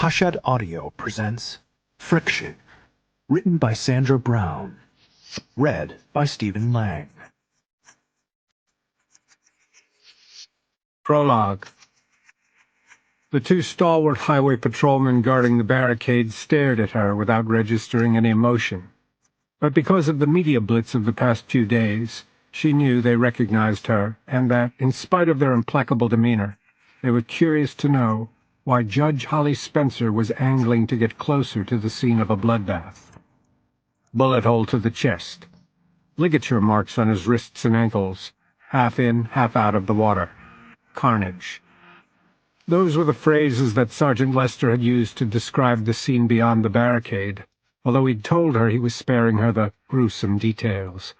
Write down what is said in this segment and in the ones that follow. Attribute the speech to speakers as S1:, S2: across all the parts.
S1: Hachette Audio presents Friction, written by Sandra Brown, read by Stephen Lang.
S2: Prologue. The two stalwart highway patrolmen guarding the barricades stared at her without registering any emotion. But because of the media blitz of the past few days, she knew they recognized her, and that, in spite of their implacable demeanor, they were curious to know why Judge Holly Spencer was angling to get closer to the scene of a bloodbath. Bullet hole to the chest. Ligature marks on his wrists and ankles, half in, half out of the water. Carnage. Those were the phrases that Sergeant Lester had used to describe the scene beyond the barricade, although he'd told her he was sparing her the gruesome details.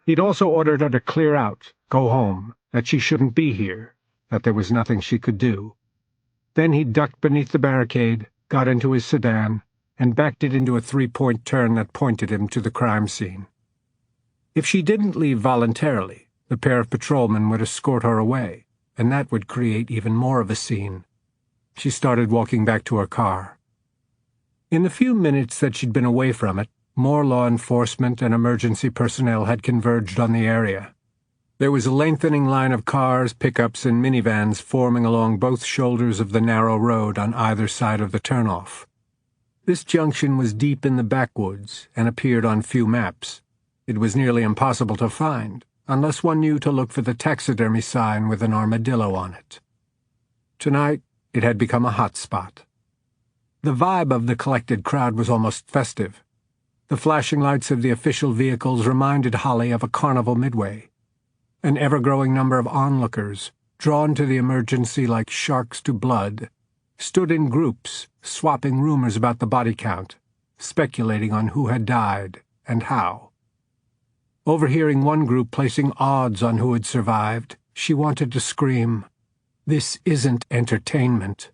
S2: He'd also ordered her to clear out, go home, that she shouldn't be here, that there was nothing she could do. Then he ducked beneath the barricade, got into his sedan, and backed it into a three-point turn that pointed him to the crime scene. If she didn't leave voluntarily, the pair of patrolmen would escort her away, and that would create even more of a scene. She started walking back to her car. In the few minutes that she'd been away from it, more law enforcement and emergency personnel had converged on the area. There was a lengthening line of cars, pickups, and minivans forming along both shoulders of the narrow road on either side of the turnoff. This junction was deep in the backwoods and appeared on few maps. It was nearly impossible to find, unless one knew to look for the taxidermy sign with an armadillo on it. Tonight, it had become a hot spot. The vibe of the collected crowd was almost festive. The flashing lights of the official vehicles reminded Holly of a carnival midway. An ever-growing number of onlookers, drawn to the emergency like sharks to blood, stood in groups, swapping rumors about the body count, speculating on who had died and how. Overhearing one group placing odds on who had survived, she wanted to scream, "This isn't entertainment."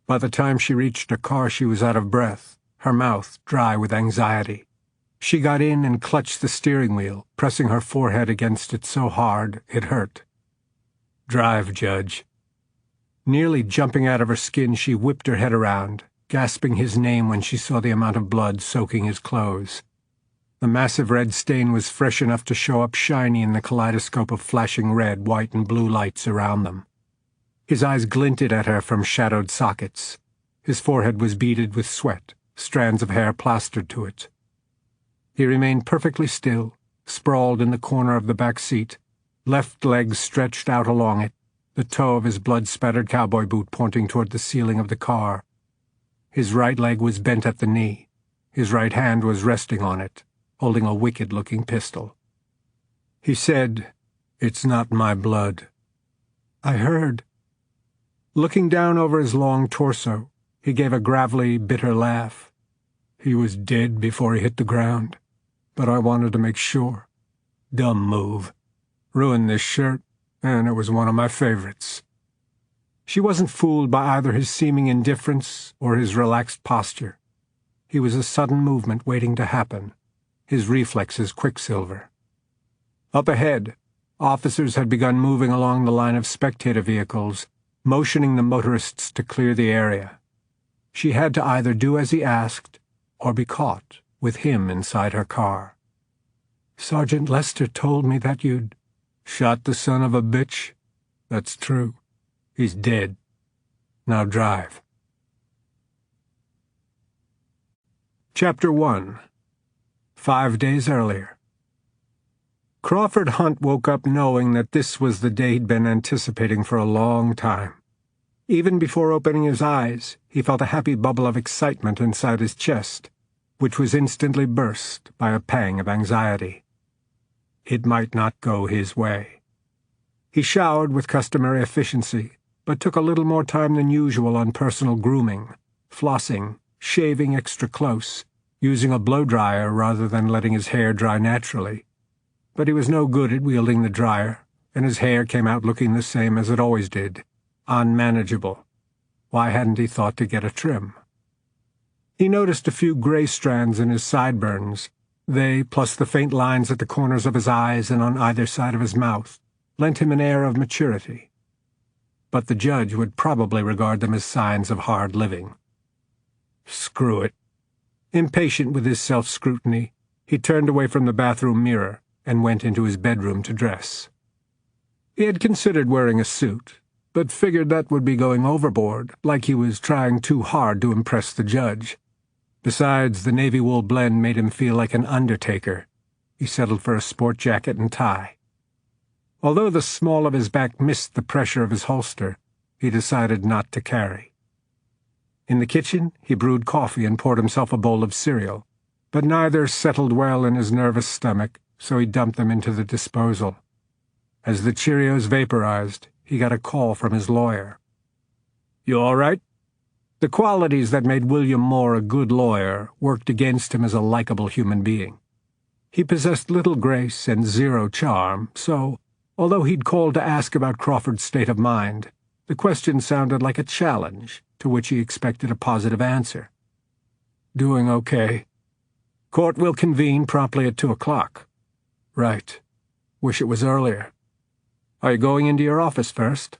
S2: By the time she reached her car, she was out of breath, her mouth dry with anxiety. She got in and clutched the steering wheel, pressing her forehead against it so hard it hurt. "Drive, Judge." Nearly jumping out of her skin, she whipped her head around, gasping his name when she saw the amount of blood soaking his clothes. The massive red stain was fresh enough to show up shiny in the kaleidoscope of flashing red, white, and blue lights around them. His eyes glinted at her from shadowed sockets. His forehead was beaded with sweat, strands of hair plastered to it. He remained perfectly still, sprawled in the corner of the back seat, left leg stretched out along it, the toe of his blood-spattered cowboy boot pointing toward the ceiling of the car. His right leg was bent at the knee. His right hand was resting on it, holding a wicked-looking pistol. He said, "It's not my blood." "I heard." Looking down over his long torso, he gave a gravelly, bitter laugh. "He was dead before he hit the ground, but I wanted to make sure. Dumb move. Ruined this shirt, and it was one of my favorites." She wasn't fooled by either his seeming indifference or his relaxed posture. He was a sudden movement waiting to happen, his reflexes quicksilver. Up ahead, officers had begun moving along the line of spectator vehicles, motioning the motorists to clear the area. She had to either do as he asked or be caught with him inside her car. "Sergeant Lester told me that you'd—" "Shot the son of a bitch? That's true. He's dead. Now drive." Chapter 1. 5 days earlier. Crawford Hunt woke up knowing that this was the day he'd been anticipating for a long time. Even before opening his eyes, he felt a happy bubble of excitement inside his chest, which was instantly burst by a pang of anxiety. It might not go his way. He showered with customary efficiency, but took a little more time than usual on personal grooming, flossing, shaving extra close, using a blow-dryer rather than letting his hair dry naturally. But he was no good at wielding the dryer, and his hair came out looking the same as it always did, unmanageable. Why hadn't he thought to get a trim? He noticed a few gray strands in his sideburns. They, plus the faint lines at the corners of his eyes and on either side of his mouth, lent him an air of maturity. But the judge would probably regard them as signs of hard living, Screw it. Impatient with his self-scrutiny, he turned away from the bathroom mirror and went into his bedroom to dress. He had considered wearing a suit, but figured that would be going overboard, like he was trying too hard to impress the judge. Besides, the navy wool blend made him feel like an undertaker. He settled for a sport jacket and tie. Although the small of his back missed the pressure of his holster, he decided not to carry. In the kitchen, he brewed coffee and poured himself a bowl of cereal, but neither settled well in his nervous stomach, so he dumped them into the disposal. As the Cheerios vaporized, he got a call from his lawyer. "You all right?" The qualities that made William Moore a good lawyer worked against him as a likable human being. He possessed little grace and zero charm, so, although he'd called to ask about Crawford's state of mind, the question sounded like a challenge, to which he expected a positive answer. "Doing okay. Court will convene promptly at 2 o'clock. "Right. Wish it was earlier. Are you going into your office first?"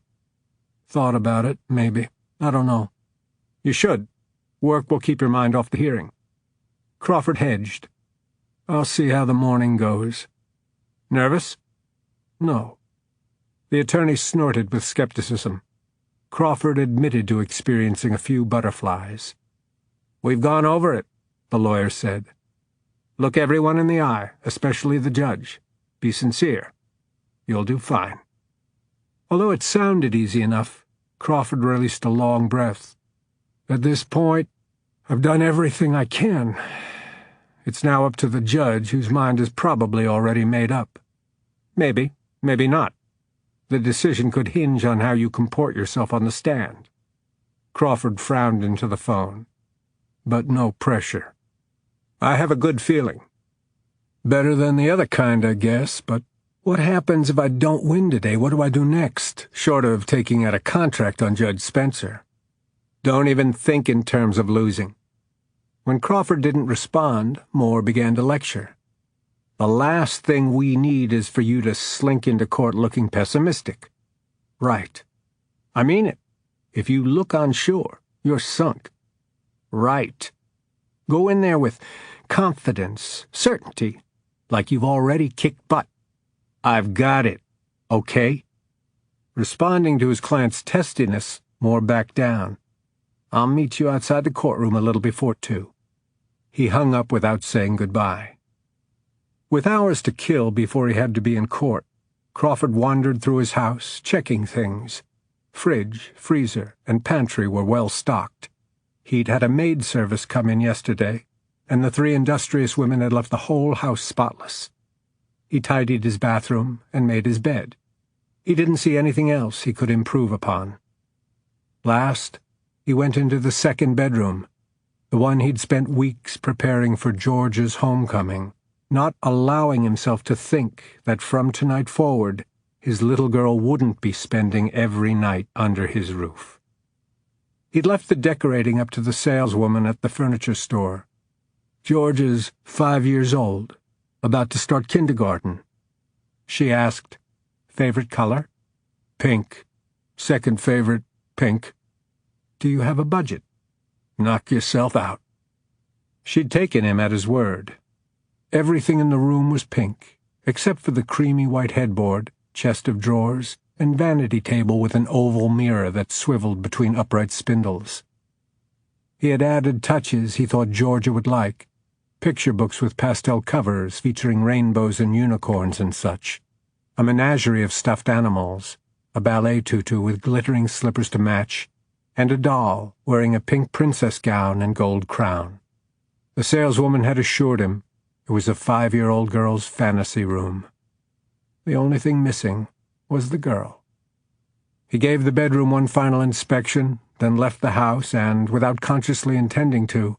S2: "Thought about it, maybe. I don't know." "You should. Work will keep your mind off the hearing." Crawford hedged. "I'll see how the morning goes." "Nervous?" "No." The attorney snorted with skepticism. Crawford admitted to experiencing a few butterflies. "We've gone over it," the lawyer said. "Look everyone in the eye, especially the judge. Be sincere. You'll do fine." Although it sounded easy enough, Crawford released a long breath. "At this point, I've done everything I can. It's now up to the judge, whose mind is probably already made up. Maybe, maybe not. The decision could hinge on how you comport yourself on the stand." Crawford frowned into the phone. "But no pressure. I have a good feeling. Better than the other kind, I guess, but what happens if I don't win today? What do I do next, short of taking out a contract on Judge Spencer?" "Don't even think in terms of losing." When Crawford didn't respond, Moore began to lecture. "The last thing we need is for you to slink into court looking pessimistic." "Right." "I mean it. If you look unsure, you're sunk." "Right. Go in there with confidence, certainty, like you've already kicked butt. I've got it, okay?" Responding to his client's testiness, Moore backed down. "I'll meet you outside the courtroom a little before 2. He hung up without saying goodbye. With hours to kill before he had to be in court, Crawford wandered through his house, checking things. Fridge, freezer, and pantry were well stocked. He'd had a maid service come in yesterday, and the 3 industrious women had left the whole house spotless. He tidied his bathroom and made his bed. He didn't see anything else he could improve upon. Last, he went into the second bedroom, the one he'd spent weeks preparing for George's homecoming, not allowing himself to think that from tonight forward his little girl wouldn't be spending every night under his roof. He'd left the decorating up to the saleswoman at the furniture store. George is 5 years old, about to start kindergarten. She asked, "Favorite color?" "Pink. Second favorite, pink." "Do you have a budget?" "Knock yourself out." She'd taken him at his word. Everything in the room was pink, except for the creamy white headboard, chest of drawers, and vanity table with an oval mirror that swiveled between upright spindles. He had added touches he thought Georgia would like, picture books with pastel covers featuring rainbows and unicorns and such, a menagerie of stuffed animals, a ballet tutu with glittering slippers to match, and a doll wearing a pink princess gown and gold crown. The saleswoman had assured him it was a 5-year-old girl's fantasy room. The only thing missing was the girl. He gave the bedroom one final inspection, then left the house and, without consciously intending to,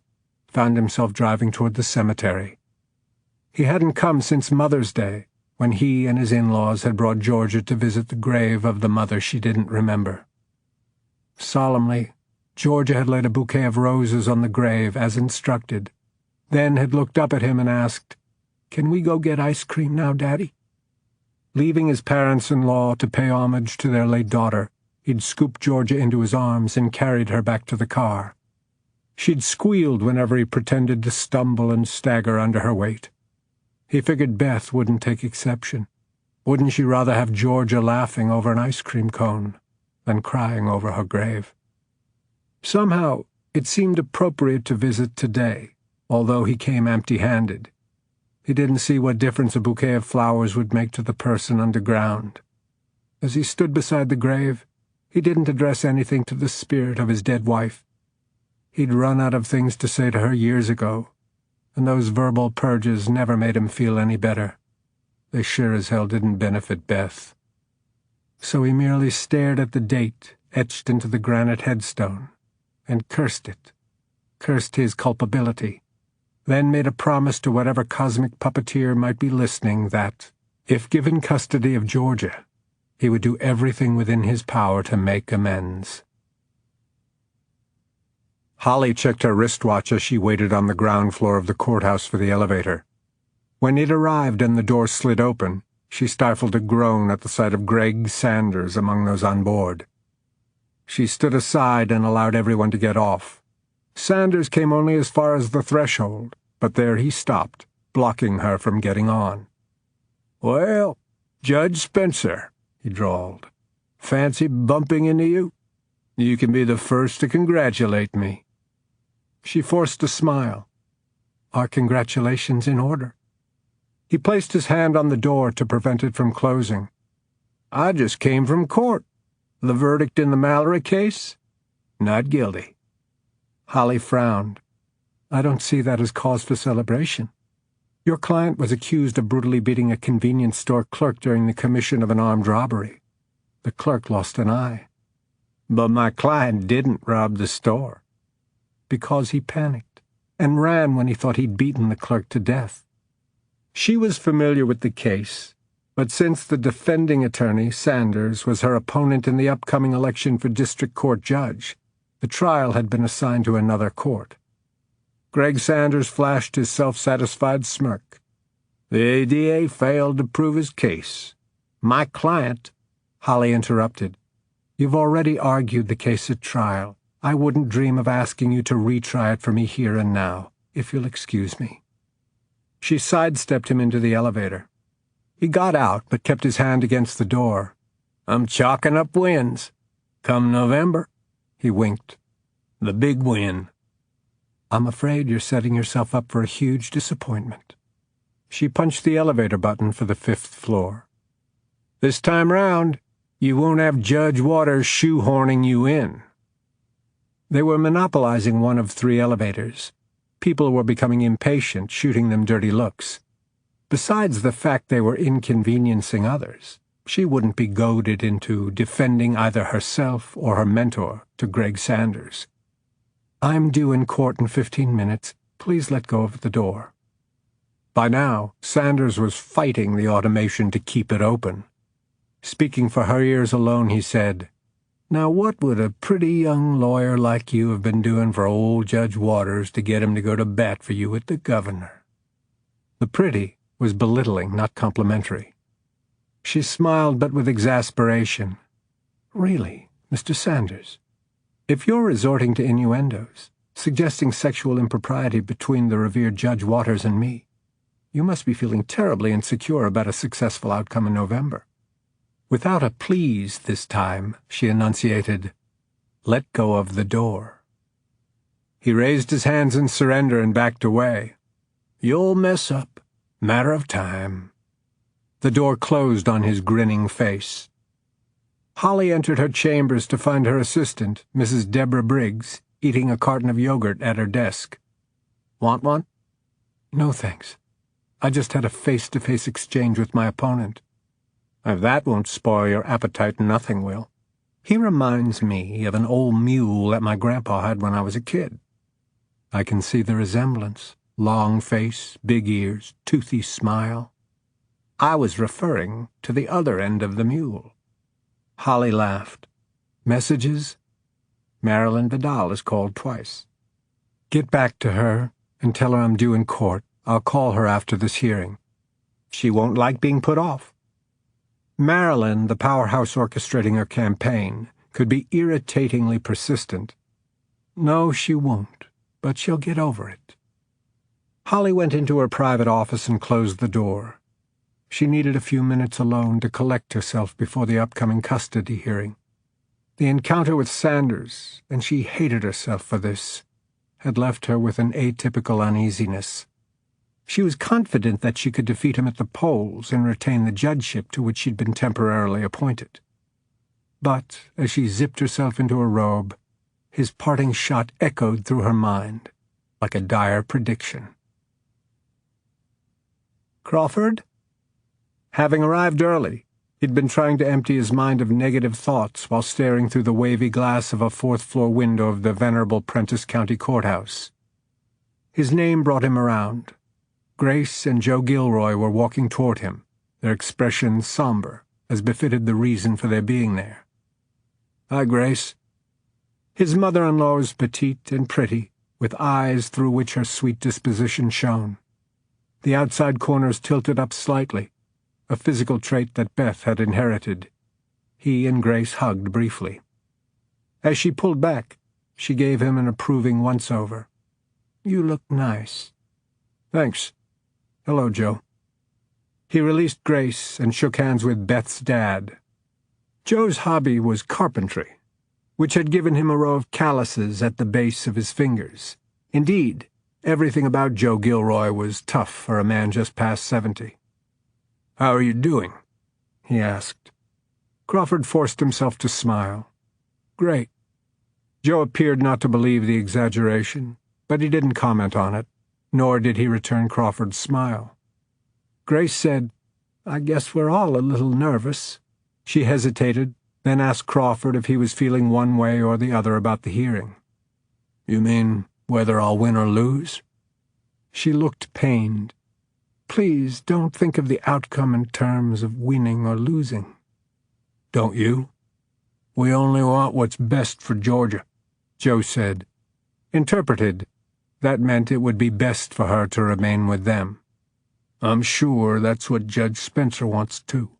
S2: found himself driving toward the cemetery. He hadn't come since Mother's Day, when he and his in-laws had brought Georgia to visit the grave of the mother she didn't remember. Solemnly, Georgia had laid a bouquet of roses on the grave as instructed, then had looked up at him and asked, "Can we go get ice cream now, Daddy?" Leaving his parents-in-law to pay homage to their late daughter, he'd scooped Georgia into his arms and carried her back to the car. She'd squealed whenever he pretended to stumble and stagger under her weight. He figured Beth wouldn't take exception. Wouldn't she rather have Georgia laughing over an ice cream cone than crying over her grave? Somehow, it seemed appropriate to visit today, although he came empty-handed. He didn't see what difference a bouquet of flowers would make to the person underground. As he stood beside the grave, he didn't address anything to the spirit of his dead wife. He'd run out of things to say to her years ago, and those verbal purges never made him feel any better. They sure as hell didn't benefit Beth. So he merely stared at the date etched into the granite headstone, and cursed it, cursed his culpability, then made a promise to whatever cosmic puppeteer might be listening that, if given custody of Georgia, he would do everything within his power to make amends. Holly checked her wristwatch as she waited on the ground floor of the courthouse for the elevator. When it arrived and the door slid open, she stifled a groan at the sight of Greg Sanders among those on board. She stood aside and allowed everyone to get off. Sanders came only as far as the threshold, but there he stopped, blocking her from getting on. "Well, Judge Spencer," he drawled, "fancy bumping into you? You can be the first to congratulate me." She forced a smile. "Are congratulations in order?" He placed his hand on the door to prevent it from closing. "I just came from court. The verdict in the Mallory case? Not guilty." Holly frowned. "I don't see that as cause for celebration. Your client was accused of brutally beating a convenience store clerk during the commission of an armed robbery. The clerk lost an eye." "But my client didn't rob the store." "Because he panicked and ran when he thought he'd beaten the clerk to death." She was familiar with the case, but since the defending attorney, Sanders, was her opponent in the upcoming election for district court judge, the trial had been assigned to another court. Greg Sanders flashed his self-satisfied smirk. "The ADA failed to prove his case. My client—" Holly interrupted. "You've already argued the case at trial. I wouldn't dream of asking you to retry it for me here and now, if you'll excuse me." She sidestepped him into the elevator. He got out, but kept his hand against the door. "I'm chalking up wins. Come November," he winked. "The big win." "I'm afraid you're setting yourself up for a huge disappointment." She punched the elevator button for the 5th floor. "This time round, you won't have Judge Waters shoehorning you in." They were monopolizing one of 3 elevators. People were becoming impatient, shooting them dirty looks. Besides the fact they were inconveniencing others, she wouldn't be goaded into defending either herself or her mentor to Greg Sanders. "I'm due in court in 15 minutes. Please let go of the door." By now, Sanders was fighting the automation to keep it open. Speaking for her ears alone, he said, "Now what would a pretty young lawyer like you have been doing for old Judge Waters to get him to go to bat for you with the governor?" The pretty was belittling, not complimentary. She smiled, but with exasperation. "Really, Mr. Sanders, if you're resorting to innuendos, suggesting sexual impropriety between the revered Judge Waters and me, you must be feeling terribly insecure about a successful outcome in November." Without a please this time, she enunciated, "Let go of the door." He raised his hands in surrender and backed away. "You'll mess up. Matter of time." The door closed on his grinning face. Holly entered her chambers to find her assistant, Mrs. Deborah Briggs, eating a carton of yogurt at her desk. "Want one?" "No, thanks. I just had a face-to-face exchange with my opponent." "If that won't spoil your appetite, nothing will. He reminds me of an old mule that my grandpa had when I was a kid." "I can see the resemblance. Long face, big ears, toothy smile." "I was referring to the other end of the mule." Holly laughed. "Messages?" "Marilyn Vidal has called twice." "Get back to her and tell her I'm due in court. I'll call her after this hearing." "She won't like being put off." Marilyn, the powerhouse orchestrating her campaign, could be irritatingly persistent. "No, she won't. but she'll get over it. Holly went into her private office and closed the door. She needed a few minutes alone to collect herself before the upcoming custody hearing. The encounter with Sanders, and she hated herself for this, had left her with an atypical uneasiness. She was confident that she could defeat him at the polls and retain the judgeship to which she'd been temporarily appointed. But, as she zipped herself into her robe, his parting shot echoed through her mind, like a dire prediction. Crawford? Having arrived early, he'd been trying to empty his mind of negative thoughts while staring through the wavy glass of a fourth-floor window of the venerable Prentiss County Courthouse. His name brought him around. Grace and Joe Gilroy were walking toward him, their expressions somber, as befitted the reason for their being there. "Hi, Grace." His mother-in-law was petite and pretty, with eyes through which her sweet disposition shone. The outside corners tilted up slightly, a physical trait that Beth had inherited. He and Grace hugged briefly. As she pulled back, she gave him an approving once-over. "You look nice." "Thanks. Hello, Joe." He released Grace and shook hands with Beth's dad. Joe's hobby was carpentry, which had given him a row of calluses at the base of his fingers. Indeed, everything about Joe Gilroy was tough for a man just past 70. "How are you doing?" he asked. Crawford forced himself to smile. "Great." Joe appeared not to believe the exaggeration, but he didn't comment on it, nor did he return Crawford's smile. Grace said, "I guess we're all a little nervous." She hesitated, then asked Crawford if he was feeling one way or the other about the hearing. "You mean whether I'll win or lose?" She looked pained. "Please don't think of the outcome in terms of winning or losing." "Don't you? We only want what's best for Georgia," Joe said. Interpreted, that meant it would be best for her to remain with them. "I'm sure that's what Judge Spencer wants too."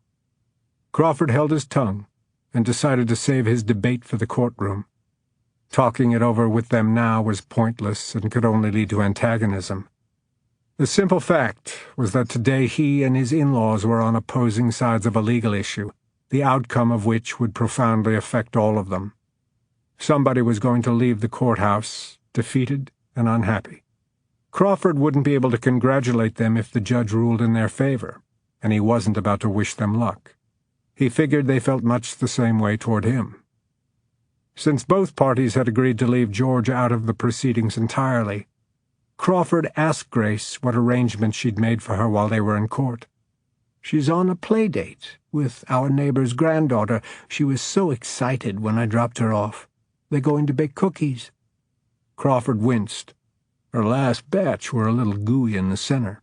S2: Crawford held his tongue and decided to save his debate for the courtroom. Talking it over with them now was pointless and could only lead to antagonism. The simple fact was that today he and his in-laws were on opposing sides of a legal issue, the outcome of which would profoundly affect all of them. Somebody was going to leave the courthouse, defeated and unhappy. Crawford wouldn't be able to congratulate them if the judge ruled in their favor, and he wasn't about to wish them luck. He figured they felt much the same way toward him. Since both parties had agreed to leave George out of the proceedings entirely, Crawford asked Grace what arrangements she'd made for her while they were in court. "She's on a play date with our neighbor's granddaughter. She was so excited when I dropped her off. They're going to bake cookies." Crawford winced. Her last batch were a little gooey in the center.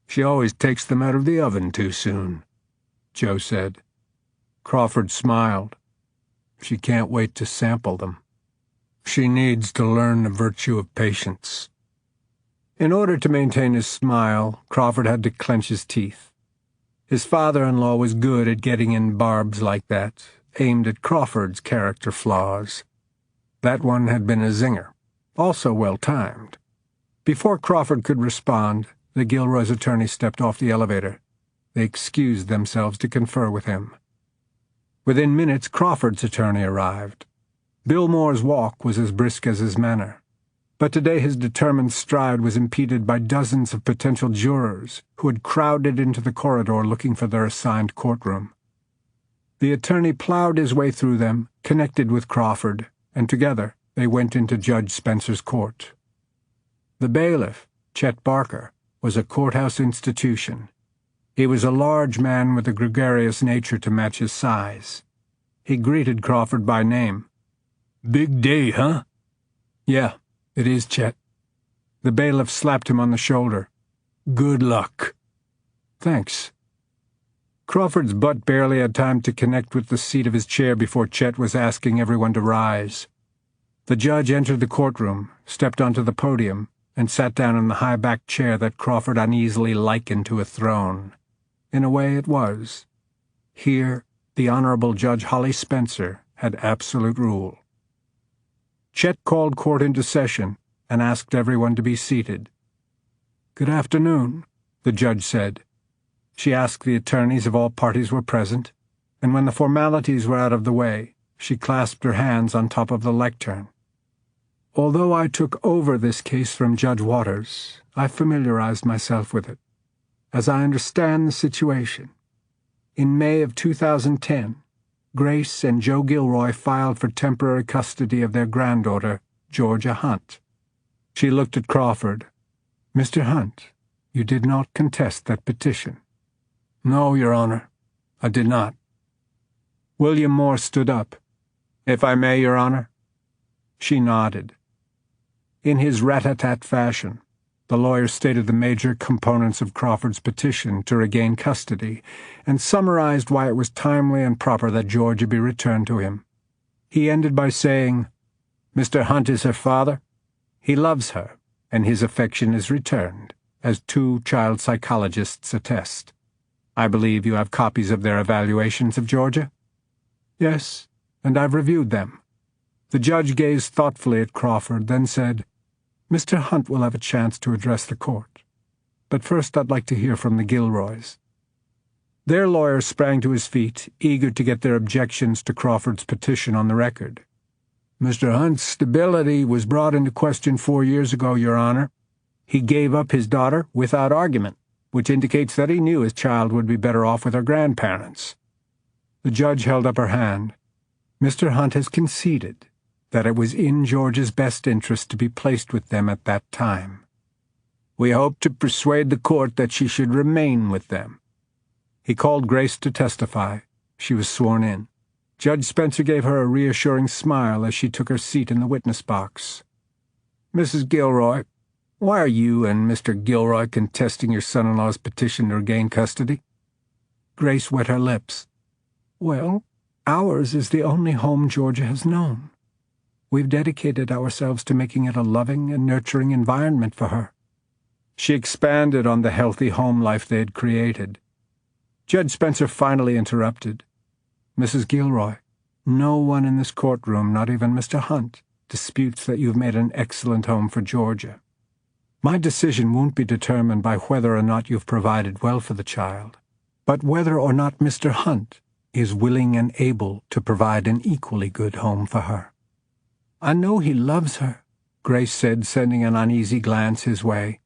S2: "She always takes them out of the oven too soon," Joe said. Crawford smiled. "She can't wait to sample them. She needs to learn the virtue of patience." In order to maintain his smile, Crawford had to clench his teeth. His father-in-law was good at getting in barbs like that, aimed at Crawford's character flaws. That one had been a zinger, also well-timed. Before Crawford could respond, the Gilroy's attorney stepped off the elevator. They excused themselves to confer with him. Within minutes, Crawford's attorney arrived. Bill Moore's walk was as brisk as his manner, but today his determined stride was impeded by dozens of potential jurors who had crowded into the corridor looking for their assigned courtroom. The attorney plowed his way through them, connected with Crawford, and together they went into Judge Spencer's court. The bailiff, Chet Barker, was a courthouse institution. He was a large man with a gregarious nature to match his size. He greeted Crawford by name. "Big day, huh?" "Yeah, it is, Chet." The bailiff slapped him on the shoulder. "Good luck." "Thanks." Crawford's butt barely had time to connect with the seat of his chair before Chet was asking everyone to rise. The judge entered the courtroom, stepped onto the podium, and sat down in the high-backed chair that Crawford uneasily likened to a throne. In a way it was. Here, the Honorable Judge Holly Spencer had absolute rule. Chet called court into session, and asked everyone to be seated. "Good afternoon," the judge said. She asked the attorneys if all parties were present, and when the formalities were out of the way, she clasped her hands on top of the lectern. "Although I took over this case from Judge Waters, I familiarized myself with it. As I understand the situation, in May of 2010, Grace and Joe Gilroy filed for temporary custody of their granddaughter, Georgia Hunt." She looked at Crawford. "Mr. Hunt, you did not contest that petition." "No, Your Honor, I did not." William Moore stood up. "If I may, Your Honor." She nodded. In his rat-a-tat fashion, the lawyer stated the major components of Crawford's petition to regain custody and summarized why it was timely and proper that Georgia be returned to him. He ended by saying, "Mr. Hunt is her father. He loves her, and his affection is returned, as 2 child psychologists attest. I believe you have copies of their evaluations of Georgia?" "Yes, and I've reviewed them." The judge gazed thoughtfully at Crawford, then said, "Mr. Hunt will have a chance to address the court. But first I'd like to hear from the Gilroys." Their lawyer sprang to his feet, eager to get their objections to Crawford's petition on the record. "Mr. Hunt's stability was brought into question 4 years ago, Your Honor. He gave up his daughter without argument, which indicates that he knew his child would be better off with her grandparents." The judge held up her hand. "Mr. Hunt has conceded that it was in George's best interest to be placed with them at that time. We hope to persuade the court that she should remain with them." He called Grace to testify. She was sworn in. Judge Spencer gave her a reassuring smile as she took her seat in the witness box. "Mrs. Gilroy, why are you and Mr. Gilroy contesting your son-in-law's petition to regain custody?" Grace wet her lips. "Well, ours is the only home Georgia has known. We've dedicated ourselves to making it a loving and nurturing environment for her." She expanded on the healthy home life they had created. Judge Spencer finally interrupted. "Mrs. Gilroy, no one in this courtroom, not even Mr. Hunt, disputes that you've made an excellent home for Georgia. My decision won't be determined by whether or not you've provided well for the child, but whether or not Mr. Hunt is willing and able to provide an equally good home for her." "I know he loves her," Grace said, sending an uneasy glance his way.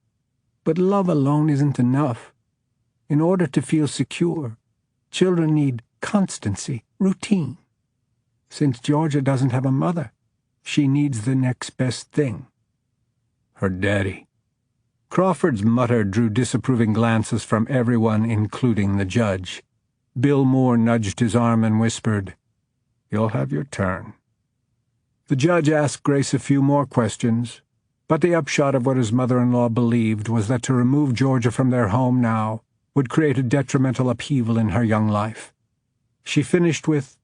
S2: "But love alone isn't enough. In order to feel secure, children need constancy, routine. Since Georgia doesn't have a mother, she needs the next best thing." "Her daddy." Crawford's mutter drew disapproving glances from everyone, including the judge. Bill Moore nudged his arm and whispered, "You'll have your turn." The judge asked Grace a few more questions, but the upshot of what his mother-in-law believed was that to remove Georgia from their home now would create a detrimental upheaval in her young life. She finished with,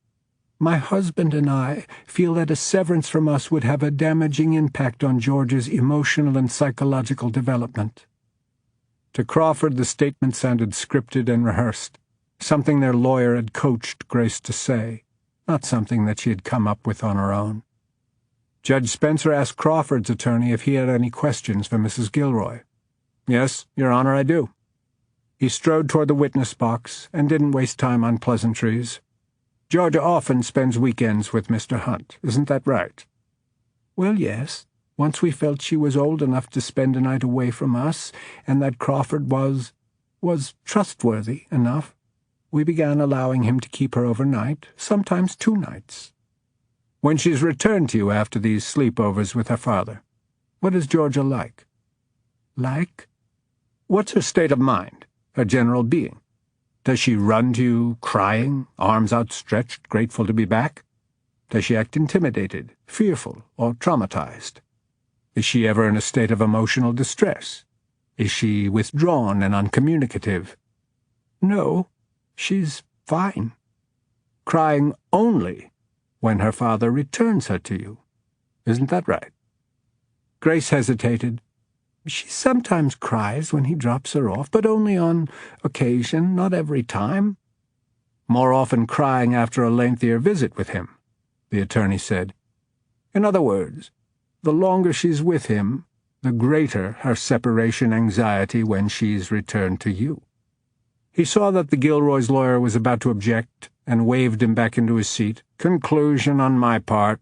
S2: "My husband and I feel that a severance from us would have a damaging impact on Georgia's emotional and psychological development." To Crawford, the statement sounded scripted and rehearsed, something their lawyer had coached Grace to say, not something that she had come up with on her own. Judge Spencer asked Crawford's attorney if he had any questions for Mrs. Gilroy. "Yes, Your Honor, I do." He strode toward the witness box and didn't waste time on pleasantries. "Georgia often spends weekends with Mr. Hunt, isn't that right?" "Well, yes. Once we felt she was old enough to spend a night away from us, and that Crawford was trustworthy enough, we began allowing him to keep her overnight, sometimes 2 nights. When she's returned to you after these sleepovers with her father, what is Georgia like?" "Like?" "What's her state of mind, her general being? Does she run to you, crying, arms outstretched, grateful to be back? Does she act intimidated, fearful, or traumatized? Is she ever in a state of emotional distress? Is she withdrawn and uncommunicative?" "No, she's fine." "Crying only when her father returns her to you. Isn't that right?" Grace hesitated. "She sometimes cries when he drops her off, but only on occasion, not every time." "More often crying after a lengthier visit with him," the attorney said. "In other words, The longer she's with him, the greater her separation anxiety when she's returned to you." He saw that the Gilroy's lawyer was about to object and waved him back into his seat. "Conclusion on my part."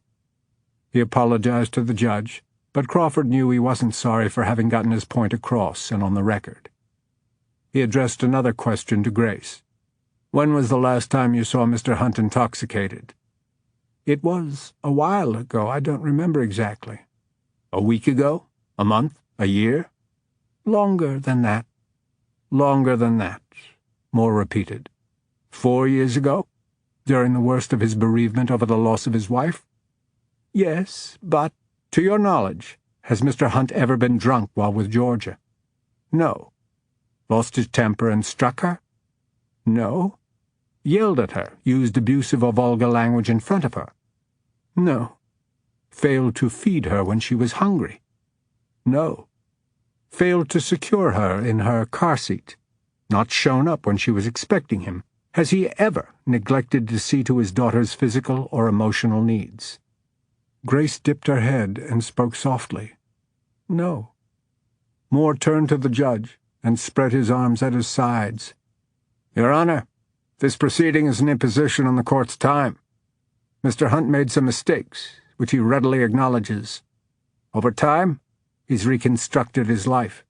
S2: He apologized to the judge, but Crawford knew he wasn't sorry for having gotten his point across and on the record. He addressed another question to Grace. "When was the last time you saw Mr. Hunt intoxicated?" "It was a while ago. I don't remember exactly." "A week ago? A month? A year?" "Longer than that." "Longer than that," Moore repeated. 4 years ago? During the worst of his bereavement over the loss of his wife?" "Yes, but, to your knowledge, has Mr. Hunt ever been drunk while with Georgia?" "No." "Lost his temper and struck her?" "No." "Yelled at her, used abusive or vulgar language in front of her?" "No." "Failed to feed her when she was hungry?" "No." "Failed to secure her in her car seat? Not shown up when she was expecting him? Has he ever neglected to see to his daughter's physical or emotional needs?" Grace dipped her head and spoke softly. "No." Moore turned to the judge and spread his arms at his sides. "Your Honor, this proceeding is an imposition on the court's time. Mr. Hunt made some mistakes, which he readily acknowledges. Over time, he's reconstructed his life.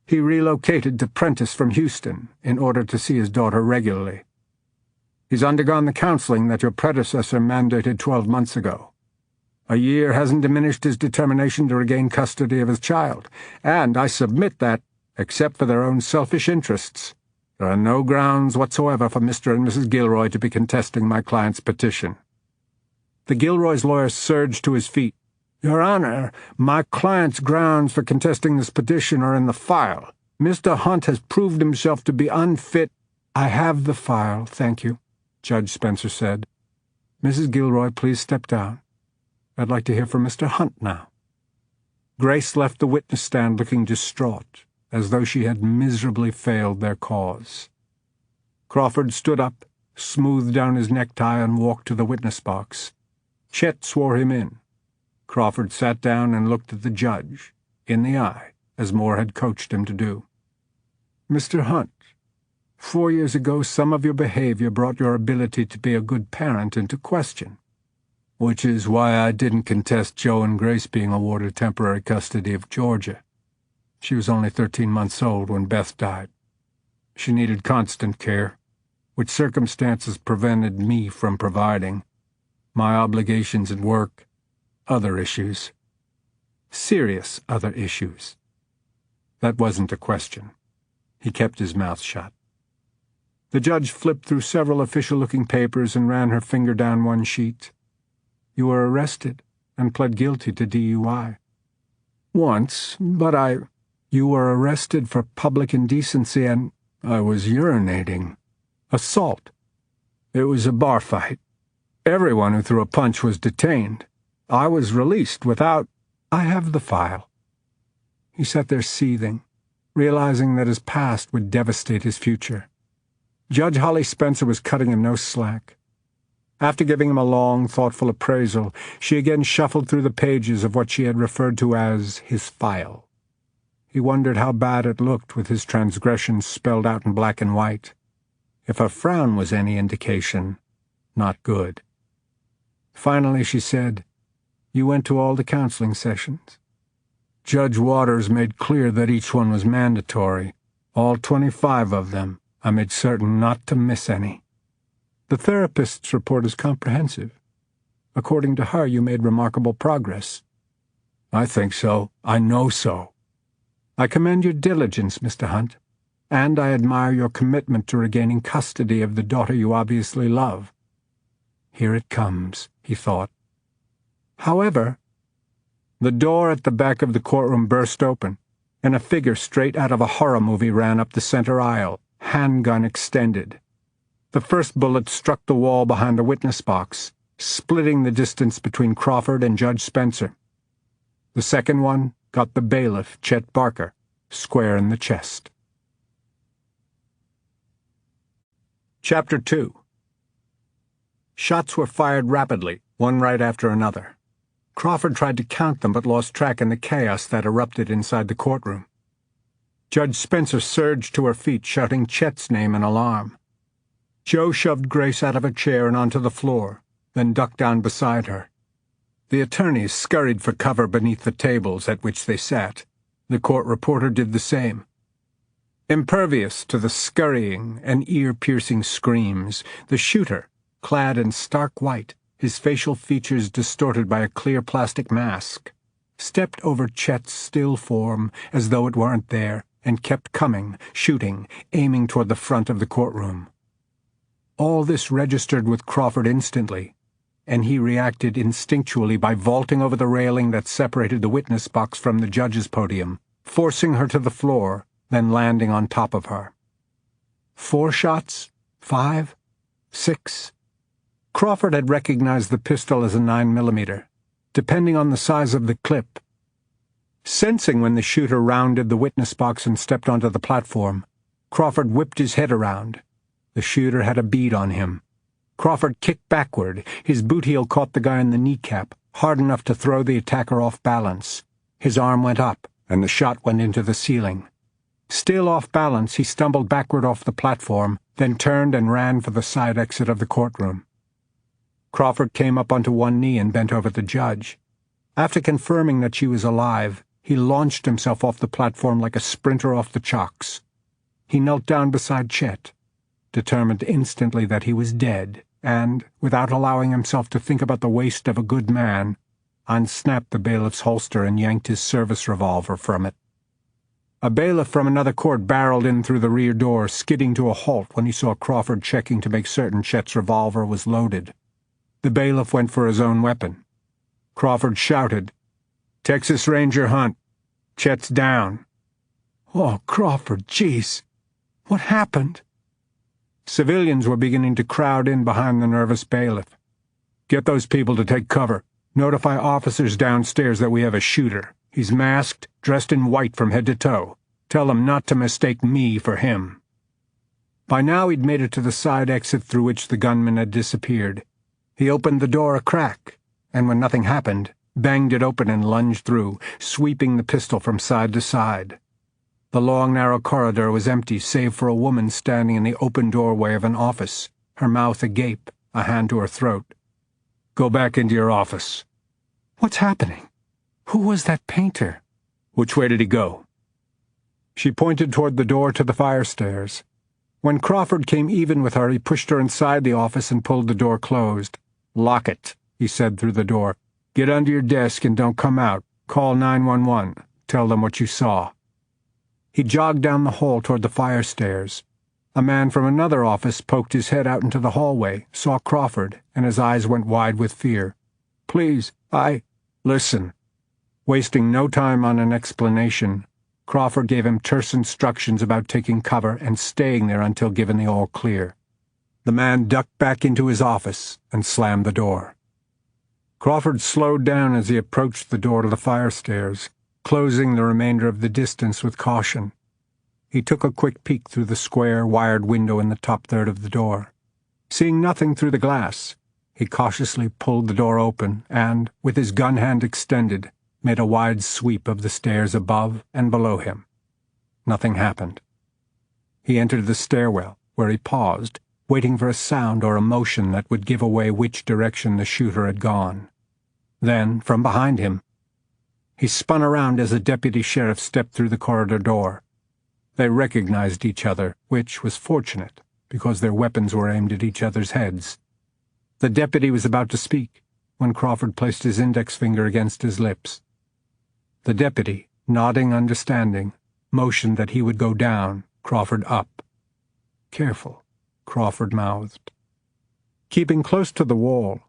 S2: He relocated to Prentice from Houston in order to see his daughter regularly. He's undergone the counseling that your predecessor mandated 12 months ago. A year hasn't diminished his determination to regain custody of his child, and I submit that, except for their own selfish interests, there are no grounds whatsoever for Mr. and Mrs. Gilroy to be contesting my client's petition." The Gilroy's lawyer surged to his feet. "Your Honor, my client's grounds for contesting this petition are in the file. Mr. Hunt has proved himself to be unfit—" "I have the file, thank you," Judge Spencer said. "Mrs. Gilroy, please step down. I'd like to hear from Mr. Hunt now." Grace left the witness stand looking distraught, as though she had miserably failed their cause. Crawford stood up, smoothed down his necktie, and walked to the witness box. Chet swore him in. Crawford sat down and looked at the judge, in the eye, as Moore had coached him to do. "Mr. Hunt, 4 years ago some of your behavior brought your ability to be a good parent into question, which is why I didn't contest Joe and Grace being awarded temporary custody of Georgia. She was only 13 months old when Beth died. She needed constant care, which circumstances prevented me from providing. My obligations at work, other issues. Serious other issues." That wasn't a question. He kept his mouth shut. The judge flipped through several official-looking papers and ran her finger down one sheet. "You were arrested and pled guilty to DUI." "Once, but You were arrested for public indecency and—" "I was urinating." "Assault." "It was a bar fight. Everyone who threw a punch was detained. I was released without—" "I have the file." He sat there seething, realizing that his past would devastate his future. Judge Holly Spencer was cutting him no slack. After giving him a long, thoughtful appraisal, she again shuffled through the pages of what she had referred to as his file. He wondered how bad it looked with his transgressions spelled out in black and white. If her frown was any indication, not good. Finally she said, "You went to all the counseling sessions?" Judge Waters made clear that each one was mandatory. All 25 of them. I made certain not to miss any. The therapist's report is comprehensive. According to her, you made remarkable progress. I think so. I know so. I commend your diligence, Mr. Hunt, and I admire your commitment to regaining custody of the daughter you obviously love. Here it comes, he thought. However, the door at the back of the courtroom burst open, and a figure straight out of a horror movie ran up the center aisle, handgun extended. The first bullet struck the wall behind the witness box, splitting the distance between Crawford and Judge Spencer. The second one got the bailiff, Chet Barker, square in the chest. Chapter 2. Shots were fired rapidly, one right after another. Crawford tried to count them but lost track in the chaos that erupted inside the courtroom. Judge Spencer surged to her feet, shouting Chet's name in alarm. Joe shoved Grace out of a chair and onto the floor, then ducked down beside her. The attorneys scurried for cover beneath the tables at which they sat. The court reporter did the same. Impervious to the scurrying and ear-piercing screams, the shooter, clad in stark white, his facial features distorted by a clear plastic mask, stepped over Chet's still form as though it weren't there, and kept coming, shooting, aiming toward the front of the courtroom. All this registered with Crawford instantly, and he reacted instinctually by vaulting over the railing that separated the witness box from the judge's podium, forcing her to the floor, then landing on top of her. 4 shots? 5? 6? Crawford had recognized the pistol as a 9mm, depending on the size of the clip. Sensing when the shooter rounded the witness box and stepped onto the platform, Crawford whipped his head around. The shooter had a bead on him. Crawford kicked backward. His boot heel caught the guy in the kneecap, hard enough to throw the attacker off balance. His arm went up, and the shot went into the ceiling. Still off balance, he stumbled backward off the platform, then turned and ran for the side exit of the courtroom. Crawford came up onto one knee and bent over the judge. After confirming that she was alive, he launched himself off the platform like a sprinter off the chocks. He knelt down beside Chet, determined instantly that he was dead, and, without allowing himself to think about the waste of a good man, unsnapped the bailiff's holster and yanked his service revolver from it. A bailiff from another court barreled in through the rear door, skidding to a halt when he saw Crawford checking to make certain Chet's revolver was loaded. The bailiff went for his own weapon. Crawford shouted, "Texas Ranger Hunt. Chet's down." "Oh, Crawford, jeez. What happened?" Civilians were beginning to crowd in behind the nervous bailiff. "Get those people to take cover. Notify officers downstairs that we have a shooter. He's masked, dressed in white from head to toe. Tell them not to mistake me for him." By now he'd made it to the side exit through which the gunman had disappeared. He opened the door a crack, and when nothing happened, banged it open and lunged through, sweeping the pistol from side to side. The long, narrow corridor was empty save for a woman standing in the open doorway of an office, her mouth agape, a hand to her throat. "Go back into your office." "What's happening? Who was that painter?" "Which way did he go?" She pointed toward the door to the fire stairs. When Crawford came even with her, he pushed her inside the office and pulled the door closed. "Lock it," he said through the door. "Get under your desk and don't come out. Call 911. Tell them what you saw." He jogged down the hall toward the fire stairs. A man from another office poked his head out into the hallway, saw Crawford, and his eyes went wide with fear. "Please, Listen." Wasting no time on an explanation, Crawford gave him terse instructions about taking cover and staying there until given the all-clear. The man ducked back into his office and slammed the door. Crawford slowed down as he approached the door to the fire stairs, closing the remainder of the distance with caution. He took a quick peek through the square, wired window in the top third of the door. Seeing nothing through the glass, he cautiously pulled the door open and, with his gun hand extended, made a wide sweep of the stairs above and below him. Nothing happened. He entered the stairwell, where he paused, waiting for a sound or a motion that would give away which direction the shooter had gone. Then, from behind him, he spun around as a deputy sheriff stepped through the corridor door. They recognized each other, which was fortunate, because their weapons were aimed at each other's heads. The deputy was about to speak, when Crawford placed his index finger against his lips. The deputy, nodding understanding, motioned that he would go down, Crawford up. "Careful," Crawford mouthed. Keeping close to the wall,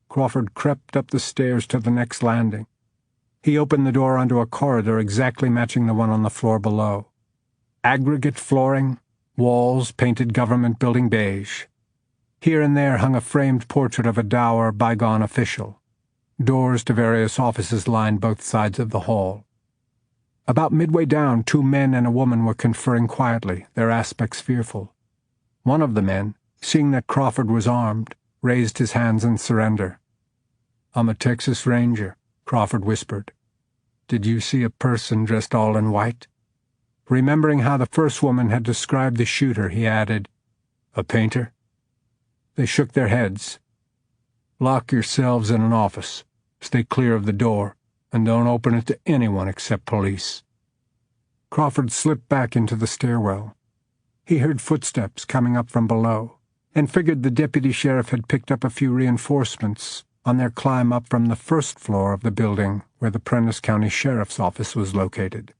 S2: Crawford crept up the stairs to the next landing. He opened the door onto a corridor exactly matching the one on the floor below. Aggregate flooring, walls painted government building beige. Here and there hung a framed portrait of a dour, bygone official. Doors to various offices lined both sides of the hall. About midway down, 2 men and a woman were conferring quietly, their aspects fearful. One of the men, seeing that Crawford was armed, raised his hands in surrender. "I'm a Texas Ranger," Crawford whispered. "Did you see a person dressed all in white?" Remembering how the first woman had described the shooter, he added, "A painter?" They shook their heads. "Lock yourselves in an office. Stay clear of the door, and don't open it to anyone except police." Crawford slipped back into the stairwell. He heard footsteps coming up from below, and figured the deputy sheriff had picked up a few reinforcements on their climb up from the first floor of the building where the Prentiss County Sheriff's Office was located.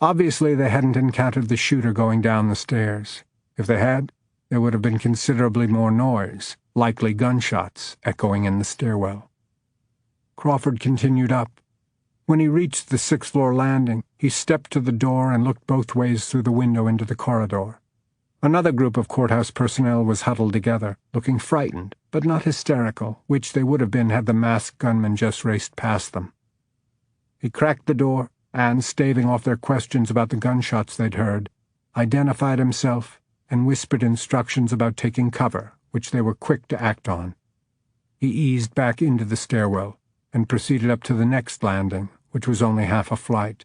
S2: Obviously, they hadn't encountered the shooter going down the stairs. If they had, there would have been considerably more noise, likely gunshots, echoing in the stairwell. Crawford continued up. When he reached the sixth-floor landing, he stepped to the door and looked both ways through the window into the corridor. Another group of courthouse personnel was huddled together, looking frightened, but not hysterical, which they would have been had the masked gunman just raced past them. He cracked the door, and, staving off their questions about the gunshots they'd heard, identified himself and whispered instructions about taking cover, which they were quick to act on. He eased back into the stairwell and proceeded up to the next landing, which was only half a flight.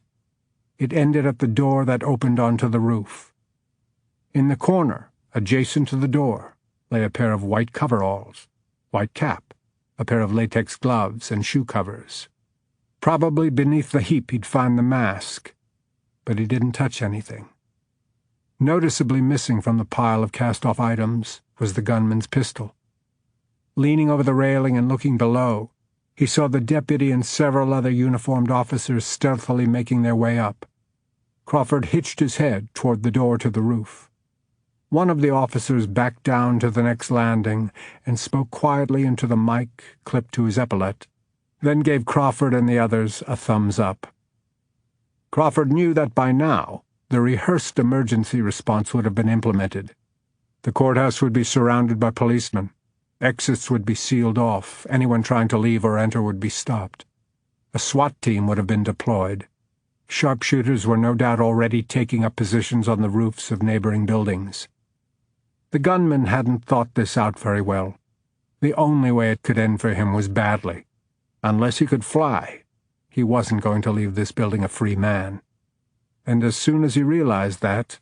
S2: It ended at the door that opened onto the roof. In the corner, adjacent to the door, lay a pair of white coveralls, white cap, a pair of latex gloves, and shoe covers. Probably beneath the heap he'd find the mask, but he didn't touch anything. Noticeably missing from the pile of cast-off items was the gunman's pistol. Leaning over the railing and looking below, he saw the deputy and several other uniformed officers stealthily making their way up. Crawford hitched his head toward the door to the roof. One of the officers backed down to the next landing and spoke quietly into the mic clipped to his epaulette, then gave Crawford and the others a thumbs up. Crawford knew that by now the rehearsed emergency response would have been implemented. The courthouse would be surrounded by policemen. Exits would be sealed off. Anyone trying to leave or enter would be stopped. A SWAT team would have been deployed. Sharpshooters were no doubt already taking up positions on the roofs of neighboring buildings. The gunman hadn't thought this out very well. The only way it could end for him was badly. Unless he could fly, he wasn't going to leave this building a free man. And as soon as he realized that,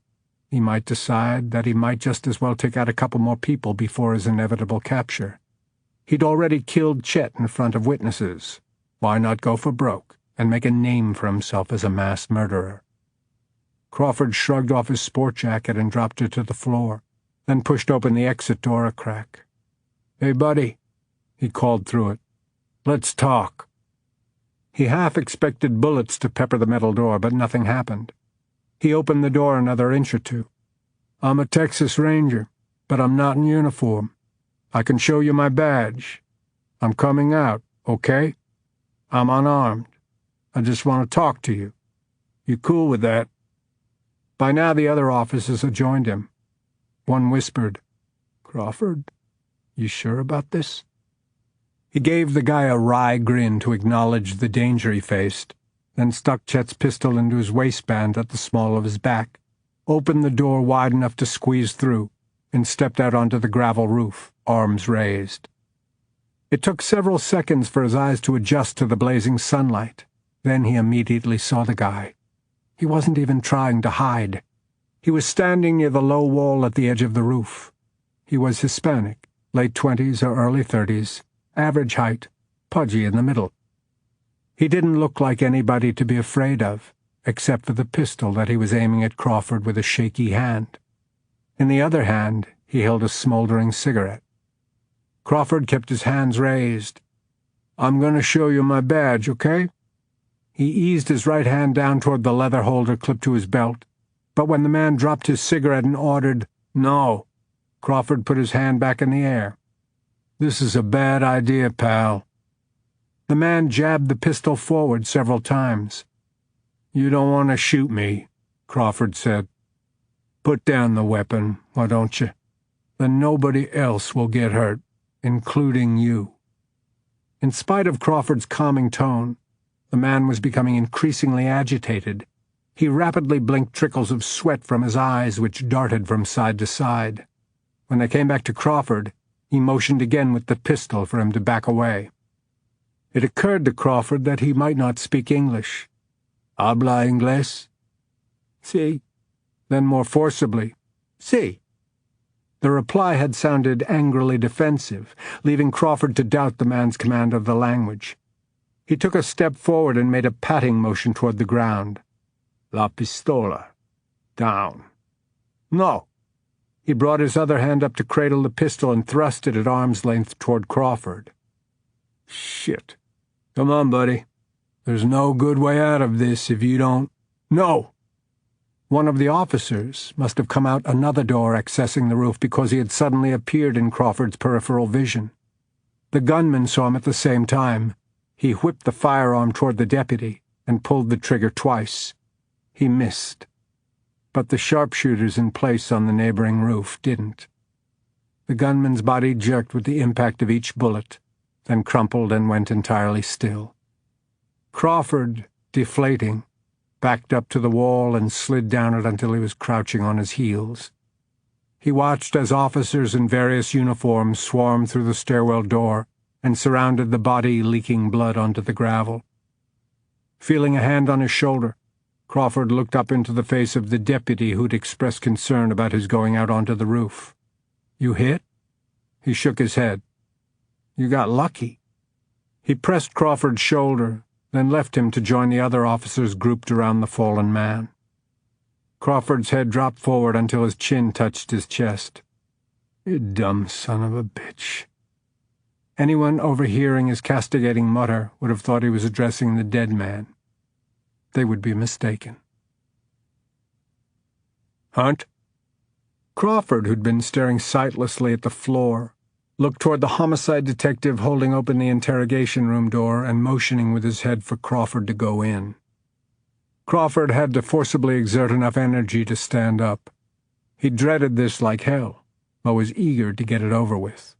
S2: he might decide that he might just as well take out a couple more people before his inevitable capture. He'd already killed Chet in front of witnesses. Why not go for broke and make a name for himself as a mass murderer? Crawford shrugged off his sport jacket and dropped it to the floor, then pushed open the exit door a crack. "Hey, buddy," he called through it. "Let's talk." He half expected bullets to pepper the metal door, but nothing happened. He opened the door another inch or two. "I'm a Texas Ranger, but I'm not in uniform. I can show you my badge. I'm coming out, okay? I'm unarmed. I just want to talk to you. You cool with that?" By now the other officers had joined him. One whispered, "Crawford, you sure about this?" He gave the guy a wry grin to acknowledge the danger he faced, then stuck Chet's pistol into his waistband at the small of his back, opened the door wide enough to squeeze through, and stepped out onto the gravel roof, arms raised. It took several seconds for his eyes to adjust to the blazing sunlight. Then he immediately saw the guy. He wasn't even trying to hide. He was standing near the low wall at the edge of the roof. He was Hispanic, late 20s or early 30s, average height, pudgy in the middle. He didn't look like anybody to be afraid of, except for the pistol that he was aiming at Crawford with a shaky hand. In the other hand, he held a smoldering cigarette. Crawford kept his hands raised. "I'm going to show you my badge, okay?" He eased his right hand down toward the leather holder clipped to his belt, but when the man dropped his cigarette and ordered, "No," Crawford put his hand back in the air. "This is a bad idea, pal." The man jabbed the pistol forward several times. "You don't want to shoot me," Crawford said. "Put down the weapon, why don't you? Then nobody else will get hurt, including you." In spite of Crawford's calming tone, the man was becoming increasingly agitated. He rapidly blinked trickles of sweat from his eyes, which darted from side to side. When they came back to Crawford, he motioned again with the pistol for him to back away. It occurred to Crawford that he might not speak English. "Habla inglés?" "Sí." Then more forcibly, "Sí." The reply had sounded angrily defensive, leaving Crawford to doubt the man's command of the language. He took a step forward and made a patting motion toward the ground. "La pistola. Down." "No." He brought his other hand up to cradle the pistol and thrust it at arm's length toward Crawford. "Shit. Come on, buddy. There's no good way out of this if you don't—" "No!" One of the officers must have come out another door accessing the roof because he had suddenly appeared in Crawford's peripheral vision. The gunman saw him at the same time. He whipped the firearm toward the deputy and pulled the trigger twice. He missed. But the sharpshooters in place on the neighboring roof didn't. The gunman's body jerked with the impact of each bullet, then crumpled and went entirely still. Crawford, deflating, backed up to the wall and slid down it until he was crouching on his heels. He watched as officers in various uniforms swarmed through the stairwell door and surrounded the body, leaking blood onto the gravel. Feeling a hand on his shoulder, Crawford looked up into the face of the deputy who'd expressed concern about his going out onto the roof. "You hit?" He shook his head. "You got lucky." He pressed Crawford's shoulder, then left him to join the other officers grouped around the fallen man. Crawford's head dropped forward until his chin touched his chest. "You dumb son of a bitch." Anyone overhearing his castigating mutter would have thought he was addressing the dead man. They would be mistaken. "Hunt?" Crawford, who'd been staring sightlessly at the floor, looked toward the homicide detective holding open the interrogation room door and motioning with his head for Crawford to go in. Crawford had to forcibly exert enough energy to stand up. He dreaded this like hell, but was eager to get it over with.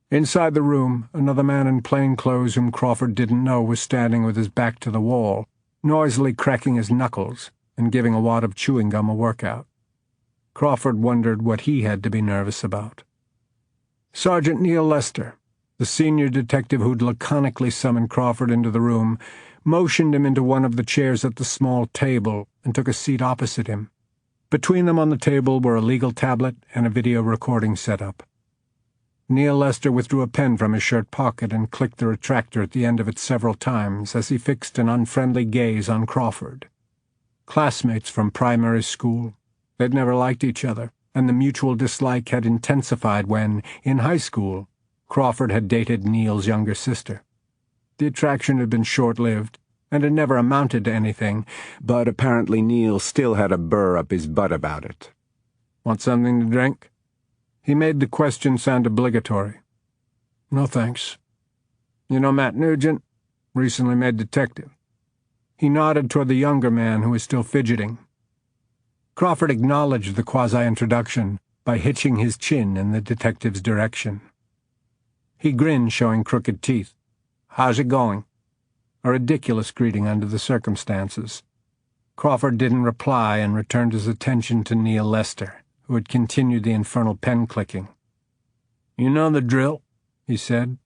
S2: Inside the room, another man in plain clothes whom Crawford didn't know was standing with his back to the wall, noisily cracking his knuckles and giving a wad of chewing gum a workout. Crawford wondered what he had to be nervous about. Sergeant Neil Lester, the senior detective who'd laconically summoned Crawford into the room, motioned him into one of the chairs at the small table and took a seat opposite him. Between them on the table were a legal tablet and a video recording setup. Neil Lester withdrew a pen from his shirt pocket and clicked the retractor at the end of it several times as he fixed an unfriendly gaze on Crawford. Classmates from primary school, they'd never liked each other, and the mutual dislike had intensified when, in high school, Crawford had dated Neil's younger sister. The attraction had been short-lived, and had never amounted to anything, but apparently Neil still had a burr up his butt about it. "Want something to drink?" He made the question sound obligatory. "No, thanks." "You know Matt Nugent? Recently made detective." He nodded toward the younger man who was still fidgeting. Crawford acknowledged the quasi-introduction by hitching his chin in the detective's direction. He grinned, showing crooked teeth. "How's it going?" A ridiculous greeting under the circumstances. Crawford didn't reply and returned his attention to Neil Lester, who had continued the infernal pen clicking. "You know the drill," he said.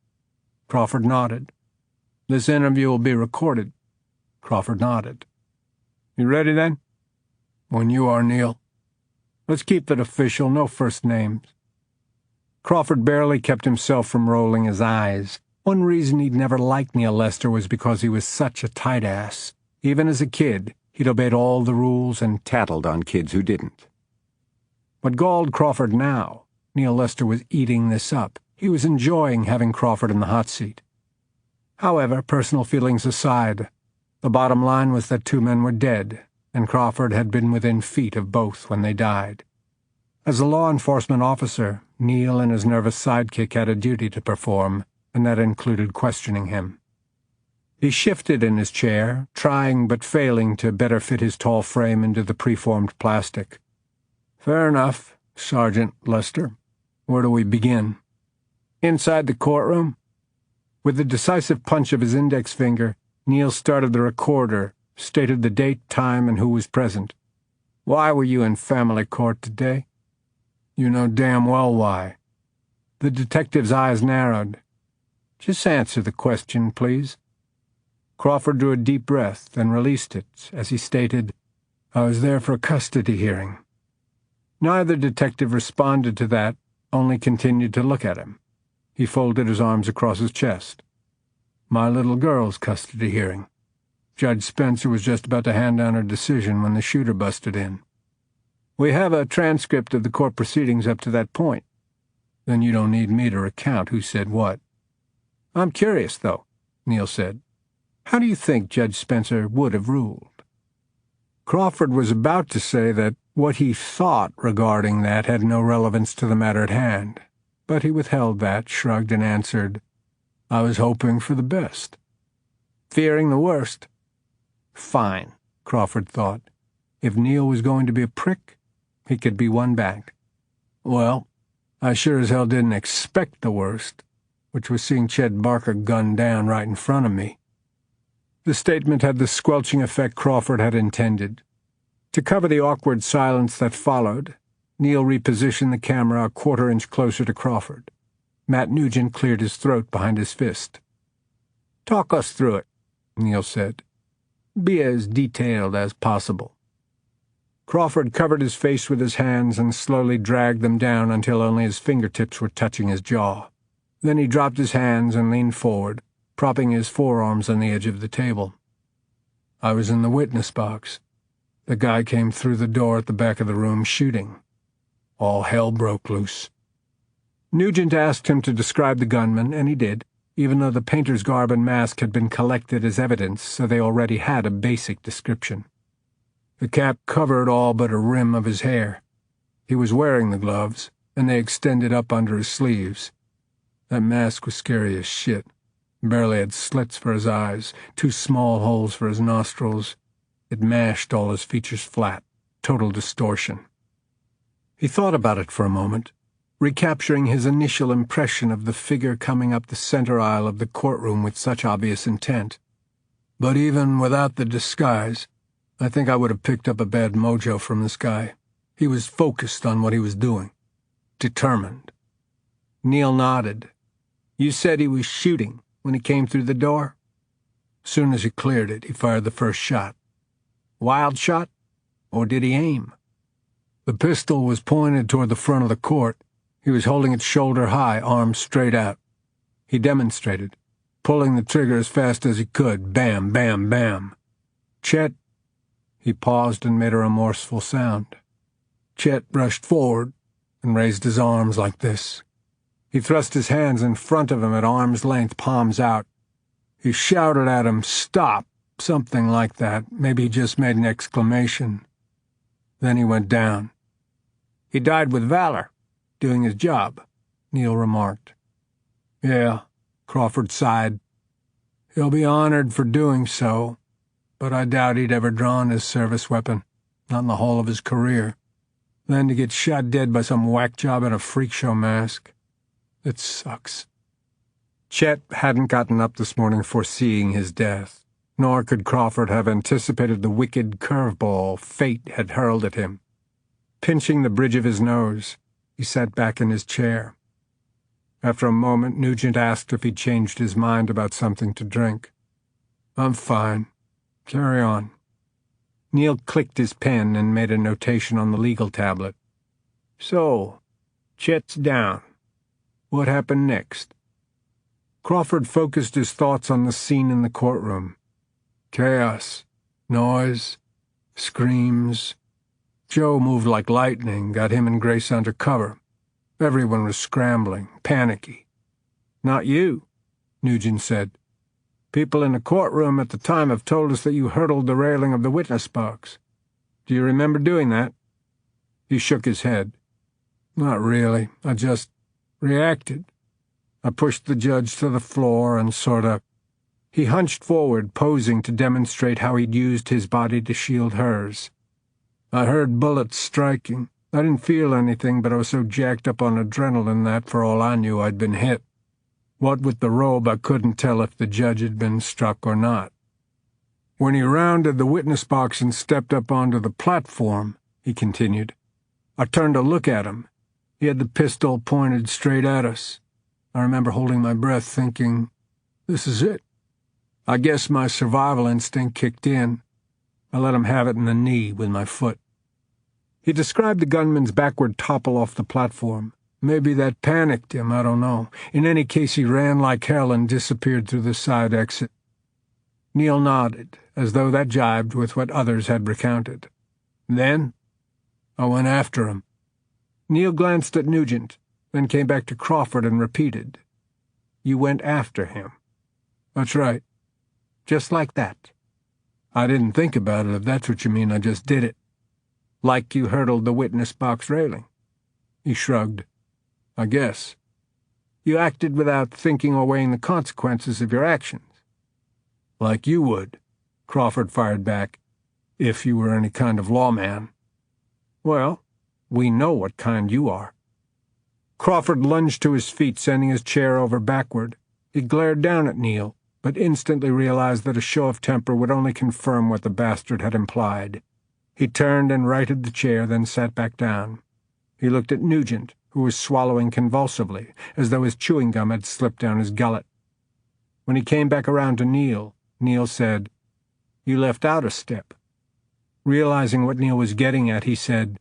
S2: Crawford nodded. "This interview will be recorded." Crawford nodded. "You ready then?" "When you are, Neil." "Let's keep it official, no first names." Crawford barely kept himself from rolling his eyes. One reason he'd never liked Neil Lester was because he was such a tight ass. Even as a kid, he'd obeyed all the rules and tattled on kids who didn't. What galled Crawford now, Neil Lester was eating this up. He was enjoying having Crawford in the hot seat. However, personal feelings aside, the bottom line was that two men were dead, and Crawford had been within feet of both when they died. As a law enforcement officer, Neil and his nervous sidekick had a duty to perform, and that included questioning him. He shifted in his chair, trying but failing to better fit his tall frame into the preformed plastic. "Fair enough, Sergeant Lester. Where do we begin?" "Inside the courtroom." With the decisive punch of his index finger, Neil started the recorder, stated the date, time, and who was present. "Why were you in family court today?" "You know damn well why." The detective's eyes narrowed. Just answer the question, please." Crawford drew a deep breath, then released it, as he stated, "I was there for a custody hearing." Neither detective responded to that, only continued to look at him. He folded his arms across his chest. "My little girl's custody hearing. Judge Spencer was just about to hand down her decision when the shooter busted in. We have a transcript of the court proceedings up to that point. Then you don't need me to recount who said what." "I'm curious, though," Neil said. "How do you think Judge Spencer would have ruled?" Crawford was about to say that what he thought regarding that had no relevance to the matter at hand, but he withheld that, shrugged, and answered, "I was hoping for the best. Fearing the worst." Fine, Crawford thought. If Neil was going to be a prick, he could be one back. Well, I sure as hell didn't expect the worst, which was seeing Chet Barker gunned down right in front of me. The statement had the squelching effect Crawford had intended. To cover the awkward silence that followed, Neil repositioned the camera a quarter-inch closer to Crawford. Matt Nugent cleared his throat behind his fist. "Talk us through it," Neil said. "Be as detailed as possible." Crawford covered his face with his hands and slowly dragged them down until only his fingertips were touching his jaw. Then he dropped his hands and leaned forward, propping his forearms on the edge of the table. "I was in the witness box. The guy came through the door at the back of the room shooting. All hell broke loose." Nugent asked him to describe the gunman, and he did, even though the painter's garb and mask had been collected as evidence, so they already had a basic description. The cap covered all but a rim of his hair. He was wearing the gloves, and they extended up under his sleeves. That mask was scary as shit. Barely had slits for his eyes, 2 small holes for his nostrils. It mashed all his features flat, total distortion. He thought about it for a moment, recapturing his initial impression of the figure coming up the center aisle of the courtroom with such obvious intent. But even without the disguise, I think I would have picked up a bad mojo from this guy. He was focused on what he was doing. Determined. Neil nodded. "You said he was shooting when he came through the door?" "Soon as he cleared it, he fired the first shot." "Wild shot? Or did he aim?" "The pistol was pointed toward the front of the court. He was holding it shoulder high, arms straight out. He demonstrated, pulling the trigger as fast as he could. Bam, bam, bam. Chet—" He paused and made a remorseful sound. "Chet rushed forward and raised his arms like this. He thrust his hands in front of him at arm's length, palms out. He shouted at him, 'Stop!' something like that. Maybe he just made an exclamation. Then he went down." "He died with valor, doing his job," Neil remarked. "Yeah," Crawford sighed. "He'll be honored for doing so, but I doubt he'd ever drawn his service weapon, not in the whole of his career. Then to get shot dead by some whack job in a freak show mask. It sucks." Chet hadn't gotten up this morning foreseeing his death, nor could Crawford have anticipated the wicked curveball fate had hurled at him. Pinching the bridge of his nose, he sat back in his chair. After a moment, Nugent asked if he'd changed his mind about something to drink. "I'm fine. Carry on." Neil clicked his pen and made a notation on the legal tablet. "So, Chet's down. What happened next?" Crawford focused his thoughts on the scene in the courtroom. Chaos, noise, screams. Joe moved like lightning, got him and Grace under cover. Everyone was scrambling, panicky. "Not you," Nugent said. "People in the courtroom at the time have told us that you hurdled the railing of the witness box. Do you remember doing that?" He shook his head. "Not really. I just reacted. I pushed the judge to the floor and sorta—" He hunched forward, posing to demonstrate how he'd used his body to shield hers. "I heard bullets striking. I didn't feel anything, but I was so jacked up on adrenaline that, for all I knew, I'd been hit. What with the robe, I couldn't tell if the judge had been struck or not. When he rounded the witness box and stepped up onto the platform," he continued, "I turned to look at him. He had the pistol pointed straight at us. I remember holding my breath thinking, this is it. I guess my survival instinct kicked in. I let him have it in the knee with my foot. He described the gunman's backward topple off the platform. Maybe that panicked him, I don't know. In any case, he ran like hell and disappeared through the side exit. Neil nodded, as though that jibed with what others had recounted. Then I went after him. Neil glanced at Nugent, then came back to Crawford and repeated, You went after him. That's right. Just like that. I didn't think about it, if that's what you mean. I just did it. Like you hurdled the witness box railing. He shrugged. I guess. You acted without thinking or weighing the consequences of your actions. Like you would, Crawford fired back, if you were any kind of lawman. Well, we know what kind you are. Crawford lunged to his feet, sending his chair over backward. He glared down at Neil, but instantly realized that a show of temper would only confirm what the bastard had implied. He turned and righted the chair, then sat back down. He looked at Nugent, who was swallowing convulsively, as though his chewing gum had slipped down his gullet. When he came back around to Neil, Neil said, You left out a step. Realizing what Neil was getting at, he said,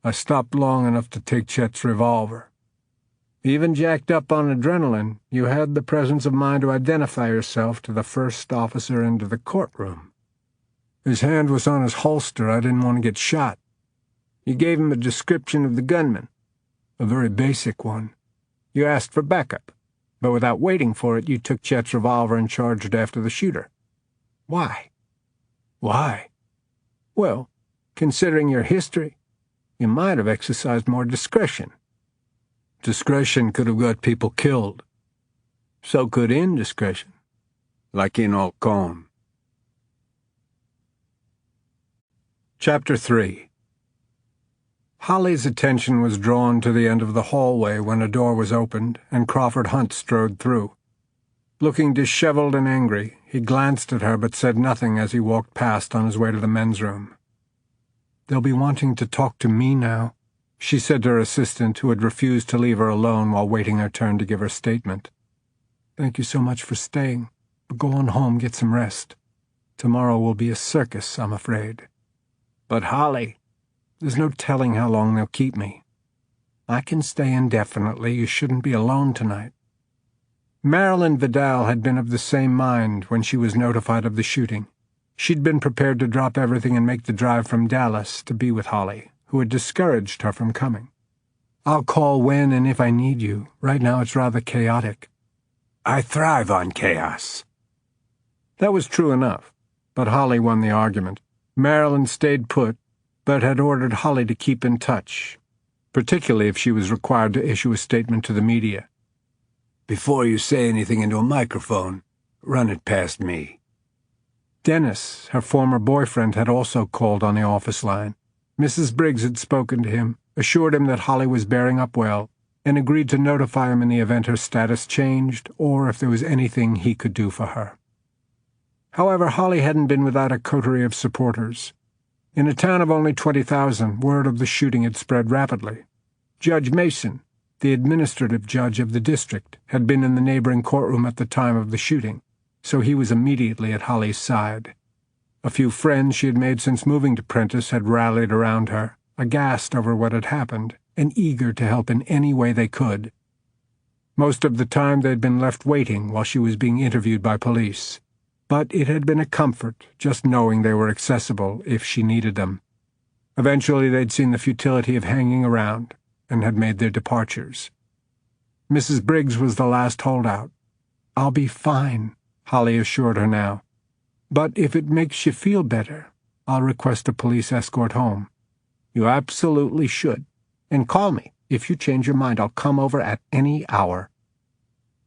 S2: I stopped long enough to take Chet's revolver. Even jacked up on adrenaline, you had the presence of mind to identify yourself to the first officer into the courtroom. His hand was on his holster. I didn't want to get shot. You gave him a description of the gunman, a very basic one. You asked for backup, but without waiting for it, you took Chet's revolver and charged after the shooter. Why? Why? Well, considering your history, you might have exercised more discretion. Discretion could have got people killed. So could indiscretion, like in Alcon. Chapter 3. Holly's attention was drawn to the end of the hallway when a door was opened and Crawford Hunt strode through. Looking disheveled and angry, he glanced at her but said nothing as he walked past on his way to the men's room. They'll be wanting to talk to me now, she said to her assistant, who had refused to leave her alone while waiting her turn to give her statement. Thank you so much for staying, but go on home, get some rest. Tomorrow will be a circus, I'm afraid. But Holly, there's no telling how long they'll keep me. I can stay indefinitely. You shouldn't be alone tonight. Marilyn Vidal had been of the same mind when she was notified of the shooting. She'd been prepared to drop everything and make the drive from Dallas to be with Holly, who had discouraged her from coming. I'll call when and if I need you. Right now it's rather chaotic. I thrive on chaos. That was true enough, but Holly won the argument. Marilyn stayed put, but had ordered Holly to keep in touch, particularly if she was required to issue a statement to the media. Before you say anything into a microphone, run it past me. Dennis, her former boyfriend, had also called on the office line. Mrs. Briggs had spoken to him, assured him that Holly was bearing up well, and agreed to notify him in the event her status changed or if there was anything he could do for her. However, Holly hadn't been without a coterie of supporters. In a town of only 20,000, word of the shooting had spread rapidly. Judge Mason, the administrative judge of the district, had been in the neighboring courtroom at the time of the shooting, so he was immediately at Holly's side. A few friends she had made since moving to Prentice had rallied around her, aghast over what had happened, and eager to help in any way they could. Most of the time they'd been left waiting while she was being interviewed by police, but it had been a comfort just knowing they were accessible if she needed them. Eventually they'd seen the futility of hanging around and had made their departures. Mrs. Briggs was the last holdout. I'll be fine, Holly assured her now. But if it makes you feel better, I'll request a police escort home. You absolutely should. And call me. If you change your mind, I'll come over at any hour.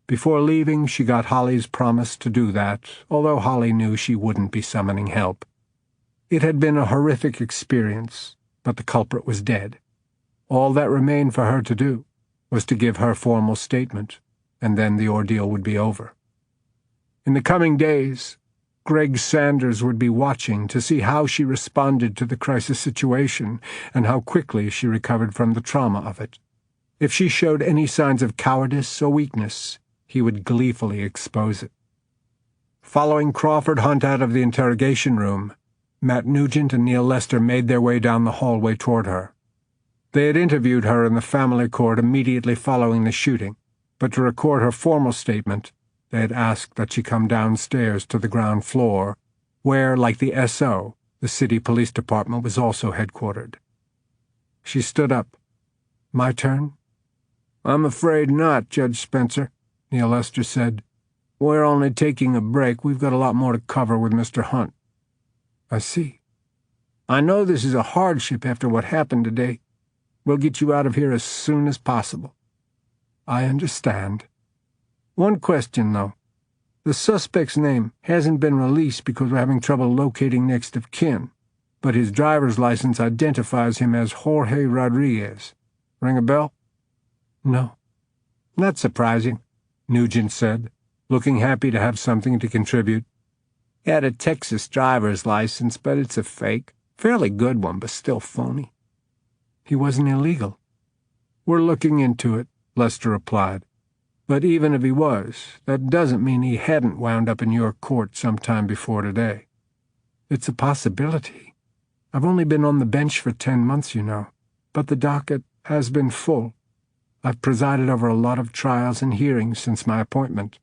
S2: Before leaving, she got Holly's promise to do that, although Holly knew she wouldn't be summoning help. It had been a horrific experience, but the culprit was dead. All that remained for her to do was to give her formal statement, and then the ordeal would be over. In the coming days, Greg Sanders would be watching to see how she responded to the crisis situation and how quickly she recovered from the trauma of it. If she showed any signs of cowardice or weakness, he would gleefully expose it. Following Crawford Hunt out of the interrogation room, Matt Nugent and Neil Lester made their way down the hallway toward her. They had interviewed her in the family court immediately following the shooting, but to record her formal statement, they had asked that she come downstairs to the ground floor, where, like the S.O., the city police department was also headquartered. She stood up. "My turn?" "I'm afraid not, Judge Spencer," Neil Lester said. "We're only taking a break. We've got a lot more to cover with Mr. Hunt." "I see. I know this is a hardship after what happened today. We'll get you out of here as soon as possible." "I understand." "One question, though. The suspect's name hasn't been released because we're having trouble locating next of kin, but his driver's license identifies him as Jorge Rodriguez. Ring a bell?" "No." "That's surprising," Nugent said, looking happy to have something to contribute. "He had a Texas driver's license, but it's a fake. Fairly good one, but still phony." "He wasn't illegal." "We're looking into it," Lester replied. "But even if he was, that doesn't mean he hadn't wound up in your court sometime before today." "It's a possibility. I've only been on the bench for 10 months, you know, but the docket has been full. I've presided over a lot of trials and hearings since my appointment."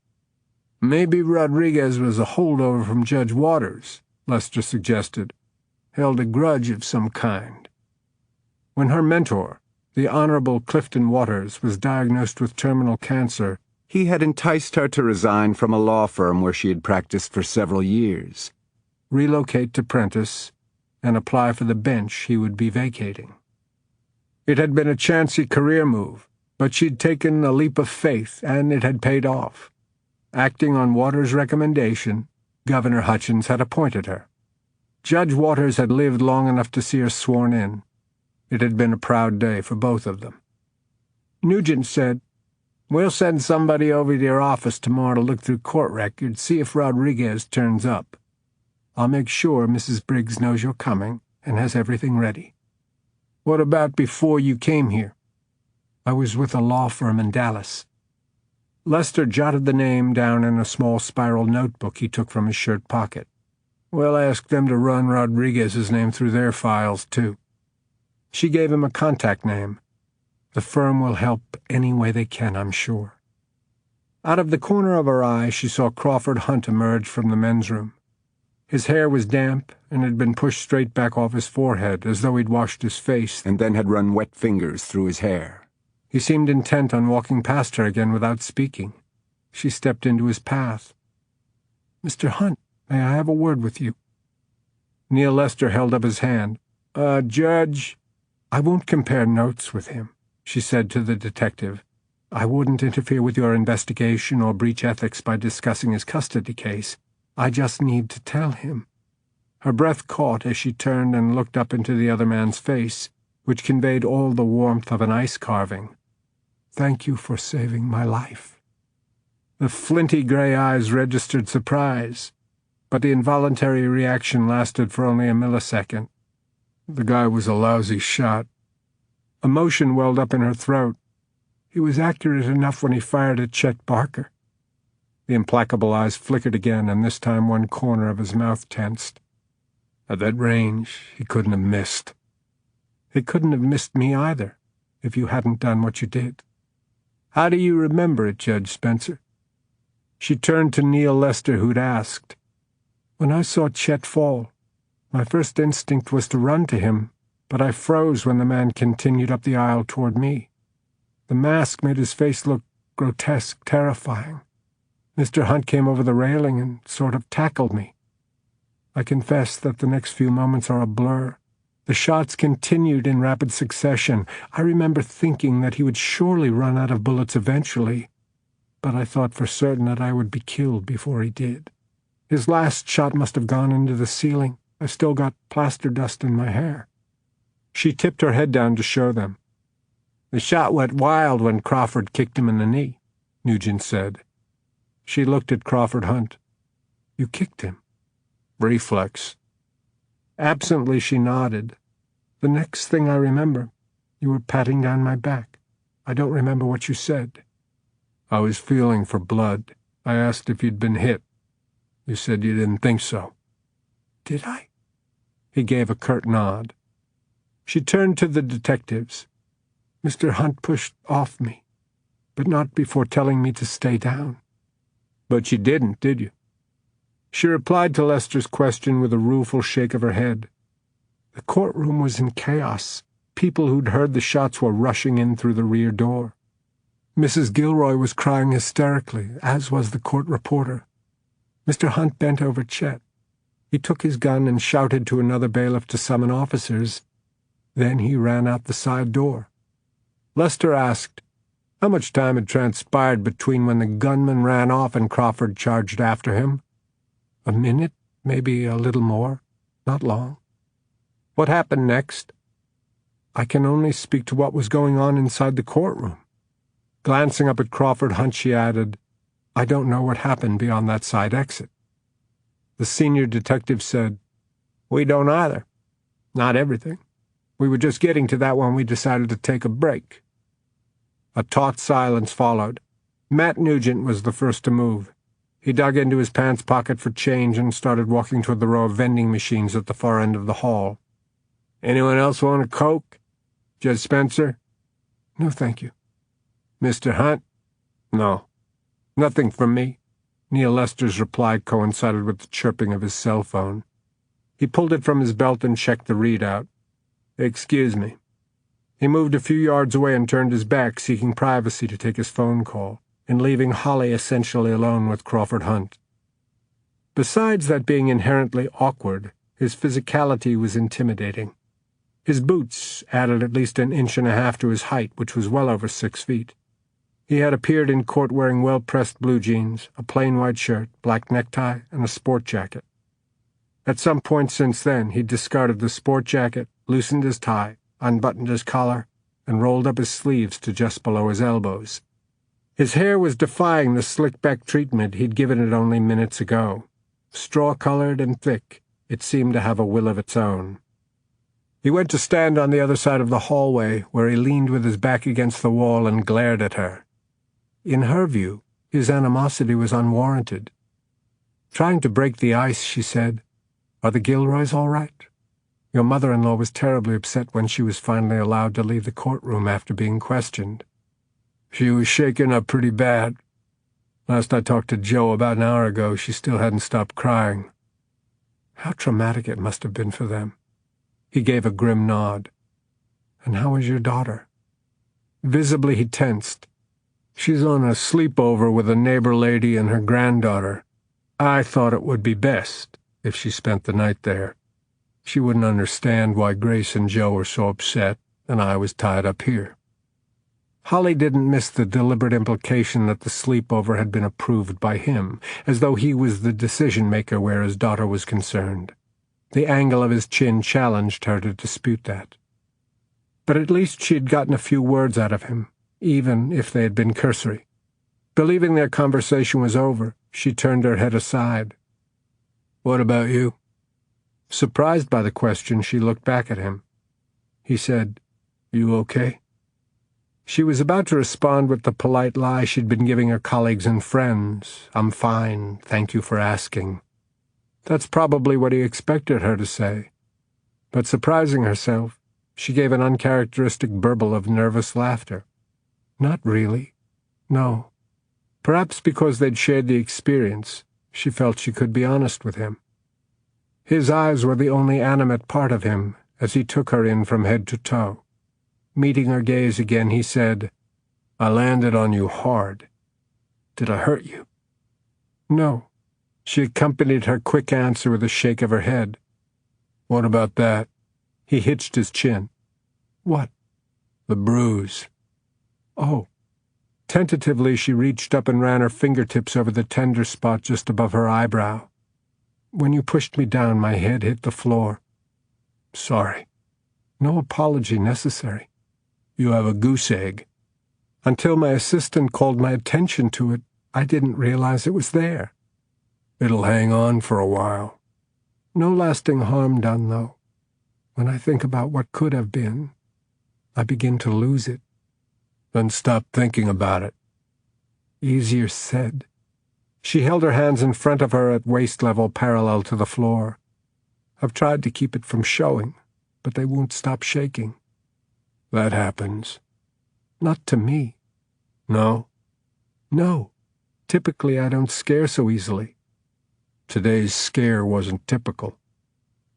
S2: "Maybe Rodriguez was a holdover from Judge Waters," Lester suggested. "Held a grudge of some kind." When her mentor, the Honorable Clifton Waters, was diagnosed with terminal cancer, he had enticed her to resign from a law firm where she had practiced for several years, relocate to Prentice, and apply for the bench he would be vacating. It had been a chancy career move, but she'd taken a leap of faith, and it had paid off. Acting on Waters' recommendation, Governor Hutchins had appointed her. Judge Waters had lived long enough to see her sworn in. It had been a proud day for both of them. Nugent said, "We'll send somebody over to your office tomorrow to look through court records, see if Rodriguez turns up. I'll make sure Mrs. Briggs knows you're coming and has everything ready." "What about before you came here?" "I was with a law firm in Dallas." Lester jotted the name down in a small spiral notebook he took from his shirt pocket. "We'll ask them to run Rodriguez's name through their files, too." She gave him a contact name. "The firm will help any way they can, I'm sure." Out of the corner of her eye, she saw Crawford Hunt emerge from the men's room. His hair was damp and had been pushed straight back off his forehead, as though he'd washed his face and then had run wet fingers through his hair. He seemed intent on walking past her again without speaking. She stepped into his path. "Mr. Hunt, may I have a word with you?" Neil Lester held up his hand. Judge—" "I won't compare notes with him," she said to the detective. "I wouldn't interfere with your investigation or breach ethics by discussing his custody case. I just need to tell him." Her breath caught as she turned and looked up into the other man's face, which conveyed all the warmth of an ice carving. "Thank you for saving my life." The flinty gray eyes registered surprise, but the involuntary reaction lasted for only a millisecond. "The guy was a lousy shot." Emotion welled up in her throat. "He was accurate enough when he fired at Chet Barker." The implacable eyes flickered again, and this time one corner of his mouth tensed. "At that range, he couldn't have missed." "He couldn't have missed me either, if you hadn't done what you did." "How do you remember it, Judge Spencer?" She turned to Neil Lester, who'd asked. "When I saw Chet fall, my first instinct was to run to him, but I froze when the man continued up the aisle toward me. The mask made his face look grotesque, terrifying. Mr. Hunt came over the railing and sort of tackled me. I confess that the next few moments are a blur. The shots continued in rapid succession. I remember thinking that he would surely run out of bullets eventually, but I thought for certain that I would be killed before he did. His last shot must have gone into the ceiling. I still got plaster dust in my hair." She tipped her head down to show them. "The shot went wild when Crawford kicked him in the knee," Nugent said. She looked at Crawford Hunt. "You kicked him?" "Reflex." Absently she nodded. "The next thing I remember, you were patting down my back." I don't remember what you said." "I was feeling for blood. I asked if you'd been hit. You said you didn't think so." "Did I?" He gave a curt nod. She turned to the detectives. "Mr. Hunt pushed off me, but not before telling me to stay down." "But you didn't, did you?" She replied to Lester's question with a rueful shake of her head. The courtroom was in chaos. People who'd heard the shots were rushing in through the rear door. Mrs. Gilroy was crying hysterically, as was the court reporter. Mr. Hunt bent over Chet. He took his gun and shouted to another bailiff to summon officers. Then he ran out the side door. Lester asked how much time had transpired between when the gunman ran off and Crawford charged after him. "A minute, maybe a little more. Not long." "What happened next?" "I can only speak to what was going on inside the courtroom." Glancing up at Crawford Hunt, she added, "I don't know what happened beyond that side exit." The senior detective said, "We don't either. Not everything. We were just getting to that when we decided to take a break." A taut silence followed. Matt Nugent was the first to move. He dug into his pants pocket for change and started walking toward the row of vending machines at the far end of the hall. "Anyone else want a Coke? Judge Spencer?" "No, thank you." "Mr. Hunt?" "No. Nothing from me." Neil Lester's reply coincided with the chirping of his cell phone. He pulled it from his belt and checked the readout. "Excuse me." He moved a few yards away and turned his back, seeking privacy to take his phone call, and leaving Holly essentially alone with Crawford Hunt. Besides that being inherently awkward, his physicality was intimidating. His boots added at least 1.5 inches to his height, which was well over 6 feet. He had appeared in court wearing well-pressed blue jeans, a plain white shirt, black necktie, and a sport jacket. At some point since then, he'd discarded the sport jacket, loosened his tie, unbuttoned his collar, and rolled up his sleeves to just below his elbows. His hair was defying the slick-back treatment he'd given it only minutes ago. Straw-colored and thick, it seemed to have a will of its own. He went to stand on the other side of the hallway, where he leaned with his back against the wall and glared at her. In her view, his animosity was unwarranted. Trying to break the ice, she said, "Are the Gilroys all right? Your mother-in-law was terribly upset when she was finally allowed to leave the courtroom after being questioned." "She was shaken up pretty bad. Last I talked to Joe about an hour ago, she still hadn't stopped crying." How traumatic it must have been for them. He gave a grim nod. "And how is your daughter?" Visibly he tensed. "She's on a sleepover with a neighbor lady and her granddaughter. I thought it would be best if she spent the night there. She wouldn't understand why Grace and Joe were so upset, and I was tied up here." Holly didn't miss the deliberate implication that the sleepover had been approved by him, as though he was the decision-maker where his daughter was concerned. The angle of his chin challenged her to dispute that. But at least she had gotten a few words out of him, even if they had been cursory. Believing their conversation was over, she turned her head aside. "What about you?" Surprised by the question, she looked back at him. He said, "You okay?" She was about to respond with the polite lie she'd been giving her colleagues and friends. "I'm fine, thank you for asking." That's probably what he expected her to say. But surprising herself, she gave an uncharacteristic burble of nervous laughter. Not really. No. Perhaps because they'd shared the experience, she felt she could be honest with him. His eyes were the only animate part of him as he took her in from head to toe. Meeting her gaze again, he said, "I landed on you hard. Did I hurt you?" "No." She accompanied her quick answer with a shake of her head. "What about that?" He hitched his chin. "What?" "The bruise." "Oh." Tentatively, she reached up and ran her fingertips over the tender spot just above her eyebrow. "When you pushed me down, my head hit the floor." "Sorry." "No apology necessary." "You have a goose egg." "Until my assistant called my attention to it, I didn't realize it was there." "It'll hang on for a while." "No lasting harm done, though. When I think about what could have been, I begin to lose it." Then stop thinking about it. Easier said. She held her hands in front of her at waist level, parallel to the floor. I've tried to keep it from showing, but they won't stop shaking. That happens. Not to me. No. No. Typically, I don't scare so easily. Today's scare wasn't typical.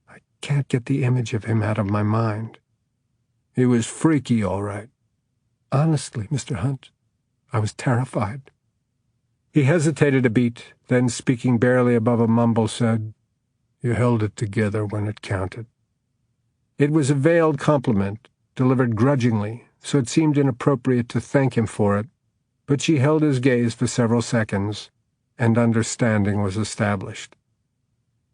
S2: I can't get the image of him out of my mind. He was freaky, all right. Honestly, Mr. Hunt, I was terrified. He hesitated a beat, then, speaking barely above a mumble, said, "You held it together when it counted." It was a veiled compliment, delivered grudgingly, so it seemed inappropriate to thank him for it, but she held his gaze for several seconds, and understanding was established.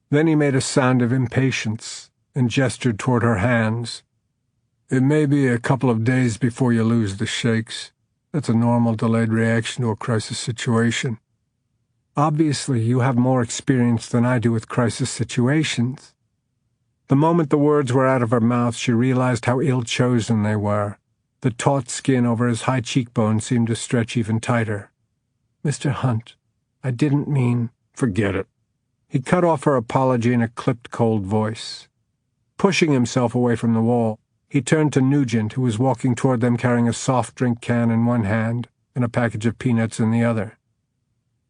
S2: Then he made a sound of impatience and gestured toward her hands. "It may be a couple of days before you lose the shakes. That's a normal delayed reaction to a crisis situation. Obviously, you have more experience than I do with crisis situations." The moment the words were out of her mouth, she realized how ill-chosen they were. The taut skin over his high cheekbones seemed to stretch even tighter. "Mr. Hunt, I didn't mean—" "Forget it." He cut off her apology in a clipped, cold voice. Pushing himself away from the wall, he turned to Nugent, who was walking toward them carrying a soft drink can in one hand and a package of peanuts in the other.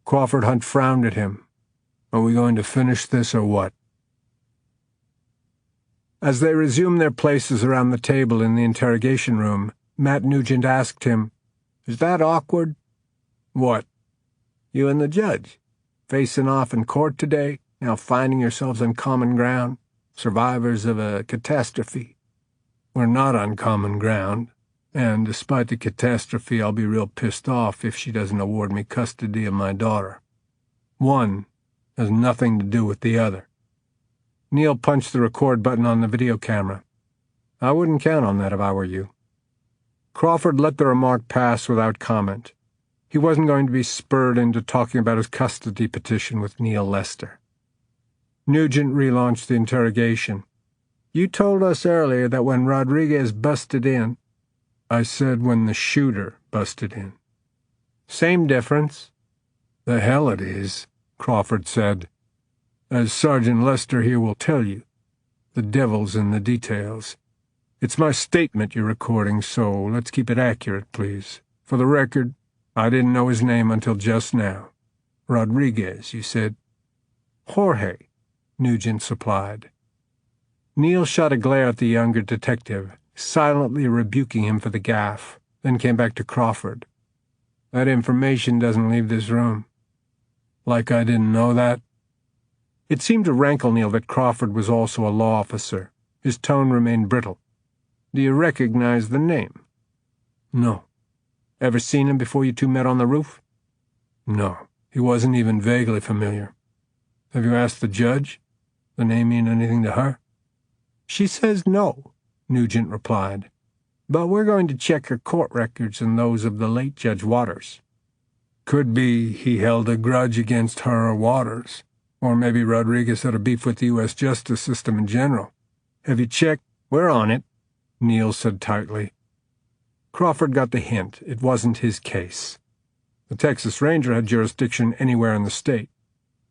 S2: Crawford Hunt frowned at him. "Are we going to finish this or what?" As they resumed their places around the table in the interrogation room, Matt Nugent asked him, "Is that awkward?" "What?" "You and the judge. Facing off in court today, now finding yourselves on common ground, survivors of a catastrophe." "We're not on common ground, and despite the catastrophe, I'll be real pissed off if she doesn't award me custody of my daughter. One has nothing to do with the other." Neil punched the record button on the video camera. "I wouldn't count on that if I were you." Crawford let the remark pass without comment. He wasn't going to be spurred into talking about his custody petition with Neil Lester. Nugent relaunched the interrogation. "You told us earlier that when Rodriguez busted in—" "I said when the shooter busted in." "Same difference." "The hell it is," Crawford said. "As Sergeant Lester here will tell you, the devil's in the details. It's my statement you're recording, so let's keep it accurate, please. For the record, I didn't know his name until just now. Rodriguez, you said?" "Jorge," Nugent supplied. Neil shot a glare at the younger detective, silently rebuking him for the gaffe, then came back to Crawford. "That information doesn't leave this room." "Like I didn't know that?" It seemed to rankle Neil that Crawford was also a law officer. His tone remained brittle. "Do you recognize the name?" "No." "Ever seen him before you two met on the roof?" "No. He wasn't even vaguely familiar." "Have you asked the judge? The name mean anything to her?" "She says no," Nugent replied. "But we're going to check her court records and those of the late Judge Waters." "Could be he held a grudge against her or Waters. Or maybe Rodriguez had a beef with the U.S. justice system in general. Have you checked?" "We're on it," Neil said tightly. Crawford got the hint. It wasn't his case. The Texas Ranger had jurisdiction anywhere in the state.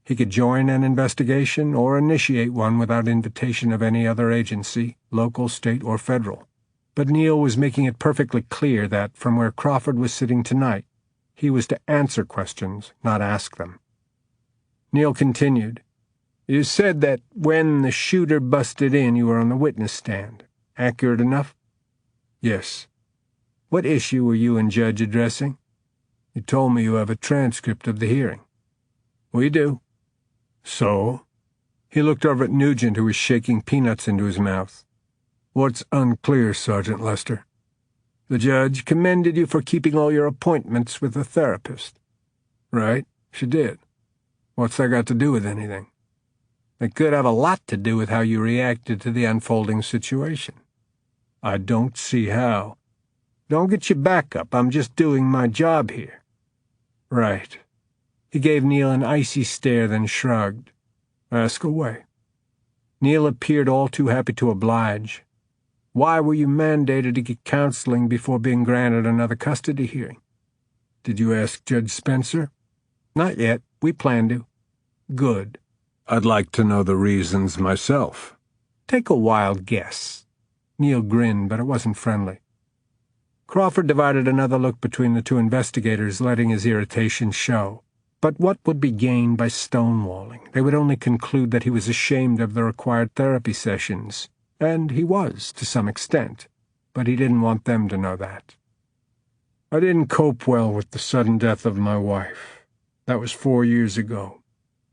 S2: He could join an investigation or initiate one without invitation of any other agency, local, state, or federal. But Neil was making it perfectly clear that, from where Crawford was sitting tonight, he was to answer questions, not ask them. Neil continued, "You said that when the shooter busted in, you were on the witness stand. Accurate enough?" "Yes." "What issue were you and Judge addressing?" "You told me you have a transcript of the hearing." "We do." "So?" He looked over at Nugent, who was shaking peanuts into his mouth. "What's unclear, Sergeant Lester?" "The judge commended you for keeping all your appointments with the therapist." "Right, she did. What's that got to do with anything?" "It could have a lot to do with how you reacted to the unfolding situation." "I don't see how." "Don't get your back up. I'm just doing my job here." "Right." He gave Neil an icy stare, then shrugged. "Ask away." Neil appeared all too happy to oblige. Why were you mandated to get counseling before being granted another custody hearing? Did you ask Judge Spencer? Not yet. We plan to. Good. I'd like to know the reasons myself. Take a wild guess. Neil grinned, but it wasn't friendly. Crawford divided another look between the two investigators, letting his irritation show. But what would be gained by stonewalling? They would only conclude that he was ashamed of the required therapy sessions. And he was, to some extent. But he didn't want them to know that. I didn't cope well with the sudden death of my wife. That was 4 years ago.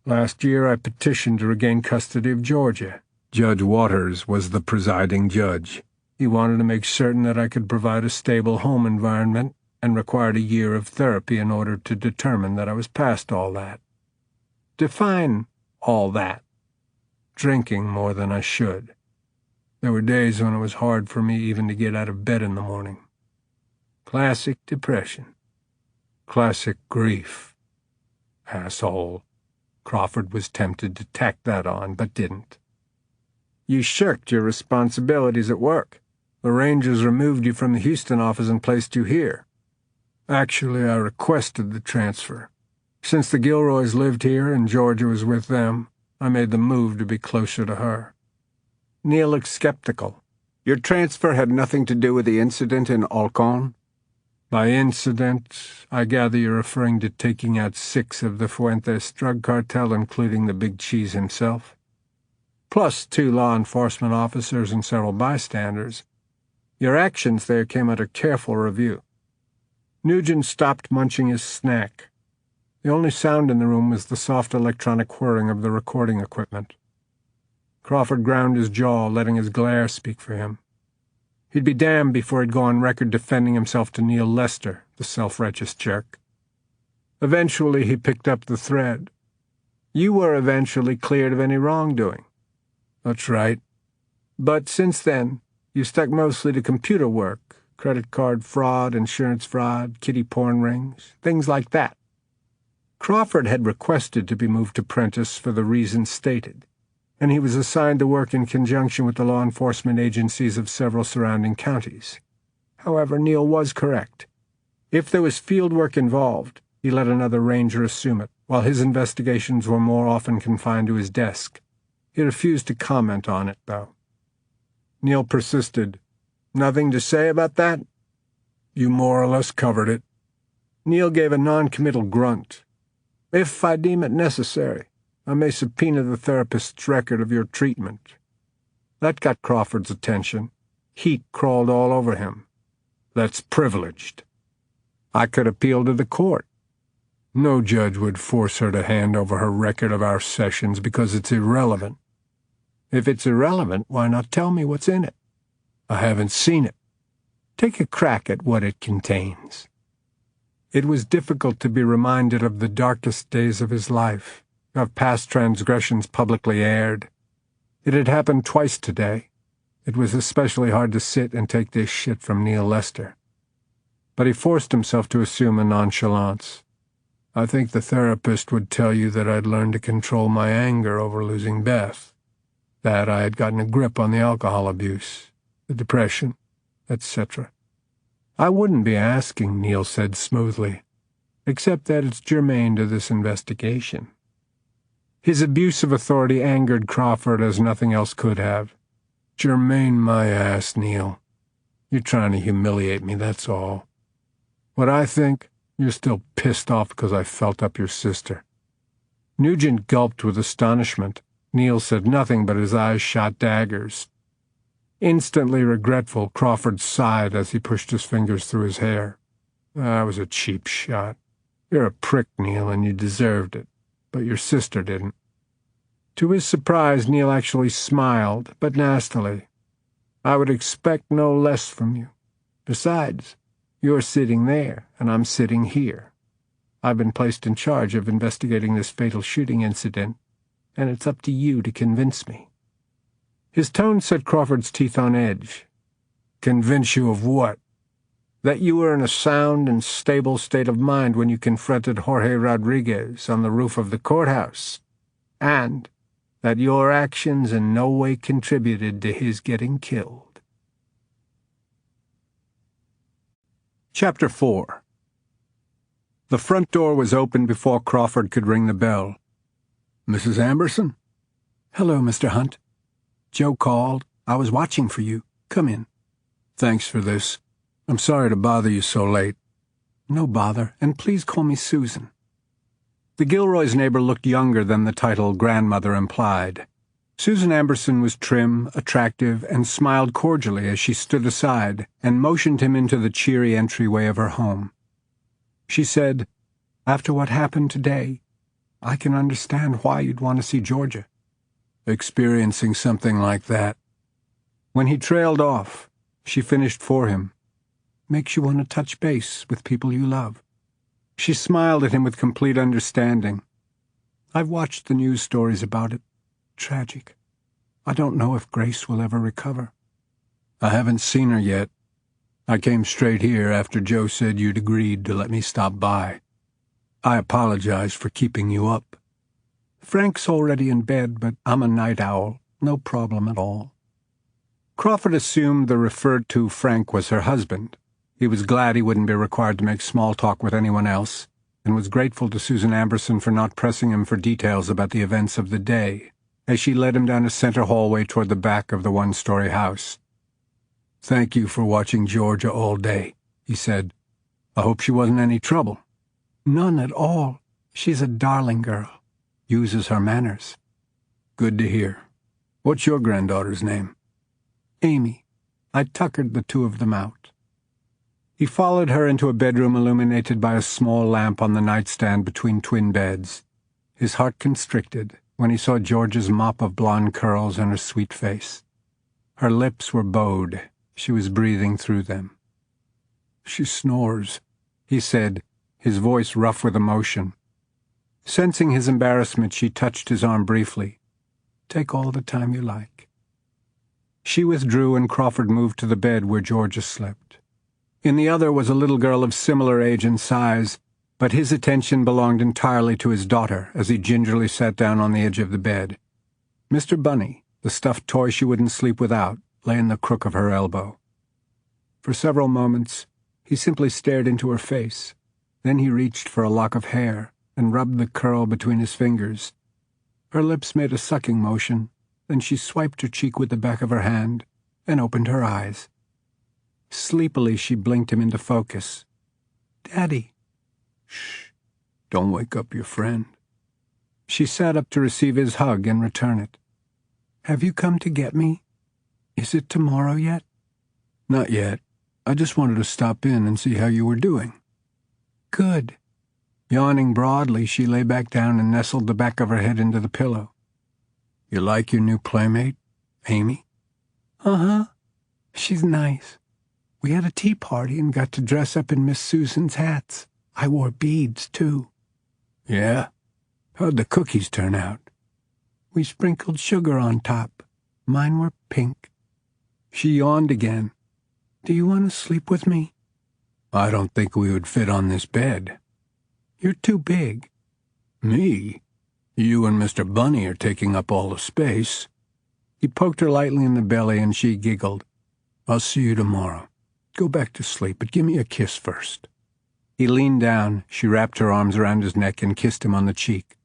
S2: Last year I petitioned to regain custody of Georgia. Judge Waters was the presiding judge. He wanted to make certain that I could provide a stable home environment and required a year of therapy in order to determine that I was past all that. Define all that. Drinking more than I should. There were days when it was hard for me even to get out of bed in the morning. Classic depression. Classic grief. Asshole. Crawford was tempted to tack that on, but didn't. You shirked your responsibilities at work. The Rangers removed you from the Houston office and placed you here. Actually, I requested the transfer. Since the Gilroys lived here and Georgia was with them, I made the move to be closer to her. Neil looked skeptical. Your transfer had nothing to do with the incident in Alcon? By incident, I gather you're referring to taking out 6 of the Fuentes drug cartel, including the Big Cheese himself. Plus 2 law enforcement officers and several bystanders. Your actions there came under careful review. Nugent stopped munching his snack. The only sound in the room was the soft electronic whirring of the recording equipment. Crawford ground his jaw, letting his glare speak for him. He'd be damned before he'd go on record defending himself to Neil Lester, the self-righteous jerk. Eventually he picked up the thread. You were eventually cleared of any wrongdoing. That's right. But since then, you stuck mostly to computer work, credit card fraud, insurance fraud, kiddie porn rings, things like that. Crawford had requested to be moved to Prentice for the reasons stated, and he was assigned to work in conjunction with the law enforcement agencies of several surrounding counties. However, Neil was correct. If there was field work involved, he let another ranger assume it, while his investigations were more often confined to his desk. He refused to comment on it, though. Neil persisted. Nothing to say about that? You more or less covered it. Neil gave a non-committal grunt. If I deem it necessary, I may subpoena the therapist's record of your treatment. That got Crawford's attention. Heat crawled all over him. That's privileged. I could appeal to the court. No judge would force her to hand over her record of our sessions because it's irrelevant. If it's irrelevant, why not tell me what's in it? I haven't seen it. Take a crack at what it contains. It was difficult to be reminded of the darkest days of his life, of past transgressions publicly aired. It had happened twice today. It was especially hard to sit and take this shit from Neil Lester. But he forced himself to assume a nonchalance. I think the therapist would tell you that I'd learned to control my anger over losing Beth, that I had gotten a grip on the alcohol abuse, the depression, etc. I wouldn't be asking, Neil said smoothly, except that it's germane to this investigation. His abuse of authority angered Crawford as nothing else could have. Germane my ass, Neil. You're trying to humiliate me, that's all. What I think, you're still pissed off because I felt up your sister. Nugent gulped with astonishment. Neil said nothing, but his eyes shot daggers. Instantly regretful, Crawford sighed as he pushed his fingers through his hair. That was a cheap shot. You're a prick, Neil, and you deserved it. But your sister didn't. To his surprise, Neil actually smiled, but nastily. I would expect no less from you. Besides, you're sitting there, and I'm sitting here. I've been placed in charge of investigating this fatal shooting incident, and it's up to you to convince me. His tone set Crawford's teeth on edge. Convince you of what? That you were in a sound and stable state of mind when you confronted Jorge Rodriguez on the roof of the courthouse, and that your actions in no way contributed to his getting killed. Chapter 4. The front door was opened before Crawford could ring the bell. "Mrs. Amberson?" "Hello, Mr. Hunt. Joe called. I was watching for you. Come in." "Thanks for this. I'm sorry to bother you so late." "No bother, and please call me Susan." The Gilroys' neighbor looked younger than the title grandmother implied. Susan Amberson was trim, attractive, and smiled cordially as she stood aside and motioned him into the cheery entryway of her home. She said, "After what happened today, I can understand why you'd want to see Georgia." "Experiencing something like that." When he trailed off, she finished for him. "Makes you want to touch base with people you love." She smiled at him with complete understanding. "I've watched the news stories about it. Tragic. I don't know if Grace will ever recover." "I haven't seen her yet. I came straight here after Joe said you'd agreed to let me stop by. I apologize for keeping you up." "Frank's already in bed, but I'm a night owl. No problem at all." Crawford assumed the referred to Frank was her husband. He was glad he wouldn't be required to make small talk with anyone else, and was grateful to Susan Amberson for not pressing him for details about the events of the day, as she led him down a center hallway toward the back of the one-story house. "Thank you for watching Georgia all day," he said. "I hope she wasn't any trouble." "None at all. She's a darling girl. Uses her manners." "Good to hear. What's your granddaughter's name?" "Amy. I tuckered the two of them out." He followed her into a bedroom illuminated by a small lamp on the nightstand between twin beds. His heart constricted when he saw George's mop of blonde curls and her sweet face. Her lips were bowed. She was breathing through them. "She snores," he said, his voice rough with emotion. Sensing his embarrassment, she touched his arm briefly. "Take all the time you like." She withdrew, and Crawford moved to the bed where Georgia slept. In the other was a little girl of similar age and size, but his attention belonged entirely to his daughter as he gingerly sat down on the edge of the bed. Mr. Bunny, the stuffed toy she wouldn't sleep without, lay in the crook of her elbow. For several moments, he simply stared into her face. Then he reached for a lock of hair and rubbed the curl between his fingers. Her lips made a sucking motion, then she swiped her cheek with the back of her hand and opened her eyes. Sleepily, she blinked him into focus. "Daddy." "Shh. Don't wake up your friend." She sat up to receive his hug and return it. "Have you come to get me? Is it tomorrow yet?" "Not yet. I just wanted to stop in and see how you were doing." "Good." Yawning broadly, she lay back down and nestled the back of her head into the pillow. "You like your new playmate, Amy?" "Uh-huh. She's nice. We had a tea party and got to dress up in Miss Susan's hats. I wore beads, too." "Yeah? How'd the cookies turn out?" "We sprinkled sugar on top. Mine were pink." She yawned again. "Do you want to sleep with me?" "I don't think we would fit on this bed." "You're too big." "Me? You and Mr. Bunny are taking up all the space." He poked her lightly in the belly, and she giggled. "I'll see you tomorrow. Go back to sleep, but give me a kiss first." He leaned down. She wrapped her arms around his neck and kissed him on the cheek.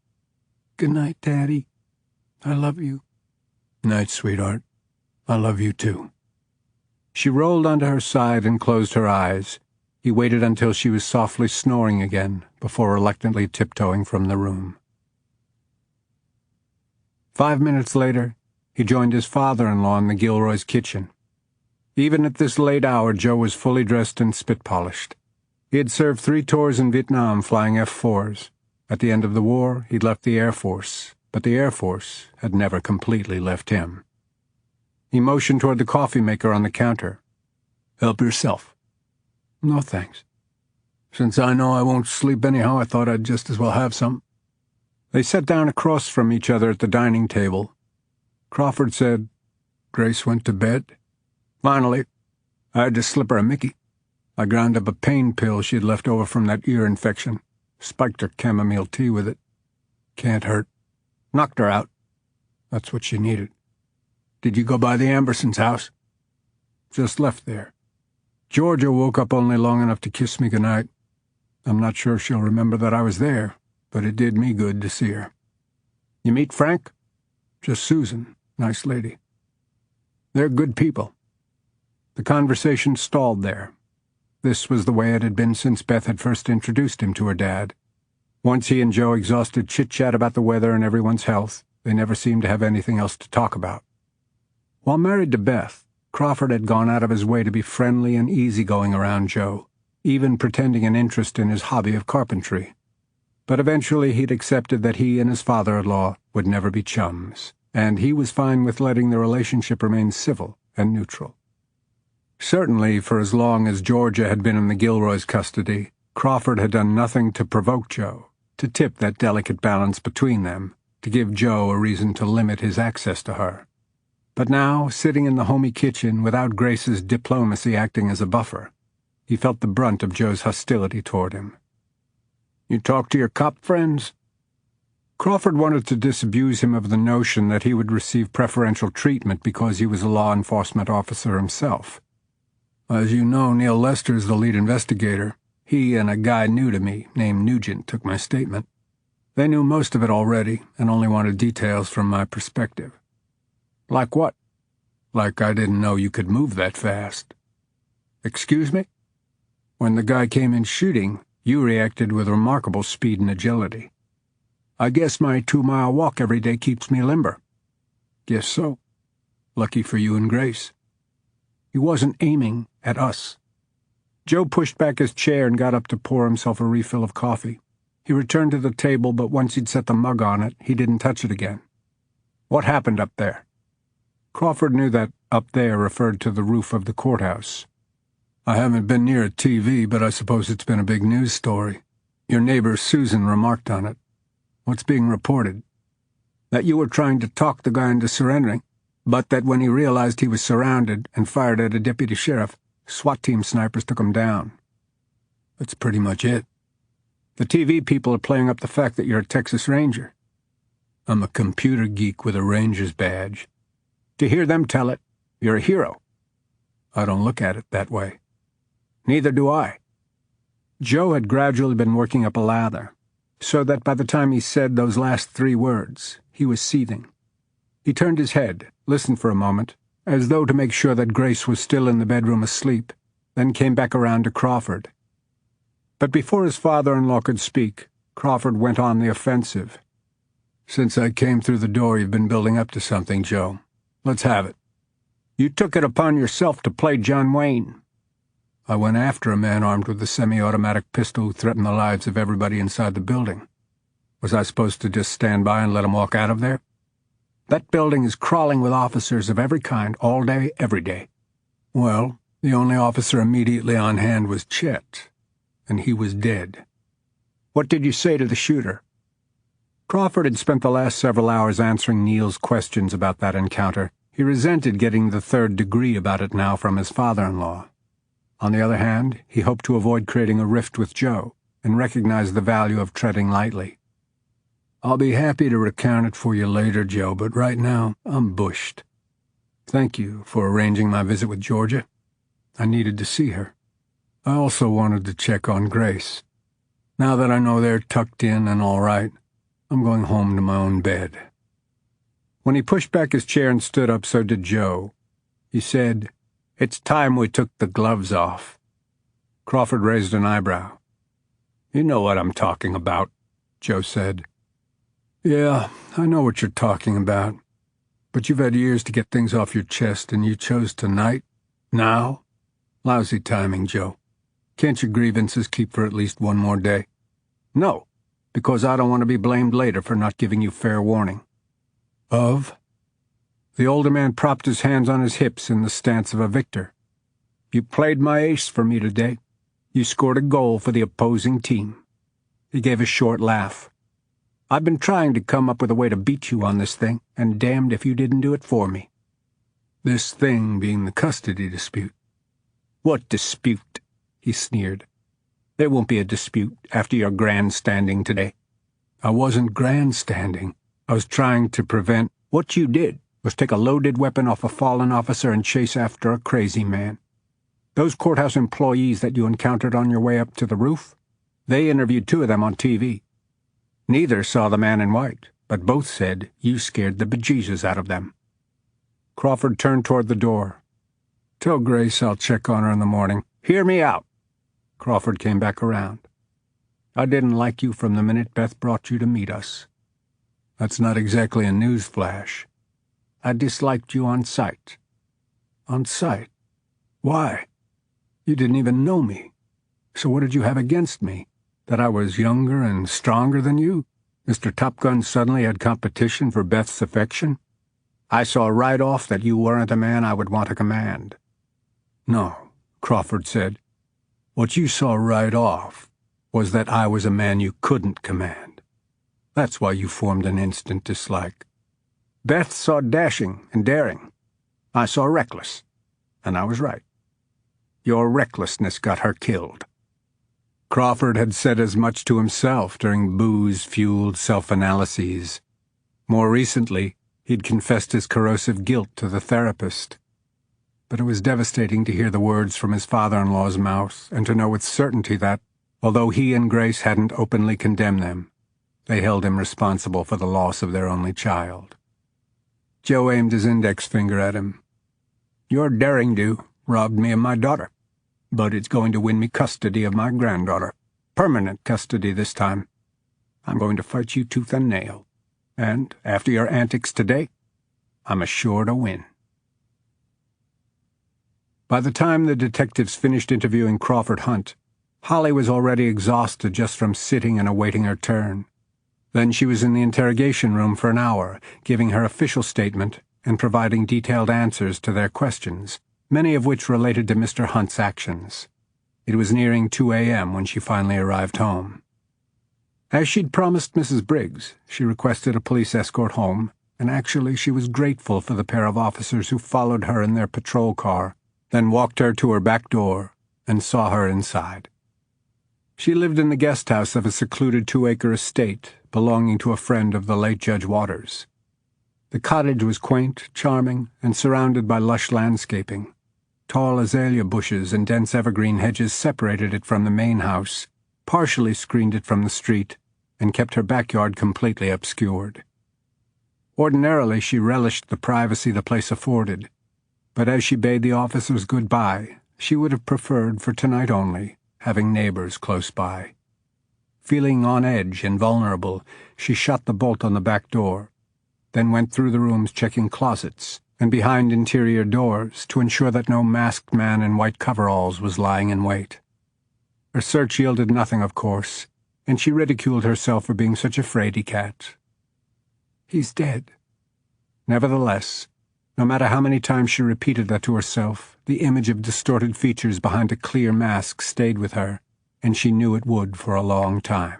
S2: "Good night, Daddy. I love you." "Night, sweetheart. I love you too." She rolled onto her side and closed her eyes. He waited until she was softly snoring again before reluctantly tiptoeing from the room. 5 minutes later, he joined his father-in-law in the Gilroys' kitchen. Even at this late hour, Joe was fully dressed and spit-polished. He had served 3 tours in Vietnam flying F-4s. At the end of the war, he'd left the Air Force, but the Air Force had never completely left him. He motioned toward the coffee maker on the counter. "Help yourself." "No, thanks." "Since I know I won't sleep anyhow, I thought I'd just as well have some." They sat down across from each other at the dining table. Crawford said, "Grace went to bed?" "Finally. I had to slip her a Mickey. I ground up a pain pill she'd left over from that ear infection. Spiked her chamomile tea with it. Can't hurt. Knocked her out. That's what she needed." "Did you go by the Ambersons' house?" "Just left there." Georgia woke up only long enough to kiss me goodnight. I'm not sure she'll remember that I was there, but it did me good to see her. You meet Frank? Just Susan. Nice lady. They're good people. The conversation stalled there. This was the way it had been since Beth had first introduced him to her dad. Once he and Joe exhausted chit-chat about the weather and everyone's health, they never seemed to have anything else to talk about. While married to Beth, Crawford had gone out of his way to be friendly and easygoing around Joe, even pretending an interest in his hobby of carpentry. But eventually he'd accepted that he and his father-in-law would never be chums, and he was fine with letting the relationship remain civil and neutral. Certainly, for as long as Georgia had been in the Gilroys' custody, Crawford had done nothing to provoke Joe, to tip that delicate balance between them, to give Joe a reason to limit his access to her. But now, sitting in the homey kitchen without Grace's diplomacy acting as a buffer, he felt the brunt of Joe's hostility toward him. "You talk to your cop friends?" Crawford wanted to disabuse him of the notion that he would receive preferential treatment because he was a law enforcement officer himself. "As you know, Neil Lester is the lead investigator. He and a guy new to me, named Nugent, took my statement. They knew most of it already and only wanted details from my perspective." "Like what?" "Like I didn't know you could move that fast." "Excuse me?" "When the guy came in shooting, you reacted with remarkable speed and agility." "I guess my 2-mile walk every day keeps me limber." "Guess so. Lucky for you and Grace." "He wasn't aiming at us." Joe pushed back his chair and got up to pour himself a refill of coffee. He returned to the table, but once he'd set the mug on it, he didn't touch it again. "What happened up there?" Crawford knew that "up there" referred to the roof of the courthouse. "I haven't been near a TV, but I suppose it's been a big news story. Your neighbor Susan remarked on it. What's being reported?" "That you were trying to talk the guy into surrendering, but that when he realized he was surrounded and fired at a deputy sheriff, SWAT team snipers took him down." "That's pretty much it." "The TV people are playing up the fact that you're a Texas Ranger." "I'm a computer geek with a Ranger's badge." "To hear them tell it, you're a hero." "I don't look at it that way." "Neither do I." Joe had gradually been working up a lather, so that by the time he said those last 3 words, he was seething. He turned his head, listened for a moment, as though to make sure that Grace was still in the bedroom asleep, then came back around to Crawford. But before his father-in-law could speak, Crawford went on the offensive. "Since I came through the door, you've been building up to something, Joe. Let's have it." "You took it upon yourself to play John Wayne." "I went after a man armed with a semi-automatic pistol who threatened the lives of everybody inside the building. Was I supposed to just stand by and let him walk out of there?" "That building is crawling with officers of every kind all day, every day." "Well, the only officer immediately on hand was Chet, and he was dead." "What did you say to the shooter?" Crawford had spent the last several hours answering Neil's questions about that encounter. He resented getting the 3rd degree about it now from his father-in-law. On the other hand, he hoped to avoid creating a rift with Joe and recognized the value of treading lightly. "I'll be happy to recount it for you later, Joe, but right now I'm bushed. Thank you for arranging my visit with Georgia. I needed to see her. I also wanted to check on Grace. Now that I know they're tucked in and all right, I'm going home to my own bed." When he pushed back his chair and stood up, so did Joe. He said, "It's time we took the gloves off." Crawford raised an eyebrow. "You know what I'm talking about," Joe said. "Yeah, I know what you're talking about. But you've had years to get things off your chest, and you chose tonight? Now? Lousy timing, Joe. Can't your grievances keep for at least one more day?" "No, because I don't want to be blamed later for not giving you fair warning." "Of?" The older man propped his hands on his hips in the stance of a victor. "You played my ace for me today. You scored a goal for the opposing team." He gave a short laugh. "I've been trying to come up with a way to beat you on this thing, and damned if you didn't do it for me." "This thing being the custody dispute." "What dispute?" he sneered. "There won't be a dispute after your grandstanding today." "I wasn't grandstanding. I was trying to prevent—" "What you did was take a loaded weapon off a fallen officer and chase after a crazy man." Those courthouse employees that you encountered on your way up to the roof, they interviewed 2 of them on TV. Neither saw the man in white, but both said you scared the bejesus out of them." Crawford turned toward the door. "Tell Grace I'll check on her in the morning." "Hear me out." Crawford came back around. "I didn't like you from the minute Beth brought you to meet us. That's not exactly a news flash. I disliked you on sight." "On sight? Why? You didn't even know me. So what did you have against me? That I was younger and stronger than you? Mr. Top Gun suddenly had competition for Beth's affection? I saw right off that you weren't a man I would want to command." "No," Crawford said. "What you saw right off was that I was a man you couldn't command. That's why you formed an instant dislike. Beth saw dashing and daring. I saw reckless, and I was right. Your recklessness got her killed." Crawford had said as much to himself during booze-fueled self-analyses. More recently, he'd confessed his corrosive guilt to the therapist. But it was devastating to hear the words from his father-in-law's mouth and to know with certainty that, although he and Grace hadn't openly condemned them, they held him responsible for the loss of their only child. Joe aimed his index finger at him. "Your daring-do robbed me of my daughter, but it's going to win me custody of my granddaughter. Permanent custody this time. I'm going to fight you tooth and nail. And, after your antics today, I'm assured to win." By the time the detectives finished interviewing Crawford Hunt, Holly was already exhausted just from sitting and awaiting her turn. Then she was in the interrogation room for an hour, giving her official statement and providing detailed answers to their questions, many of which related to Mr. Hunt's actions. It was nearing 2 a.m. when she finally arrived home. As she'd promised Mrs. Briggs, she requested a police escort home, and actually she was grateful for the pair of officers who followed her in their patrol car, then walked her to her back door and saw her inside. She lived in the guest house of a secluded 2-acre estate belonging to a friend of the late Judge Waters. The cottage was quaint, charming, and surrounded by lush landscaping. Tall azalea bushes and dense evergreen hedges separated it from the main house, partially screened it from the street, and kept her backyard completely obscured. Ordinarily, she relished the privacy the place afforded, but as she bade the officers goodbye, she would have preferred, for tonight only, having neighbors close by. Feeling on edge and vulnerable, she shut the bolt on the back door, then went through the rooms checking closets and behind interior doors to ensure that no masked man in white coveralls was lying in wait. Her search yielded nothing, of course, and she ridiculed herself for being such a fraidy cat. "He's dead." Nevertheless, no matter how many times she repeated that to herself, the image of distorted features behind a clear mask stayed with her, and she knew it would for a long time.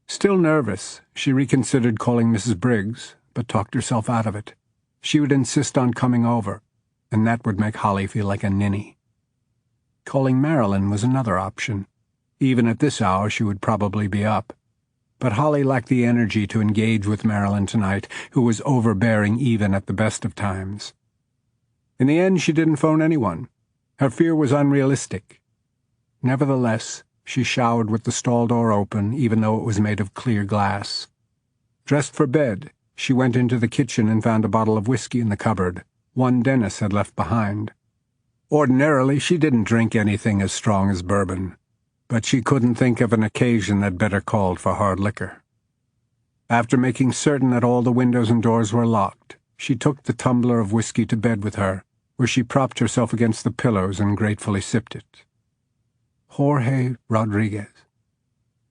S2: Still nervous, she reconsidered calling Mrs. Briggs, but talked herself out of it. She would insist on coming over, and that would make Holly feel like a ninny. Calling Marilyn was another option. Even at this hour she would probably be up. But Holly lacked the energy to engage with Marilyn tonight, who was overbearing even at the best of times. In the end, she didn't phone anyone. Her fear was unrealistic. Nevertheless, she showered with the stall door open, even though it was made of clear glass. Dressed for bed, she went into the kitchen and found a bottle of whiskey in the cupboard, one Dennis had left behind. Ordinarily, she didn't drink anything as strong as bourbon, but she couldn't think of an occasion that better called for hard liquor. After making certain that all the windows and doors were locked, she took the tumbler of whiskey to bed with her, where she propped herself against the pillows and gratefully sipped it. Jorge Rodriguez.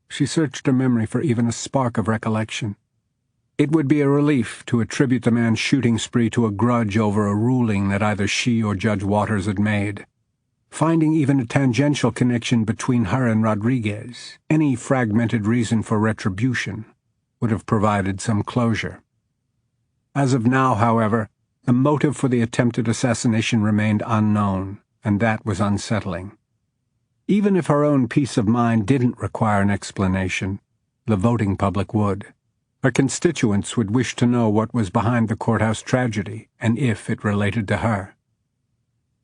S2: She searched her memory for even a spark of recollection. It would be a relief to attribute the man's shooting spree to a grudge over a ruling that either she or Judge Waters had made. Finding even a tangential connection between her and Rodriguez, any fragmented reason for retribution, would have provided some closure. As of now, however, the motive for the attempted assassination remained unknown, and that was unsettling. Even if her own peace of mind didn't require an explanation, the voting public would. Her constituents would wish to know what was behind the courthouse tragedy and if it related to her.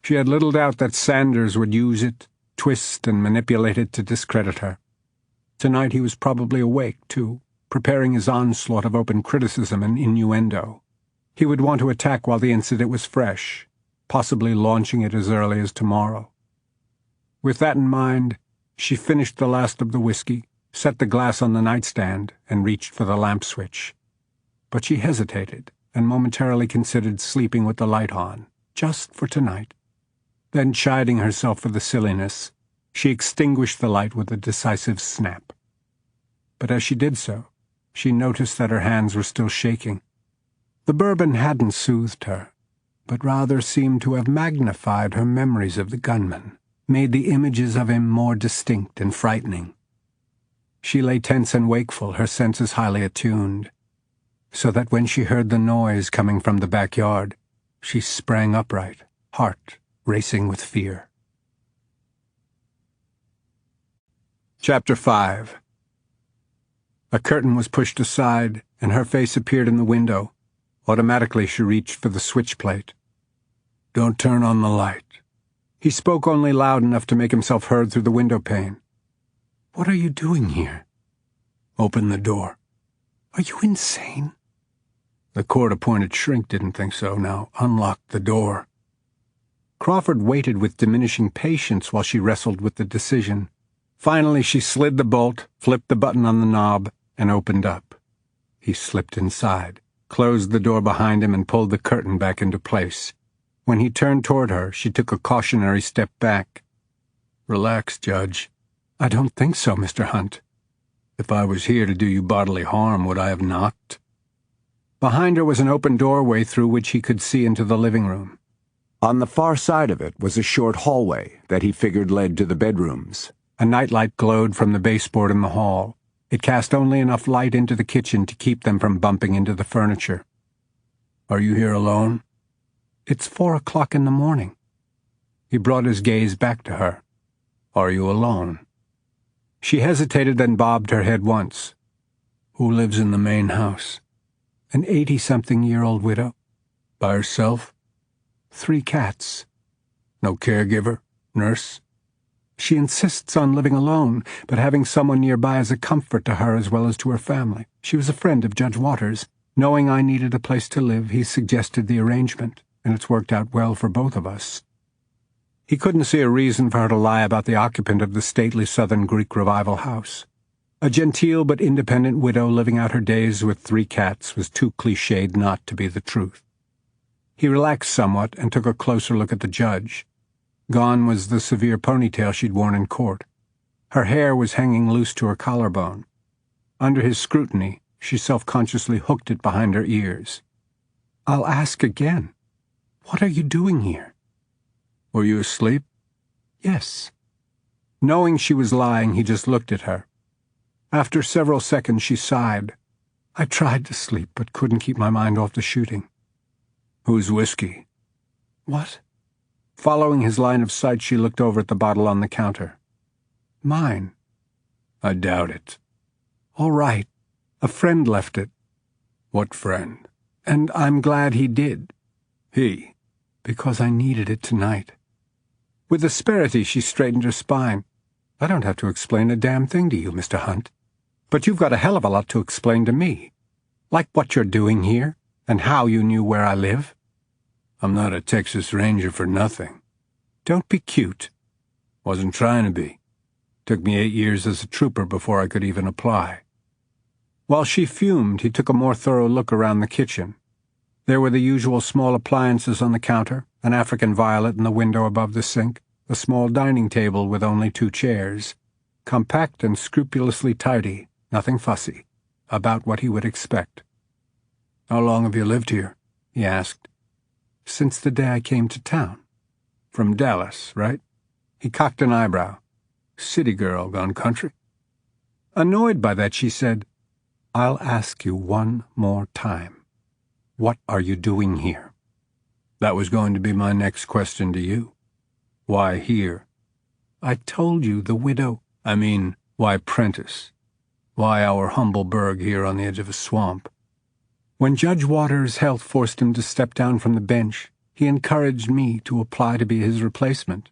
S2: She had little doubt that Sanders would use it, twist and manipulate it to discredit her. Tonight he was probably awake, too, preparing his onslaught of open criticism and innuendo. He would want to attack while the incident was fresh, possibly launching it as early as tomorrow. With that in mind, she finished the last of the whiskey, set the glass on the nightstand, and reached for the lamp switch. But she hesitated and momentarily considered sleeping with the light on, just for tonight. Then, chiding herself for the silliness, she extinguished the light with a decisive snap. But as she did so, she noticed that her hands were still shaking. The bourbon hadn't soothed her, but rather seemed to have magnified her memories of the gunman, made the images of him more distinct and frightening. She lay tense and wakeful, her senses highly attuned, so that when she heard the noise coming from the backyard, she sprang upright, heart racing with fear. Chapter 5. A curtain was pushed aside, and her face appeared in the window. Automatically she reached for the switch plate. "Don't turn on the light." He spoke only loud enough to make himself heard through the window pane. "What are you doing here?" "Open the door." "Are you insane?" The court-appointed shrink didn't think so. Now unlock the door. Crawford waited with diminishing patience while she wrestled with the decision. Finally she slid the bolt, flipped the button on the knob, and opened up. He slipped inside, closed the door behind him, and pulled the curtain back into place. When he turned toward her, she took a cautionary step back. "Relax, Judge." "I don't think so, Mr. Hunt." "If I was here to do you bodily harm, would I have knocked?" Behind her was an open doorway through which he could see into the living room. On the far side of it was a short hallway that he figured led to the bedrooms. A nightlight glowed from the baseboard in the hall. It cast only enough light into the kitchen to keep them from bumping into the furniture. "Are you here alone?" "It's 4 o'clock in the morning." He brought his gaze back to her. "Are you alone?" She hesitated, then bobbed her head once. "Who lives in the main house?" "An 80-something-year-old widow." "By herself?" "3 cats." "No caregiver? Nurse?" "She insists on living alone, but having someone nearby is a comfort to her as well as to her family. She was a friend of Judge Waters. Knowing I needed a place to live, he suggested the arrangement, and it's worked out well for both of us." He couldn't see a reason for her to lie about the occupant of the stately Southern Greek Revival house. A genteel but independent widow living out her days with 3 cats was too cliched not to be the truth. He relaxed somewhat and took a closer look at the judge. Gone was the severe ponytail she'd worn in court. Her hair was hanging loose to her collarbone. Under his scrutiny, she self-consciously hooked it behind her ears. "I'll ask again. What are you doing here?" "Were you asleep?" "Yes." Knowing she was lying, he just looked at her. After several seconds, she sighed. "I tried to sleep, but couldn't keep my mind off the shooting." "Whose whiskey?" "What?" Following his line of sight, she looked over at the bottle on the counter. "Mine." "I doubt it." "All right. A friend left it." "What friend?" "And I'm glad he did." "He?" "Because I needed it tonight." With asperity, she straightened her spine. "I don't have to explain a damn thing to you, Mr. Hunt. But you've got a hell of a lot to explain to me. Like what you're doing here, and how you knew where I live." "I'm not a Texas Ranger for nothing." "Don't be cute." "Wasn't trying to be. Took me 8 years as a trooper before I could even apply." While she fumed, he took a more thorough look around the kitchen. There were the usual small appliances on the counter, an African violet in the window above the sink, a small dining table with only 2 chairs. Compact and scrupulously tidy, nothing fussy, about what he would expect. "How long have you lived here?" he asked. "Since the day I came to town." "From Dallas, right?" He cocked an eyebrow. "City girl gone country?" Annoyed by that, she said, "I'll ask you one more time. What are you doing here?" "That was going to be my next question to you. Why here?" "I told you the widow—" "I mean, why Prentice? Why our humble burg here on the edge of a swamp?" "When Judge Waters' health forced him to step down from the bench, He encouraged me to apply to be his replacement.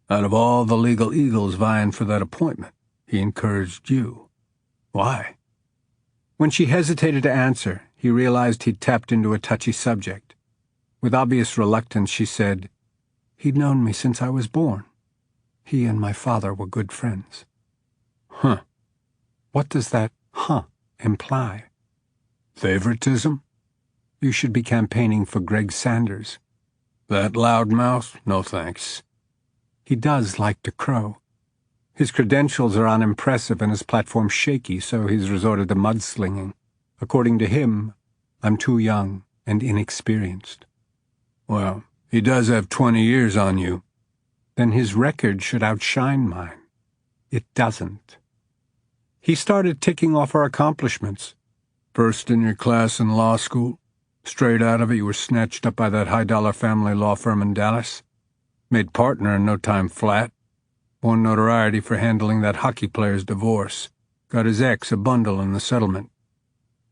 S2: Out of all the legal eagles vying for that appointment, he encouraged you. Why?" When she hesitated to answer, he realized he'd tapped into a touchy subject. With obvious reluctance, she said, "He'd known me since I was born. He and my father were good friends." "Huh. What does that 'huh' imply? Favoritism? You should be campaigning for Greg Sanders." "That loudmouth? No thanks." "He does like to crow. His credentials are unimpressive and his platform shaky, so he's resorted to mudslinging. According to him, I'm too young and inexperienced." "Well, he does have 20 years on you." "Then his record should outshine mine. It doesn't." He started ticking off her accomplishments. "First in your class in law school. Straight out of it, you were snatched up by that high-dollar family law firm in Dallas. Made partner in no time flat. Won notoriety for handling that hockey player's divorce. Got his ex a bundle in the settlement."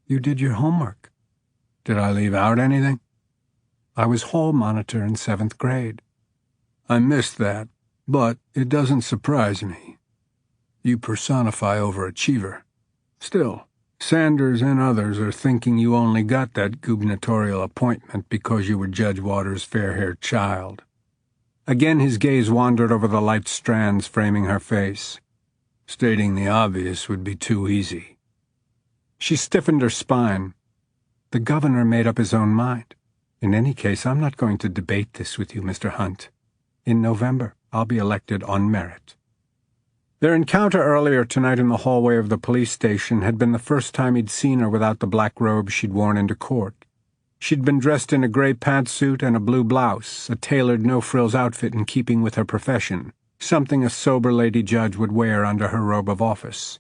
S2: "You did your homework." "Did I leave out anything?" "I was hall monitor in 7th grade. "I missed that, but it doesn't surprise me. You personify overachiever. Still, Sanders and others are thinking you only got that gubernatorial appointment because you were Judge Waters' fair-haired child." Again his gaze wandered over the light strands framing her face. "Stating the obvious would be too easy." She stiffened her spine. "The governor made up his own mind. In any case, I'm not going to debate this with you, Mr. Hunt. In November, I'll be elected on merit." Their encounter earlier tonight in the hallway of the police station had been the first time he'd seen her without the black robe she'd worn into court. She'd been dressed in a gray pantsuit and a blue blouse, a tailored no-frills outfit in keeping with her profession, something a sober lady judge would wear under her robe of office.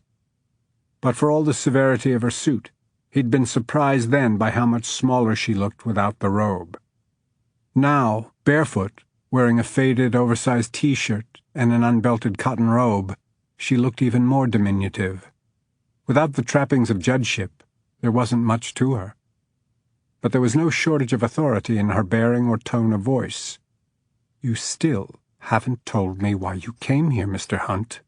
S2: But for all the severity of her suit, he'd been surprised then by how much smaller she looked without the robe. Now, barefoot, wearing a faded, oversized T-shirt and an unbelted cotton robe, she looked even more diminutive. Without the trappings of judgeship, there wasn't much to her. But there was no shortage of authority in her bearing or tone of voice. "You still haven't told me why you came here, Mr. Hunt."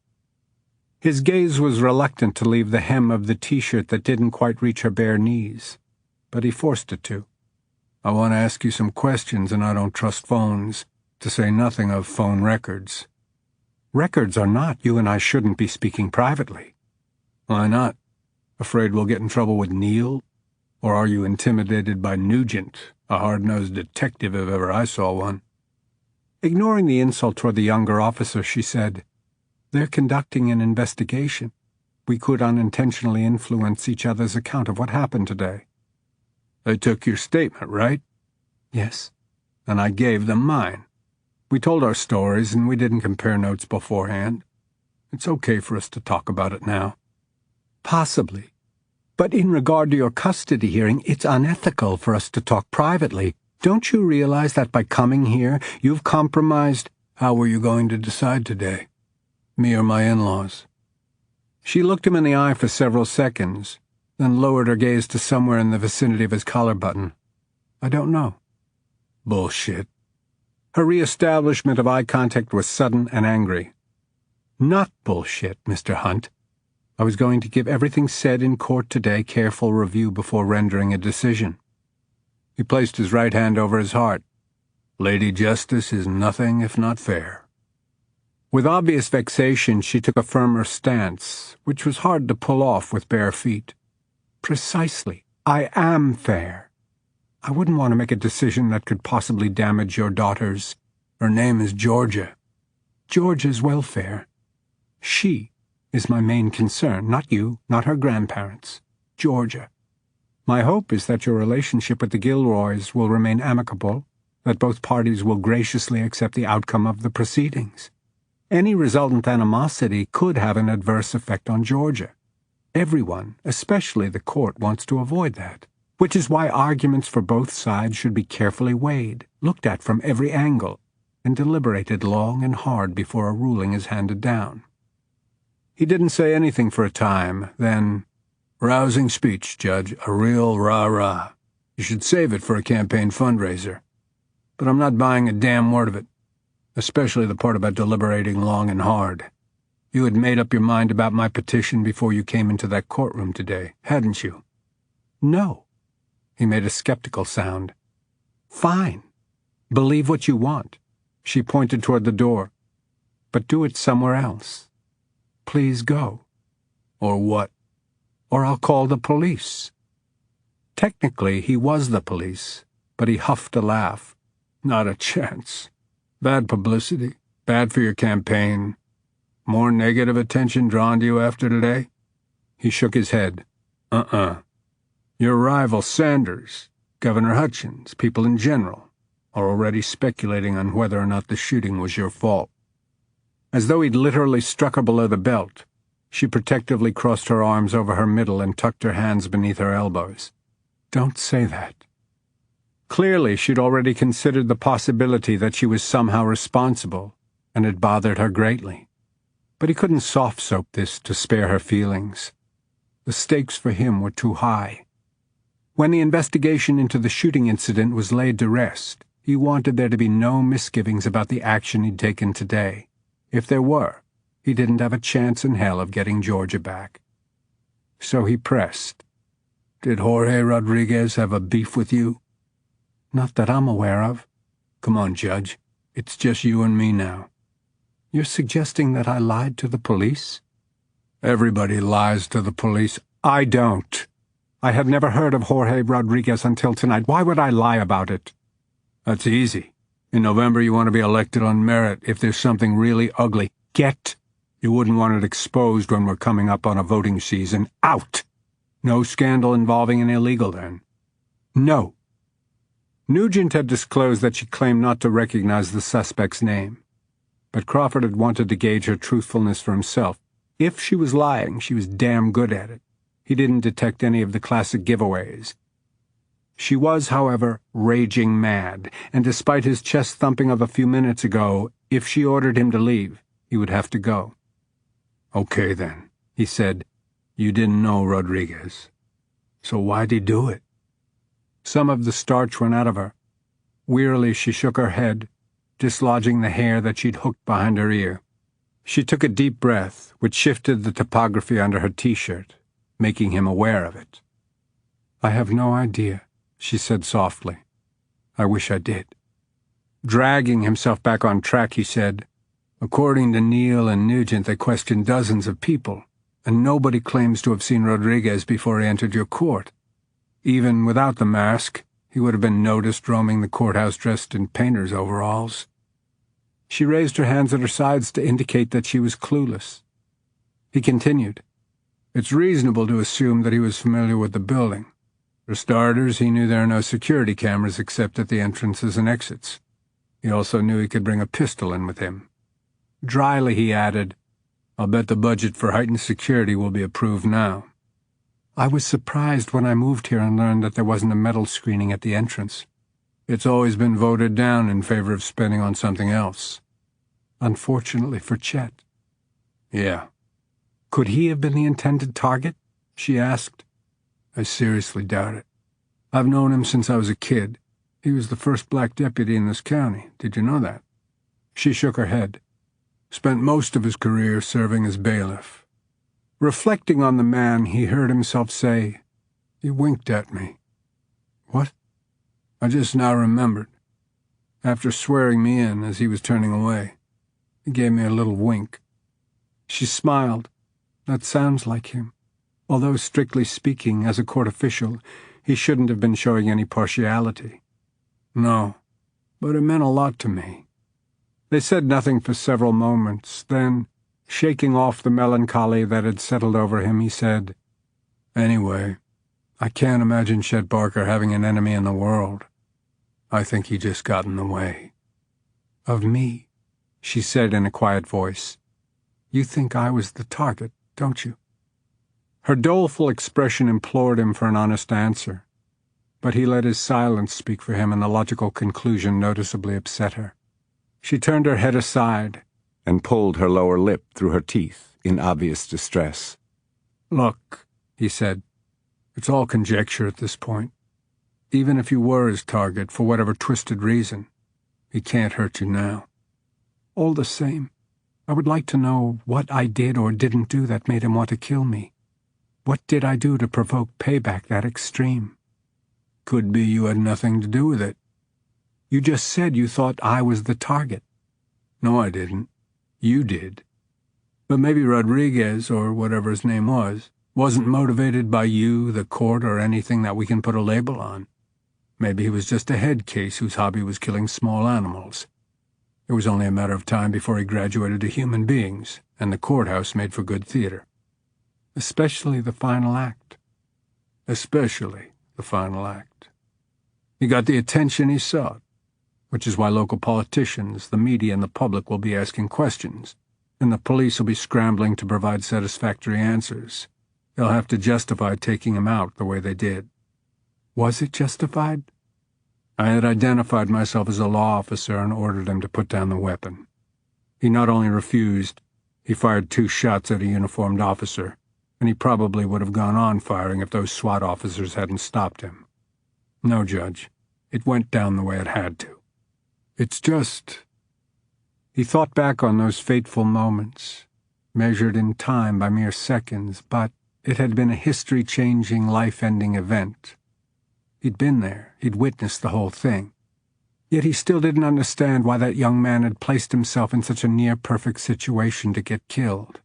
S2: His gaze was reluctant to leave the hem of the T-shirt that didn't quite reach her bare knees, but he forced it to. "I want to ask you some questions, and I don't trust phones, to say nothing of phone records." "Records or not, you and I shouldn't be speaking privately." "Why not? Afraid we'll get in trouble with Neil? Or are you intimidated by Nugent, a hard-nosed detective if ever I saw one?" Ignoring the insult toward the younger officer, she said, "They're conducting an investigation. We could unintentionally influence each other's account of what happened today." "They took your statement, right?" "Yes." "And I gave them mine. We told our stories, and we didn't compare notes beforehand. It's okay for us to talk about it now." "Possibly. But in regard to your custody hearing, it's unethical for us to talk privately. Don't you realize that by coming here, you've compromised—" "How were you going to decide today? Me or my in-laws?" She looked him in the eye for several seconds, then lowered her gaze to somewhere in the vicinity of his collar button. "I don't know." "Bullshit." Her re-establishment of eye contact was sudden and angry. "Not bullshit, Mr. Hunt. I was going to give everything said in court today careful review before rendering a decision." He placed his right hand over his heart. "Lady Justice is nothing if not fair." With obvious vexation, she took a firmer stance, which was hard to pull off with bare feet. "Precisely. I am fair. I wouldn't want to make a decision that could possibly damage your daughter's—" "Her name is Georgia." "Georgia's welfare. She is my main concern, not you, not her grandparents. Georgia. My hope is that your relationship with the Gilroys will remain amicable, that both parties will graciously accept the outcome of the proceedings. Any resultant animosity could have an adverse effect on Georgia. Everyone, especially the court, wants to avoid that, which is why arguments for both sides should be carefully weighed, looked at from every angle, and deliberated long and hard before a ruling is handed down." He didn't say anything for a time, then, "Rousing speech, Judge, a real rah-rah. You should save it for a campaign fundraiser. but I'm not buying a damn word of it, especially the part about deliberating long and hard. You had made up your mind about my petition before you came into that courtroom today, hadn't you?" "No." He made a skeptical sound. "Fine. Believe what you want." She pointed toward the door. "But do it somewhere else. Please go." "Or what?" "Or I'll call the police." Technically, he was the police, but he huffed a laugh. "Not a chance. Bad publicity. Bad for your campaign. More negative attention drawn to you after today?" He shook his head. Your rival Sanders, Governor Hutchins, people in general, are already speculating on whether or not the shooting was your fault." As though he'd literally struck her below the belt, she protectively crossed her arms over her middle and tucked her hands beneath her elbows. "Don't say that." Clearly, she'd already considered the possibility that she was somehow responsible, and it bothered her greatly. But he couldn't soft-soap this to spare her feelings. The stakes for him were too high. When the investigation into the shooting incident was laid to rest, he wanted there to be no misgivings about the action he'd taken today. If there were, he didn't have a chance in hell of getting Georgia back. So he pressed. "Did Jorge Rodriguez have a beef with you?" "Not that I'm aware of." "Come on, Judge. It's just you and me now." "You're suggesting that I lied to the police?" "Everybody lies to the police." "I don't. I had never heard of Jorge Rodriguez until tonight. Why would I lie about it?" "That's easy. In November you want to be elected on merit. If there's something really ugly, you wouldn't want it exposed when we're coming up on a voting season. Out! No scandal involving an illegal, then?" "No." Nugent had disclosed that she claimed not to recognize the suspect's name, but Crawford had wanted to gauge her truthfulness for himself. If she was lying, she was damn good at it. He didn't detect any of the classic giveaways. She was, however, raging mad, and despite his chest thumping of a few minutes ago, if she ordered him to leave, he would have to go. "Okay, then," he said. "You didn't know Rodriguez. So why'd he do it?" Some of the starch went out of her. Wearily she shook her head, dislodging the hair that she'd hooked behind her ear. She took a deep breath, which shifted the topography under her T-shirt, making him aware of it. "I have no idea," she said softly. "I wish I did." Dragging himself back on track, he said, "According to Neal and Nugent, they questioned dozens of people, and nobody claims to have seen Rodriguez before he entered your court. Even without the mask, he would have been noticed roaming the courthouse dressed in painter's overalls." She raised her hands at her sides to indicate that she was clueless. He continued, "It's reasonable to assume that he was familiar with the building. For starters, he knew there are no security cameras except at the entrances and exits. He also knew he could bring a pistol in with him." Dryly he added, "I'll bet the budget for heightened security will be approved now." "I was surprised when I moved here and learned that there wasn't a metal screening at the entrance." "It's always been voted down in favor of spending on something else." "Unfortunately for Chet." "Yeah." "Could he have been the intended target?" she asked. "I seriously doubt it. I've known him since I was a kid. He was the first black deputy in this county. Did you know that?" She shook her head. "Spent most of his career serving as bailiff." Reflecting on the man, he heard himself say, "He winked at me." "What?" "I just now remembered. After swearing me in as he was turning away, he gave me a little wink." She smiled. "That sounds like him. Although, strictly speaking, as a court official, he shouldn't have been showing any partiality." "No, but it meant a lot to me." They said nothing for several moments. Then, shaking off the melancholy that had settled over him, he said, "Anyway, I can't imagine Chet Barker having an enemy in the world. I think he just got in the way." "Of me," she said in a quiet voice. "You think I was the target, don't you?" Her doleful expression implored him for an honest answer, but he let his silence speak for him, and the logical conclusion noticeably upset her. She turned her head aside
S3: and pulled her lower lip through her teeth in obvious distress.
S2: "Look," he said, "it's all conjecture at this point. Even if you were his target for whatever twisted reason, He can't hurt you now. All the same, I would like to know what I did or didn't do that made him want to kill me. What did I do to provoke payback that extreme? Could be you had nothing to do with it. You just said you thought I was the target. No, I didn't. You did. But maybe Rodriguez, or whatever his name was, wasn't motivated by you, the court, or anything that we can put a label on. Maybe he was just a head case whose hobby was killing small animals. It was only a matter of time before he graduated to human beings, and the courthouse made for good theater. Especially the final act. Especially the final act. He got the attention he sought, which is why local politicians, the media, and the public will be asking questions, and the police will be scrambling to provide satisfactory answers. They'll have to justify taking him out the way they did. Was it justified? I had identified myself as a law officer and ordered him to put down the weapon. He not only refused, he fired 2 shots at a uniformed officer, and he probably would have gone on firing if those SWAT officers hadn't stopped him. No, Judge, it went down the way it had to. It's just... He thought back on those fateful moments, measured in time by mere seconds, but it had been a history-changing, life-ending event. He'd been there, he'd witnessed the whole thing. Yet he still didn't understand why that young man had placed himself in such a near-perfect situation to get killed.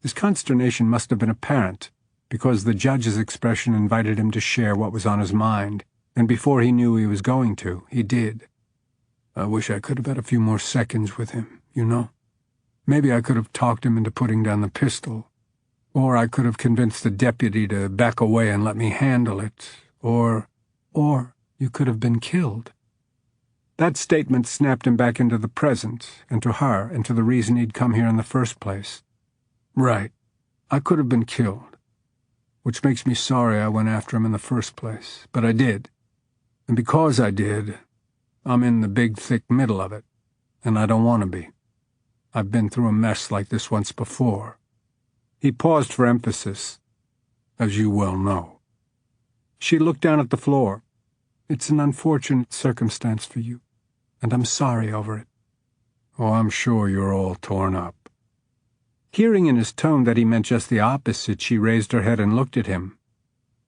S2: His consternation must have been apparent, because the judge's expression invited him to share what was on his mind, and before he knew he was going to, he did. I wish I could have had a few more seconds with him, you know. Maybe I could have talked him into putting down the pistol, or I could have convinced the deputy to back away and let me handle it, or you could have been killed. That statement snapped him back into the present, and to her, and to the reason he'd come here in the first place. Right, I could have been killed, which makes me sorry I went after him in the first place, but I did. And because I did, I'm in the big, thick middle of it, and I don't want to be. I've been through a mess like this once before. He paused for emphasis, as you well know. She looked down at the floor. It's an unfortunate circumstance for you, and I'm sorry over it. Oh, I'm sure you're all torn up. Hearing in his tone that he meant just the opposite, she raised her head and looked at him.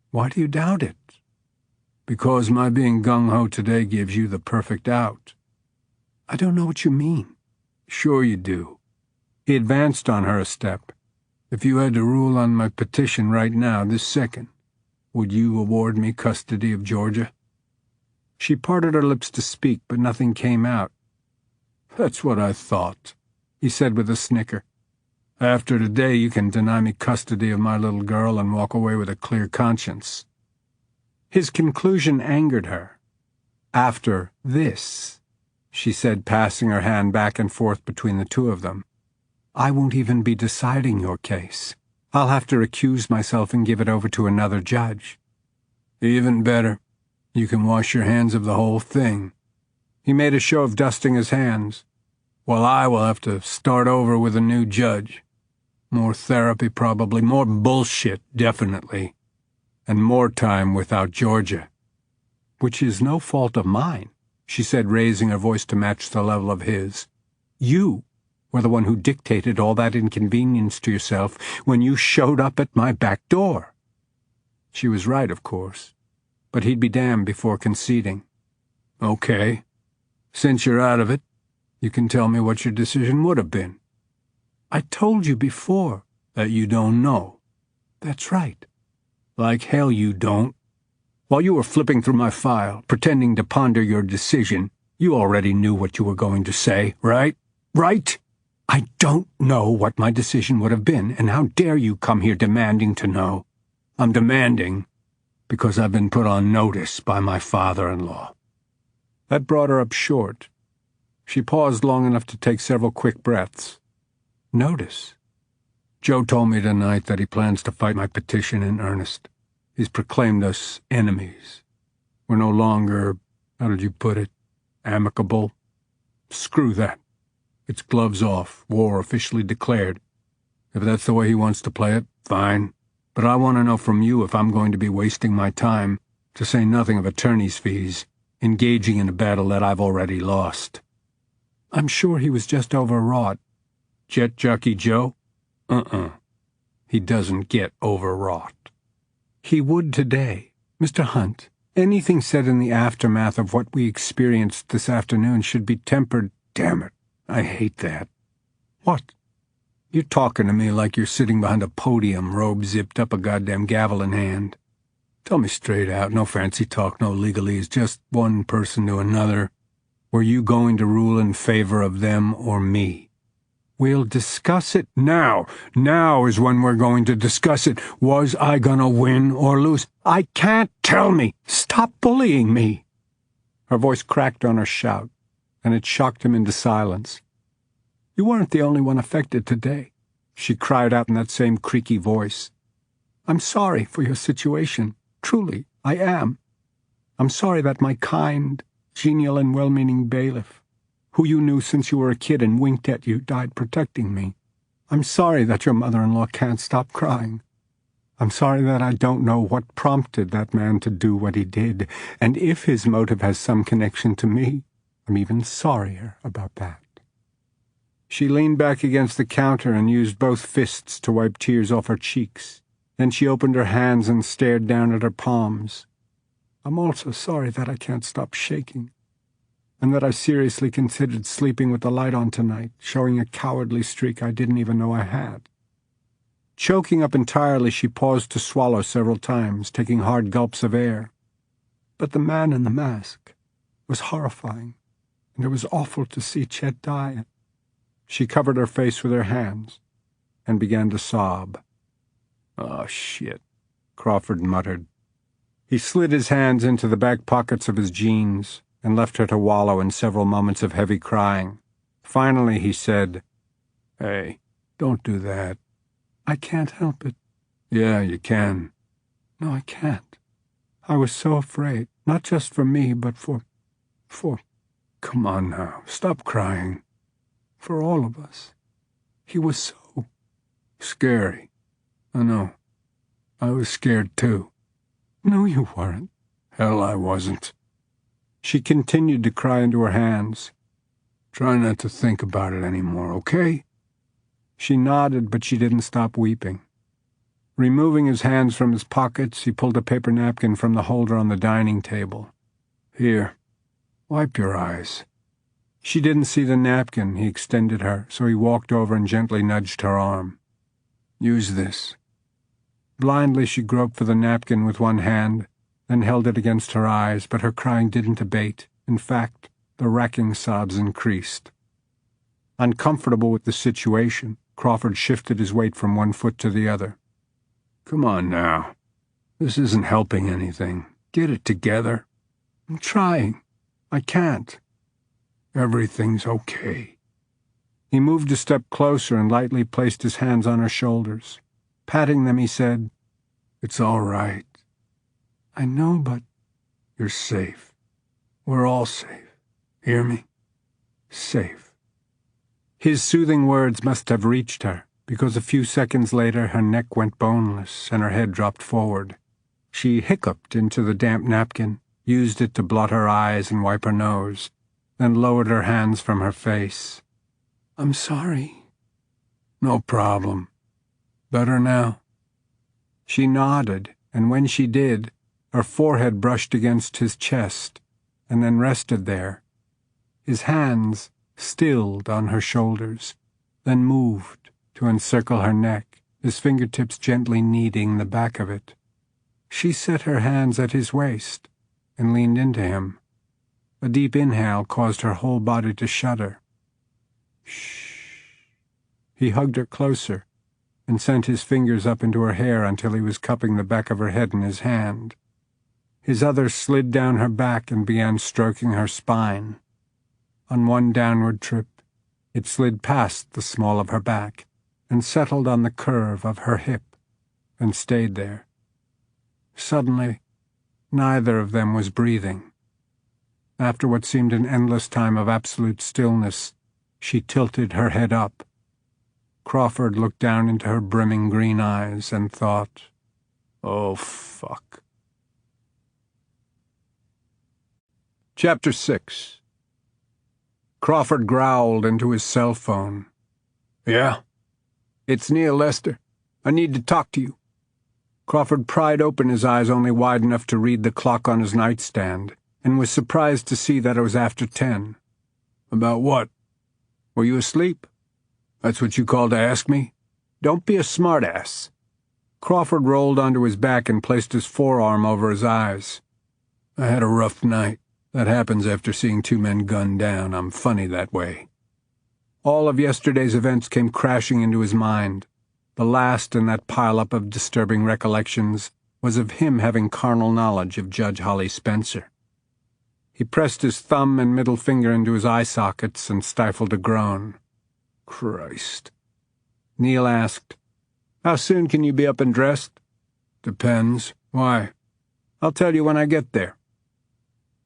S2: Why do you doubt it? Because my being gung-ho today gives you the perfect out. I don't know what you mean. Sure you do. He advanced on her a step. If you had to rule on my petition right now, this second, would you award me custody of Georgia? She parted her lips to speak, but nothing came out. That's what I thought, he said with a snicker. After today, you can deny me custody of my little girl and walk away with a clear conscience. His conclusion angered her. After this, she said, passing her hand back and forth between the two of them, I won't even be deciding your case. I'll have to recuse myself and give it over to another judge. Even better. You can wash your hands of the whole thing. He made a show of dusting his hands. Well, I will have to start over with a new judge. More therapy, probably. More bullshit, definitely. And more time without Georgia. Which is no fault of mine, she said, raising her voice to match the level of his. You were the one who dictated all that inconvenience to yourself when you showed up at my back door. She was right, of course, but he'd be damned before conceding. Okay, since you're out of it, you can tell me what your decision would have been. I told you before that you don't know. That's right. Like hell you don't. While you were flipping through my file, pretending to ponder your decision, you already knew what you were going to say, right? Right? I don't know what my decision would have been, and how dare you come here demanding to know? I'm demanding because I've been put on notice by my father-in-law. That brought her up short. She paused long enough to take several quick breaths. Notice? Joe told me tonight that he plans to fight my petition in earnest. He's proclaimed us enemies. We're no longer, how did you put it, amicable? Screw that. It's gloves off, war officially declared. If that's the way he wants to play it, fine. But I want to know from you if I'm going to be wasting my time, to say nothing of attorney's fees, engaging in a battle that I've already lost. I'm sure he was just overwrought. Jet Jockey Joe? He doesn't get overwrought. He would today. Mr. Hunt, anything said in the aftermath of what we experienced this afternoon should be tempered. Damn it, I hate that. What? You're talking to me like you're sitting behind a podium, robe zipped up, a goddamn gavel in hand. Tell me straight out, no fancy talk, no legalese, just one person to another. Were you going to rule in favor of them or me? We'll discuss it now. Now is when we're going to discuss it. Was I gonna win or lose? I can't. Tell me. Stop bullying me. Her voice cracked on her shout, and it shocked him into silence. You weren't the only one affected today, she cried out in that same creaky voice. I'm sorry for your situation. Truly, I am. I'm sorry that my kind, genial and well-meaning bailiff, who you knew since you were a kid and winked at you, died protecting me. I'm sorry that your mother-in-law can't stop crying. I'm sorry that I don't know what prompted that man to do what he did, and if his motive has some connection to me, I'm even sorrier about that. She leaned back against the counter and used both fists to wipe tears off her cheeks. Then she opened her hands and stared down at her palms. I'm also sorry that I can't stop shaking, and that I seriously considered sleeping with the light on tonight, showing a cowardly streak I didn't even know I had. Choking up entirely, she paused to swallow several times, taking hard gulps of air. But the man in the mask was horrifying, and it was awful to see Chet die. She covered her face with her hands and began to sob. "Oh, shit," Crawford muttered. He slid his hands into the back pockets of his jeans and left her to wallow in several moments of heavy crying. Finally he said, "Hey, don't do that." "I can't help it." "Yeah, you can." "No, I can't. I was so afraid, not just for me, but for... Come on now, stop crying. For all of us. He was so... scary. I know. I was scared too." "No, you weren't." "Hell, I wasn't." She continued to cry into her hands. "Try not to think about it anymore, okay?" She nodded, but she didn't stop weeping. Removing his hands from his pockets, he pulled a paper napkin from the holder on the dining table. "Here, wipe your eyes." She didn't see the napkin he extended her, so he walked over and gently nudged her arm. "Use this." Blindly she groped for the napkin with one hand, then held it against her eyes, but her crying didn't abate. In fact, the racking sobs increased. Uncomfortable with the situation, Crawford shifted his weight from one foot to the other. "Come on now. This isn't helping anything. Get it together." "I'm trying. I can't." "Everything's okay." He moved a step closer and lightly placed his hands on her shoulders. Patting them, he said, "It's all right." "I know, but..." "You're safe. We're all safe. Hear me? Safe." His soothing words must have reached her, because a few seconds later her neck went boneless and her head dropped forward. She hiccuped into the damp napkin, used it to blot her eyes and wipe her nose, then lowered her hands from her face. "I'm sorry." "No problem. Better now?" She nodded, and when she did, her forehead brushed against his chest, and then rested there. His hands stilled on her shoulders, then moved to encircle her neck, his fingertips gently kneading the back of it. She set her hands at his waist and leaned into him. A deep inhale caused her whole body to shudder. "Shh." He hugged her closer and sent his fingers up into her hair until he was cupping the back of her head in his hand. His other slid down her back and began stroking her spine. On one downward trip, it slid past the small of her back and settled on the curve of her hip and stayed there. Suddenly, neither of them was breathing. After what seemed an endless time of absolute stillness, she tilted her head up. Crawford looked down into her brimming green eyes and thought, "Oh, fuck." Chapter 6. Crawford growled into his cell phone. "Yeah? It's Neil, Lester. I need to talk to you." Crawford pried open his eyes only wide enough to read the clock on his nightstand, and was surprised to see that it was after 10. "About what? Were you asleep? That's what you called to ask me? Don't be a smartass." Crawford rolled onto his back and placed his forearm over his eyes. "I had a rough night. That happens after seeing two men gunned down. I'm funny that way." All of yesterday's events came crashing into his mind. The last in that pile-up of disturbing recollections was of him having carnal knowledge of Judge Holly Spencer. He pressed his thumb and middle finger into his eye sockets and stifled a groan. "Christ." Neil asked, "How soon can you be up and dressed?" "Depends. Why?" "I'll tell you when I get there."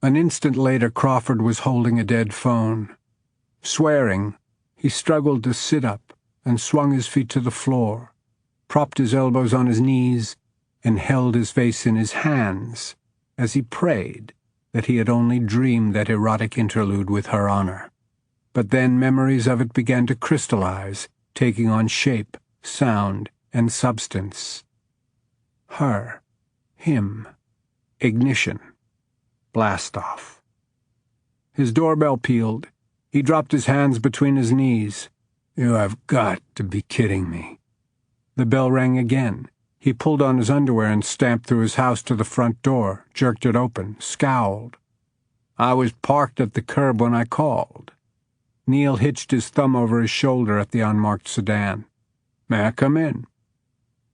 S2: An instant later, Crawford was holding a dead phone. Swearing, he struggled to sit up and swung his feet to the floor, propped his elbows on his knees, and held his face in his hands as he prayed that he had only dreamed that erotic interlude with Her Honor. But then memories of it began to crystallize, taking on shape, sound, and substance. Her. Him. Ignition. Blast-off. His doorbell pealed. He dropped his hands between his knees. "You have got to be kidding me." The bell rang again. He pulled on his underwear and stamped through his house to the front door, jerked it open, scowled. "I was parked at the curb when I called." Neil hitched his thumb over his shoulder at the unmarked sedan. "May I come in?"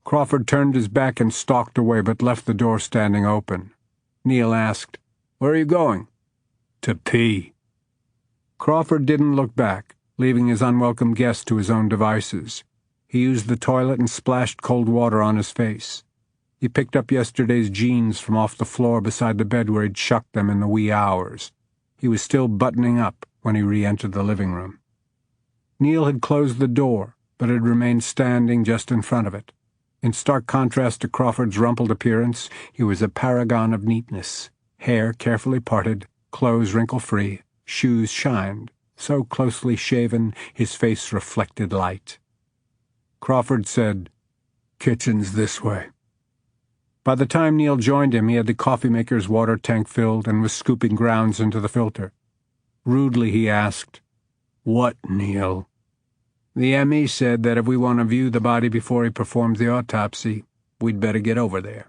S2: Crawford turned his back and stalked away, but left the door standing open. Neil asked, "Where are you going?" "To pee." Crawford didn't look back, leaving his unwelcome guest to his own devices. He used the toilet and splashed cold water on his face. He picked up yesterday's jeans from off the floor beside the bed where he'd shucked them in the wee hours. He was still buttoning up when he re-entered the living room. Neil had closed the door, but had remained standing just in front of it. In stark contrast to Crawford's rumpled appearance, he was a paragon of neatness. Hair carefully parted, clothes wrinkle-free, shoes shined, so closely shaven his face reflected light. Crawford said, "Kitchen's this way." By the time Neil joined him, he had the coffee-maker's water tank filled and was scooping grounds into the filter. Rudely he asked, "What, Neil?" "The M.E. said that if we want to view the body before he performs the autopsy, we'd better get over there."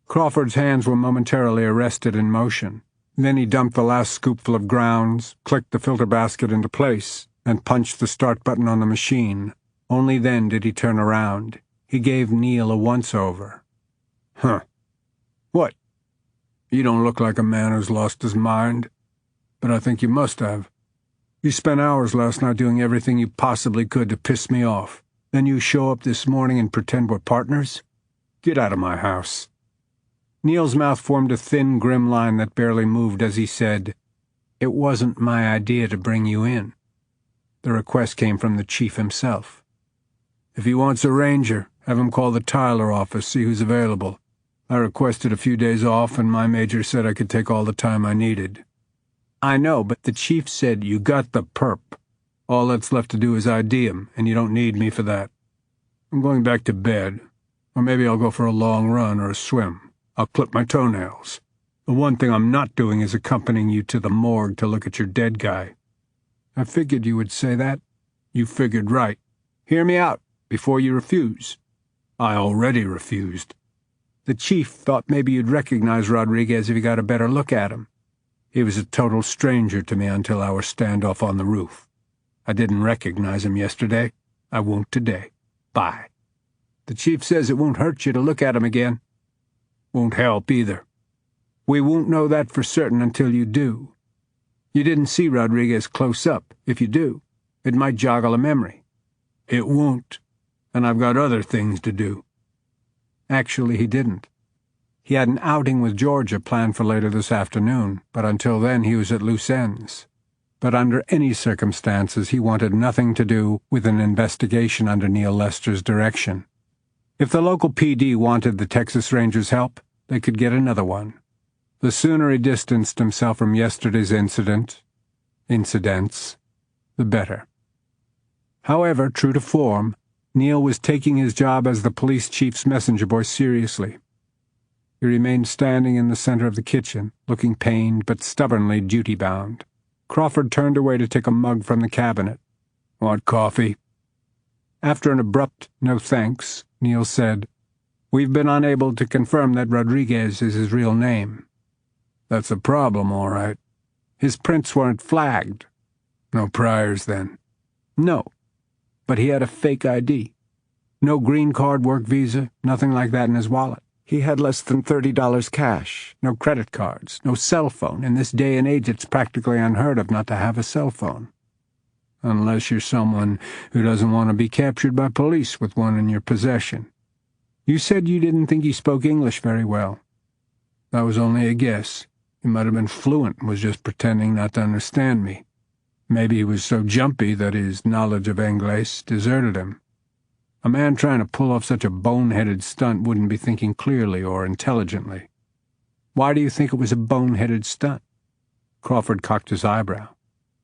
S2: Crawford's hands were momentarily arrested in motion. Then he dumped the last scoopful of grounds, clicked the filter basket into place, and punched the start button on the machine. Only then did he turn around. He gave Neil a once-over. "Huh. What? You don't look like a man who's lost his mind. But I think you must have. You spent hours last night doing everything you possibly could to piss me off. Then you show up this morning and pretend we're partners? Get out of my house." Neil's mouth formed a thin, grim line that barely moved as he said, "It wasn't my idea to bring you in." The request came from the chief himself. "If he wants a ranger, have him call the Tyler office, see who's available. I requested a few days off, and my major said I could take all the time I needed." "I know, but the chief said you got the perp. All that's left to do is ID him, and you don't need me for that. I'm going back to bed, or maybe I'll go for a long run or a swim. I'll clip my toenails. The one thing I'm not doing is accompanying you to the morgue to look at your dead guy." "I figured you would say that." "You figured right. Hear me out before you refuse." "I already refused." "The chief thought maybe you'd recognize Rodriguez if you got a better look at him." "He was a total stranger to me until our standoff on the roof. I didn't recognize him yesterday. I won't today. Bye." "The chief says it won't hurt you to look at him again." "Won't help either." "We won't know that for certain until you do. You didn't see Rodriguez close up. If you do, it might joggle a memory." "It won't, and I've got other things to do." Actually, he didn't. He had an outing with Georgia planned for later this afternoon, but until then he was at loose ends. But under any circumstances he wanted nothing to do with an investigation under Neil Lester's direction. If the local PD wanted the Texas Rangers' help, they could get another one. The sooner he distanced himself from yesterday's incidents, the better. However, true to form, Neil was taking his job as the police chief's messenger boy seriously. He remained standing in the center of the kitchen, looking pained but stubbornly duty-bound. Crawford turned away to take a mug from the cabinet. "Want coffee?" After an abrupt "no thanks," Neil said, "We've been unable to confirm that Rodriguez is his real name." "That's a problem, all right. His prints weren't flagged." "No priors, then?" "No, but he had a fake ID. No green card, work visa, nothing like that in his wallet. He had less than $30 cash, no credit cards, no cell phone. In this day and age, it's practically unheard of not to have a cell phone. Unless you're someone who doesn't want to be captured by police with one in your possession. You said you didn't think he spoke English very well." "That was only a guess. He might have been fluent and was just pretending not to understand me. Maybe he was so jumpy that his knowledge of English deserted him. A man trying to pull off such a boneheaded stunt wouldn't be thinking clearly or intelligently." "Why do you think it was a boneheaded stunt?" Crawford cocked his eyebrow.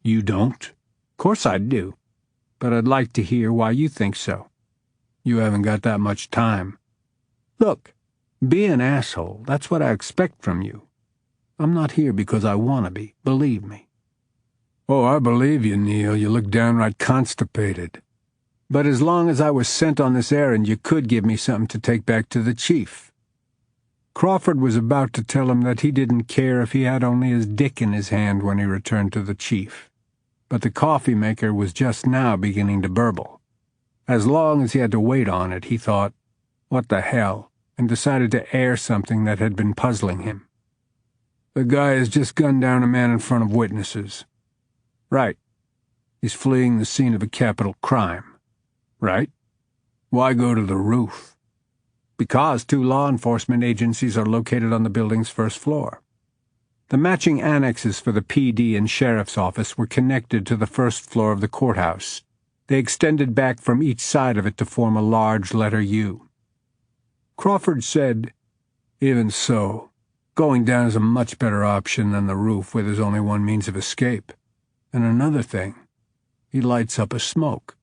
S2: "You don't?" "Course I do. But I'd like to hear why you think so." "You haven't got that much time." "Look, be an asshole. That's what I expect from you. I'm not here because I want to be, believe me." "Oh, I believe you, Neil. You look downright constipated. But as long as I was sent on this errand, you could give me something to take back to the chief." Crawford was about to tell him that he didn't care if he had only his dick in his hand when he returned to the chief. But the coffee maker was just now beginning to burble. As long as he had to wait on it, he thought, what the hell, and decided to air something that had been puzzling him. "The guy has just gunned down a man in front of witnesses." "Right. He's fleeing the scene of a capital crime." "Right. Why go to the roof?" "Because 2 law enforcement agencies are located on the building's first floor. The matching annexes for the PD and sheriff's office were connected to the first floor of the courthouse. They extended back from each side of it to form a large letter U." Crawford said, "Even so, going down is a much better option than the roof, where there's only one means of escape. And another thing, he lights up a smoke."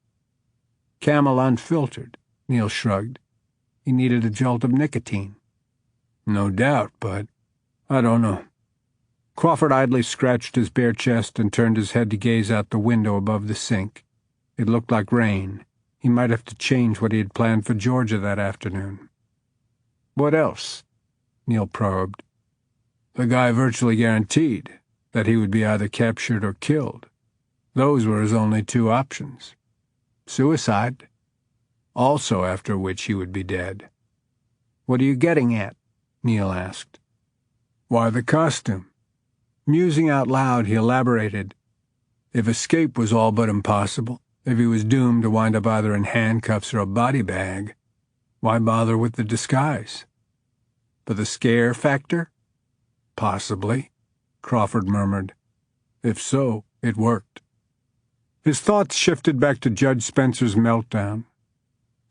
S2: "Camel unfiltered," Neil shrugged. "He needed a jolt of nicotine." "No doubt, but I don't know." Crawford idly scratched his bare chest and turned his head to gaze out the window above the sink. It looked like rain. He might have to change what he had planned for Georgia that afternoon. "What else?" Neil probed. "The guy virtually guaranteed that he would be either captured or killed. Those were his only 2 options. Suicide, also after which he would be dead." "What are you getting at?" Neil asked. "Why, the costume." Musing out loud, he elaborated. "If escape was all but impossible, if he was doomed to wind up either in handcuffs or a body bag, why bother with the disguise?" "For the scare factor?" "Possibly," Crawford murmured. "If so, it worked." His thoughts shifted back to Judge Spencer's meltdown.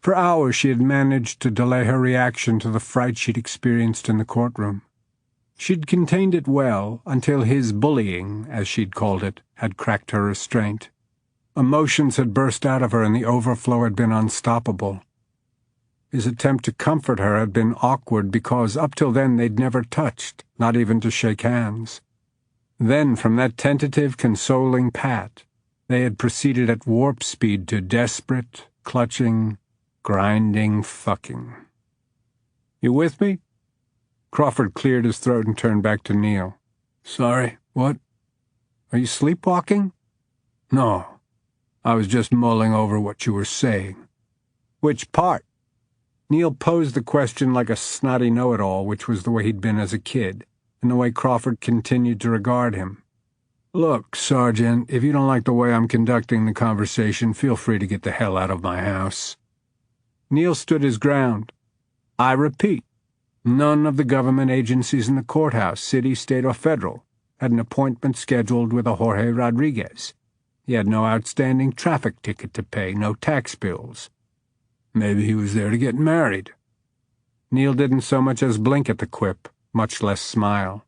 S2: For hours she had managed to delay her reaction to the fright she'd experienced in the courtroom. She'd contained it well until his bullying, as she'd called it, had cracked her restraint. Emotions had burst out of her and the overflow had been unstoppable. His attempt to comfort her had been awkward because up till then they'd never touched, not even to shake hands. Then, from that tentative, consoling pat, they had proceeded at warp speed to desperate, clutching, grinding fucking. "You with me?" Crawford cleared his throat and turned back to Neil. "Sorry, what?" "Are you sleepwalking?" "No. I was just mulling over what you were saying." "Which part?" Neil posed the question like a snotty know-it-all, which was the way he'd been as a kid, and the way Crawford continued to regard him. "Look, Sergeant, if you don't like the way I'm conducting the conversation, feel free to get the hell out of my house." Neil stood his ground. "I repeat, none of the government agencies in the courthouse, city, state, or federal, had an appointment scheduled with a Jorge Rodriguez. He had no outstanding traffic ticket to pay, no tax bills. Maybe he was there to get married." Neil didn't so much as blink at the quip, much less smile.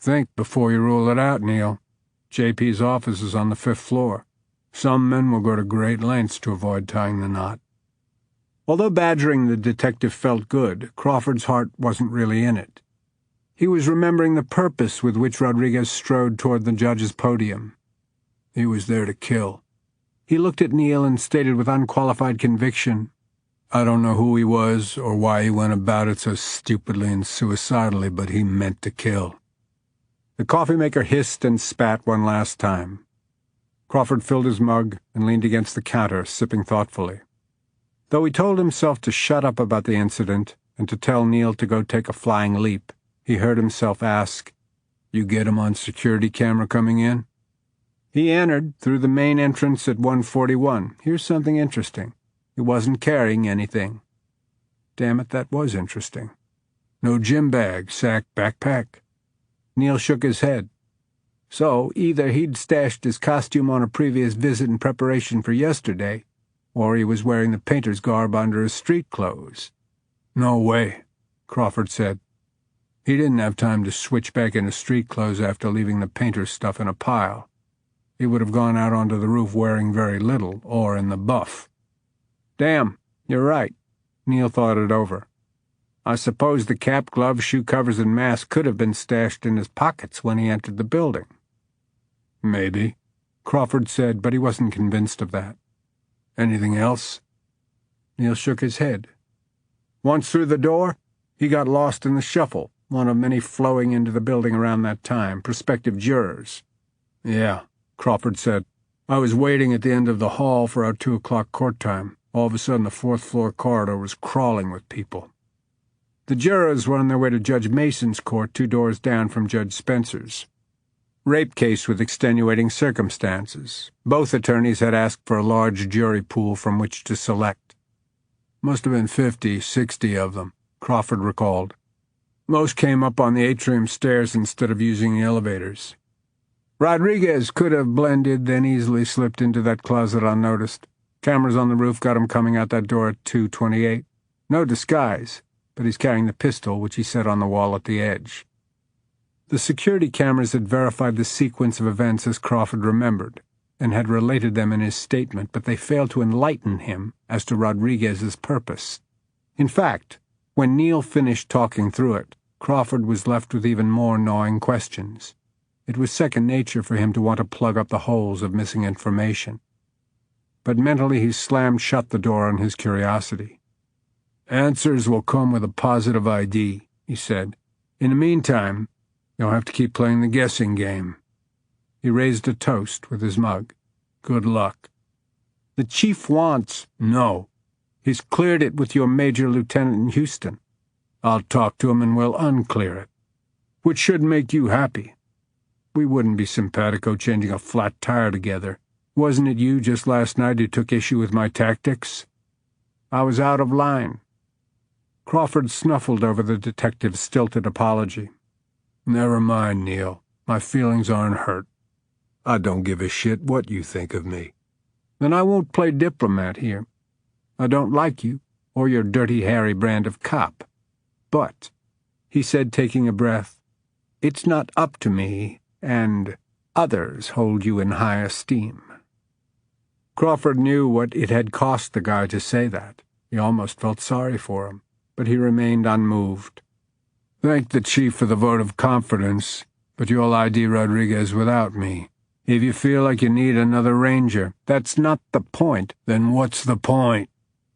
S2: Think before you rule it out, Neil. JP's office is on the 5th floor. Some men will go to great lengths to avoid tying the knot. Although badgering the detective felt good, Crawford's heart wasn't really in it. He was remembering the purpose with which Rodriguez strode toward the judge's podium. He was there to kill. He looked at Neil and stated with unqualified conviction, "I don't know who he was or why he went about it so stupidly and suicidally, but he meant to kill." The coffee-maker hissed and spat one last time. Crawford filled his mug and leaned against the counter, sipping thoughtfully. Though he told himself to shut up about the incident and to tell Neil to go take a flying leap, he heard himself ask, "You get him on security camera coming in?" He entered through the main entrance at 141. Here's something interesting. He wasn't carrying anything. Damn it, that was interesting. No gym bag, sack, backpack. Neil shook his head. So, either he'd stashed his costume on a previous visit in preparation for yesterday, or he was wearing the painter's garb under his street clothes. "No way," Crawford said. He didn't have time to switch back into street clothes after leaving the painter's stuff in a pile. He would have gone out onto the roof wearing very little, or in the buff. Damn, you're right. Neil thought it over. I suppose the cap, gloves, shoe covers, and mask could have been stashed in his pockets when he entered the building. Maybe, Crawford said, but he wasn't convinced of that. Anything else? Neil shook his head. Once through the door, he got lost in the shuffle, one of many flowing into the building around that time, prospective jurors. Yeah, Crawford said. I was waiting at the end of the hall for our 2 o'clock court time. All of a sudden, the 4th-floor corridor was crawling with people. The jurors were on their way to Judge Mason's court 2 doors down from Judge Spencer's. Rape case with extenuating circumstances. Both attorneys had asked for a large jury pool from which to select. Must have been 50, 60 of them, Crawford recalled. Most came up on the atrium stairs instead of using the elevators. Rodriguez could have blended, then easily slipped into that closet unnoticed. Cameras on the roof got him coming out that door at 2:28. No disguise, but he's carrying the pistol, which he set on the wall at the edge. The security cameras had verified the sequence of events as Crawford remembered, and had related them in his statement, but they failed to enlighten him as to Rodriguez's purpose. In fact, when Neil finished talking through it, Crawford was left with even more gnawing questions. It was second nature for him to want to plug up the holes of missing information. But mentally he slammed shut the door on his curiosity. Answers will come with a positive ID, he said. In the meantime, you'll have to keep playing the guessing game. He raised a toast with his mug. Good luck. The chief wants... No. He's cleared it with your major lieutenant in Houston. I'll talk to him and we'll unclear it. Which should make you happy. We wouldn't be simpatico changing a flat tire together. Wasn't it you just last night who took issue with my tactics? I was out of line. Crawford snuffled over the detective's stilted apology. Never mind, Neil. My feelings aren't hurt. I don't give a shit what you think of me. Then I won't play diplomat here. I don't like you, or your Dirty Harry brand of cop. But, he said, taking a breath, it's not up to me, and others hold you in high esteem. Crawford knew what it had cost the guy to say that. He almost felt sorry for him, but he remained unmoved. Thank the chief for the vote of confidence, but you'll ID Rodriguez without me. If you feel like you need another ranger, that's not the point. Then what's the point?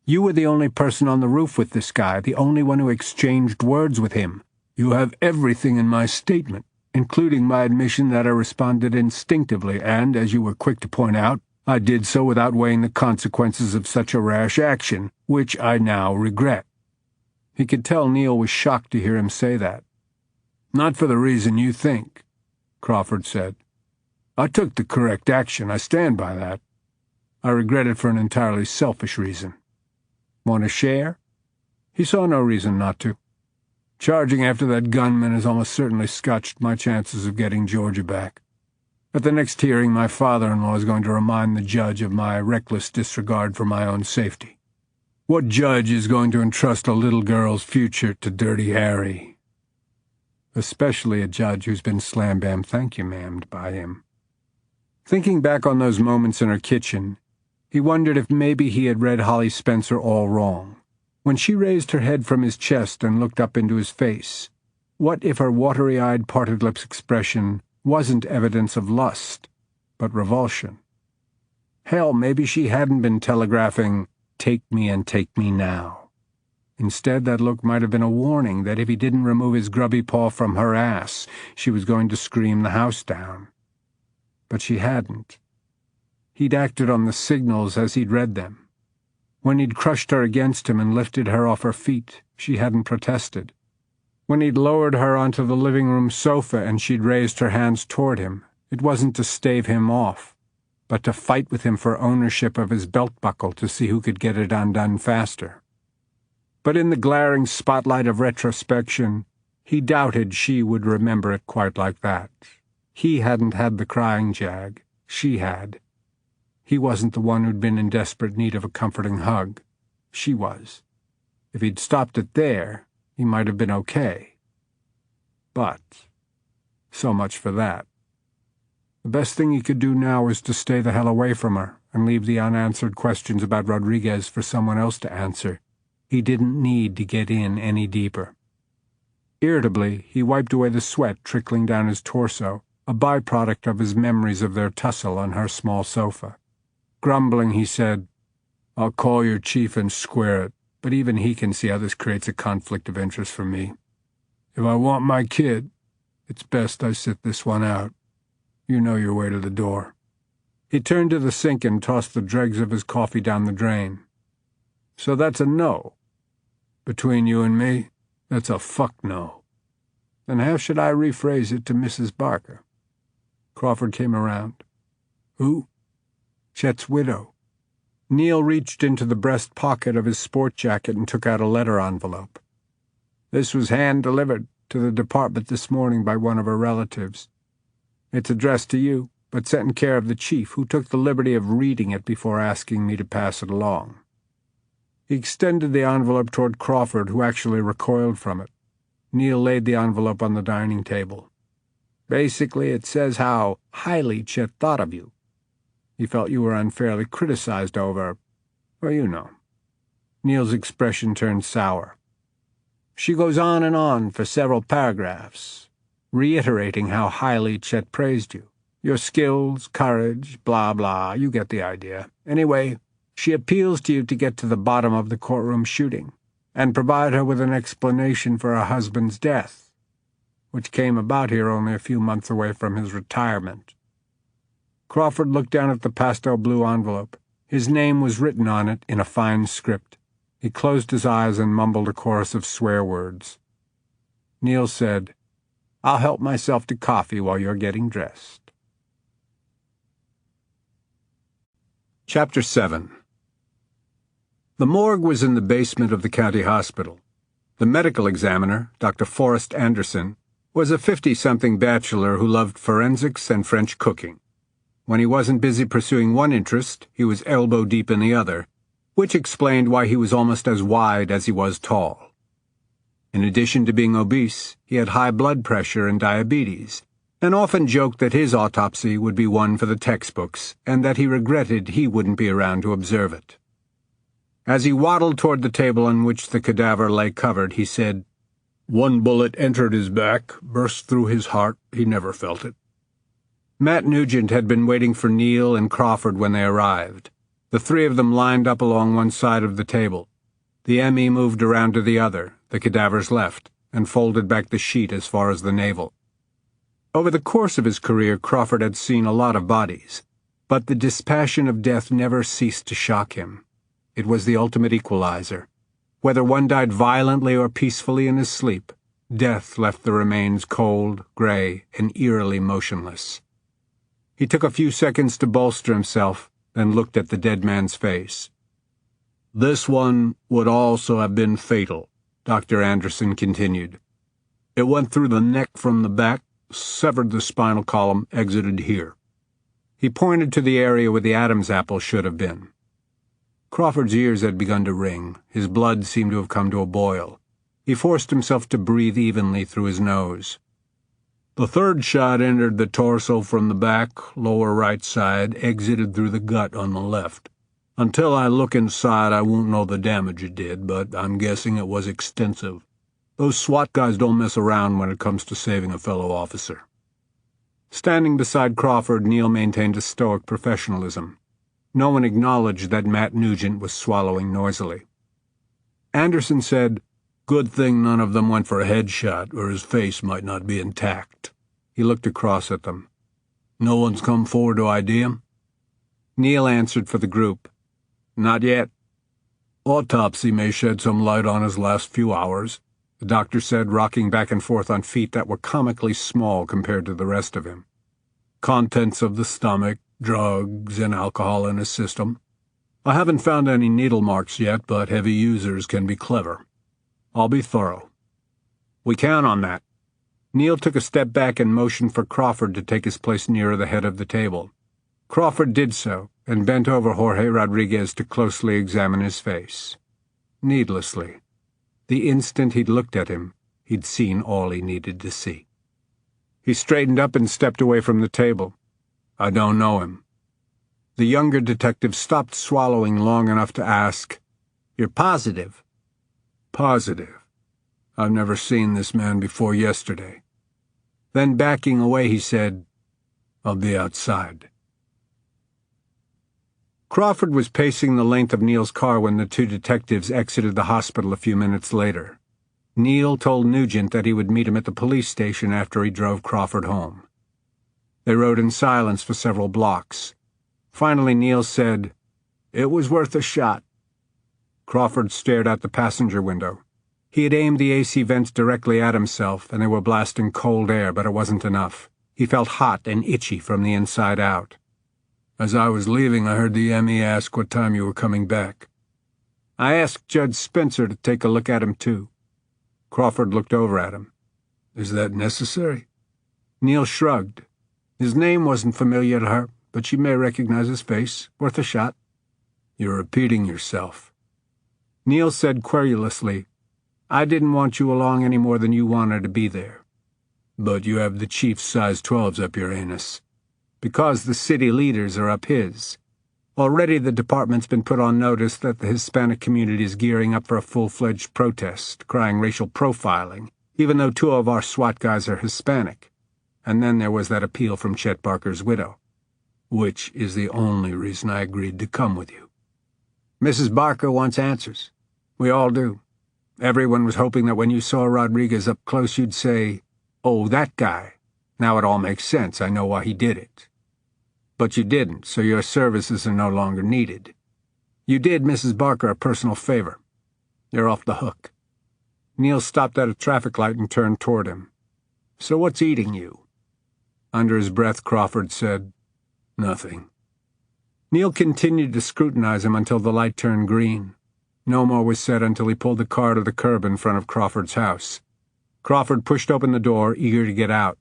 S2: You were the only person on the roof with this guy, the only one who exchanged words with him. You have everything in my statement, including my admission that I responded instinctively, and, as you were quick to point out, I did so without weighing the consequences of such a rash action, which I now regret. He could tell Neil was shocked to hear him say that. Not for the reason you think, Crawford said. I took the correct action. I stand by that. I regret it for an entirely selfish reason. Want to share? He saw no reason not to. Charging after that gunman has almost certainly scotched my chances of getting Georgia back. At the next hearing, my father-in-law is going to remind the judge of my reckless disregard for my own safety. What judge is going to entrust a little girl's future to Dirty Harry? especially a judge who's been slam-bam thank-you-ma'amed by him. Thinking back on those moments in her kitchen, he wondered if maybe he had read Holly Spencer all wrong. When she raised her head from his chest and looked up into his face, what if her watery-eyed, parted lips expression wasn't evidence of lust, but revulsion? Hell, maybe she hadn't been telegraphing, "Take me and take me now." Instead, that look might have been a warning that if he didn't remove his grubby paw from her ass, she was going to scream the house down. But she hadn't. He'd acted on the signals as he'd read them. When he'd crushed her against him and lifted her off her feet, she hadn't protested. When he'd lowered her onto the living room sofa and she'd raised her hands toward him, it wasn't to stave him off, but to fight with him for ownership of his belt buckle to see who could get it undone faster. But in the glaring spotlight of retrospection, he doubted she would remember it quite like that. He hadn't had the crying jag. She had. He wasn't the one who'd been in desperate need of a comforting hug. She was. If he'd stopped it there, he might have been okay. But so much for that. The best thing he could do now was to stay the hell away from her and leave the unanswered questions about Rodriguez for someone else to answer. He didn't need to get in any deeper. Irritably, he wiped away the sweat trickling down his torso, a byproduct of his memories of their tussle on her small sofa. Grumbling, he said, "I'll call your chief and square it, but even he can see how this creates a conflict of interest for me. If I want my kid, it's best I sit this one out. You know your way to the door." He turned to the sink and tossed the dregs of his coffee down the drain. "So that's a no. Between you and me, that's a fuck no. Then how should I rephrase it to Mrs. Barker?" Crawford came around. "Who?" "Chet's widow." Neil reached into the breast pocket of his sport jacket and took out a letter envelope. "This was hand-delivered to the department this morning by one of her relatives. It's addressed to you, but sent in care of the chief, who took the liberty of reading it before asking me to pass it along." He extended the envelope toward Crawford, who actually recoiled from it. Neil laid the envelope on the dining table. "Basically, it says how highly Chet thought of you. He felt you were unfairly criticized over, well, you know." Neil's expression turned sour. "She goes on for several paragraphs, reiterating how highly Chet praised you. Your skills, courage, blah, blah, you get the idea. Anyway, she appeals to you to get to the bottom of the courtroom shooting and provide her with an explanation for her husband's death, which came about here only a few months away from his retirement." Crawford looked down at the pastel blue envelope. His name was written on it in a fine script. He closed his eyes and mumbled a chorus of swear words. Neil said, "I'll help myself to coffee while you're getting dressed." Chapter 7. The morgue was in the basement of the county hospital. The medical examiner, Dr. Forrest Anderson, was a 50-something bachelor who loved forensics and French cooking. When he wasn't busy pursuing one interest, he was elbow-deep in the other, which explained why he was almost as wide as he was tall. In addition to being obese, he had high blood pressure and diabetes, and often joked that his autopsy would be one for the textbooks, and that he regretted he wouldn't be around to observe it. As he waddled toward the table on which the cadaver lay covered, he said, "One bullet entered his back, burst through his heart. He never felt it." Matt Nugent had been waiting for Neil and Crawford when they arrived. The three of them lined up along one side of the table. The ME moved around to the other, the cadaver's left, and folded back the sheet as far as the navel. Over the course of his career, Crawford had seen a lot of bodies, but the dispassion of death never ceased to shock him. It was the ultimate equalizer. Whether one died violently or peacefully in his sleep, death left the remains cold, gray, and eerily motionless. He took a few seconds to bolster himself, then looked at the dead man's face. "This one would also have been fatal," Dr. Anderson continued. "It went through the neck from the back, severed the spinal column, exited here." He pointed to the area where the Adam's apple should have been. Crawford's ears had begun to ring. His blood seemed to have come to a boil. He forced himself to breathe evenly through his nose.
S4: The third shot entered the torso from the back, lower right side, exited through the gut on the left. Until I look inside, I won't know the damage it did, but I'm guessing it was extensive. Those SWAT guys don't mess around when it comes to saving a fellow officer." Standing beside Crawford, Neil maintained a stoic professionalism. No one acknowledged that Matt Nugent was swallowing noisily. Anderson said, "Good thing none of them went for a headshot, or his face might not be intact." He looked across at them. "No one's come forward to ID him?" Neil answered for the group. "Not yet." "Autopsy may shed some light on his last few hours," the doctor said, rocking back and forth on feet that were comically small compared to the rest of him. "Contents of the stomach, drugs, and alcohol in his system. I haven't found any needle marks yet, but heavy users can be clever. I'll be thorough." "We count on that." Neil took a step back and motioned for Crawford to take his place nearer the head of the table. Crawford did so, and bent over Jorge Rodriguez to closely examine his face. Needlessly. The instant he'd looked at him, he'd seen all he needed to see. He straightened up and stepped away from the table. "I don't know him." The younger detective stopped swallowing long enough to ask, "You're positive?" "Positive. I've never seen this man before yesterday." Then backing away, he said, "I'll be outside." Crawford was pacing the length of Neil's car when the two detectives exited the hospital a few minutes later. Neil told Nugent that he would meet him at the police station after he drove Crawford home. They rode in silence for several blocks. Finally, Neil said, "It was worth a shot." Crawford stared out the passenger window. He had aimed the AC vents directly at himself, and they were blasting cold air, but it wasn't enough. He felt hot and itchy from the inside out. "As I was leaving, I heard the ME ask what time you were coming back. I asked Judge Spencer to take a look at him, too." Crawford looked over at him. "Is that necessary?" Neil shrugged. His name wasn't familiar to her, but she may recognize his face. Worth a shot. "You're repeating yourself." Neil said querulously, "I didn't want you along any more than you wanted to be there." "But you have the chief's size 12s up your anus." "Because the city leaders are up his. Already the department's been put on notice that the Hispanic community is gearing up for a full-fledged protest, crying racial profiling, even though 2 of our SWAT guys are Hispanic. And then there was that appeal from Chet Barker's widow. Which is the only reason I agreed to come with you." "Mrs. Barker wants answers. We all do. Everyone was hoping that when you saw Rodriguez up close you'd say, 'Oh, that guy. Now it all makes sense. I know why he did it.' But you didn't, so your services are no longer needed. You did Mrs. Barker a personal favor. You're off the hook." Neil stopped at a traffic light and turned toward him. "So what's eating you?" Under his breath, Crawford said, "Nothing." Neil continued to scrutinize him until the light turned green. No more was said until he pulled the car to the curb in front of Crawford's house. Crawford pushed open the door, eager to get out.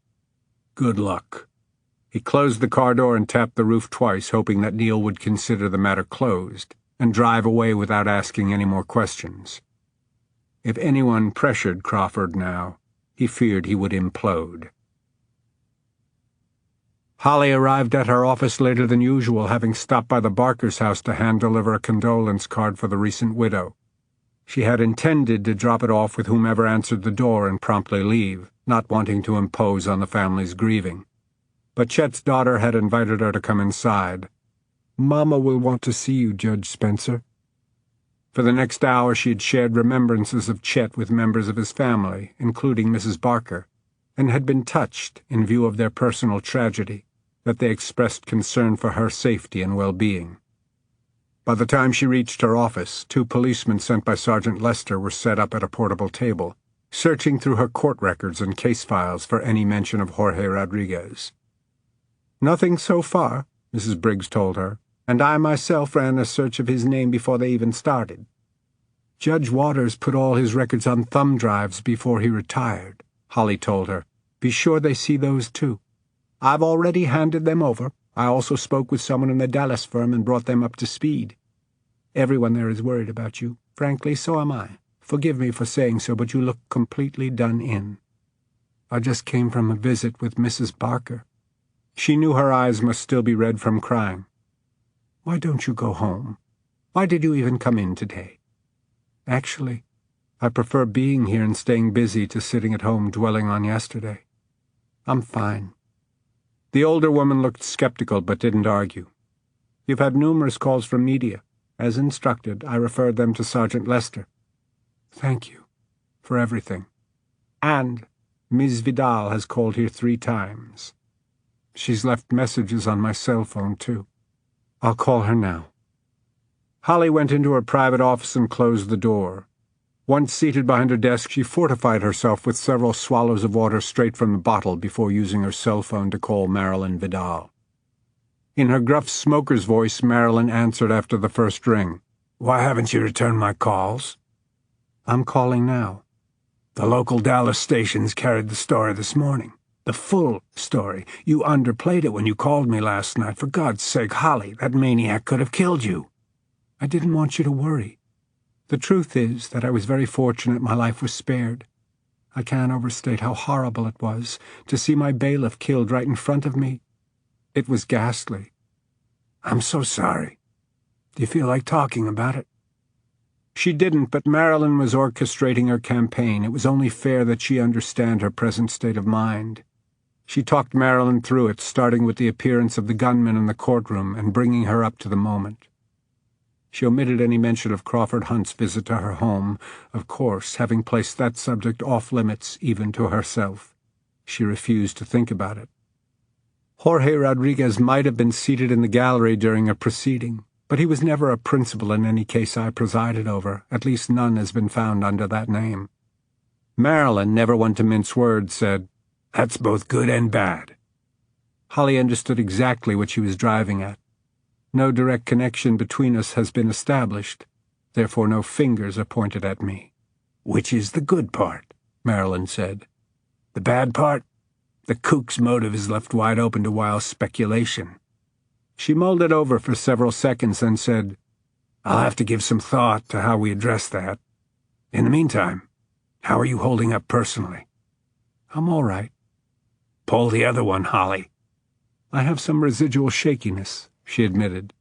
S4: "Good luck." He closed the car door and tapped the roof twice, hoping that Neil would consider the matter closed and drive away without asking any more questions. If anyone pressured Crawford now, he feared he would implode. Holly arrived at her office later than usual, having stopped by the Barkers' house to hand-deliver a condolence card for the recent widow. She had intended to drop it off with whomever answered the door and promptly leave, not wanting to impose on the family's grieving. But Chet's daughter had invited her to come inside. "Mama will want to see you, Judge Spencer." For the next hour she had shared remembrances of Chet with members of his family, including Mrs. Barker, and had been touched, in view of their personal tragedy, that they expressed concern for her safety and well-being. By the time she reached her office, 2 policemen sent by Sergeant Lester were set up at a portable table, searching through her court records and case files for any mention of Jorge Rodriguez. "Nothing so far," Mrs. Briggs told her, "and I myself ran a search of his name before they even started. Judge Waters put all his records on thumb drives before he retired," Holly told her. "Be sure they see those, too. I've already handed them over. I also spoke with someone in the Dallas firm and brought them up to speed. Everyone there is worried about you. Frankly, so am I. Forgive me for saying so, but you look completely done in." I just came from a visit with Mrs. Barker." She knew her eyes must still be red from crying. "Why don't you go home? Why did you even come in today?" "Actually, I prefer being here and staying busy to sitting at home dwelling on yesterday. I'm fine." The older woman looked skeptical but didn't argue. "You've had numerous calls from media. As instructed, I referred them to Sergeant Lester." "Thank you for everything. And Ms. Vidal has called here 3 times. She's left messages on my cell phone, too. I'll call her now." Holly went into her private office and closed the door. Once seated behind her desk, she fortified herself with several swallows of water straight from the bottle before using her cell phone to call Marilyn Vidal. In her gruff smoker's voice, Marilyn answered after the first ring. "Why haven't you returned my calls?" "I'm calling now." "The local Dallas stations carried the story this morning. The full story. You underplayed it when you called me last night. For God's sake, Holly, that maniac could have killed you." "I didn't want you to worry. The truth is that I was very fortunate my life was spared. I can't overstate how horrible it was to see my bailiff killed right in front of me. It was ghastly." "I'm so sorry. Do you feel like talking about it?" She didn't, but Marilyn was orchestrating her campaign. It was only fair that she understand her present state of mind. She talked Marilyn through it, starting with the appearance of the gunman in the courtroom and bringing her up to the moment. She omitted any mention of Crawford Hunt's visit to her home, of course, having placed that subject off-limits even to herself. She refused to think about it. Jorge Rodriguez might have been seated in the gallery during a proceeding, but he was never a principal in any case I presided over. At least none has been found under that name. Marilyn, never one to mince words, said, "That's both good and bad." Holly understood exactly what she was driving at. No direct connection between us has been established, therefore no fingers are pointed at me. "Which is the good part?" Marilyn said. "The bad part? The kook's motive is left wide open to wild speculation." She mulled it over for several seconds and said, "I'll have to give some thought to how we address that. In the meantime, how are you holding up personally?" "I'm all right." "Pull the other one, Holly." "I have some residual shakiness," she admitted.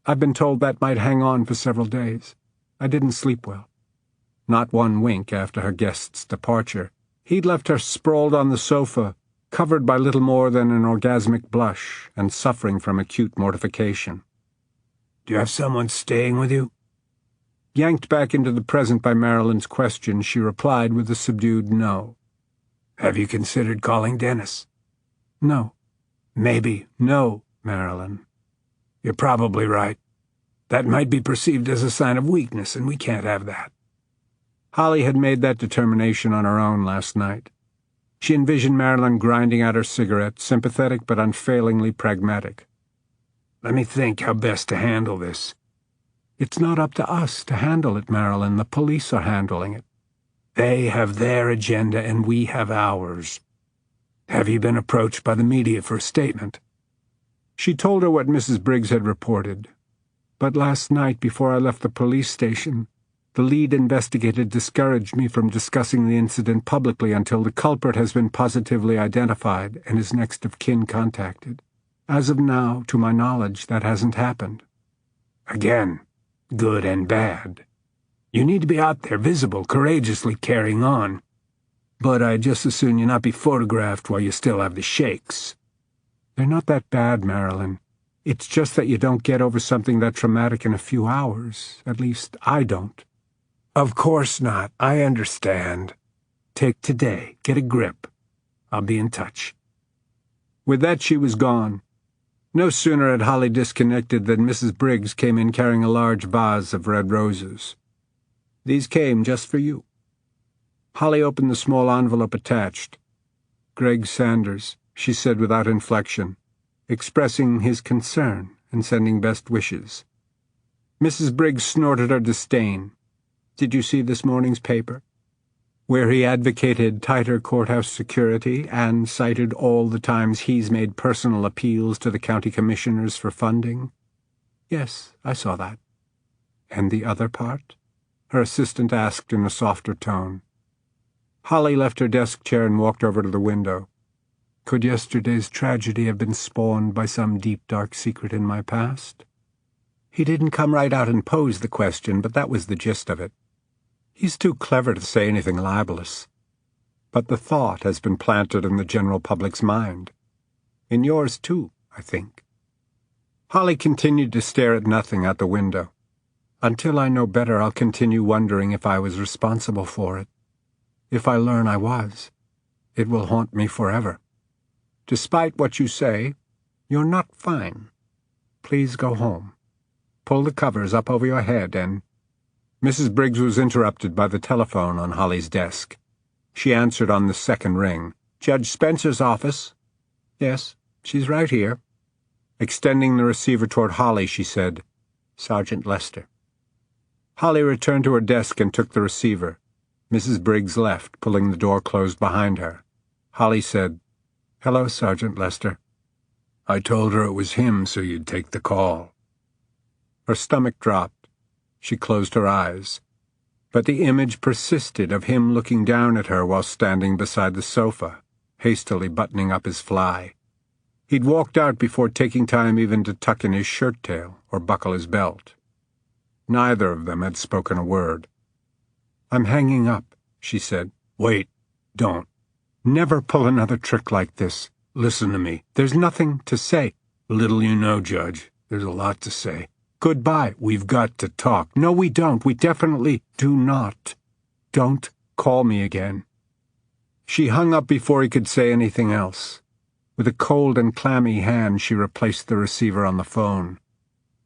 S4: "I've been told that might hang on for several days. I didn't sleep well." Not one wink after her guest's departure. He'd left her sprawled on the sofa, covered by little more than an orgasmic blush and suffering from acute mortification. "Do you have someone staying with you?" Yanked back into the present by Marilyn's question, she replied with a subdued no. "Have you considered calling Dennis?" "No." "Maybe." "No, Marilyn." "You're probably right. That might be perceived as a sign of weakness, and we can't have that." Holly had made that determination on her own last night. She envisioned Marilyn grinding out her cigarette, sympathetic but unfailingly pragmatic. "Let me think how best to handle this." "It's not up to us to handle it, Marilyn. The police are handling it." "They have their agenda and we have ours. Have you been approached by the media for a statement?" She told her what Mrs. Briggs had reported. "But last night, before I left the police station, the lead investigator discouraged me from discussing the incident publicly until the culprit has been positively identified and his next of kin contacted. As of now, to my knowledge, that hasn't happened." "Again, good and bad. You need to be out there, visible, courageously carrying on. But I'd just as soon you not be photographed while you still have the shakes." "They're not that bad, Marilyn. It's just that you don't get over something that traumatic in a few hours. At least, I don't." "Of course not. I understand. Take today. Get a grip. I'll be in touch." With that, she was gone. No sooner had Holly disconnected than Mrs. Briggs came in carrying a large vase of red roses. "These came just for you." Holly opened the small envelope attached. "Greg Sanders," she said without inflection, expressing his concern and sending best wishes. Mrs. Briggs snorted her disdain. "Did you see this morning's paper, where he advocated tighter courthouse security and cited all the times he's made personal appeals to the county commissioners for funding?" "Yes, I saw that." "And the other part?" her assistant asked in a softer tone. Holly left her desk chair and walked over to the window. Could yesterday's tragedy have been spawned by some deep, dark secret in my past? He didn't come right out and pose the question, but that was the gist of it. He's too clever to say anything libelous. But the thought has been planted in the general public's mind. In yours, too, I think. Holly continued to stare at nothing out the window. Until I know better, I'll continue wondering if I was responsible for it. If I learn I was, it will haunt me forever. Despite what you say, you're not fine. Please go home. Pull the covers up over your head and— Mrs. Briggs was interrupted by the telephone on Holly's desk. She answered on the second ring. Judge Spencer's office. Yes, she's right here. Extending the receiver toward Holly, she said, Sergeant Lester. Holly returned to her desk and took the receiver. Mrs. Briggs left, pulling the door closed behind her. Holly said, Hello, Sergeant Lester. I told her it was him so you'd take the call. Her stomach dropped. She closed her eyes. But the image persisted of him looking down at her while standing beside the sofa, hastily buttoning up his fly. He'd walked out before taking time even to tuck in his shirt tail or buckle his belt. Neither of them had spoken a word. I'm hanging up, she said. Wait, don't. Never pull another trick like this. Listen to me. There's nothing to say. Little you know, Judge. There's a lot to say. Goodbye. We've got to talk. No, we don't. We definitely do not. Don't call me again. She hung up before he could say anything else. With a cold and clammy hand, she replaced the receiver on the phone.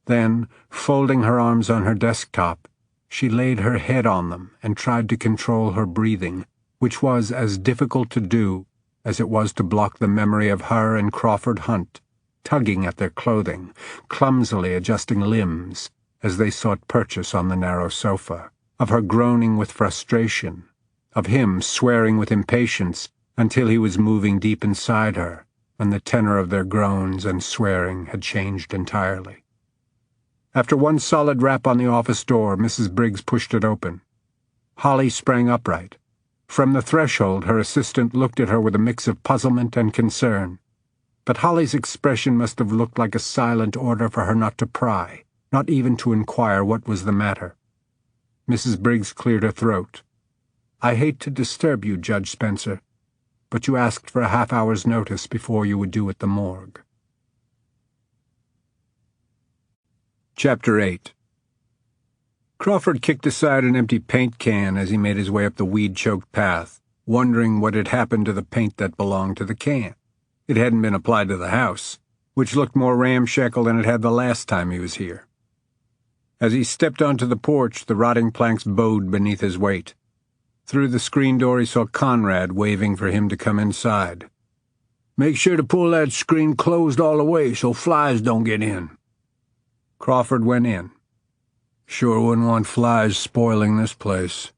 S4: Then, folding her arms on her desktop, she laid her head on them and tried to control her breathing, which was as difficult to do as it was to block the memory of her and Crawford Hunt, tugging at their clothing, clumsily adjusting limbs as they sought purchase on the narrow sofa, of her groaning with frustration, of him swearing with impatience until he was moving deep inside her, and the tenor of their groans and swearing had changed entirely. After one solid rap on the office door, Mrs. Briggs pushed it open. Holly sprang upright. From the threshold, her assistant looked at her with a mix of puzzlement and concern. But Holly's expression must have looked like a silent order for her not to pry, not even to inquire what was the matter. Mrs. Briggs cleared her throat. I hate to disturb you, Judge Spencer, but you asked for a half-hour's notice before you would do at the morgue. Chapter 8. Crawford kicked aside an empty paint can as he made his way up the weed-choked path, wondering what had happened to the paint that belonged to the can. It hadn't been applied to the house, which looked more ramshackle than it had the last time he was here. As he stepped onto the porch, the rotting planks bowed beneath his weight. Through the screen door he saw Conrad waving for him to come inside. "Make sure to pull that screen closed all the way so flies don't get in." Crawford went in. "Sure wouldn't want flies spoiling this place."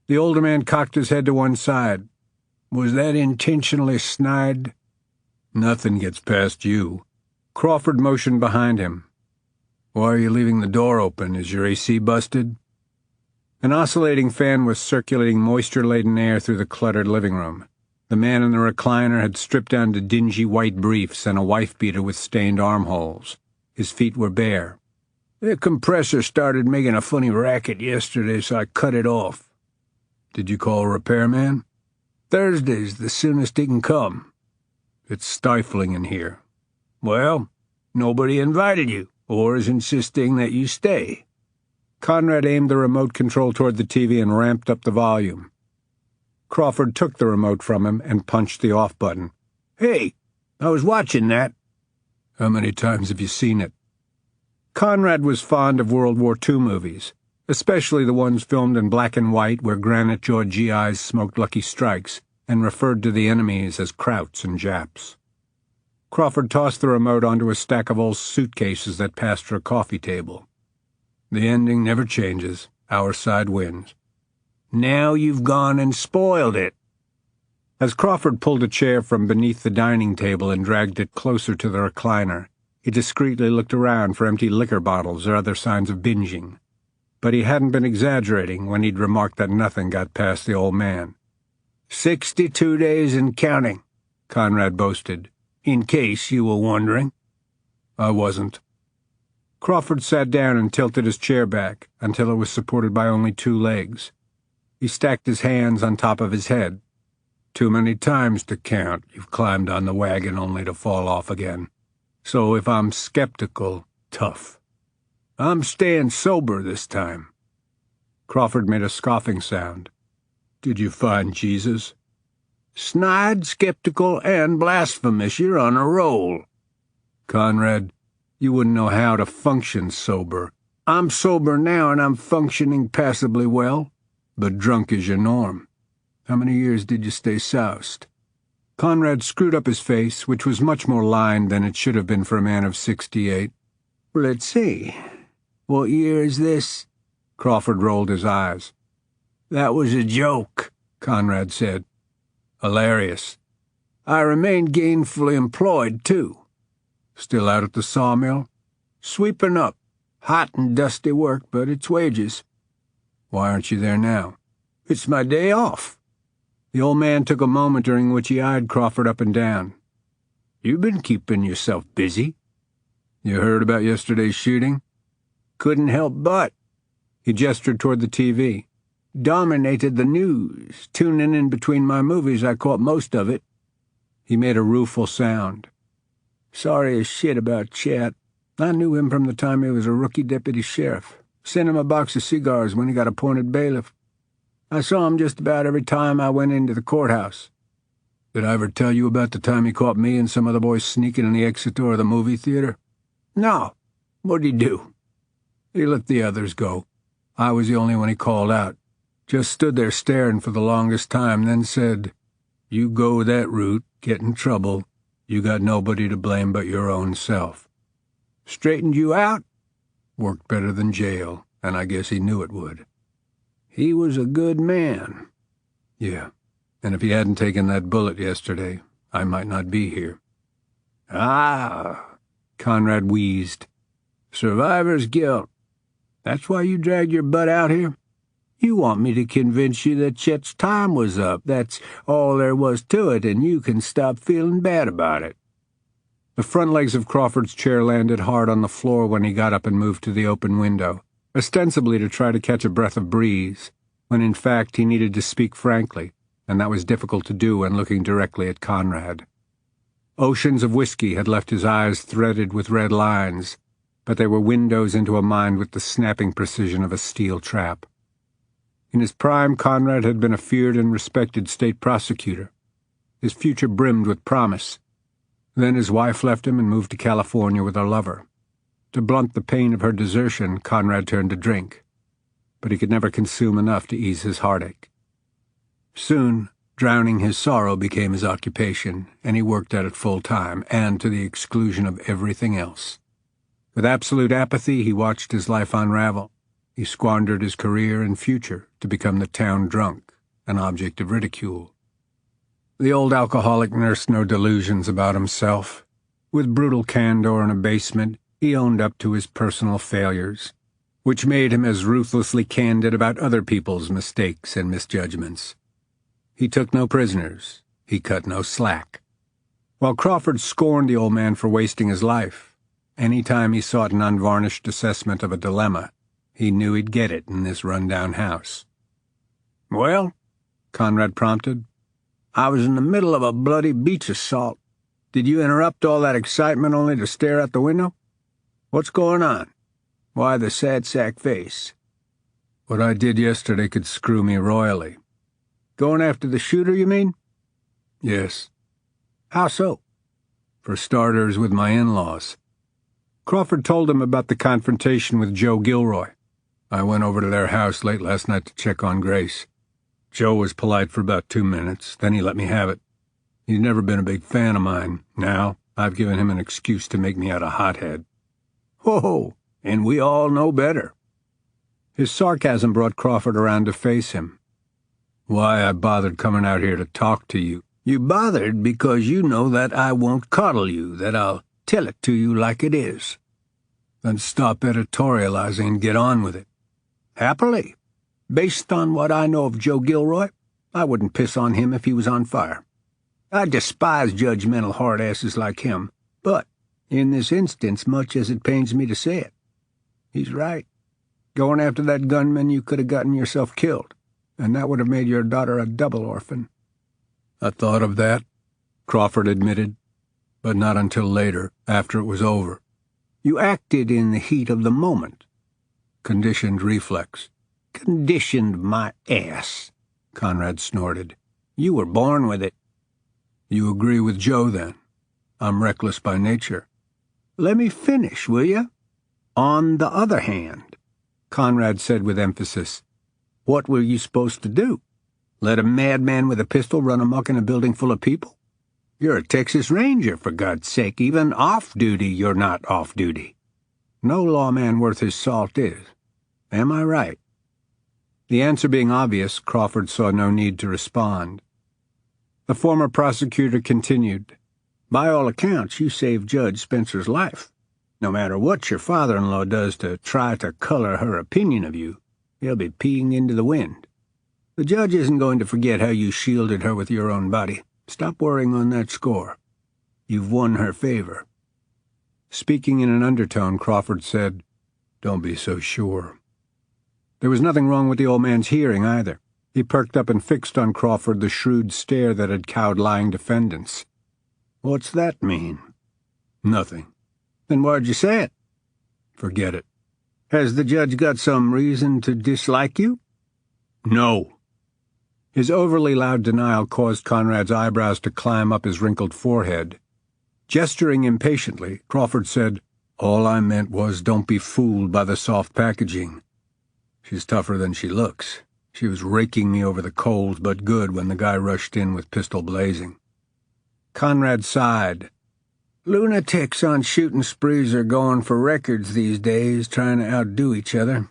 S4: The older man cocked his head to one side. "Was that intentionally snide?" "Nothing gets past you." Crawford motioned behind him. "Why are you leaving the door open? Is your AC busted?" An oscillating fan was circulating moisture-laden air through the cluttered living room. The man in the recliner had stripped down to dingy white briefs and a wife-beater with stained armholes. His feet were bare. "The compressor started making a funny racket yesterday, so I cut it off." "Did you call a repairman?" "Thursday's the soonest he can come." "It's stifling in here." "Well, nobody invited you, or is insisting that you stay." Conrad aimed the remote control toward the TV and ramped up the volume. Crawford took the remote from him and punched the off button. "Hey, I was watching that." "How many times have you seen it?" Conrad was fond of World War II movies, especially the ones filmed in black and white where granite-jawed GIs smoked Lucky Strikes and referred to the enemies as Krauts and Japs. Crawford tossed the remote onto a stack of old suitcases that passed for a coffee table. "The ending never changes. Our side wins." "Now you've gone and spoiled it." As Crawford pulled a chair from beneath the dining table and dragged it closer to the recliner, he discreetly looked around for empty liquor bottles or other signs of binging. But he hadn't been exaggerating when he'd remarked that nothing got past the old man. "62 days and counting," Conrad boasted, "in case you were wondering." I wasn't. Crawford sat down and tilted his chair back until it was supported by only 2 legs. He stacked his hands on top of his head. "Too many times to count you've climbed on the wagon only to fall off again. So if I'm skeptical, tough. I'm staying sober this time." Crawford made a scoffing sound. "Did you find Jesus?" "Snide, skeptical, and blasphemous. You're on a roll." "Conrad, you wouldn't know how to function sober." "I'm sober now, and I'm functioning passably well." "But drunk is your norm. How many years did you stay soused?" Conrad screwed up his face, which was much more lined than it should have been for a man of 68. "Let's see. What year is this?" Crawford rolled his eyes. "That was a joke," Conrad said. "Hilarious." "I remain gainfully employed, too." "Still out at the sawmill?" "Sweeping up. Hot and dusty work, but it's wages." "Why aren't you there now?" "It's my day off." The old man took a moment during which he eyed Crawford up and down. "You've been keeping yourself busy." "You heard about yesterday's shooting?" "Couldn't help but." He gestured toward the TV. "Dominated the news. Tuning in between my movies, I caught most of it." He made a rueful sound. "Sorry as shit about Chet. I knew him from the time he was a rookie deputy sheriff. Sent him a box of cigars when he got appointed bailiff. I saw him just about every time I went into the courthouse." "Did I ever tell you about the time he caught me and some other boys sneaking in the exit door of the movie theater?" "No. What'd he do?" "He let the others go. I was the only one he called out. Just stood there staring for the longest time, then said, 'You go that route, get in trouble. You got nobody to blame but your own self.' Straightened you out?" "Worked better than jail, and I guess he knew it would." "He was a good man." "Yeah, and if he hadn't taken that bullet yesterday, I might not be here." "Ah," Conrad wheezed. "Survivor's guilt. That's why you dragged your butt out here? You want me to convince you that Chet's time was up. That's all there was to it, and you can stop feeling bad about it." The front legs of Crawford's chair landed hard on the floor when he got up and moved to the open window, ostensibly to try to catch a breath of breeze, when in fact he needed to speak frankly, and that was difficult to do when looking directly at Conrad. Oceans of whiskey had left his eyes threaded with red lines, but they were windows into a mind with the snapping precision of a steel trap. In his prime, Conrad had been a feared and respected state prosecutor. His future brimmed with promise. Then his wife left him and moved to California with her lover. To blunt the pain of her desertion, Conrad turned to drink, but he could never consume enough to ease his heartache. Soon, drowning his sorrow became his occupation, and he worked at it full time, and to the exclusion of everything else. With absolute apathy, he watched his life unravel. He squandered his career and future to become the town drunk, an object of ridicule. The old alcoholic nursed no delusions about himself. With brutal candor and abasement, he owned up to his personal failures, which made him as ruthlessly candid about other people's mistakes and misjudgments. He took no prisoners. He cut no slack. While Crawford scorned the old man for wasting his life, any time he sought an unvarnished assessment of a dilemma, he knew he'd get it in this run-down house. "Well," Conrad prompted, "I was in the middle of a bloody beach assault. Did you interrupt all that excitement only to stare out the window? What's going on? Why the sad sack face?" "What I did yesterday could screw me royally." "Going after the shooter, you mean?" "Yes." "How so?" "For starters, with my in-laws." Crawford told him about the confrontation with Joe Gilroy. "I went over to their house late last night to check on Grace. Joe was polite for about 2 minutes, then he let me have it. He's never been a big fan of mine. Now, I've given him an excuse to make me out a hothead." "Whoa, and we all know better." His sarcasm brought Crawford around to face him. "Why I bothered coming out here to talk to you." "You bothered because you know that I won't coddle you, that I'll tell it to you like it is." "Then stop editorializing and get on with it." "Happily. Based on what I know of Joe Gilroy, I wouldn't piss on him if he was on fire. I despise judgmental hard-asses like him, but, in this instance, much as it pains me to say it, he's right. Going after that gunman, you could have gotten yourself killed, and that would have made your daughter a double orphan.
S3: I thought of that, Crawford admitted, but not until later, after it was over.
S4: You acted in the heat of the moment.
S3: Conditioned reflex.
S4: Conditioned my ass, Conrad snorted. You were born with it.
S3: You agree with Joe, then? I'm reckless by nature.
S4: Let me finish, will you? On the other hand, Conrad said with emphasis, what were you supposed to do? Let a madman with a pistol run amok in a building full of people? You're a Texas Ranger, for God's sake. Even off-duty, you're not off-duty. No lawman worth his salt is. Am I right?
S3: The answer being obvious, Crawford saw no need to respond. The former prosecutor continued.
S4: By all accounts, you saved Judge Spencer's life. No matter what your father-in-law does to try to color her opinion of you, he'll be peeing into the wind. The judge isn't going to forget how you shielded her with your own body. Stop worrying on that score. You've won her favor.
S3: Speaking in an undertone, Crawford said, Don't be so sure. There was nothing wrong with the old man's hearing, either. He perked up and fixed on Crawford the shrewd stare that had cowed lying defendants.
S4: What's that mean?
S3: Nothing.
S4: Then why'd you say it?
S3: Forget it.
S4: Has the judge got some reason to dislike you?
S3: No. His overly loud denial caused Conrad's eyebrows to climb up his wrinkled forehead. Gesturing impatiently, Crawford said, All I meant was don't be fooled by the soft packaging. She's tougher than she looks. She was raking me over the coals, but good when the guy rushed in with pistol blazing.
S4: Conrad sighed. Lunatics on shooting sprees are going for records these days, trying to outdo each other.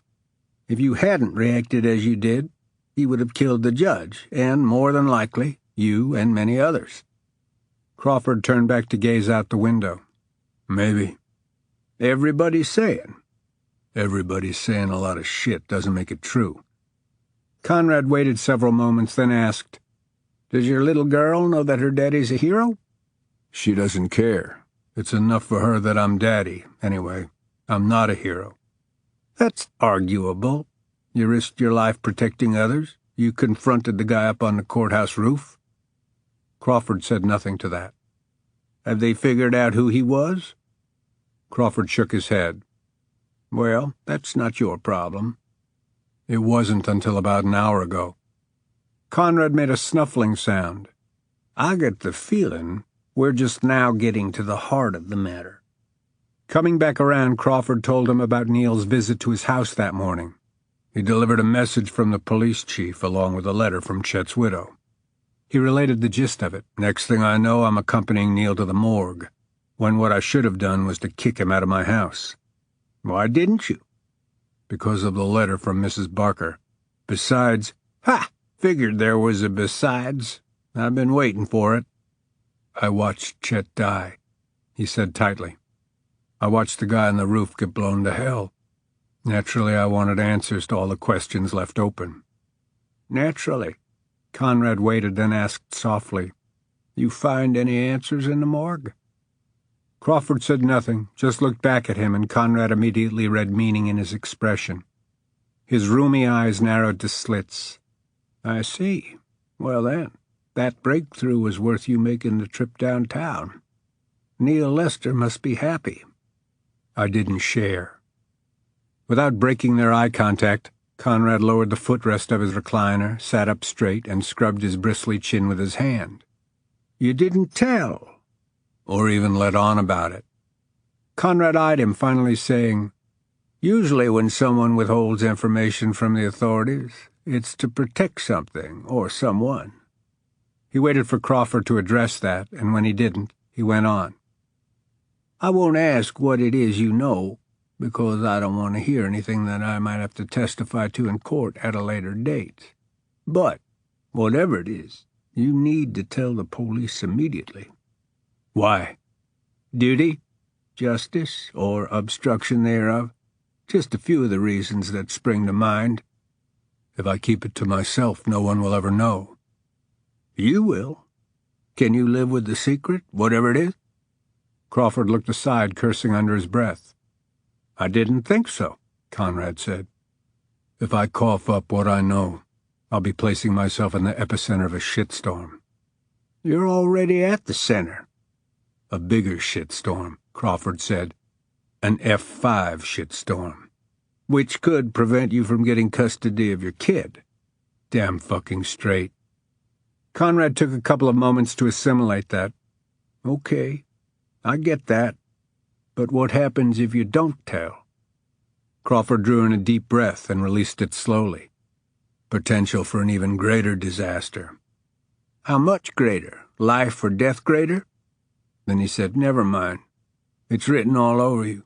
S4: If you hadn't reacted as you did, he would have killed the judge, and, more than likely, you and many others.
S3: Crawford turned back to gaze out the window. Maybe.
S4: Everybody's saying.
S3: Everybody's saying a lot of shit doesn't make it true.
S4: Conrad waited several moments, then asked, Does your little girl know that her daddy's a hero?
S3: She doesn't care. It's enough for her that I'm daddy. Anyway, I'm not a hero.
S4: That's arguable. You risked your life protecting others. You confronted the guy up on the courthouse roof.
S3: Crawford said nothing to that.
S4: Have they figured out who he was?
S3: Crawford shook his head.
S4: Well, that's not your problem.
S3: It wasn't until about an hour ago.
S4: Conrad made a snuffling sound. I get the feeling we're just now getting to the heart of the matter.
S3: Coming back around, Crawford told him about Neil's visit to his house that morning. He delivered a message from the police chief along with a letter from Chet's widow. He related the gist of it. Next thing I know, I'm accompanying Neil to the morgue, when what I should have done was to kick him out of my house.
S4: Why didn't you?
S3: Because of the letter from Mrs. Barker. Besides,
S4: figured there was a besides. I've been waiting for it.
S3: I watched Chet die, he said tightly. I watched the guy on the roof get blown to hell. Naturally, I wanted answers to all the questions left open.
S4: Naturally. Conrad waited, then asked softly, You find any answers in the morgue?
S3: Crawford said nothing, just looked back at him, and Conrad immediately read meaning in his expression. His roomy eyes narrowed to slits.
S4: I see. Well then, that breakthrough was worth you making the trip downtown. Neil Lester must be happy.
S3: I didn't share. Without breaking their eye contact, Conrad lowered the footrest of his recliner, sat up straight, and scrubbed his bristly chin with his hand.
S4: You didn't tell.
S3: Or even let on about it.
S4: Conrad eyed him, finally saying, Usually when someone withholds information from the authorities, it's to protect something or someone.
S3: He waited for Crawford to address that, and when he didn't, he went on.
S4: I won't ask what it is you know, because I don't want to hear anything that I might have to testify to in court at a later date. But, whatever it is, you need to tell the police immediately.
S3: Why?
S4: Duty, justice, or obstruction thereof. Just a few of the reasons that spring to mind.
S3: If I keep it to myself, no one will ever know. You will. Can you live with the secret, whatever it is?
S4: Crawford looked aside, cursing under his breath.
S3: I didn't think so, Conrad said.
S4: If I cough up what I know, I'll be placing myself in the epicenter of a shitstorm.
S3: You're already at the center.
S4: A bigger shitstorm, Crawford said. An F5 shitstorm.
S3: Which could prevent you from getting custody of your kid.
S4: Damn fucking straight.
S3: Conrad took a couple of moments to assimilate that. Okay, I get that. But what happens if you don't tell?
S4: Crawford drew in a deep breath and released it slowly. Potential for an even greater disaster.
S3: How much greater? Life or death greater? Then he said, never mind. It's written all over you.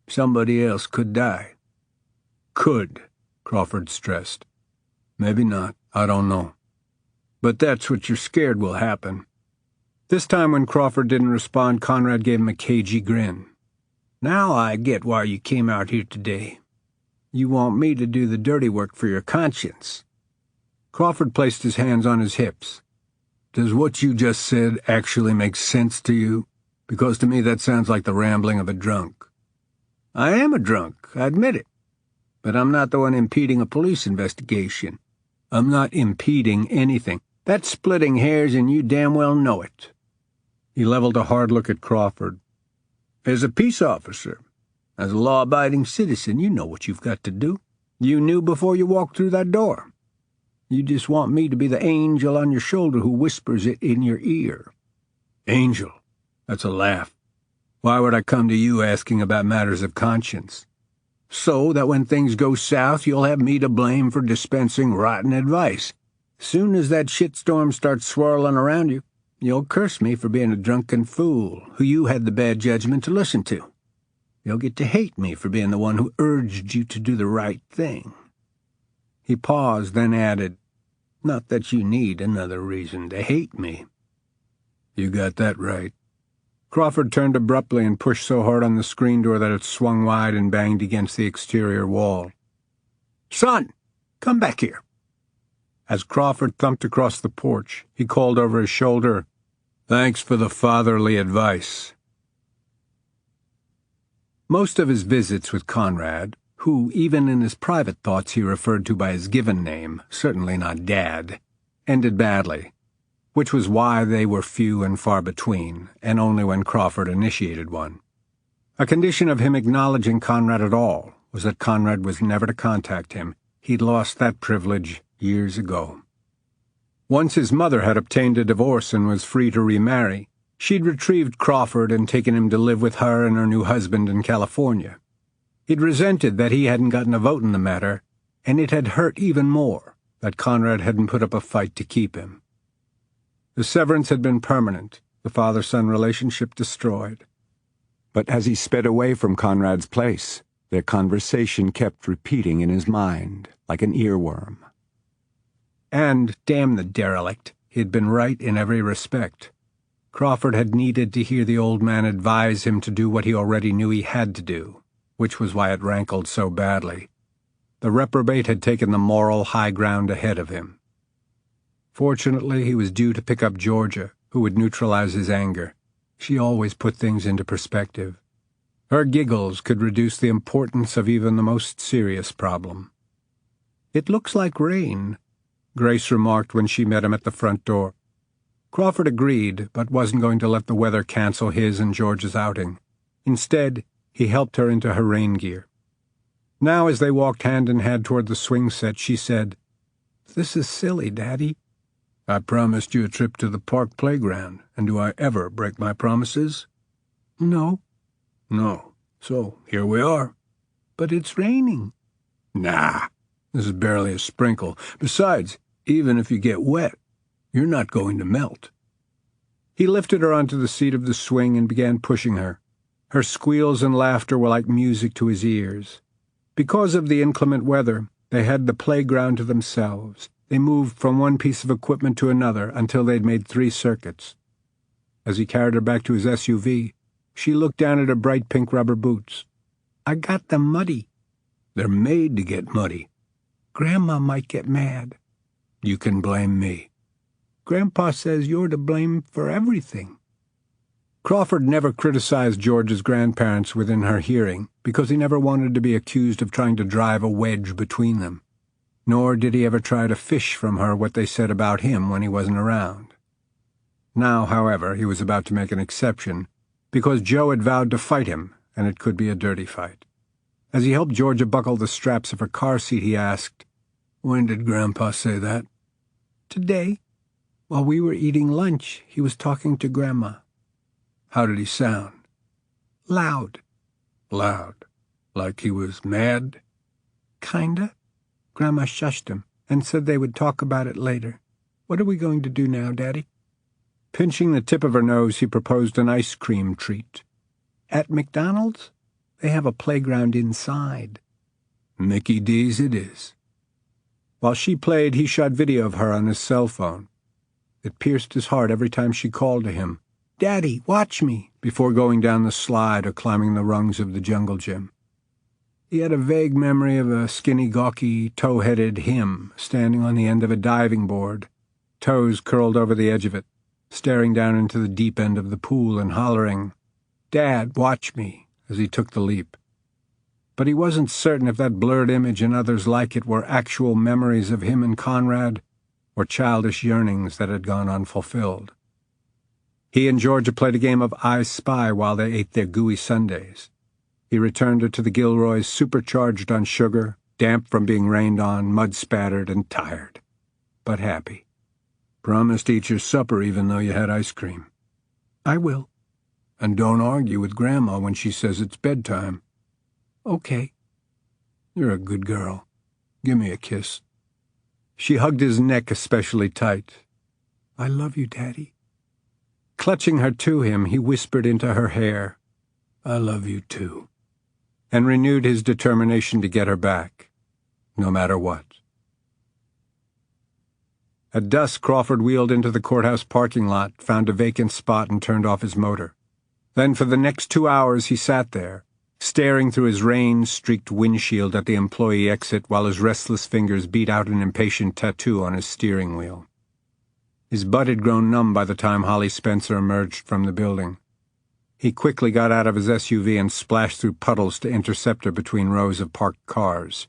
S3: Somebody else could die.
S4: Could, Crawford stressed. Maybe not, I don't know.
S3: But that's what you're scared will happen.
S4: This time when Crawford didn't respond, Conrad gave him a cagey grin.
S3: Now I get why you came out here today. You want me to do the dirty work for your conscience.
S4: Crawford placed his hands on his hips. Does what you just said actually make sense to you? Because to me that sounds like the rambling of a drunk.
S3: I am a drunk, I admit it. But I'm not the one impeding a police investigation.
S4: I'm not impeding anything.
S3: That's splitting hairs, and you damn well know it.
S4: He leveled a hard look at Crawford.
S3: As a peace officer, as a law-abiding citizen, you know what you've got to do. You knew before you walked through that door. You just want me to be the angel on your shoulder who whispers it in your ear.
S4: Angel? That's a laugh. Why would I come to you asking about matters of conscience?
S3: So that when things go south, you'll have me to blame for dispensing rotten advice. Soon as that shitstorm starts swirling around you, you'll curse me for being a drunken fool who you had the bad judgment to listen to. You'll get to hate me for being the one who urged you to do the right thing. He paused, then added, not that you need another reason to hate me.
S4: You got that right.
S2: Crawford turned abruptly and pushed so hard on the screen door that it swung wide and banged against the exterior wall.
S3: Son, come back here.
S2: As Crawford thumped across the porch, he called over his shoulder,
S4: Thanks for the fatherly advice.
S3: Most of his visits with Conrad, who even in his private thoughts he referred to by his given name, certainly not Dad, ended badly, which was why they were few and far between, and only when Crawford initiated one. A condition of him acknowledging Conrad at all was that Conrad was never to contact him. He'd lost that privilege years ago. Once his mother had obtained a divorce and was free to remarry, she'd retrieved Crawford and taken him to live with her and her new husband in California. He'd resented that he hadn't gotten a vote in the matter, and it had hurt even more that Conrad hadn't put up a fight to keep him. The severance had been permanent, the father-son relationship destroyed.
S5: But as he sped away from Conrad's place, their conversation kept repeating in his mind like an earworm.
S3: And, damn the derelict, he had been right in every respect. Crawford had needed to hear the old man advise him to do what he already knew he had to do, which was why it rankled so badly. The reprobate had taken the moral high ground ahead of him. Fortunately, he was due to pick up Georgia, who would neutralize his anger. She always put things into perspective. Her giggles could reduce the importance of even the most serious problem. "It looks like rain," Grace remarked when she met him at the front door. Crawford agreed, but wasn't going to let the weather cancel his and George's outing. Instead, he helped her into her rain gear. Now, as they walked hand in hand toward the swing set, she said, "This is silly, Daddy."
S4: I promised you a trip to the park playground, and do I ever break my promises?
S3: No.
S4: No. So, here we are.
S3: But it's raining.
S4: Nah, this is barely a sprinkle. Besides, even if you get wet, you're not going to melt.
S2: He lifted her onto the seat of the swing and began pushing her. Her squeals and laughter were like music to his ears. Because of the inclement weather, they had the playground to themselves. They moved from one piece of equipment to another until they'd made 3 circuits. As he carried her back to his SUV, she looked down at her bright pink rubber boots.
S3: "I got them muddy."
S4: "They're made to get muddy."
S3: "Grandma might get mad."
S4: "You can blame me."
S3: Grandpa says you're to blame for everything." Crawford never criticized George's grandparents within her hearing because he never wanted to be accused of trying to drive a wedge between them. Nor did he ever try to fish from her what they said about him when he wasn't around. Now, however, he was about to make an exception because Joe had vowed to fight him, and it could be a dirty fight. As he helped Georgia buckle the straps of her car seat, he asked, "When did Grandpa say that?" "Today. While we were eating lunch, he was talking to Grandma." "How did he sound?" "Loud." "Loud? Like he was mad?" "Kinda. Grandma shushed him and said they would talk about it later. What are we going to do now, Daddy?" Pinching the tip of her nose, he proposed an ice cream treat. "At McDonald's? They have a playground inside." "Mickey D's it is." While she played, he shot video of her on his cell phone. It pierced his heart every time she called to him, "Daddy, watch me," before going down the slide or climbing the rungs of the jungle gym. He had a vague memory of a skinny, gawky, tow-headed him standing on the end of a diving board, toes curled over the edge of it, staring down into the deep end of the pool and hollering, "Dad, watch me," as he took the leap. But he wasn't certain if that blurred image and others like it were actual memories of him and Conrad or childish yearnings that had gone unfulfilled. He and Georgia played a game of I Spy while they ate their gooey sundaes. He returned her to the Gilroys supercharged on sugar, damp from being rained on, mud-spattered, and tired, but happy. "Promise to eat your supper even though you had ice cream." "I will." "And don't argue with Grandma when she says it's bedtime." "Okay." "You're a good girl. Give me a kiss." She hugged his neck especially tight. "I love you, Daddy." Clutching her to him, he whispered into her hair, "I love you too," and renewed his determination to get her back, no matter what. At dusk, Crawford wheeled into the courthouse parking lot, found a vacant spot, and turned off his motor. Then for the next 2 hours he sat there, staring through his rain-streaked windshield at the employee exit while his restless fingers beat out an impatient tattoo on his steering wheel. His butt had grown numb by the time Holly Spencer emerged from the building. He quickly got out of his SUV and splashed through puddles to intercept her between rows of parked cars.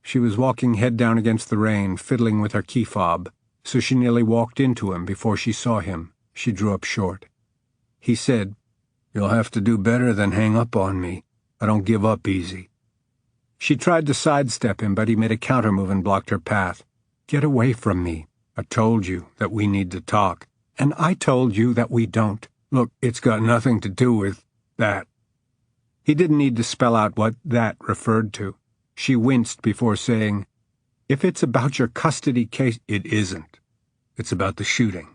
S3: She was walking head down against the rain, fiddling with her key fob, so she nearly walked into him before she saw him. She drew up short. He said, "You'll have to do better than hang up on me. I don't give up easy." She tried to sidestep him, but he made a countermove and blocked her path. "Get away from me. I told you that we need to talk." "And I told you that we don't." "Look, it's got nothing to do with that." He didn't need to spell out what that referred to. She winced before saying, "If it's about your custody case—" "It isn't. It's about the shooting."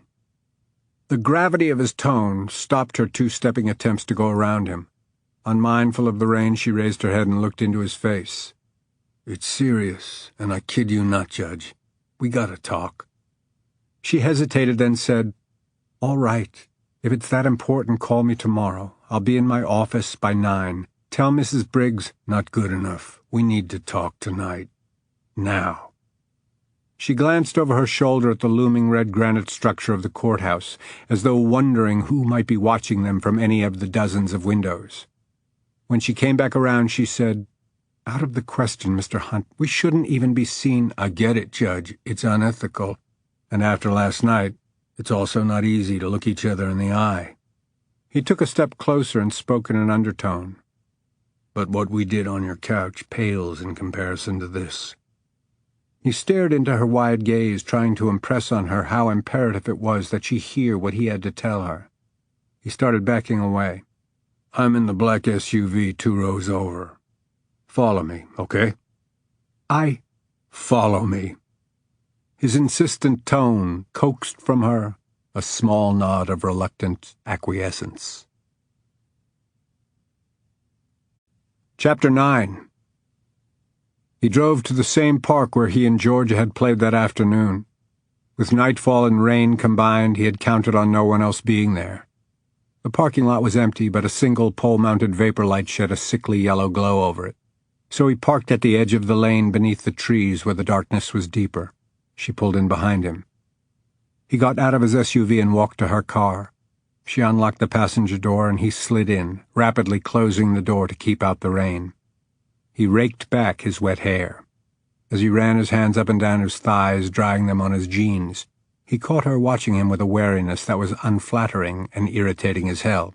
S3: The gravity of his tone stopped her two-stepping attempts to go around him. Unmindful of the rain, she raised her head and looked into his face. "It's serious, and I kid you not, Judge. We gotta talk." She hesitated, then said, "All right. If it's that important, call me tomorrow. I'll be in my office by 9. Tell Mrs. Briggs—" "Not good enough. We need to talk tonight. Now." She glanced over her shoulder at the looming red granite structure of the courthouse, as though wondering who might be watching them from any of the dozens of windows. When she came back around, she said, "Out of the question, Mr. Hunt. We shouldn't even be seen—" "I get it, Judge. It's unethical. And after last night, it's also not easy to look each other in the eye." He took a step closer and spoke in an undertone. "But what we did on your couch pales in comparison to this." He stared into her wide gaze, trying to impress on her how imperative it was that she hear what he had to tell her. He started backing away. "I'm in the black SUV 2 rows over. Follow me, okay?" Follow me." His insistent tone coaxed from her a small nod of reluctant acquiescence. Chapter 9. He drove to the same park where he and Georgia had played that afternoon. With nightfall and rain combined, he had counted on no one else being there. The parking lot was empty, but a single pole-mounted vapor light shed a sickly yellow glow over it. So he parked at the edge of the lane beneath the trees where the darkness was deeper. She pulled in behind him. He got out of his SUV and walked to her car. She unlocked the passenger door and he slid in, rapidly closing the door to keep out the rain. He raked back his wet hair. As he ran his hands up and down his thighs, drying them on his jeans, he caught her watching him with a wariness that was unflattering and irritating as hell.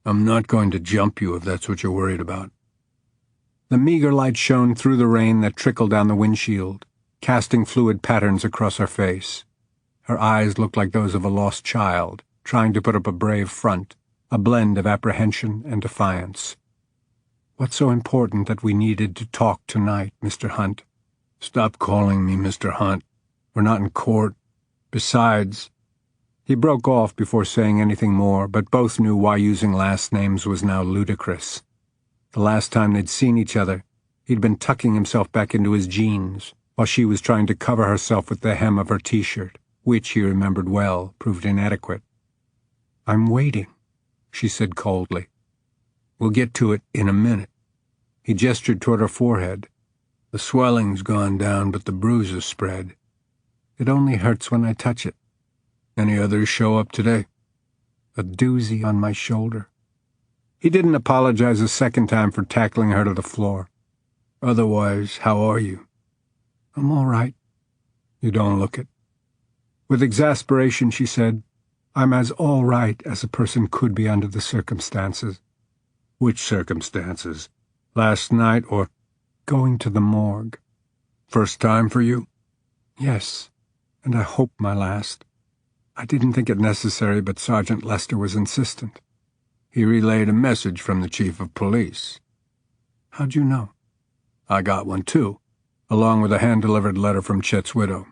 S3: "I'm not going to jump you if that's what you're worried about." The meager light shone through the rain that trickled down the windshield, casting fluid patterns across her face. Her eyes looked like those of a lost child, trying to put up a brave front, a blend of apprehension and defiance. "What's so important that we needed to talk tonight, Mr. Hunt?" "Stop calling me Mr. Hunt. We're not in court. Besides—" He broke off before saying anything more, but both knew why using last names was now ludicrous. The last time they'd seen each other, he'd been tucking himself back into his jeans, while she was trying to cover herself with the hem of her t-shirt, which, he remembered well, proved inadequate. "I'm waiting," she said coldly. "We'll get to it in a minute." He gestured toward her forehead. "The swelling's gone down, but the bruise is spread. It only hurts when I touch it. Any others show up today?" "A doozy on my shoulder." He didn't apologize a second time for tackling her to the floor. "Otherwise, how are you?" "I'm all right." "You don't look it." With exasperation, she said, "I'm as all right as a person could be under the circumstances." "Which circumstances? Last night or—" "Going to the morgue." "First time for you?" "Yes, and I hope my last. I didn't think it necessary, but Sergeant Lester was insistent." "He relayed a message from the chief of police." "How'd you know?" "I got one, too, along with a hand-delivered letter from Chet's widow."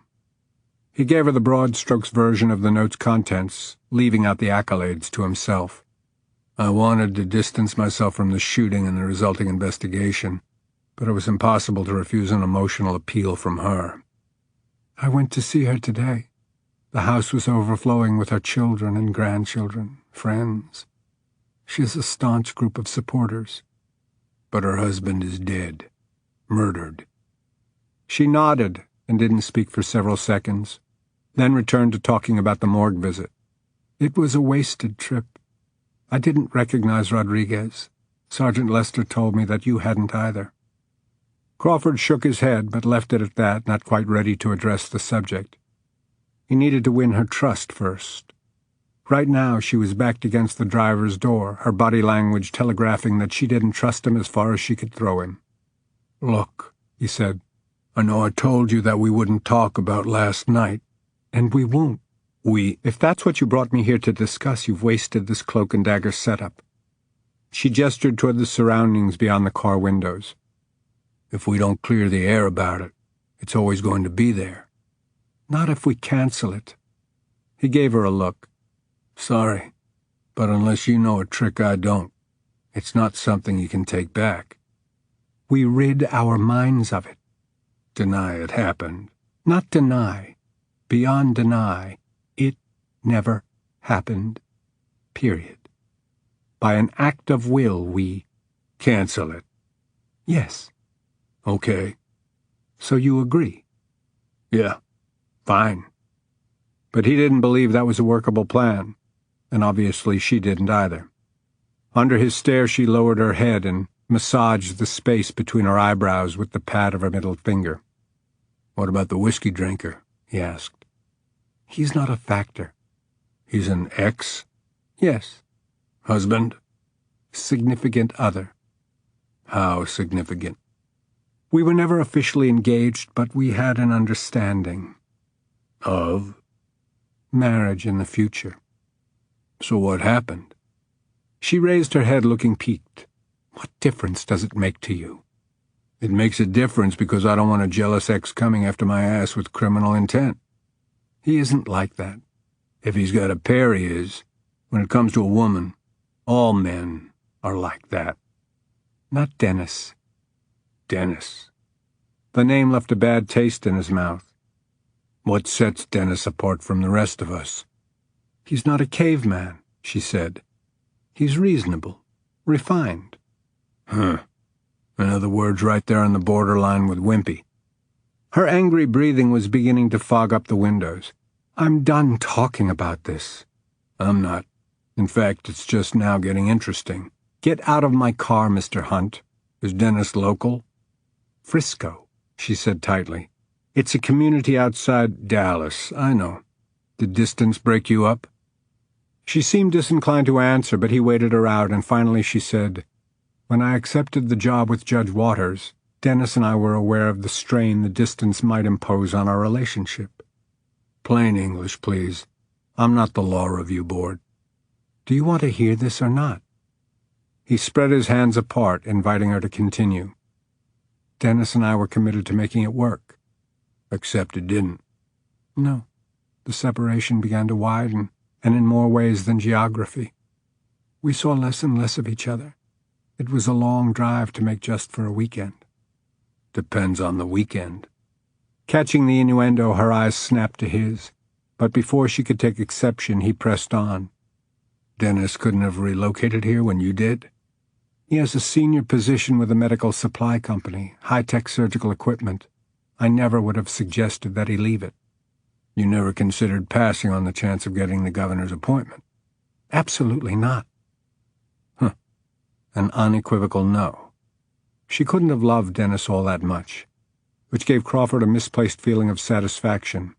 S3: He gave her the broad strokes version of the note's contents, leaving out the accolades to himself. "I wanted to distance myself from the shooting and the resulting investigation, but it was impossible to refuse an emotional appeal from her." "I went to see her today. The house was overflowing with her children and grandchildren, friends. She has a staunch group of supporters." "But her husband is dead. Murdered." She nodded and didn't speak for several seconds, then returned to talking about the morgue visit. "It was a wasted trip. I didn't recognize Rodriguez. Sergeant Lester told me that you hadn't either." Crawford shook his head, but left it at that, not quite ready to address the subject. He needed to win her trust first. Right now she was backed against the driver's door, her body language telegraphing that she didn't trust him as far as she could throw him. "Look," he said, "I know I told you that we wouldn't talk about last night." "And we won't. If that's what you brought me here to discuss, you've wasted this cloak and dagger setup." She gestured toward the surroundings beyond the car windows. "If we don't clear the air about it, it's always going to be there." "Not if we cancel it." He gave her a look. "Sorry, but unless you know a trick I don't, it's not something you can take back." "We rid our minds of it." "Deny it happened." "Not deny. Beyond deny. It never happened. Period. By an act of will, we—" "Cancel it." "Yes." "Okay." "So you agree?" "Yeah. Fine." But he didn't believe that was a workable plan, and obviously she didn't either. Under his stare, she lowered her head and massaged the space between her eyebrows with the pad of her middle finger. "What about the whiskey drinker?" he asked. "He's not a factor." "He's an ex?" "Yes." "Husband?" "Significant other." "How significant?" "We were never officially engaged, but we had an understanding." "Of?" "Marriage in the future." "So what happened?" She raised her head, looking piqued. "What difference does it make to you?" "It makes a difference because I don't want a jealous ex coming after my ass with criminal intent." "He isn't like that." "If he's got a pair, he is. When it comes to a woman, all men are like that." "Not Dennis." "Dennis." The name left a bad taste in his mouth. "What sets Dennis apart from the rest of us?" "He's not a caveman," she said. "He's reasonable, refined." "Huh. In other words, right there on the borderline with wimpy." Her angry breathing was beginning to fog up the windows. I'm done talking about this. I'm not. In fact, it's just now getting interesting. Get out of my car, Mr. Hunt. Is Dennis local? Frisco, she said tightly. It's a community outside Dallas, I know. Did distance break you up? She seemed disinclined to answer, but he waited her out, and finally she said, When I accepted the job with Judge Waters, Dennis and I were aware of the strain the distance might impose on our relationship. Plain English, please. I'm not the law review board. Do you want to hear this or not? He spread his hands apart, inviting her to continue. Dennis and I were committed to making it work. Except it didn't. No. The separation began to widen, and in more ways than geography. We saw less and less of each other. It was a long drive to make just for a weekend. Depends on the weekend. Catching the innuendo, her eyes snapped to his, but before she could take exception, he pressed on. Dennis couldn't have relocated here when you did? He has a senior position with a medical supply company, high-tech surgical equipment. I never would have suggested that he leave it. You never considered passing on the chance of getting the governor's appointment? Absolutely not. An unequivocal no. She couldn't have loved Dennis all that much, which gave Crawford a misplaced feeling of satisfaction.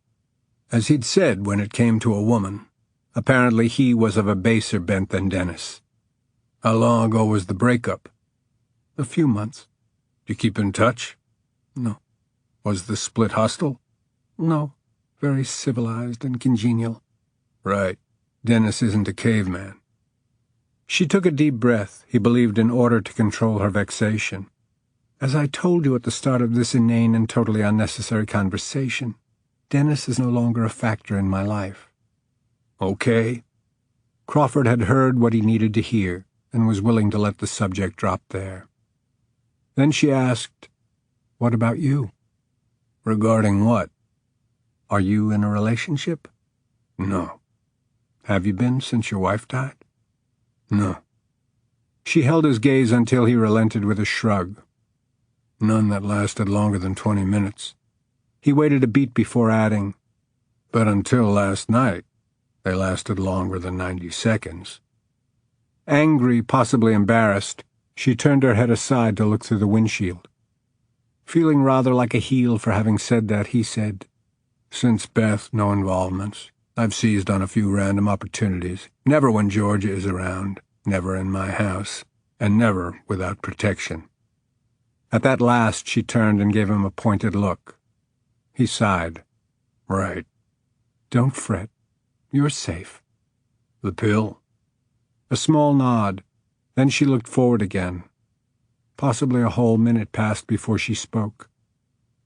S3: As he'd said when it came to a woman, apparently he was of a baser bent than Dennis. How long ago was the breakup? A few months. Do you keep in touch? No. Was the split hostile? No. Very civilized and congenial. Right. Dennis isn't a caveman. She took a deep breath, he believed, in order to control her vexation. As I told you at the start of this inane and totally unnecessary conversation, Dennis is no longer a factor in my life. Okay. Crawford had heard what he needed to hear and was willing to let the subject drop there. Then she asked, What about you? Regarding what? Are you in a relationship? No. Have you been since your wife died? No. She held his gaze until he relented with a shrug. None that lasted longer than 20 minutes. He waited a beat before adding, But until last night, they lasted longer than 90 seconds. Angry, possibly embarrassed, she turned her head aside to look through the windshield. Feeling rather like a heel for having said that, he said, Since Beth, no involvements. I've seized on a few random opportunities. Never when Georgia is around, never in my house, and never without protection. At that last, she turned and gave him a pointed look. He sighed. Right. Don't fret. You're safe. The pill? A small nod. Then she looked forward again. Possibly a whole minute passed before she spoke.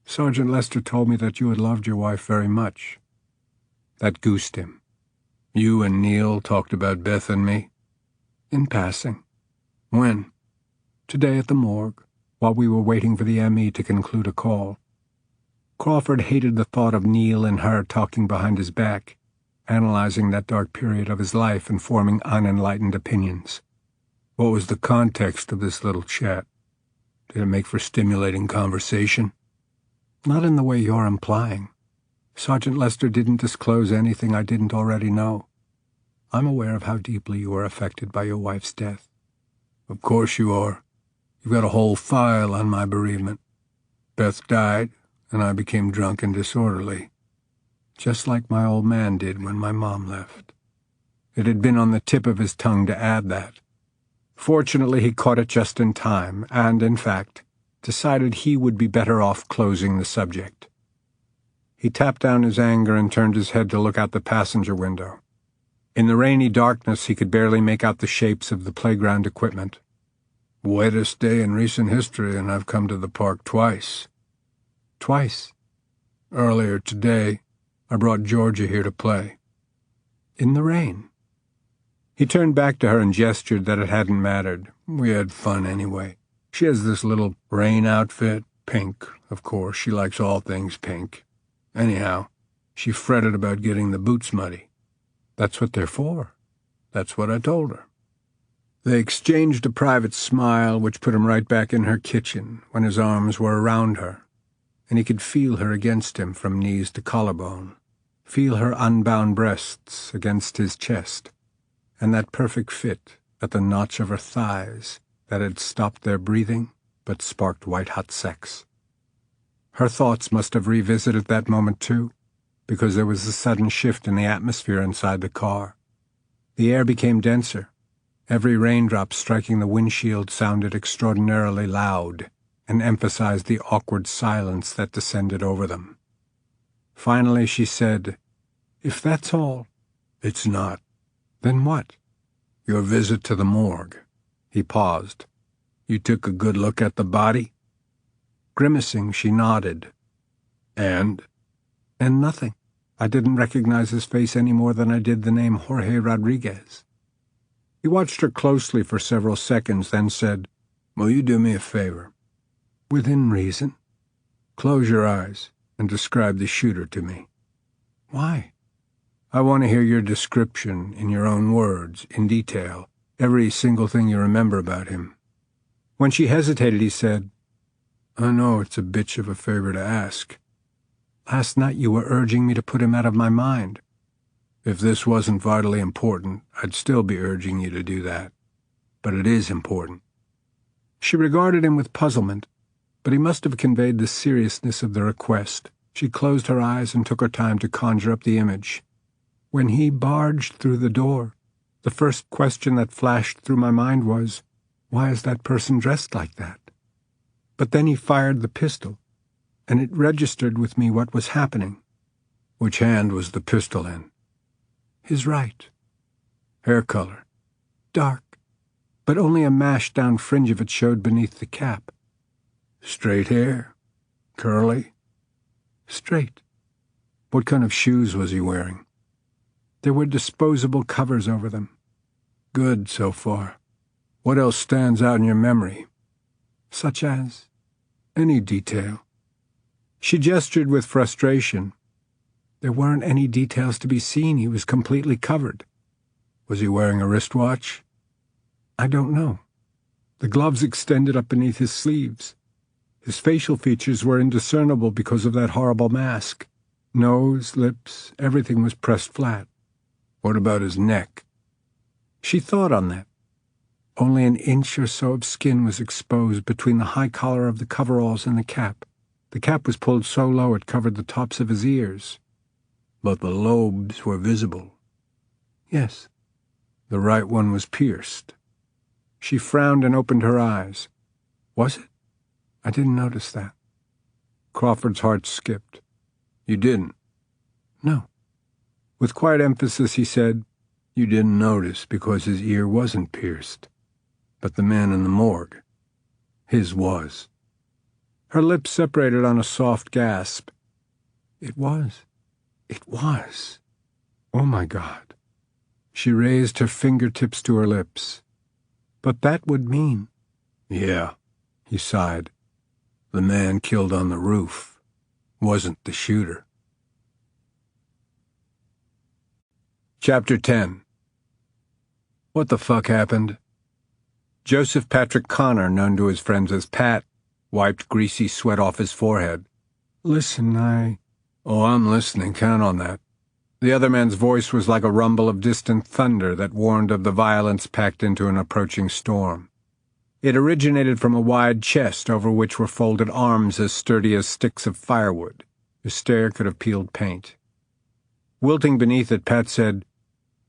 S3: Sergeant Lester told me that you had loved your wife very much. That goosed him. You and Neil talked about Beth and me? In passing. When? Today at the morgue, while we were waiting for the M.E. to conclude a call. Crawford hated the thought of Neil and her talking behind his back, analyzing that dark period of his life and forming unenlightened opinions. What was the context of this little chat? Did it make for stimulating conversation? Not in the way you're implying. Sergeant Lester didn't disclose anything I didn't already know. I'm aware of how deeply you were affected by your wife's death. Of course you are. You've got a whole file on my bereavement. Beth died, and I became drunk and disorderly. Just like my old man did when my mom left. It had been on the tip of his tongue to add that. Fortunately, he caught it just in time, and, in fact, decided he would be better off closing the subject. He tapped down his anger and turned his head to look out the passenger window. In the rainy darkness, he could barely make out the shapes of the playground equipment. Wettest day in recent history, and I've come to the park twice. Twice? Earlier today, I brought Georgia here to play. In the rain? He turned back to her and gestured that it hadn't mattered. We had fun anyway. She has this little rain outfit, pink, of course. She likes all things pink. Anyhow, she fretted about getting the boots muddy. That's what they're for. That's what I told her. They exchanged a private smile which put him right back in her kitchen when his arms were around her, and he could feel her against him from knees to collarbone. feel her unbound breasts against his chest, and that perfect fit at the notch of her thighs that had stopped their breathing but sparked white-hot sex. Her thoughts must have revisited that moment too, because there was a sudden shift in the atmosphere inside the car. The air became denser. Every raindrop striking the windshield sounded extraordinarily loud and emphasized the awkward silence that descended over them. Finally she said, "If that's all—" "It's not." "Then what?" "Your visit to the morgue." He paused. "You took a good look at the body?" Grimacing, she nodded. "And?" "And nothing. I didn't recognize his face any more than I did the name Jorge Rodriguez." He watched her closely for several seconds, then said, "Will you do me a favor?" "Within reason." "Close your eyes and describe the shooter to me." "Why?" "I want to hear your description, in your own words, in detail, every single thing you remember about him." When she hesitated, he said, "I know it's a bitch of a favor to ask. Last night you were urging me to put him out of my mind." "If this wasn't vitally important, I'd still be urging you to do that. But it is important." She regarded him with puzzlement, but he must have conveyed the seriousness of the request. She closed her eyes and took her time to conjure up the image. "When he barged through the door, the first question that flashed through my mind was, why is that person dressed like that? But then he fired the pistol, and it registered with me what was happening." "Which hand was the pistol in?" "His right." "Hair color?" "Dark, but only a mashed-down fringe of it showed beneath the cap." "Straight hair? Curly?" "Straight." "What kind of shoes was he wearing?" "There were disposable covers over them." "Good so far. What else stands out in your memory?" "Such as?" "Any detail." She gestured with frustration. "There weren't any details to be seen. He was completely covered." "Was he wearing a wristwatch?" "I don't know. The gloves extended up beneath his sleeves. His facial features were indiscernible because of that horrible mask. Nose, lips, everything was pressed flat." "What about his neck?" She thought on that. Only an inch or so of skin was exposed between the high collar of the coveralls and the cap. The cap was pulled so low it covered the tops of his ears. "But the lobes were visible." "Yes." "The right one was pierced." She frowned and opened her eyes. "Was it? I didn't notice that." Crawford's heart skipped. "You didn't?" "No." With quiet emphasis he said, "You didn't notice because his ear wasn't pierced. But the man in the morgue, his was." Her lips separated on a soft gasp. "It was. It was. Oh, my God." She raised her fingertips to her lips. "But that would mean—" "Yeah," he sighed. "The man killed on the roof wasn't the shooter." Chapter 10. What the fuck happened? Joseph Patrick Connor, known to his friends as Pat, wiped greasy sweat off his forehead. "Listen, "Oh, I'm listening. Count on that." The other man's voice was like a rumble of distant thunder that warned of the violence packed into an approaching storm. It originated from a wide chest over which were folded arms as sturdy as sticks of firewood. His stare could have peeled paint. Wilting beneath it, Pat said,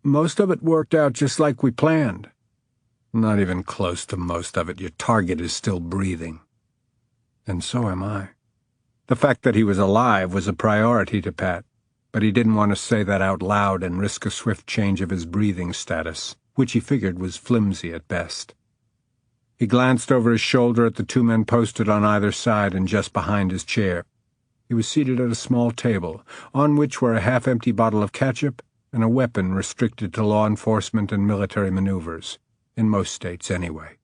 S3: "Most of it worked out just like we planned." "Not even close to most of it. Your target is still breathing." "And so am I." The fact that he was alive was a priority to Pat, but he didn't want to say that out loud and risk a swift change of his breathing status, which he figured was flimsy at best. He glanced over his shoulder at the two men posted on either side and just behind his chair. He was seated at a small table, on which were a half-empty bottle of ketchup and a weapon restricted to law enforcement and military maneuvers, in most states anyway.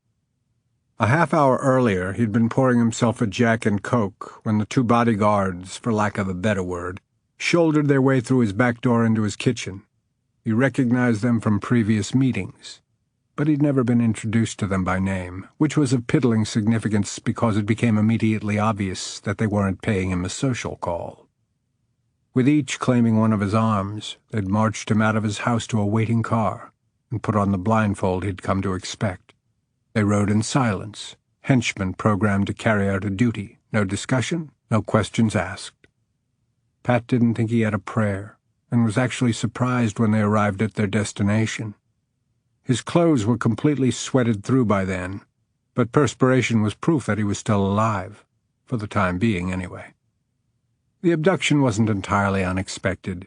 S3: A half-hour earlier, he'd been pouring himself a Jack and Coke when the two bodyguards, for lack of a better word, shouldered their way through his back door into his kitchen. He recognized them from previous meetings, but he'd never been introduced to them by name, which was of piddling significance because it became immediately obvious that they weren't paying him a social call. With each claiming one of his arms, they'd marched him out of his house to a waiting car and put on the blindfold he'd come to expect. They rode in silence, henchmen programmed to carry out a duty, no discussion, no questions asked. Pat didn't think he had a prayer, and was actually surprised when they arrived at their destination. His clothes were completely sweated through by then, but perspiration was proof that he was still alive, for the time being anyway. The abduction wasn't entirely unexpected.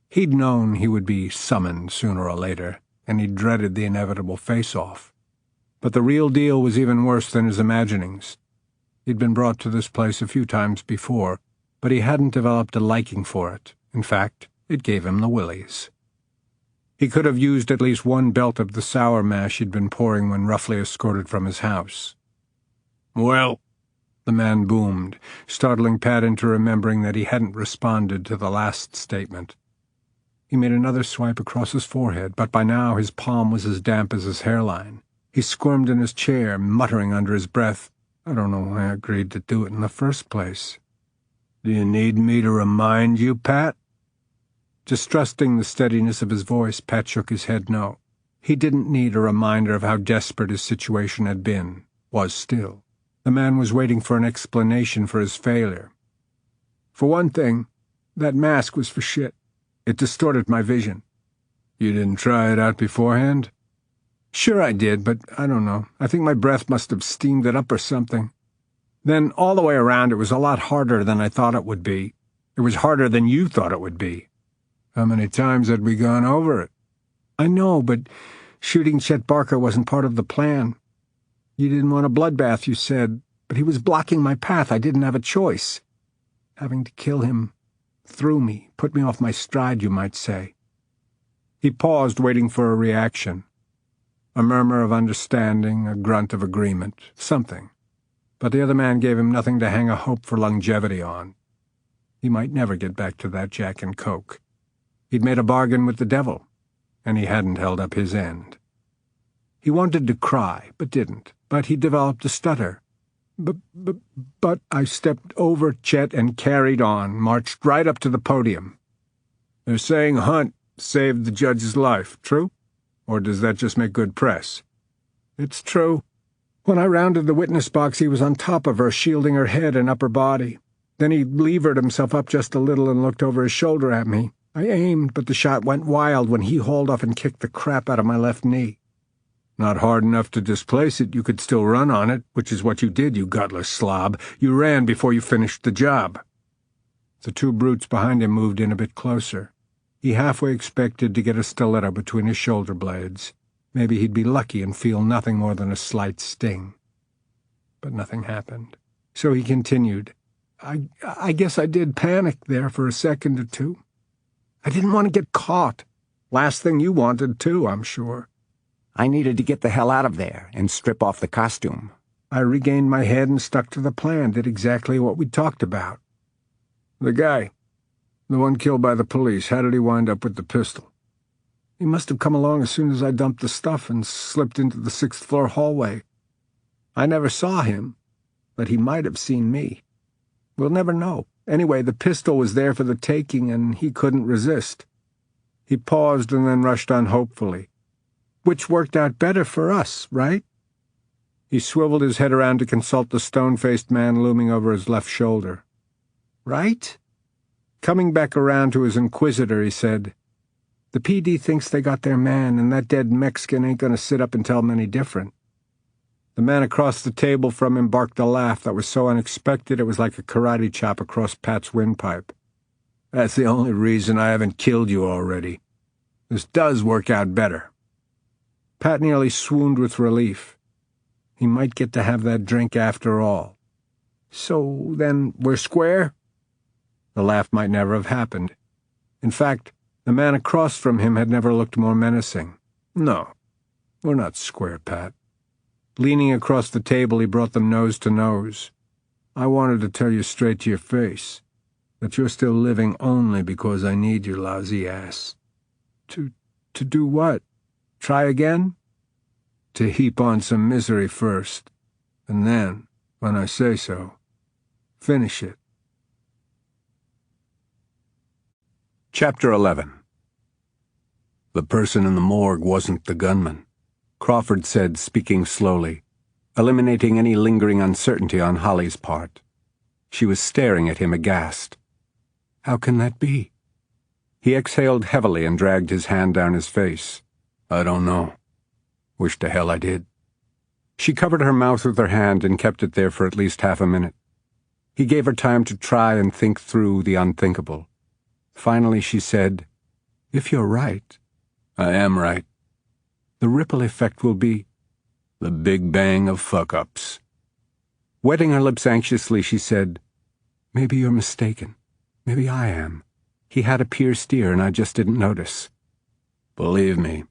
S3: He'd known he would be summoned sooner or later, and he dreaded the inevitable face-off. But the real deal was even worse than his imaginings. He'd been brought to this place a few times before, but he hadn't developed a liking for it. In fact, it gave him the willies. He could have used at least one belt of the sour mash he'd been pouring when roughly escorted from his house. "Well," the man boomed, startling Pat into remembering that he hadn't responded to the last statement. He made another swipe across his forehead, but by now his palm was as damp as his hairline. He squirmed in his chair, muttering under his breath, "I don't know why I agreed to do it in the first place." "Do you need me to remind you, Pat?" Distrusting the steadiness of his voice, Pat shook his head no. He didn't need a reminder of how desperate his situation had been, was still. The man was waiting for an explanation for his failure. "For one thing, that mask was for shit. It distorted my vision." "You didn't try it out beforehand?" "Sure I did, but I don't know. I think my breath must have steamed it up or something. Then all the way around it was a lot harder than I thought it would be. It was harder than you thought it would be." "How many times had we gone over it?" "I know, but shooting Chet Barker wasn't part of the plan. You didn't want a bloodbath, you said, but he was blocking my path. I didn't have a choice. Having to kill him threw me, put me off my stride, you might say." He paused, waiting for a reaction. A murmur of understanding, a grunt of agreement, something. But the other man gave him nothing to hang a hope for longevity on. He might never get back to that Jack and Coke. He'd made a bargain with the devil, and he hadn't held up his end. He wanted to cry, but didn't. But he developed a stutter. But I stepped over Chet and carried on, marched right up to the podium. "They're saying Hunt saved the judge's life, true? Or does that just make good press?" "It's true. When I rounded the witness box, he was on top of her, shielding her head and upper body. Then he levered himself up just a little and looked over his shoulder at me. I aimed, but the shot went wild when he hauled off and kicked the crap out of my left knee." "Not hard enough to displace it. You could still run on it, which is what you did, you gutless slob. You ran before you finished the job." The two brutes behind him moved in a bit closer. He halfway expected to get a stiletto between his shoulder blades. Maybe he'd be lucky and feel nothing more than a slight sting. But nothing happened. So he continued, I guess I did panic there for a second or two. I didn't want to get caught. Last thing you wanted, too, I'm sure."
S5: I needed to get the hell out of there and strip off the costume.
S3: I regained my head and stuck to the plan, did exactly what we talked about." "The guy, the one killed by the police, how did he wind up with the pistol?" "He must have come along as soon as I dumped the stuff and slipped into the 6th-floor hallway. I never saw him, but he might have seen me. We'll never know. Anyway, the pistol was there for the taking, and he couldn't resist." He paused and then rushed on hopefully. "Which worked out better for us, right?" He swiveled his head around to consult the stone-faced man looming over his left shoulder. "Right?" Coming back around to his inquisitor, he said, "The PD thinks they got their man, and that dead Mexican ain't going to sit up and tell them any different." The man across the table from him barked a laugh that was so unexpected it was like a karate chop across Pat's windpipe. "That's the only reason I haven't killed you already. This does work out better." Pat nearly swooned with relief. He might get to have that drink after all. "So, then, we're square?" The laugh might never have happened. In fact, the man across from him had never looked more menacing. "No, we're not square, Pat." Leaning across the table, he brought them nose to nose. "I wanted to tell you straight to your face that you're still living only because I need your lousy ass." To do what? Try again?" "To heap on some misery first, and then, when I say so, finish it." Chapter 11. The person in the morgue wasn't the gunman, Crawford said, speaking slowly, eliminating any lingering uncertainty on Holly's part. She was staring at him aghast. How can that be? He exhaled heavily and dragged his hand down his face. I don't know. Wish to hell I did. She covered her mouth with her hand and kept it there for at least half a minute. He gave her time to try and think through the unthinkable. Finally she said, If you're right. I am right. The ripple effect will be the big bang of fuck-ups. Wetting her lips anxiously, she said, Maybe you're mistaken. Maybe I am. He had a pierced ear and I just didn't notice. Believe me,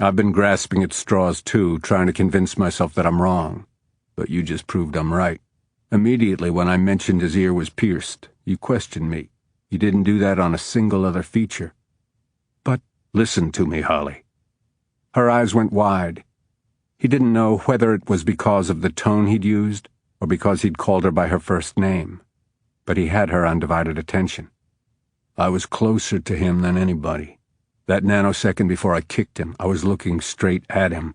S3: I've been grasping at straws too, trying to convince myself that I'm wrong. But you just proved I'm right. Immediately when I mentioned his ear was pierced, you questioned me. You didn't do that on a single other feature. But listen to me, Holly. Her eyes went wide. He didn't know whether it was because of the tone he'd used or because he'd called her by her first name. But he had her undivided attention. I was closer to him than anybody. That nanosecond before I kicked him, I was looking straight at him.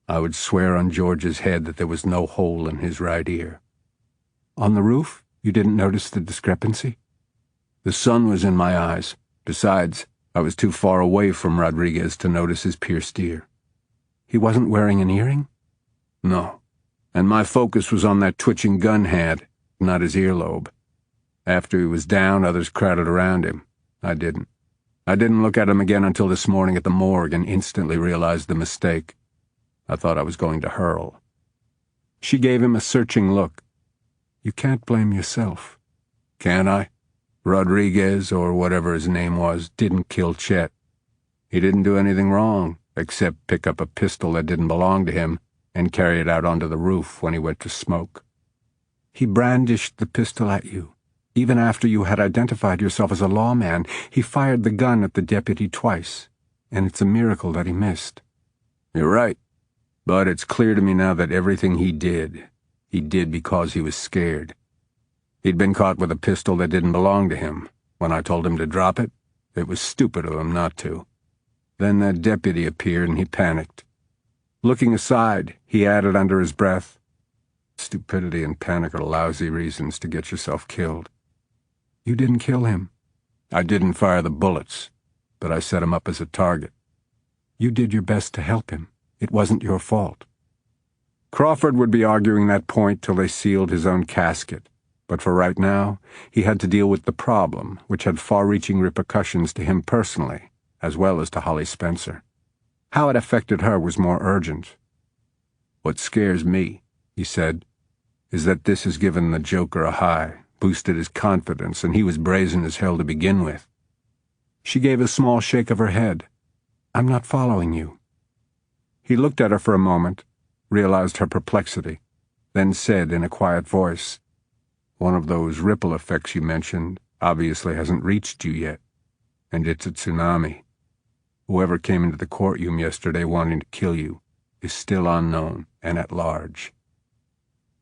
S3: I would swear on George's head that there was no hole in his right ear. On the roof, you didn't notice the discrepancy? The sun was in my eyes. Besides, I was too far away from Rodriguez to notice his pierced ear. He wasn't wearing an earring? No. And my focus was on that twitching gun hand, not his earlobe. After he was down, others crowded around him. I didn't look at him again until this morning at the morgue and instantly realized the mistake. I thought I was going to hurl. She gave him a searching look. You can't blame yourself. Can I? Rodriguez, or whatever his name was, didn't kill Chet. He didn't do anything wrong, except pick up a pistol that didn't belong to him and carry it out onto the roof when he went to smoke. He brandished the pistol at you. Even after you had identified yourself as a lawman, he fired the gun at the deputy twice, and it's a miracle that he missed. You're right, but it's clear to me now that everything he did because he was scared. He'd been caught with a pistol that didn't belong to him. When I told him to drop it, it was stupid of him not to. Then that deputy appeared and he panicked. Looking aside, he added under his breath, Stupidity and panic are lousy reasons to get yourself killed. You didn't kill him. I didn't fire the bullets, but I set him up as a target. You did your best to help him. It wasn't your fault. Crawford would be arguing that point till they sealed his own casket, but for right now, he had to deal with the problem, which had far-reaching repercussions to him personally, as well as to Holly Spencer. How it affected her was more urgent. What scares me, he said, is that this has given the Joker a high, boosted his confidence, and he was brazen as hell to begin with. She gave a small shake of her head. I'm not following you. He looked at her for a moment, realized her perplexity, then said in a quiet voice, One of those ripple effects you mentioned obviously hasn't reached you yet, and it's a tsunami. Whoever came into the courtroom yesterday wanting to kill you is still unknown and at large.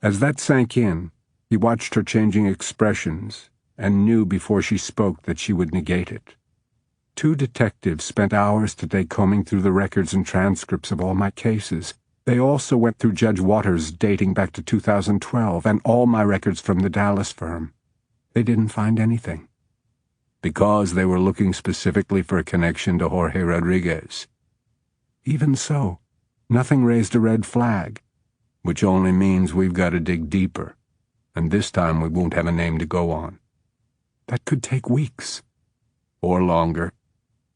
S3: As that sank in, he watched her changing expressions and knew before she spoke that she would negate it. 2 detectives spent hours today combing through the records and transcripts of all my cases. They also went through Judge Waters' dating back to 2012 and all my records from the Dallas firm. They didn't find anything. Because they were looking specifically for a connection to Jorge Rodriguez. Even so, nothing raised a red flag, which only means we've got to dig deeper, and this time we won't have a name to go on. That could take weeks. Or longer.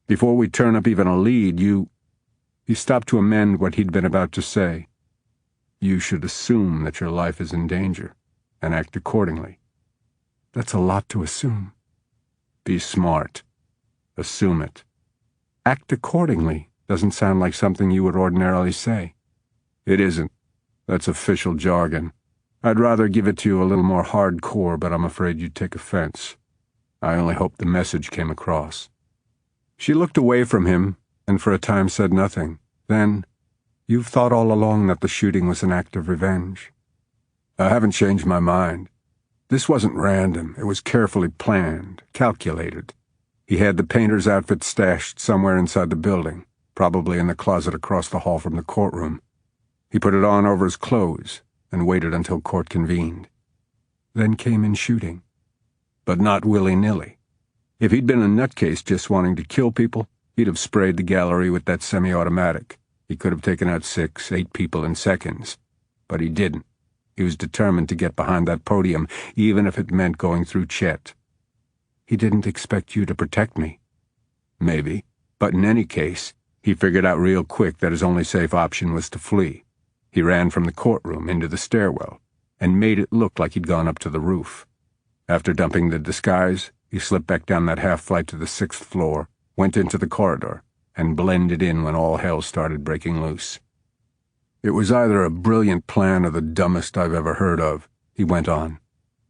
S3: Before we turn up even a lead, He stopped to amend what he'd been about to say. You should assume that your life is in danger, and act accordingly. That's a lot to assume. Be smart. Assume it. Act accordingly doesn't sound like something you would ordinarily say. It isn't. That's official jargon. I'd rather give it to you a little more hardcore, but I'm afraid you'd take offense. I only hope the message came across. She looked away from him, and for a time said nothing. Then, You've thought all along that the shooting was an act of revenge. I haven't changed my mind. This wasn't random. It was carefully planned, calculated. He had the painter's outfit stashed somewhere inside the building, probably in the closet across the hall from the courtroom. He put it on over his clothes and waited until court convened. Then came in shooting. But not willy-nilly. If he'd been a nutcase just wanting to kill people, he'd have sprayed the gallery with that semi-automatic. He could have taken out 6, 8 people in seconds. But he didn't. He was determined to get behind that podium, even if it meant going through Chet. He didn't expect you to protect me. Maybe. But in any case, he figured out real quick that his only safe option was to flee. He ran from the courtroom into the stairwell and made it look like he'd gone up to the roof. After dumping the disguise, he slipped back down that half-flight to the 6th floor, went into the corridor, and blended in when all hell started breaking loose. It was either a brilliant plan or the dumbest I've ever heard of, he went on.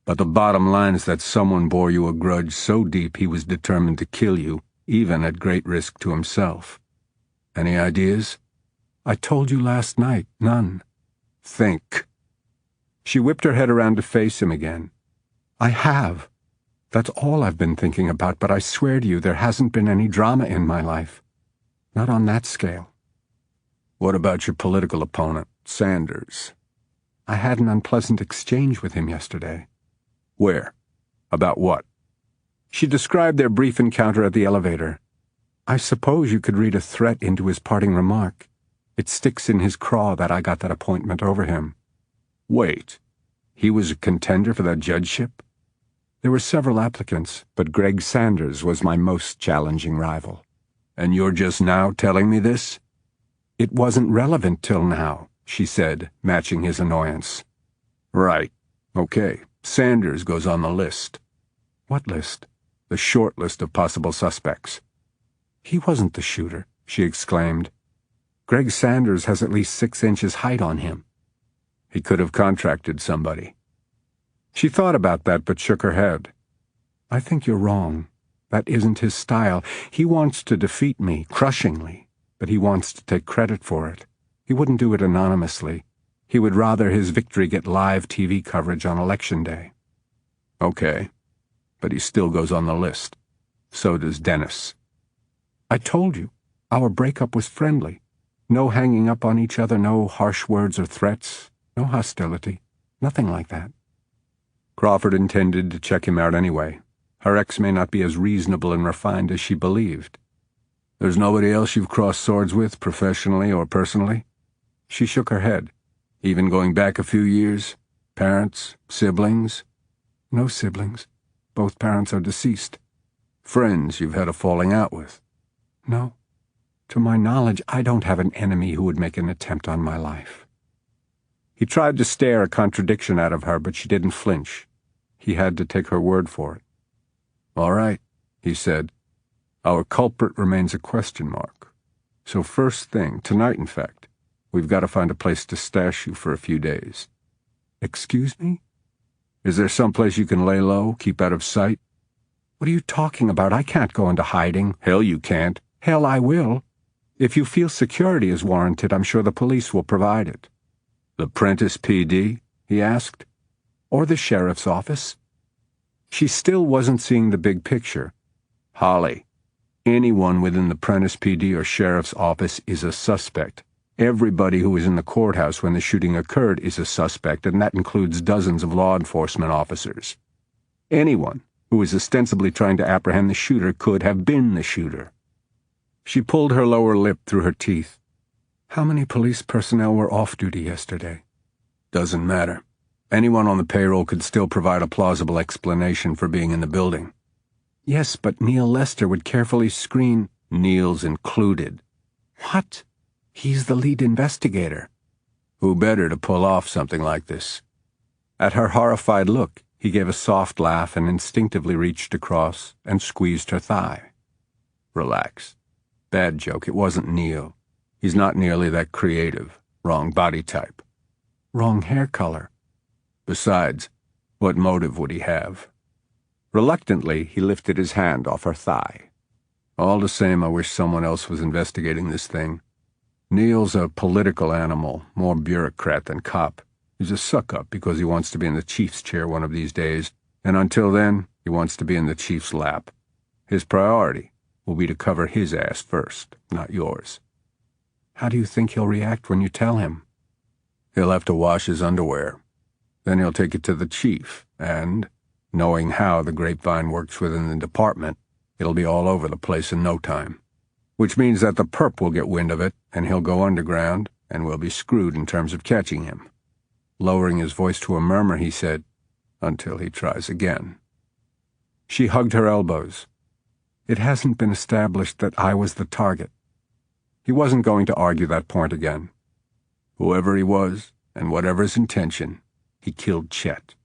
S3: But the bottom line is that someone bore you a grudge so deep he was determined to kill you, even at great risk to himself. Any ideas? I told you last night, none. Think. She whipped her head around to face him again. I have. That's all I've been thinking about, but I swear to you there hasn't been any drama in my life. Not on that scale. What about your political opponent, Sanders? I had an unpleasant exchange with him yesterday. Where? About what? She described their brief encounter at the elevator. I suppose you could read a threat into his parting remark. It sticks in his craw that I got that appointment over him. Wait. He was a contender for that judgeship? There were several applicants, but Greg Sanders was my most challenging rival. And you're just now telling me this? It wasn't relevant till now, she said, matching his annoyance. Right. Okay. Sanders goes on the list. What list? The short list of possible suspects. He wasn't the shooter, she exclaimed. Greg Sanders has at least 6 inches height on him. He could have contracted somebody. She thought about that but shook her head. I think you're wrong. That isn't his style. He wants to defeat me, crushingly, but he wants to take credit for it. He wouldn't do it anonymously. He would rather his victory get live TV coverage on Election Day. Okay, but he still goes on the list. So does Dennis. I told you, our breakup was friendly. No hanging up on each other, no harsh words or threats, no hostility, nothing like that. Crawford intended to check him out anyway. Her ex may not be as reasonable and refined as she believed. There's nobody else you've crossed swords with, professionally or personally? She shook her head. Even going back a few years? Parents? Siblings? No siblings. Both parents are deceased. Friends you've had a falling out with? No. To my knowledge, I don't have an enemy who would make an attempt on my life. He tried to stare a contradiction out of her, but she didn't flinch. He had to take her word for it. All right, he said. Our culprit remains a question mark. So first thing, tonight in fact, we've got to find a place to stash you for a few days. Excuse me? Is there someplace you can lay low, keep out of sight? What are you talking about? I can't go into hiding. Hell, you can't. Hell, I will. If you feel security is warranted, I'm sure the police will provide it. The Prentice PD? He asked. Or the sheriff's office? She still wasn't seeing the big picture. Holly, anyone within the Prentice PD or sheriff's office is a suspect. Everybody who was in the courthouse when the shooting occurred is a suspect, and that includes dozens of law enforcement officers. Anyone who was ostensibly trying to apprehend the shooter could have been the shooter. She pulled her lower lip through her teeth. How many police personnel were off duty yesterday? Doesn't matter. Anyone on the payroll could still provide a plausible explanation for being in the building. Yes, but Neil Lester would carefully screen. Neil's included. What? He's the lead investigator. Who better to pull off something like this? At her horrified look, he gave a soft laugh and instinctively reached across and squeezed her thigh. Relax. Bad joke. It wasn't Neil. He's not nearly that creative. Wrong body type. Wrong hair color. Besides, what motive would he have? Reluctantly, he lifted his hand off her thigh. All the same, I wish someone else was investigating this thing. Neil's a political animal, more bureaucrat than cop. He's a suck-up because he wants to be in the chief's chair one of these days, and until then, he wants to be in the chief's lap. His priority will be to cover his ass first, not yours.
S5: How do you think he'll react when you tell him?
S3: He'll have to wash his underwear. Then he'll take it to the chief, and, knowing how the grapevine works within the department, it'll be all over the place in no time. Which means that the perp will get wind of it, and he'll go underground, and we'll be screwed in terms of catching him. Lowering his voice to a murmur, he said, until he tries again. She hugged her elbows. It hasn't been established that I was the target. He wasn't going to argue that point again. Whoever he was, and whatever his intention, he killed Chet.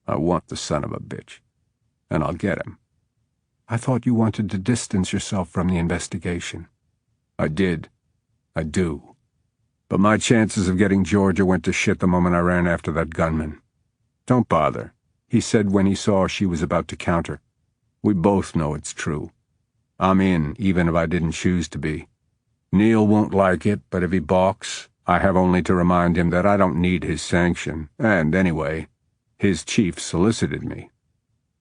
S3: I want the son of a bitch, and I'll get him.
S5: I thought you wanted to distance yourself from the investigation.
S3: I did. I do. But my chances of getting Georgia went to shit the moment I ran after that gunman. Don't bother, he said when he saw she was about to counter. We both know it's true. I'm in, even if I didn't choose to be. Neil won't like it, but if he balks, I have only to remind him that I don't need his sanction, and anyway, his chief solicited me.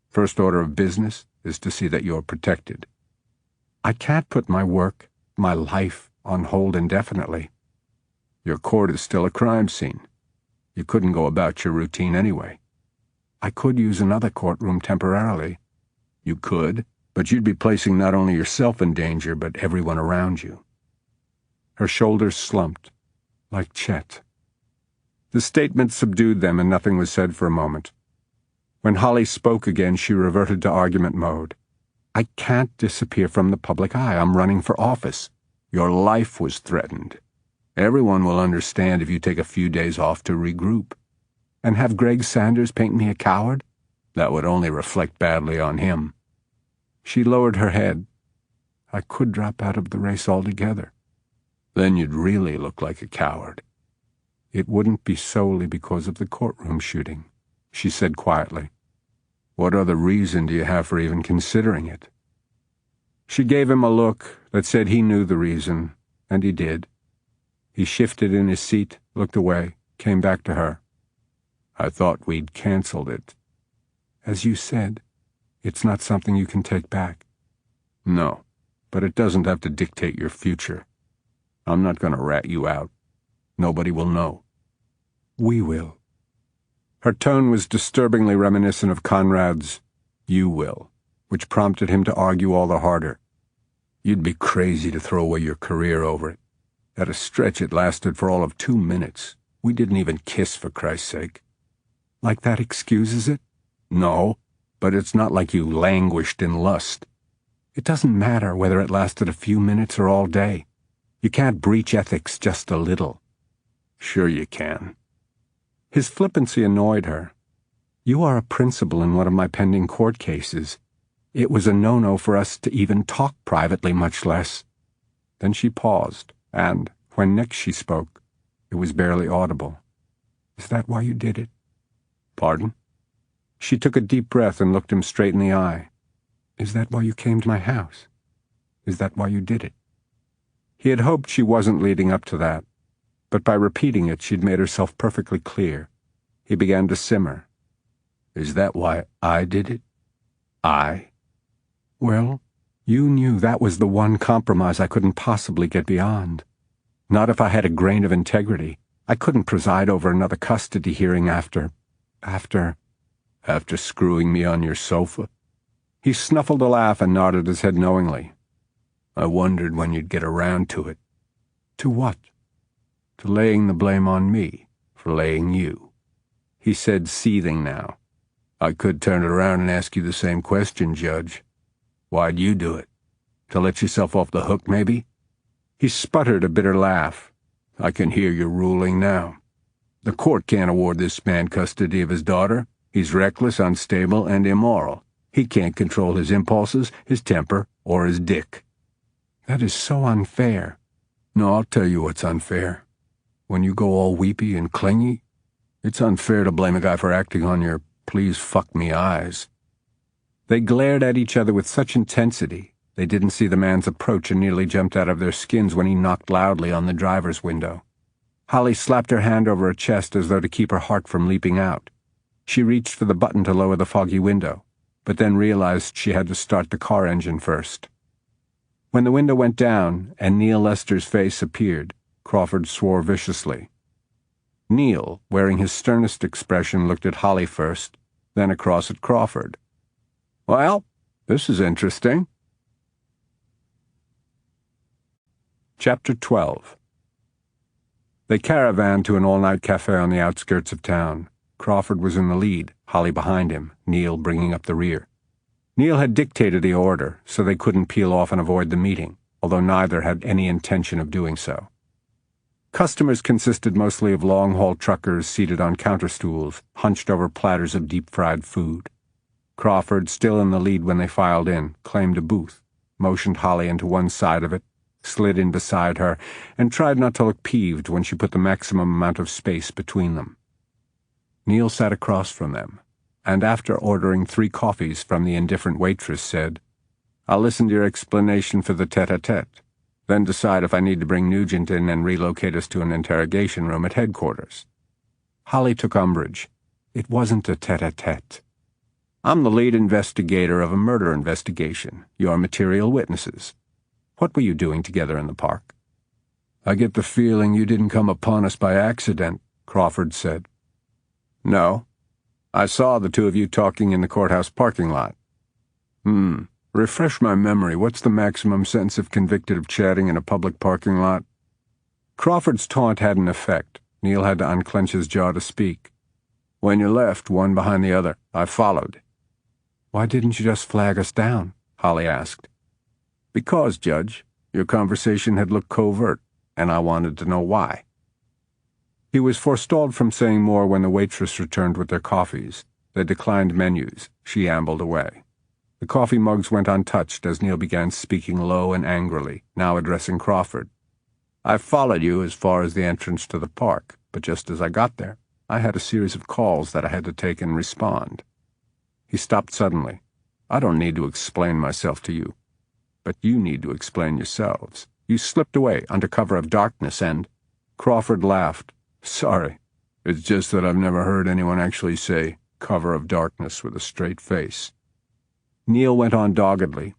S3: First order of business is to see that you're protected.
S5: I can't put my work, my life, on hold indefinitely.
S3: Your court is still a crime scene. You couldn't go about your routine anyway.
S5: I could use another courtroom temporarily.
S3: You could, but you'd be placing not only yourself in danger, but everyone around you.
S5: Her shoulders slumped, like Chet.
S3: The statement subdued them, and nothing was said for a moment. When Holly spoke again, she reverted to argument mode.
S5: I can't disappear from the public eye. I'm running for office.
S3: Your life was threatened. Everyone will understand if you take a few days off to regroup.
S5: And have Greg Sanders paint me a coward?
S3: That would only reflect badly on him.
S5: She lowered her head. I could drop out of the race altogether.
S3: Then you'd really look like a coward.
S5: It wouldn't be solely because of the courtroom shooting, she said quietly.
S3: What other reason do you have for even considering it? She gave him a look that said he knew the reason, and he did. He shifted in his seat, looked away, came back to her. I thought we'd canceled it.
S5: As you said, it's not something you can take back.
S3: No, but it doesn't have to dictate your future. I'm not going to rat you out. Nobody will know.
S5: We will.
S3: Her tone was disturbingly reminiscent of Conrad's "you will," which prompted him to argue all the harder. You'd be crazy to throw away your career over it. At a stretch it lasted for all of 2 minutes. We didn't even kiss, for Christ's sake.
S5: Like that excuses it?
S3: No, but it's not like you languished in lust.
S5: It doesn't matter whether it lasted a few minutes or all day. You can't breach ethics just a little.
S3: Sure you can.
S5: His flippancy annoyed her. You are a principal in one of my pending court cases. It was a no-no for us to even talk privately, much less. Then she paused, and, when next she spoke, it was barely audible. Is that why you did it?
S3: Pardon?
S5: She took a deep breath and looked him straight in the eye. Is that why you came to my house? Is that why you did it? He had hoped she wasn't leading up to that, but by repeating it she'd made herself perfectly clear. He began to simmer.
S3: Is that why I did it? I?
S5: Well, you knew that was the one compromise I couldn't possibly get beyond. Not if I had a grain of integrity. I couldn't preside over another custody hearing after
S3: screwing me on your sofa.
S5: He snuffled a laugh and nodded his head knowingly.
S3: I wondered when you'd get around to it.
S5: To what?
S3: To laying the blame on me for laying you. He said, seething now. I could turn it around and ask you the same question, Judge. Why'd you do it? To let yourself off the hook, maybe? He sputtered a bitter laugh. I can hear your ruling now. The court can't award this man custody of his daughter. He's reckless, unstable, and immoral. He can't control his impulses, his temper, or his dick.
S5: That is so unfair.
S3: No, I'll tell you what's unfair. When you go all weepy and clingy, it's unfair to blame a guy for acting on your please fuck me eyes.
S5: They glared at each other with such intensity they didn't see the man's approach and nearly jumped out of their skins when he knocked loudly on the driver's window. Holly slapped her hand over her chest as though to keep her heart from leaping out. She reached for the button to lower the foggy window,
S3: but then realized she had to start the car engine first. When the window went down and Neil Lester's face appeared, Crawford swore viciously. Neil, wearing his sternest expression, looked at Holly first, then across at Crawford. "Well, this is interesting." Chapter 12. They caravanned to an all-night cafe on the outskirts of town. Crawford was in the lead, Holly behind him, Neil bringing up the rear. Neil had dictated the order, so they couldn't peel off and avoid the meeting, although neither had any intention of doing so. Customers consisted mostly of long-haul truckers seated on counterstools, hunched over platters of deep-fried food. Crawford, still in the lead when they filed in, claimed a booth, motioned Holly into one side of it, slid in beside her, and tried not to look peeved when she put the maximum amount of space between them. Neil sat across from them, and after ordering 3 coffees from the indifferent waitress said, "I'll listen to your explanation for the tete-a-tete, then decide if I need to bring Nugent in and relocate us to an interrogation room at headquarters." Holly took umbrage. It wasn't a tete-a-tete. "I'm the lead investigator of a murder investigation. You're material witnesses. What were you doing together in the park?" "I get the feeling you didn't come upon us by accident," Crawford said. "No. I saw the two of you talking in the courthouse parking lot." Refresh my memory. What's the maximum sentence if convicted of chatting in a public parking lot?" Crawford's taunt had an effect. Neil had to unclench his jaw to speak. "When you left, one behind the other, I followed." "Why didn't you just flag us down?" Holly asked. "Because, Judge, your conversation had looked covert, and I wanted to know why." He was forestalled from saying more when the waitress returned with their coffees. They declined menus. She ambled away. The coffee mugs went untouched as Neil began speaking low and angrily, now addressing Crawford. "I followed you as far as the entrance to the park, but just as I got there, I had a series of calls that I had to take and respond." He stopped suddenly. "I don't need to explain myself to you, but you need to explain yourselves. You slipped away under cover of darkness and—" Crawford laughed. "Sorry. It's just that I've never heard anyone actually say cover of darkness with a straight face." Neil went on doggedly.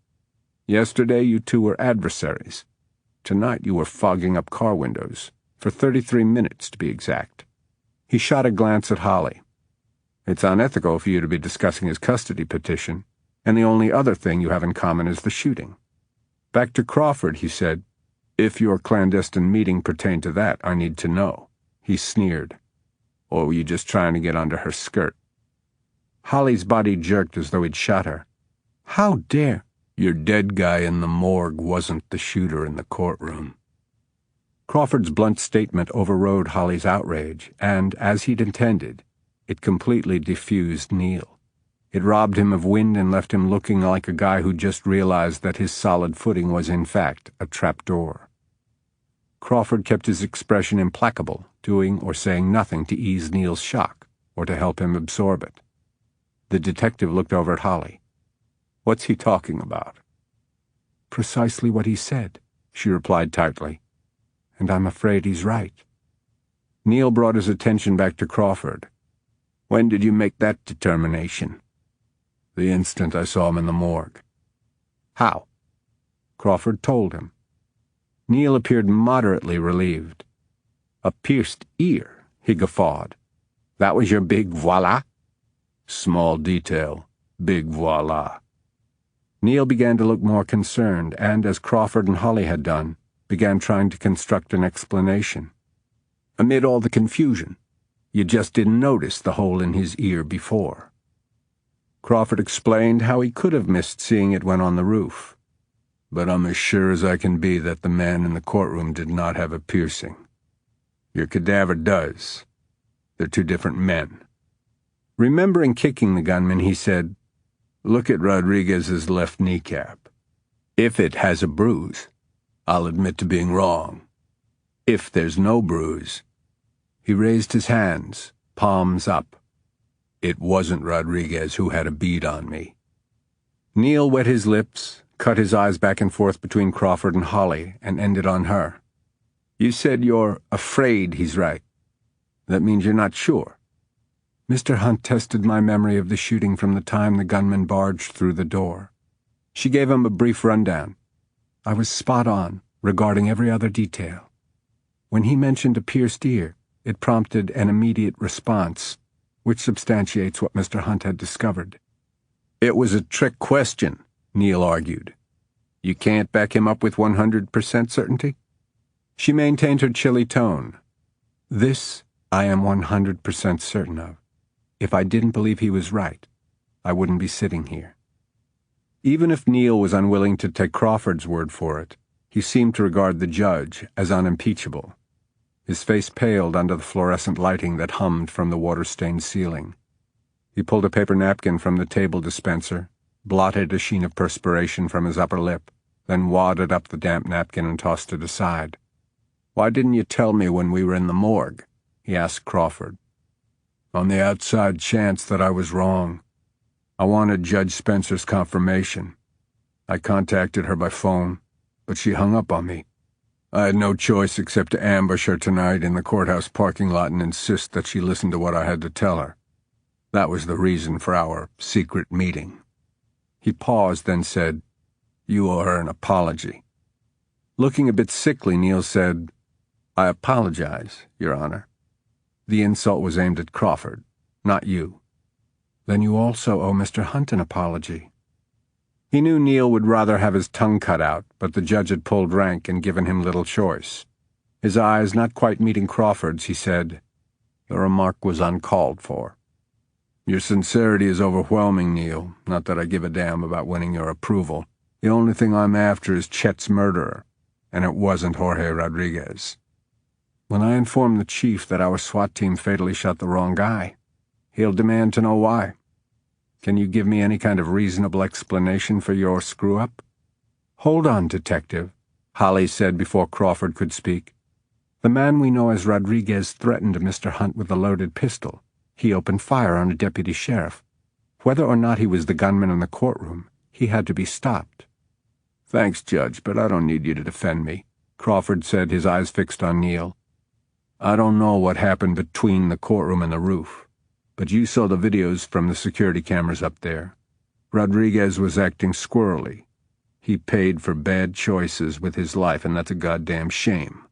S3: "Yesterday you two were adversaries. Tonight you were fogging up car windows, for 33 minutes to be exact." He shot a glance at Holly. "It's unethical for you to be discussing his custody petition, and the only other thing you have in common is the shooting." Back to Crawford, he said, "If your clandestine meeting pertained to that, I need to know." He sneered. "Or were you just trying to get under her skirt?" Holly's body jerked as though he'd shot her. "How dare—" "Your dead guy in the morgue wasn't the shooter in the courtroom." Crawford's blunt statement overrode Holly's outrage, and, as he'd intended, it completely diffused Neil. It robbed him of wind and left him looking like a guy who just realized that his solid footing was in fact a trapdoor. Crawford kept his expression implacable, doing or saying nothing to ease Neil's shock or to help him absorb it. The detective looked over at Holly. "What's he talking about?" "Precisely what he said," she replied tightly. "And I'm afraid he's right." Neil brought his attention back to Crawford. "When did you make that determination?" "The instant I saw him in the morgue." "How?" Crawford told him. Neil appeared moderately relieved. "A pierced ear," he guffawed. "That was your big voila?" "Small detail, big voila." Neil began to look more concerned and, as Crawford and Holly had done, began trying to construct an explanation. "Amid all the confusion, you just didn't notice the hole in his ear before." Crawford explained how he could have missed seeing it when on the roof. "But I'm as sure as I can be that the man in the courtroom did not have a piercing. Your cadaver does. They're two different men." Remembering kicking the gunman, he said, "Look at Rodriguez's left kneecap. If it has a bruise, I'll admit to being wrong. If there's no bruise—" He raised his hands, palms up. "It wasn't Rodriguez who had a bead on me." Neil wet his lips, cut his eyes back and forth between Crawford and Holly, and ended on her. "You said you're afraid he's right. That means you're not sure."
S5: Mr. Hunt tested my memory of the shooting from the time the gunman barged through the door. She gave him a brief rundown. I was spot on regarding every other detail. When he mentioned a pierced ear, it prompted an immediate response, which substantiates what Mr. Hunt had discovered.
S3: It was a trick question, Neil argued. You can't back him up with 100% certainty?
S5: She maintained her chilly tone. This I am 100% certain of. If I didn't believe he was right, I wouldn't be sitting here. Even if Neil was unwilling to take Crawford's word for it, he seemed to regard the judge as unimpeachable. His face paled under the fluorescent lighting that hummed from the water-stained ceiling. He pulled a paper napkin from the table dispenser, blotted a sheen of perspiration from his upper lip, then wadded up the damp napkin and tossed it aside.
S3: "Why didn't you tell me when we were in the morgue?" he asked Crawford.
S5: "On the outside chance that I was wrong. I wanted Judge Spencer's confirmation. I contacted her by phone, but she hung up on me. I had no choice except to ambush her tonight in the courthouse parking lot and insist that she listen to what I had to tell her. That was the reason for our secret meeting." He paused, then said, "You owe her an apology." Looking a bit sickly, Neil said, "I apologize, Your Honor." The insult was aimed at Crawford, not you. "Then you also owe Mr. Hunt an apology." He knew Neil would rather have his tongue cut out, but the judge had pulled rank and given him little choice. His eyes not quite meeting Crawford's, he said, "The remark was uncalled for." "Your sincerity is overwhelming, Neil. Not that I give a damn about winning your approval. The only thing I'm after is Chet's murderer, and it wasn't Jorge Rodriguez. When I inform the chief that our SWAT team fatally shot the wrong guy, he'll demand to know why. Can you give me any kind of reasonable explanation for your screw-up?" "Hold on, Detective," Holly said before Crawford could speak. "The man we know as Rodriguez threatened Mr. Hunt with a loaded pistol. He opened fire on a deputy sheriff. Whether or not he was the gunman in the courtroom, he had to be stopped." "Thanks, Judge, but I don't need you to defend me," Crawford said, his eyes fixed on Neil. "I don't know what happened between the courtroom and the roof, but you saw the videos from the security cameras up there. Rodriguez was acting squirrely. He paid for bad choices with his life, and that's a goddamn shame.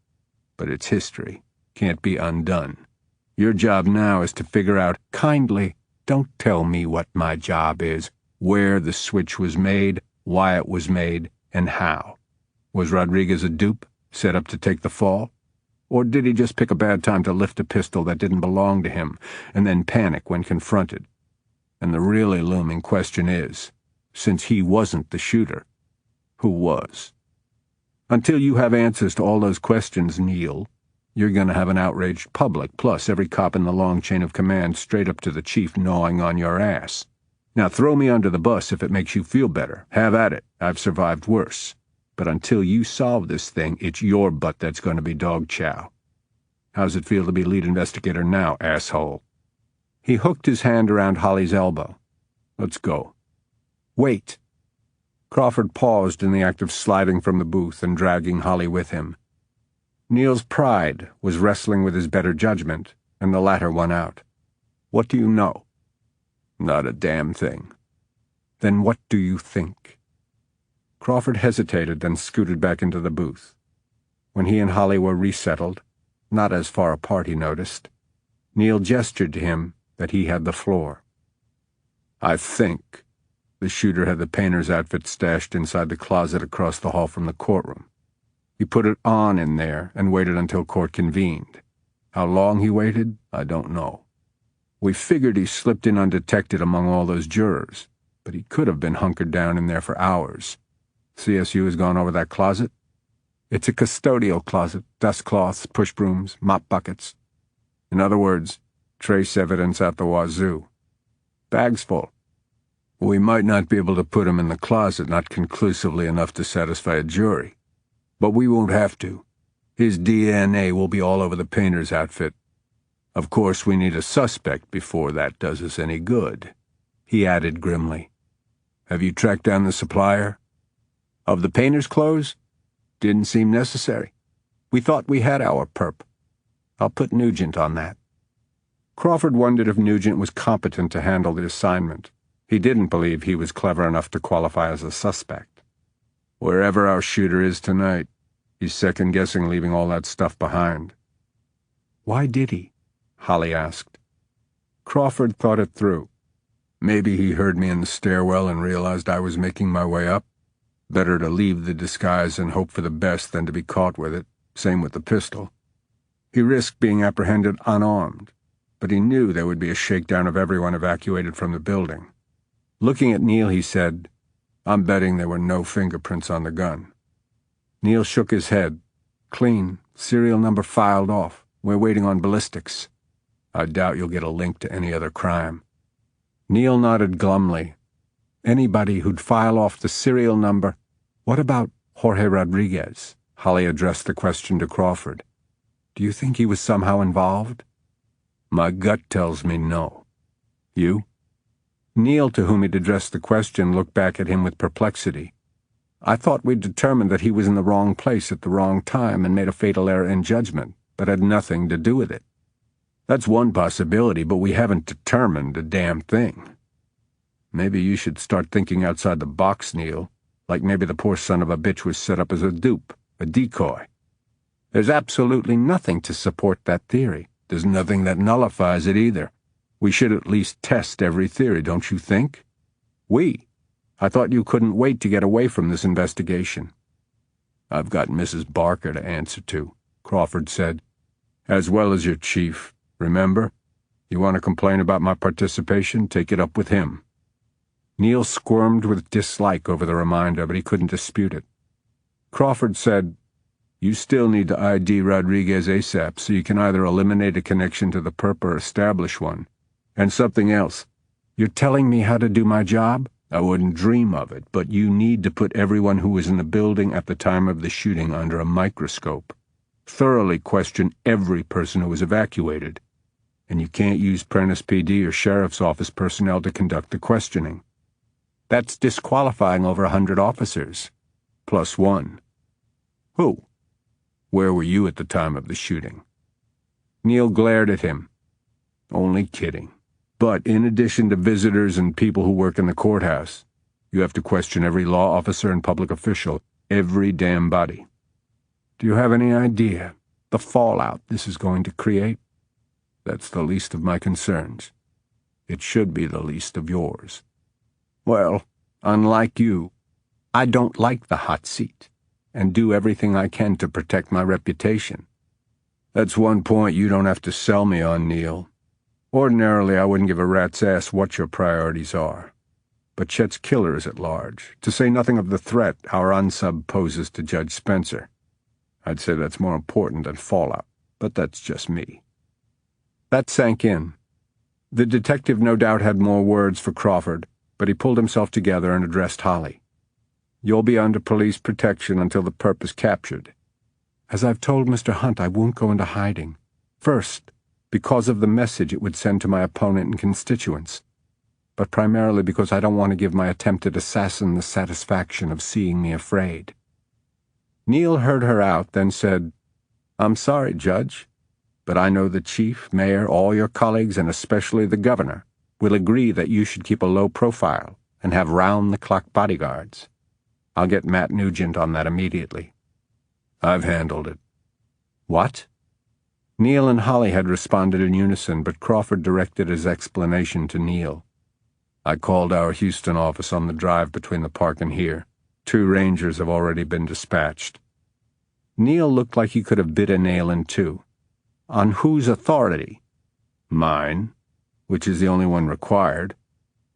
S5: But it's history. Can't be undone. Your job now is to figure out—" "Kindly, don't tell me what my job is. Where the switch was made, why it was made, and how. Was Rodriguez a dupe, set up to take the fall? Or did he just pick a bad time to lift a pistol that didn't belong to him, and then panic when confronted? And the really looming question is, since he wasn't the shooter, who was? Until you have answers to all those questions, Neil, you're going to have an outraged public, plus every cop in the long chain of command straight up to the chief gnawing on your ass. Now throw me under the bus if it makes you feel better. Have at it. I've survived worse. But until you solve this thing, it's your butt that's going to be dog chow. How's it feel to be lead investigator now, asshole?" He hooked his hand around Holly's elbow. "Let's go." "Wait." Crawford paused in the act of sliding from the booth and dragging Holly with him. Neil's pride was wrestling with his better judgment, and the latter won out. "What do you know?" "Not a damn thing." "Then what do you think?" Crawford hesitated, then scooted back into the booth. When he and Holly were resettled, not as far apart he noticed, Neil gestured to him that he had the floor. "I think the shooter had the painter's outfit stashed inside the closet across the hall from the courtroom. He put it on in there and waited until court convened. How long he waited, I don't know. We figured he slipped in undetected among all those jurors, but he could have been hunkered down in there for hours. CSU has gone over that closet? It's a custodial closet, dust cloths, push brooms, mop buckets. In other words, trace evidence out the wazoo. Bags full. We might not be able to put him in the closet, not conclusively enough to satisfy a jury. But we won't have to. His DNA will be all over the painter's outfit. Of course, we need a suspect before that does us any good," he added grimly. "Have you tracked down the supplier?" "Of the painter's clothes? Didn't seem necessary. We thought we had our perp. I'll put Nugent on that."
S3: Crawford wondered if Nugent was competent to handle the assignment. He didn't believe he was clever enough to qualify as a suspect. Wherever our shooter is tonight, he's second-guessing leaving all that stuff behind.
S5: Why did he?
S3: Holly asked. Crawford thought it through. Maybe he heard me in the stairwell and realized I was making my way up. Better to leave the disguise and hope for the best than to be caught with it. Same with the pistol. He risked being apprehended unarmed, but he knew there would be a shakedown of everyone evacuated from the building. Looking at Neil, he said, "I'm betting there were no fingerprints on the gun." Neil shook his head. "Clean. Serial number filed off. We're waiting on ballistics. I doubt you'll get a link to any other crime." Neil nodded glumly. "Anybody who'd file off the serial number—" "What about Jorge Rodriguez?" Holly addressed the question to Crawford. "Do you think he was somehow involved?" "My gut tells me no. You?" Neil, to whom he'd addressed the question, looked back at him with perplexity. "I thought we'd determined that he was in the wrong place at the wrong time and made a fatal error in judgment, but had nothing to do with it." "That's one possibility, but we haven't determined a damn thing." "Maybe you should start thinking outside the box, Neil. Like maybe the poor son of a bitch was set up as a dupe, a decoy." "There's absolutely nothing to support that theory. There's nothing that nullifies it either. We should at least test every theory, don't you think?" "We? I thought you couldn't wait to get away from this investigation." "I've got Mrs. Barker to answer to," Crawford said, "as well as your chief. Remember? You want to complain about my participation? Take it up with him." Neil squirmed with dislike over the reminder, but he couldn't dispute it. Crawford said, "You still need to ID Rodriguez ASAP so you can either eliminate a connection to the perp or establish one. And something else. You're telling me how to do my job? I wouldn't dream of it, but you need to put everyone who was in the building at the time of the shooting under a microscope. Thoroughly question every person who was evacuated. And you can't use Prentice PD or Sheriff's Office personnel to conduct the questioning. That's disqualifying over 100 officers. Plus one." "Who?" "Where were you at the time of the shooting?" Neil glared at him. "Only kidding. But in addition to visitors and people who work in the courthouse, you have to question every law officer and public official, every damn body. Do you have any idea the fallout this is going to create?" "That's the least of my concerns." "It should be the least of yours." "Well, unlike you, I don't like the hot seat, and do everything I can to protect my reputation." "That's one point you don't have to sell me on, Neil. Ordinarily, I wouldn't give a rat's ass what your priorities are. But Chet's killer is at large, to say nothing of the threat our unsub poses to Judge Spencer. I'd say that's more important than fallout, but that's just me." That sank in. The detective no doubt had more words for Crawford, but he pulled himself together and addressed Holly. "You'll be under police protection until the perp is captured." "As I've told Mr. Hunt, I won't go into hiding. First, because of the message it would send to my opponent and constituents, but primarily because I don't want to give my attempted assassin the satisfaction of seeing me afraid." Neil heard her out, then said, "I'm sorry, Judge, but I know the chief, mayor, all your colleagues, and especially the governor, will agree that you should keep a low profile and have round-the-clock bodyguards. I'll get Matt Nugent on that immediately." "I've handled it." "What?" Neil and Holly had responded in unison, but Crawford directed his explanation to Neil. "I called our Houston office on the drive between the park and here. 2 Rangers have already been dispatched." Neil looked like he could have bit a nail in two. "On whose authority?" "Mine, which is the only one required.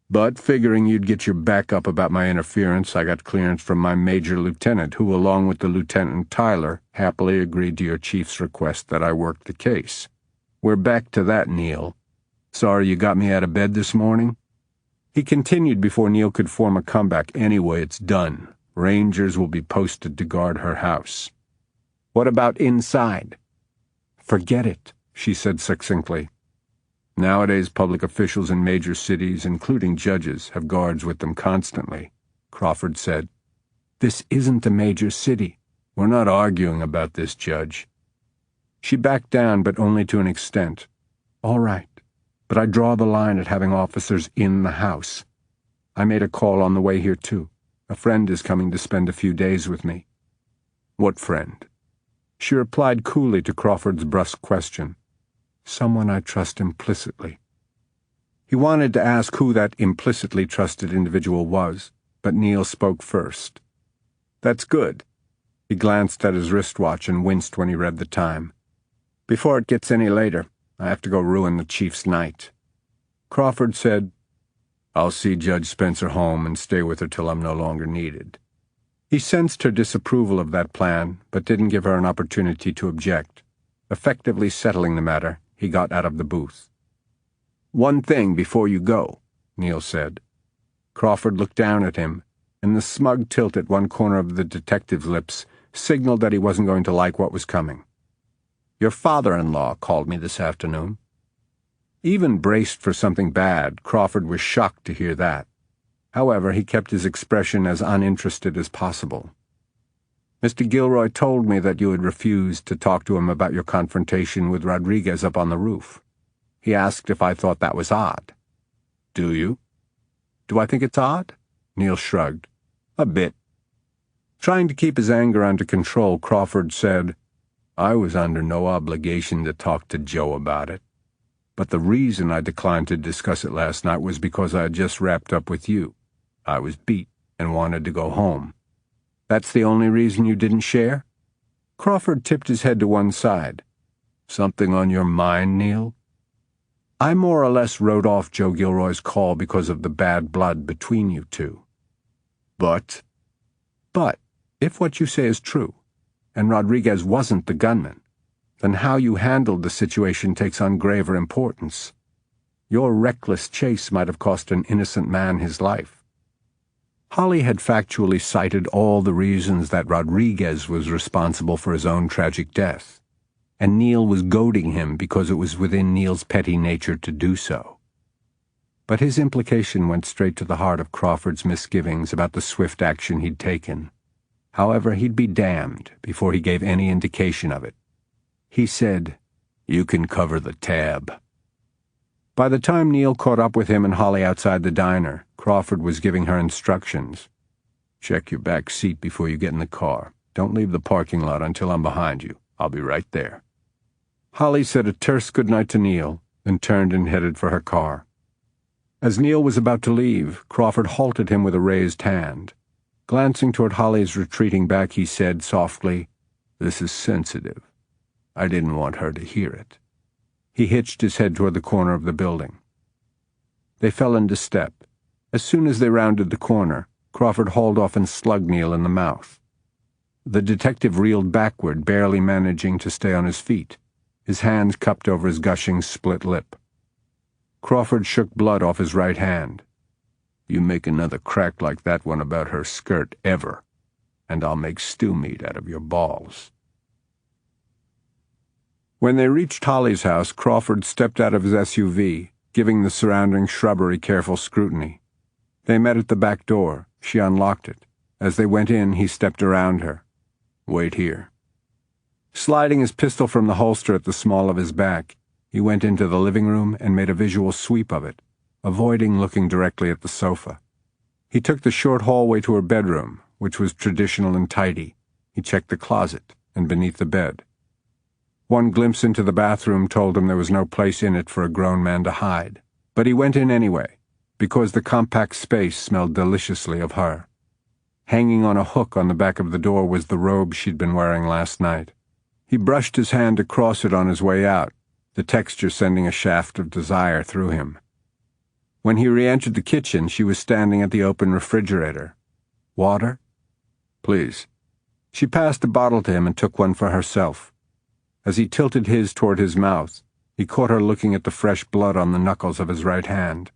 S3: But figuring you'd get your back up about my interference, I got clearance from my major lieutenant, who, along with the Lieutenant Tyler, happily agreed to your chief's request that I work the case. We're back to that, Neil. Sorry you got me out of bed this morning?" He continued before Neil could form a comeback. "Anyway, it's done. Rangers will be posted to guard her house." "What about inside?" "Forget it," she said succinctly. "Nowadays, public officials in major cities, including judges, have guards with them constantly," Crawford said. "This isn't a major city." "We're not arguing about this, Judge." She backed down, but only to an extent. "All right.
S5: but I draw the line at having officers in the house. I made a call on the way here, too. A friend is coming to spend a few days with me." "What friend?" She replied coolly to Crawford's brusque question. "Someone I trust implicitly." He wanted to ask who that implicitly trusted individual was, but Neil spoke first. "That's good." He glanced at his wristwatch and winced when he read the time. "Before it gets any later, I have to go ruin the chief's night." Crawford said, "I'll see Judge Spencer home and stay with her till I'm no longer needed." He sensed her disapproval of that plan, but didn't give her an opportunity to object. Effectively settling the matter, he got out of the booth. "One thing before you go," Neil said. Crawford looked down at him, and the smug tilt at one corner of the detective's lips signaled that he wasn't going to like what was coming. "Your father-in-law called me this afternoon." Even braced for something bad, Crawford was shocked to hear that. However, he kept his expression as uninterested as possible. "Mr. Gilroy told me that you had refused to talk to him about your confrontation with Rodriguez up on the roof. He asked if I thought that was odd." "Do you?" "Do I think it's odd?" Neil shrugged. "A bit." Trying to keep his anger under control, Crawford said, "I was under no obligation to talk to Joe about it. But the reason I declined to discuss it last night was because I had just wrapped up with you. I was beat and wanted to go home." "That's the only reason you didn't share?" Crawford tipped his head to one side. "Something on your mind, Neil?" "I more or less wrote off Joe Gilroy's call because of the bad blood between you two." But, if what you say is true, and Rodriguez wasn't the gunman, then how you handled the situation takes on graver importance. Your reckless chase might have cost an innocent man his life." Holly had factually cited all the reasons that Rodriguez was responsible for his own tragic death, and Neil was goading him because it was within Neil's petty nature to do so. But his implication went straight to the heart of Crawford's misgivings about the swift action he'd taken. However, he'd be damned before he gave any indication of it. He said, "You can cover the tab." By the time Neil caught up with him and Holly outside the diner, Crawford was giving her instructions. "Check your back seat before you get in the car. Don't leave the parking lot until I'm behind you. I'll be right there." Holly said a terse goodnight to Neil, then turned and headed for her car. As Neil was about to leave, Crawford halted him with a raised hand. Glancing toward Holly's retreating back, he said softly, "This is sensitive. I didn't want her to hear it." He hitched his head toward the corner of the building. They fell into step. As soon as they rounded the corner, Crawford hauled off and slugged Neil in the mouth. The detective reeled backward, barely managing to stay on his feet, his hands cupped over his gushing split lip. Crawford shook blood off his right hand. "You make another crack like that one about her skirt ever, and I'll make stew meat out of your balls." When they reached Holly's house, Crawford stepped out of his SUV, giving the surrounding shrubbery careful scrutiny. They met at the back door. She unlocked it. As they went in, he stepped around her. "Wait here." Sliding his pistol from the holster at the small of his back, he went into the living room and made a visual sweep of it, avoiding looking directly at the sofa. He took the short hallway to her bedroom, which was traditional and tidy. He checked the closet and beneath the bed. One glimpse into the bathroom told him there was no place in it for a grown man to hide, but he went in anyway, because the compact space smelled deliciously of her. Hanging on a hook on the back of the door was the robe she'd been wearing last night. He brushed his hand across it on his way out, the texture sending a shaft of desire through him. When he re-entered the kitchen, she was standing at the open refrigerator. "Water?" "Please." She passed a bottle to him and took one for herself. As he tilted his toward his mouth, he caught her looking at the fresh blood on the knuckles of his right hand.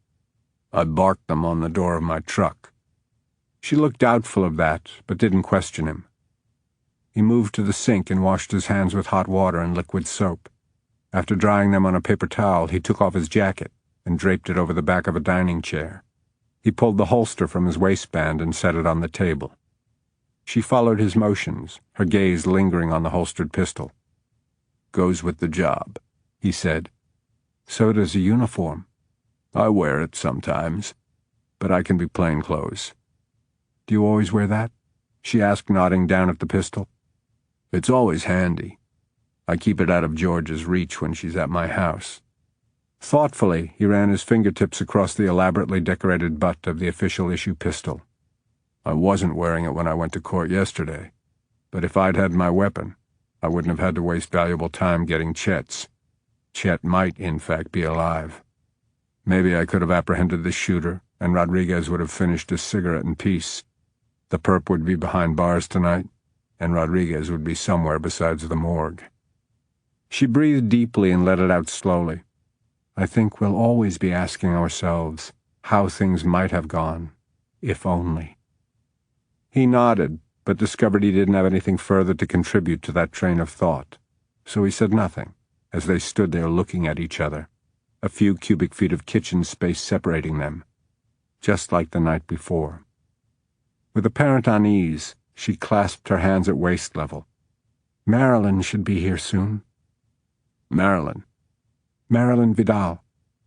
S5: "I barked them on the door of my truck." She looked doubtful of that, but didn't question him. He moved to the sink and washed his hands with hot water and liquid soap. After drying them on a paper towel, he took off his jacket and draped it over the back of a dining chair. He pulled the holster from his waistband and set it on the table. She followed his motions, her gaze lingering on the holstered pistol. "Goes with the job," he said.
S3: So does a uniform. I wear it sometimes, but I can be plain clothes. Do you always wear that? She asked, nodding down at the pistol. It's always handy. I keep it out of George's reach when she's at my house. Thoughtfully, he ran his fingertips across the elaborately decorated butt of the official issue pistol. I wasn't wearing it when I went to court yesterday, but if I'd had my weapon, I wouldn't have had to waste valuable time getting Chet's. Chet might, in fact, be alive. Maybe I could have apprehended the shooter, and Rodriguez would have finished his cigarette in peace. The perp would be behind bars tonight, and Rodriguez would be somewhere besides the morgue. She breathed deeply and let it out slowly. I think we'll always be asking ourselves how things might have gone, if only. He nodded, but discovered he didn't have anything further to contribute to that train of thought, so he said nothing as they stood there looking at each other, a few cubic feet of kitchen space separating them, just like the night before. With apparent unease, she clasped her hands at waist level. Marilyn should be here soon. Marilyn Vidal,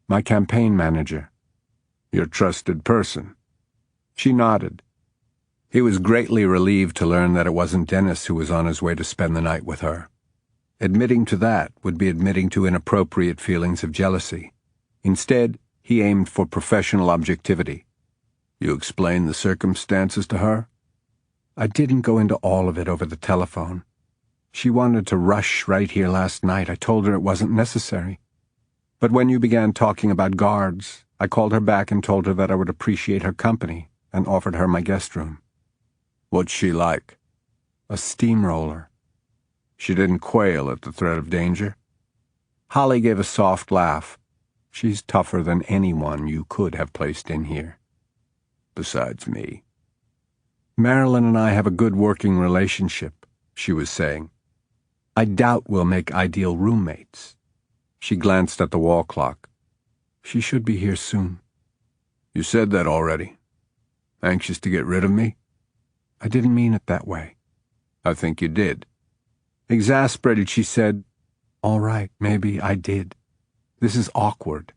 S3: my campaign manager. Your trusted person. She nodded. He was greatly relieved to learn that it wasn't Dennis who was on his way to spend the night with her. Admitting to that would be admitting to inappropriate feelings of jealousy. Instead, he aimed for professional objectivity. You explained the circumstances to her? I didn't go into all of it over the telephone. She wanted to rush right here last night. I told her it wasn't necessary. But when you began talking about guards, I called her back and told her that I would appreciate her company and offered her my guest room. What's she like? A steamroller. She didn't quail at the threat of danger? Holly gave a soft laugh. She's tougher than anyone you could have placed in here. Besides me. Marilyn and I have a good working relationship, she was saying. I doubt we'll make ideal roommates. She glanced at the wall clock. She should be here soon. You said that already. Anxious to get rid of me? I didn't mean it that way. I think you did. Exasperated, she said, All right, maybe I did. This is awkward.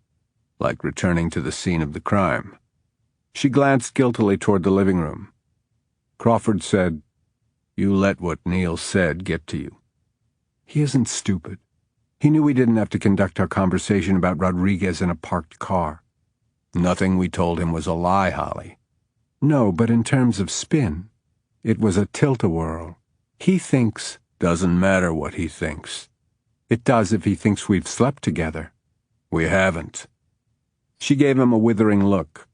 S3: Like returning to the scene of the crime. She glanced guiltily toward the living room. Crawford said, You let what Neil said get to you. He isn't stupid. He knew we didn't have to conduct our conversation about Rodriguez in a parked car. Nothing we told him was a lie, Holly. No, but in terms of spin, it was a tilt-a-whirl. He thinks... Doesn't matter what he thinks. It does if he thinks we've slept together. We haven't. She gave him a withering look.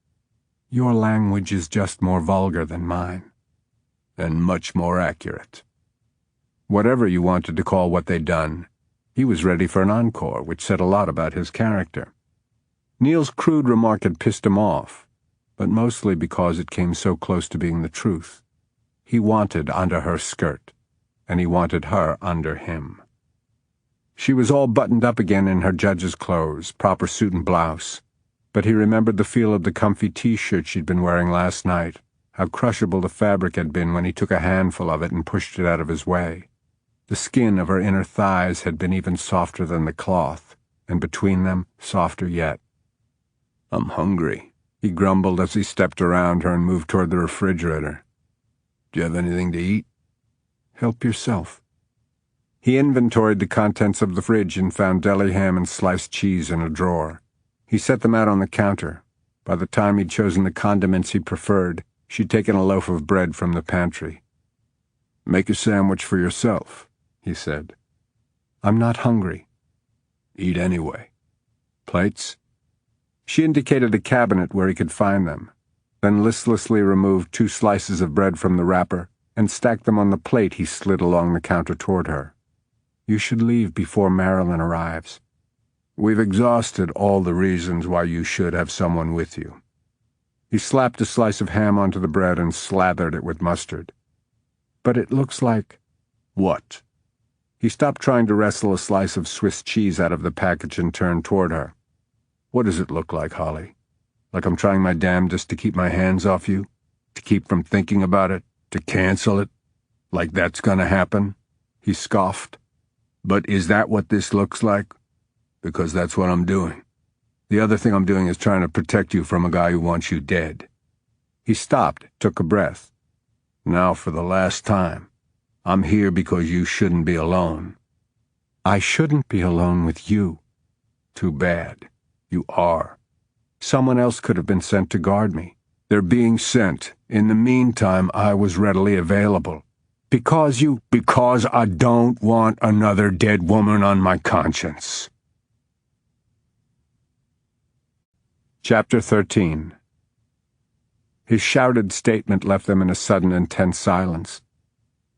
S3: Your language is just more vulgar than mine. And much more accurate. Whatever you wanted to call what they'd done, he was ready for an encore, which said a lot about his character. Neil's crude remark had pissed him off, but mostly because it came so close to being the truth. He wanted under her skirt, and he wanted her under him. She was all buttoned up again in her judge's clothes, proper suit and blouse, but he remembered the feel of the comfy T-shirt she'd been wearing last night, how crushable the fabric had been when he took a handful of it and pushed it out of his way. The skin of her inner thighs had been even softer than the cloth, and between them, softer yet. I'm hungry, he grumbled as he stepped around her and moved toward the refrigerator. Do you have anything to eat? Help yourself. He inventoried the contents of the fridge and found deli ham and sliced cheese in a drawer. He set them out on the counter. By the time he'd chosen the condiments he preferred, she'd taken a loaf of bread from the pantry. Make a sandwich for yourself, he said. I'm not hungry. Eat anyway. Plates? She indicated a cabinet where he could find them, then listlessly removed 2 slices of bread from the wrapper and stacked them on the plate he slid along the counter toward her. You should leave before Marilyn arrives. We've exhausted all the reasons why you should have someone with you. He slapped a slice of ham onto the bread and slathered it with mustard. But it looks like... What? He stopped trying to wrestle a slice of Swiss cheese out of the package and turned toward her. What does it look like, Holly? Like I'm trying my damnedest to keep my hands off you? To keep from thinking about it? To cancel it? Like that's gonna happen? He scoffed. But is that what this looks like? because that's what I'm doing. The other thing I'm doing is trying to protect you from a guy who wants you dead." He stopped, took a breath. "Now for the last time. I'm here because you shouldn't be alone."
S5: "I shouldn't be alone with you."
S3: "Too bad. You are. Someone else could have been sent to guard me. They're being sent. In the meantime, I was readily available. Because I don't want another dead woman on my conscience."
S5: Chapter 13. His shouted statement left them in a sudden and tense silence.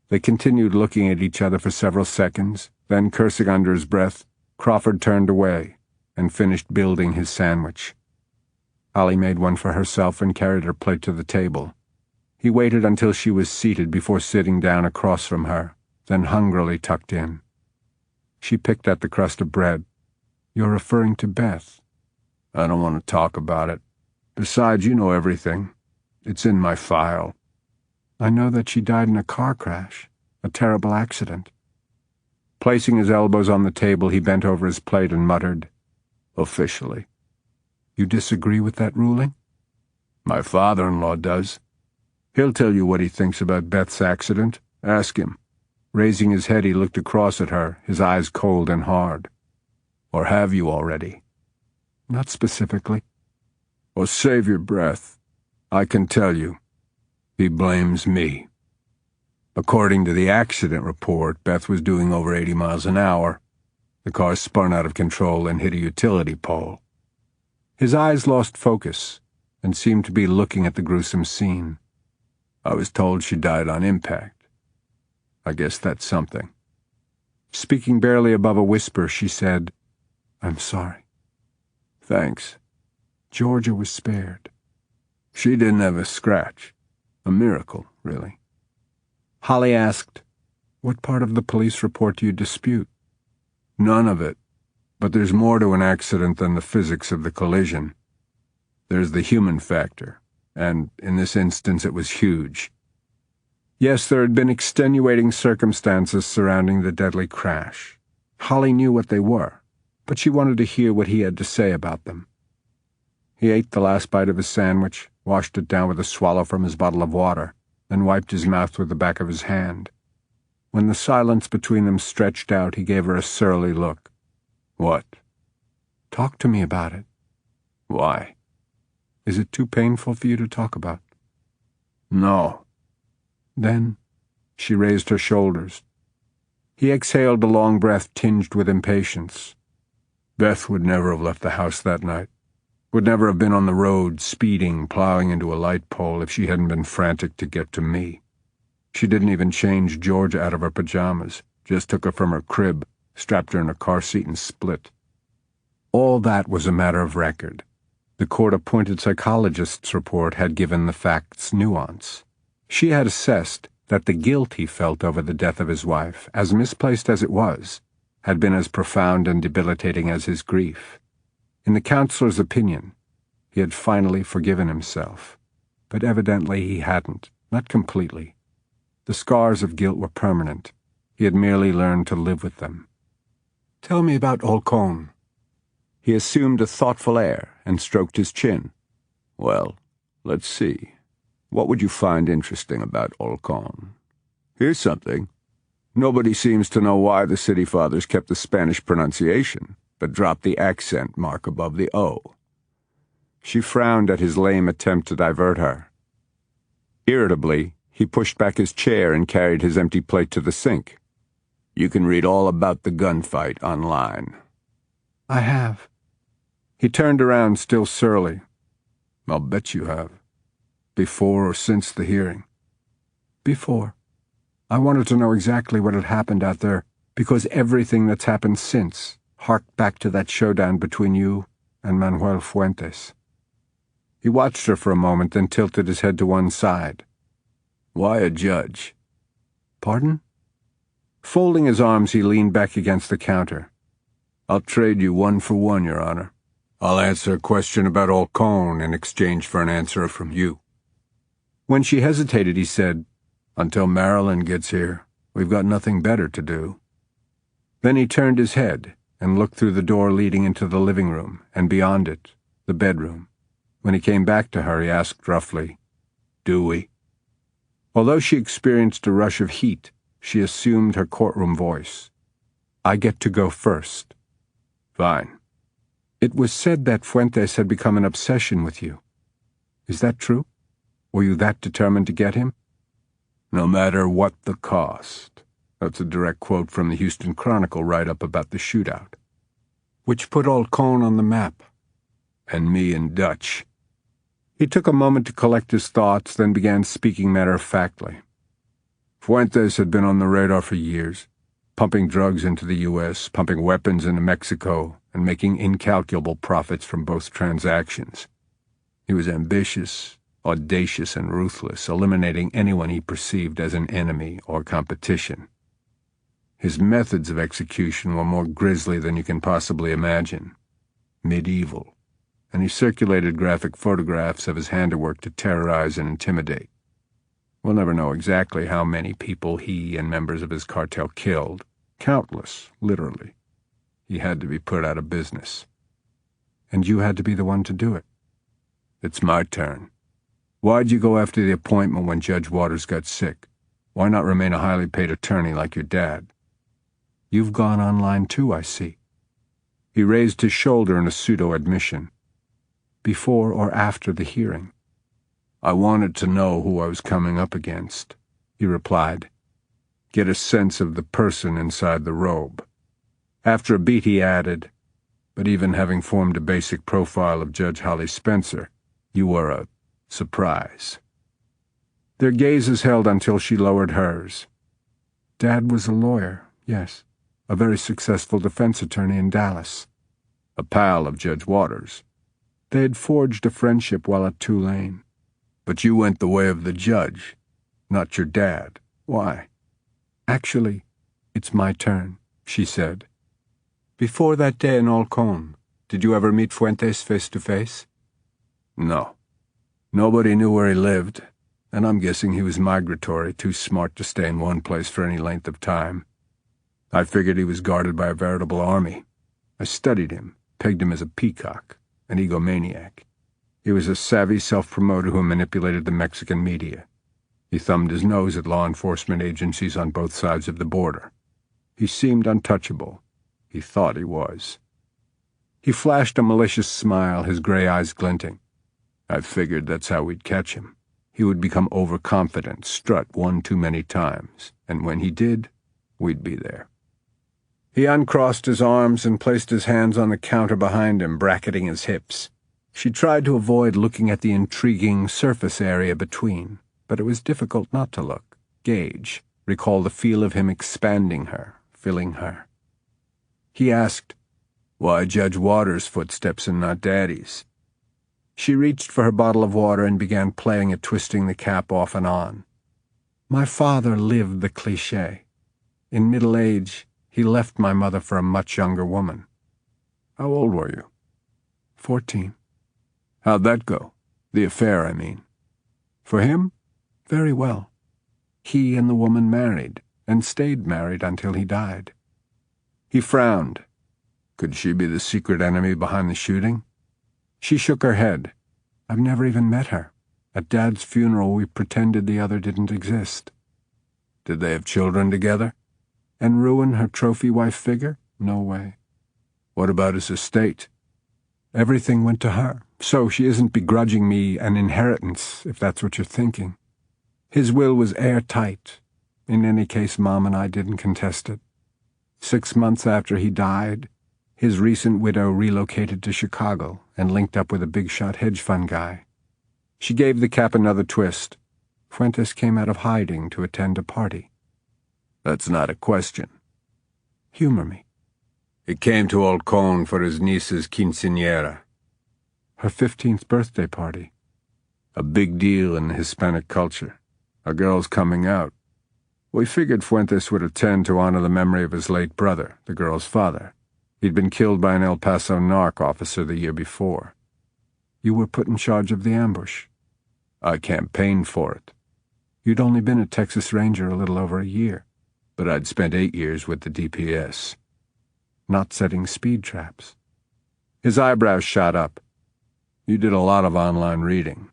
S5: They continued looking at each other for several seconds, then, cursing under his breath, Crawford turned away and finished building his sandwich. Holly made one for herself and carried her plate to the table. He waited until she was seated before sitting down across from her, then hungrily tucked in. She picked at the crust of bread.
S3: "You're referring to Beth." "I don't want to talk about it. Besides, you know everything. It's in my file."
S5: "I know that she died in a car crash, a terrible accident."
S3: Placing his elbows on the table, he bent over his plate and muttered, "Officially."
S5: "You disagree with that ruling?"
S3: "My father-in-law does. He'll tell you what he thinks about Beth's accident. Ask him." Raising his head, he looked across at her, his eyes cold and hard. "Or have you already?"
S5: "Not specifically."
S3: "Or save your breath. I can tell you. He blames me. According to the accident report, Beth was doing over 80 miles an hour. The car spun out of control and hit a utility pole."
S5: His eyes lost focus and seemed to be looking at the gruesome scene.
S3: "I was told she died on impact. I guess that's something."
S5: Speaking barely above a whisper, she said, "I'm sorry."
S3: "Thanks."
S5: "Georgia was spared."
S3: "She didn't have a scratch. A miracle, really."
S5: Holly asked, "What part of the police report do you dispute?"
S3: "None of it. But there's more to an accident than the physics of the collision. There's the human factor, and in this instance it was huge."
S5: Yes, there had been extenuating circumstances surrounding the deadly crash. Holly knew what they were, but she wanted to hear what he had to say about them. He ate the last bite of his sandwich, washed it down with a swallow from his bottle of water, then wiped his mouth with the back of his hand. When the silence between them stretched out, he gave her a surly look.
S3: "What?"
S5: "Talk to me about it."
S3: "Why?"
S5: "Is it too painful for you to talk about?"
S3: "No."
S5: "Then—" She raised her shoulders. He exhaled a long breath tinged with impatience.
S3: "Beth would never have left the house that night. Would never have been on the road, speeding, plowing into a light pole if she hadn't been frantic to get to me. She didn't even change Georgia out of her pajamas, just took her from her crib, strapped her in a car seat and split." All that was a matter of record. The court-appointed psychologist's report had given the facts nuance. She had assessed that the guilt he felt over the death of his wife, as misplaced as it was, had been as profound and debilitating as his grief. In the counselor's opinion, he had finally forgiven himself, but evidently he hadn't, not completely. The scars of guilt were permanent. He had merely learned to live with them. "Tell me about Olcone." He assumed a thoughtful air and stroked his chin. "Well, let's see. What would you find interesting about Olcone? Here's something. Nobody seems to know why the city fathers kept the Spanish pronunciation, but dropped the accent mark above the O." She frowned at his lame attempt to divert her. Irritably, he pushed back his chair and carried his empty plate to the sink. "You can read all about the gunfight online."
S5: "I have."
S3: He turned around, still surly. "I'll bet you have. Before or since the hearing?"
S5: "Before. I wanted to know exactly what had happened out there, because everything that's happened since harked back to that showdown between you and Manuel Fuentes."
S3: He watched her for a moment, then tilted his head to one side. "Why a judge?"
S5: "Pardon?"
S3: Folding his arms, he leaned back against the counter. "I'll trade you 1 for 1, Your Honor. I'll answer a question about Olcone in exchange for an answer from you." When she hesitated, he said, "Until Marilyn gets here, we've got nothing better to do." Then he turned his head and looked through the door leading into the living room, and beyond it, the bedroom. When he came back to her, he asked roughly, "Do we?" Although she experienced a rush of heat, she assumed her courtroom voice. "I get to go first." "Fine." "It was said that Fuentes had become an obsession with you. Is that true? Were you that determined to get him?" "No matter what the cost." That's a direct quote from the Houston Chronicle write-up about the shootout. "Which put Old Cone on the map." "And me in Dutch." He took a moment to collect his thoughts, then began speaking matter-of-factly. Fuentes had been on the radar for years, pumping drugs into the U.S., pumping weapons into Mexico, and making incalculable profits from both transactions. He was ambitious, audacious, and ruthless, eliminating anyone he perceived as an enemy or competition. His methods of execution were more grisly than you can possibly imagine. Medieval. And he circulated graphic photographs of his handiwork to terrorize and intimidate. We'll never know exactly how many people he and members of his cartel killed. Countless, literally. He had to be put out of business. "And you had to be the one to do it." "It's my turn. Why'd you go after the appointment when Judge Waters got sick? Why not remain a highly paid attorney like your dad?" "You've gone online too, I see." He raised his shoulder in a pseudo-admission. "Before or after the hearing?" "I wanted to know who I was coming up against," he replied. "Get a sense of the person inside the robe." After a beat he added, "But even having formed a basic profile of Judge Holly Spencer, you were a surprise." Their gazes held until she lowered hers. "Dad was a lawyer, yes. A very successful defense attorney in Dallas. A pal of Judge Waters. They had forged a friendship while at Tulane. But you went the way of the judge, not your dad. Why?" "Actually, it's my turn," she said. "Before that day in Olcón, did you ever meet Fuentes face to face?" "No. Nobody knew where he lived, and I'm guessing he was migratory, too smart to stay in one place for any length of time. I figured he was guarded by a veritable army. I studied him, pegged him as a peacock, an egomaniac. He was a savvy self-promoter who manipulated the Mexican media. He thumbed his nose at law enforcement agencies on both sides of the border. He seemed untouchable. He thought he was." He flashed a malicious smile, his gray eyes glinting. "I figured that's how we'd catch him. He would become overconfident, strut one too many times, and when he did, we'd be there." He uncrossed his arms and placed his hands on the counter behind him, bracketing his hips. She tried to avoid looking at the intriguing surface area between, but it was difficult not to look, gauge, recall the feel of him expanding her, filling her. He asked, "Why Judge Waters' footsteps and not Daddy's?" She reached for her bottle of water and began playing at twisting the cap off and on. "My father lived the cliché. In middle age, he left my mother for a much younger woman." "How old were you?" 14. "How'd that go? The affair, I mean." "For him? Very well. He and the woman married, and stayed married until he died." He frowned. "Could she be the secret enemy behind the shooting?" She shook her head. "I've never even met her. At Dad's funeral we pretended the other didn't exist." "Did they have children together?" "And ruin her trophy wife figure? No way." "What about his estate?" "Everything went to her, so she isn't begrudging me an inheritance, if that's what you're thinking. His will was airtight. In any case, Mom and I didn't contest it. 6 months after he died, his recent widow relocated to Chicago and linked up with a big-shot hedge fund guy." She gave the cap another twist. "Fuentes came out of hiding to attend a party." "That's not a question." "Humor me." "He came to Old Cone for his niece's quinceañera." "Her 15th birthday party." "A big deal in Hispanic culture. A girl's coming out. We figured Fuentes would attend to honor the memory of his late brother, the girl's father. He'd been killed by an El Paso narc officer the year before." "You were put in charge of the ambush." "I campaigned for it." "You'd only been a Texas Ranger a little over a year." "But I'd spent 8 years with the DPS." not setting speed traps. His eyebrows shot up. You did a lot of online reading.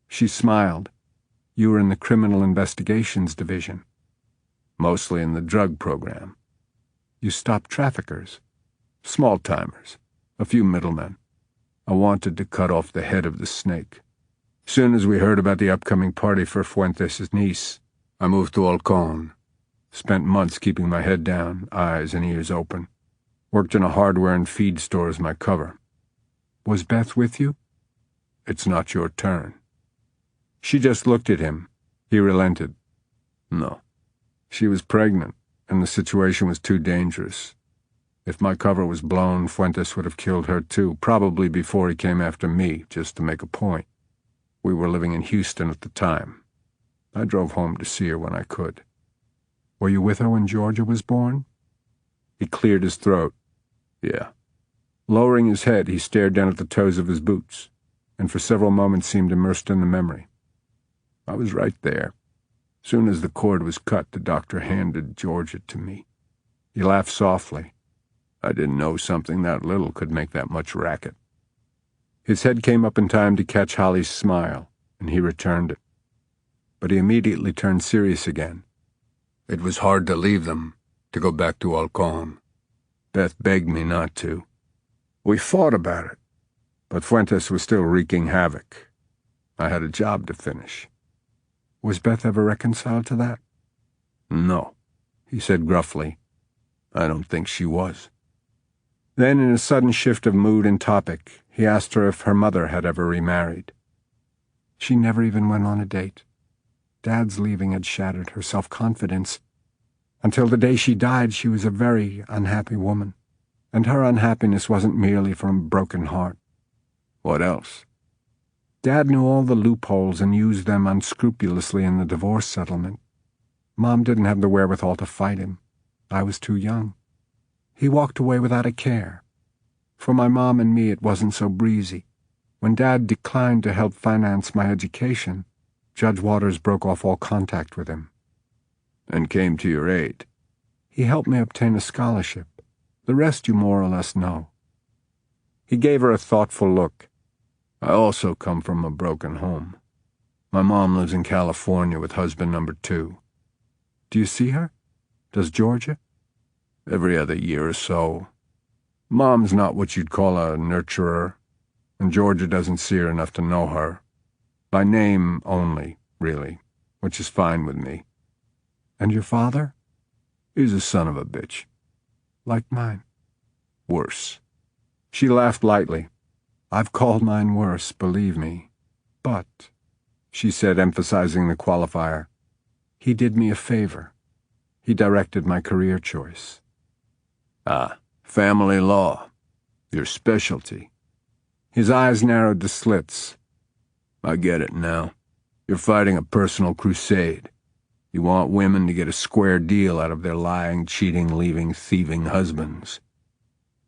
S3: She smiled. You were in the Criminal Investigations Division. Mostly in the drug program. You stopped traffickers. Small-timers. A few middlemen. I wanted to cut off the head of the snake. Soon as we heard about the upcoming party for Fuentes' niece, I moved to Halcon. Spent months keeping my head down, eyes and ears open. Worked in a hardware and feed store as my cover.
S5: Was Beth with you?
S3: It's not your turn. She just looked at him. He relented. No. She was pregnant, and the situation was too dangerous. If my cover was blown, Fuentes would have killed her too, probably before he came after me, just to make a point. We were living in Houston at the time. I drove home to see her when I could.
S5: Were you with her when Georgia was born?
S3: He cleared his throat. Yeah. Lowering his head, he stared down at the toes of his boots, and for several moments seemed immersed in the memory. I was right there. Soon as the cord was cut, the doctor handed Georgia to me. He laughed softly. I didn't know something that little could make that much racket. His head came up in time to catch Holly's smile, and he returned it. But he immediately turned serious again. It was hard to leave them, to go back to Halcon. Beth begged me not to. We fought about it, but Fuentes was still wreaking havoc. I had a job to finish.
S5: Was Beth ever reconciled to that?
S3: No, he said gruffly. I don't think she was. Then, in a sudden shift of mood and topic, he asked her if her mother had ever remarried.
S5: She never even went on a date. Dad's leaving had shattered her self-confidence. Until the day she died, she was a very unhappy woman, and her unhappiness wasn't merely from a broken heart.
S3: What else?
S5: Dad knew all the loopholes and used them unscrupulously in the divorce settlement. Mom didn't have the wherewithal to fight him. I was too young. He walked away without a care. For my mom and me, it wasn't so breezy. When Dad declined to help finance my education, Judge Waters broke off all contact with him.
S3: And came to your aid.
S5: He helped me obtain a scholarship. The rest you more or less know.
S3: He gave her a thoughtful look. I also come from a broken home. My mom lives in California with husband number 2.
S5: Do you see her? Does Georgia?
S3: Every other year or so. Mom's not what you'd call a nurturer, and Georgia doesn't see her enough to know her. By name only, really, which is fine with me.
S5: And your father?
S3: He's a son of a bitch.
S5: Like mine.
S3: Worse. She laughed lightly.
S5: I've called mine worse, believe me. But, she said, emphasizing the qualifier, he did me a favor. He directed my career choice.
S3: Ah, family law. Your specialty. His eyes narrowed to slits. I get it now. You're fighting a personal crusade. You want women to get a square deal out of their lying, cheating, leaving, thieving husbands.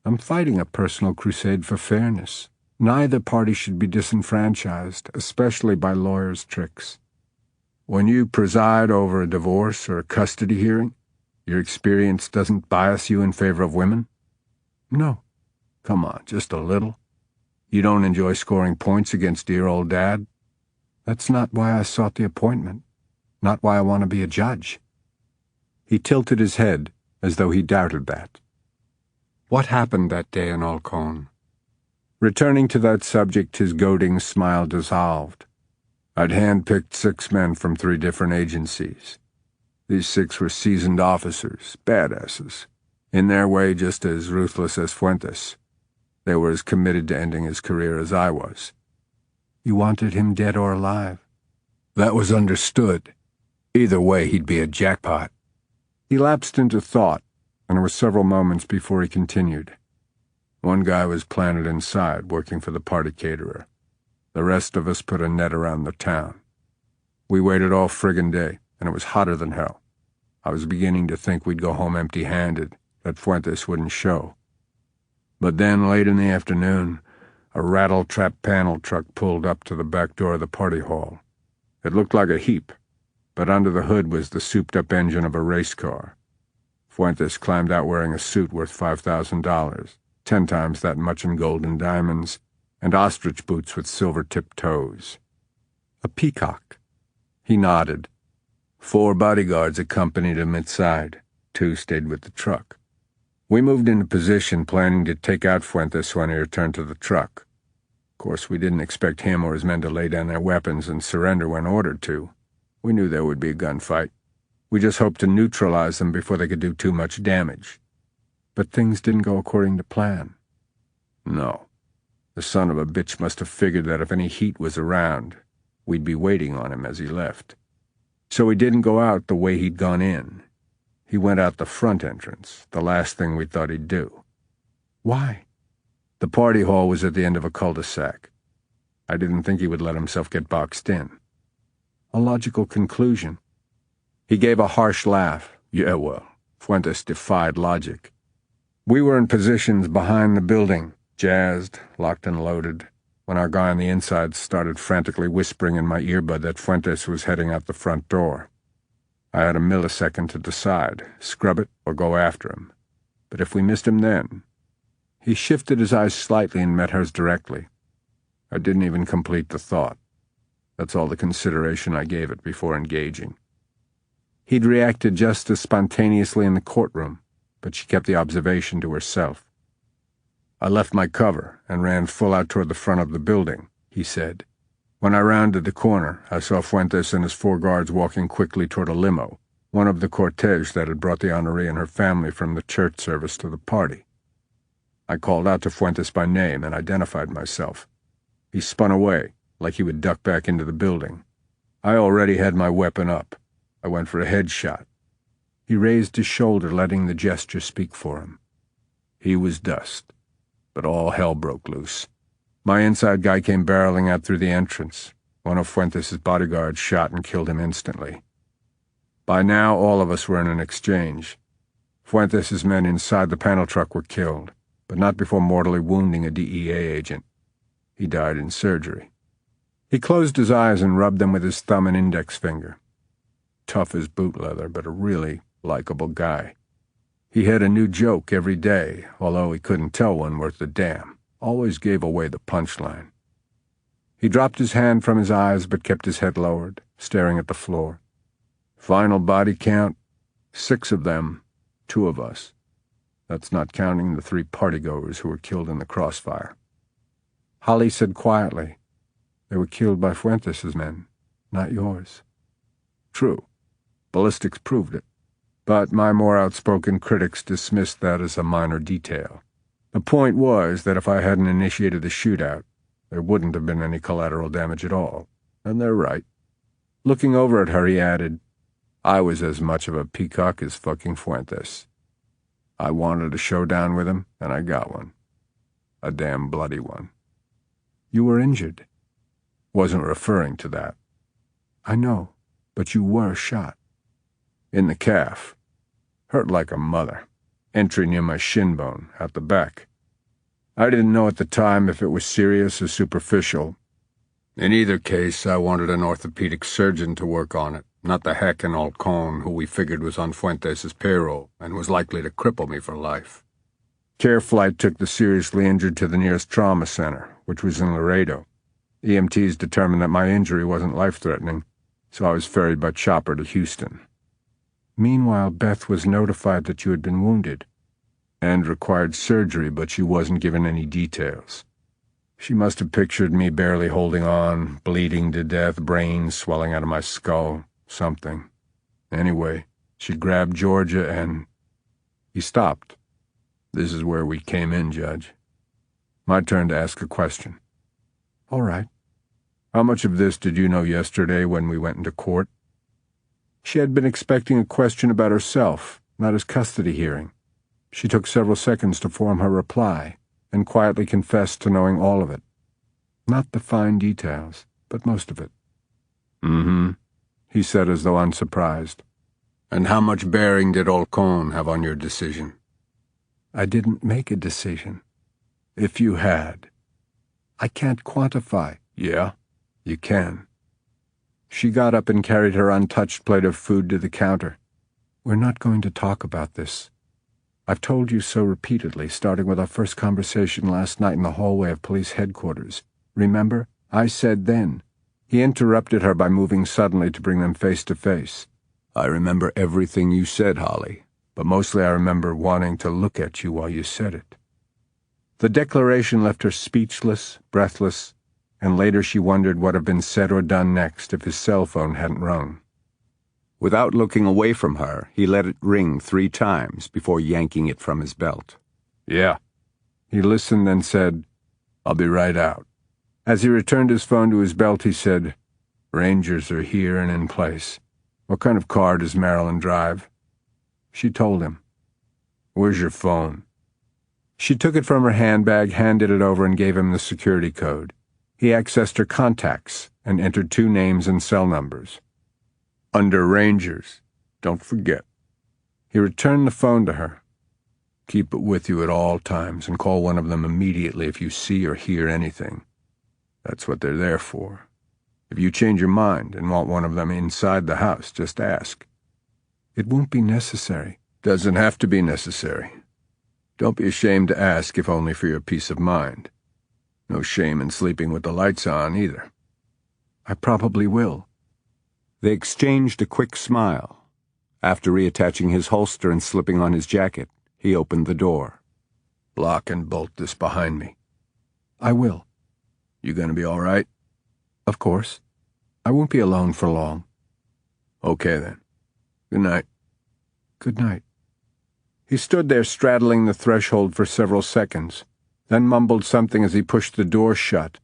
S5: I'm fighting a personal crusade for fairness. Neither party should be disenfranchised, especially by lawyers' tricks.
S3: When you preside over a divorce or a custody hearing, your experience doesn't bias you in favor of women?
S5: No.
S3: Come on, just a little. You don't enjoy scoring points against dear old Dad?
S5: That's not why I sought the appointment. Not why I want to be a judge.
S3: He tilted his head, as though he doubted that.
S5: What happened that day in Halcon?
S3: Returning to that subject, his goading smile dissolved. I'd handpicked 6 men from 3 different agencies. These 6 were seasoned officers, badasses. In their way, just as ruthless as Fuentes. They were as committed to ending his career as I was.
S5: You wanted him dead or alive?
S3: That was understood. Either way, he'd be a jackpot. He lapsed into thought, and it was several moments before he continued. One guy was planted inside, working for the party caterer. The rest of us put a net around the town. We waited all friggin' day, and it was hotter than hell. I was beginning to think we'd go home empty-handed, that Fuentes wouldn't show. But then, late in the afternoon, a rattle-trap panel truck pulled up to the back door of the party hall. It looked like a heap, but under the hood was the souped-up engine of a race car. Fuentes climbed out wearing a suit worth $5,000, 10 times that much in gold and diamonds, and ostrich boots with silver-tipped toes.
S5: A peacock.
S3: He nodded. 4 bodyguards accompanied him inside. 2 stayed with the truck. We moved into position, planning to take out Fuentes when he returned to the truck. Of course, we didn't expect him or his men to lay down their weapons and surrender when ordered to. We knew there would be a gunfight. We just hoped to neutralize them before they could do too much damage.
S5: But things didn't go according to plan.
S3: No. The son of a bitch must have figured that if any heat was around, we'd be waiting on him as he left. So he didn't go out the way he'd gone in. He went out the front entrance, the last thing we thought he'd do.
S5: Why?
S3: The party hall was at the end of a cul-de-sac. I didn't think he would let himself get boxed in.
S5: A logical conclusion.
S3: He gave a harsh laugh. Yeah, well, Fuentes defied logic. We were in positions behind the building, jazzed, locked and loaded, when our guy on the inside started frantically whispering in my earbud that Fuentes was heading out the front door. I had a millisecond to decide, scrub it or go after him. But if we missed him then... He shifted his eyes slightly and met hers directly. I didn't even complete the thought. That's all the consideration I gave it before engaging. He'd reacted just as spontaneously in the courtroom, but she kept the observation to herself. I left my cover and ran full out toward the front of the building, he said. When I rounded the corner, I saw Fuentes and his 4 guards walking quickly toward a limo, one of the cortege that had brought the honoree and her family from the church service to the party. I called out to Fuentes by name and identified myself. He spun away, like he would duck back into the building. I already had my weapon up. I went for a headshot. He raised his shoulder, letting the gesture speak for him. He was dust, but all hell broke loose. My inside guy came barreling out through the entrance. One of Fuentes' bodyguards shot and killed him instantly. By now, all of us were in an exchange. Fuentes' men inside the panel truck were killed, but not before mortally wounding a DEA agent. He died in surgery. He closed his eyes and rubbed them with his thumb and index finger. Tough as boot leather, but a really likable guy. He had a new joke every day, although he couldn't tell one worth a damn. Always gave away the punchline. He dropped his hand from his eyes but kept his head lowered, staring at the floor. Final body count, 6 of them, 2 of us. That's not counting the 3 partygoers who were killed in the crossfire.
S5: Holly said quietly, "They were killed by Fuentes' men, not yours."
S3: True. Ballistics proved it. But my more outspoken critics dismissed that as a minor detail. The point was that if I hadn't initiated the shootout, there wouldn't have been any collateral damage at all. And they're right. Looking over at her, he added, I was as much of a peacock as fucking Fuentes. I wanted a showdown with him, and I got one. A damn bloody one.
S5: You were injured.
S3: Wasn't referring to that.
S5: I know, but you were shot.
S3: In the calf. Hurt like a mother. Entry near my shin bone, out the back. I didn't know at the time if it was serious or superficial. In either case, I wanted an orthopedic surgeon to work on it, not the hack in Alcon who we figured was on Fuentes' payroll and was likely to cripple me for life. Care flight took the seriously injured to the nearest trauma center, which was in Laredo. EMTs determined that my injury wasn't life-threatening, so I was ferried by chopper to Houston.
S5: Meanwhile, Beth was notified that you had been wounded.
S3: And required surgery, but she wasn't given any details. She must have pictured me barely holding on, bleeding to death, brains swelling out of my skull, something. Anyway, she grabbed Georgia and... He stopped. This is where we came in, Judge. My turn to ask a question.
S5: All right.
S3: How much of this did you know yesterday when we went into court? She had been expecting a question about herself, not his custody hearing. She took several seconds to form her reply, and quietly confessed to knowing all of it.
S5: Not the fine details, but most of it.
S3: Mm-hmm, he said as though unsurprised. And how much bearing did Alcon have on your decision?
S5: I didn't make a decision.
S3: If you had.
S5: I can't quantify.
S3: Yeah, you can. She got up and carried her untouched plate of food to the counter.
S5: We're not going to talk about this. I've told you so repeatedly, starting with our first conversation last night in the hallway of police headquarters. Remember? I said then. He interrupted her by moving suddenly to bring them face to face. I remember everything you said, Holly, but mostly I remember wanting to look at you while you said it. The declaration left her speechless, breathless, and later she wondered what had been said or done next if his cell phone hadn't rung. Without looking away from her, he let it ring 3 times before yanking it from his belt. Yeah. He listened, then said, I'll be right out. As he returned his phone to his belt, he said, Rangers are here and in place. What kind of car does Marilyn drive? She told him. Where's your phone? She took it from her handbag, handed it over, and gave him the security code. He accessed her contacts and entered 2 names and cell numbers. Under Rangers. Don't forget. He returned the phone to her. Keep it with you at all times and call one of them immediately if you see or hear anything. That's what they're there for. If you change your mind and want one of them inside the house, just ask. It won't be necessary. Doesn't have to be necessary. Don't be ashamed to ask if only for your peace of mind. No shame in sleeping with the lights on, either. I probably will. They exchanged a quick smile. After reattaching his holster and slipping on his jacket, he opened the door. Lock and bolt this behind me. I will. You gonna be all right? Of course. I won't be alone for long. Okay, then. Good night. Good night. He stood there straddling the threshold for several seconds, then mumbled something as he pushed the door shut,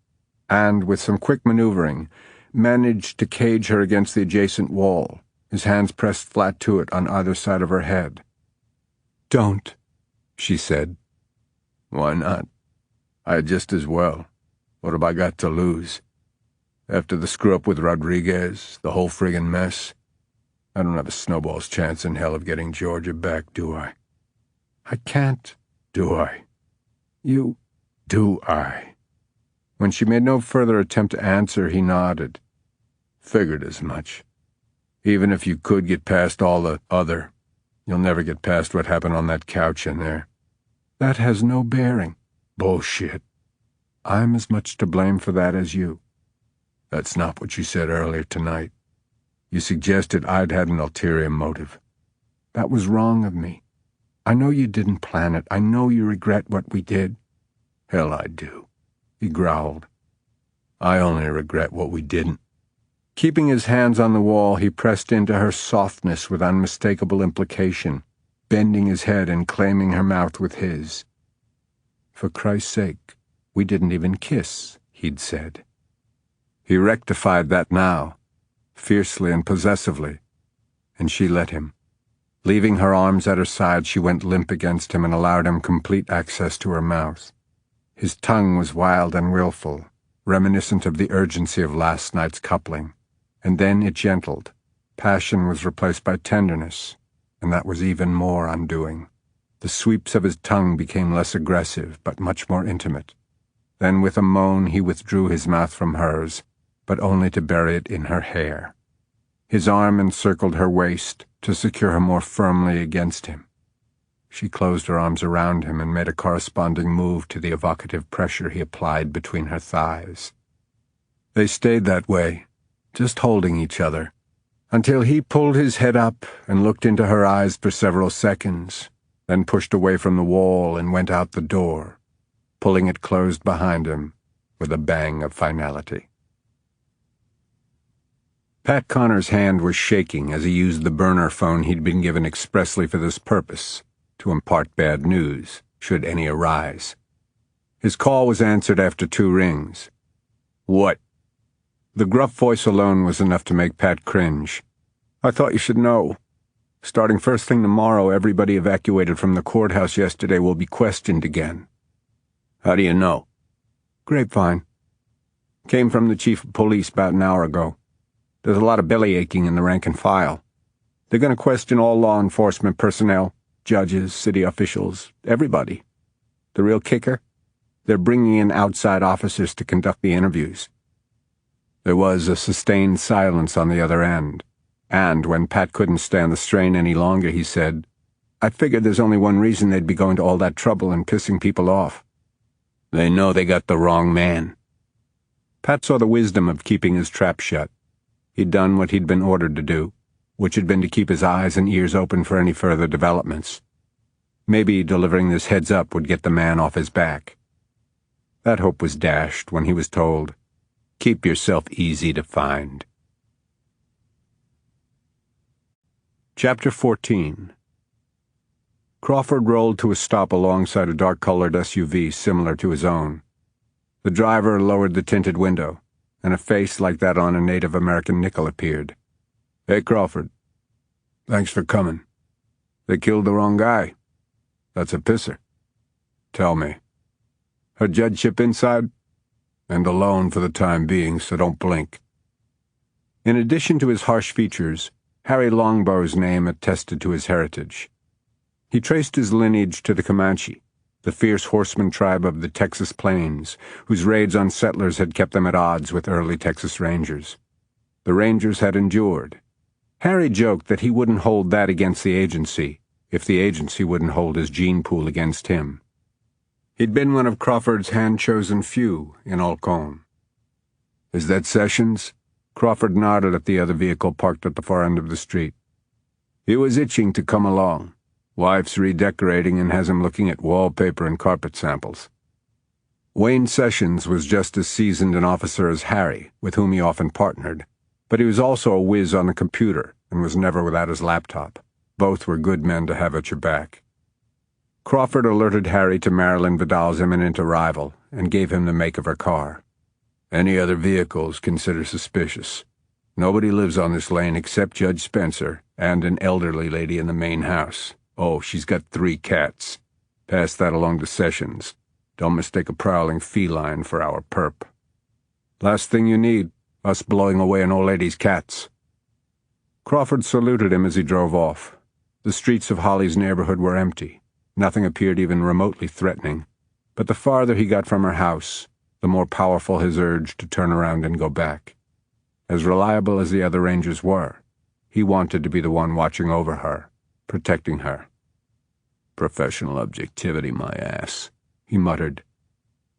S5: and, with some quick maneuvering, managed to cage her against the adjacent wall, his hands pressed flat to it on either side of her head. Don't, she said. Why not? I'd just as well. What have I got to lose? After the screw-up with Rodriguez, the whole friggin' mess, I don't have a snowball's chance in hell of getting Georgia back, do I? I can't. Do I? You... Do I? When she made no further attempt to answer, he nodded. Figured as much. Even if you could get past all the other, you'll never get past what happened on that couch in there. That has no bearing. Bullshit. I'm as much to blame for that as you. That's not what you said earlier tonight. You suggested I'd had an ulterior motive. That was wrong of me. I know you didn't plan it. I know you regret what we did. Hell, I do, he growled. I only regret what we didn't. Keeping his hands on the wall, he pressed into her softness with unmistakable implication, bending his head and claiming her mouth with his. For Christ's sake, we didn't even kiss, he'd said. He rectified that now, fiercely and possessively, and she let him. Leaving her arms at her side, she went limp against him and allowed him complete access to her mouth. His tongue was wild and willful, reminiscent of the urgency of last night's coupling, and then it gentled. Passion was replaced by tenderness, and that was even more undoing. The sweeps of his tongue became less aggressive, but much more intimate. Then with a moan he withdrew his mouth from hers, but only to bury it in her hair. His arm encircled her waist to secure her more firmly against him. She closed her arms around him and made a corresponding move to the evocative pressure he applied between her thighs. They stayed that way, just holding each other, until he pulled his head up and looked into her eyes for several seconds, then pushed away from the wall and went out the door, pulling it closed behind him with a bang of finality. Pat Connor's hand was shaking as he used the burner phone he'd been given expressly for this purpose, to impart bad news, should any arise. His call was answered after 2 rings. What? The gruff voice alone was enough to make Pat cringe. I thought you should know. Starting first thing tomorrow, everybody evacuated from the courthouse yesterday will be questioned again. How do you know? Grapevine. Came from the chief of police about an hour ago. There's a lot of belly aching in the rank and file. They're going to question all law enforcement personnel, judges, city officials, everybody. The real kicker? They're bringing in outside officers to conduct the interviews. There was a sustained silence on the other end,
S3: And when Pat couldn't stand the strain any longer, he said, "I figured there's only one reason they'd be going to all that trouble and pissing people off. They know they got the wrong man." Pat saw the wisdom of keeping his trap shut. He'd done what he'd been ordered to do, which had been to keep his eyes and ears open for any further developments. Maybe delivering this heads-up would get the man off his back. That hope was dashed when he was told, "Keep yourself easy to find." Chapter 14. Crawford rolled to a stop alongside a dark-colored SUV similar to his own. The driver lowered the tinted window, and a face like that on a Native American nickel appeared. "Hey, Crawford. Thanks for coming. They killed the wrong guy. That's a pisser. Tell me. Her judgeship inside? And alone for the time being, so don't blink." In addition to his harsh features, Harry Longbow's name attested to his heritage. He traced his lineage to the Comanche, the fierce horseman tribe of the Texas Plains, whose raids on settlers had kept them at odds with early Texas Rangers. The Rangers had endured. Harry joked that he wouldn't hold that against the agency if the agency wouldn't hold his gene pool against him. He'd been one of Crawford's hand-chosen few in Olcone. "Is that Sessions?" Crawford nodded at the other vehicle parked at the far end of the street. "He was itching to come along. Wife's redecorating and has him looking at wallpaper and carpet samples." Wayne Sessions was just as seasoned an officer as Harry, with whom he often partnered, but he was also a whiz on the computer and was never without his laptop. Both were good men to have at your back. Crawford alerted Harry to Marilyn Vidal's imminent arrival and gave him the make of her car. "Any other vehicles consider suspicious. Nobody lives on this lane except Judge Spencer and an elderly lady in the main house. Oh, she's got 3 cats. Pass that along to Sessions. Don't mistake a prowling feline for our perp. Last thing you need, us blowing away an old lady's cats." Crawford saluted him as he drove off. The streets of Holly's neighborhood were empty. Nothing appeared even remotely threatening, but the farther he got from her house, the more powerful his urge to turn around and go back. As reliable as the other Rangers were, he wanted to be the one watching over her, protecting her. "Professional objectivity, my ass," he muttered.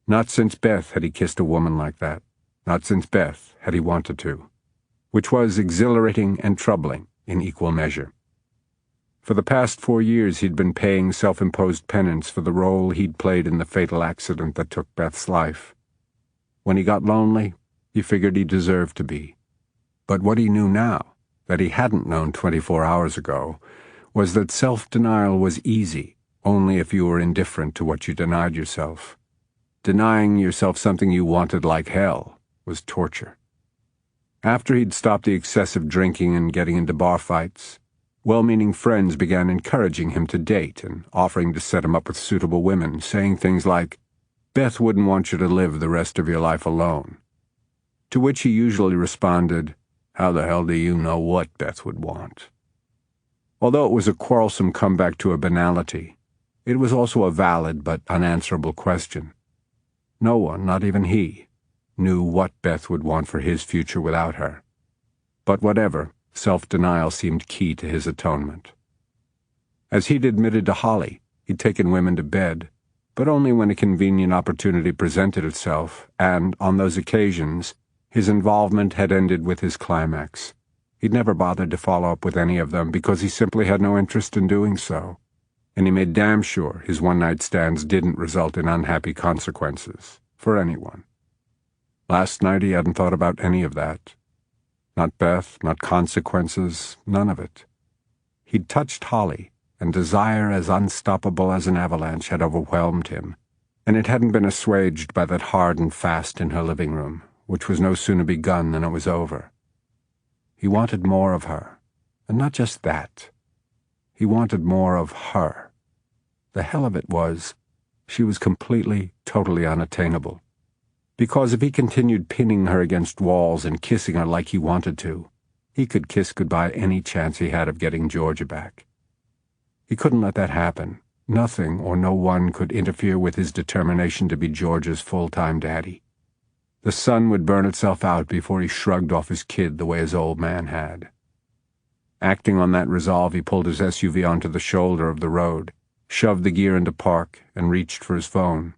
S3: Not since Beth had he kissed a woman like that. Not since Beth had he wanted to, which was exhilarating and troubling in equal measure. For the past 4 years he'd been paying self-imposed penance for the role he'd played in the fatal accident that took Beth's life. When he got lonely, he figured he deserved to be. But what he knew now, that he hadn't known 24 hours ago, was that self-denial was easy only if you were indifferent to what you denied yourself. Denying yourself something you wanted like hell was torture. After he'd stopped the excessive drinking and getting into bar fights, well-meaning friends began encouraging him to date and offering to set him up with suitable women, saying things like, "Beth wouldn't want you to live the rest of your life alone." To which he usually responded, "How the hell do you know what Beth would want?" Although it was a quarrelsome comeback to a banality, it was also a valid but unanswerable question. No one, not even he, knew what Beth would want for his future without her. But whatever, self-denial seemed key to his atonement. As he'd admitted to Holly, he'd taken women to bed, but only when a convenient opportunity presented itself, and, on those occasions, his involvement had ended with his climax. He'd never bothered to follow up with any of them because he simply had no interest in doing so, and he made damn sure his one-night stands didn't result in unhappy consequences for anyone. Last night he hadn't thought about any of that. Not Beth, not consequences, none of it. He'd touched Holly, and desire as unstoppable as an avalanche had overwhelmed him, and it hadn't been assuaged by that hard and fast in her living room, which was no sooner begun than it was over. He wanted more of her, and not just that. He wanted more of her. The hell of it was, she was completely, totally unattainable. Because if he continued pinning her against walls and kissing her like he wanted to, he could kiss goodbye any chance he had of getting Georgia back. He couldn't let that happen. Nothing or no one could interfere with his determination to be Georgia's full-time daddy. The sun would burn itself out before he shrugged off his kid the way his old man had. Acting on that resolve, he pulled his SUV onto the shoulder of the road, shoved the gear into park, and reached for his phone.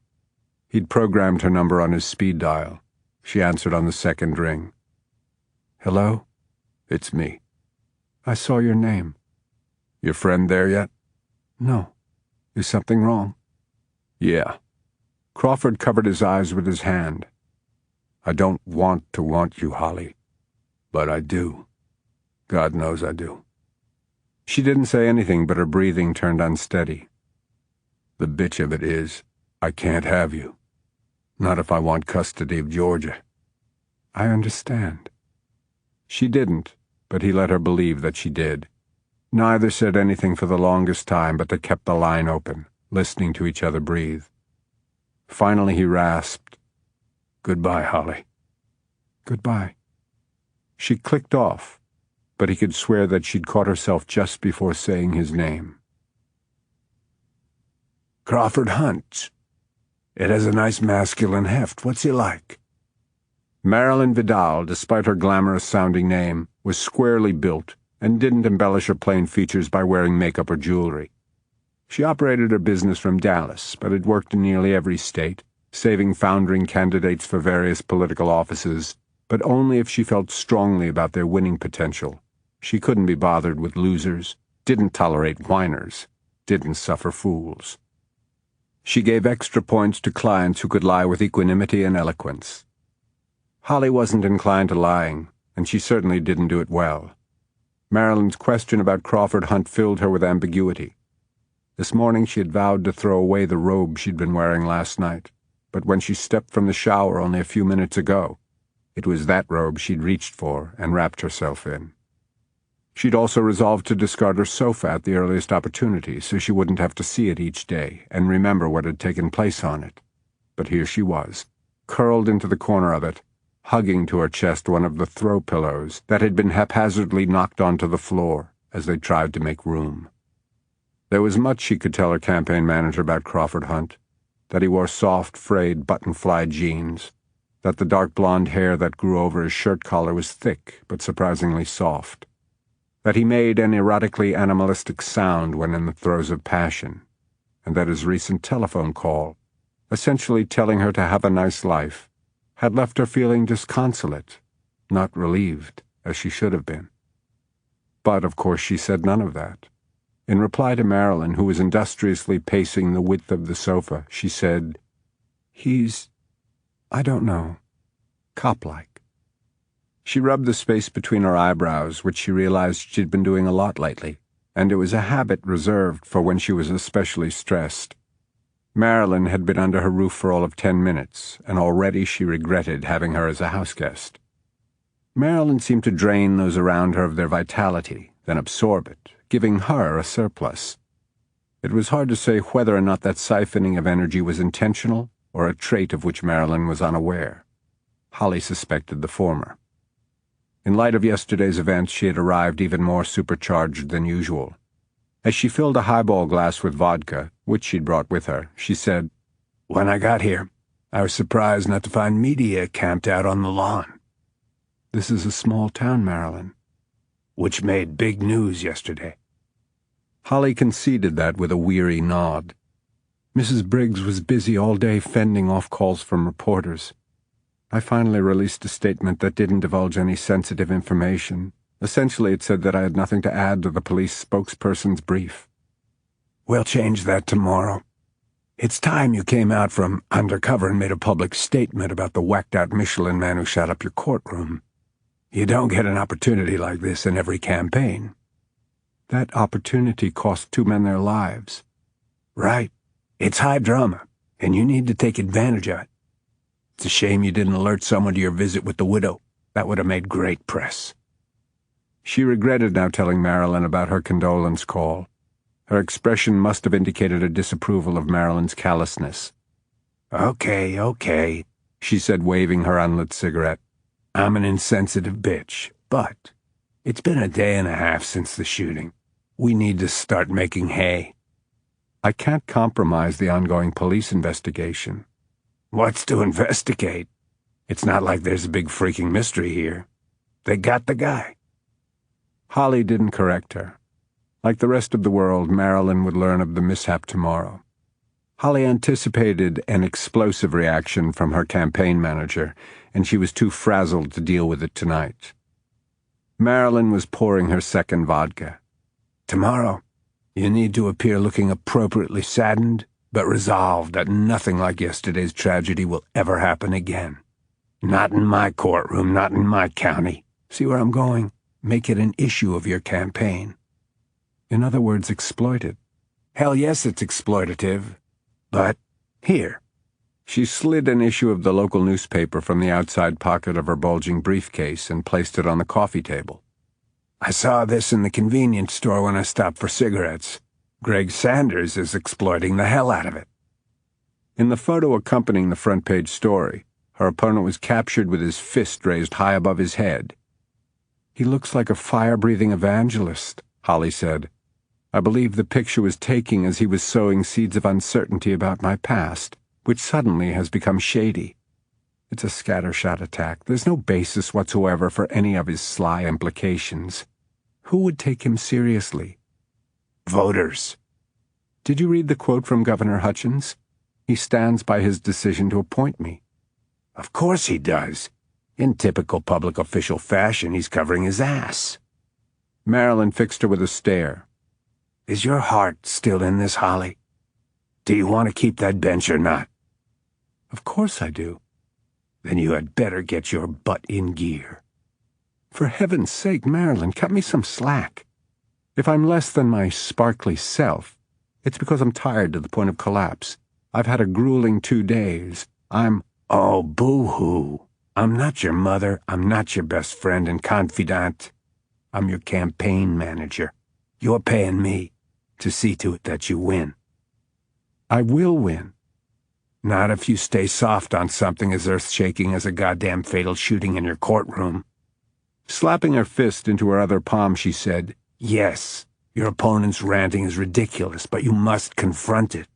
S3: He'd programmed her number on his speed dial. She answered on the second ring. "Hello? It's me." "I saw your name." "Your friend there yet?" "No. Is something wrong?" "Yeah." Crawford covered his eyes with his hand. "I don't want to want you, Holly. But I do. God knows I do." She didn't say anything, but her breathing turned unsteady. "The bitch of it is, I can't have you. Not if I want custody of Georgia." "I understand." She didn't, but he let her believe that she did. Neither said anything for the longest time, but they kept the line open, listening to each other breathe. Finally he rasped, "Goodbye, Holly." "Goodbye." She clicked off, but he could swear that she'd caught herself just before saying his name.
S4: Crawford Hunt. It has a nice masculine heft. What's he like?
S3: Marilyn Vidal, despite her glamorous-sounding name, was squarely built and didn't embellish her plain features by wearing makeup or jewelry. She operated her business from Dallas, but had worked in nearly every state, saving foundering candidates for various political offices, but only if she felt strongly about their winning potential. She couldn't be bothered with losers, didn't tolerate whiners, didn't suffer fools. She gave extra points to clients who could lie with equanimity and eloquence. Holly wasn't inclined to lying, and she certainly didn't do it well. Marilyn's question about Crawford Hunt filled her with ambiguity. This morning she had vowed to throw away the robe she'd been wearing last night, but when she stepped from the shower only a few minutes ago, it was that robe she'd reached for and wrapped herself in. She'd also resolved to discard her sofa at the earliest opportunity so she wouldn't have to see it each day and remember what had taken place on it. But here she was, curled into the corner of it, hugging to her chest one of the throw pillows that had been haphazardly knocked onto the floor as they tried to make room. There was much she could tell her campaign manager about Crawford Hunt, that he wore soft, frayed button-fly jeans, that the dark blonde hair that grew over his shirt collar was thick but surprisingly soft, that he made an erotically animalistic sound when in the throes of passion, and that his recent telephone call, essentially telling her to have a nice life, had left her feeling disconsolate, not relieved, as she should have been. But, of course, she said none of that. In reply to Marilyn, who was industriously pacing the width of the sofa, she said, I don't know, cop-like. She rubbed the space between her eyebrows, which she realized she'd been doing a lot lately, and it was a habit reserved for when she was especially stressed. Marilyn had been under her roof for all of 10 minutes, and already she regretted having her as a houseguest. Marilyn seemed to drain those around her of their vitality, then absorb it, giving her a surplus. It was hard to say whether or not that siphoning of energy was intentional or a trait of which Marilyn was unaware. Holly suspected the former. In light of yesterday's events, she had arrived even more supercharged than usual. As she filled a highball glass with vodka, which she'd brought with her, she said,
S4: "When I got here, I was surprised not to find media camped out on the lawn."
S3: "This is a small town, Marilyn."
S4: "Which made big news yesterday."
S3: Holly conceded that with a weary nod. "Mrs. Briggs was busy all day fending off calls from reporters. I finally released a statement that didn't divulge any sensitive information. Essentially, it said that I had nothing to add to the police spokesperson's brief."
S4: "We'll change that tomorrow. It's time you came out from undercover and made a public statement about the whacked-out Michelin man who shot up your courtroom. You don't get an opportunity like this in every campaign."
S3: "That opportunity cost 2 men their lives."
S4: "Right. It's high drama, and you need to take advantage of it. It's a shame you didn't alert someone to your visit with the widow. That would have made great press."
S3: She regretted now telling Marilyn about her condolence call. Her expression must have indicated a disapproval of Marilyn's callousness.
S4: Okay, she said, waving her unlit cigarette. "I'm an insensitive bitch, but it's been a day and a half since the shooting. We need to start making hay."
S3: "I can't compromise the ongoing police investigation."
S4: "What's to investigate? It's not like there's a big freaking mystery here. They got the guy."
S3: Holly didn't correct her. Like the rest of the world, Marilyn would learn of the mishap tomorrow. Holly anticipated an explosive reaction from her campaign manager, and she was too frazzled to deal with it tonight. Marilyn was pouring her second vodka. Tomorrow, you need to appear looking appropriately saddened, but resolved that nothing like yesterday's tragedy will ever happen again. Not in my courtroom, not in my county. See where I'm going? Make it an issue of your campaign. In other words, exploit it. Hell yes, it's exploitative. But, here. She slid an issue of the local newspaper from the outside pocket of her bulging briefcase and placed it on the coffee table. I saw this in the convenience store when I stopped for cigarettes. Greg Sanders is exploiting the hell out of it. In the photo accompanying the front page story, her opponent was captured with his fist raised high above his head. He looks like a fire-breathing evangelist, Holly said. I believe the picture was taken as he was sowing seeds of uncertainty about my past, which suddenly has become shady. It's a scattershot attack. There's no basis whatsoever for any of his sly implications. Who would take him seriously? Voters. Did you read the quote from Governor Hutchins? He stands by his decision to appoint me. Of course he does. In typical public official fashion, he's covering his ass. Marilyn fixed her with a stare. Is your heart still in this, Holly? Do you want to keep that bench or not? Of course I do. Then you had better get your butt in gear. For heaven's sake, Marilyn, cut me some slack. If I'm less than my sparkly self, it's because I'm tired to the point of collapse. I've had a grueling 2 days. Oh, boo-hoo. I'm not your mother. I'm not your best friend and confidant. I'm your campaign manager. You're paying me to see to it that you win. I will win. Not if you stay soft on something as earth-shaking as a goddamn fatal shooting in your courtroom. Slapping her fist into her other palm, she said, Yes, your opponent's ranting is ridiculous, but you must confront it.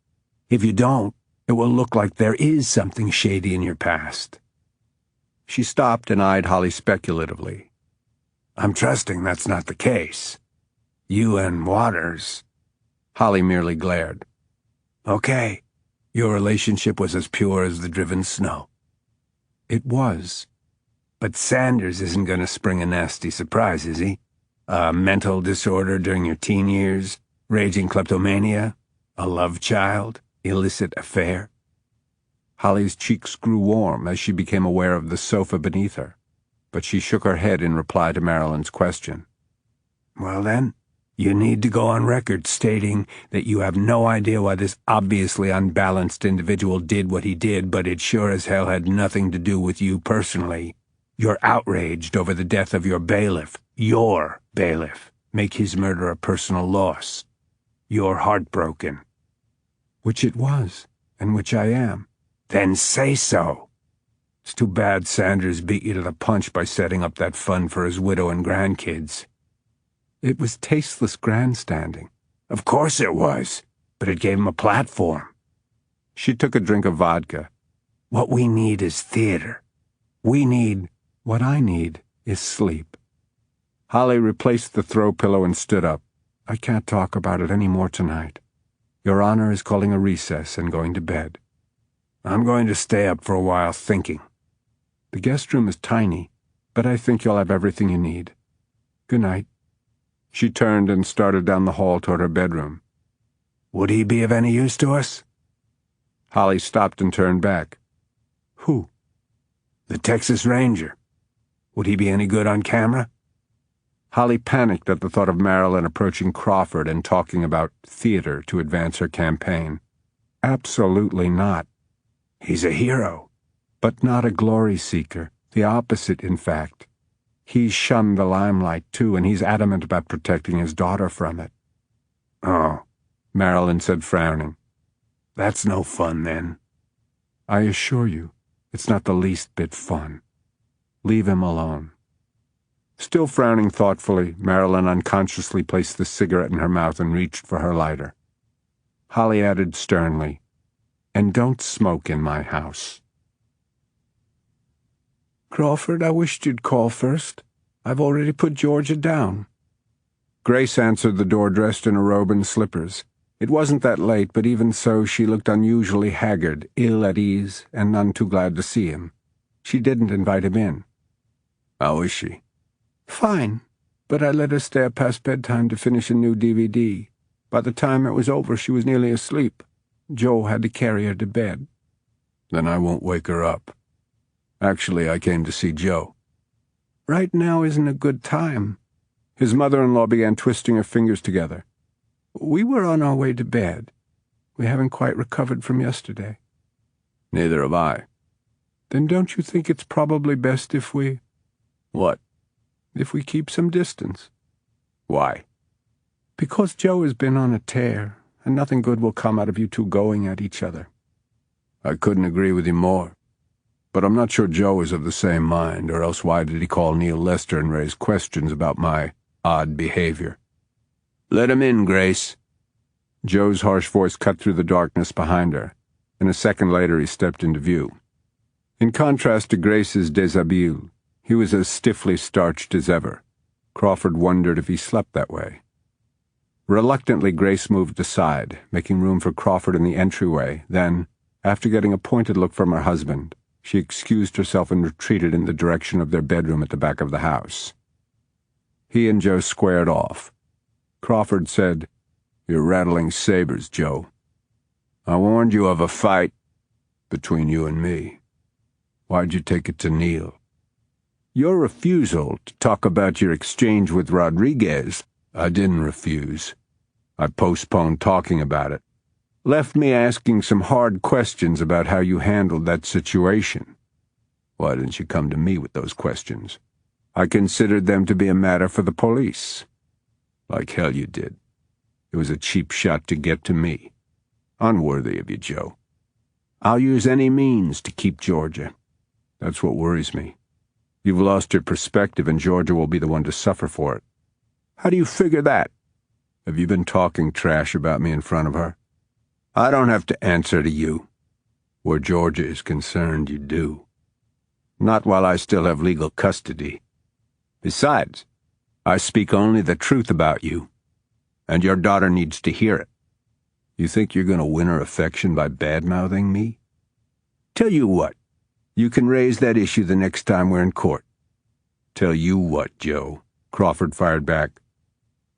S3: If you don't, it will look like there is something shady in your past. She stopped and eyed Holly speculatively. I'm trusting that's not the case. You and Waters. Holly merely glared. Okay, your relationship was as pure as the driven snow. It was. But Sanders isn't going to spring a nasty surprise, is he? A mental disorder during your teen years? Raging kleptomania? A love child? Illicit affair? Holly's cheeks grew warm as she became aware of the sofa beneath her, but she shook her head in reply to Marilyn's question. Well then, you need to go on record stating that you have no idea why this obviously unbalanced individual did what he did, but it sure as hell had nothing to do with you personally. You're outraged over the death of your bailiff. Your bailiff. Make his murder a personal loss. You're heartbroken. Which it was, and which I am. Then say so. It's too bad Sanders beat you to the punch by setting up that fund for his widow and grandkids. It was tasteless grandstanding. Of course it was, but it gave him a platform. She took a drink of vodka. What we need is theater. What I need is sleep. Holly replaced the throw pillow and stood up. I can't talk about it any more tonight. Your Honor is calling a recess and going to bed. I'm going to stay up for a while thinking. The guest room is tiny, but I think you'll have everything you need. Good night. She turned and started down the hall toward her bedroom. Would he be of any use to us? Holly stopped and turned back. Who? The Texas Ranger. Would he be any good on camera? Holly panicked at the thought of Marilyn approaching Crawford and talking about theater to advance her campaign. Absolutely not. He's a hero, but not a glory seeker. The opposite, in fact. He's shunned the limelight, too, and he's adamant about protecting his daughter from it. Oh, Marilyn said, frowning. That's no fun, then. I assure you, it's not the least bit fun. Leave him alone. Still frowning thoughtfully, Marilyn unconsciously placed the cigarette in her mouth and reached for her lighter. Holly added sternly, And don't smoke in my house. Crawford, I wished you'd call first. I've already put Georgia down. Grace answered the door dressed in a robe and slippers. It wasn't that late, but even so she looked unusually haggard, ill at ease, and none too glad to see him. She didn't invite him in. "How is she?" "Fine, but I let her stay up past bedtime to finish a new DVD. By the time it was over, she was nearly asleep. Joe had to carry her to bed." "Then I won't wake her up. Actually, I came to see Joe." "Right now isn't a good time." His mother-in-law began twisting her fingers together. "We were on our way to bed. We haven't quite recovered from yesterday." "Neither have I." "Then don't you think it's probably best if we—" "What?" "If we keep some distance." "Why?" "Because Joe has been on a tear, and nothing good will come out of you two going at each other." "I couldn't agree with you more. But I'm not sure Joe is of the same mind, or else why did he call Neil Lester and raise questions about my odd behavior?" "Let him in, Grace." Joe's harsh voice cut through the darkness behind her, and a second later he stepped into view. In contrast to Grace's déshabille, he was as stiffly starched as ever. Crawford wondered if he slept that way. Reluctantly, Grace moved aside, making room for Crawford in the entryway. Then, after getting a pointed look from her husband, she excused herself and retreated in the direction of their bedroom at the back of the house. He and Joe squared off. Crawford said, "You're rattling sabers, Joe. I warned you of a fight between you and me. Why'd you take it to Neil?" "Your refusal to talk about your exchange with Rodriguez—" "I didn't refuse. I postponed talking about it. Left me asking some hard questions about how you handled that situation. Why didn't you come to me with those questions? I considered them to be a matter for the police." "Like hell you did. It was a cheap shot to get to me. Unworthy of you, Joe. I'll use any means to keep Georgia. That's what worries me. You've lost your perspective, and Georgia will be the one to suffer for it." "How do you figure that?" "Have you been talking trash about me in front of her?" "I don't have to answer to you." "Where Georgia is concerned, you do. Not while I still have legal custody. Besides, I speak only the truth about you, and your daughter needs to hear it. You think you're going to win her affection by bad-mouthing me? Tell you what, you can raise that issue the next time we're in court." "Tell you what, Joe," Crawford fired back.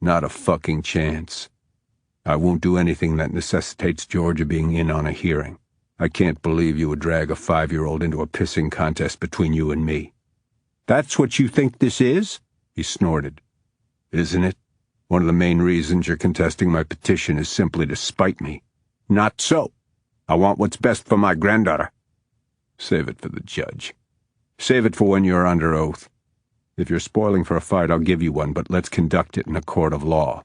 S3: "Not a fucking chance. I won't do anything that necessitates Georgia being in on a hearing. I can't believe you would drag a 5-year-old into a pissing contest between you and me." "That's what you think this is?" he snorted. "Isn't it? One of the main reasons you're contesting my petition is simply to spite me." "Not so. I want what's best for my granddaughter." "Save it for the judge. Save it for when you're under oath. If you're spoiling for a fight, I'll give you one, but let's conduct it in a court of law."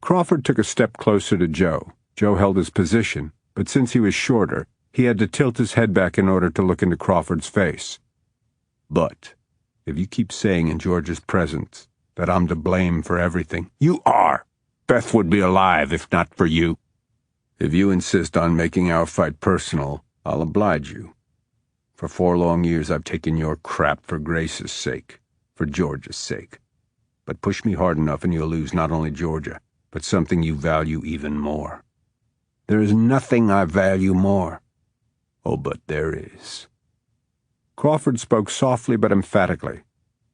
S3: Crawford took a step closer to Joe. Joe held his position, but since he was shorter, he had to tilt his head back in order to look into Crawford's face. "But if you keep saying in George's presence that I'm to blame for everything—" "You are. Beth would be alive if not for you." "If you insist on making our fight personal, I'll oblige you. For 4 long years I've taken your crap for Grace's sake, for Georgia's sake. But push me hard enough and you'll lose not only Georgia, but something you value even more." "There is nothing I value more." "Oh, but there is." Crawford spoke softly but emphatically,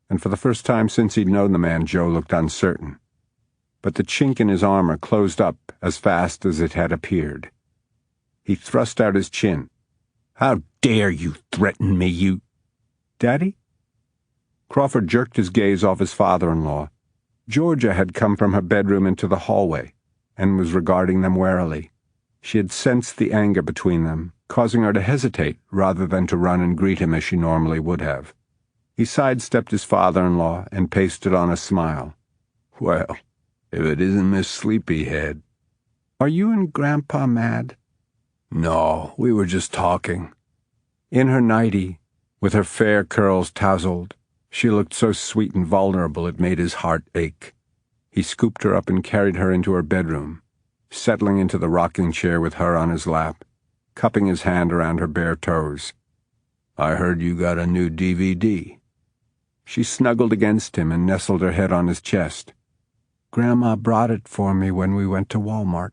S3: and for the first time since he'd known the man, Joe looked uncertain. But the chink in his armor closed up as fast as it had appeared. He thrust out his chin. "How dare you threaten me, you—" "Daddy?" Crawford jerked his gaze off his father-in-law. Georgia had come from her bedroom into the hallway and was regarding them warily. She had sensed the anger between them, causing her to hesitate rather than to run and greet him as she normally would have. He sidestepped his father-in-law and pasted on a smile. "Well, if it isn't Miss Sleepyhead." "Are you and Grandpa mad?" "No, we were just talking." In her nightie, with her fair curls tousled, she looked so sweet and vulnerable it made his heart ache. He scooped her up and carried her into her bedroom, settling into the rocking chair with her on his lap, cupping his hand around her bare toes. "I heard you got a new DVD." She snuggled against him and nestled her head on his chest.
S5: Grandma brought it for me when we went to Walmart.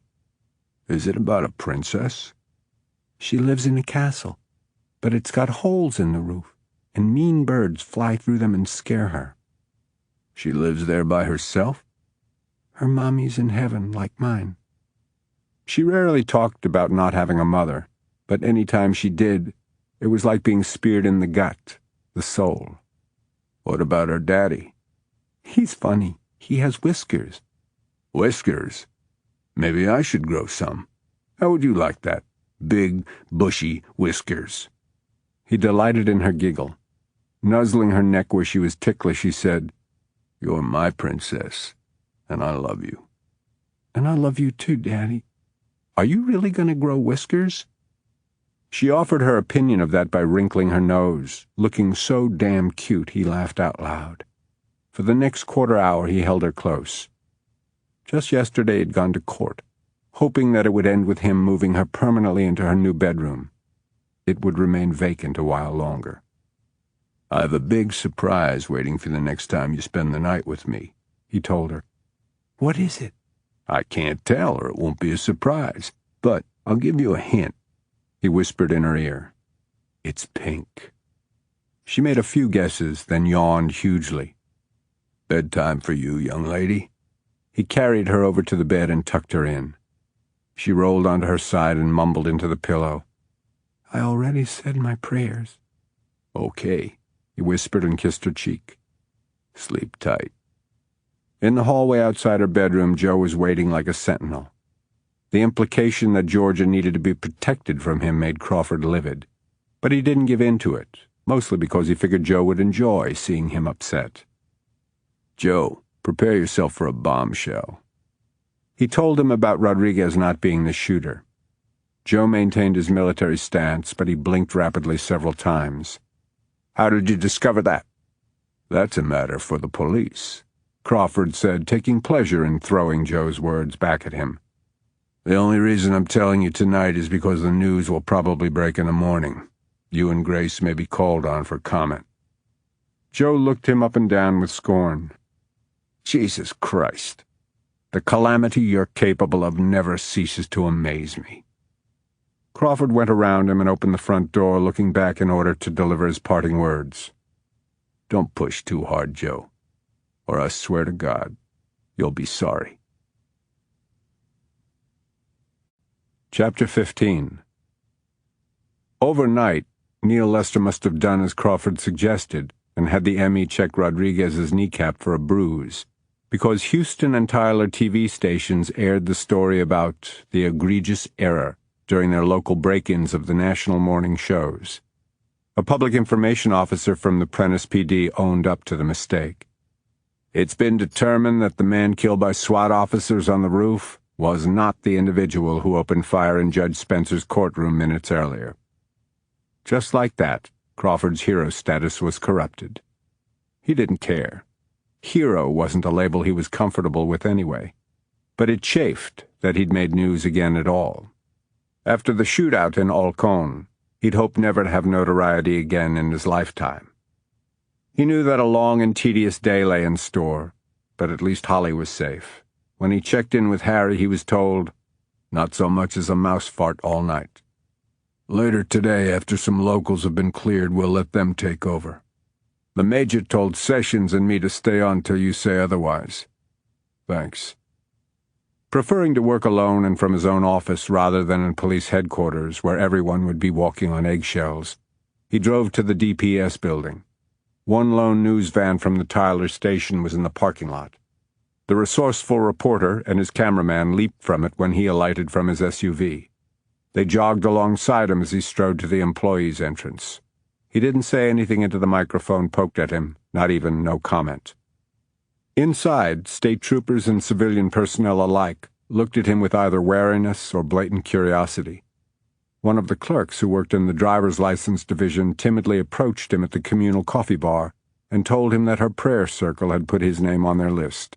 S3: Is it about a princess?
S5: She lives in a castle, but it's got holes in the roof, and mean birds fly through them and scare her.
S3: She lives there by herself?
S5: Her mommy's in heaven, like mine.
S3: She rarely talked about not having a mother, but any time she did, it was like being speared in the gut, the soul. What about her daddy?
S5: He's funny. He has whiskers.
S3: Whiskers? Maybe I should grow some. How would you like that? Big, bushy whiskers.
S4: He delighted in her giggle. Nuzzling her neck where she was ticklish, he said,
S3: "You're my princess, and I love you."
S5: And I love you too, Daddy. Are you really going to grow whiskers?
S4: She offered her opinion of that by wrinkling her nose, looking so damn cute he laughed out loud. For the next quarter hour he held her close. Just yesterday he'd gone to court, hoping that it would end with him moving her permanently into her new bedroom. It would remain vacant a while longer.
S3: "I have a big surprise waiting for the next time you spend the night with me," he told her.
S5: What is it?
S3: "I can't tell, or it won't be a surprise, but I'll give you a hint," he whispered in her ear. "It's pink."
S4: She made a few guesses, then yawned hugely.
S3: "Bedtime for you, young lady."
S4: He carried her over to the bed and tucked her in. She rolled onto her side and mumbled into the pillow.
S5: I already said my prayers.
S3: "Okay,"
S4: he whispered and kissed her cheek.
S3: "Sleep tight."
S4: In the hallway outside her bedroom, Joe was waiting like a sentinel. The implication that Georgia needed to be protected from him made Crawford livid, but he didn't give in to it, mostly because he figured Joe would enjoy seeing him upset.
S3: "Joe, prepare yourself for a bombshell."
S4: He told him about Rodriguez not being the shooter. Joe maintained his military stance, but he blinked rapidly several times. "How did you discover that?"
S3: "That's a matter for the police,"
S4: Crawford said, taking pleasure in throwing Joe's words back at him.
S3: "The only reason I'm telling you tonight is because the news will probably break in the morning. You and Grace may be called on for comment."
S4: Joe looked him up and down with scorn.
S3: "Jesus Christ.
S4: The calamity you're capable of never ceases to amaze me." Crawford went around him and opened the front door, looking back in order to deliver his parting words.
S3: "Don't push too hard, Joe, or I swear to God, you'll be sorry."
S4: Chapter 15. Overnight, Neil Lester must have done as Crawford suggested and had the ME check Rodriguez's kneecap for a bruise, because Houston and Tyler TV stations aired the story about the egregious error during their local break-ins of the national morning shows. A public information officer from the Prentice PD owned up to the mistake. "It's been determined that the man killed by SWAT officers on the roof was not the individual who opened fire in Judge Spencer's courtroom minutes earlier." Just like that, Crawford's hero status was corrupted. He didn't care. Hero wasn't a label he was comfortable with anyway, but it chafed that he'd made news again at all. After the shootout in Olcón, he'd hoped never to have notoriety again in his lifetime. He knew that a long and tedious day lay in store, but at least Holly was safe. When he checked in with Harry, he was told, "Not so much as a mouse fart all night."
S3: "Later today, after some locals have been cleared, we'll let them take over.
S4: The Major told Sessions and me to stay on till you say otherwise."
S3: "Thanks."
S4: Preferring to work alone and from his own office rather than in police headquarters, where everyone would be walking on eggshells, he drove to the DPS building. One lone news van from the Tyler station was in the parking lot. The resourceful reporter and his cameraman leaped from it when he alighted from his SUV. They jogged alongside him as he strode to the employees' entrance. He didn't say anything into the microphone poked at him, not even no comment. Inside, state troopers and civilian personnel alike looked at him with either wariness or blatant curiosity. One of the clerks who worked in the driver's license division timidly approached him at the communal coffee bar and told him that her prayer circle had put his name on their list.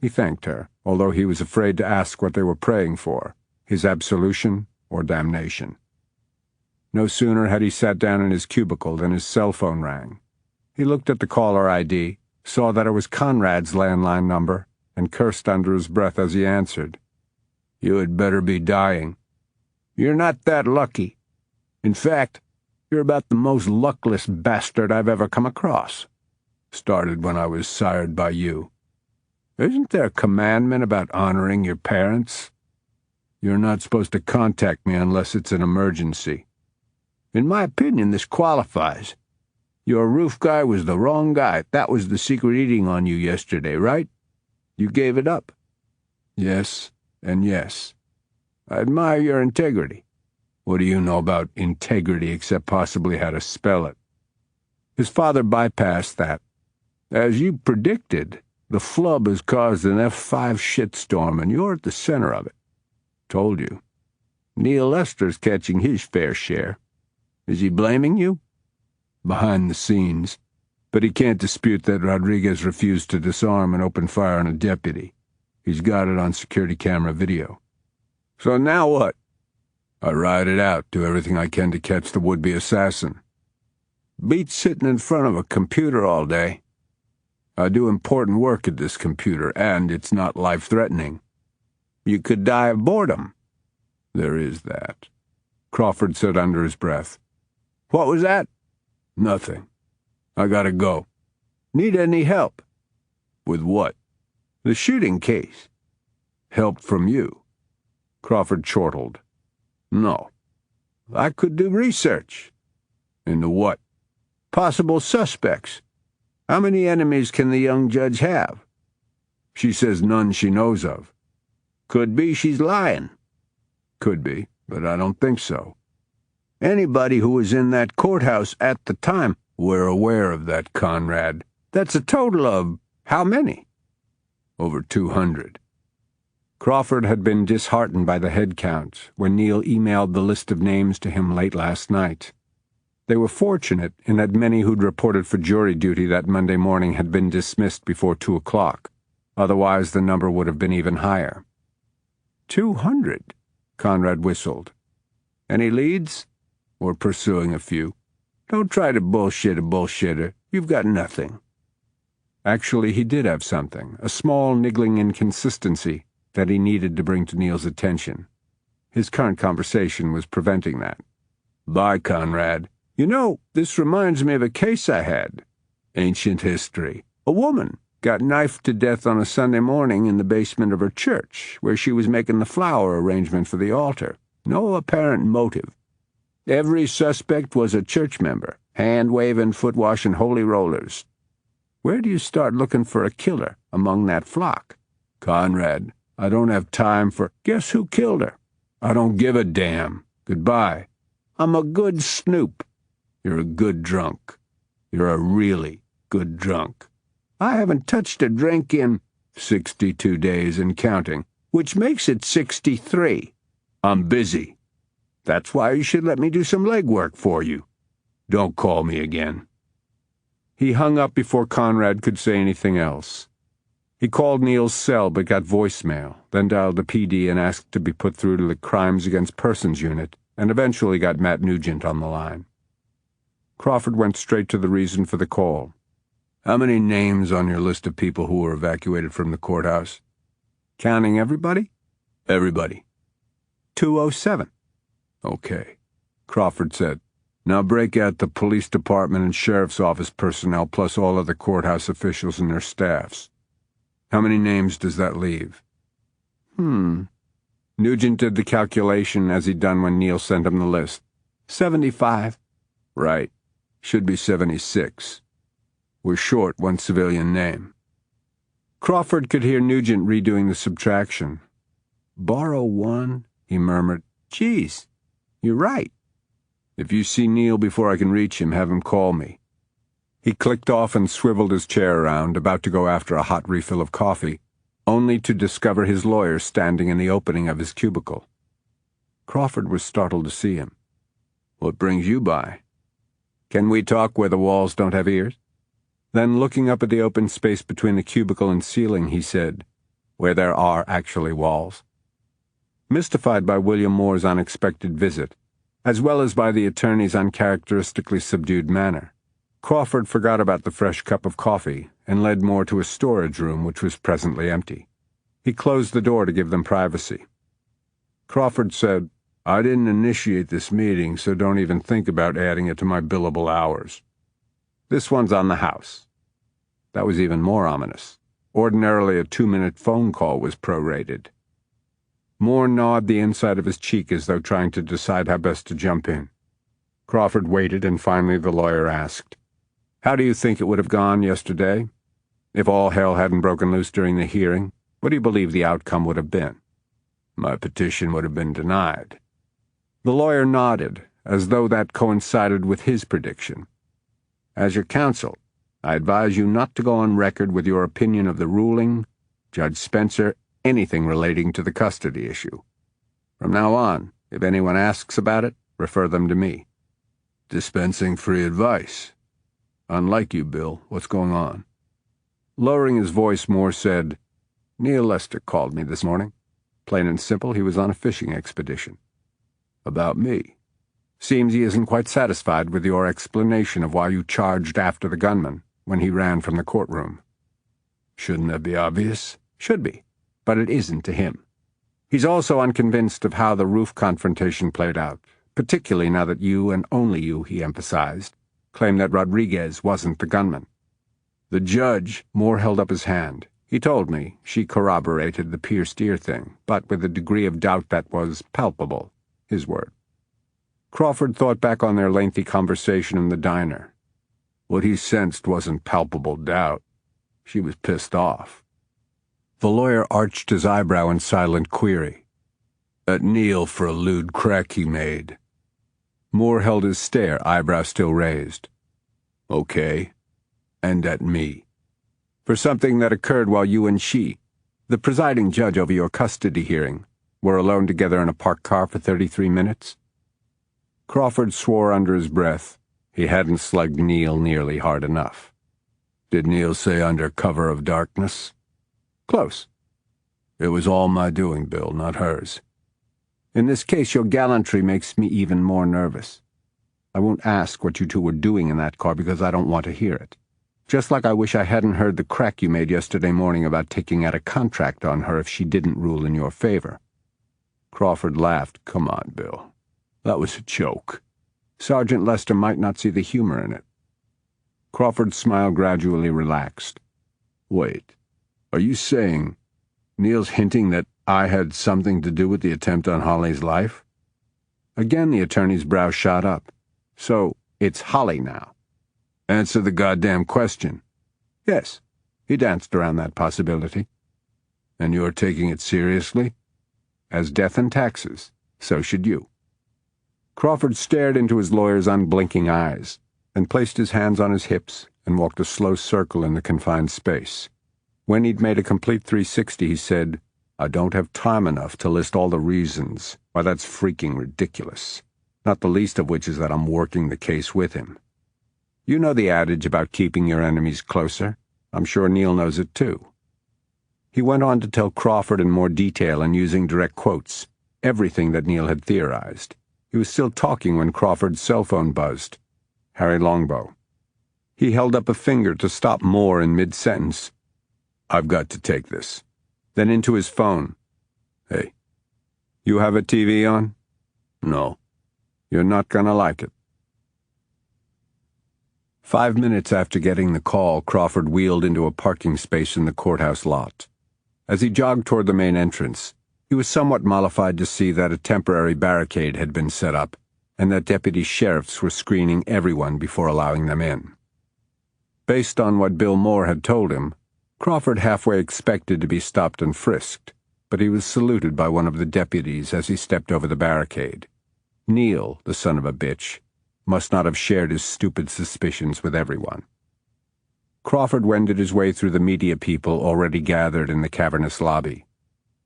S4: He thanked her, although he was afraid to ask what they were praying for, his absolution or damnation. No sooner had he sat down in his cubicle than his cell phone rang. He looked at the caller ID, saw that it was Conrad's landline number,
S3: and cursed under his breath as he answered. "You had better be dying. You're not that lucky. In fact, you're about the most luckless bastard I've ever come across. Started when I was sired by you. Isn't there a commandment about honoring your parents? You're not supposed to contact me unless it's an emergency. In my opinion, this qualifies. Your roof guy was the wrong guy. That was the secret eating on you yesterday, right? You gave it up." "Yes, and yes. I admire your integrity. What do you know about integrity except possibly how to spell it?" His father bypassed that. "As you predicted, the flub has caused an F5 shitstorm, and you're at the center of it. Told you. Neil Lester's catching his fair share. Is he blaming you?" "Behind the scenes. But he can't dispute that Rodriguez refused to disarm and open fire on a deputy. He's got it on security camera video." "So now what?" "I ride it out, do everything I can to catch the would-be assassin. Beats sitting in front of a computer all day. I do important work at this computer, and it's not life-threatening. You could die of boredom." "There is that," Crawford said under his breath. "What was that?" "Nothing. I gotta go." "Need any help?" "With what?" "The shooting case." "Help from you?" Crawford chortled. "No. I could do research." "Into what?" "Possible suspects. How many enemies can the young judge have?" "She says none she knows of." "Could be she's lying." "Could be, but I don't think so." "Anybody who was in that courthouse at the time—" "We're aware of that, Conrad. That's a total of how many?" "Over 200. Crawford had been disheartened by the head count when Neil emailed the list of names to him late last night. They were fortunate in that many who'd reported for jury duty that Monday morning had been dismissed before 2 o'clock. Otherwise, the number would have been even higher. 200, Conrad whistled. "Any leads?" "We're pursuing a few." "Don't try to bullshit a bullshitter. You've got nothing." Actually, he did have something, a small, niggling inconsistency that he needed to bring to Neil's attention. His current conversation was preventing that. "Bye, Conrad. You know, this reminds me of a case I had. Ancient history. A woman got knifed to death on a Sunday morning in the basement of her church, where she was making the flower arrangement for the altar. No apparent motive. Every suspect was a church member, hand-waving, foot-washing holy rollers. Where do you start looking for a killer among that flock? Conrad, I don't have time for... Guess who killed her? I don't give a damn. Goodbye. I'm a good snoop. You're a good drunk. You're a really good drunk. I haven't touched a drink in 62 days and counting, which makes it 63. I'm busy. That's why you should let me do some legwork for you. Don't call me again." He hung up before Conrad could say anything else. He called Neil's cell but got voicemail, then dialed the PD and asked to be put through to the Crimes Against Persons unit, and eventually got Matt Nugent on the line. Crawford went straight to the reason for the call. "How many names on your list of people who were evacuated from the courthouse?" "Counting everybody?" "Everybody." 207. "Okay," Crawford said. "Now break out the police department and sheriff's office personnel plus all other courthouse officials and their staffs. How many names does that leave?" Nugent did the calculation as he'd done when Neil sent him the list. 75. "Right. Should be 76. We're short one civilian name." Crawford could hear Nugent redoing the subtraction. "Borrow one," he murmured. "Geez, you're right. If you see Neil before I can reach him, have him call me." He clicked off and swiveled his chair around, about to go after a hot refill of coffee, only to discover his lawyer standing in the opening of his cubicle. Crawford was startled to see him. "What brings you by?" "Can we talk where the walls don't have ears?" Then, looking up at the open space between the cubicle and ceiling, he said, "Where there are actually walls." Mystified by William Moore's unexpected visit, as well as by the attorney's uncharacteristically subdued manner, Crawford forgot about the fresh cup of coffee and led Moore to a storage room which was presently empty. He closed the door to give them privacy. Crawford said, "I didn't initiate this meeting, so don't even think about adding it to my billable hours. This one's on the house." That was even more ominous. Ordinarily, a 2-minute phone call was prorated. Moore gnawed the inside of his cheek as though trying to decide how best to jump in. Crawford waited, and finally the lawyer asked, "How do you think it would have gone yesterday? If all hell hadn't broken loose during the hearing, what do you believe the outcome would have been?" "My petition would have been denied." The lawyer nodded, as though that coincided with his prediction. "As your counsel, I advise you not to go on record with your opinion of the ruling, Judge Spencer, anything relating to the custody issue. From now on, if anyone asks about it, refer them to me." "Dispensing free advice. Unlike you, Bill. What's going on?" Lowering his voice, Moore said, "Neil Lester called me this morning. Plain and simple, he was on a fishing expedition." "About me?" "Seems he isn't quite satisfied with your explanation of why you charged after the gunman when he ran from the courtroom." "Shouldn't that be obvious?" "Should be, but it isn't to him. He's also unconvinced of how the roof confrontation played out, particularly now that you, and only you, he emphasized, claim that Rodriguez wasn't the gunman." "The judge," Moore held up his hand. "He told me she corroborated the pierced ear thing, but with a degree of doubt that was palpable. His word." Crawford thought back on their lengthy conversation in the diner. What he sensed wasn't palpable doubt. She was pissed off. The lawyer arched his eyebrow in silent query. "At Neil for a lewd crack he made." Moore held his stare, eyebrow still raised. "Okay. And at me." "For something that occurred while you and she, the presiding judge over your custody hearing, were alone together in a parked car for 33 minutes? Crawford swore under his breath. He hadn't slugged Neil nearly hard enough. "Did Neil say under cover of darkness?" "Close." "It was all my doing, Bill, not hers." "In this case, your gallantry makes me even more nervous. I won't ask what you two were doing in that car because I don't want to hear it. Just like I wish I hadn't heard the crack you made yesterday morning about taking out a contract on her if she didn't rule in your favor." Crawford laughed. "Come on, Bill. That was a joke. Sergeant Lester might not see the humor in it." Crawford's smile gradually relaxed. "Wait. Are you saying Neil's hinting that I had something to do with the attempt on Holly's life?" Again the attorney's brow shot up. "So it's Holly now?" "Answer the goddamn question." "Yes." He danced around that possibility. "And you're taking it seriously?" "As death and taxes. So should you." Crawford stared into his lawyer's unblinking eyes, then placed his hands on his hips and walked a slow circle in the confined space. When he'd made a complete 360, he said, "I don't have time enough to list all the reasons why that's freaking ridiculous, not the least of which is that I'm working the case with him. You know the adage about keeping your enemies closer. I'm sure Neil knows it too." He went on to tell Crawford in more detail and using direct quotes everything that Neil had theorized. He was still talking when Crawford's cell phone buzzed. Harry Longbow. He held up a finger to stop Moore in mid-sentence. "I've got to take this." Then into his phone. "Hey, you have a TV on?" "No." "You're not gonna like it." 5 minutes after getting the call, Crawford wheeled into a parking space in the courthouse lot. As he jogged toward the main entrance, he was somewhat mollified to see that a temporary barricade had been set up and that deputy sheriffs were screening everyone before allowing them in. Based on what Bill Moore had told him, Crawford halfway expected to be stopped and frisked, but he was saluted by one of the deputies as he stepped over the barricade. Neil, the son of a bitch, must not have shared his stupid suspicions with everyone. Crawford wended his way through the media people already gathered in the cavernous lobby.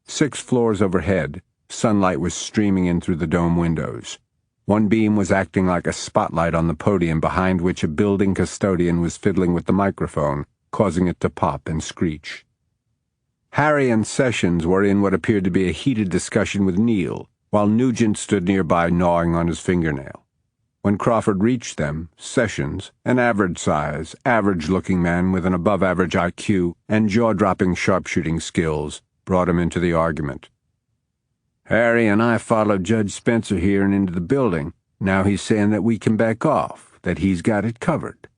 S3: 6 floors overhead, sunlight was streaming in through the dome windows. One beam was acting like a spotlight on the podium behind which a building custodian was fiddling with the microphone, causing it to pop and screech. Harry and Sessions were in what appeared to be a heated discussion with Neil, while Nugent stood nearby gnawing on his fingernail. When Crawford reached them, Sessions, an average-size, average-looking man with an above-average IQ and jaw-dropping sharpshooting skills, brought him into the argument. "Harry and I followed Judge Spencer here and into the building. Now he's saying that we can back off, that he's got it covered."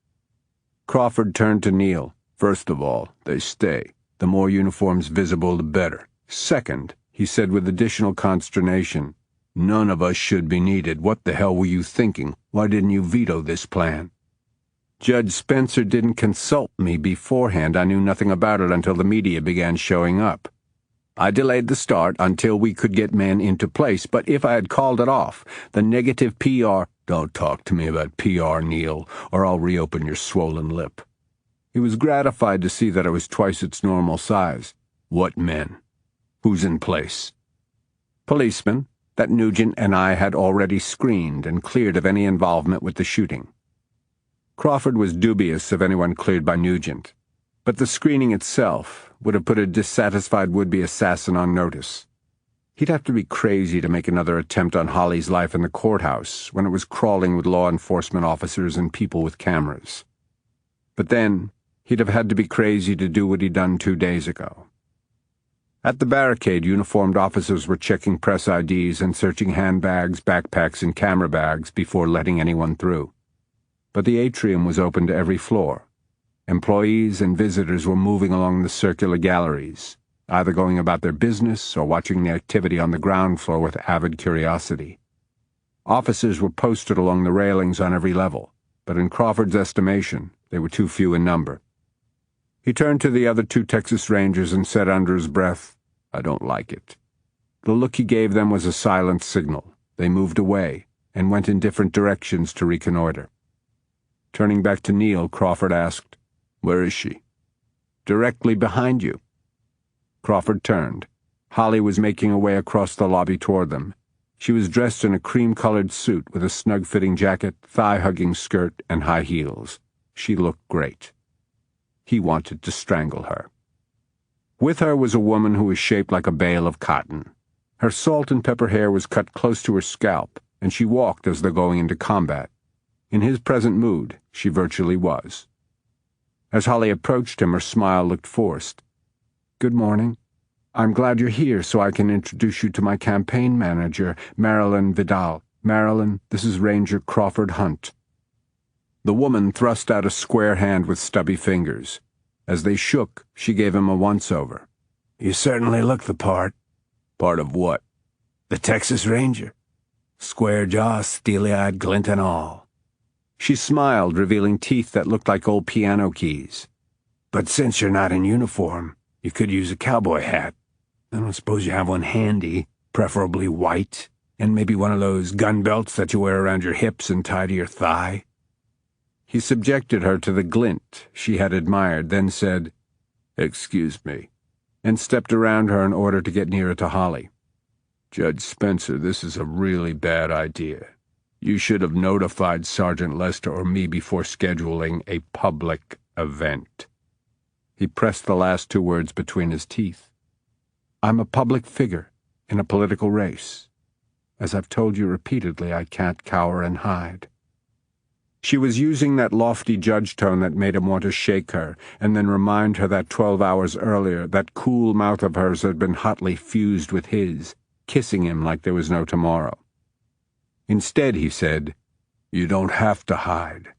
S3: Crawford turned to Neil. "First of all, they stay. The more uniforms visible, the better. Second," he said with additional consternation, "none of us should be needed. What the hell were you thinking? Why didn't you veto this plan?" "Judge Spencer didn't consult me beforehand. I knew nothing about it until the media began showing up. I delayed the start until we could get men into place, but if I had called it off, the negative PR—" "Don't talk to me about PR, Neil, or I'll reopen your swollen lip." He was gratified to see that it was twice its normal size. "What men? Who's in place?" "Policemen that Nugent and I had already screened and cleared of any involvement with the shooting." Crawford was dubious of anyone cleared by Nugent, but the screening itself would have put a dissatisfied would-be assassin on notice. He'd have to be crazy to make another attempt on Holly's life in the courthouse when it was crawling with law enforcement officers and people with cameras. But then, he'd have had to be crazy to do what he'd done 2 days ago. At the barricade, uniformed officers were checking press IDs and searching handbags, backpacks, and camera bags before letting anyone through. But the atrium was open to every floor. Employees and visitors were moving along the circular galleries, either going about their business or watching the activity on the ground floor with avid curiosity. Officers were posted along the railings on every level, but in Crawford's estimation, they were too few in number. He turned to the other 2 Texas Rangers and said under his breath, "I don't like it." The look he gave them was a silent signal. They moved away and went in different directions to reconnoiter. Turning back to Neil, Crawford asked, "Where is she?" "Directly behind you." Crawford turned. Holly was making her way across the lobby toward them. She was dressed in a cream-colored suit with a snug-fitting jacket, thigh-hugging skirt, and high heels. She looked great. He wanted to strangle her. With her was a woman who was shaped like a bale of cotton. Her salt and pepper hair was cut close to her scalp, and she walked as though going into combat. In his present mood, she virtually was. As Holly approached him, her smile looked forced. "Good morning. I'm glad you're here so I can introduce you to my campaign manager, Marilyn Vidal. Marilyn, this is Ranger Crawford Hunt." The woman thrust out a square hand with stubby fingers. As they shook, she gave him a once-over. "You certainly look the part." "Part of what?" "The Texas Ranger. Square jaw, steely-eyed glint and all." She smiled, revealing teeth that looked like old piano keys. "But since you're not in uniform, you could use a cowboy hat. I don't suppose you have one handy, preferably white, and maybe one of those gun belts that you wear around your hips and tie to your thigh." He subjected her to the glint she had admired, then said, "Excuse me," and stepped around her in order to get nearer to Holly. "Judge Spencer, this is a really bad idea. You should have notified Sergeant Lester or me before scheduling a public event." He pressed the last 2 words between his teeth. "I'm a public figure in a political race. As I've told you repeatedly, I can't cower and hide." She was using that lofty judge tone that made him want to shake her, and then remind her that 12 hours earlier that cool mouth of hers had been hotly fused with his, kissing him like there was no tomorrow. Instead, he said, "You don't have to hide,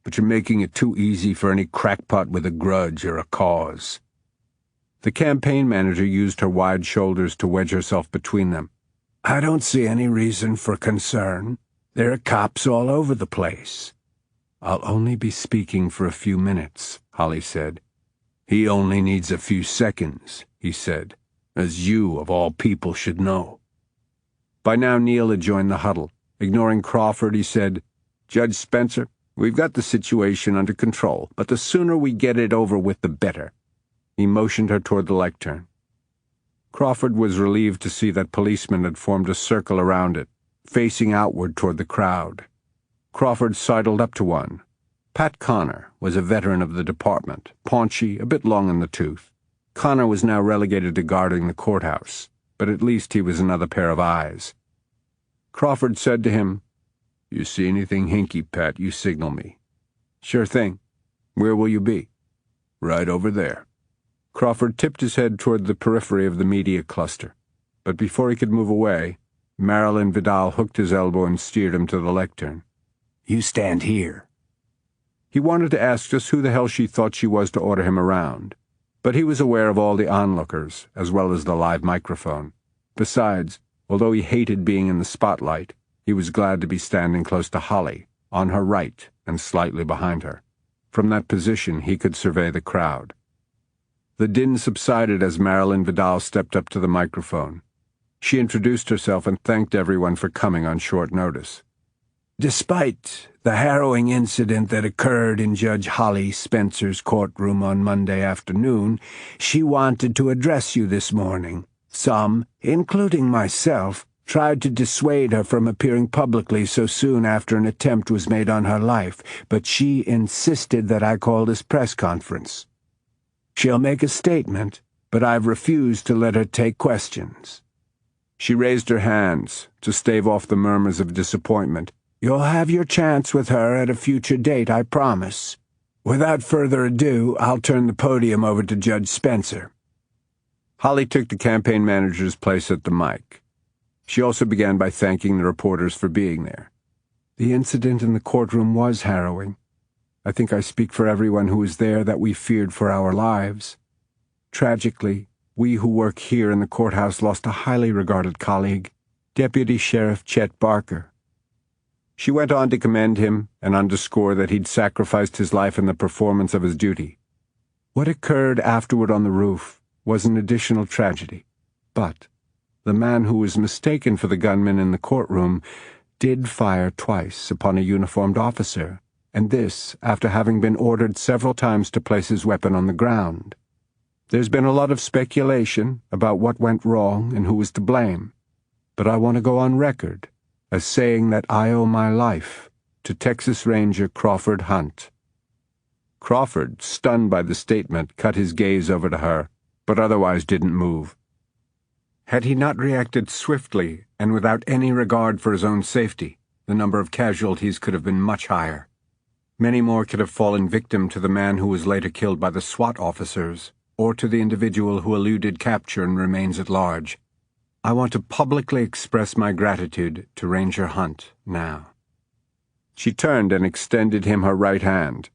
S3: but you're making it too easy for any crackpot with a grudge or a cause." The campaign manager used her wide shoulders to wedge herself between them. "I don't see any reason for concern. There are cops all over the place." "I'll only be speaking for a few minutes," Holly said. "He only needs a few seconds," he said, "as you, of all people, should know." By now Neil had joined the huddle. Ignoring Crawford, he said, "Judge Spencer, we've got the situation under control, but the sooner we get it over with, the better." He motioned her toward the lectern. Crawford was relieved to see that policemen had formed a circle around it, facing outward toward the crowd. Crawford sidled up to one. Pat Connor was a veteran of the department, paunchy, a bit long in the tooth. Connor was now relegated to guarding the courthouse, but at least he was another pair of eyes. Crawford said to him, "You see anything hinky, Pat, you signal me." "Sure thing. Where will you be?" "Right over there." Crawford tipped his head toward the periphery of the media cluster, but before he could move away, Marilyn Vidal hooked his elbow and steered him to the lectern. "You stand here." He wanted to ask just who the hell she thought she was to order him around, but he was aware of all the onlookers, as well as the live microphone. Besides, although he hated being in the spotlight, he was glad to be standing close to Holly, on her right and slightly behind her. From that position, he could survey the crowd. The din subsided as Marilyn Vidal stepped up to the microphone. She introduced herself and thanked everyone for coming on short notice. "Despite the harrowing incident that occurred in Judge Holly Spencer's courtroom on Monday afternoon, she wanted to address you this morning. Some, including myself, tried to dissuade her from appearing publicly so soon after an attempt was made on her life, but she insisted that I call this press conference. She'll make a statement, but I've refused to let her take questions." She raised her hands to stave off the murmurs of disappointment. "You'll have your chance with her at a future date, I promise. Without further ado, I'll turn the podium over to Judge Spencer." Holly took the campaign manager's place at the mic. She also began by thanking the reporters for being there. "The incident in the courtroom was harrowing. I think I speak for everyone who was there that we feared for our lives. Tragically, we who work here in the courthouse lost a highly regarded colleague, Deputy Sheriff Chet Barker." She went on to commend him and underscore that he'd sacrificed his life in the performance of his duty. What occurred afterward on the roof was an additional tragedy, but the man who was mistaken for the gunman in the courtroom did fire twice upon a uniformed officer, and this after having been ordered several times to place his weapon on the ground. There's been a lot of speculation about what went wrong and who was to blame, but I want to go on record as saying that I owe my life to Texas Ranger Crawford Hunt. Crawford, stunned by the statement, cut his gaze over to her, but otherwise didn't move. Had he not reacted swiftly and without any regard for his own safety, the number of casualties could have been much higher. Many more could have fallen victim to the man who was later killed by the SWAT officers, or to the individual who eluded capture and remains at large. I want to publicly express my gratitude to Ranger Hunt now." She turned and extended him her right hand.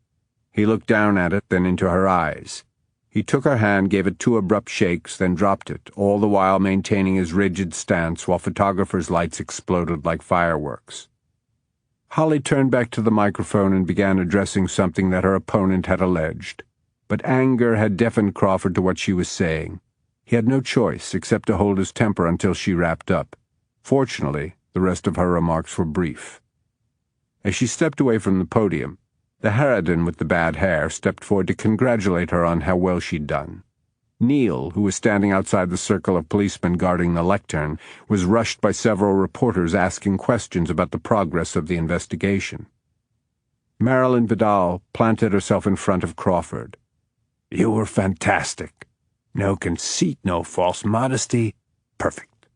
S3: He looked down at it, then into her eyes. He took her hand, gave it two abrupt shakes, then dropped it, all the while maintaining his rigid stance while photographers' lights exploded like fireworks. Holly turned back to the microphone and began addressing something that her opponent had alleged, but anger had deafened Crawford to what she was saying. He had no choice except to hold his temper until she wrapped up. Fortunately, the rest of her remarks were brief. As she stepped away from the podium, the harridan with the bad hair stepped forward to congratulate her on how well she'd done. Neil, who was standing outside the circle of policemen guarding the lectern, was rushed by several reporters asking questions about the progress of the investigation. Marilyn Vidal planted herself in front of Crawford. "You were fantastic. No conceit, no false modesty. Perfect.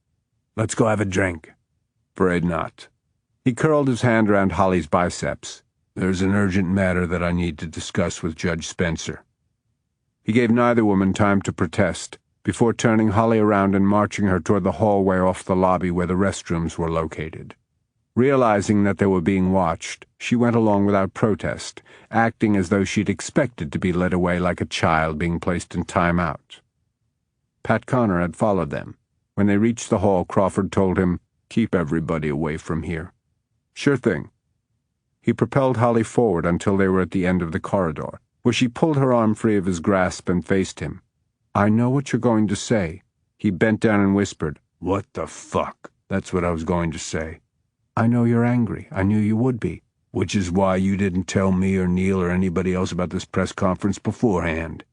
S3: Let's go have a drink." "Afraid not." He curled his hand around Holly's biceps. "There's an urgent matter that I need to discuss with Judge Spencer." He gave neither woman time to protest, before turning Holly around and marching her toward the hallway off the lobby where the restrooms were located. Realizing that they were being watched, she went along without protest, acting as though she'd expected to be led away like a child being placed in time-out. Pat Connor had followed them. When they reached the hall, Crawford told him, "Keep everybody away from here." "Sure thing." He propelled Holly forward until they were at the end of the corridor, where she pulled her arm free of his grasp and faced him. "I know what you're going to say." He bent down and whispered, "What the fuck?" "That's what I was going to say." "I know you're angry. I knew you would be." "Which is why you didn't tell me or Neil or anybody else about this press conference beforehand."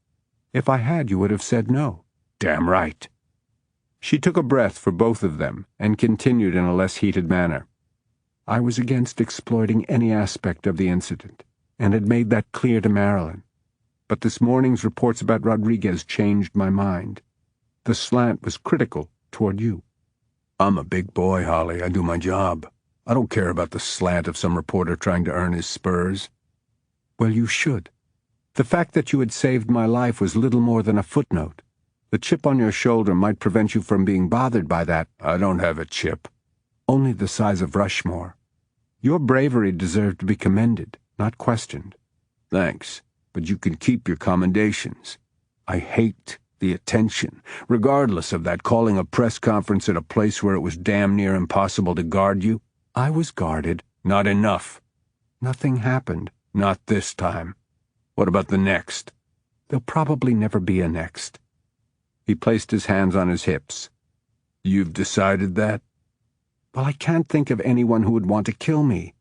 S3: "If I had, you would have said no." "Damn right." She took a breath for both of them and continued in a less heated manner. "I was against exploiting any aspect of the incident, and had made that clear to Marilyn. But this morning's reports about Rodriguez changed my mind. The slant was critical toward you." "I'm a big boy, Holly. I do my job. I don't care about the slant of some reporter trying to earn his spurs." "Well, you should. The fact that you had saved my life was little more than a footnote. The chip on your shoulder might prevent you from being bothered by that. I don't have a chip. Only the size of Rushmore. Your bravery deserved to be commended, not questioned. Thanks, but you can keep your commendations. I hate the attention, regardless of that calling a press conference at a place where it was damn near impossible to guard you. I was guarded. Not enough. Nothing happened. Not this time. What about the next? There'll probably never be a next. He placed his hands on his hips. You've decided that? Well, I can't think of anyone who would want to kill me.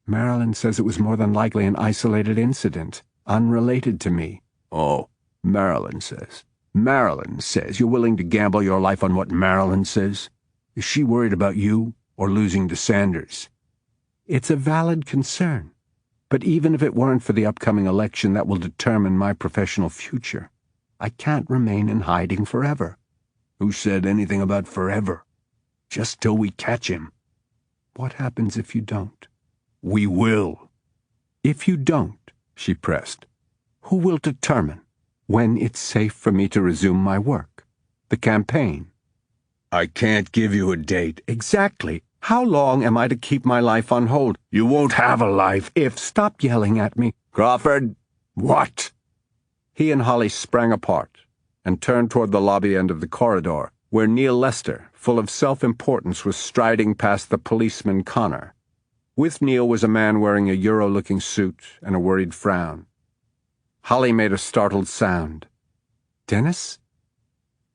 S3: Marilyn says it was more than likely an isolated incident, unrelated to me. Oh, Marilyn says. Marilyn says you're willing to gamble your life on what Marilyn says? Is she worried about you or losing to Sanders? It's a valid concern, but even if it weren't for the upcoming election that will determine my professional future, I can't remain in hiding forever. Who said anything about forever? Just till we catch him. What happens if you don't? We will. If you don't, she pressed, who will determine when it's safe for me to resume my work? The campaign? I can't give you a date. Exactly. How long am I to keep my life on hold? You won't have a life if... Stop yelling at me. Crawford! What? He and Holly sprang apart and turned toward the lobby end of the corridor, where Neil Lester, full of self-importance, was striding past the policeman Connor. With Neil was a man wearing a Euro-looking suit and a worried frown. Holly made a startled sound. Dennis?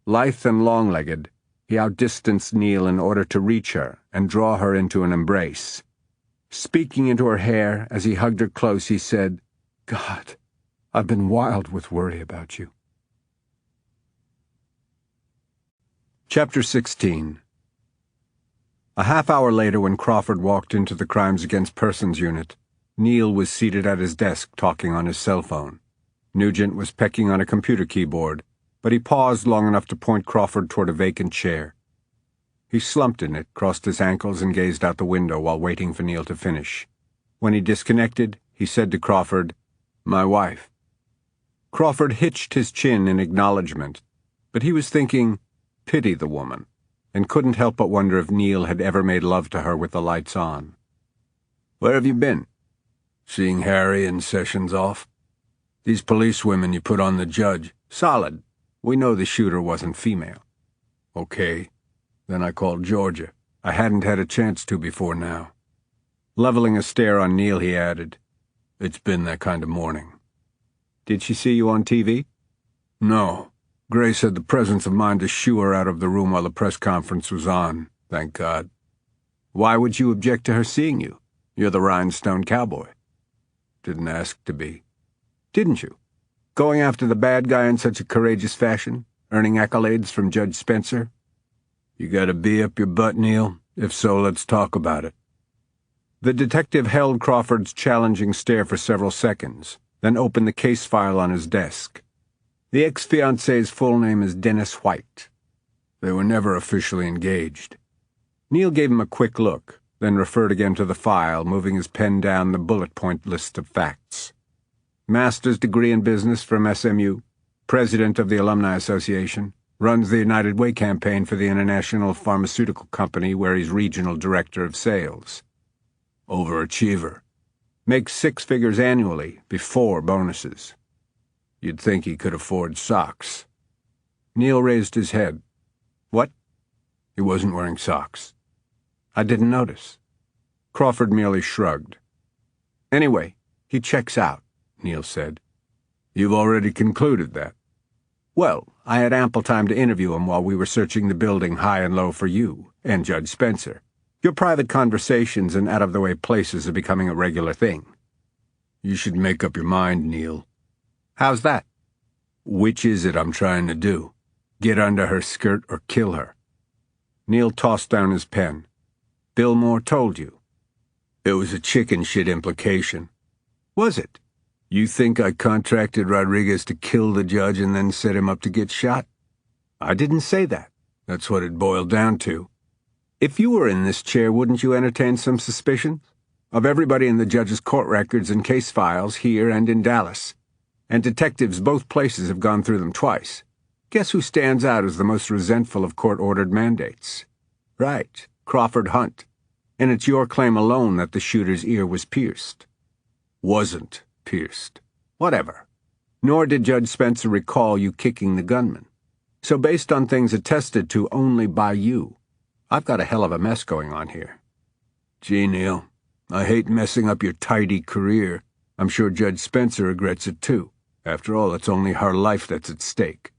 S3: Lithe and long-legged, he outdistanced Neil in order to reach her and draw her into an embrace. Speaking into her hair as he hugged her close, he said, God, I've been wild with worry about you. Chapter 16. A half hour later, when Crawford walked into the Crimes Against Persons unit, Neil was seated at his desk talking on his cell phone. Nugent was pecking on a computer keyboard, but he paused long enough to point Crawford toward a vacant chair. He slumped in it, crossed his ankles, and gazed out the window while waiting for Neil to finish. When he disconnected, he said to Crawford, My wife. Crawford hitched his chin in acknowledgement, but he was thinking, pity the woman, and couldn't help but wonder if Neil had ever made love to her with the lights on. Where have you been? Seeing Harry and Sessions off? These policewomen you put on the judge, solid. We know the shooter wasn't female. Okay. Then I called Georgia. I hadn't had a chance to before now. Leveling a stare on Neil, he added, It's been that kind of morning. Did she see you on TV? No. Grace had the presence of mind to shoo her out of the room while the press conference was on, thank God. Why would you object to her seeing you? You're the rhinestone cowboy. Didn't ask to be. Didn't you? Going after the bad guy in such a courageous fashion, earning accolades from Judge Spencer? You got a bee up your butt, Neil? If so, let's talk about it. The detective held Crawford's challenging stare for several seconds, then opened the case file on his desk. The ex-fiancé's full name is Dennis White. They were never officially engaged. Neil gave him a quick look, then referred again to the file, moving his pen down the bullet point list of facts. Master's degree in business from SMU, president of the Alumni Association, runs the United Way campaign for the International Pharmaceutical Company where he's regional director of sales. Overachiever. Makes 6 figures annually, before bonuses. You'd think he could afford socks. Neil raised his head. What? He wasn't wearing socks. I didn't notice. Crawford merely shrugged. Anyway, he checks out, Neil said. You've already concluded that. Well, I had ample time to interview him while we were searching the building high and low for you and Judge Spencer. Your private conversations and out-of-the-way places are becoming a regular thing. You should make up your mind, Neil. How's that? Which is it I'm trying to do? Get under her skirt or kill her? Neil tossed down his pen. Bill Moore told you. It was a chicken shit implication. Was it? You think I contracted Rodriguez to kill the judge and then set him up to get shot? I didn't say that. That's what it boiled down to. If you were in this chair, wouldn't you entertain some suspicions? Of everybody in the judge's court records and case files here and in Dallas. and detectives both places have gone through them twice. Guess who stands out as the most resentful of court-ordered mandates? Right, Crawford Hunt. And it's your claim alone that the shooter's ear was pierced. Wasn't pierced. Whatever. Nor did Judge Spencer recall you kicking the gunman. So based on things attested to only by you, I've got a hell of a mess going on here. Gee, Neil, I hate messing up your tidy career. I'm sure Judge Spencer regrets it too. After all, it's only her life that's at stake.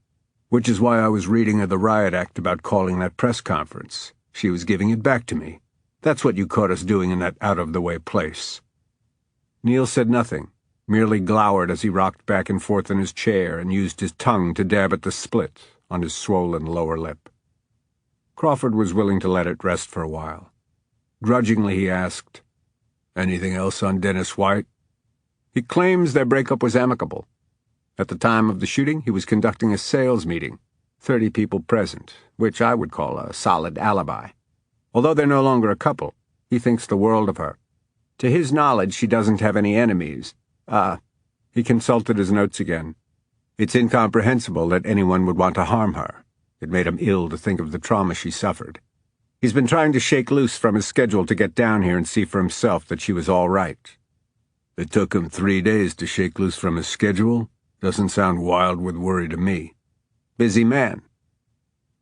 S3: Which is why I was reading her the riot act about calling that press conference. She was giving it back to me. That's what you caught us doing in that out-of-the-way place. Neil said nothing, merely glowered as he rocked back and forth in his chair and used his tongue to dab at the split on his swollen lower lip. Crawford was willing to let it rest for a while. Grudgingly he asked, "Anything else on Dennis White?" He claims their breakup was amicable. At the time of the shooting, he was conducting a sales meeting, 30 people present, which I would call a solid alibi. Although they're no longer a couple, he thinks the world of her. To his knowledge, she doesn't have any enemies. He consulted his notes again. It's incomprehensible that anyone would want to harm her. It made him ill to think of the trauma she suffered. He's been trying to shake loose from his schedule to get down here and see for himself that she was all right. It took him 3 days to shake loose from his schedule. Doesn't sound wild with worry to me. Busy man.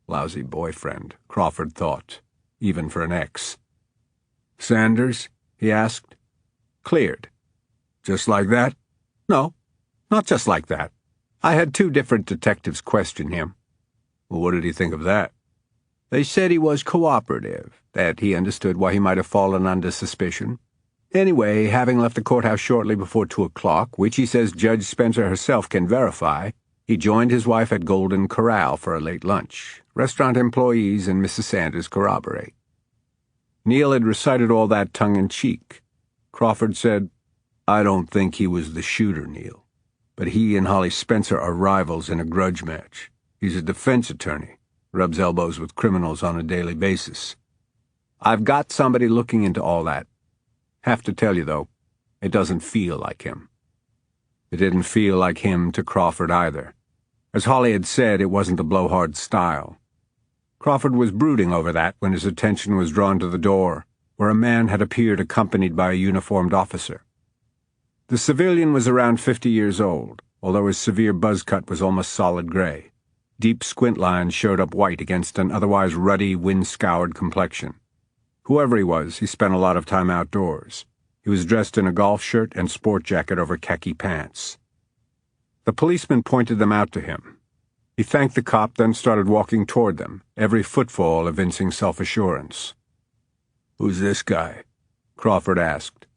S3: Lousy boyfriend, Crawford thought, even for an ex. Sanders? He asked. Cleared. Just like that? No, not just like that. I had 2 different detectives question him. Well, what did he think of that? They said he was cooperative, that he understood why he might have fallen under suspicion. Anyway, having left the courthouse shortly before 2 o'clock, which he says Judge Spencer herself can verify, he joined his wife at Golden Corral for a late lunch. Restaurant employees and Mrs. Sanders corroborate. Neil had recited all that tongue-in-cheek. Crawford said, "I don't think he was the shooter, Neil. But he and Holly Spencer are rivals in a grudge match. He's a defense attorney, rubs elbows with criminals on a daily basis. I've got somebody looking into all that. Have to tell you, though, it doesn't feel like him." It didn't feel like him to Crawford either. As Holly had said, it wasn't the blowhard style. Crawford was brooding over that when his attention was drawn to the door, where a man had appeared accompanied by a uniformed officer. The civilian was around 50 years old, although his severe buzz cut was almost solid gray. Deep squint lines showed up white against an otherwise ruddy, wind-scoured complexion. Whoever he was, he spent a lot of time outdoors. He was dressed in a golf shirt and sport jacket over khaki pants. The policeman pointed them out to him. He thanked the cop, then started walking toward them, every footfall evincing self-assurance. "Who's this guy?" Crawford asked.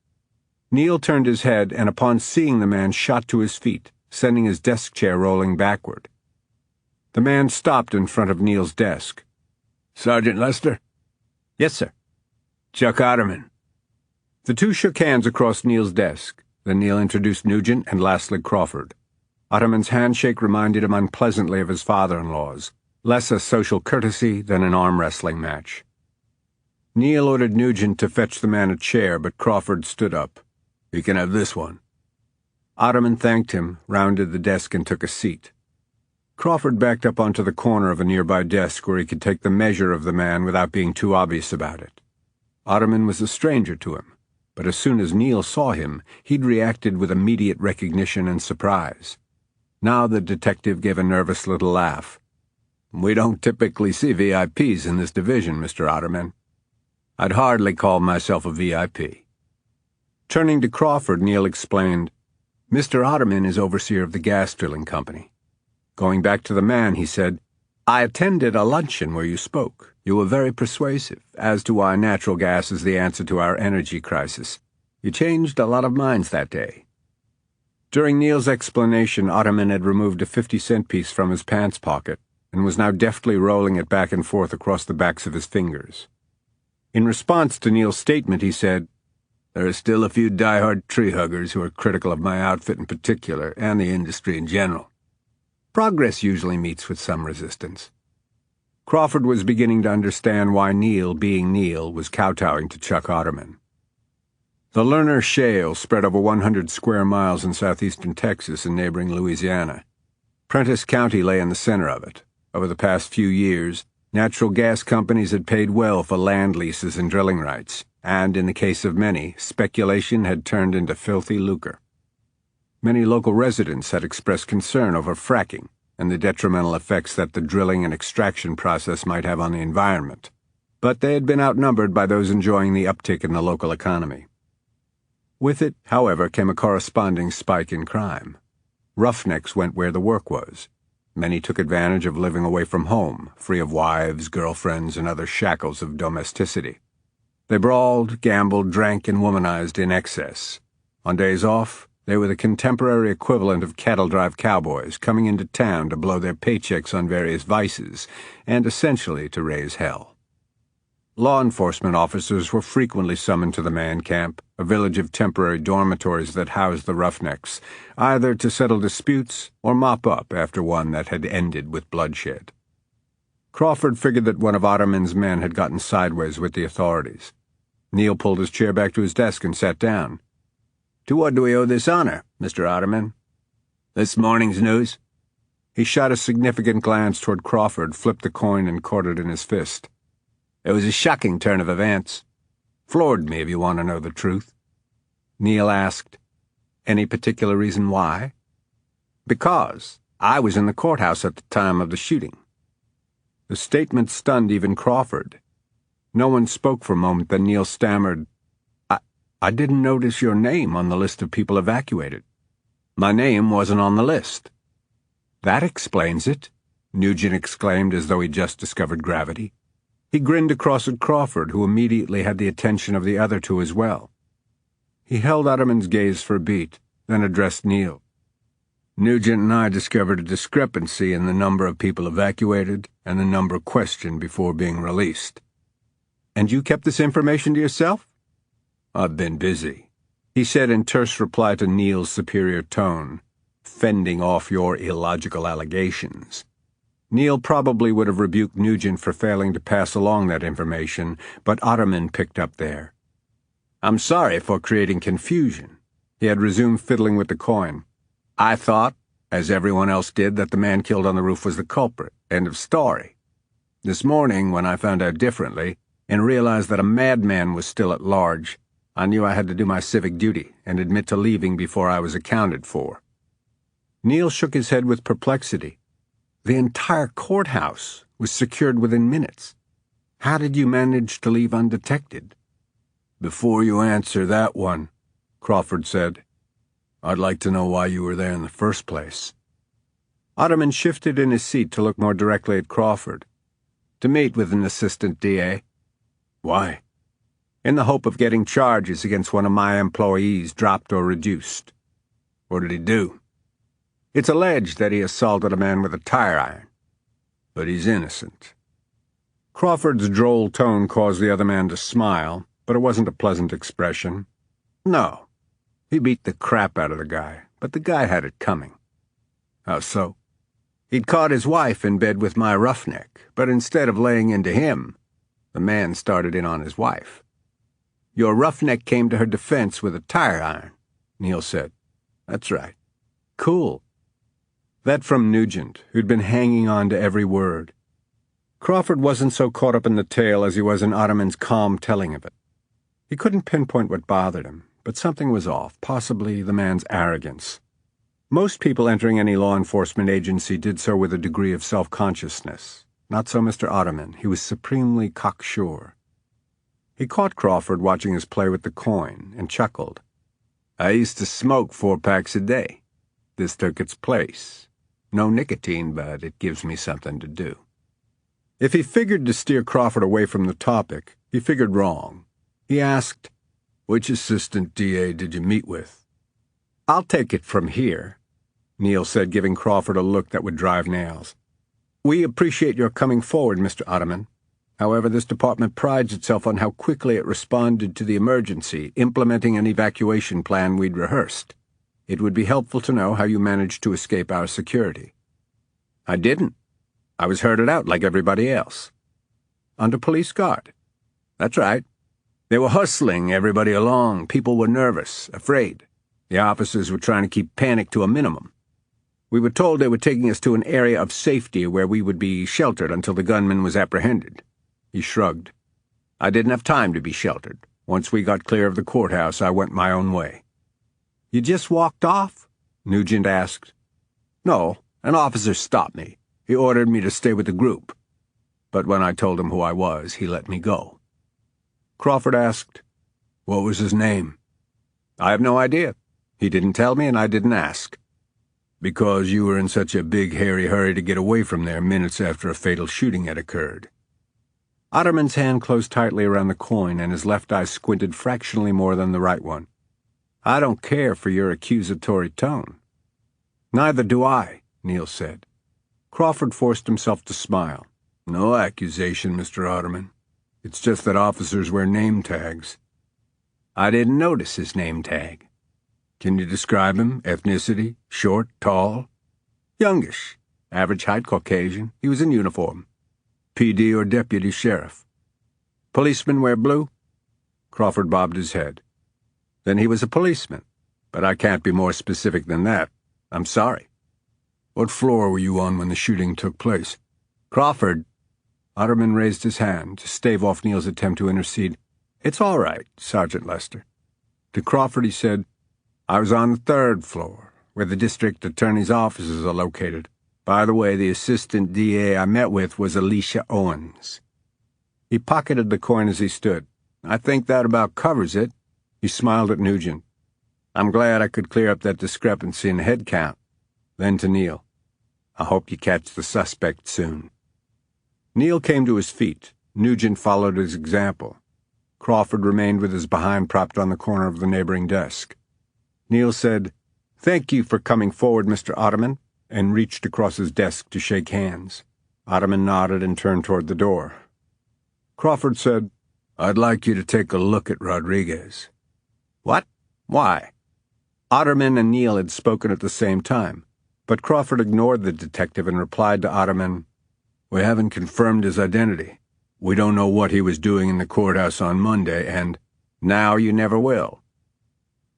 S3: Neil turned his head and upon seeing the man shot to his feet, sending his desk chair rolling backward. The man stopped in front of Neil's desk. "Sergeant Lester?" "Yes, sir." "Chuck Otterman." The two shook hands across Neil's desk. Then Neil introduced Nugent and lastly Crawford. Otterman's handshake reminded him unpleasantly of his father-in-law's, less a social courtesy than an arm-wrestling match. Neil ordered Nugent to fetch the man a chair, but Crawford stood up. "He can have this one." Otterman thanked him, rounded the desk, and took a seat. Crawford backed up onto the corner of a nearby desk where he could take the measure of the man without being too obvious about it. Otterman was a stranger to him, but as soon as Neil saw him, he'd reacted with immediate recognition and surprise. Now the detective gave a nervous little laugh. "We don't typically see VIPs in this division, Mr. Otterman." "I'd hardly call myself a VIP." Turning to Crawford, Neil explained, "Mr. Otterman is overseer of the gas drilling company." Going back to the man, he said, "I attended a luncheon where you spoke. You were very persuasive as to why natural gas is the answer to our energy crisis. You changed a lot of minds that day." During Neil's explanation, Otterman had removed a 50-cent piece from his pants pocket and was now deftly rolling it back and forth across the backs of his fingers. In response to Neil's statement, he said, "There are still a few die-hard tree-huggers who are critical of my outfit in particular and the industry in general. Progress usually meets with some resistance." Crawford was beginning to understand why Neil, being Neil, was kowtowing to Chuck Otterman. The Lerner Shale spread over 100 square miles in southeastern Texas and neighboring Louisiana. Prentiss County lay in the center of it. Over the past few years, natural gas companies had paid well for land leases and drilling rights, and in the case of many, speculation had turned into filthy lucre. Many local residents had expressed concern over fracking and the detrimental effects that the drilling and extraction process might have on the environment, but they had been outnumbered by those enjoying the uptick in the local economy. With it, however, came a corresponding spike in crime. Roughnecks went where the work was. Many took advantage of living away from home, free of wives, girlfriends, and other shackles of domesticity. They brawled, gambled, drank, and womanized in excess. On days off, they were the contemporary equivalent of cattle drive cowboys coming into town to blow their paychecks on various vices and essentially to raise hell. Law enforcement officers were frequently summoned to the man camp, a village of temporary dormitories that housed the roughnecks, either to settle disputes or mop up after one that had ended with bloodshed. Crawford figured that one of Otterman's men had gotten sideways with the authorities. Neil pulled his chair back to his desk and sat down. "To what do we owe this honor, Mr. Otterman?" "This morning's news?" He shot a significant glance toward Crawford, flipped the coin, and caught it in his fist. "It was a shocking turn of events. Floored me, if you want to know the truth." Neil asked, "Any particular reason why?" "Because I was in the courthouse at the time of the shooting." The statement stunned even Crawford. No one spoke for a moment, then Neil stammered, I didn't notice your name on the list of people evacuated." "My name wasn't on the list." "That explains it," Nugent exclaimed as though he'd just discovered gravity. He grinned across at Crawford, who immediately had the attention of the other two as well. He held Otterman's gaze for a beat, then addressed Neil. "Nugent and I discovered a discrepancy in the number of people evacuated and the number questioned before being released." "And you kept this information to yourself?" "I've been busy," he said in terse reply to Neil's superior tone, "fending off your illogical allegations." Neil probably would have rebuked Nugent for failing to pass along that information, but Otterman picked up there. "I'm sorry for creating confusion." He had resumed fiddling with the coin. "I thought, as everyone else did, that the man killed on the roof was the culprit. End of story. This morning, when I found out differently, and realized that a madman was still at large, I knew I had to do my civic duty and admit to leaving before I was accounted for." Neil shook his head with perplexity. The entire courthouse was secured within minutes. How did you manage to leave undetected? "Before you answer that one," Crawford said, "I'd like to know why you were there in the first place." Otterman shifted in his seat to look more directly at Crawford. "To meet with an assistant DA." "Why?" "In the hope of getting charges against one of my employees dropped or reduced." "What did he do?" "It's alleged that he assaulted a man with a tire iron." "But he's innocent." Crawford's droll tone caused the other man to smile, but it wasn't a pleasant expression. "No. He beat the crap out of the guy, but the guy had it coming." "How so?" "He'd caught his wife in bed with my roughneck, but instead of laying into him, the man started in on his wife." "Your roughneck came to her defense with a tire iron," Neil said. "That's right." "Cool." That from Nugent, who'd been hanging on to every word. Crawford wasn't so caught up in the tale as he was in Otterman's calm telling of it. He couldn't pinpoint what bothered him, but something was off, possibly the man's arrogance. Most people entering any law enforcement agency did so with a degree of self-consciousness. Not so Mr. Otterman. He was supremely cocksure. He caught Crawford watching his play with the coin and chuckled. "I used to smoke 4 packs a day. This took its place. No nicotine, but it gives me something to do." If he figured to steer Crawford away from the topic, he figured wrong. He asked, "Which assistant DA did you meet with?" "I'll take it from here," Neil said, giving Crawford a look that would drive nails. "We appreciate your coming forward, Mr. Otterman. However, this department prides itself on how quickly it responded to the emergency, implementing an evacuation plan we'd rehearsed. It would be helpful to know how you managed to escape our security." "I didn't. I was herded out like everybody else." "Under police guard?" "That's right." They were hustling everybody along. People were nervous, afraid. The officers were trying to keep panic to a minimum. We were told they were taking us to an area of safety where we would be sheltered until the gunman was apprehended. He shrugged. I didn't have time to be sheltered. Once we got clear of the courthouse, I went my own way. You just walked off? Nugent asked. No, an officer stopped me. He ordered me to stay with the group. But when I told him who I was, he let me go. Crawford asked, What was his name? I have no idea. He didn't tell me and I didn't ask. Because you were in such a big, hairy hurry to get away from there minutes after a fatal shooting had occurred. Otterman's hand closed tightly around the coin and his left eye squinted fractionally more than the right one. I don't care for your accusatory tone. Neither do I, Neil said. Crawford forced himself to smile. No accusation, Mr. Otterman. It's just that officers wear name tags. I didn't notice his name tag. Can you describe him? Ethnicity? Short? Tall? Youngish. Average height, Caucasian. He was in uniform. PD or deputy sheriff. Policemen wear blue? Crawford bobbed his head. Then he was a policeman. But I can't be more specific than that. I'm sorry. What floor were you on when the shooting took place? Crawford. Otterman raised his hand to stave off Neil's attempt to intercede. It's all right, Sergeant Lester. To Crawford he said, I was on the 3rd floor, where the district attorney's offices are located. By the way, the assistant DA I met with was Alicia Owens. He pocketed the coin as he stood. I think that about covers it. He smiled at Nugent. I'm glad I could clear up that discrepancy in the head count. Then to Neil. I hope you catch the suspect soon. Neil came to his feet. Nugent followed his example. Crawford remained with his behind propped on the corner of the neighboring desk. Neil said, Thank you for coming forward, Mr. Otterman, and reached across his desk to shake hands. Otterman nodded and turned toward the door. Crawford said, I'd like you to take a look at Rodriguez. What? Why? Otterman and Neil had spoken at the same time, but Crawford ignored the detective and replied to Otterman, We haven't confirmed his identity. We don't know what he was doing in the courthouse on Monday, and now you never will.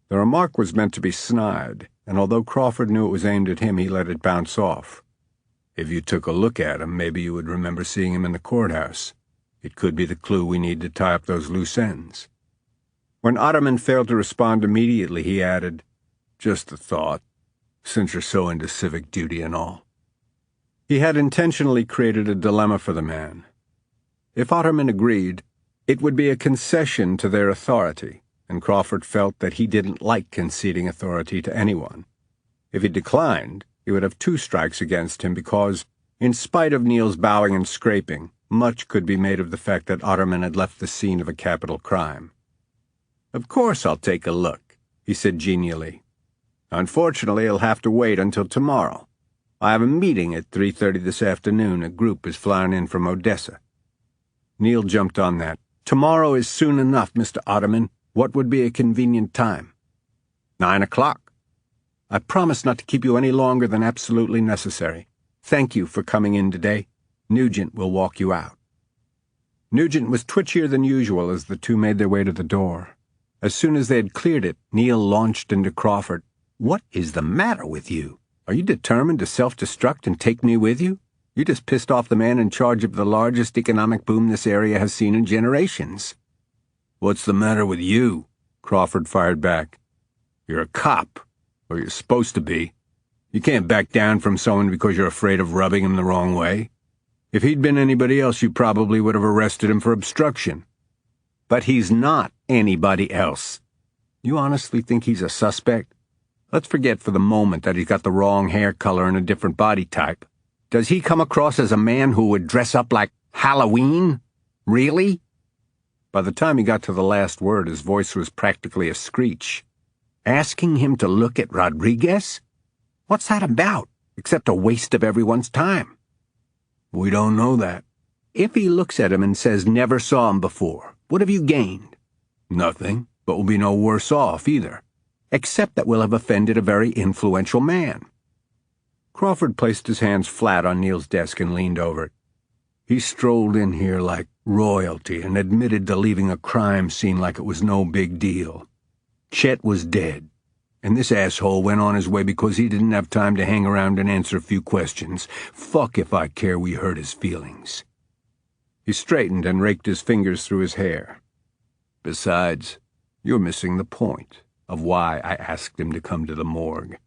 S3: The remark was meant to be snide, and although Crawford knew it was aimed at him, he let it bounce off. If you took a look at him, maybe you would remember seeing him in the courthouse. It could be the clue we need to tie up those loose ends. When Otterman failed to respond immediately, he added, Just a thought, since you're so into civic duty and all. He had intentionally created a dilemma for the man. If Otterman agreed, it would be a concession to their authority, and Crawford felt that he didn't like conceding authority to anyone. If he declined, he would have 2 strikes against him because, in spite of Neil's bowing and scraping, much could be made of the fact that Otterman had left the scene of a capital crime. Of course I'll take a look, he said genially. Unfortunately, he'll have to wait until tomorrow. I have a meeting at 3:30 this afternoon. A group is flying in from Odessa. Neil jumped on that. Tomorrow is soon enough, Mr. Otterman. What would be a convenient time? 9 o'clock. I promise not to keep you any longer than absolutely necessary. Thank you for coming in today. Nugent will walk you out. Nugent was twitchier than usual as the two made their way to the door. As soon as they had cleared it, Neil launched into Crawford. What is the matter with you? Are you determined to self-destruct and take me with you? You just pissed off the man in charge of the largest economic boom this area has seen in generations. What's the matter with you? Crawford fired back. You're a cop, or you're supposed to be. You can't back down from someone because you're afraid of rubbing him the wrong way. If he'd been anybody else, you probably would have arrested him for obstruction. But he's not anybody else. You honestly think he's a suspect? Let's forget for the moment that he's got the wrong hair color and a different body type. Does he come across as a man who would dress up like Halloween? Really? By the time he got to the last word, his voice was practically a screech. Asking him to look at Rodriguez? What's that about, except a waste of everyone's time? We don't know that. If he looks at him and says never saw him before, what have you gained? Nothing, but we'll be no worse off either, except that we'll have offended a very influential man. Crawford placed his hands flat on Neil's desk and leaned over it. He strolled in here like Royalty, and admitted to leaving a crime scene like it was no big deal. Chet was dead, and this asshole went on his way because he didn't have time to hang around and answer a few questions. Fuck if I care we hurt his feelings. He straightened and raked his fingers through his hair. Besides, you're missing the point of why I asked him to come to the morgue.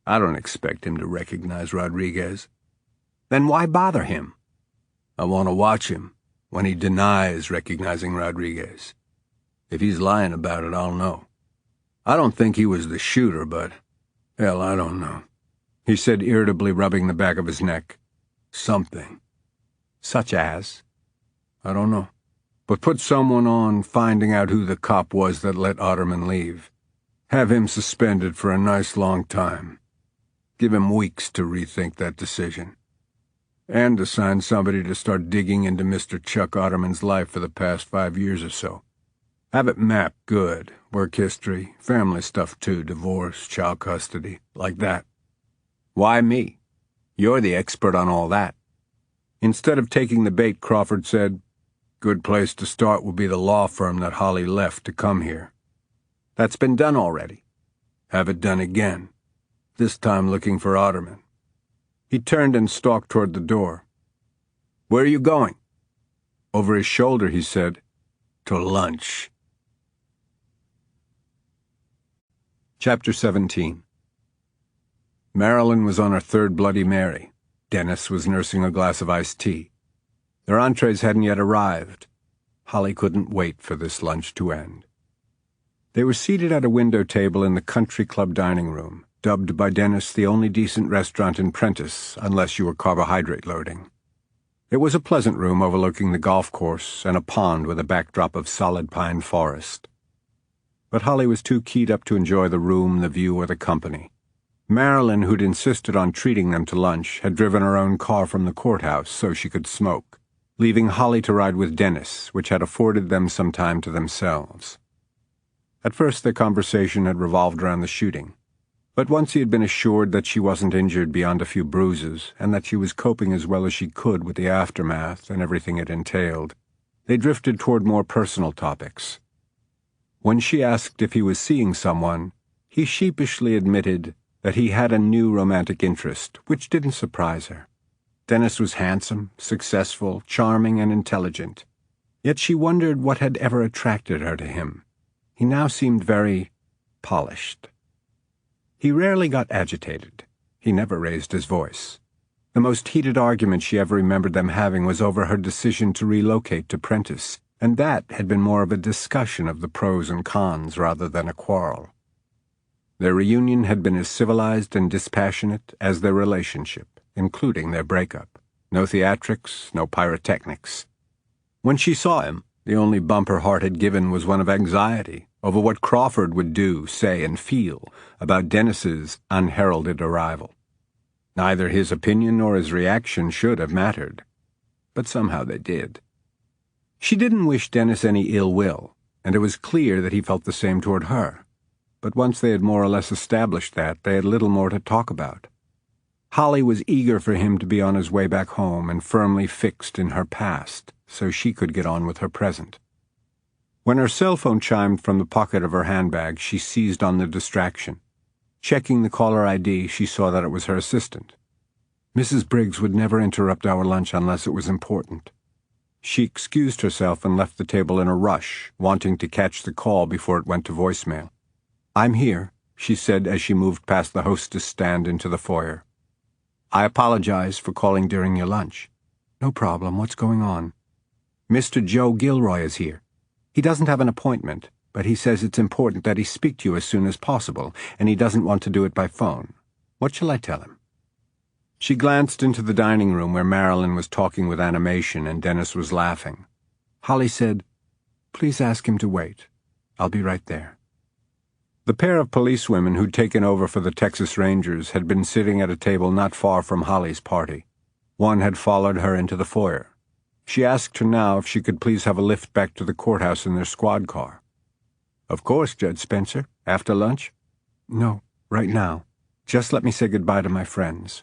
S3: I don't expect him to recognize Rodriguez. Then why bother him? I want to watch him when he denies recognizing Rodriguez. If he's lying about it, I'll know. I don't think he was the shooter, but, hell, I don't know, he said irritably, rubbing the back of his neck. Something. Such as? I don't know. But put someone on finding out who the cop was that let Otterman leave. Have him suspended for a nice long time. Give him weeks to rethink that decision. And assign somebody to start digging into Mr. Chuck Otterman's life for the past 5 years or so. Have it mapped good. Work history, family stuff too, divorce, child custody, like that. Why me? You're the expert on all that. Instead of taking the bait, Crawford said, good place to start would be the law firm that Holly left to come here. That's been done already. Have it done again. This time looking for Otterman. He turned and stalked toward the door. Where are you going? Over his shoulder, he said, to lunch. Chapter 17. Marilyn was on her third Bloody Mary. Dennis was nursing a glass of iced tea. Their entrees hadn't yet arrived. Holly couldn't wait for this lunch to end. They were seated at a window table in the country club dining room, dubbed by Dennis the only decent restaurant in Prentice, unless you were carbohydrate loading. It was a pleasant room overlooking the golf course and a pond with a backdrop of solid pine forest. But Holly was too keyed up to enjoy the room, the view, or the company. Marilyn, who'd insisted on treating them to lunch, had driven her own car from the courthouse so she could smoke, leaving Holly to ride with Dennis, which had afforded them some time to themselves. At first their conversation had revolved around the shooting, but once he had been assured that she wasn't injured beyond a few bruises and that she was coping as well as she could with the aftermath and everything it entailed, they drifted toward more personal topics. When she asked if he was seeing someone, he sheepishly admitted that he had a new romantic interest, which didn't surprise her. Dennis was handsome, successful, charming, and intelligent, yet she wondered what had ever attracted her to him. He now seemed very polished. He rarely got agitated. He never raised his voice. The most heated argument she ever remembered them having was over her decision to relocate to Prentice, and that had been more of a discussion of the pros and cons rather than a quarrel. Their reunion had been as civilized and dispassionate as their relationship, including their breakup. No theatrics, no pyrotechnics. When she saw him, the only bump her heart had given was one of anxiety over what Crawford would do, say, and feel about Dennis's unheralded arrival. Neither his opinion nor his reaction should have mattered, but somehow they did. She didn't wish Dennis any ill will, and it was clear that he felt the same toward her. But once they had more or less established that, they had little more to talk about. Holly was eager for him to be on his way back home and firmly fixed in her past, so she could get on with her present. When her cell phone chimed from the pocket of her handbag, she seized on the distraction. Checking the caller ID, she saw that it was her assistant. Mrs. Briggs would never interrupt our lunch unless it was important. She excused herself and left the table in a rush, wanting to catch the call before it went to voicemail. "I'm here," she said as she moved past the hostess stand into the foyer. "I apologize for calling during your lunch." "No problem. What's going on?" "Mr. Joe Gilroy is here. He doesn't have an appointment, but he says it's important that he speak to you as soon as possible, and he doesn't want to do it by phone. What shall I tell him?" She glanced into the dining room where Marilyn was talking with animation and Dennis was laughing. Holly said, "Please ask him to wait. I'll be right there." The pair of policewomen who'd taken over for the Texas Rangers had been sitting at a table not far from Holly's party. One had followed her into the foyer. She asked her now if she could please have a lift back to the courthouse in their squad car. "Of course, Judge Spencer. After lunch?" "No, right now. Just let me say goodbye to my friends."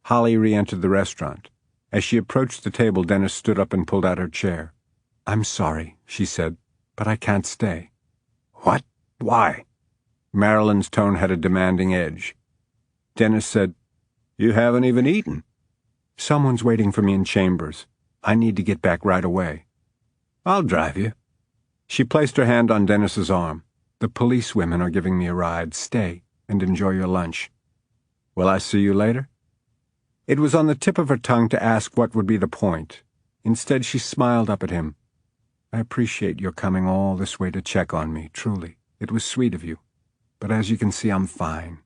S3: Holly re-entered the restaurant. As she approached the table, Dennis stood up and pulled out her chair. "I'm sorry," she said, "but I can't stay."
S4: "What? Why?"
S3: Marilyn's tone had a demanding edge.
S4: Dennis said, "You haven't even eaten."
S3: "Someone's waiting for me in chambers. I need to get back right away."
S4: "I'll drive you."
S3: She placed her hand on Dennis's arm. "The police women are giving me a ride. Stay and enjoy your lunch."
S4: "Will I see you later?"
S3: It was on the tip of her tongue to ask what would be the point. Instead, she smiled up at him. "I appreciate your coming all this way to check on me, truly. It was sweet of you. But as you can see, I'm fine.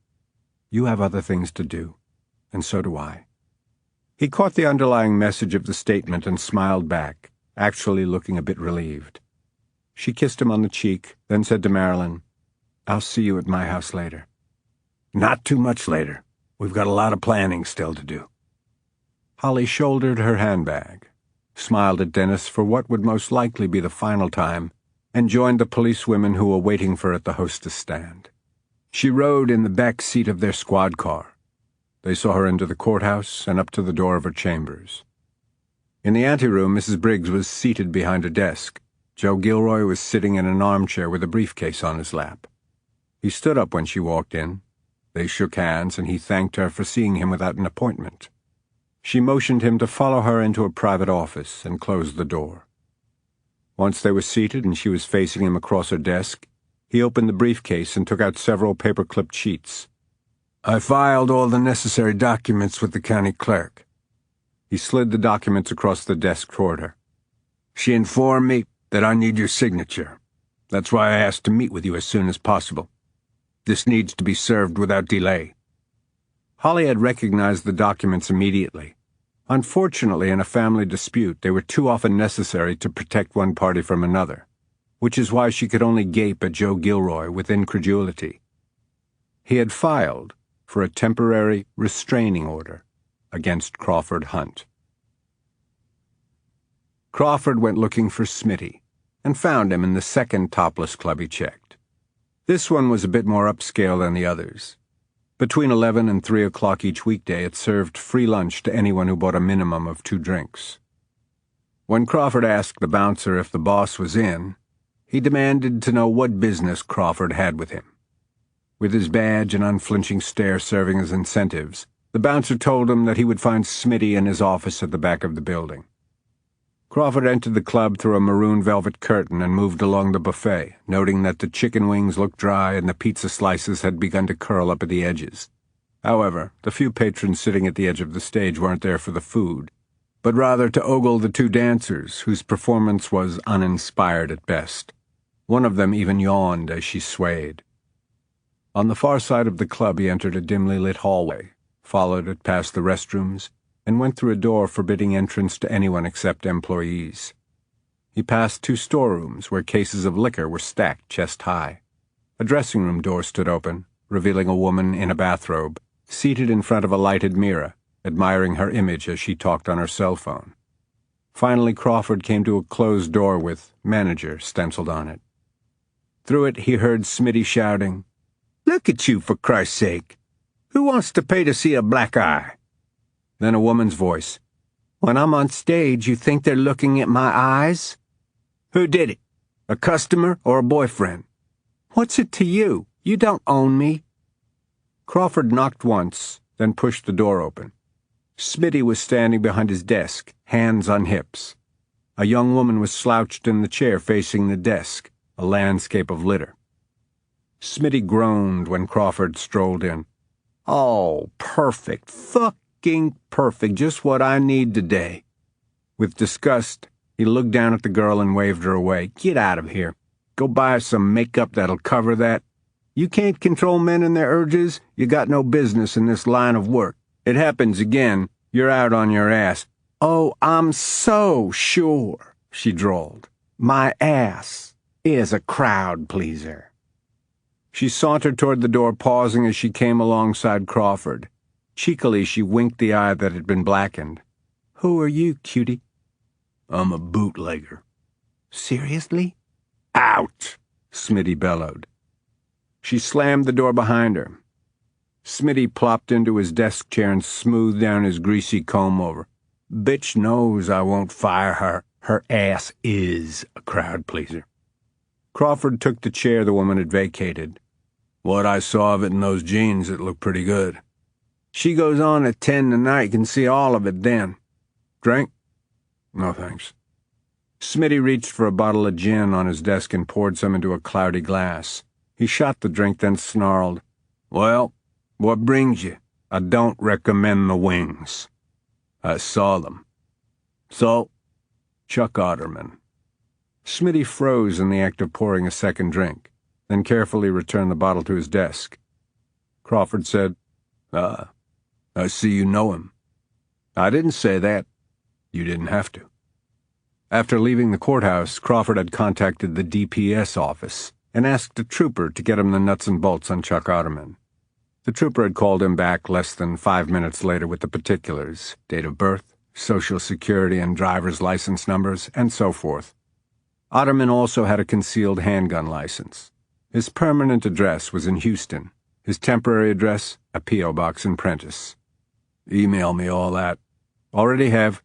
S3: You have other things to do, and so do I." He caught the underlying message of the statement and smiled back, actually looking a bit relieved. She kissed him on the cheek, then said to Marilyn, "I'll see you at my house later."
S4: "Not too much later. We've got a lot of planning still to do."
S3: Holly shouldered her handbag, smiled at Dennis for what would most likely be the final time, and joined the policewomen who were waiting for her at the hostess stand. She rode in the back seat of their squad car. They saw her into the courthouse and up to the door of her chambers. In the anteroom, Mrs. Briggs was seated behind a desk. Joe Gilroy was sitting in an armchair with a briefcase on his lap. He stood up when she walked in. They shook hands, and he thanked her for seeing him without an appointment. She motioned him to follow her into a private office and closed the door. Once they were seated and she was facing him across her desk, he opened the briefcase and took out several paper-clipped sheets.
S4: "I filed all the necessary documents with the county clerk."
S3: He slid the documents across the desk toward her.
S4: "She informed me that I need your signature. That's why I asked to meet with you as soon as possible. This needs to be served without delay."
S3: Holly had recognized the documents immediately. Unfortunately, in a family dispute, they were too often necessary to protect one party from another, which is why she could only gape at Joe Gilroy with incredulity. He had filed for a temporary restraining order against Crawford Hunt. Crawford went looking for Smitty and found him in the second topless club he checked. This one was a bit more upscale than the others. Between 11 and 3 o'clock each weekday, it served free lunch to anyone who bought a minimum of 2 drinks. When Crawford asked the bouncer if the boss was in, he demanded to know what business Crawford had with him. With his badge and unflinching stare serving as incentives, the bouncer told him that he would find Smitty in his office at the back of the building. Crawford entered the club through a maroon velvet curtain and moved along the buffet, noting that the chicken wings looked dry and the pizza slices had begun to curl up at the edges. However, the few patrons sitting at the edge of the stage weren't there for the food, but rather to ogle the 2 dancers, whose performance was uninspired at best. One of them even yawned as she swayed. On the far side of the club he entered a dimly lit hallway, followed it past the restrooms, and went through a door forbidding entrance to anyone except employees. He passed 2 storerooms where cases of liquor were stacked chest high. A dressing room door stood open, revealing a woman in a bathrobe, seated in front of a lighted mirror, admiring her image as she talked on her cell phone. Finally, Crawford came to a closed door with "Manager" stenciled on it. Through it he heard Smitty shouting,
S4: "Look at you, for Christ's sake! Who wants to pay to see a black eye?"
S3: Then a woman's voice.
S4: "When I'm on stage, you think they're looking at my eyes? Who did it? A customer or a boyfriend? What's it to you? You don't own me."
S3: Crawford knocked once, then pushed the door open. Smitty was standing behind his desk, hands on hips. A young woman was slouched in the chair facing the desk, a landscape of litter. Smitty groaned when Crawford strolled in.
S4: "Oh, perfect. Fucking perfect. Just what I need today."
S3: With disgust, he looked down at the girl and waved her away.
S4: "Get out of here. Go buy some makeup that'll cover that. You can't control men and their urges. You got no business in this line of work. It happens again, you're out on your ass." "Oh, I'm so sure," she drawled. "My ass is a crowd pleaser."
S3: She sauntered toward the door, pausing as she came alongside Crawford. Cheekily, she winked the eye that had been blackened.
S4: "Who are you, cutie?"
S3: "I'm a bootlegger."
S4: "Seriously?"
S3: "Out!" Smitty bellowed. She slammed the door behind her. Smitty plopped into his desk chair and smoothed down his greasy comb-over.
S4: "Bitch knows I won't fire her.
S3: Her ass is a crowd pleaser. Crawford took the chair the woman had vacated. What I saw of it in those jeans, it looked pretty good. She goes on at 10 tonight. You can see all of it then. Drink? No, thanks. Smitty reached for a bottle of gin on his desk and poured some into a cloudy glass. He shot the drink, then snarled, Well, what brings you? I don't recommend the wings. I saw them. So, Chuck Otterman. Smitty froze in the act of pouring a second drink, then carefully returned the bottle to his desk. Crawford said, I see you know him. I didn't say that. You didn't have to. After leaving the courthouse, Crawford had contacted the DPS office and asked a trooper to get him the nuts and bolts on Chuck Otterman. The trooper had called him back less than 5 minutes later with the particulars, date of birth, social security and driver's license numbers, and so forth. Otterman also had a concealed handgun license. His permanent address was in Houston. His temporary address, a P.O. box in Prentice. Email me all that. Already have.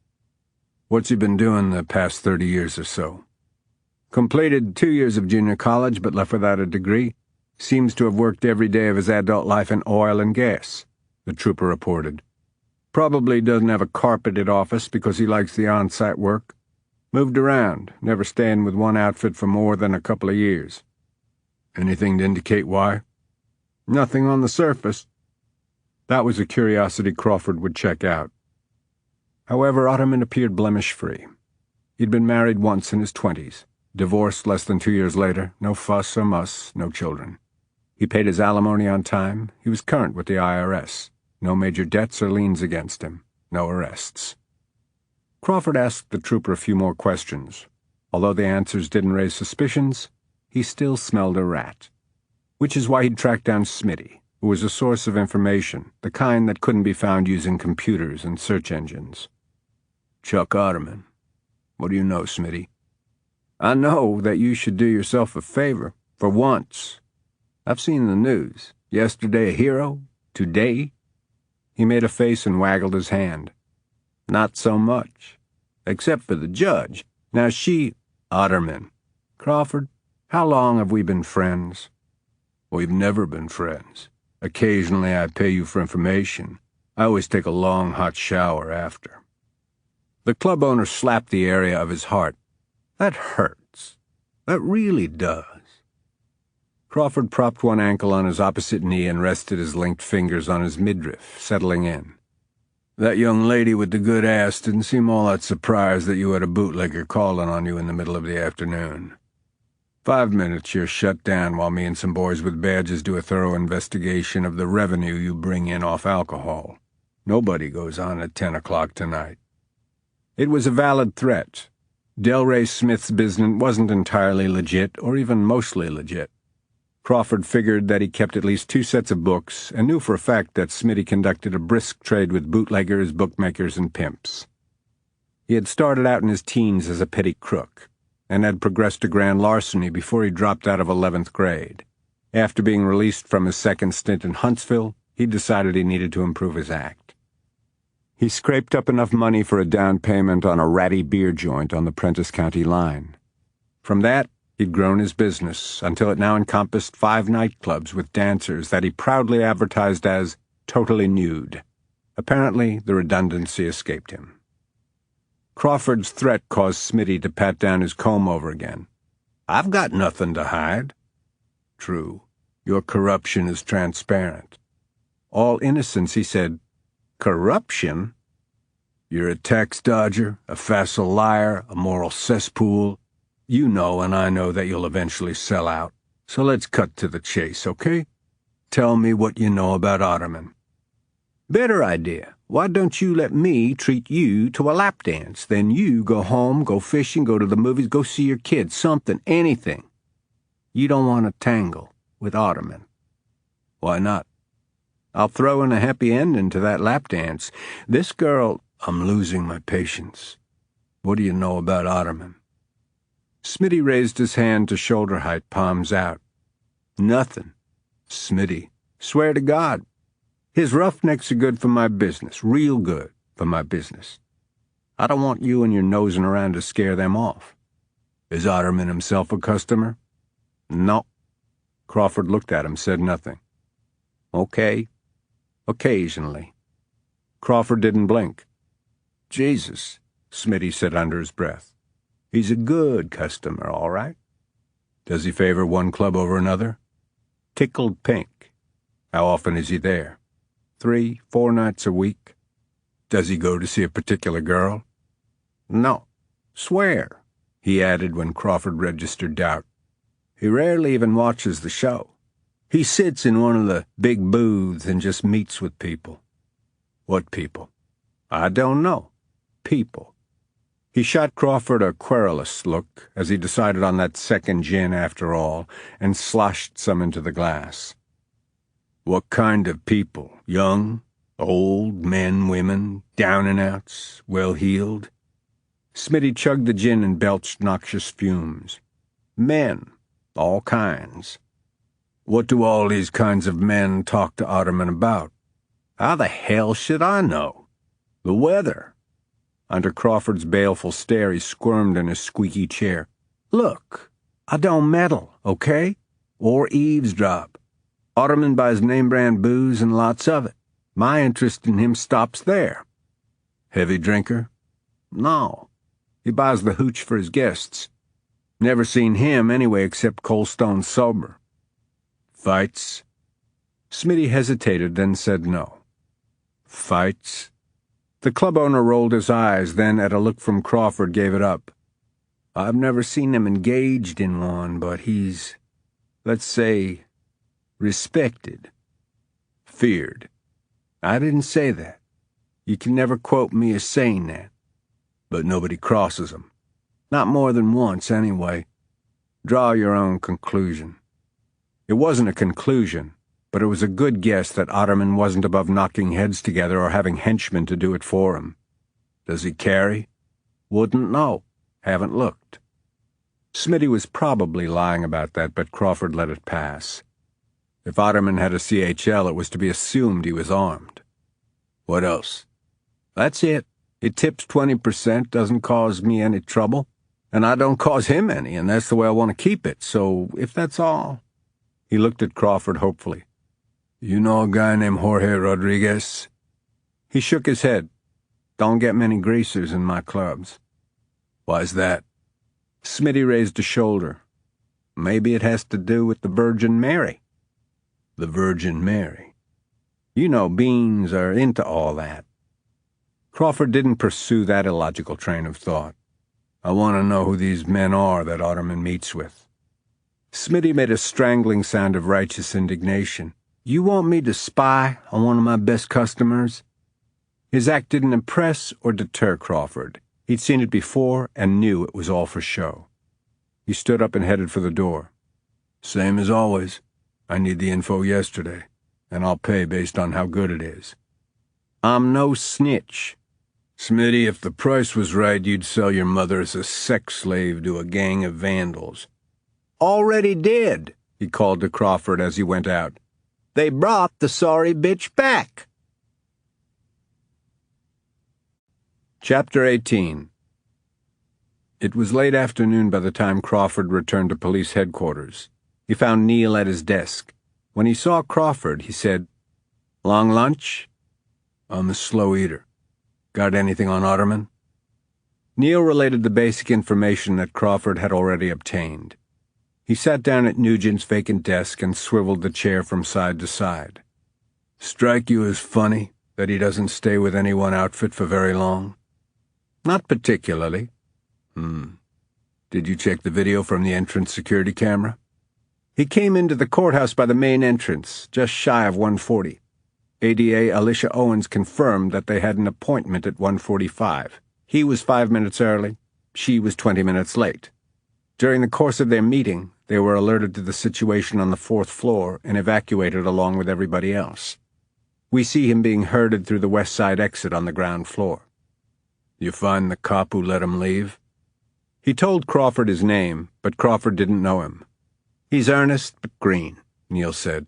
S3: What's he been doing the past 30 years or so? Completed 2 years of junior college, but left without a degree. Seems to have worked every day of his adult life in oil and gas, the trooper reported. Probably doesn't have a carpeted office because he likes the on-site work. Moved around, never staying with one outfit for more than a couple of years. Anything to indicate why? Nothing on the surface. That was a curiosity Crawford would check out. However, Otterman appeared blemish-free. He'd been married once in his 20s, divorced less than 2 years later, no fuss or muss, no children. He paid his alimony on time, he was current with the IRS, no major debts or liens against him, no arrests. Crawford asked the trooper a few more questions. Although the answers didn't raise suspicions, he still smelled a rat. Which is why he'd tracked down Smitty, who was a source of information, the kind that couldn't be found using computers and search engines. Chuck Otterman. What do you know, Smitty? I know that you should do yourself a favor, for once. I've seen the news. Yesterday a hero, today. He made a face and waggled his hand. Not so much. Except for the judge. Now Otterman. Crawford, how long have we been friends? We've never been friends. Occasionally I pay you for information. I always take a long, hot shower after. The club owner slapped the area of his heart. That hurts. That really does. Crawford propped one ankle on his opposite knee and rested his linked fingers on his midriff, settling in. That young lady with the good ass didn't seem all that surprised that you had a bootlegger calling on you in the middle of the afternoon. 5 minutes you're shut down while me and some boys with badges do a thorough investigation of the revenue you bring in off alcohol. Nobody goes on at 10 o'clock tonight. It was a valid threat. Delray Smith's business wasn't entirely legit, or even mostly legit. Crawford figured that he kept at least 2 sets of books, and knew for a fact that Smitty conducted a brisk trade with bootleggers, bookmakers, and pimps. He had started out in his teens as a petty crook, and had progressed to grand larceny before he dropped out of 11th grade. After being released from his second stint in Huntsville, he decided he needed to improve his act. He scraped up enough money for a down payment on a ratty beer joint on the Prentice County line. From that, he'd grown his business until it now encompassed 5 nightclubs with dancers that he proudly advertised as totally nude. Apparently, the redundancy escaped him. Crawford's threat caused Smitty to pat down his comb over again. I've got nothing to hide. True. Your corruption is transparent. All innocence, he said. Corruption? You're a tax dodger, a facile liar, a moral cesspool. You know and I know that you'll eventually sell out. So let's cut to the chase, okay? Tell me what you know about Otterman. Better idea. Why don't you let me treat you to a lap dance? Then you go home, go fishing, go to the movies, go see your kids, something, anything. You don't want to tangle with Otterman. Why not? I'll throw in a happy ending to that lap dance. This girl, I'm losing my patience. What do you know about Otterman? Smitty raised his hand to shoulder height, palms out. Nothing. Smitty, swear to God. His roughnecks are good for my business, real good for my business. I don't want you and your nosing around to scare them off. Is Otterman himself a customer? No. Crawford looked at him, said nothing. Okay. Occasionally. Crawford didn't blink. Jesus, Smitty said under his breath. He's a good customer, all right. Does he favor one club over another? Tickled pink. How often is he there? 3, 4 nights a week. Does he go to see a particular girl? No. Swear, he added when Crawford registered doubt. He rarely even watches the show. He sits in one of the big booths and just meets with people. What people? I don't know. People. He shot Crawford a querulous look as he decided on that second gin after all and sloshed some into the glass. What kind of people? Young? Old? Men? Women? Down and outs? Well-heeled? Smitty chugged the gin and belched noxious fumes. Men. All kinds. What do all these kinds of men talk to Otterman about? How the hell should I know? The weather. Under Crawford's baleful stare, he squirmed in his squeaky chair. Look, I don't meddle, okay? Or eavesdrop. Otterman buys name-brand booze and lots of it. My interest in him stops there. Heavy drinker? No. He buys the hooch for his guests. Never seen him anyway except Cold Stone sober. Fights? Smitty hesitated, then said no. Fights? The club owner rolled his eyes, then at a look from Crawford gave it up. I've never seen him engaged in one, but he's, let's say, respected. Feared. I didn't say that. You can never quote me as saying that. But nobody crosses him. Not more than once, anyway. Draw your own conclusion. It wasn't a conclusion, but it was a good guess that Otterman wasn't above knocking heads together or having henchmen to do it for him. Does he carry? Wouldn't know. Haven't looked. Smitty was probably lying about that, but Crawford let it pass. If Otterman had a CHL, it was to be assumed he was armed. What else? That's it. It tips 20%, doesn't cause me any trouble, and I don't cause him any, and that's the way I want to keep it, so if that's all... He looked at Crawford hopefully. You know a guy named Jorge Rodriguez? He shook his head. Don't get many greasers in my clubs. Why's that? Smitty raised a shoulder. Maybe it has to do with the Virgin Mary. The Virgin Mary. You know beans are into all that. Crawford didn't pursue that illogical train of thought. I want to know who these men are that Otterman meets with. Smitty made a strangling sound of righteous indignation. You want me to spy on one of my best customers? His act didn't impress or deter Crawford. He'd seen it before and knew it was all for show. He stood up and headed for the door. Same as always. I need the info yesterday, and I'll pay based on how good it is. I'm no snitch. Smitty, if the price was right, you'd sell your mother as a sex slave to a gang of vandals. Already did, he called to Crawford as he went out. They brought the sorry bitch back. Chapter 18. It was late afternoon by the time Crawford returned to police headquarters. He found Neil at his desk. When he saw Crawford, he said, Long lunch? I'm a slow eater. Got anything on Otterman? Neil related the basic information that Crawford had already obtained. He sat down at Nugent's vacant desk and swiveled the chair from side to side. Strike you as funny that he doesn't stay with any one outfit for very long? Not particularly. Did you check the video from the entrance security camera? He came into the courthouse by the main entrance, just shy of 1:40. ADA Alicia Owens confirmed that they had an appointment at 1:45. He was 5 minutes early. She was 20 minutes late. During the course of their meeting, they were alerted to the situation on the 4th floor and evacuated along with everybody else. We see him being herded through the west side exit on the ground floor. You find the cop who let him leave? He told Crawford his name, but Crawford didn't know him. He's earnest but green, Neil said.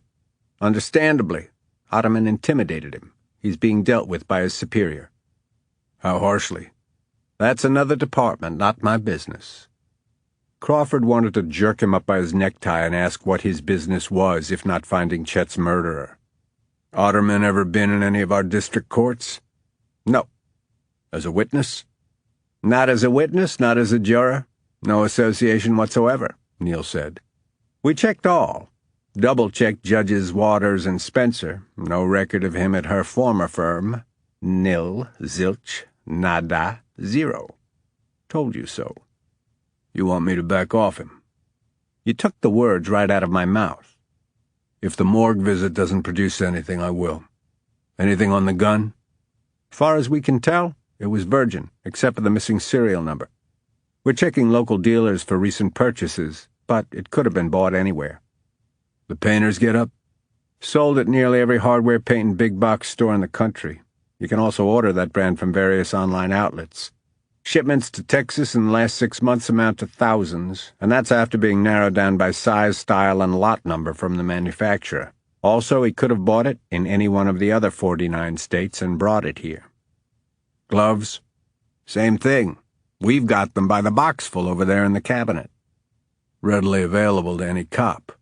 S3: Understandably, Otterman intimidated him. He's being dealt with by his superior. How harshly? That's another department, not my business. Crawford wanted to jerk him up by his necktie and ask what his business was, if not finding Chet's murderer. Otterman ever been in any of our district courts? No. As a witness? Not as a witness, not as a juror. No association whatsoever, Neil said. We checked all. Double-checked Judges Waters and Spencer. No record of him at her former firm. Nil, zilch, nada, zero. Told you so. You want me to back off him? You took the words right out of my mouth. If the morgue visit doesn't produce anything, I will. Anything on the gun? Far as we can tell, it was virgin, except for the missing serial number. We're checking local dealers for recent purchases, but it could have been bought anywhere. The painters get up? Sold at nearly every hardware, paint, and big box store in the country. You can also order that brand from various online outlets. Shipments to Texas in the last 6 months amount to thousands, and that's after being narrowed down by size, style, and lot number from the manufacturer. Also, he could have bought it in any one of the other 49 states and brought it here. Gloves? Same thing. We've got them by the boxful over there in the cabinet. Readily available to any cop.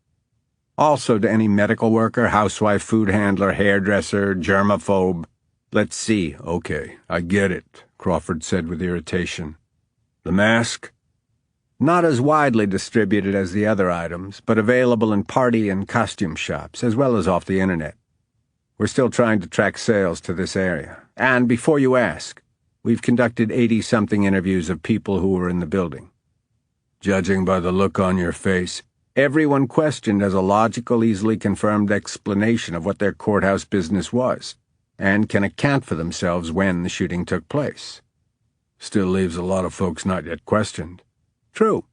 S3: Also to any medical worker, housewife, food handler, hairdresser, germaphobe. Let's see. Okay, I get it, Crawford said with irritation. The mask? Not as widely distributed as the other items, but available in party and costume shops, as well as off the internet. We're still trying to track sales to this area. And before you ask, we've conducted 80-something interviews of people who were in the building. Judging by the look on your face, everyone questioned has a logical, easily confirmed explanation of what their courthouse business was, and can account for themselves when the shooting took place. Still leaves a lot of folks not yet questioned. True,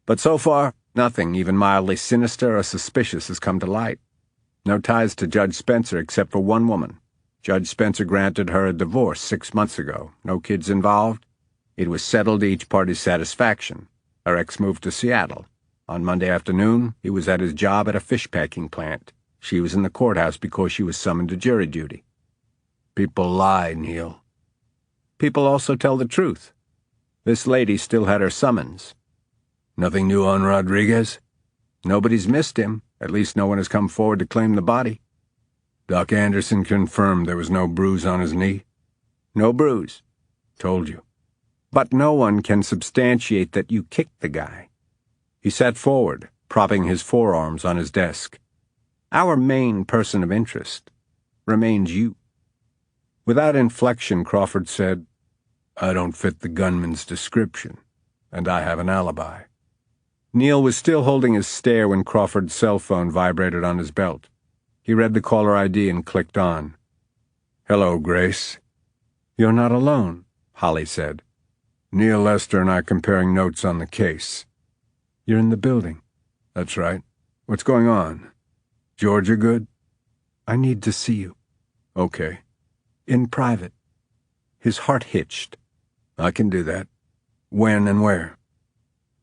S3: but so far, nothing even mildly sinister or suspicious has come to light. No ties to Judge Spencer except for one woman. Judge Spencer granted her a divorce 6 months ago. No kids involved. It was settled to each party's satisfaction. Her ex moved to Seattle. On Monday afternoon, he was at his job at a fish packing plant. She was in the courthouse because she was summoned to jury duty. People lie, Neil. People also tell the truth. This lady still had her summons. Nothing new on Rodriguez? Nobody's missed him. At least no one has come forward to claim the body. Doc Anderson confirmed there was no bruise on his knee. No bruise. Told you. But no one can substantiate that you kicked the guy. He sat forward, propping his forearms on his desk. Our main person of interest remains you. Without inflection, Crawford said, I don't fit the gunman's description, and I have an alibi. Neil was still holding his stare when Crawford's cell phone vibrated on his belt. He read the caller ID and clicked on. Hello, Grace. You're not alone, Holly said. Neil Lester and I comparing notes on the case. You're in the building. That's right. What's going on? Georgia good? I need to see you. Okay. In private. His heart hitched. I can do that. When and where?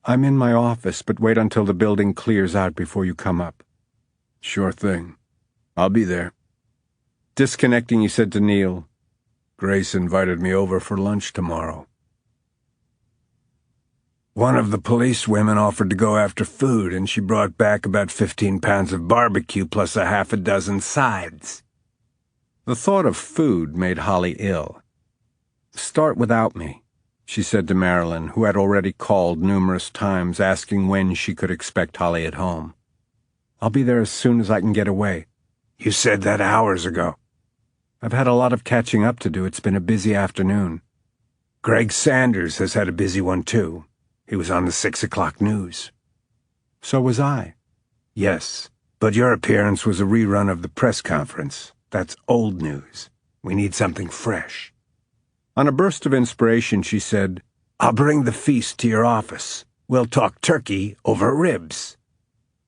S3: I'm in my office, but wait until the building clears out before you come up. Sure thing. I'll be there. Disconnecting, he said to Neil, Grace invited me over for lunch tomorrow. One of the police women offered to go after food, and she brought back about 15 pounds of barbecue plus a half a dozen sides. The thought of food made Holly ill. Start without me, she said to Marilyn, who had already called numerous times asking when she could expect Holly at home. I'll be there as soon as I can get away. You said that hours ago. I've had a lot of catching up to do. It's been a busy afternoon. Greg Sanders has had a busy one, too. He was on the 6 o'clock news. So was I. Yes, but your appearance was a rerun of the press conference. That's old news. We need something fresh. On a burst of inspiration, she said, I'll bring the feast to your office. We'll talk turkey over ribs.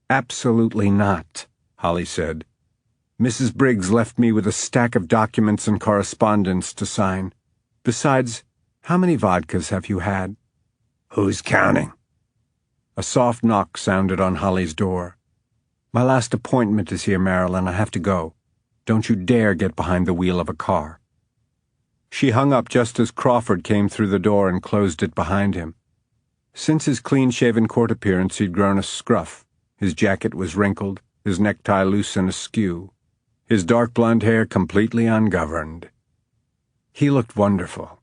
S3: Absolutely not, Holly said. Mrs. Briggs left me with a stack of documents and correspondence to sign. Besides, how many vodkas have you had? Who's counting? A soft knock sounded on Holly's door. My last appointment is here, Marilyn. I have to go. Don't you dare get behind the wheel of a car. She hung up just as Crawford came through the door and closed it behind him. Since his clean-shaven court appearance, he'd grown a scruff. His jacket was wrinkled, his necktie loose and askew, his dark blonde hair completely ungoverned. He looked wonderful.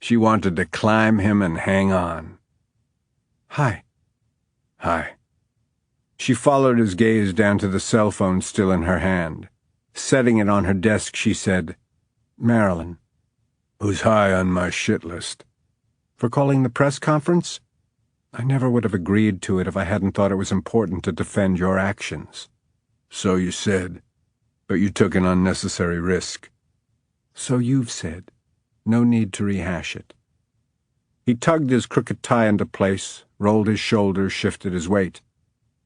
S3: She wanted to climb him and hang on. "Hi." "Hi." She followed his gaze down to the cell phone still in her hand. Setting it on her desk, she said, "Marilyn." "Who's high on my shit list?" "For calling the press conference? I never would have agreed to it if I hadn't thought it was important to defend your actions." "So you said, but you took an unnecessary risk." "So you've said. No need to rehash it." He tugged his crooked tie into place, rolled his shoulders, shifted his weight.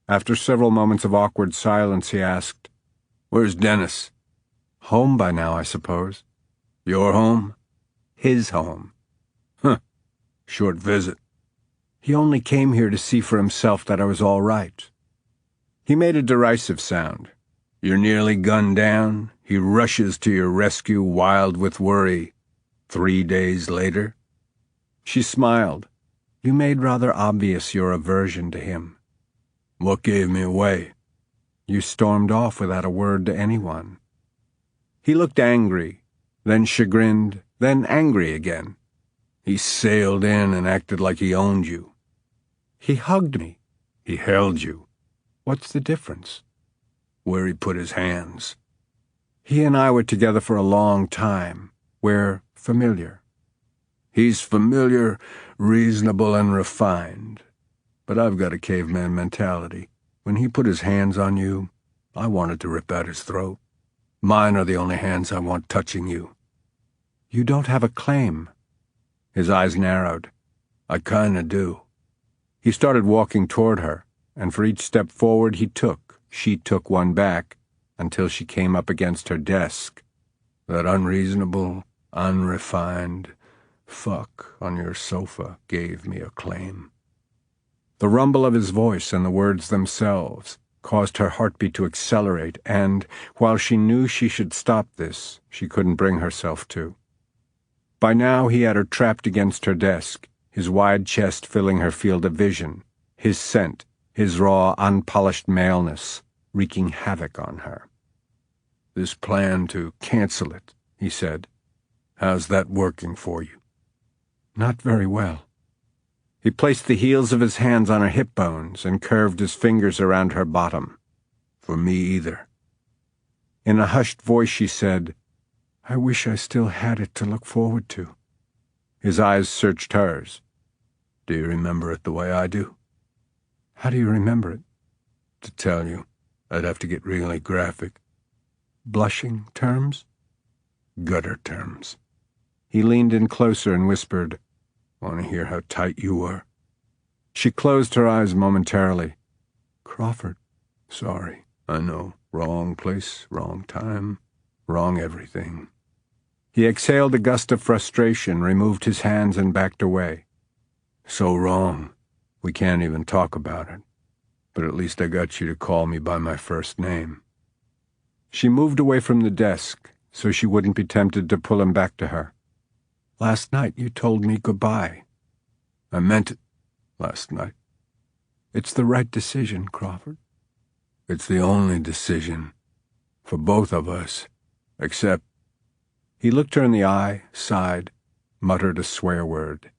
S3: After several moments of awkward silence, he asked, "Where's Dennis?" "Home by now, I suppose." "Your home?" "His home." "Huh. Short visit." "He only came here to see for himself that I was all right." He made a derisive sound. "You're nearly gunned down. He rushes to your rescue, wild with worry. 3 days later." She smiled. "You made rather obvious your aversion to him." "What gave me away?" "You stormed off without a word to anyone." He looked angry, then chagrined, then angry again. "He sailed in and acted like he owned you." "He hugged me." "He held you." "What's the difference?" "Where he put his hands." "He and I were together for a long time. We're familiar." "He's familiar, reasonable, and refined. But I've got a caveman mentality. When he put his hands on you, I wanted to rip out his throat. Mine are the only hands I want touching you." "You don't have a claim." His eyes narrowed. "I kinda do." He started walking toward her, and for each step forward she took one back, until she came up against her desk. "That unreasonable, unrefined fuck on your sofa gave me a claim." The rumble of his voice and the words themselves caused her heartbeat to accelerate, and, while she knew she should stop this, she couldn't bring herself to. By now he had her trapped against her desk, his wide chest filling her field of vision, his scent, his raw, unpolished maleness, wreaking havoc on her. "This plan to cancel it," he said. "How's that working for you?" "Not very well." He placed the heels of his hands on her hip bones and curved his fingers around her bottom. "For me either." In a hushed voice she said, "I wish I still had it to look forward to." His eyes searched hers. "Do you remember it the way I do?" "How do you remember it?" "To tell you, I'd have to get really graphic." "Blushing terms?" "Gutter terms." He leaned in closer and whispered, "Want to hear how tight you were?" She closed her eyes momentarily. "Crawford." "Sorry, I know. Wrong place, wrong time, wrong everything." He exhaled a gust of frustration, removed his hands, and backed away. "So wrong. We can't even talk about it. But at least I got you to call me by my first name." She moved away from the desk so she wouldn't be tempted to pull him back to her. "Last night you told me goodbye." "I meant it last night." "It's the right decision, Crawford." "It's the only decision. For both of us. Except—" He looked her in the eye, sighed, muttered a swear word.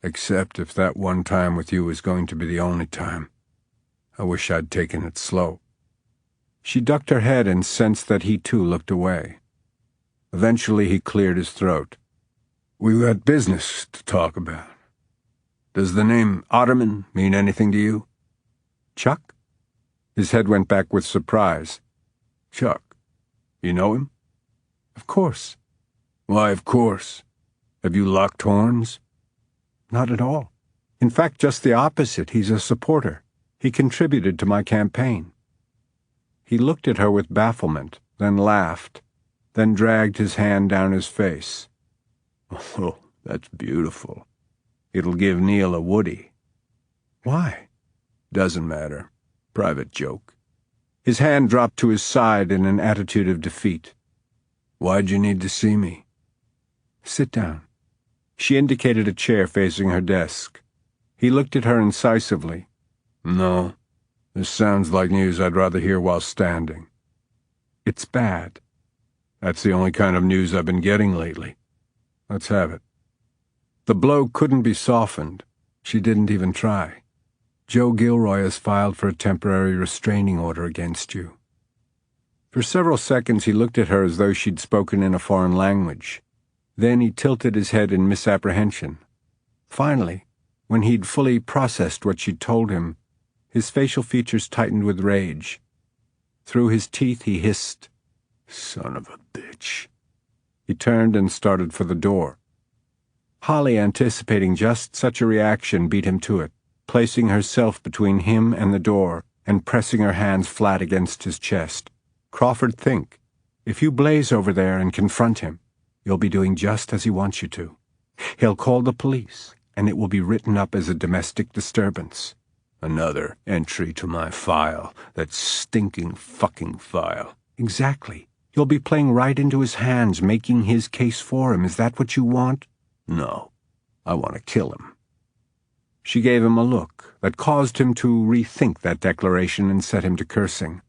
S3: "Except if that one time with you is going to be the only time. I wish I'd taken it slow." She ducked her head and sensed that he too looked away. Eventually he cleared his throat. "We've got business to talk about. Does the name Otterman mean anything to you?" "Chuck?" His head went back with surprise. "Chuck. You know him?" "Of course." "Why, of course? Have you locked horns?" "Not at all. In fact, just the opposite. He's a supporter. He contributed to my campaign." He looked at her with bafflement, then laughed, then dragged his hand down his face. "Oh, that's beautiful. It'll give Neil a Woody." "Why?" "Doesn't matter. Private joke." His hand dropped to his side in an attitude of defeat. "Why'd you need to see me?" Sit down." She indicated a chair facing her desk. He looked at her incisively. "No, this sounds like news I'd rather hear while standing." "It's bad." "That's the only kind of news I've been getting lately. Let's have it." The blow couldn't be softened. She didn't even try. "Joe Gilroy has filed for a temporary restraining order against you." For several seconds he looked at her as though she'd spoken in a foreign language. Then he tilted his head in misapprehension. Finally, when he'd fully processed what she'd told him, his facial features tightened with rage. Through his teeth he hissed, "Son of a bitch." He turned and started for the door. Holly, anticipating just such a reaction, beat him to it, placing herself between him and the door and pressing her hands flat against his chest. "Crawford, think. If you blaze over there and confront him, you'll be doing just as he wants you to. He'll call the police, and it will be written up as a domestic disturbance." "Another entry to my file, that stinking fucking file." "Exactly. You'll be playing right into his hands, making his case for him. Is that what you want?" "No, I want to kill him." She gave him a look that caused him to rethink that declaration and set him to cursing.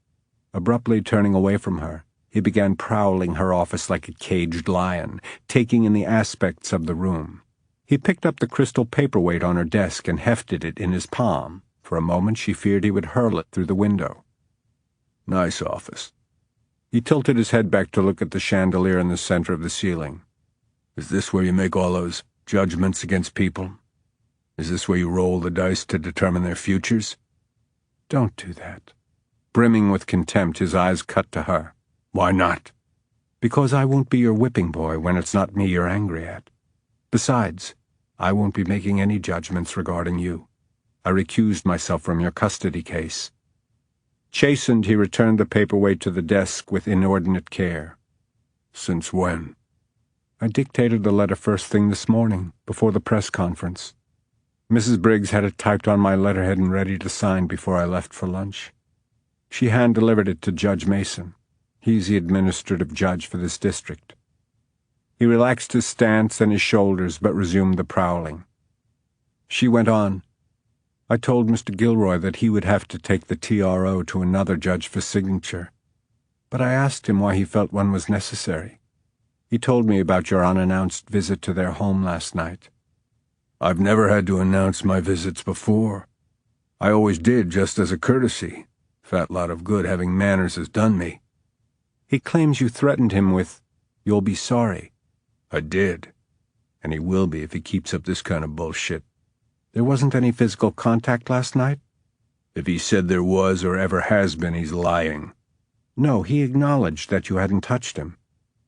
S3: Abruptly turning away from her, he began prowling her office like a caged lion, taking in the aspects of the room. He picked up the crystal paperweight on her desk and hefted it in his palm. For a moment she feared he would hurl it through the window. "Nice office." He tilted his head back to look at the chandelier in the center of the ceiling. "Is this where you make all those judgments against people? Is this where you roll the dice to determine their futures?" "Don't do that." Brimming with contempt, his eyes cut to her. "Why not?" "Because I won't be your whipping boy when it's not me you're angry at. Besides, I won't be making any judgments regarding you. I recused myself from your custody case." Chastened, he returned the paperweight to the desk with inordinate care. "Since when?" "I dictated the letter first thing this morning, before the press conference. Mrs. Briggs had it typed on my letterhead and ready to sign before I left for lunch. She hand-delivered it to Judge Mason. He's the administrative judge for this district." He relaxed his stance and his shoulders, but resumed the prowling. She went on, "I told Mr. Gilroy that he would have to take the TRO to another judge for signature. But I asked him why he felt one was necessary. He told me about your unannounced visit to their home last night." "I've never had to announce my visits before. I always did just as a courtesy. Fat lot of good having manners has done me." "He claims you threatened him with, 'You'll be sorry.'" "I did. And he will be if he keeps up this kind of bullshit." "There wasn't any physical contact last night?" "If he said there was or ever has been, he's lying." "No, he acknowledged that you hadn't touched him,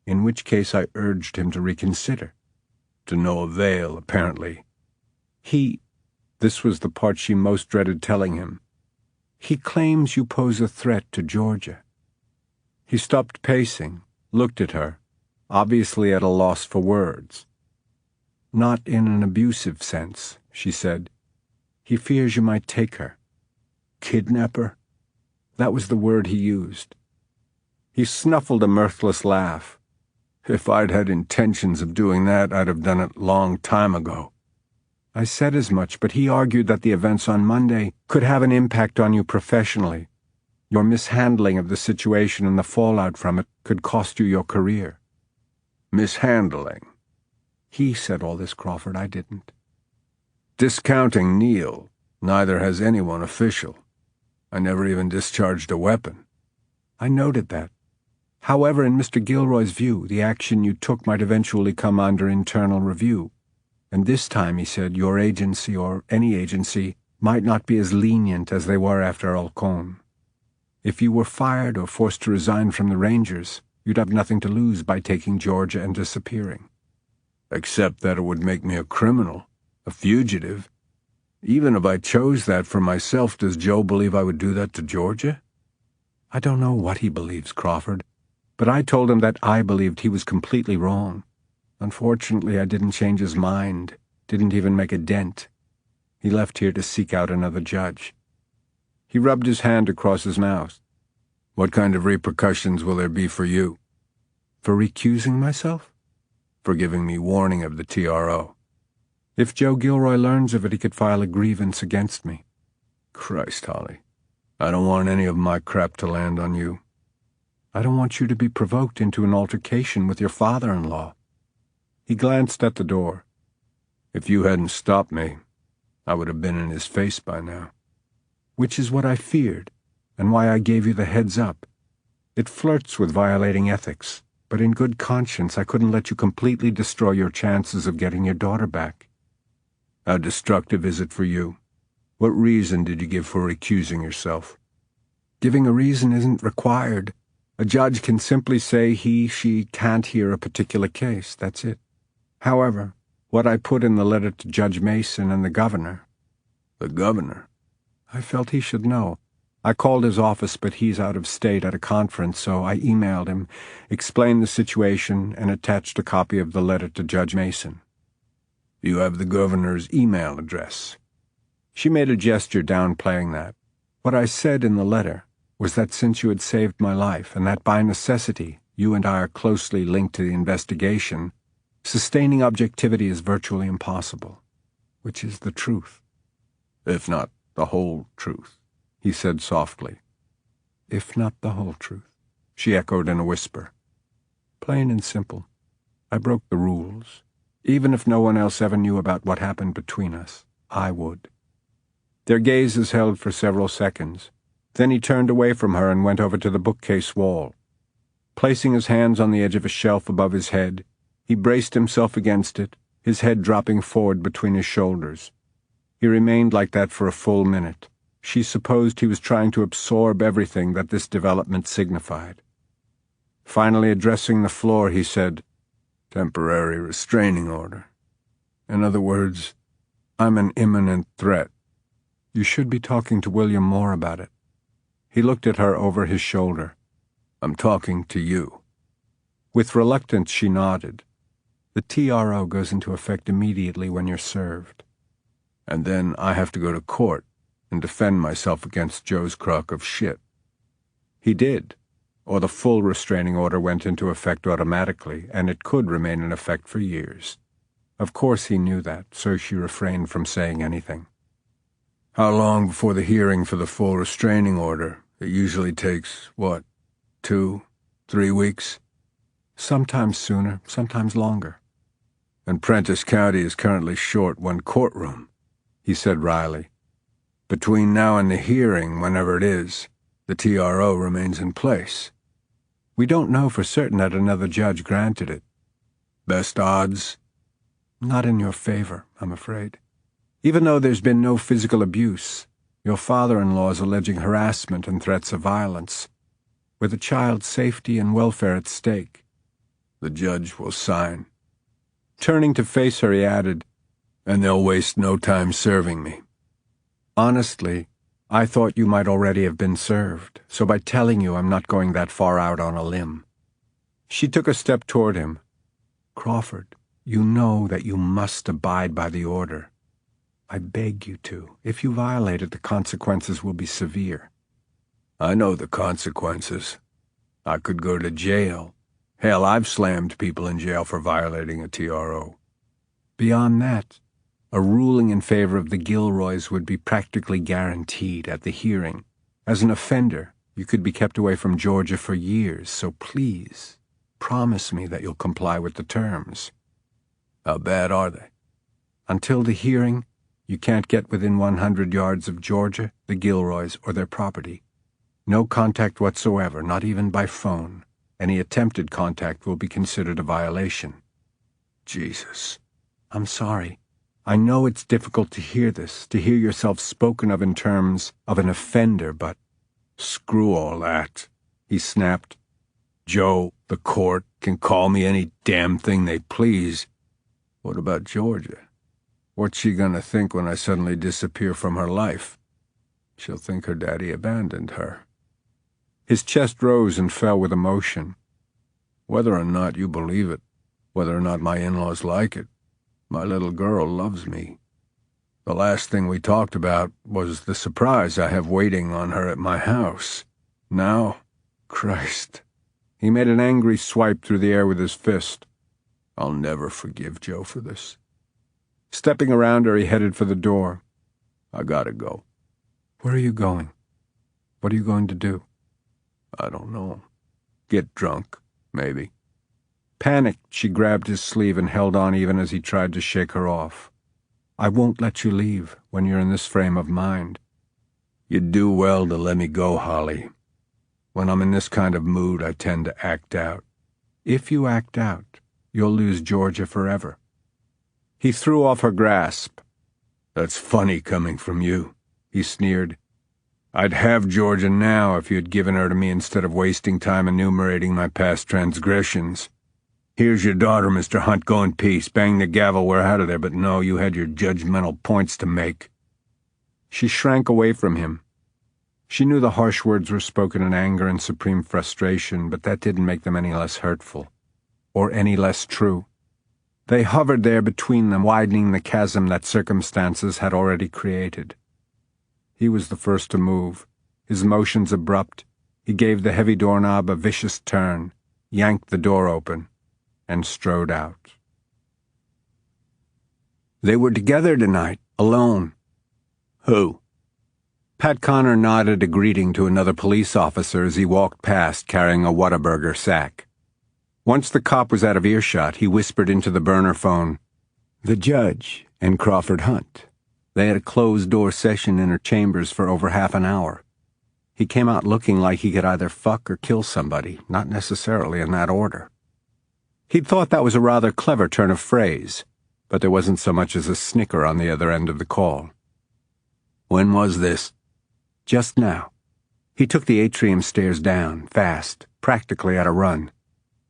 S3: in which case I urged him to reconsider." "To no avail, apparently." This was the part she most dreaded telling him. "He claims you pose a threat to Georgia." He stopped pacing, looked at her, obviously at a loss for words. "Not in an abusive sense," she said. "He fears you might take her." "Kidnap her?" That was the word he used. He snuffled a mirthless laugh. "If I'd had intentions of doing that, I'd have done it long time ago." "I said as much, but he argued that the events on Monday could have an impact on you professionally. Your mishandling of the situation and the fallout from it could cost you your career." "Mishandling?" "He said all this, Crawford. I didn't." "Discounting Neil, neither has anyone official. I never even discharged a weapon." "I noted that. However, in Mr. Gilroy's view, the action you took might eventually come under internal review. And this time, he said, your agency, or any agency, might not be as lenient as they were after Alcone. If you were fired or forced to resign from the Rangers, you'd have nothing to lose by taking Georgia and disappearing." "Except that it would make me a criminal, a fugitive. Even if I chose that for myself, does Joe believe I would do that to Georgia?" "I don't know what he believes, Crawford, but I told him that I believed he was completely wrong. Unfortunately, I didn't change his mind, didn't even make a dent. He left here to seek out another judge." He rubbed his hand across his mouth. "What kind of repercussions will there be for you?" "For recusing myself?" for giving me warning of the TRO. If Joe Gilroy learns of it, he could file a grievance against me. Christ, Holly, I don't want any of my crap to land on you. I don't want you to be provoked into an altercation with your father-in-law. He glanced at the door. If you hadn't stopped me, I would have been in his face by now. Which is what I feared, and why I gave you the heads up. It flirts with violating ethics, but in good conscience I couldn't let you completely destroy your chances of getting your daughter back. How destructive is it for you? What reason did you give for recusing yourself? Giving a reason isn't required. A judge can simply say she can't hear a particular case, that's it. However, what I put in the letter to Judge Mason and the governor... The governor? I felt he should know. I called his office, but he's out of state at a conference, so I emailed him, explained the situation, and attached a copy of the letter to Judge Mason. You have the governor's email address. She made a gesture downplaying that. What I said in the letter was that since you had saved my life, and that by necessity you and I are closely linked to the investigation, sustaining objectivity is virtually impossible, which is the truth. If not the whole truth, he said softly. If not the whole truth, she echoed in a whisper. Plain and simple. I broke the rules. Even if no one else ever knew about what happened between us, I would. Their gazes held for several seconds. Then he turned away from her and went over to the bookcase wall. Placing his hands on the edge of a shelf above his head, he braced himself against it, his head dropping forward between his shoulders. He remained like that for a full minute. She supposed he was trying to absorb everything that this development signified. Finally, addressing the floor, he said, Temporary restraining order. In other words, I'm an imminent threat. You should be talking to William Moore about it. He looked at her over his shoulder. I'm talking to you. With reluctance, she nodded. The TRO goes into effect immediately when you're served. And then I have to go to court and defend myself against Joe's crock of shit. He did, or the full restraining order went into effect automatically, and it could remain in effect for years. Of course he knew that, so she refrained from saying anything. How long before the hearing for the full restraining order? It usually takes, 2, 3 weeks? Sometimes sooner, sometimes longer. And Prentiss County is currently short one courtroom, he said wryly. Between now and the hearing, whenever it is, the TRO remains in place. We don't know for certain that another judge granted it. Best odds? Not in your favor, I'm afraid. Even though there's been no physical abuse, your father-in-law is alleging harassment and threats of violence, with a child's safety and welfare at stake. The judge will sign. Turning to face her, he added, and they'll waste no time serving me. Honestly, I thought you might already have been served, so by telling you I'm not going that far out on a limb. She took a step toward him. Crawford, you know that you must abide by the order. I beg you to. If you violate it, the consequences will be severe. I know the consequences. I could go to jail. Hell, I've slammed people in jail for violating a TRO. Beyond that, a ruling in favor of the Gilroys would be practically guaranteed at the hearing. As an offender, you could be kept away from Georgia for years, so please, promise me that you'll comply with the terms. How bad are they? Until the hearing, you can't get within 100 yards of Georgia, the Gilroys, or their property. No contact whatsoever, not even by phone. Any attempted contact will be considered a violation. Jesus. I'm sorry. I know it's difficult to hear this, to hear yourself spoken of in terms of an offender, but... Screw all that, he snapped. Joe, the court, can call me any damn thing they please. What about Georgia? What's she gonna think when I suddenly disappear from her life? She'll think her daddy abandoned her. His chest rose and fell with emotion. Whether or not you believe it, whether or not my in-laws like it, my little girl loves me. The last thing we talked about was the surprise I have waiting on her at my house. Now, Christ. He made an angry swipe through the air with his fist. I'll never forgive Joe for this. Stepping around her, he headed for the door. I gotta go.
S5: Where are you going? What are you going to do?
S3: I don't know. Get drunk, maybe. Panicked, she grabbed his sleeve and held on even as he tried to shake her off.
S5: I won't let you leave when you're in this frame of mind.
S3: You'd do well to let me go, Holly. When I'm in this kind of mood, I tend to act out.
S5: If you act out, you'll lose Georgia forever.
S3: He threw off her grasp. That's funny coming from you, he sneered. I'd have Georgia now if you'd given her to me instead of wasting time enumerating my past transgressions. Here's your daughter, Mr. Hunt, go in peace. Bang the gavel, we're out of there, but no, you had your judgmental points to make.
S5: She shrank away from him. She knew the harsh words were spoken in anger and supreme frustration, but that didn't make them any less hurtful, or any less true. They hovered there between them, widening the chasm that circumstances had already created. He was the first to move, his motions abrupt. He gave the heavy doorknob a vicious turn, yanked the door open, and strode out.
S3: They were together tonight, alone. Who?
S5: Pat Connor nodded a greeting to another police officer as he walked past carrying a Whataburger sack. Once the cop was out of earshot, he whispered into the burner phone, "The judge and Crawford Hunt. They had a closed-door session in her chambers for over half an hour. He came out looking like he could either fuck or kill somebody, not necessarily in that order." He'd thought that was a rather clever turn of phrase, but there wasn't so much as a snicker on the other end of the call.
S3: When was this?
S5: Just now. He took the atrium stairs down, fast, practically at a run.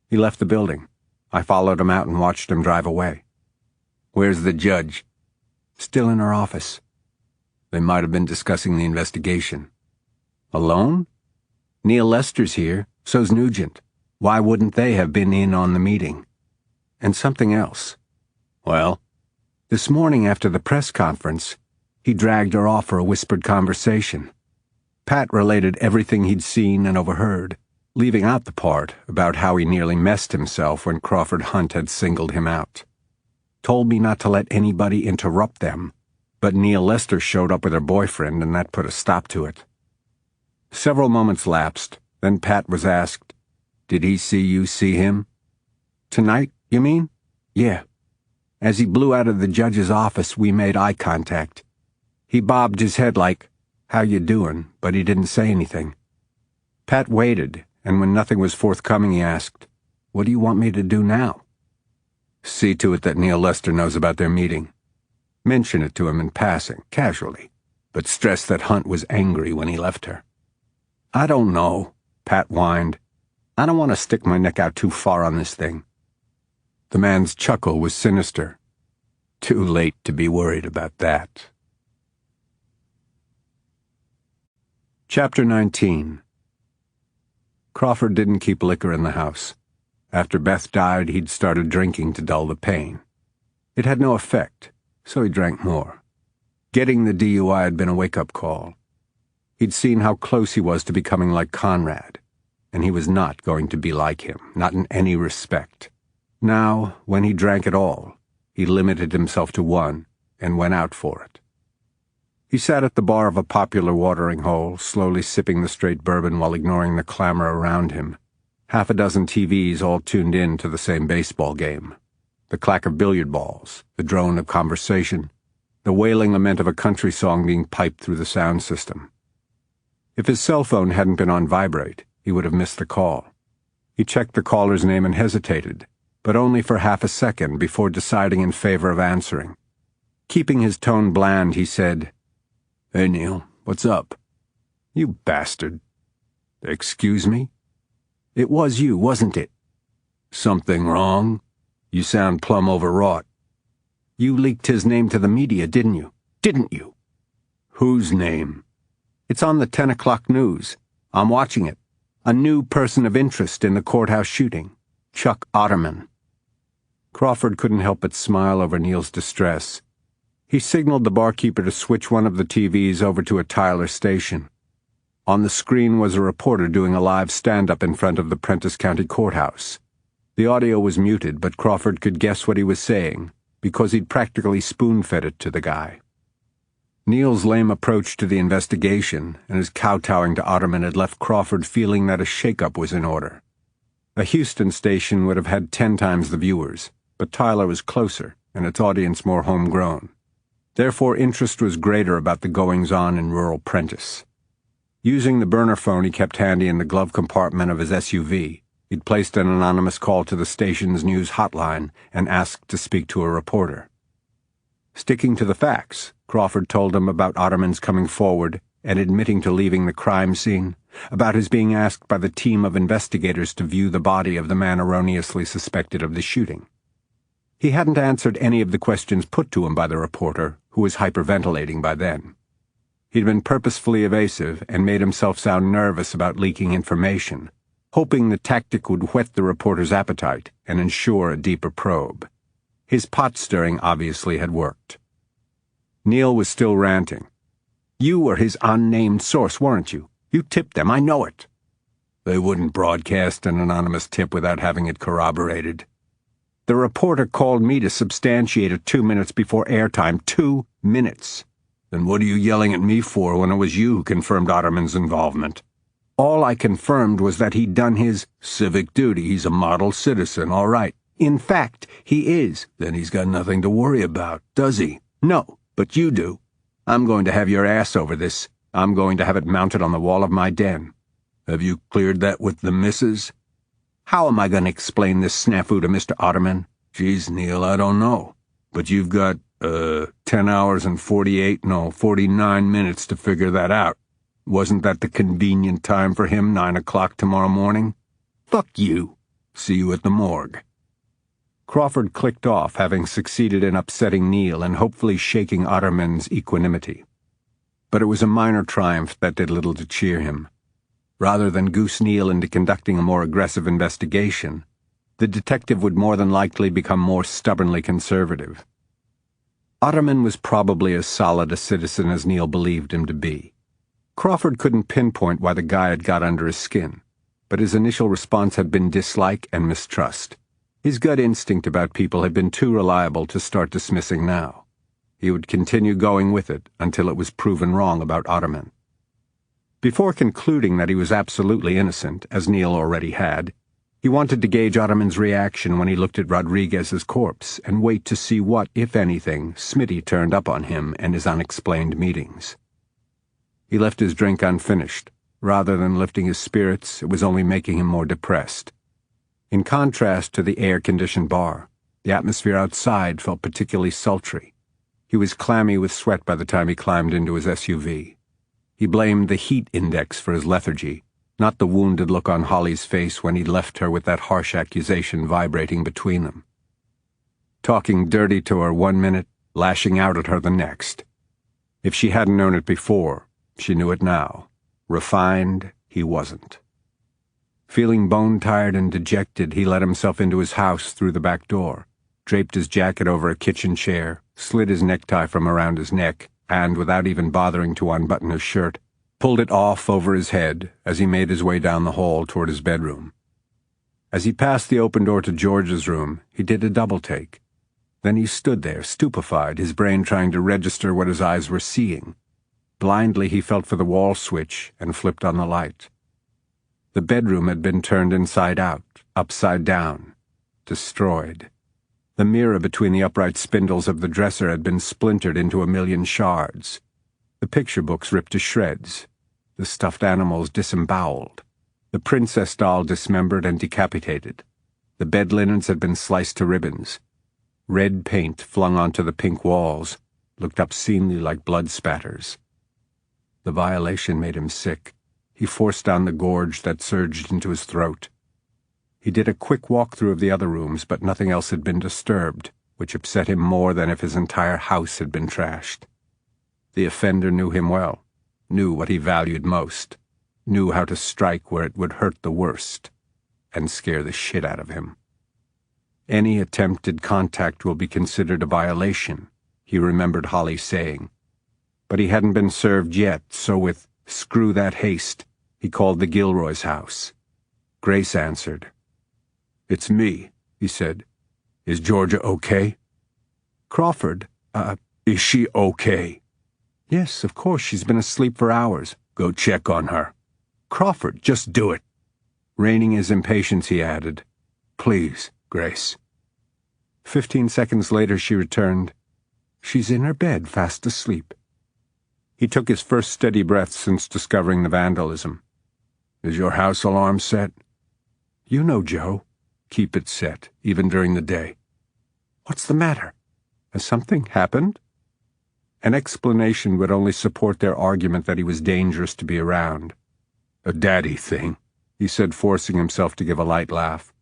S5: He left the building. I followed him out and watched him drive away.
S3: Where's the judge?
S5: Still in her office.
S3: They might have been discussing the investigation.
S5: Alone? Neil Lester's here, so's Nugent. Why wouldn't they have been in on the meeting? And something else.
S3: Well?
S5: This morning after the press conference, he dragged her off for a whispered conversation. Pat related everything he'd seen and overheard, leaving out the part about how he nearly messed himself when Crawford Hunt had singled him out. Told me not to let anybody interrupt them, but Neil Lester showed up with her boyfriend and that put a stop to it. Several moments lapsed, then Pat was asked, "Did he see you see him?" "Tonight, you mean?" "Yeah. As he blew out of the judge's office, we made eye contact. He bobbed his head like, 'How you doing?' but he didn't say anything." Pat waited, and when nothing was forthcoming, he asked, "What do you want me to do now?"
S3: "See to it that Neil Lester knows about their meeting.
S5: Mention it to him in passing, casually, but stress that Hunt was angry when he left her." "I don't know," Pat whined. "I don't want to stick my neck out too far on this thing." The man's chuckle was sinister.
S3: Too late to be worried about that.
S5: Chapter 19. Crawford didn't keep liquor in the house. After Beth died, he'd started drinking to dull the pain. It had no effect, so he drank more. Getting the DUI had been a wake-up call. He'd seen how close he was to becoming like Conrad, and he was not going to be like him, not in any respect. Now, when he drank at all, he limited himself to one and went out for it. He sat at the bar of a popular watering hole, slowly sipping the straight bourbon while ignoring the clamor around him. Half a dozen TVs all tuned in to the same baseball game. The clack of billiard balls, the drone of conversation, the wailing lament of a country song being piped through the sound system. If his cell phone hadn't been on vibrate, he would have missed the call. He checked the caller's name and hesitated, but only for half a second before deciding in favor of answering. Keeping his tone bland, he said,
S3: "Hey, Neil, what's up?"
S5: "You bastard."
S3: "Excuse me?"
S5: "It was you, wasn't it?"
S3: "Something wrong? You sound plumb overwrought."
S5: "You leaked his name to the media, didn't you? Didn't you?"
S3: "Whose name?"
S5: "It's on the 10 o'clock news. I'm watching it. A new person of interest in the courthouse shooting. Chuck Otterman." Crawford couldn't help but smile over Neil's distress. He signaled the barkeeper to switch one of the TVs over to a Tyler station. On the screen was a reporter doing a live stand-up in front of the Prentiss County Courthouse.
S3: The audio was muted, but Crawford could guess what he was saying, because he'd practically spoon-fed it to the guy. Neil's lame approach to the investigation and his kowtowing to Otterman had left Crawford feeling that a shakeup was in order. A Houston station would have had 10 times the viewers, but Tyler was closer and its audience more homegrown. Therefore, interest was greater about the goings-on in rural Prentice. Using the burner phone he kept handy in the glove compartment of his SUV, he'd placed an anonymous call to the station's news hotline and asked to speak to a reporter. Sticking to the facts, Crawford told him about Otterman's coming forward and admitting to leaving the crime scene, about his being asked by the team of investigators to view the body of the man erroneously suspected of the shooting. He hadn't answered any of the questions put to him by the reporter, who was hyperventilating by then. He'd been purposefully evasive and made himself sound nervous about leaking information, hoping the tactic would whet the reporter's appetite and ensure a deeper probe. His pot-stirring obviously had worked. Neil was still ranting. "You were his unnamed source, weren't you? You tipped them, I know it." "They wouldn't broadcast an anonymous tip without having it corroborated." "The reporter called me to substantiate it 2 minutes before airtime. 2 minutes. Then what are you yelling at me for when it was you who confirmed Otterman's involvement?" "All I confirmed was that he'd done his civic duty. He's a model citizen, all right. In fact, he is." "Then he's got nothing to worry about, does he?" "No, but you do. I'm going to have your ass over this. I'm going to have it mounted on the wall of my den." "Have you cleared that with the missus?" "How am I going to explain this snafu to Mr. Otterman?" "Geez, Neil, I don't know. But you've got, 10 hours and 49 minutes to figure that out. Wasn't that the convenient time for him, 9 o'clock tomorrow morning?" "Fuck you." "See you at the morgue." Crawford clicked off, having succeeded in upsetting Neil and hopefully shaking Otterman's equanimity. But it was a minor triumph that did little to cheer him. Rather than goose Neil into conducting a more aggressive investigation, the detective would more than likely become more stubbornly conservative. Otterman was probably as solid a citizen as Neil believed him to be. Crawford couldn't pinpoint why the guy had got under his skin, but his initial response had been dislike and mistrust. His gut instinct about people had been too reliable to start dismissing now. He would continue going with it until it was proven wrong about Otterman. Before concluding that he was absolutely innocent, as Neil already had, he wanted to gauge Otterman's reaction when he looked at Rodriguez's corpse and wait to see what, if anything, Smitty turned up on him and his unexplained meetings. He left his drink unfinished. Rather than lifting his spirits, it was only making him more depressed. In contrast to the air-conditioned bar, the atmosphere outside felt particularly sultry. He was clammy with sweat by the time he climbed into his SUV. He blamed the heat index for his lethargy, not the wounded look on Holly's face when he'd left her with that harsh accusation vibrating between them. Talking dirty to her 1 minute, lashing out at her the next. If she hadn't known it before, she knew it now. Refined, he wasn't. Feeling bone-tired and dejected, he let himself into his house through the back door, draped his jacket over a kitchen chair, slid his necktie from around his neck, and, without even bothering to unbutton his shirt, pulled it off over his head as he made his way down the hall toward his bedroom. As he passed the open door to George's room, he did a double-take. Then he stood there, stupefied, his brain trying to register what his eyes were seeing. Blindly he felt for the wall switch and flipped on the light. The bedroom had been turned inside out, upside down, destroyed. The mirror between the upright spindles of the dresser had been splintered into a million shards. The picture books ripped to shreds. The stuffed animals disemboweled. The princess doll dismembered and decapitated. The bed linens had been sliced to ribbons. Red paint flung onto the pink walls looked obscenely like blood spatters. The violation made him sick. He forced down the gorge that surged into his throat. He did a quick walk-through of the other rooms, but nothing else had been disturbed, which upset him more than if his entire house had been trashed. The offender knew him well, knew what he valued most, knew how to strike where it would hurt the worst, and scare the shit out of him. Any attempted contact will be considered a violation, he remembered Holly saying. But he hadn't been served yet, so with "Screw that haste," he called the Gilroys' house. Grace answered. "It's me," he said. "Is Georgia okay?"
S5: Crawford,
S3: Is she okay?
S5: yes, of course, she's been asleep for hours.
S3: Go check on her.
S5: Crawford, just do it.
S3: Reining his impatience, he added, "Please, Grace."
S5: 15 seconds later, she returned. She's in her bed, fast asleep.
S3: He took his first steady breath since discovering the vandalism. "Is your house alarm set?"
S5: You know, Joe.
S3: "Keep it set, even during the day."
S5: What's the matter?
S3: "Has something happened?" An explanation would only support their argument that he was dangerous to be around. "A daddy thing," he said, forcing himself to give a light laugh.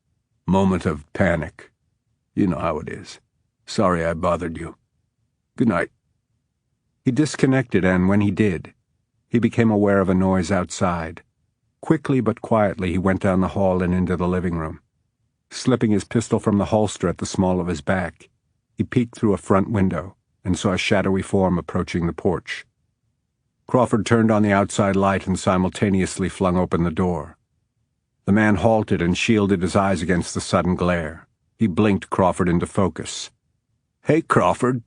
S3: "Moment of panic. You know how it is. Sorry I bothered you. Good night."
S5: He disconnected, and when he did, he became aware of a noise outside. Quickly but quietly, he went down the hall and into the living room. Slipping his pistol from the holster at the small of his back, he peeked through a front window and saw a shadowy form approaching the porch. Crawford turned on the outside light and simultaneously flung open the door. The man halted and shielded his eyes against the sudden glare. He blinked Crawford into focus.
S3: "Hey, Crawford."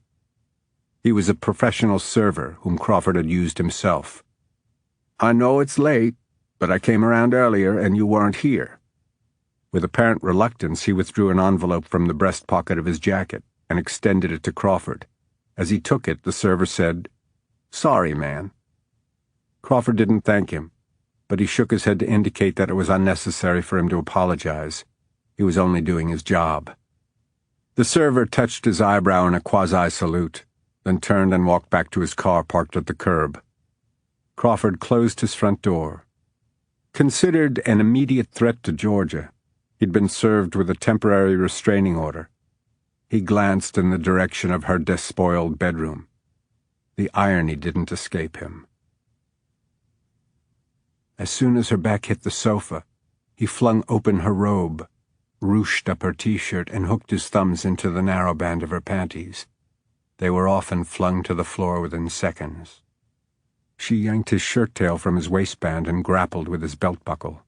S5: He was a professional server whom Crawford had used himself.
S3: "I know it's late, but I came around earlier and you weren't here."
S5: With apparent reluctance, he withdrew an envelope from the breast pocket of his jacket and extended it to Crawford. As he took it, the server said, "Sorry, man." Crawford didn't thank him, but he shook his head to indicate that it was unnecessary for him to apologize. He was only doing his job. The server touched his eyebrow in a quasi-salute, then turned and walked back to his car parked at the curb. Crawford closed his front door. Considered an immediate threat to Georgia, he'd been served with a temporary restraining order. He glanced in the direction of her despoiled bedroom. The irony didn't escape him. As soon as her back hit the sofa, he flung open her robe, ruched up her t-shirt, and hooked his thumbs into the narrow band of her panties. They were off and flung to the floor within seconds. She yanked his shirt tail from his waistband and grappled with his belt buckle.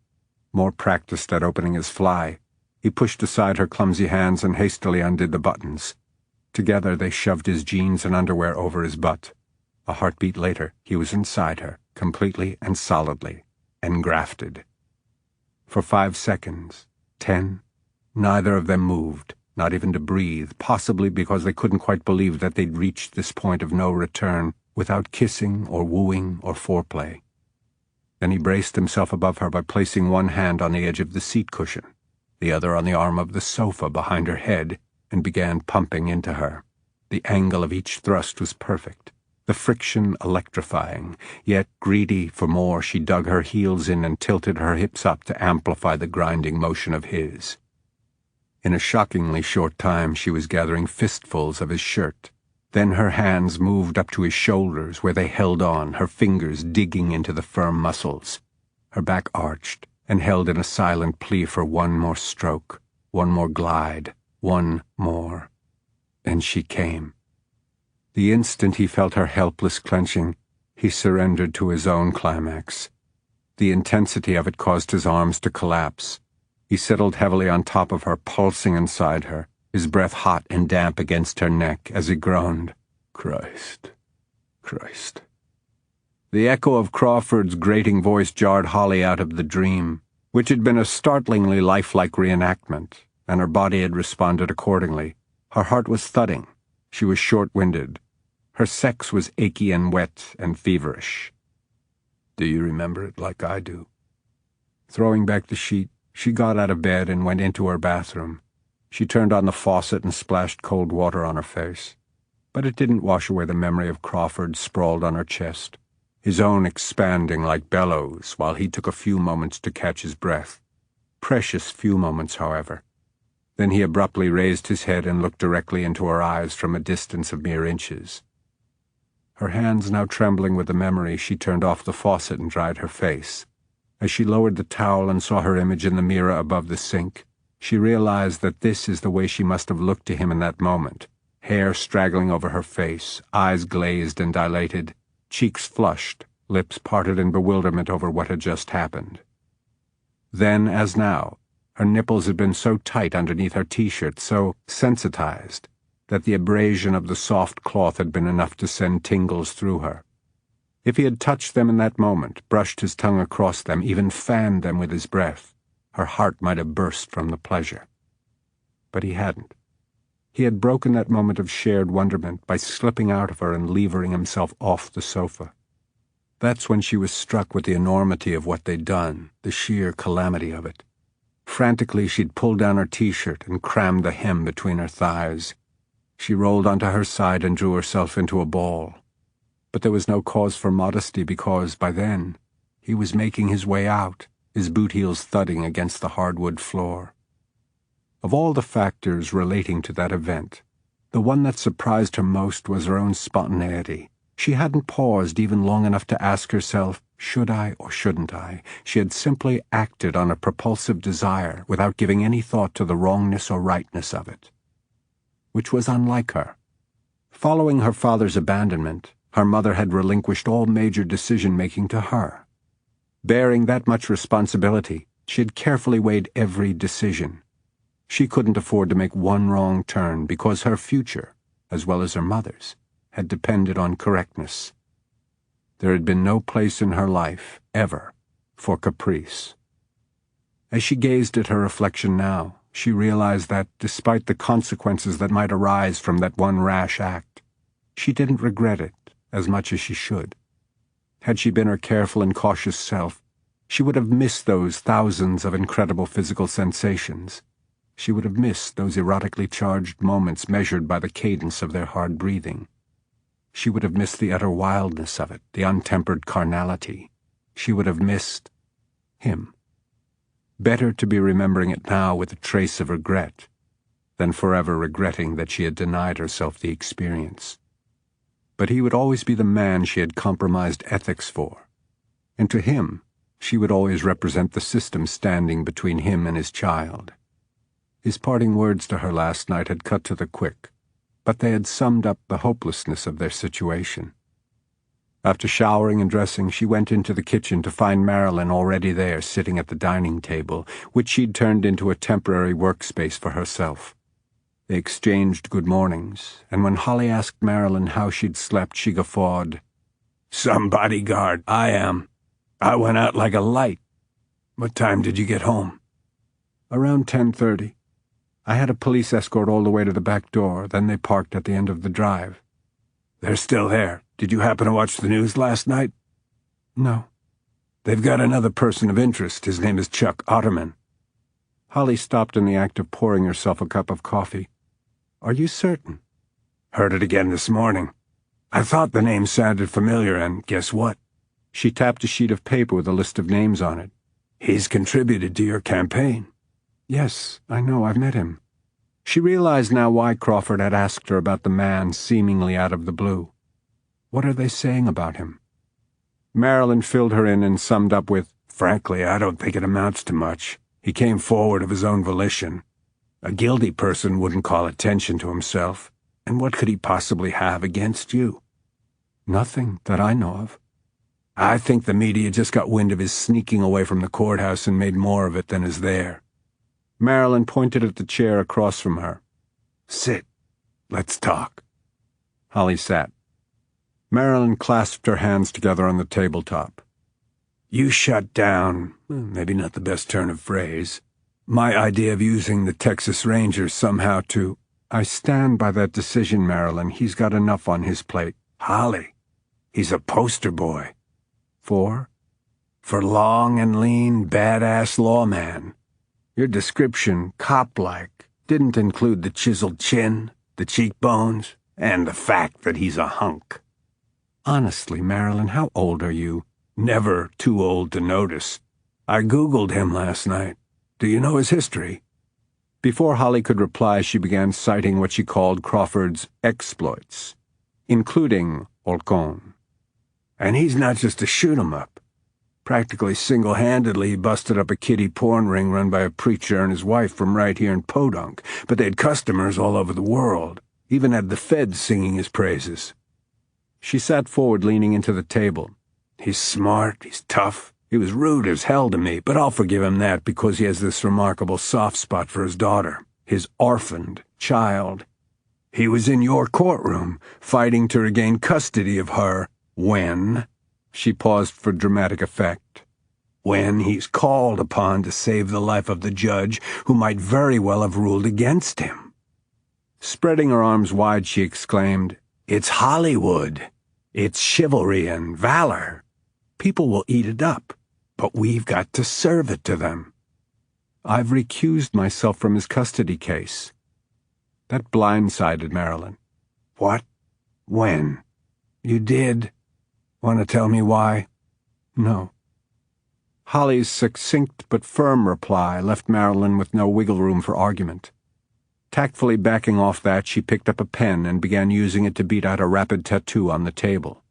S5: More practiced at opening his fly, he pushed aside her clumsy hands and hastily undid the buttons. Together they shoved his jeans and underwear over his butt. A heartbeat later, he was inside her, completely and solidly, engrafted. For 5 seconds, 10, neither of them moved, not even to breathe, possibly because they couldn't quite believe that they'd reached this point of no return without kissing or wooing or foreplay. Then he braced himself above her by placing one hand on the edge of the seat cushion, the other on the arm of the sofa behind her head, and began pumping into her. The angle of each thrust was perfect, the friction electrifying, yet greedy for more, she dug her heels in and tilted her hips up to amplify the grinding motion of his. In a shockingly short time, she was gathering fistfuls of his shirt. Then her hands moved up to his shoulders, where they held on, her fingers digging into the firm muscles. Her back arched and held in a silent plea for one more stroke, one more glide, one more. And she came. The instant he felt her helpless clenching, he surrendered to his own climax. The intensity of it caused his arms to collapse. He settled heavily on top of her, pulsing inside her, his breath hot and damp against her neck as he groaned, "Christ, Christ." The echo of Crawford's grating voice jarred Holly out of the dream, which had been a startlingly lifelike reenactment, and her body had responded accordingly. Her heart was thudding. She was short-winded. Her sex was achy and wet and feverish. "Do you remember it like I do?" Throwing back the sheet, she got out of bed and went into her bathroom. She turned on the faucet and splashed cold water on her face. But it didn't wash away the memory of Crawford sprawled on her chest, his own expanding like bellows, while he took a few moments to catch his breath. Precious few moments, however. Then he abruptly raised his head and looked directly into her eyes from a distance of mere inches. Her hands now trembling with the memory, she turned off the faucet and dried her face. As she lowered the towel and saw her image in the mirror above the sink, she realized that this is the way she must have looked to him in that moment, hair straggling over her face, eyes glazed and dilated, cheeks flushed, lips parted in bewilderment over what had just happened. Then, as now,
S3: Her nipples had been so tight underneath her t-shirt, so sensitized, that the abrasion of the soft cloth had been enough to send tingles through her. If he had touched them in that moment, brushed his tongue across them, even fanned them with his breath, her heart might have burst from the pleasure. But he hadn't. He had broken that moment of shared wonderment by slipping out of her and levering himself off the sofa. That's when she was struck with the enormity of what they'd done, the sheer calamity of it. Frantically, she'd pulled down her t-shirt and crammed the hem between her thighs. She rolled onto her side and drew herself into a ball. But there was no cause for modesty because, by then, he was making his way out, his boot heels thudding against the hardwood floor. Of all the factors relating to that event, the one that surprised her most was her own spontaneity. She hadn't paused even long enough to ask herself, should I or shouldn't I? She had simply acted on a propulsive desire without giving any thought to the wrongness or rightness of it. Which was unlike her. Following her father's abandonment, her mother had relinquished all major decision-making to her. Bearing that much responsibility, she had carefully weighed every decision. She couldn't afford to make one wrong turn because her future, as well as her mother's, had depended on correctness. There had been no place in her life, ever, for caprice. As she gazed at her reflection now, she realized that, despite the consequences that might arise from that one rash act, she didn't regret it as much as she should. Had she been her careful and cautious self, she would have missed those thousands of incredible physical sensations. She would have missed those erotically charged moments measured by the cadence of their hard breathing. She would have missed the utter wildness of it, the untempered carnality. She would have missed him. Better to be remembering it now with a trace of regret than forever regretting that she had denied herself the experience. But he would always be the man she had compromised ethics for, and to him she would always represent the system standing between him and his child. His parting words to her last night had cut to the quick, but they had summed up the hopelessness of their situation. After showering and dressing, she went into the kitchen to find Marilyn already there, sitting at the dining table, which she'd turned into a temporary workspace for herself. They exchanged good mornings, and when Holly asked Marilyn how she'd slept, she guffawed. "Some bodyguard, I am. I went out like a light. What time did you get home?" "Around 10:30. I had a police escort all the way to the back door, then they parked at the end of the drive." "They're still there. Did you happen to watch the news last night?" "No." "They've got another person of interest. His name is Chuck Otterman." Holly stopped in the act of pouring herself a cup of coffee. "Are you certain?" "Heard it again this morning. I thought the name sounded familiar, and guess what?" She tapped a sheet of paper with a list of names on it. "He's contributed to your campaign." "Yes, I know, I've met him." She realized now why Crawford had asked her about the man seemingly out of the blue. What are they saying about him? Marilyn filled her in and summed up with, "Frankly, I don't think it amounts to much. He came forward of his own volition. A guilty person wouldn't call attention to himself, and what could he possibly have against you?" "Nothing that I know of." "I think the media just got wind of his sneaking away from the courthouse and made more of it than is there." Marilyn pointed at the chair across from her. "Sit. Let's talk." Holly sat. Marilyn clasped her hands together on the tabletop. "You shut down, maybe not the best turn of phrase, my idea of using the Texas Rangers somehow to—" "I stand by that decision, Marilyn. He's got enough on his plate." "Holly, he's a poster boy." "For?" "For long and lean, badass lawman. Your description, cop-like, didn't include the chiseled chin, the cheekbones, and the fact that he's a hunk." "Honestly, Marilyn, how old are you?" "Never too old to notice. I Googled him last night. Do you know his history?" Before Holly could reply, she began citing what she called Crawford's exploits, including Holcomb. "And he's not just a shoot-'em-up. Practically single-handedly he busted up a kiddie porn ring run by a preacher and his wife from right here in Podunk, but they had customers all over the world, even had the feds singing his praises." She sat forward, leaning into the table. "He's smart, he's tough, He was rude as hell to me, but I'll forgive him that because he has this remarkable soft spot for his daughter, his orphaned child. He was in your courtroom, fighting to regain custody of her when—" she paused for dramatic effect, "when he's called upon to save the life of the judge who might very well have ruled against him." Spreading her arms wide, she exclaimed, "It's Hollywood. It's chivalry and valor. People will eat it up, but we've got to serve it to them." "I've recused myself from his custody case." That blindsided Marilyn. "What? When? You did? Want to tell me why?" "No." Holly's succinct but firm reply left Marilyn with no wiggle room for argument. Tactfully backing off that, she picked up a pen and began using it to beat out a rapid tattoo on the table.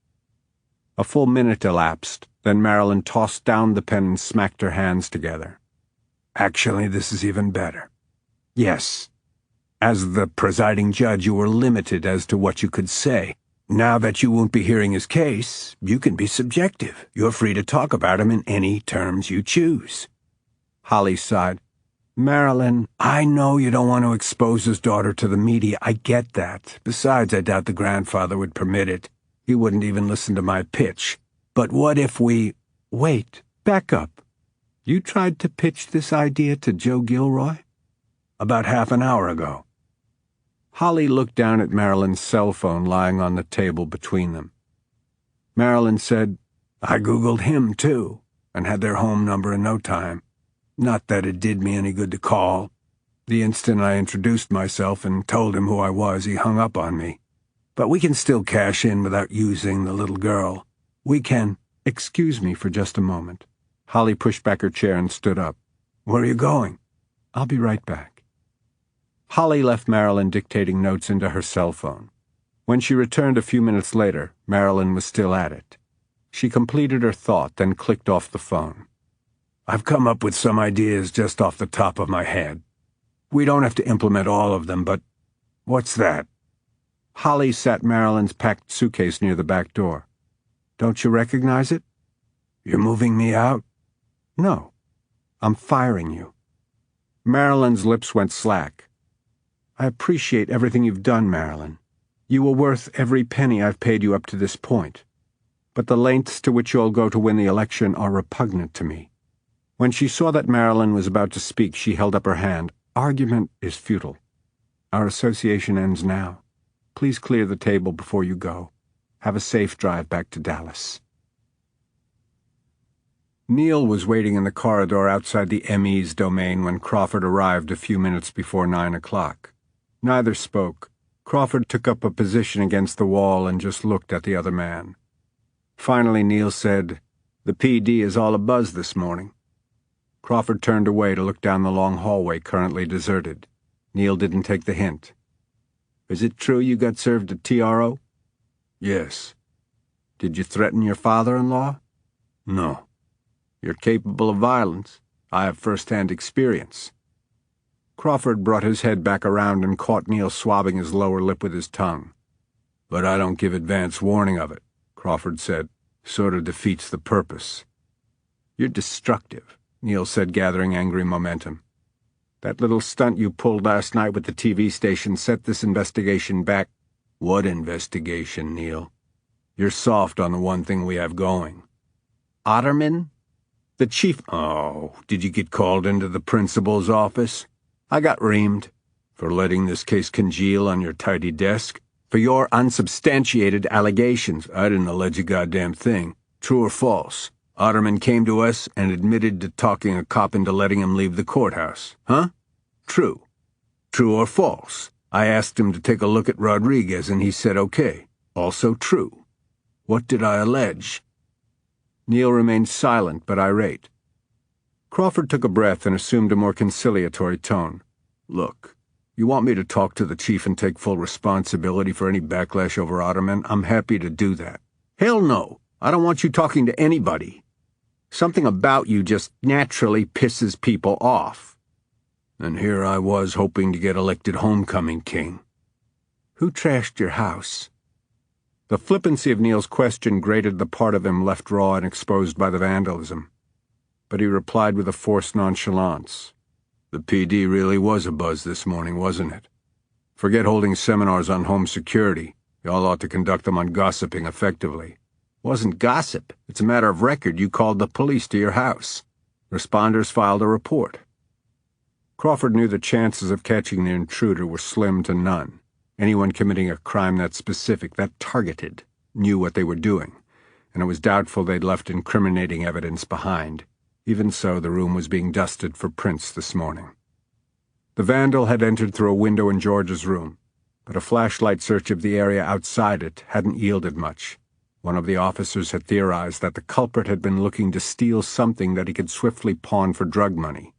S3: A full minute elapsed, then Marilyn tossed down the pen and smacked her hands together. "Actually, this is even better. Yes, as the presiding judge, you were limited as to what you could say. Now that you won't be hearing his case, you can be subjective. You're free to talk about him in any terms you choose." Holly sighed. "Marilyn, I know you don't want to expose his daughter to the media. I get that. Besides, I doubt the grandfather would permit it. He wouldn't even listen to my pitch. But what if we—" "Wait, back up. You tried to pitch this idea to Joe Gilroy?" "About half an hour ago." Holly looked down at Marilyn's cell phone lying on the table between them. Marilyn said, "I Googled him, too, and had their home number in no time. Not that it did me any good to call. The instant I introduced myself and told him who I was, he hung up on me. But we can still cash in without using the little girl. We can—" "Excuse me for just a moment." Holly pushed back her chair and stood up. "Where are you going?" "I'll be right back." Holly left Marilyn dictating notes into her cell phone. When she returned a few minutes later, Marilyn was still at it. She completed her thought, then clicked off the phone. "I've come up with some ideas just off the top of my head. We don't have to implement all of them, but—" "What's that?" Holly sat Marilyn's packed suitcase near the back door. "Don't you recognize it?" "You're moving me out?" "No. I'm firing you." Marilyn's lips went slack. "I appreciate everything you've done, Marilyn. You were worth every penny I've paid you up to this point. But the lengths to which you'll go to win the election are repugnant to me." When she saw that Marilyn was about to speak, she held up her hand. "Argument is futile. Our association ends now. Please clear the table before you go. Have a safe drive back to Dallas." Neil was waiting in the corridor outside the ME's domain when Crawford arrived a few minutes before 9 o'clock. Neither spoke. Crawford took up a position against the wall and just looked at the other man. Finally, Neil said, "The PD is all abuzz this morning." Crawford turned away to look down the long hallway currently deserted. Neil didn't take the hint. "Is it true you got served a TRO?" "Yes." "Did you threaten your father-in-law?" "No." "You're capable of violence. I have first-hand experience." Crawford brought his head back around and caught Neil swabbing his lower lip with his tongue. "But I don't give advance warning of it," Crawford said. "Sort of defeats the purpose." "You're destructive," Neil said, gathering angry momentum. "That little stunt you pulled last night with the TV station set this investigation back." "What investigation, Neil? You're soft on the one thing we have going." "Otterman? The chief—" "Oh, did you get called into the principal's office?" "I got reamed." "For letting this case congeal on your tidy desk?" "For your unsubstantiated allegations." "I didn't allege a goddamn thing. True or false? Otterman came to us and admitted to talking a cop into letting him leave the courthouse. Huh? True. True or false? I asked him to take a look at Rodriguez and he said okay. Also true. What did I allege?" Neil remained silent but irate. Crawford took a breath and assumed a more conciliatory tone. "Look, you want me to talk to the chief and take full responsibility for any backlash over Otterman? I'm happy to do that." "Hell no. I don't want you talking to anybody. Something about you just naturally pisses people off." And here I was hoping to get elected homecoming king. "Who trashed your house?" The flippancy of Neil's question grated the part of him left raw and exposed by the vandalism. but he replied with a forced nonchalance. The PD really was abuzz this morning, wasn't it? Forget holding seminars on home security. Y'all ought to conduct them on gossiping effectively. Wasn't gossip. It's a matter of record. You called the police to your house. Responders filed a report. Crawford knew the chances of catching the intruder were slim to none. Anyone committing a crime that specific, that targeted, knew what they were doing, and it was doubtful they'd left incriminating evidence behind. Even so, the room was being dusted for prints this morning. The vandal had entered through a window in George's room, but a flashlight search of the area outside it hadn't yielded much. One of the officers had theorized that the culprit had been looking to steal something that he could swiftly pawn for drug money.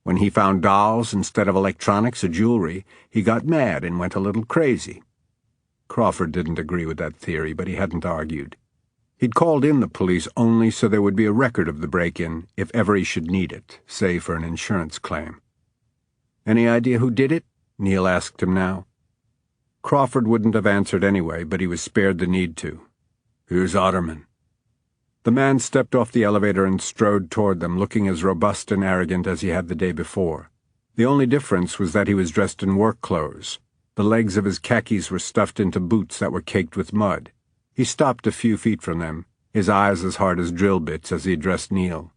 S3: When he found dolls instead of electronics or jewelry, he got mad and went a little crazy. Crawford didn't agree with that theory, but he hadn't argued. He'd called in the police only so there would be a record of the break-in if ever he should need it, say for an insurance claim. "Any idea who did it?" Neil asked him now. Crawford wouldn't have answered anyway, but he was spared the need to. "Here's Otterman." The man stepped off the elevator and strode toward them, looking as robust and arrogant as he had the day before. The only difference was that he was dressed in work clothes. The legs of his khakis were stuffed into boots that were caked with mud. He stopped a few feet from them, his eyes as hard as drill bits as he addressed Neil.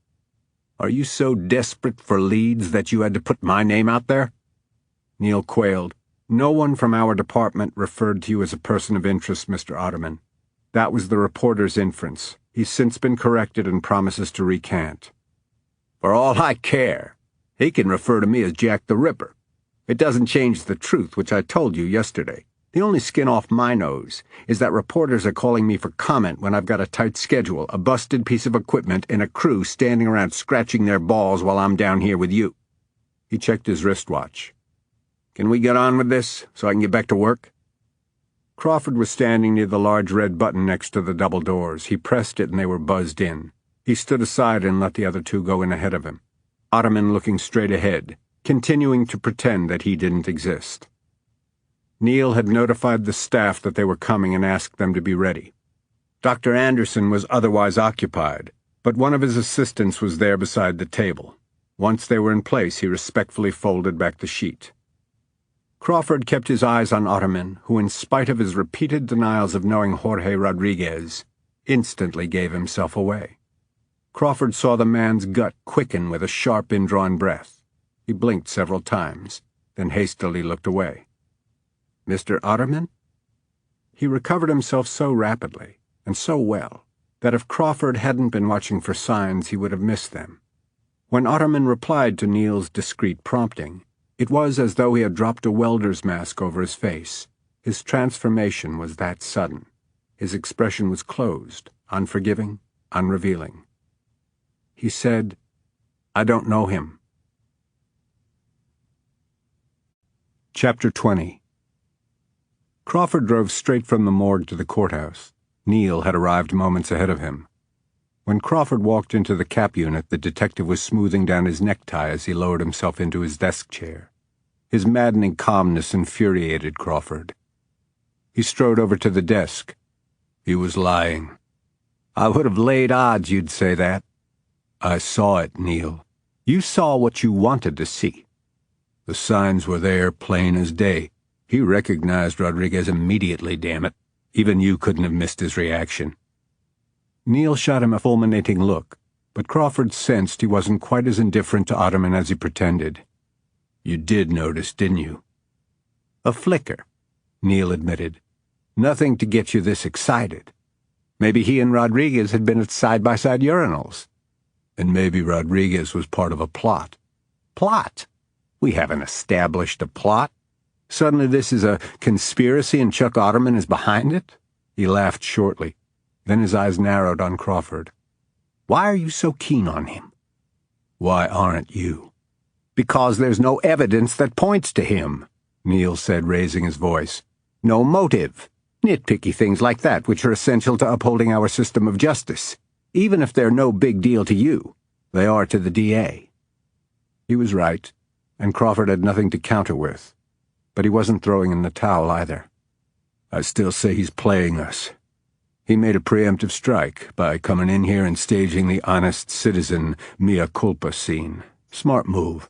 S3: "Are you so desperate for leads that you had to put my name out there?" Neil quailed. "No one from our department referred to you as a person of interest, Mr. Otterman. That was the reporter's inference. He's since been corrected and promises to recant." "For all I care. He can refer to me as Jack the Ripper. It doesn't change the truth, which I told you yesterday. The only skin off my nose is that reporters are calling me for comment when I've got a tight schedule, a busted piece of equipment, and a crew standing around scratching their balls while I'm down here with you." He checked his wristwatch. "Can we get on with this so I can get back to work?" Crawford was standing near the large red button next to the double doors. He pressed it and they were buzzed in. He stood aside and let the other two go in ahead of him, Otterman looking straight ahead, continuing to pretend that he didn't exist. Neil had notified the staff that they were coming and asked them to be ready. Dr. Anderson was otherwise occupied, but one of his assistants was there beside the table. Once they were in place, he respectfully folded back the sheet. Crawford kept his eyes on Otterman, who, in spite of his repeated denials of knowing Jorge Rodriguez, instantly gave himself away. Crawford saw the man's gut quicken with a sharp indrawn breath. He blinked several times, then hastily looked away. "Mr. Otterman?" He recovered himself so rapidly, and so well, that if Crawford hadn't been watching for signs, he would have missed them. When Otterman replied to Neil's discreet prompting, it was as though he had dropped a welder's mask over his face. His transformation was that sudden. His expression was closed, unforgiving, unrevealing. He said, "I don't know him." Chapter 20. Crawford drove straight from the morgue to the courthouse. Neil had arrived moments ahead of him. When Crawford walked into the cap unit, the detective was smoothing down his necktie as he lowered himself into his desk chair. His maddening calmness infuriated Crawford. He strode over to the desk. He was lying. "I would have laid odds you'd say that." "I saw it, Neil." "You saw what you wanted to see." "The signs were there, plain as day. He recognized Rodriguez immediately, damn it. Even you couldn't have missed his reaction." Neil shot him a fulminating look, but Crawford sensed he wasn't quite as indifferent to Otterman as he pretended. "You did notice, didn't you?" "A flicker," Neil admitted. "Nothing to get you this excited. Maybe he and Rodriguez had been at side-by-side urinals. And maybe Rodriguez was part of a plot." "Plot? We haven't established a plot. Suddenly this is a conspiracy and Chuck Otterman is behind it?" He laughed shortly. Then his eyes narrowed on Crawford. "Why are you so keen on him?" "Why aren't you?" "Because there's no evidence that points to him," Neil said, raising his voice. "No motive. Nitpicky things like that which are essential to upholding our system of justice. Even if they're no big deal to you, they are to the DA." He was right, and Crawford had nothing to counter with. But he wasn't throwing in the towel either. "I still say he's playing us." He made a preemptive strike by coming in here and staging the honest citizen mea culpa scene. Smart move.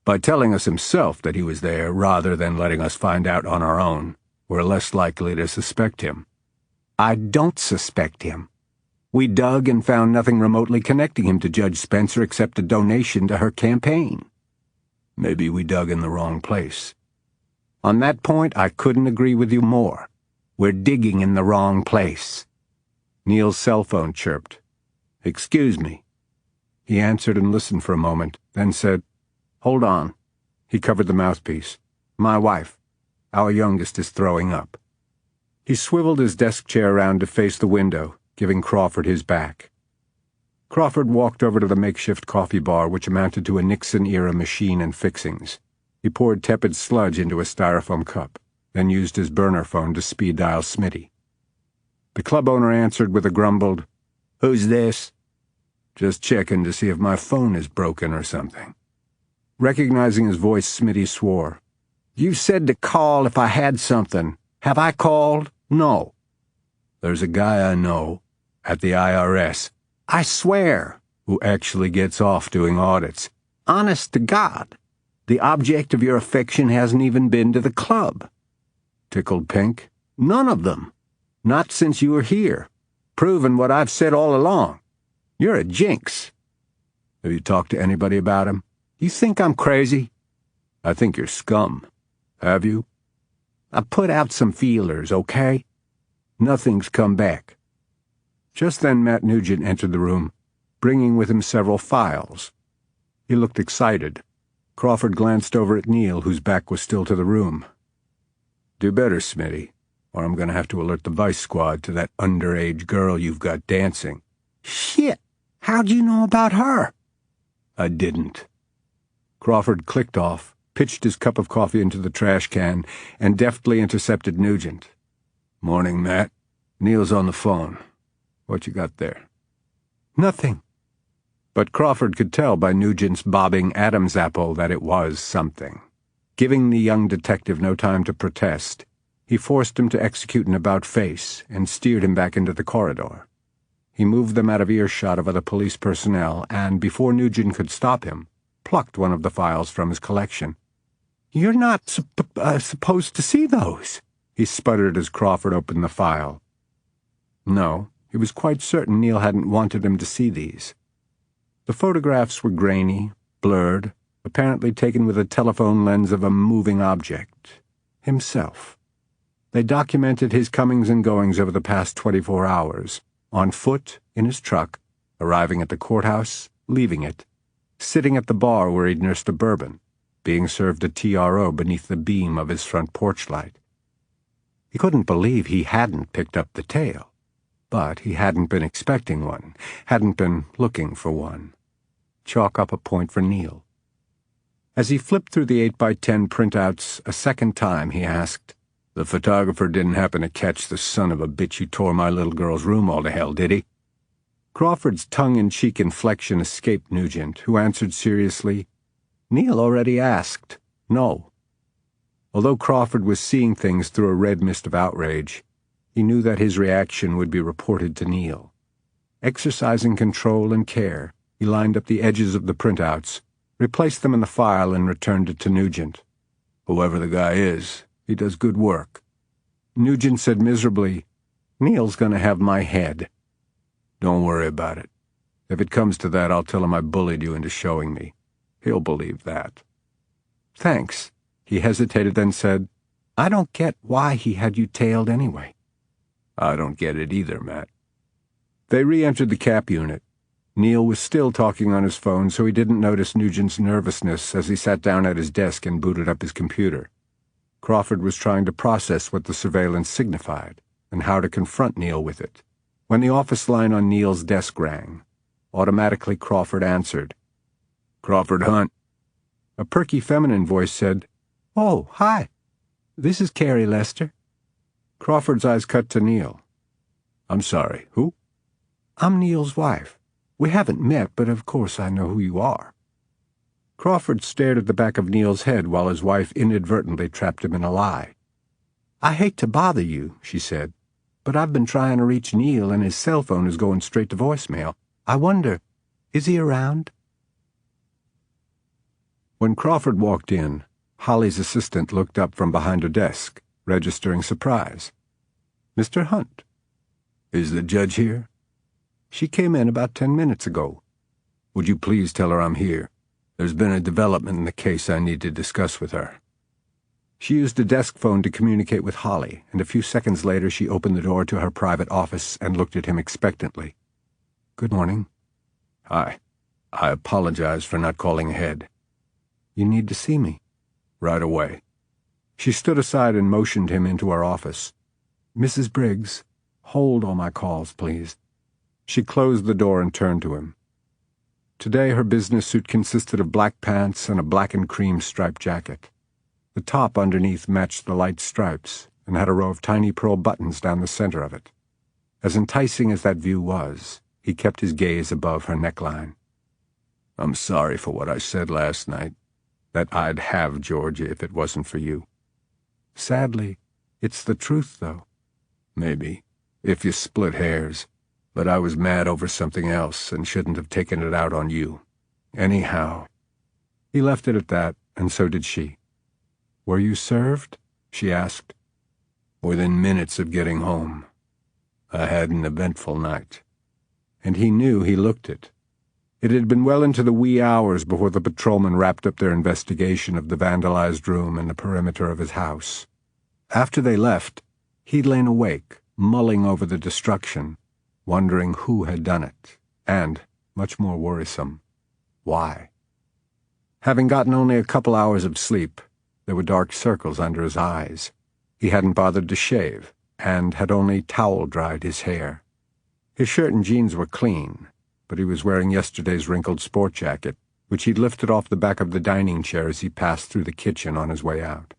S3: By telling us himself that he was there rather than letting us find out on our own, we're less likely to suspect him. I don't suspect him. We dug and found nothing remotely connecting him to Judge Spencer except a donation to her campaign. Maybe we dug in the wrong place. On that point, I couldn't agree with you more. We're digging in the wrong place. Neil's cell phone chirped. Excuse me. He answered and listened for a moment, then said, Hold on. He covered the mouthpiece. My wife. Our youngest is throwing up. He swiveled his desk chair around to face the window, giving Crawford his back. Crawford walked over to the makeshift coffee bar, which amounted to a Nixon-era machine and fixings. He poured tepid sludge into a styrofoam cup, then used his burner phone to speed dial Smitty. The club owner answered with a grumbled, Who's this? Just checking to see if my phone is broken or something. Recognizing his voice, Smitty swore. You said to call if I had something. Have I called? No. There's a guy I know, at the IRS, I swear, who actually gets off doing audits. Honest to God. The object of your affection hasn't even been to the club. Tickled pink? None of them. Not since you were here. Proving what I've said all along. You're a jinx. Have you talked to anybody about him? You think I'm crazy? I think you're scum. Have you? I put out some feelers, okay? Nothing's come back. Just then Matt Nugent entered the room, bringing with him several files. He looked excited. Crawford glanced over at Neil, whose back was still to the room. Do better, Smitty, or I'm going to have to alert the Vice Squad to that underage girl you've got dancing. Shit! How'd you know about her? I didn't. Crawford clicked off, pitched his cup of coffee into the trash can, and deftly intercepted Nugent. Morning, Matt. Neil's on the phone. What you got there? Nothing. But Crawford could tell by Nugent's bobbing Adam's apple that it was something. Giving the young detective no time to protest, he forced him to execute an about-face and steered him back into the corridor. He moved them out of earshot of other police personnel and, before Nugent could stop him, plucked one of the files from his collection. You're not supposed to see those, he sputtered as Crawford opened the file. No, he was quite certain Neil hadn't wanted him to see these. The photographs were grainy, blurred, apparently taken with a telephone lens of a moving object. Himself. They documented his comings and goings over the past 24 hours, on foot, in his truck, arriving at the courthouse, leaving it, sitting at the bar where he'd nursed a bourbon, being served a TRO beneath the beam of his front porch light. He couldn't believe he hadn't picked up the tail, but he hadn't been expecting one, hadn't been looking for one. Chalk up a point for Neil. As he flipped through the 8x10 printouts a second time, he asked, The photographer didn't happen to catch the son of a bitch who tore my little girl's room all to hell, did he? Crawford's tongue-in-cheek inflection escaped Nugent, who answered seriously, Neil already asked. No. Although Crawford was seeing things through a red mist of outrage, he knew that his reaction would be reported to Neil. Exercising control and care, he lined up the edges of the printouts, replaced them in the file, and returned it to Nugent. Whoever the guy is, he does good work. Nugent said miserably, Neil's going to have my head. Don't worry about it. If it comes to that, I'll tell him I bullied you into showing me. He'll believe that. Thanks. He hesitated, then said, I don't get why he had you tailed anyway. I don't get it either, Matt. They re-entered the cap unit. Neil was still talking on his phone, so he didn't notice Nugent's nervousness as he sat down at his desk and booted up his computer. Crawford was trying to process what the surveillance signified and how to confront Neil with it, when the office line on Neil's desk rang. Automatically, Crawford answered. Crawford Hunt. A perky feminine voice said, Oh, hi. This is Carrie Lester. Crawford's eyes cut to Neil. I'm sorry, who? I'm Neil's wife. We haven't met, but of course I know who you are. Crawford stared at the back of Neil's head while his wife inadvertently trapped him in a lie. I hate to bother you, she said. But I've been trying to reach Neil, and his cell phone is going straight to voicemail. I wonder, is he around?" When Crawford walked in, Holly's assistant looked up from behind her desk, registering surprise. "Mr. Hunt." "Is the judge here?" "She came in about 10 minutes ago." "Would you please tell her I'm here? There's been a development in the case I need to discuss with her." She used a desk phone to communicate with Holly, and a few seconds later she opened the door to her private office and looked at him expectantly. "Good morning." "Hi. I apologize for not calling ahead." "You need to see me." "Right away." She stood aside and motioned him into her office. "Mrs. Briggs, hold all my calls, please." She closed the door and turned to him. Today her business suit consisted of black pants and a black and cream striped jacket. The top underneath matched the light stripes and had a row of tiny pearl buttons down the center of it. As enticing as that view was, he kept his gaze above her neckline. "I'm sorry for what I said last night, that I'd have Georgia if it wasn't for you." "Sadly, it's the truth, though." "Maybe, if you split hairs. But I was mad over something else and shouldn't have taken it out on you. Anyhow." He left it at that, and so did she. "Were you served?" she asked. "Within minutes of getting home. I had an eventful night." And he knew he looked it. It had been well into the wee hours before the patrolmen wrapped up their investigation of the vandalized room and the perimeter of his house. After they left, he'd lain awake, mulling over the destruction, wondering who had done it, and, much more worrisome, why. Having gotten only a couple hours of sleep, there were dark circles under his eyes. He hadn't bothered to shave, and had only towel-dried his hair. His shirt and jeans were clean, but he was wearing yesterday's wrinkled sport jacket, which he'd lifted off the back of the dining chair as he passed through the kitchen on his way out.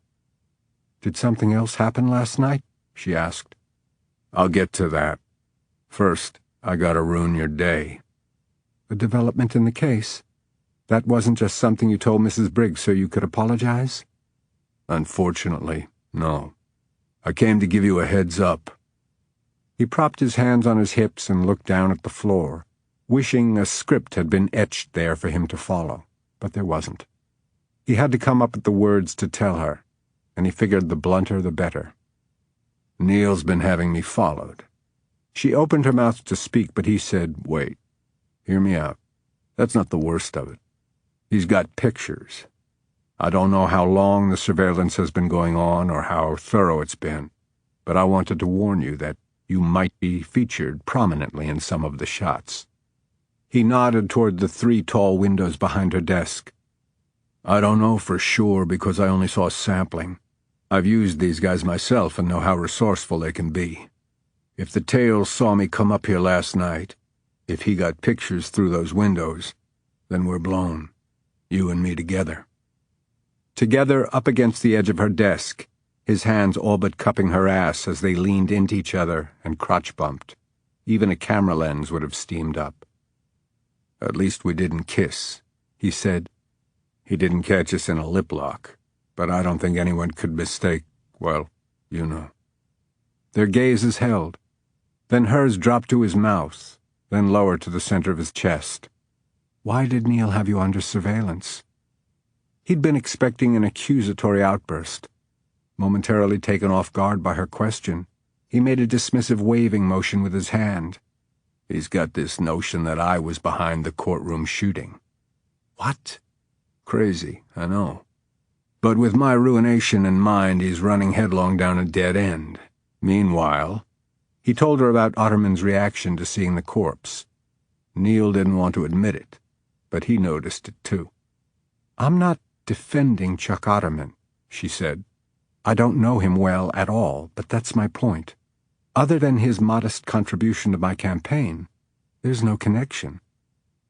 S3: "Did something else happen last night?" she asked. "I'll get to that. First, I gotta ruin your day." "A development in the case? That wasn't just something you told Mrs. Briggs so you could apologize?" "Unfortunately, no. I came to give you a heads up." He propped his hands on his hips and looked down at the floor, wishing a script had been etched there for him to follow, but there wasn't. He had to come up with the words to tell her, and he figured the blunter the better. "Neil's been having me followed." She opened her mouth to speak, but he said, "Wait. Hear me out. That's not the worst of it. He's got pictures. I don't know how long the surveillance has been going on or how thorough it's been, but I wanted to warn you that you might be featured prominently in some of the shots." He nodded toward the 3 tall windows behind her desk. "I don't know for sure because I only saw a sampling. I've used these guys myself and know how resourceful they can be. If the tails saw me come up here last night, if he got pictures through those windows, then we're blown. You and me together." Together up against the edge of her desk, his hands all but cupping her ass as they leaned into each other and crotch-bumped. Even a camera lens would have steamed up. "At least we didn't kiss," he said. "He didn't catch us in a lip lock, but I don't think anyone could mistake, well, you know." Their gazes held. Then hers dropped to his mouth, then lower to the center of his chest. "Why did Neil have you under surveillance?" He'd been expecting an accusatory outburst. Momentarily taken off guard by her question, he made a dismissive waving motion with his hand. "He's got this notion that I was behind the courtroom shooting." "What?" "Crazy, I know. But with my ruination in mind, he's running headlong down a dead end. Meanwhile," he told her about Otterman's reaction to seeing the corpse. Neil didn't want to admit it, but he noticed it too. "I'm not defending Chuck Otterman," she said. "I don't know him well at all, but that's my point. Other than his modest contribution to my campaign, there's no connection.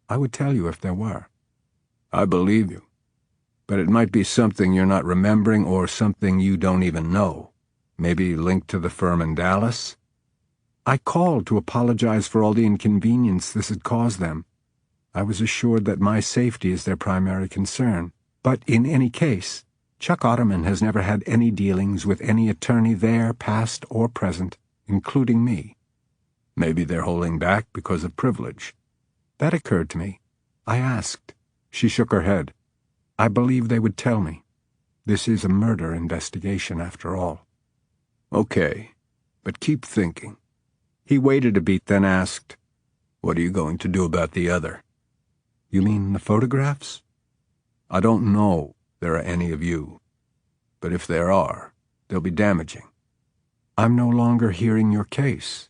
S3: I would tell you if there were." "I believe you. But it might be something you're not remembering or something you don't even know. Maybe linked to the firm in Dallas?" "I called to apologize for all the inconvenience this had caused them. I was assured that my safety is their primary concern. But in any case, Chuck Otterman has never had any dealings with any attorney there, past or present, including me. Maybe they're holding back because of privilege. That occurred to me. I asked. She shook her head. I believe they would tell me. This is a murder investigation, after all. Okay, but keep thinking. He waited a beat, then asked, What are you going to do about the other? You mean the photographs? I don't know there are any of you, but if there are, they'll be damaging. I'm no longer hearing your case.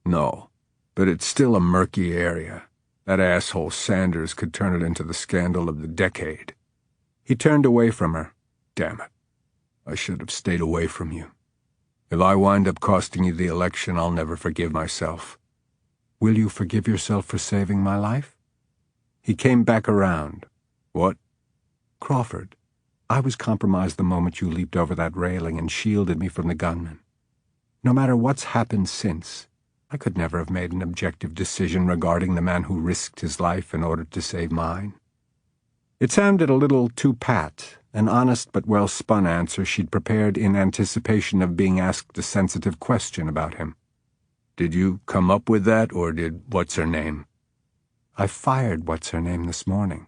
S3: No, but it's still a murky area. That asshole Sanders could turn it into the scandal of the decade. He turned away from her. Damn it. I should have stayed away from you. If I wind up costing you the election, I'll never forgive myself. Will you forgive yourself for saving my life? He came back around. What? Crawford, I was compromised the moment you leaped over that railing and shielded me from the gunman. No matter what's happened since, I could never have made an objective decision regarding the man who risked his life in order to save mine. It sounded a little too pat, an honest but well-spun answer she'd prepared in anticipation of being asked a sensitive question about him. Did you come up with that, or did what's-her-name? I fired what's-her-name this morning.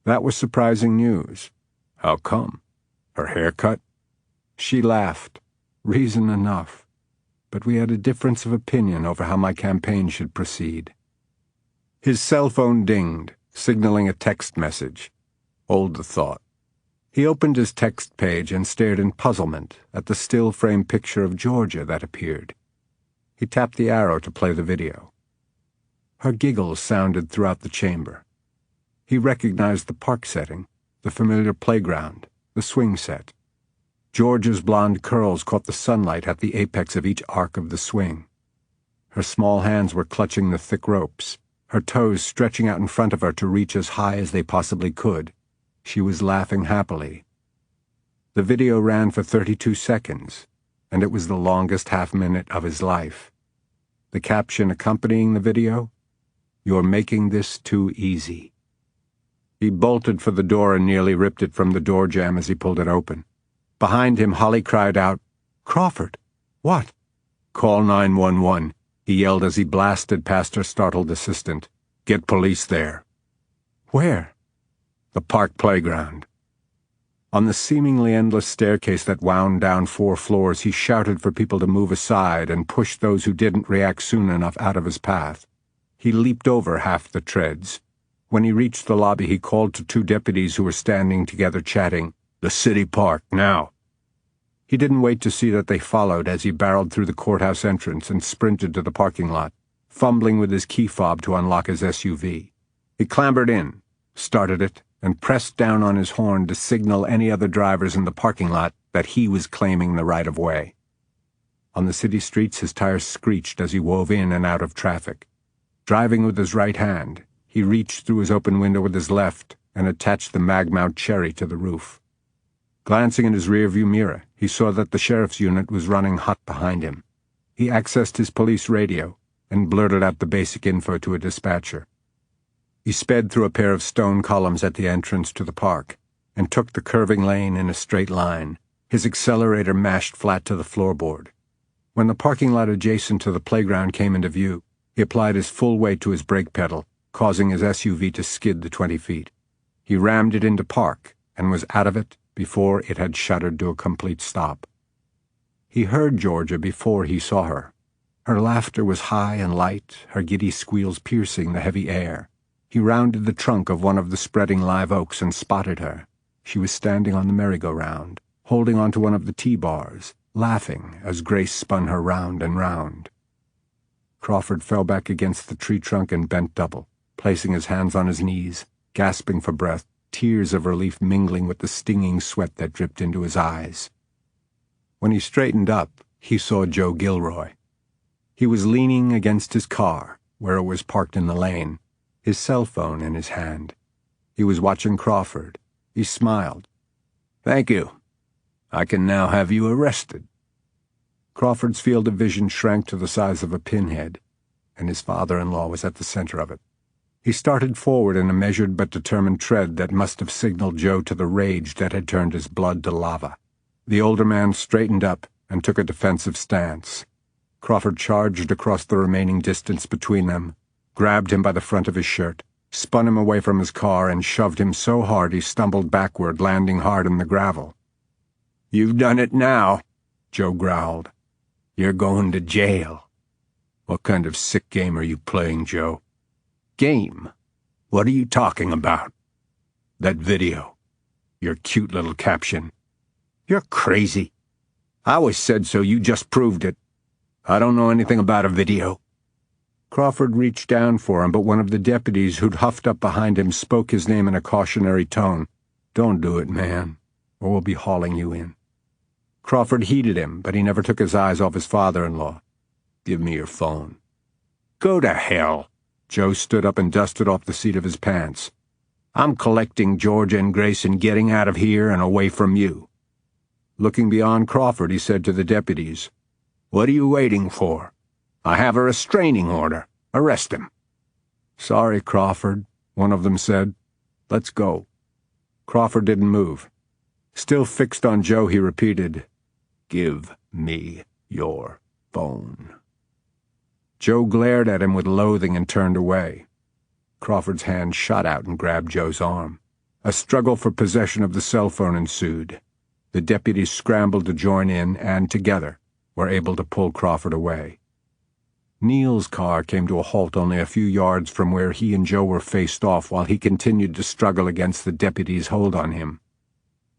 S3: That was surprising news. How come? Her haircut? She laughed. Reason enough. But we had a difference of opinion over how my campaign should proceed. His cell phone dinged, signaling a text message. Hold the thought. He opened his text page and stared in puzzlement at the still-frame picture of Georgia that appeared. He tapped the arrow to play the video. Her giggles sounded throughout the chamber. He recognized the park setting, the familiar playground, the swing set. Georgia's blonde curls caught the sunlight at the apex of each arc of the swing. Her small hands were clutching the thick ropes, her toes stretching out in front of her to reach as high as they possibly could. She was laughing happily. The video ran for 32 seconds, and it was the longest half-minute of his life. The caption accompanying the video, "You're making this too easy." He bolted for the door and nearly ripped it from the door jamb as he pulled it open. Behind him, Holly cried out, "Crawford! What?" "Call 911, he yelled as he blasted past her startled assistant. "Get police there." "Where?" "The park playground." On the seemingly endless staircase that wound down 4 floors, he shouted for people to move aside and pushed those who didn't react soon enough out of his path. He leaped over half the treads. When he reached the lobby, he called to 2 deputies who were standing together chatting, "The city park, now." He didn't wait to see that they followed as he barreled through the courthouse entrance and sprinted to the parking lot, fumbling with his key fob to unlock his SUV. He clambered in, started it, and pressed down on his horn to signal any other drivers in the parking lot that he was claiming the right-of-way. On the city streets, his tires screeched as he wove in and out of traffic. Driving with his right hand, he reached through his open window with his left and attached the mag-mount Cherry to the roof. Glancing in his rearview mirror, he saw that the sheriff's unit was running hot behind him. He accessed his police radio and blurted out the basic info to a dispatcher. He sped through a pair of stone columns at the entrance to the park and took the curving lane in a straight line, his accelerator mashed flat to the floorboard. When the parking lot adjacent to the playground came into view, he applied his full weight to his brake pedal, causing his SUV to skid the 20 feet. He rammed it into park and was out of it before it had shuddered to a complete stop. He heard Georgia before he saw her. Her laughter was high and light, her giddy squeals piercing the heavy air. He rounded the trunk of one of the spreading live oaks and spotted her. She was standing on the merry-go-round, holding onto one of the T-bars, laughing as Grace spun her round and round. Crawford fell back against the tree trunk and bent double, placing his hands on his knees, gasping for breath, tears of relief mingling with the stinging sweat that dripped into his eyes. When he straightened up, he saw Joe Gilroy. He was leaning against his car, where it was parked in the lane, his cell phone in his hand. He was watching Crawford. He smiled. "Thank you. I can now have you arrested." Crawford's field of vision shrank to the size of a pinhead, and his father-in-law was at the center of it. He started forward in a measured but determined tread that must have signaled Joe to the rage that had turned his blood to lava. The older man straightened up and took a defensive stance. Crawford charged across the remaining distance between them, grabbed him by the front of his shirt, spun him away from his car, and shoved him so hard he stumbled backward, landing hard in the gravel. "You've done it now," Joe growled. "You're going to jail." "What kind of sick game are you playing, Joe?" "Game? What are you talking about?" "That video. Your cute little caption." "You're crazy. I always said so. You just proved it." "I don't know anything about a video." Crawford reached down for him, but one of the deputies who'd huffed up behind him spoke his name in a cautionary tone. "Don't do it, man, or we'll be hauling you in." Crawford heeded him, but he never took his eyes off his father-in-law. "Give me your phone." "Go to hell." Joe stood up and dusted off the seat of his pants. "I'm collecting Georgia and Grace and getting out of here and away from you." Looking beyond Crawford, he said to the deputies, "What are you waiting for? I have a restraining order. Arrest him." "Sorry, Crawford," one of them said. "Let's go." Crawford didn't move. Still fixed on Joe, he repeated, "Give me your phone." Joe glared at him with loathing and turned away. Crawford's hand shot out and grabbed Joe's arm. A struggle for possession of the cell phone ensued. The deputies scrambled to join in and, together, were able to pull Crawford away. Neil's car came to a halt only a few yards from where he and Joe were faced off while he continued to struggle against the deputies' hold on him.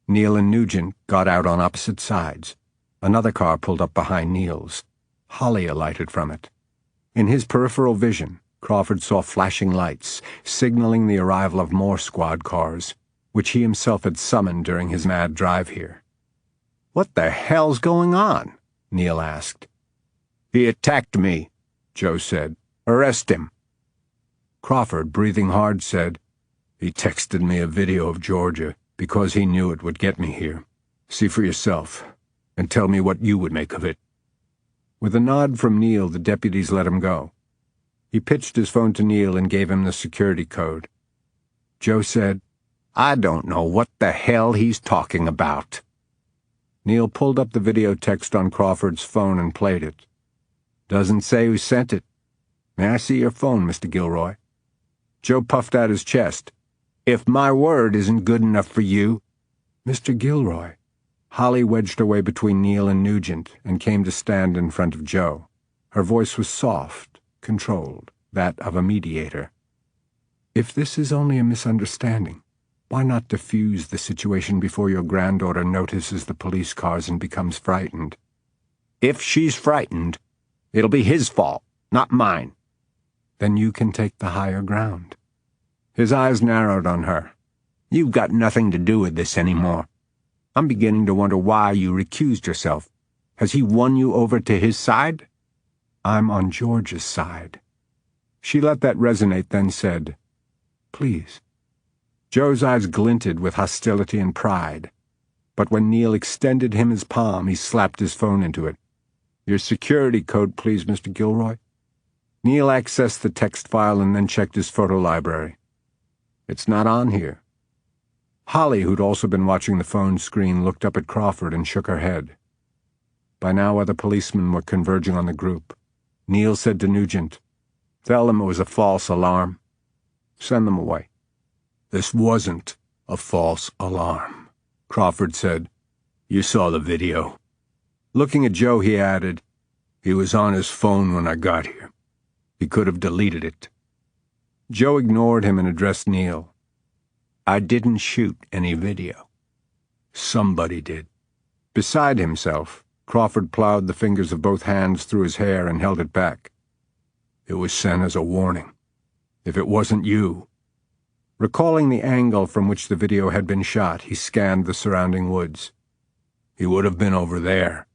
S3: Neil and Nugent got out on opposite sides. Another car pulled up behind Neil's. Holly alighted from it. In his peripheral vision, Crawford saw flashing lights, signaling the arrival of more squad cars, which he himself had summoned during his mad drive here. "What the hell's going on?" Neil asked. "He attacked me," Joe said. "Arrest him." Crawford, breathing hard, said, "He texted me a video of Georgia because he knew it would get me here. See for yourself, and tell me what you would make of it." With a nod from Neil, the deputies let him go. He pitched his phone to Neil and gave him the security code. Joe said, "I don't know what the hell he's talking about." Neil pulled up the video text on Crawford's phone and played it. "Doesn't say who sent it. May I see your phone, Mr. Gilroy?" Joe puffed out his chest. "If my word isn't good enough for you—" "Mr. Gilroy." Holly wedged away between Neil and Nugent and came to stand in front of Joe. Her voice was soft, controlled, that of a mediator. "If this is only a misunderstanding, why not diffuse the situation before your granddaughter notices the police cars and becomes frightened?" "If she's frightened, it'll be his fault, not mine." "Then you can take the higher ground." His eyes narrowed on her. "You've got nothing to do with this anymore. I'm beginning to wonder why you recused yourself. Has he won you over to his side?" "I'm on George's side." She let that resonate, then said, "Please." Joe's eyes glinted with hostility and pride, but when Neil extended him his palm, he slapped his phone into it. "Your security code, please, Mr. Gilroy." Neil accessed the text file and then checked his photo library. "It's not on here." Holly, who'd also been watching the phone screen, looked up at Crawford and shook her head. By now other policemen were converging on the group. Neil said to Nugent, "Tell them it was a false alarm. Send them away." "This wasn't a false alarm," Crawford said. "You saw the video." Looking at Joe, he added, "He was on his phone when I got here. He could have deleted it." Joe ignored him and addressed Neil. "I didn't shoot any video." "Somebody did." Beside himself, Crawford plowed the fingers of both hands through his hair and held it back. "It was sent as a warning. If it wasn't you—" Recalling the angle from which the video had been shot, he scanned the surrounding woods. "He would have been over there."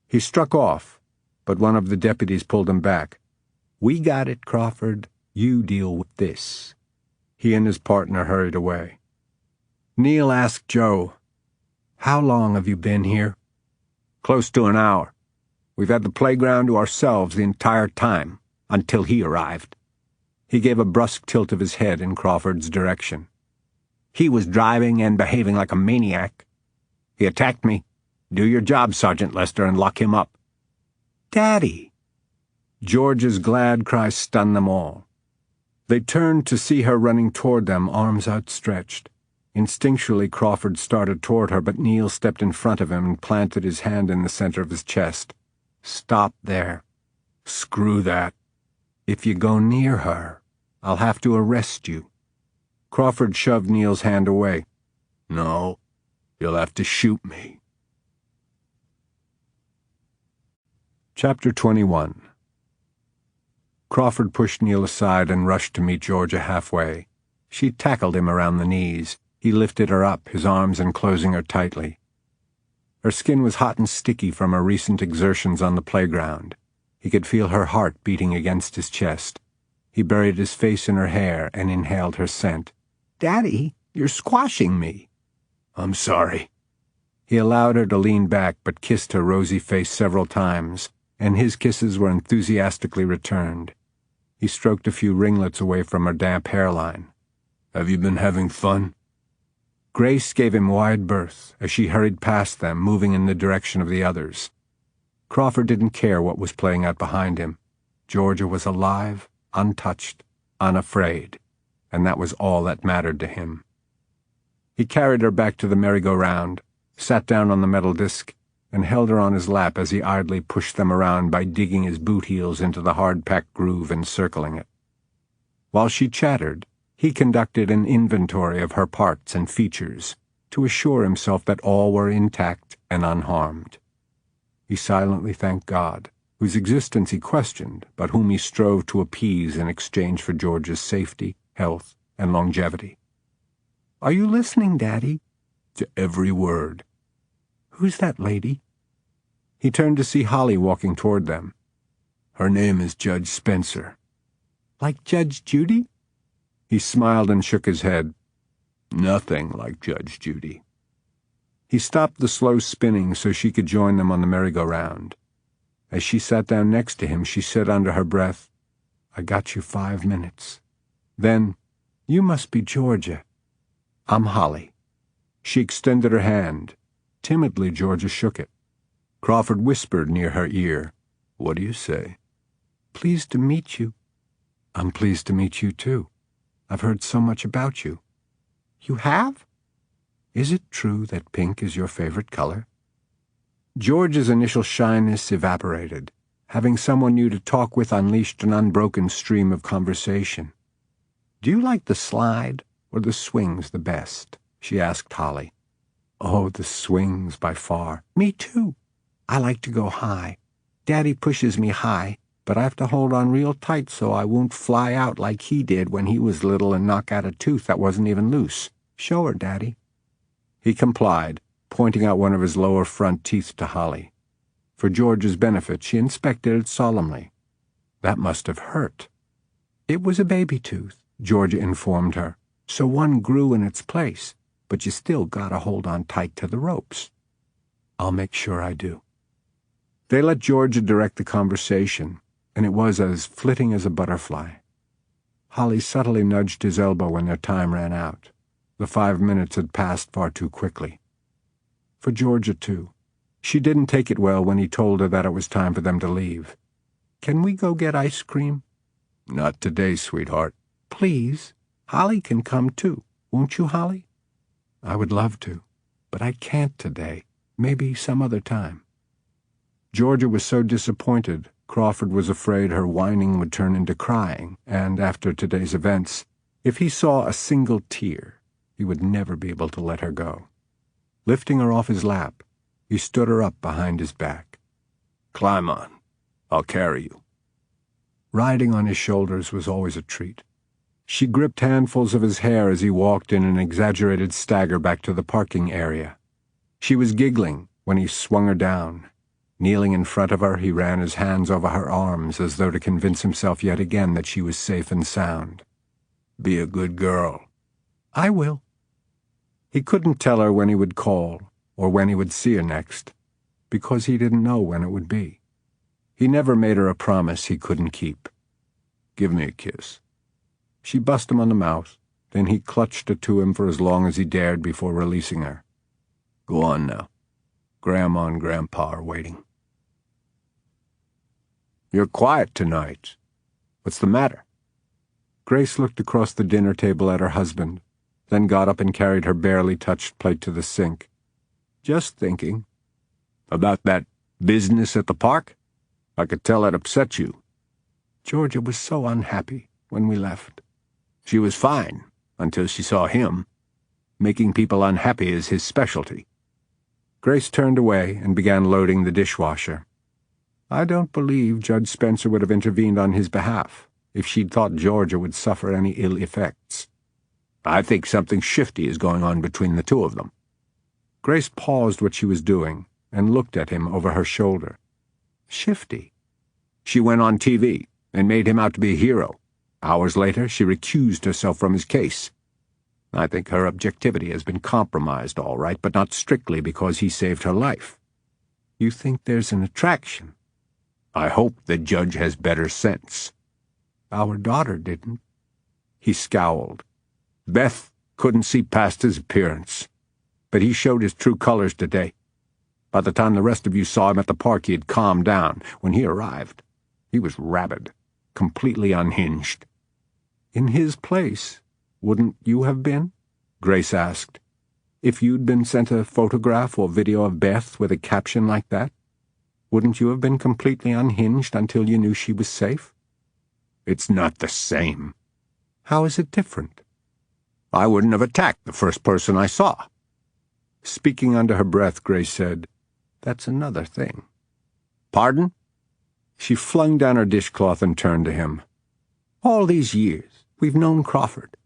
S3: He struck off, but one of the deputies pulled him back. "We got it, Crawford. You deal with this." He and his partner hurried away. Neil asked Joe, "How long have you been here?" "Close to an hour. We've had the playground to ourselves the entire time, until he arrived." He gave a brusque tilt of his head in Crawford's direction. "He was driving and behaving like a maniac. He attacked me. Do your job, Sergeant Lester, and lock him up." Daddy!" George's glad cry stunned them all. They turned to see her running toward them, arms outstretched. Instinctually, Crawford started toward her, but Neil stepped in front of him and planted his hand in the center of his chest. "Stop there. Screw that. If you go near her, I'll have to arrest you." Crawford shoved Neil's hand away. "No, you'll have to shoot me." Chapter 21. Crawford pushed Neil aside and rushed to meet Georgia halfway. She tackled him around the knees. He lifted her up, his arms enclosing her tightly. Her skin was hot and sticky from her recent exertions on the playground. He could feel her heart beating against his chest. He buried his face in her hair and inhaled her scent. "Daddy, you're squashing me." "I'm sorry." He allowed her to lean back but kissed her rosy face several times, and his kisses were enthusiastically returned. He stroked a few ringlets away from her damp hairline. "Have you been having fun?" Grace gave him wide berth as she hurried past them, moving in the direction of the others. Crawford didn't care what was playing out behind him. Georgia was alive, untouched, unafraid, and that was all that mattered to him. He carried her back to the merry-go-round, sat down on the metal disc, and held her on his lap as he idly pushed them around by digging his boot heels into the hard-packed groove and circling it. While she chattered, he conducted an inventory of her parts and features to assure himself that all were intact and unharmed. He silently thanked God, whose existence he questioned, but whom he strove to appease in exchange for George's safety, health, and longevity. "Are you listening, Daddy?" "To every word." "Who's that lady?" He turned to see Holly walking toward them. "Her name is Judge Spencer." "Like Judge Judy?" He smiled and shook his head. "Nothing like Judge Judy." He stopped the slow spinning so she could join them on the merry-go-round. As she sat down next to him, she said under her breath, "I got you 5 minutes." Then, "You must be Georgia." "I'm Holly." She extended her hand. Timidly, Georgia shook it. Crawford whispered near her ear, "What do you say?" "Pleased to meet you." "I'm pleased to meet you, too. I've heard so much about you." "You have?" "Is it true that pink is your favorite color?" George's initial shyness evaporated. Having someone new to talk with unleashed an unbroken stream of conversation. "Do you like the slide or the swings the best?" she asked Holly. "Oh, the swings by far." "Me too. I like to go high. Daddy pushes me high, but I have to hold on real tight so I won't fly out like he did when he was little and knock out a tooth that wasn't even loose. Show her, Daddy." He complied, pointing out one of his lower front teeth to Holly. For George's benefit, she inspected it solemnly. That must have hurt. "It was a baby tooth," Georgia informed her, "so one grew in its place, but you still gotta hold on tight to the ropes." "I'll make sure I do." They let Georgia direct the conversation, and it was as flitting as a butterfly. Holly subtly nudged his elbow when their time ran out. The 5 minutes had passed far too quickly. For Georgia, too. She didn't take it well when he told her that it was time for them to leave. "Can we go get ice cream?" "Not today, sweetheart." "Please. Holly can come, too. Won't you, Holly?" "I would love to, but I can't today. Maybe some other time." Georgia was so disappointed, Crawford was afraid her whining would turn into crying, and after today's events, if he saw a single tear, he would never be able to let her go. Lifting her off his lap, he stood her up behind his back. "Climb on. I'll carry you." Riding on his shoulders was always a treat. She gripped handfuls of his hair as he walked in an exaggerated stagger back to the parking area. She was giggling when he swung her down. Kneeling in front of her, he ran his hands over her arms as though to convince himself yet again that she was safe and sound. "Be a good girl." "I will." He couldn't tell her when he would call or when he would see her next, because he didn't know when it would be. He never made her a promise he couldn't keep. "Give me a kiss." She bussed him on the mouth, then he clutched her to him for as long as he dared before releasing her. "Go on now. Grandma and Grandpa are waiting." You're quiet tonight. What's the matter?"
S5: Grace looked across the dinner table at her husband, then got up and carried her barely touched plate to the sink.
S3: "Just thinking. About that business at the park? I could tell it upset you.
S5: Georgia was so unhappy when we left."
S3: She was fine until she saw him. Making people unhappy is his specialty."
S5: Grace turned away and began loading the dishwasher. I don't believe Judge Spencer would have intervened on his behalf if she'd thought Georgia would suffer any ill effects.
S3: "I think something shifty is going on between the two of them."
S5: Grace paused what she was doing and looked at him over her shoulder.
S3: "Shifty?" "She went on TV and made him out to be a hero. Hours later, she recused herself from his case. I think her objectivity has been compromised, all right, but not strictly because he saved her life."
S5: "You think there's an attraction?"
S3: "I hope the judge has better sense."
S5: "Our daughter didn't."
S3: He scowled. "Beth couldn't see past his appearance. But he showed his true colors today. By the time the rest of you saw him at the park, he had calmed down. When he arrived, he was rabid, completely unhinged."
S5: "In his place, wouldn't you have been?" Grace asked. "If you'd been sent a photograph or video of Beth with a caption like that, wouldn't you have been completely unhinged until you knew she was safe?"
S3: "It's not the same."
S5: "How is it different?"
S3: "I wouldn't have attacked the first person I saw."
S5: Speaking under her breath, Grace said, "That's another thing."
S3: "Pardon?"
S5: She flung down her dishcloth and turned to him. "All these years, we've known Crawford.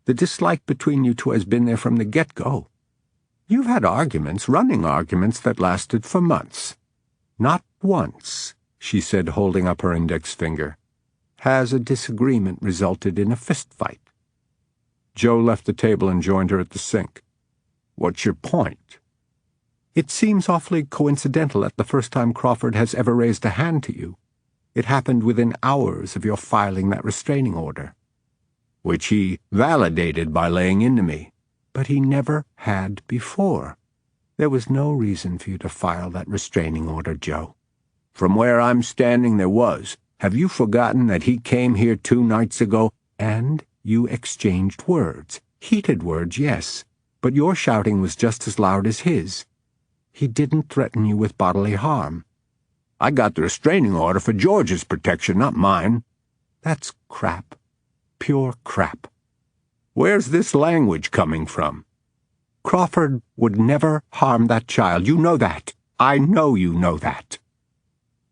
S5: The dislike between you two has been there from the get-go. You've had arguments, running arguments that lasted for months. Not once," she said, holding up her index finger, "has a disagreement resulted in a fistfight." Joe left the table and joined her at the sink.
S3: "What's your point?"
S5: "It seems awfully coincidental that the first time Crawford has ever raised a hand to you, it happened within hours of your filing that restraining order."
S3: "Which he validated by laying into me."
S5: "But he never had before. There was no reason for you to file that restraining order, Joe."
S3: "From where I'm standing, there was. Have you forgotten that he came here 2 nights ago?"
S5: "And you exchanged words. Heated words, yes, but your shouting was just as loud as his. He didn't threaten you with bodily harm."
S3: "I got the restraining order for George's protection, not mine."
S5: "That's crap. Pure crap."
S3: "Where's this language coming from?"
S5: "Crawford would never harm that child. You know that. I know you know that."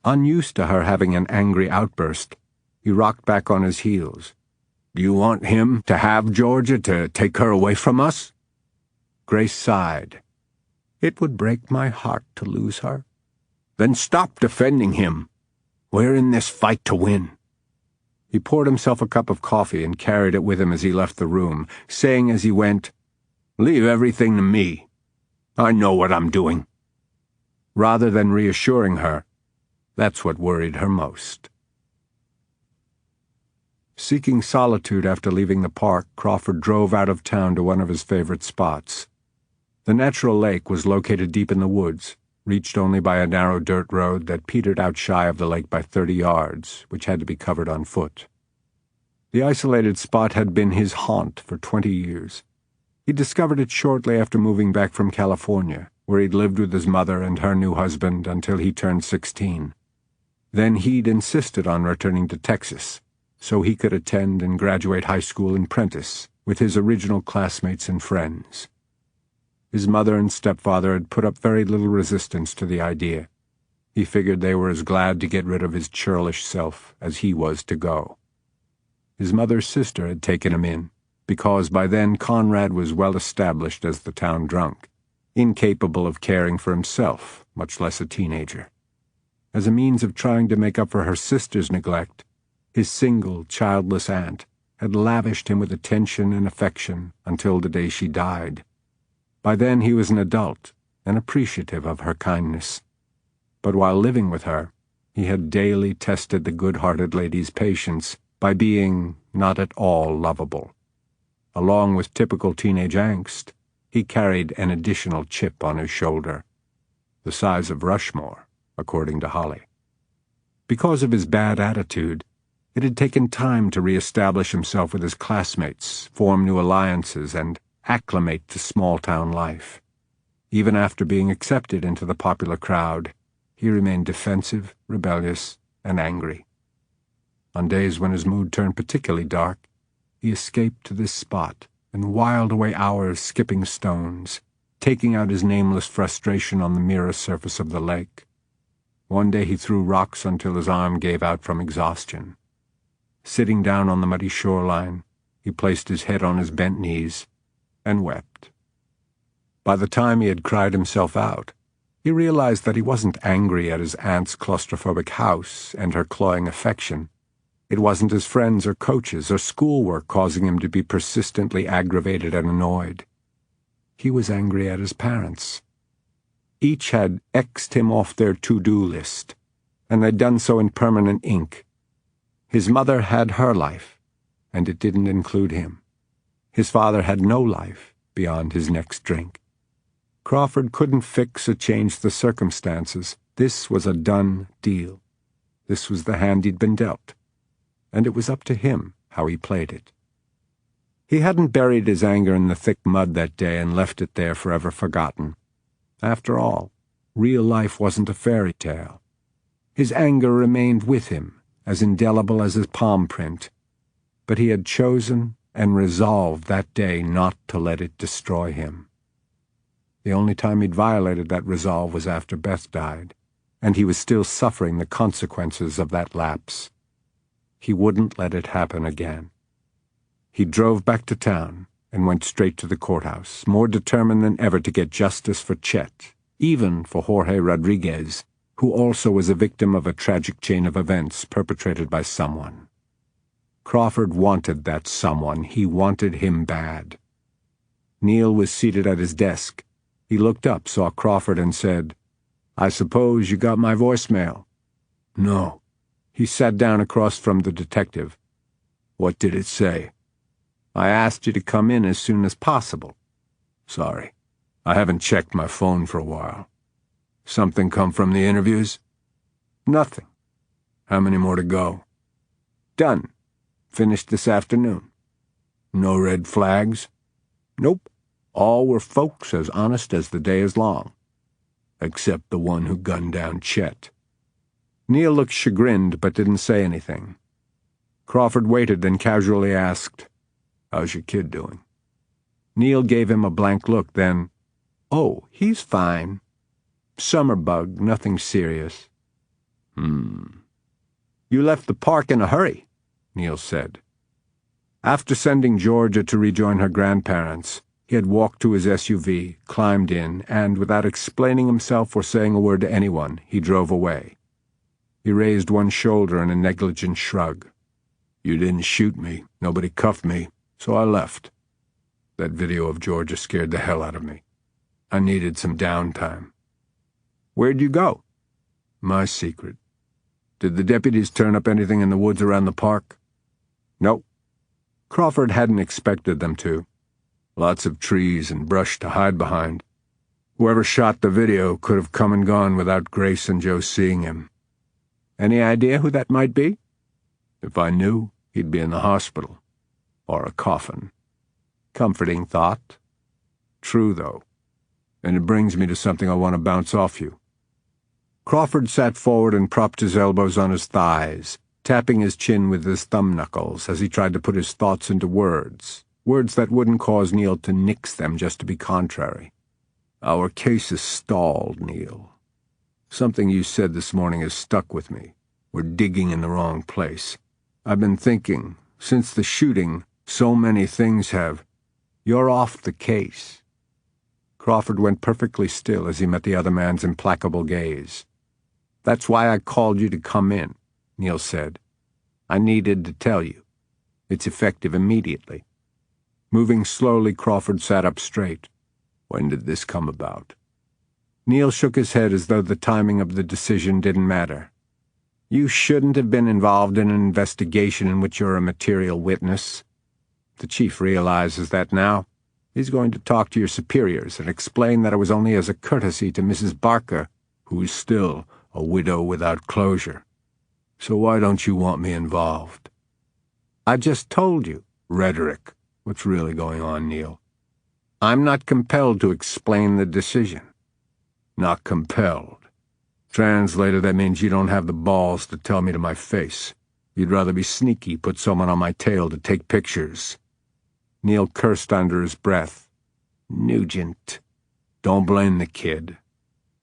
S5: Unused to her having an angry outburst, he rocked back on his heels.
S3: "Do you want him to have Georgia to take her away from us?"
S5: Grace sighed. "It would break my heart to lose her."
S3: "Then stop defending him. We're in this fight to win."
S5: He poured himself a cup of coffee and carried it with him as he left the room, saying as he went,
S3: "Leave everything to me. I know what I'm doing."
S5: Rather than reassuring her, that's what worried her most. Seeking solitude after leaving the park, Crawford drove out of town to one of his favorite spots. The natural lake was located deep in the woods, reached only by a narrow dirt road that petered out shy of the lake by 30 yards, which had to be covered on foot. The isolated spot had been his haunt for 20 years. He discovered it shortly after moving back from California, where he'd lived with his mother and her new husband until he turned 16. Then he'd insisted on returning to Texas, so he could attend and graduate high school in Prentice with his original classmates and friends. His mother and stepfather had put up very little resistance to the idea. He figured they were as glad to get rid of his churlish self as he was to go. His mother's sister had taken him in, because by then Conrad was well established as the town drunk, incapable of caring for himself, much less a teenager. As a means of trying to make up for her sister's neglect, his single, childless aunt had lavished him with attention and affection until the day she died. By then he was an adult and appreciative of her kindness. But while living with her, he had daily tested the good-hearted lady's patience by being not at all lovable. Along with typical teenage angst, he carried an additional chip on his shoulder, the size of Rushmore, according to Holly.
S3: Because of his bad attitude, it had taken time to re-establish himself with his classmates, form new alliances, and acclimate to small-town life. Even after being accepted into the popular crowd, he remained defensive, rebellious, and angry. On days when his mood turned particularly dark, he escaped to this spot and whiled away hours skipping stones, taking out his nameless frustration on the mirror surface of the lake. One day he threw rocks until his arm gave out from exhaustion. Sitting down on the muddy shoreline, he placed his head on his bent knees and wept. By the time he had cried himself out, he realized that he wasn't angry at his aunt's claustrophobic house and her cloying affection. It wasn't his friends or coaches or schoolwork causing him to be persistently aggravated and annoyed. He was angry at his parents. Each had X'd him off their to-do list, and they'd done so in permanent ink. His mother had her life, and it didn't include him. His father had no life beyond his next drink. Crawford couldn't fix or change the circumstances. This was a done deal. This was the hand he'd been dealt, and it was up to him how he played it. He hadn't buried his anger in the thick mud that day and left it there forever forgotten. After all, real life wasn't a fairy tale. His anger remained with him, as indelible as his palm print, but he had chosen and resolved that day not to let it destroy him. The only time he'd violated that resolve was after Beth died, and he was still suffering the consequences of that lapse. He wouldn't let it happen again. He drove back to town and went straight to the courthouse, more determined than ever to get justice for Chet, even for Jorge Rodriguez, who also was a victim of a tragic chain of events perpetrated by someone. Crawford wanted that someone. He wanted him bad. Neil was seated at his desk. He looked up, saw Crawford, and said, "I suppose you got my voicemail." "No." He sat down across from the detective. "What did it say?" "I asked you to come in as soon as possible." "Sorry. I haven't checked my phone for a while. Something come from the interviews?" "Nothing." "How many more to go?" "Done. Finished this afternoon." "No red flags?" "Nope. All were folks as honest as the day is long." "Except the one who gunned down Chet." Neil looked chagrined but didn't say anything. Crawford waited, then casually asked, "How's your kid doing?" Neil gave him a blank look, then, "Oh, he's fine. Summer bug, nothing serious." "You left the park in a hurry," Neil said. After sending Georgia to rejoin her grandparents, he had walked to his SUV, climbed in, and, without explaining himself or saying a word to anyone, he drove away. He raised one shoulder in a negligent shrug. "You didn't shoot me, nobody cuffed me, so I left. That video of Georgia scared the hell out of me. I needed some downtime." "Where'd you go?" "My secret. Did the deputies turn up anything in the woods around the park?" "Nope." Crawford hadn't expected them to. Lots of trees and brush to hide behind. Whoever shot the video could have come and gone without Grace and Joe seeing him. "Any idea who that might be?" "If I knew, he'd be in the hospital. Or a coffin." Comforting thought. True, though. And it brings me to something I want to bounce off you. Crawford sat forward and propped his elbows on his thighs, tapping his chin with his thumb knuckles as he tried to put his thoughts into words that wouldn't cause Neil to nix them just to be contrary. "Our case is stalled, Neil. Something you said this morning has stuck with me. We're digging in the wrong place. I've been thinking, since the shooting, so many things have. You're off the case." Crawford went perfectly still as he met the other man's implacable gaze. "That's why I called you to come in," Neil said. "I needed to tell you. It's effective immediately." Moving slowly, Crawford sat up straight. "When did this come about?" Neil shook his head as though the timing of the decision didn't matter. "You shouldn't have been involved in an investigation in which you're a material witness. The chief realizes that now. He's going to talk to your superiors and explain that it was only as a courtesy to Mrs. Barker, who's still a widow without closure." So why don't you want me involved? I just told you, rhetoric. What's really going on, Neil? I'm not compelled to explain the decision. Not compelled. Translated, that means you don't have the balls to tell me to my face. You'd rather be sneaky, put someone on my tail to take pictures. Neil cursed under his breath. Nugent. Don't blame the kid.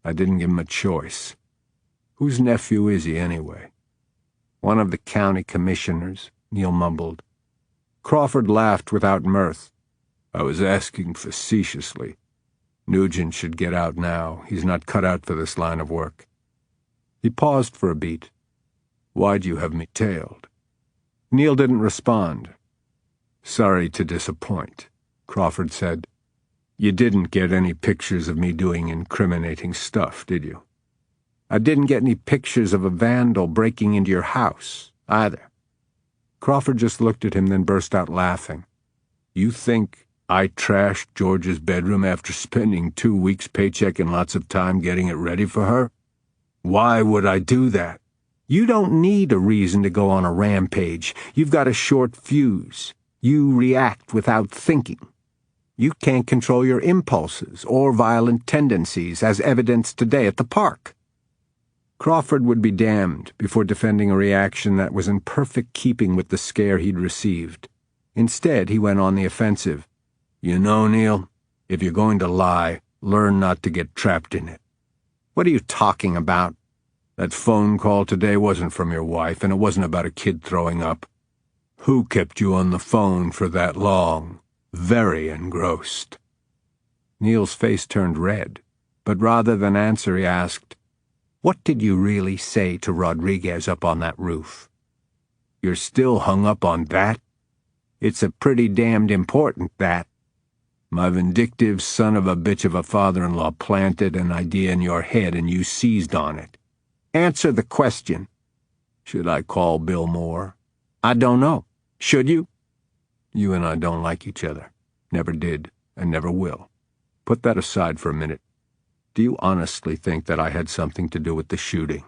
S3: I didn't give him a choice. Whose nephew is he, anyway? One of the county commissioners, Neil mumbled. Crawford laughed without mirth. I was asking facetiously. Nugent should get out now. He's not cut out for this line of work. He paused for a beat. Why'd you have me tailed? Neil didn't respond. Sorry to disappoint, Crawford said. You didn't get any pictures of me doing incriminating stuff, did you? I didn't get any pictures of a vandal breaking into your house, either. Crawford just looked at him, then burst out laughing. You think I trashed George's bedroom after spending 2 weeks' paycheck and lots of time getting it ready for her? Why would I do that? You don't need a reason to go on a rampage. You've got a short fuse. You react without thinking. You can't control your impulses or violent tendencies, as evidenced today at the park. Crawford would be damned before defending a reaction that was in perfect keeping with the scare he'd received. Instead, he went on the offensive. You know, Neil, if you're going to lie, learn not to get trapped in it. What are you talking about? That phone call today wasn't from your wife, and it wasn't about a kid throwing up. Who kept you on the phone for that long? Very engrossed. Neil's face turned red, but rather than answer, he asked, What did you really say to Rodriguez up on that roof? You're still hung up on that? It's a pretty damned important that. My vindictive son of a bitch of a father-in-law planted an idea in your head and you seized on it. Answer the question. Should I call Bill Moore? I don't know. Should you? You and I don't like each other. Never did, and never will. Put that aside for a minute. Do you honestly think that I had something to do with the shooting?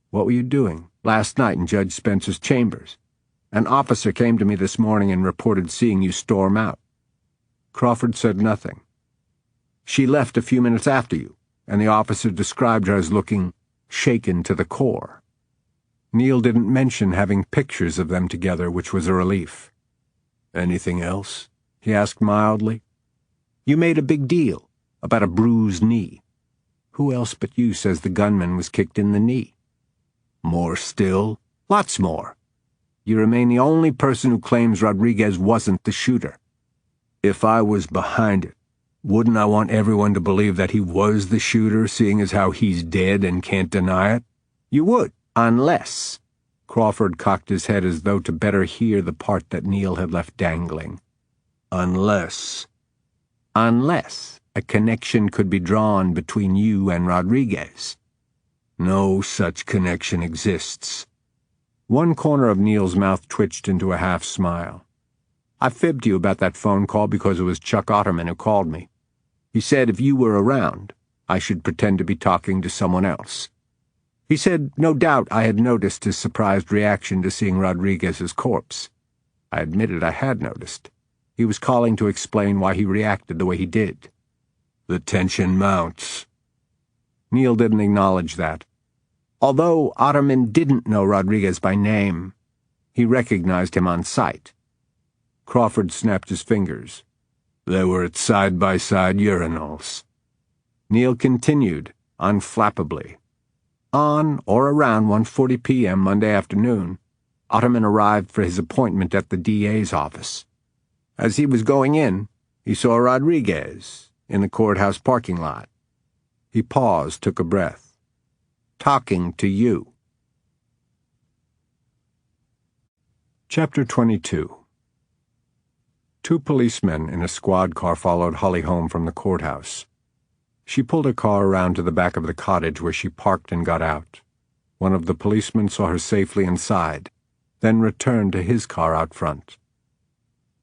S3: What were you doing last night in Judge Spencer's chambers? An officer came to me this morning and reported seeing you storm out. Crawford said nothing. She left a few minutes after you, and the officer described her as looking shaken to the core. Neil didn't mention having pictures of them together, which was a relief. Anything else? He asked mildly. You made a big deal about a bruised knee. Who else but you says the gunman was kicked in the knee? More still? Lots more. You remain the only person who claims Rodriguez wasn't the shooter. If I was behind it, wouldn't I want everyone to believe that he was the shooter, seeing as how he's dead and can't deny it? You would, unless... Crawford cocked his head as though to better hear the part that Neil had left dangling. Unless a connection could be drawn between you and Rodriguez. No such connection exists. One corner of Neil's mouth twitched into a half-smile. I fibbed to you about that phone call because it was Chuck Otterman who called me. He said if you were around, I should pretend to be talking to someone else. He said no doubt I had noticed his surprised reaction to seeing Rodriguez's corpse. I admitted I had noticed. He was calling to explain why he reacted the way he did. The tension mounts. Neil didn't acknowledge that. Although Otterman didn't know Rodriguez by name, he recognized him on sight. Crawford snapped his fingers. They were at side-by-side urinals. Neil continued, unflappably. On or around 1:40 p.m. Monday afternoon, Otterman arrived for his appointment at the DA's office. As he was going in, he saw Rodriguez in the courthouse parking lot. He paused, took a breath. Talking to you. Chapter 22. Two policemen in a squad car followed Holly home from the courthouse. She pulled her car around to the back of the cottage where she parked and got out. One of the policemen saw her safely inside, then returned to his car out front.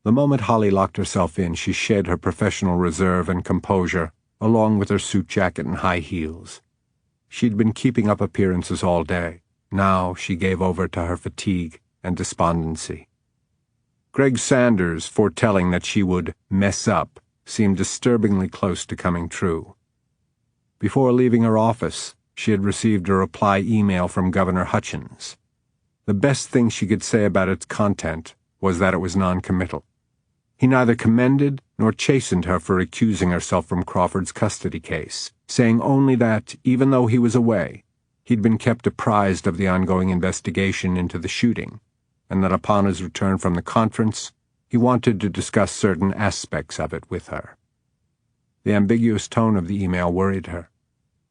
S3: The moment Holly locked herself in, she shed her professional reserve and composure, along with her suit jacket and high heels. She'd been keeping up appearances all day, Now she gave over to her fatigue and despondency. Greg Sanders' foretelling that she would mess up seemed disturbingly close to coming true. Before leaving her office, she had received a reply email from Governor Hutchins. The best thing she could say about its content was that it was non-committal. He neither commended nor chastened her for recusing herself from Crawford's custody case, saying only that, even though he was away, he'd been kept apprised of the ongoing investigation into the shooting, and that upon his return from the conference, he wanted to discuss certain aspects of it with her. The ambiguous tone of the email worried her.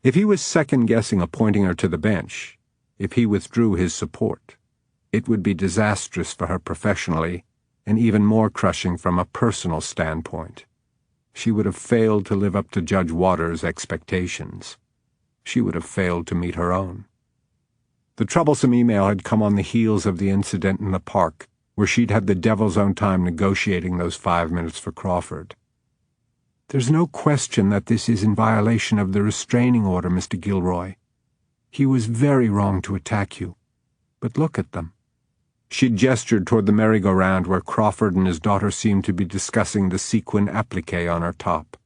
S3: If he was second-guessing appointing her to the bench, if he withdrew his support, it would be disastrous for her professionally and even more crushing from a personal standpoint. She would have failed to live up to Judge Waters' expectations. She would have failed to meet her own. The troublesome email had come on the heels of the incident in the park, where she'd had the devil's own time negotiating those 5 minutes for Crawford. "There's no question that this is in violation of the restraining order, Mr. Gilroy. He was very wrong to attack you. But look at them." She'd gestured toward the merry-go-round where Crawford and his daughter seemed to be discussing the sequin applique on her top.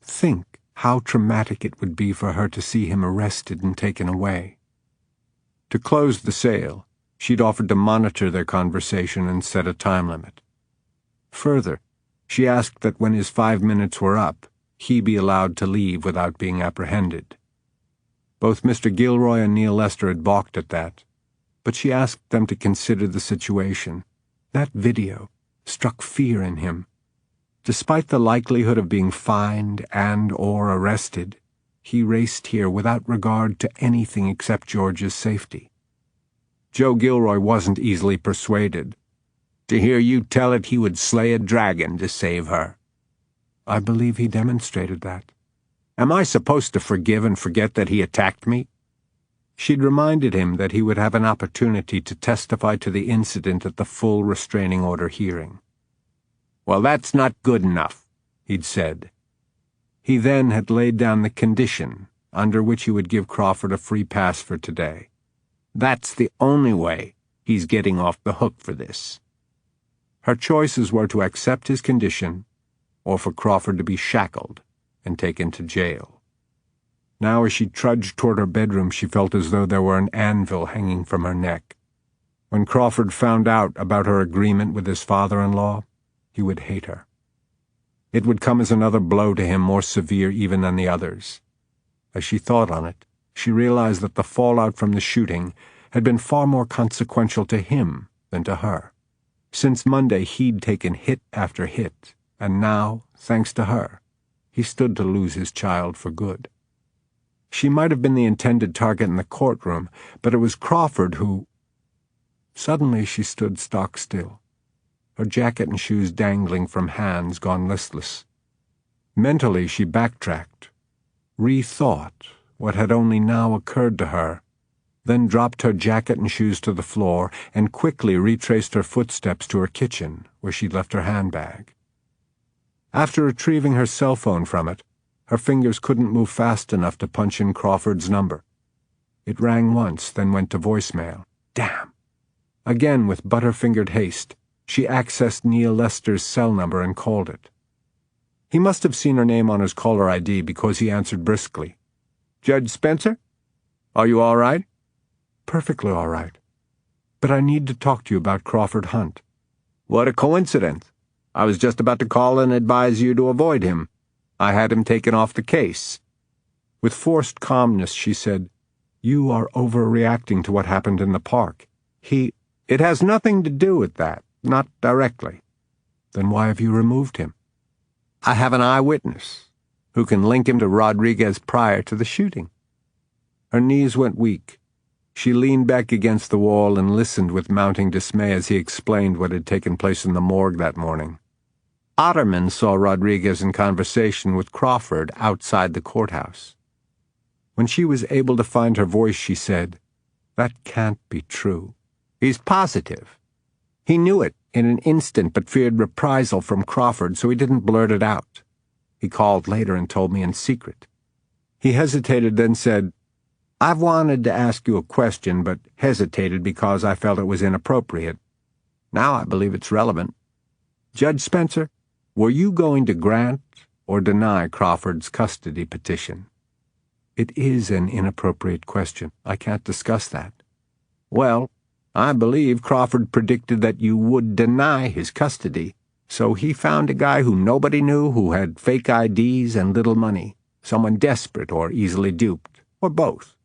S3: Think how traumatic it would be for her to see him arrested and taken away. To close the sale, she'd offered to monitor their conversation and set a time limit. Further, she asked that when his 5 minutes were up, he be allowed to leave without being apprehended. Both Mr. Gilroy and Neil Lester had balked at that, but she asked them to consider the situation. That video struck fear in him. Despite the likelihood of being fined and/or arrested, he raced here without regard to anything except George's safety. Joe Gilroy wasn't easily persuaded. "To hear you tell it he would slay a dragon to save her." "I believe he demonstrated that." "Am I supposed to forgive and forget that he attacked me?" She'd reminded him that he would have an opportunity to testify to the incident at the full restraining order hearing. "Well, that's not good enough," he'd said. He then had laid down the condition under which he would give Crawford a free pass for today. That's the only way he's getting off the hook for this. Her choices were to accept his condition or for Crawford to be shackled and taken to jail. Now as she trudged toward her bedroom, she felt as though there were an anvil hanging from her neck. When Crawford found out about her agreement with his father-in-law, he would hate her. It would come as another blow to him more severe even than the others. As she thought on it, she realized that the fallout from the shooting had been far more consequential to him than to her. Since Monday he'd taken hit after hit, and now, thanks to her, he stood to lose his child for good. She might have been the intended target in the courtroom, but it was Crawford who... Suddenly she stood stock still, her jacket and shoes dangling from hands gone listless. Mentally she backtracked, rethought what had only now occurred to her, then dropped her jacket and shoes to the floor and quickly retraced her footsteps to her kitchen, where she'd left her handbag. After retrieving her cell phone from it, her fingers couldn't move fast enough to punch in Crawford's number. It rang once, then went to voicemail. Damn! Again, with butter-fingered haste, she accessed Neil Lester's cell number and called it. He must have seen her name on his caller ID because he answered briskly. "Judge Spencer? Are you all right?" "Perfectly all right. But I need to talk to you about Crawford Hunt." "What a coincidence. I was just about to call and advise you to avoid him. I had him taken off the case." With forced calmness, she said, "You are overreacting to what happened in the park. It has nothing to do with that, not directly." "Then why have you removed him?" "I have an eyewitness who can link him to Rodriguez prior to the shooting." Her knees went weak. She leaned back against the wall and listened with mounting dismay as he explained what had taken place in the morgue that morning. Otterman saw Rodriguez in conversation with Crawford outside the courthouse. When she was able to find her voice, she said, "That can't be true." "He's positive. He knew it in an instant but feared reprisal from Crawford, so he didn't blurt it out. He called later and told me in secret." He hesitated, then said, I've wanted to ask you a question, but hesitated because I felt it was inappropriate. Now I believe it's relevant. Judge Spencer, were you going to grant or deny Crawford's custody petition?
S5: It is an inappropriate question. I can't discuss that.
S3: Well, I believe Crawford predicted that you would deny his custody, so he found a guy who nobody knew, who had fake IDs and little money, someone desperate or easily duped, or both.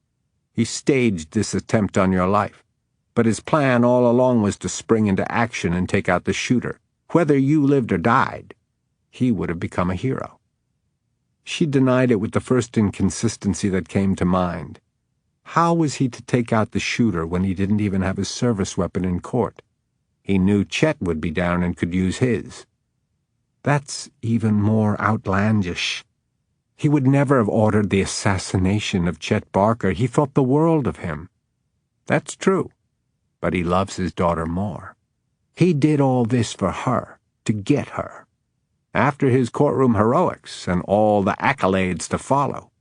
S3: He staged this attempt on your life, but his plan all along was to spring into action and take out the shooter. Whether you lived or died, he would have become a hero.
S5: She denied it with the first inconsistency that came to mind. How was he to take out the shooter when he didn't even have his service weapon in court?
S3: He knew Chet would be down and could use his.
S5: That's even more outlandish. He would never have ordered the assassination of Chet Barker. He thought the world of him.
S3: That's true, but he loves his daughter more. He did all this for her, to get her. After his courtroom heroics and all the accolades to follow,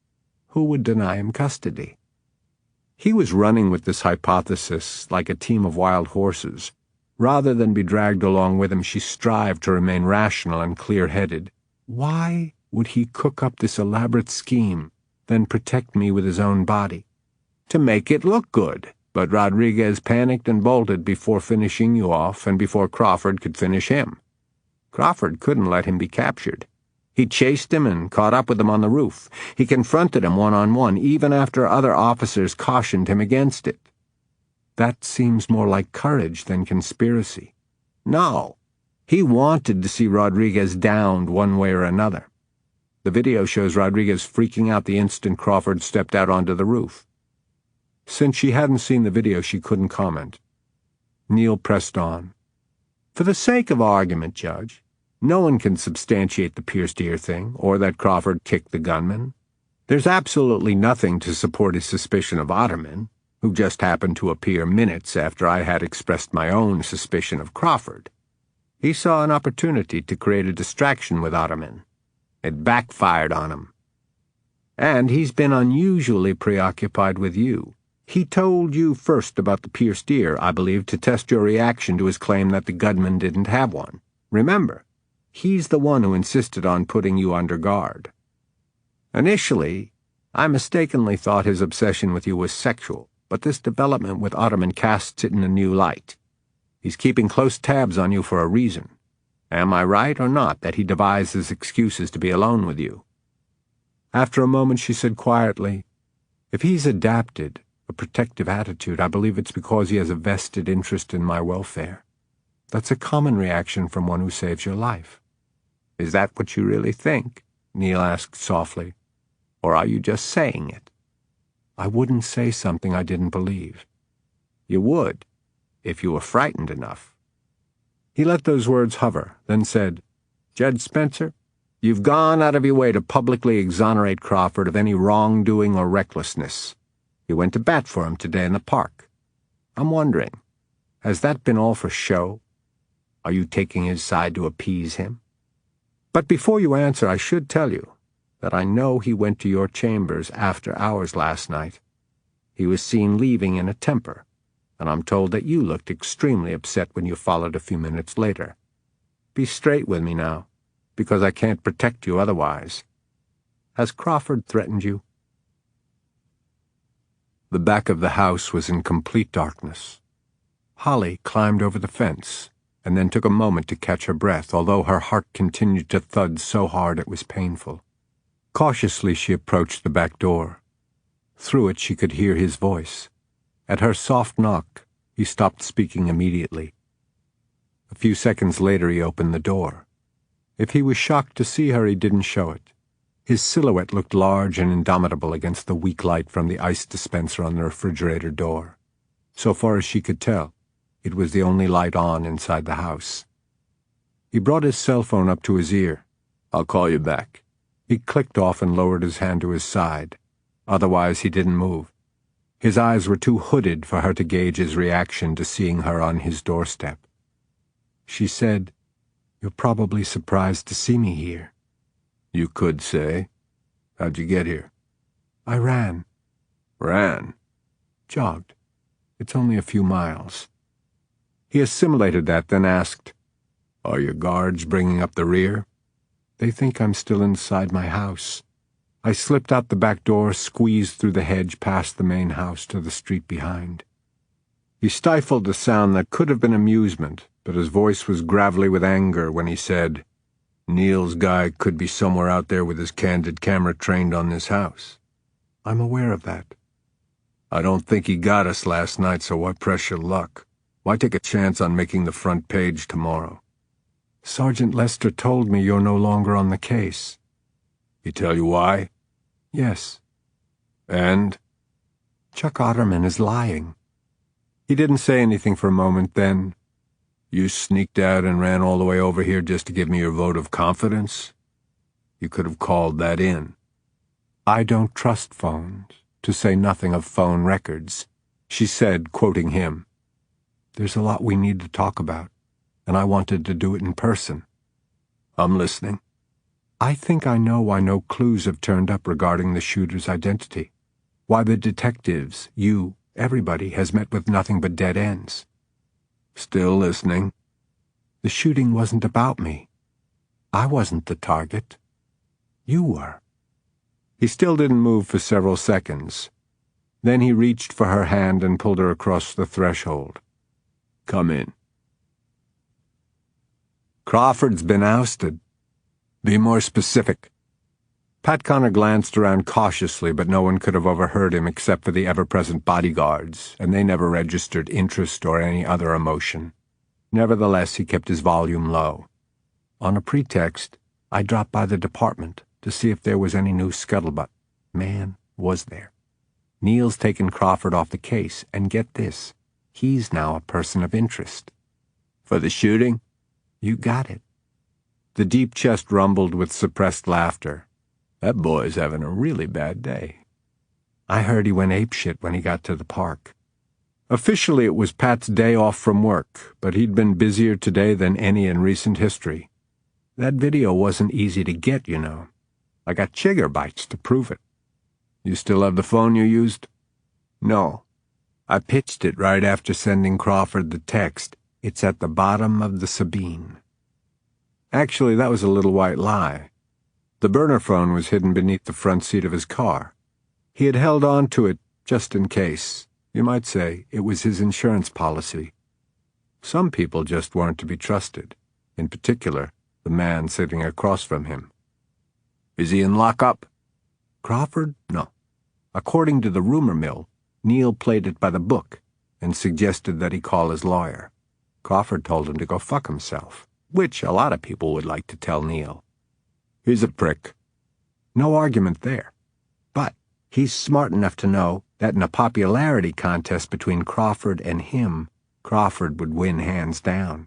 S3: who would deny him custody?
S5: He was running with this hypothesis like a team of wild horses. Rather than be dragged along with him, she strived to remain rational and clear-headed. Why would he cook up this elaborate scheme, then protect me with his own body?
S3: To make it look good, but Rodriguez panicked and bolted before finishing you off and before Crawford could finish him. Crawford couldn't let him be captured. He chased him and caught up with him on the roof. He confronted him one-on-one, even after other officers cautioned him against it.
S5: That seems more like courage than conspiracy.
S3: No, he wanted to see Rodriguez downed one way or another. The video shows Rodriguez freaking out the instant Crawford stepped out onto the roof.
S5: Since she hadn't seen the video, she couldn't comment. Neil pressed on.
S3: For the sake of argument, Judge, no one can substantiate the pierced ear thing, or that Crawford kicked the gunman. There's absolutely nothing to support his suspicion of Otterman, who just happened to appear minutes after I had expressed my own suspicion of Crawford. He saw an opportunity to create a distraction with Otterman. It backfired on him. And he's been unusually preoccupied with you. He told you first about the pierced ear, I believe, to test your reaction to his claim that the gunman didn't have one. Remember, he's the one who insisted on putting you under guard. Initially, I mistakenly thought his obsession with you was sexual, but this development with Otterman casts it in a new light. He's keeping close tabs on you for a reason. Am I right or not that he devises excuses to be alone with you?
S5: After a moment she said quietly, "If he's adapted a protective attitude, I believe it's because he has a vested interest in my welfare. That's a common reaction from one who saves your life."
S3: Is that what you really think? Neil asked softly. Or are you just saying it?
S5: I wouldn't say something I didn't believe.
S3: You would, if you were frightened enough.
S5: He let those words hover, then said,
S3: Judge Spencer, you've gone out of your way to publicly exonerate Crawford of any wrongdoing or recklessness. You went to bat for him today in the park. I'm wondering, has that been all for show? Are you taking his side to appease him? But before you answer, I should tell you that I know he went to your chambers after hours last night. He was seen leaving in a temper, and I'm told that you looked extremely upset when you followed a few minutes later. Be straight with me now, because I can't protect you otherwise. Has Crawford threatened you?
S5: The back of the house was in complete darkness. Holly climbed over the fence, and then took a moment to catch her breath, although her heart continued to thud so hard it was painful. Cautiously she approached the back door. Through it she could hear his voice. At her soft knock, he stopped speaking immediately. A few seconds later he opened the door. If he was shocked to see her, he didn't show it. His silhouette looked large and indomitable against the weak light from the ice dispenser on the refrigerator door. So far as she could tell, it was the only light on inside the house. He brought his cell phone up to his ear. "I'll call you back." He clicked off and lowered his hand to his side. Otherwise he didn't move. His eyes were too hooded for her to gauge his reaction to seeing her on his doorstep. She said, "You're probably surprised to see me here."
S3: "You could say. How'd you get here?"
S5: "I ran."
S3: Ran.
S5: Jogged. It's only a few miles. He assimilated that, then asked,
S3: Are your guards bringing up the rear?
S5: They think I'm still inside my house. I slipped out the back door, squeezed through the hedge past the main house to the street behind.
S3: He stifled a sound that could have been amusement, but his voice was gravelly with anger when he said, Neil's guy could be somewhere out there with his candid camera trained on this house.
S5: I'm aware of that.
S3: I don't think he got us last night, so why press your luck? Why take a chance on making the front page tomorrow?
S5: Sergeant Lester told me you're no longer on the case.
S3: He tell you why?
S5: Yes.
S3: And?
S5: Chuck Otterman is lying. He didn't say anything for a moment, then,
S3: You sneaked out and ran all the way over here just to give me your vote of confidence? You could have called that in.
S5: I don't trust phones, to say nothing of phone records, she said, quoting him. There's a lot we need to talk about, and I wanted to do it in person.
S3: I'm listening.
S5: I think I know why no clues have turned up regarding the shooter's identity. Why the detectives, you, everybody, has met with nothing but dead ends.
S3: Still listening.
S5: The shooting wasn't about me. I wasn't the target. You were. He still didn't move for several seconds. Then he reached for her hand and pulled her across the threshold.
S3: Come in.
S5: Crawford's been ousted.
S3: Be more specific.
S5: Pat Connor glanced around cautiously, but no one could have overheard him except for the ever-present bodyguards, and they never registered interest or any other emotion. Nevertheless, he kept his volume low. On a pretext, I dropped by the department to see if there was any new scuttlebutt. Man, was there. Neil's taken Crawford off the case, and get this, he's now a person of interest.
S3: For the shooting?
S5: You got it. The deep chest rumbled with suppressed laughter.
S3: That boy's having a really bad day.
S5: I heard he went apeshit when he got to the park. Officially, it was Pat's day off from work, but he'd been busier today than any in recent history. That video wasn't easy to get, you know. I got chigger bites to prove it.
S3: You still have the phone you used?
S5: No. I pitched it right after sending Crawford the text. It's at the bottom of the Sabine. Actually, that was a little white lie. The burner phone was hidden beneath the front seat of his car. He had held on to it just in case. You might say it was his insurance policy. Some people just weren't to be trusted. In particular, the man sitting across from him.
S3: Is he in lockup?
S5: Crawford? No. According to the rumor mill, Neil played it by the book and suggested that he call his lawyer. Crawford told him to go fuck himself, which a lot of people would like to tell Neil.
S3: He's a prick.
S5: No argument there. But he's smart enough to know that in a popularity contest between Crawford and him, Crawford would win hands down.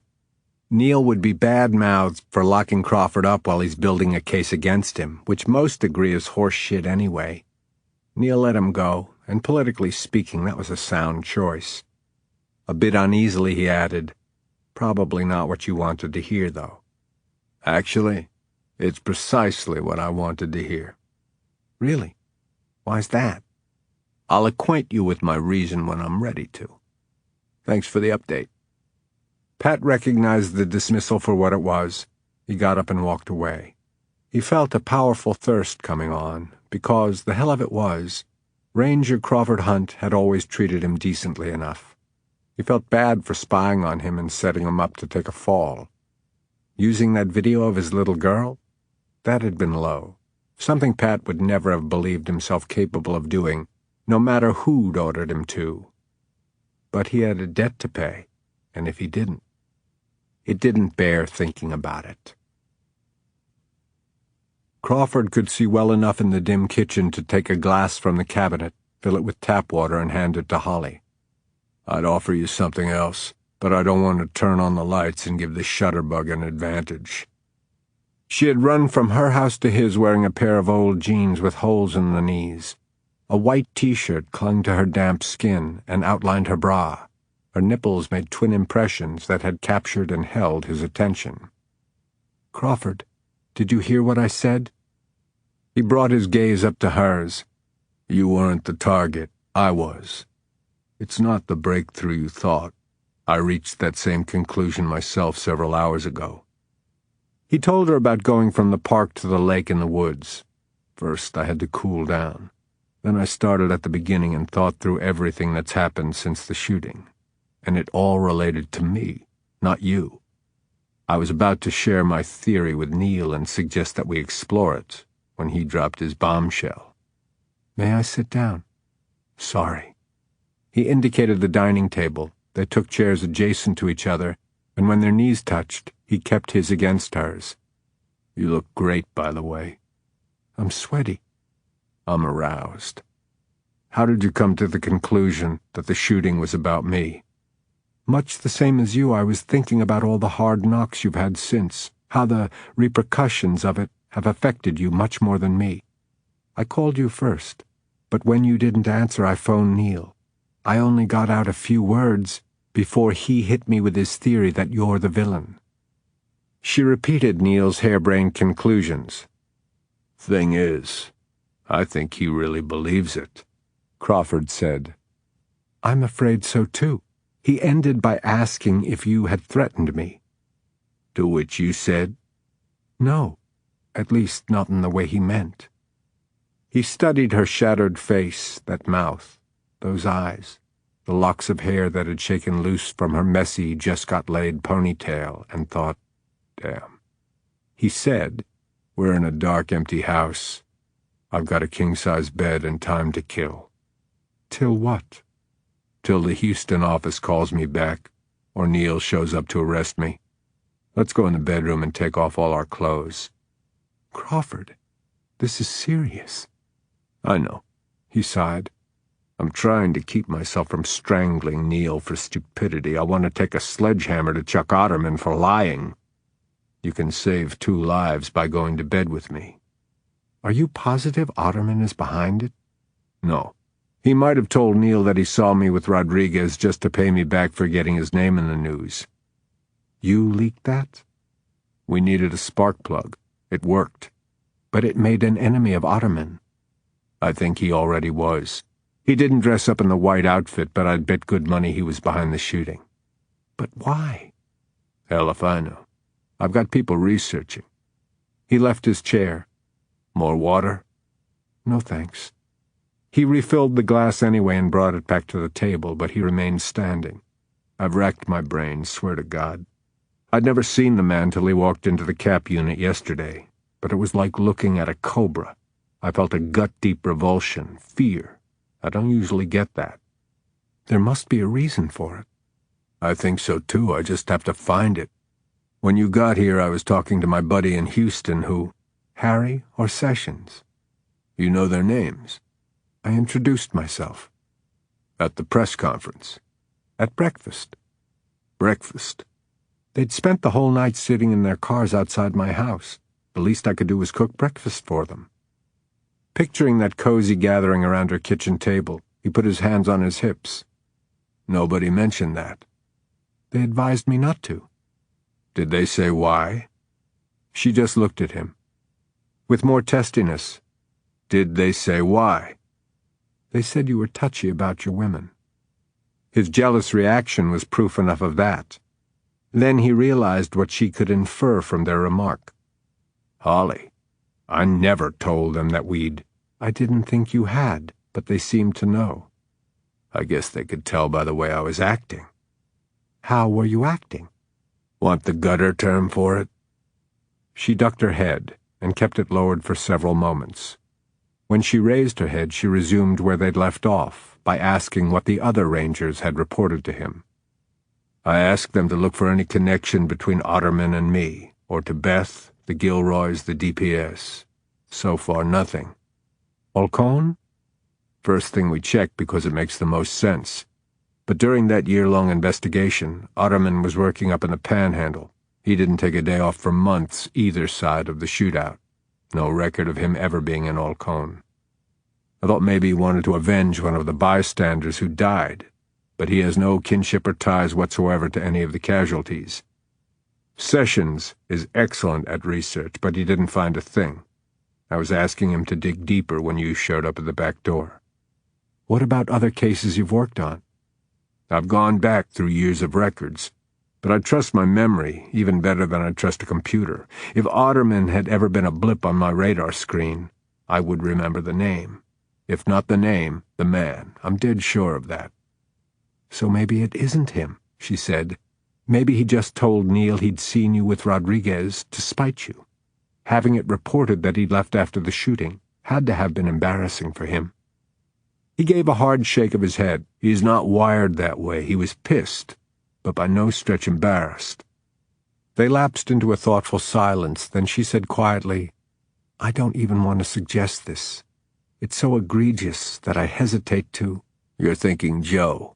S5: Neil would be bad-mouthed for locking Crawford up while he's building a case against him, which most agree is horse shit anyway. Neil let him go, and politically speaking, that was a sound choice. A bit uneasily, he added, Probably not what you wanted to hear, though.
S3: Actually, it's precisely what I wanted to hear.
S5: Really? Why's that?
S3: I'll acquaint you with my reason when I'm ready to. Thanks for the update.
S5: Pat recognized the dismissal for what it was. He got up and walked away. He felt a powerful thirst coming on, because, the hell of it was, Ranger Crawford Hunt had always treated him decently enough. He felt bad for spying on him and setting him up to take a fall. Using that video of his little girl? That had been low. Something Pat would never have believed himself capable of doing, no matter who'd ordered him to. But he had a debt to pay, and if he didn't, it didn't bear thinking about it. Crawford could see well enough in the dim kitchen to take a glass from the cabinet, fill it with tap water, and hand it to Holly.
S3: I'd offer you something else, but I don't want to turn on the lights and give the shutterbug an advantage.
S5: She had run from her house to his wearing a pair of old jeans with holes in the knees. A white T-shirt clung to her damp skin and outlined her bra. Her nipples made twin impressions that had captured and held his attention. "Crawford, did you hear what I said?" He brought his gaze up to hers.
S3: You weren't the target. I was. It's not the breakthrough you thought. I reached that same conclusion myself several hours ago. He told her about going from the park to the lake in the woods. First, I had to cool down. Then I started at the beginning and thought through everything that's happened since the shooting. And it all related to me, not you. I was about to share my theory with Neil and suggest that we explore it when he dropped his bombshell.
S5: May I sit down?
S3: Sorry. He indicated the dining table. They took chairs adjacent to each other, and when their knees touched, he kept his against hers. You look great, by the way.
S5: I'm sweaty.
S3: I'm aroused. How did you come to the conclusion that the shooting was about me?
S5: Much the same as you, I was thinking about all the hard knocks you've had since, how the repercussions of it have affected you much more than me. I called you first, but when you didn't answer, I phoned Neil. I only got out a few words before he hit me with his theory that you're the villain.
S3: She repeated Neil's harebrained conclusions. Thing is, I think he really believes it, Crawford said.
S5: I'm afraid so too. He ended by asking if you had threatened me.
S3: To which you said,
S5: no, at least not in the way he meant.
S3: He studied her shattered face, that mouth, those eyes, the locks of hair that had shaken loose from her messy, just-got-laid ponytail, and thought, damn. He said, we're in a dark, empty house. I've got a king-size bed and time to kill.
S5: Till what?
S3: Till the Houston office calls me back, or Neil shows up to arrest me. Let's go in the bedroom and take off all our clothes.
S5: Crawford, this is serious.
S3: I know, he sighed. I'm trying to keep myself from strangling Neil for stupidity. I want to take a sledgehammer to Chuck Otterman for lying. You can save 2 lives by going to bed with me.
S5: Are you positive Otterman is behind it?
S3: No. He might have told Neil that he saw me with Rodriguez just to pay me back for getting his name in the news.
S5: You leaked that?
S3: We needed a spark plug. It worked.
S5: But it made an enemy of Otterman.
S3: I think he already was. He didn't dress up in the white outfit, but I'd bet good money he was behind the shooting.
S5: But why?
S3: Hell if I know. I've got people researching. He left his chair. More water?
S5: No, thanks.
S3: He refilled the glass anyway and brought it back to the table, but he remained standing. I've racked my brains, swear to God. I'd never seen the man till he walked into the cap unit yesterday, but it was like looking at a cobra. I felt a gut-deep revulsion, fear. I don't usually get that.
S5: There must be a reason for it.
S3: I think so too, I just have to find it. When you got here, I was talking to my buddy in Houston who...
S5: Harry or Sessions?
S3: You know their names?
S5: I introduced myself.
S3: At the press conference?
S5: At breakfast.
S3: Breakfast?
S5: They'd spent the whole night sitting in their cars outside my house. The least I could do was cook breakfast for them.
S3: Picturing that cozy gathering around her kitchen table, he put his hands on his hips. Nobody mentioned that.
S5: They advised me not to.
S3: Did they say why? She just looked at him. With more testiness, did they say why?
S5: They said you were touchy about your women.
S3: His jealous reaction was proof enough of that. Then he realized what she could infer from their remark. Holly, I never told them that we'd...
S5: I didn't think you had, but they seemed to know.
S3: I guess they could tell by the way I was acting.
S5: How were you acting?
S3: Want the gutter term for it?
S5: She ducked her head and kept it lowered for several moments. When she raised her head, she resumed where they'd left off, by asking what the other rangers had reported to him.
S3: I asked them to look for any connection between Otterman and me, or to Beth, the Gilroys, the DPS. So far, nothing.
S5: Olcone?
S3: First thing we checked because it makes the most sense. But during that year-long investigation, Otterman was working up in the Panhandle. He didn't take a day off for months either side of the shootout. No record of him ever being in Olcone. I thought maybe he wanted to avenge one of the bystanders who died, but he has no kinship or ties whatsoever to any of the casualties. Sessions is excellent at research, but he didn't find a thing. I was asking him to dig deeper when you showed up at the back door. What about other cases you've worked on?
S4: I've gone back through years of records, but I trust my memory even better than I trust a computer. If Otterman had ever been a blip on my radar screen, I would remember the name. If not the name, the man. I'm dead sure of that.
S3: So maybe it isn't him, she said. Maybe he just told Neil he'd seen you with Rodriguez to spite you. Having it reported that he'd left after the shooting had to have been embarrassing for him.
S4: He gave a hard shake of his head. He's not wired that way. He was pissed, but by no stretch embarrassed.
S3: They lapsed into a thoughtful silence. Then she said quietly, I don't even want to suggest this. It's so egregious that I hesitate to.
S4: You're thinking Joe.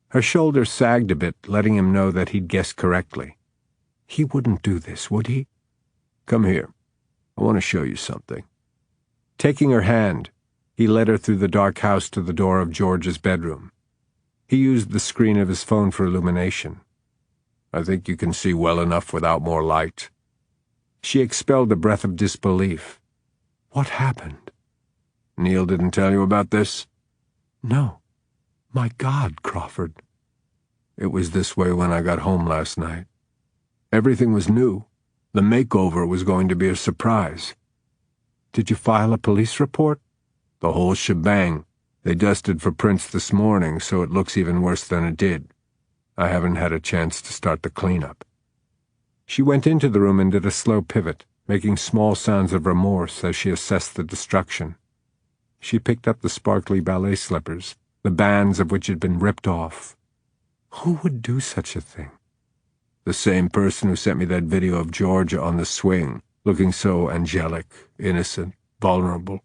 S3: Her shoulders sagged a bit, letting him know that he'd guessed correctly. He wouldn't do this, would he?
S4: Come here. I want to show you something.
S3: Taking her hand, he led her through the dark house to the door of George's bedroom. He used the screen of his phone for illumination.
S4: I think you can see well enough without more light.
S3: She expelled a breath of disbelief. What happened?
S4: Neil didn't tell you about this?
S3: No. My God, Crawford.
S4: It was this way when I got home last night. Everything was new. The makeover was going to be a surprise.
S3: Did you file a police report?
S4: The whole shebang. They dusted for prints this morning, so it looks even worse than it did. I haven't had a chance to start the cleanup.
S3: She went into the room and did a slow pivot, making small sounds of remorse as she assessed the destruction. She picked up the sparkly ballet slippers, the bands of which had been ripped off. Who would do such a thing?
S4: The same person who sent me that video of Georgia on the swing, looking so angelic, innocent, vulnerable.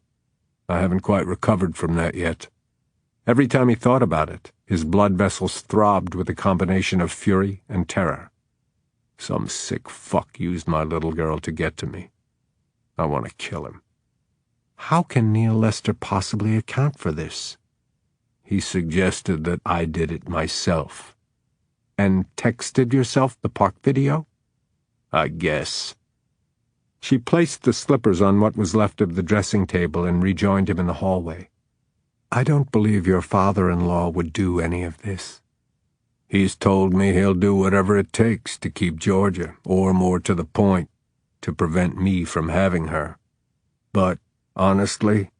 S4: I haven't quite recovered from that yet.
S3: Every time he thought about it, his blood vessels throbbed with a combination of fury and terror.
S4: Some sick fuck used my little girl to get to me. I want to kill him.
S3: How can Neil Lester possibly account for this?
S4: He suggested that I did it myself.
S3: And texted yourself the park video?
S4: I guess.
S3: She placed the slippers on what was left of the dressing table and rejoined him in the hallway. I don't believe your father-in-law would do any of this.
S4: He's told me he'll do whatever it takes to keep Georgia, or more to the point, to prevent me from having her. But, honestly,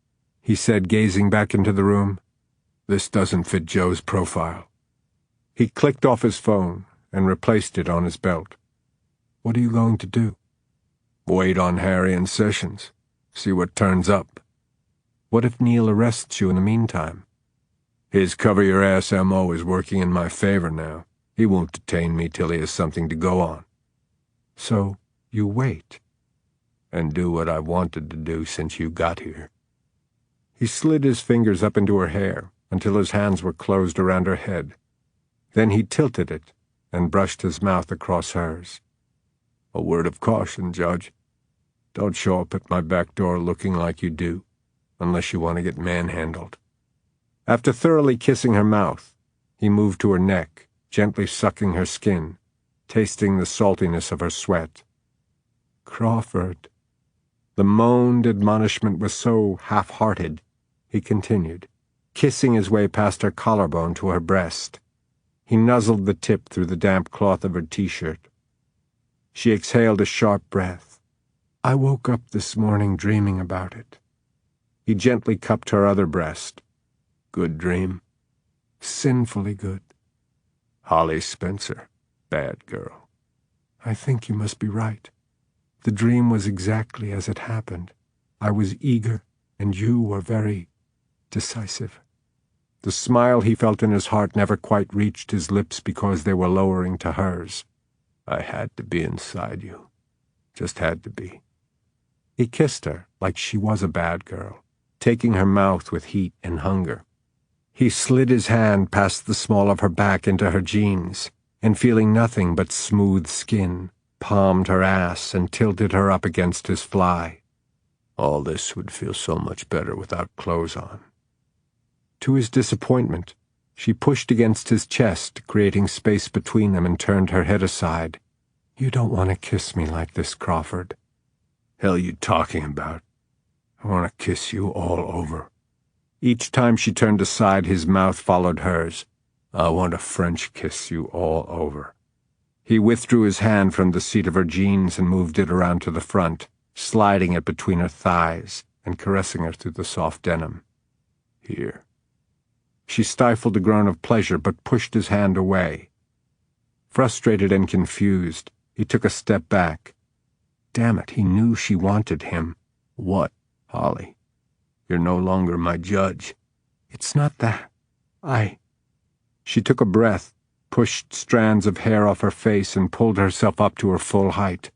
S3: he said, gazing back into the room,
S4: this doesn't fit Joe's profile.
S3: He clicked off his phone and replaced it on his belt. What are you going to do?
S4: Wait on Harry and Sessions. See what turns up.
S3: What if Neil arrests you in the meantime?
S4: His cover-your-ass M.O. is working in my favor now. He won't detain me till he has something to go on.
S3: So, you wait.
S4: And do what I wanted to do since you got here.
S3: He slid his fingers up into her hair until his hands were closed around her head. Then he tilted it and brushed his mouth across hers.
S4: A word of caution, Judge. Don't show up at my back door looking like you do, unless you want to get manhandled.
S3: After thoroughly kissing her mouth, he moved to her neck, gently sucking her skin, tasting the saltiness of her sweat. Crawford. The moaned admonishment was so half-hearted, he continued, kissing his way past her collarbone to her breast. He nuzzled the tip through the damp cloth of her t-shirt. She exhaled a sharp breath. I woke up this morning dreaming about it. He gently cupped her other breast.
S4: Good dream?
S3: Sinfully good.
S4: Holly Spencer. Bad girl.
S3: I think you must be right. The dream was exactly as it happened. I was eager, and you were very decisive. The smile he felt in his heart never quite reached his lips because they were lowering to hers.
S4: I had to be inside you. Just had to be.
S3: He kissed her like she was a bad girl, taking her mouth with heat and hunger. He slid his hand past the small of her back into her jeans, and feeling nothing but smooth skin, palmed her ass and tilted her up against his fly.
S4: All this would feel so much better without clothes on.
S3: To his disappointment, she pushed against his chest, creating space between them, and turned her head aside. You don't want to kiss me like this, Crawford.
S4: Hell you talking about? I want to kiss you all over.
S3: Each time she turned aside, his mouth followed hers. "I want to French kiss you all over." He withdrew his hand from the seat of her jeans and moved it around to the front, sliding it between her thighs and caressing her through the soft denim. "Here." She stifled a groan of pleasure but pushed his hand away. Frustrated and confused, he took a step back. Damn it, he knew she wanted him. "What, Holly? You're no longer my judge." "It's not that. She took a breath, pushed strands of hair off her face, and pulled herself up to her full height.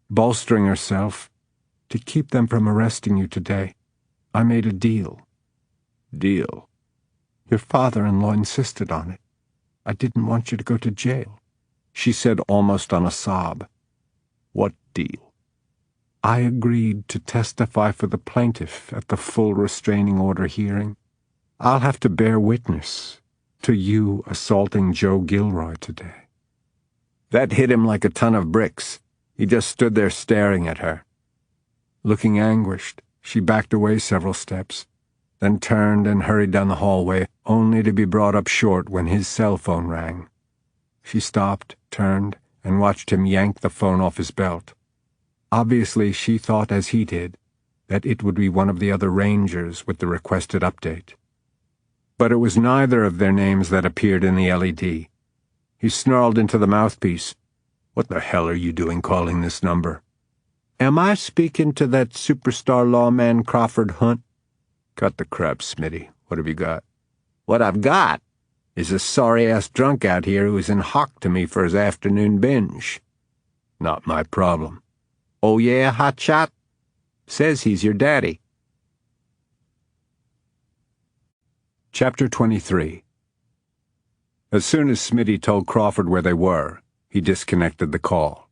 S3: Bolstering herself, "To keep them from arresting you today, I made a deal." "Deal?" "Your father-in-law insisted on it. I didn't want you to go to jail," she said almost on a sob. "What deal?" "I agreed to testify for the plaintiff at the full restraining order hearing. I'll have to bear witness to you assaulting Joe Gilroy today." That hit him like a ton of bricks. He just stood there staring at her. Looking anguished, she backed away several steps, then turned and hurried down the hallway, only to be brought up short when his cell phone rang. She stopped, turned, and watched him yank the phone off his belt. Obviously, she thought, as he did, that it would be one of the other Rangers with the requested update. But it was neither of their names that appeared in the LED. He snarled into the mouthpiece, "What the hell are you doing calling this number?" "Am I speaking to that superstar lawman Crawford Hunt?" "Cut the crap, Smitty. What have you got?" "What I've got is a sorry-ass drunk out here who's in hock to me for his afternoon binge." "Not my problem." "Oh yeah, hotshot? Says he's your daddy." Chapter 23. As soon as Smitty told Crawford where they were, he disconnected the call.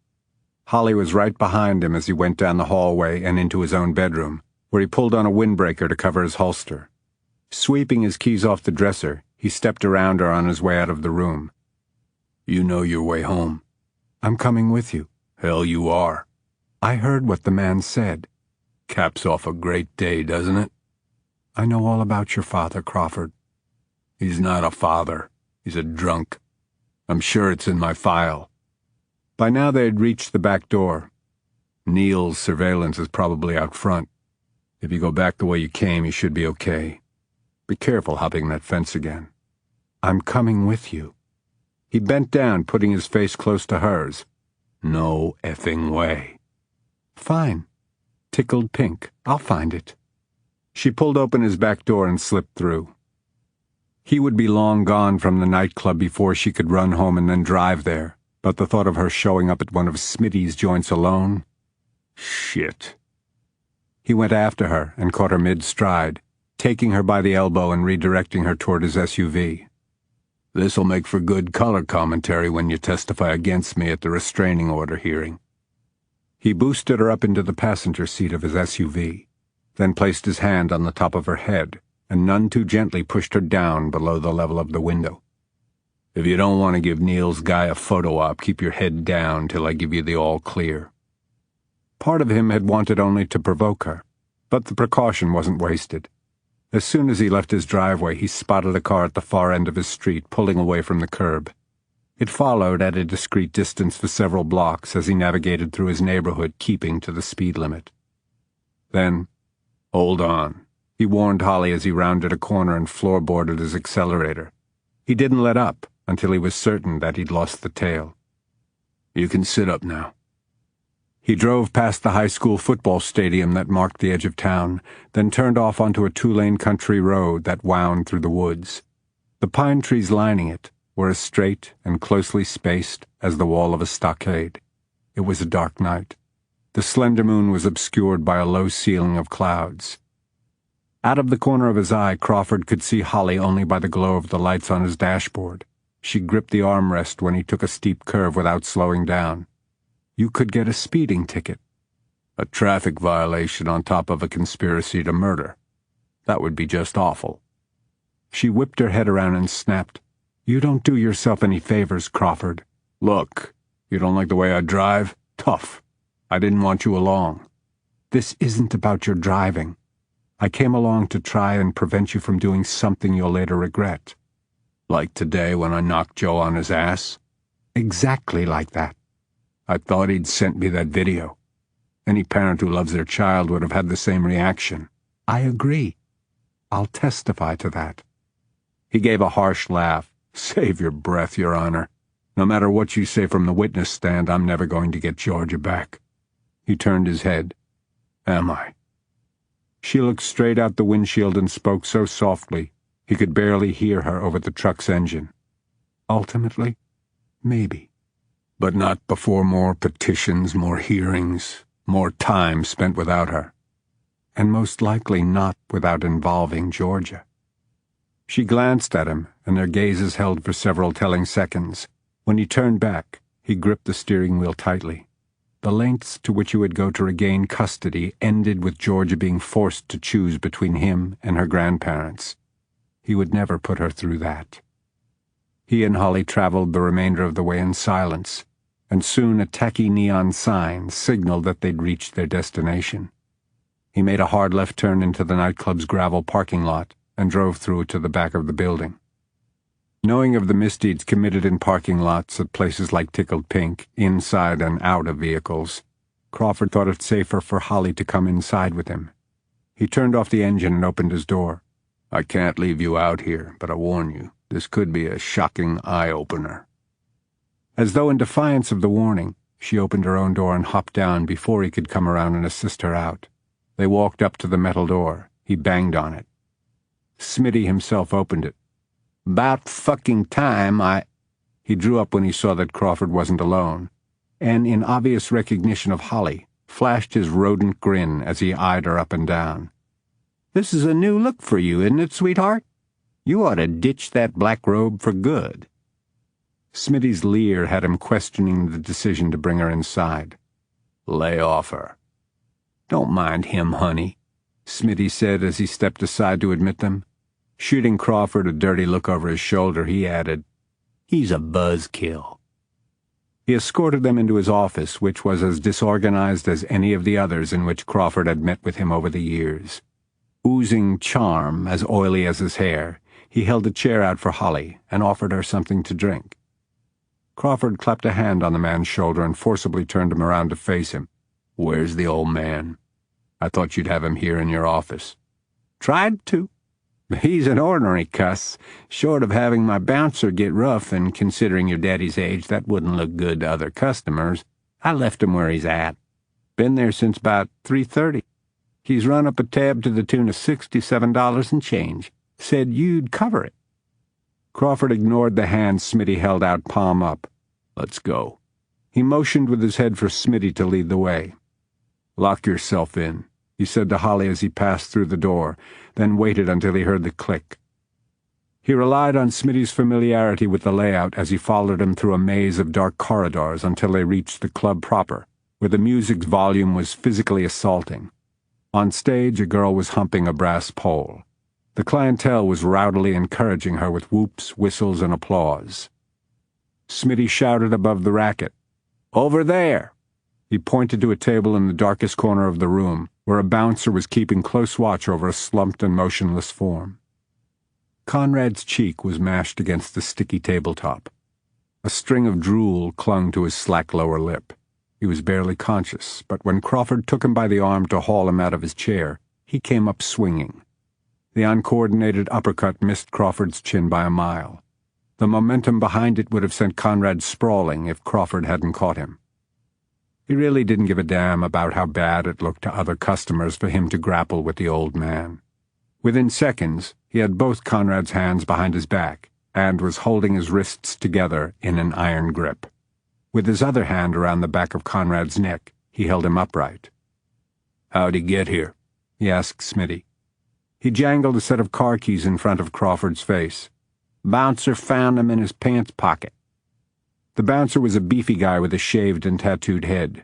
S3: Holly was right behind him as he went down the hallway and into his own bedroom, where he pulled on a windbreaker to cover his holster. Sweeping his keys off the dresser, he stepped around her on his way out of the room. "You know your way home." "I'm coming with you." "Hell you are." "I heard what the man said." "Caps off a great day, doesn't it?" "I know all about your father, Crawford." "He's not a father. He's a drunk. I'm sure it's in my file." By now they had reached the back door. "Neil's surveillance is probably out front. If you go back the way you came, you should be okay. Be careful hopping that fence again." "I'm coming with you." He bent down, putting his face close to hers. "No effing way." "Fine." Tickled pink. "I'll find it." She pulled open his back door and slipped through. He would be long gone from the nightclub before she could run home and then drive there, but the thought of her showing up at one of Smitty's joints alone? Shit. He went after her and caught her mid-stride, taking her by the elbow and redirecting her toward his SUV. "This'll make for good color commentary when you testify against me at the restraining order hearing." He boosted her up into the passenger seat of his SUV, then placed his hand on the top of her head and none too gently pushed her down below the level of the window. "If you don't want to give Neil's guy a photo op, keep your head down till I give you the all clear." Part of him had wanted only to provoke her, but the precaution wasn't wasted. As soon as he left his driveway, he spotted a car at the far end of his street pulling away from the curb. It followed at a discreet distance for several blocks as he navigated through his neighborhood, keeping to the speed limit. Then, "Hold on," he warned Holly as he rounded a corner and floorboarded his accelerator. He didn't let up until he was certain that he'd lost the tail. "You can sit up now." He drove past the high school football stadium that marked the edge of town, then turned off onto a two-lane country road that wound through the woods. The pine trees lining it were as straight and closely spaced as the wall of a stockade. It was a dark night. The slender moon was obscured by a low ceiling of clouds. Out of the corner of his eye, Crawford could see Holly only by the glow of the lights on his dashboard. She gripped the armrest when he took a steep curve without slowing down. You could get a speeding ticket. A traffic violation on top of a conspiracy to murder. That would be just awful. She whipped her head around and snapped, "You don't do yourself any favors, Crawford." "Look, you don't like the way I drive? Tough. I didn't want you along." "This isn't about your driving." I came along to try and prevent you from doing something you'll later regret.
S5: Like today when I knocked Joe on his ass?
S3: Exactly like that.
S5: I thought he'd sent me that video. Any parent who loves their child would have had the same reaction.
S3: I agree. I'll testify to that.
S5: He gave a harsh laugh. Save your breath, Your Honor. No matter what you say from the witness stand, I'm never going to get Georgia back. He turned his head. Am I? She looked straight out the windshield and spoke so softly he could barely hear her over the truck's engine.
S3: Ultimately, maybe.
S5: But not before more petitions, more hearings, more time spent without her.
S3: And most likely not without involving Georgia.
S5: She glanced at him, and their gazes held for several telling seconds. When he turned back, he gripped the steering wheel tightly.
S3: The lengths to which he would go to regain custody ended with Georgia being forced to choose between him and her grandparents. He would never put her through that. He and Holly traveled the remainder of the way in silence, and soon a tacky neon sign signaled that they'd reached their destination. He made a hard left turn into the nightclub's gravel parking lot and drove through to the back of the building. Knowing of the misdeeds committed in parking lots at places like Tickled Pink, inside and out of vehicles, Crawford thought it safer for Holly to come inside with him. He turned off the engine and opened his door.
S5: I can't leave you out here, but I warn you, this could be a shocking eye-opener.
S3: As though in defiance of the warning, she opened her own door and hopped down before he could come around and assist her out. They walked up to the metal door. He banged on it. Smitty himself opened it.
S5: "'Bout fucking time
S3: He drew up when he saw that Crawford wasn't alone, and in obvious recognition of Holly, flashed his rodent grin as he eyed her up and down.
S5: "This is a new look for you, isn't it, sweetheart? You ought to ditch that black robe for good."
S3: Smitty's leer had him questioning the decision to bring her inside.
S5: "Lay off her." "Don't mind him, honey," Smitty said as he stepped aside to admit them. Shooting Crawford a dirty look over his shoulder, he added, "He's a buzzkill." He escorted them into his office, which was as disorganized as any of the others in which Crawford had met with him over the years. Oozing charm, as oily as his hair, he held a chair out for Holly and offered her something to drink. Crawford clapped a hand on the man's shoulder and forcibly turned him around to face him. "Where's the old man? I thought you'd have him here in your office."
S3: "Tried to. He's an ornery cuss, short of having my bouncer get rough, and considering your daddy's age, that wouldn't look good to other customers. I left him where he's at. Been there since about 3:30. He's run up a tab to the tune of $67 and change. Said you'd cover it." Crawford ignored the hand Smitty held out, palm up.
S5: "Let's go."
S3: He motioned with his head for Smitty to lead the way.
S5: "Lock yourself in,"
S3: he said to Holly as he passed through the door, then waited until he heard the click. He relied on Smitty's familiarity with the layout as he followed him through a maze of dark corridors until they reached the club proper, where the music's volume was physically assaulting. On stage, a girl was humping a brass pole. The clientele was rowdily encouraging her with whoops, whistles, and applause. Smitty shouted above the racket, "Over there!" He pointed to a table in the darkest corner of the room, where a bouncer was keeping close watch over a slumped and motionless form. Conrad's cheek was mashed against the sticky tabletop. A string of drool clung to his slack lower lip. He was barely conscious, but when Crawford took him by the arm to haul him out of his chair, he came up swinging. The uncoordinated uppercut missed Crawford's chin by a mile. The momentum behind it would have sent Conrad sprawling if Crawford hadn't caught him. He really didn't give a damn about how bad it looked to other customers for him to grapple with the old man. Within seconds, he had both Conrad's hands behind his back and was holding his wrists together in an iron grip. With his other hand around the back of Conrad's neck, he held him upright.
S5: "How'd he get here?"
S3: he asked Smitty. He jangled a set of car keys in front of Crawford's face. "Bouncer found them in his pants pocket." The bouncer was a beefy guy with a shaved and tattooed head.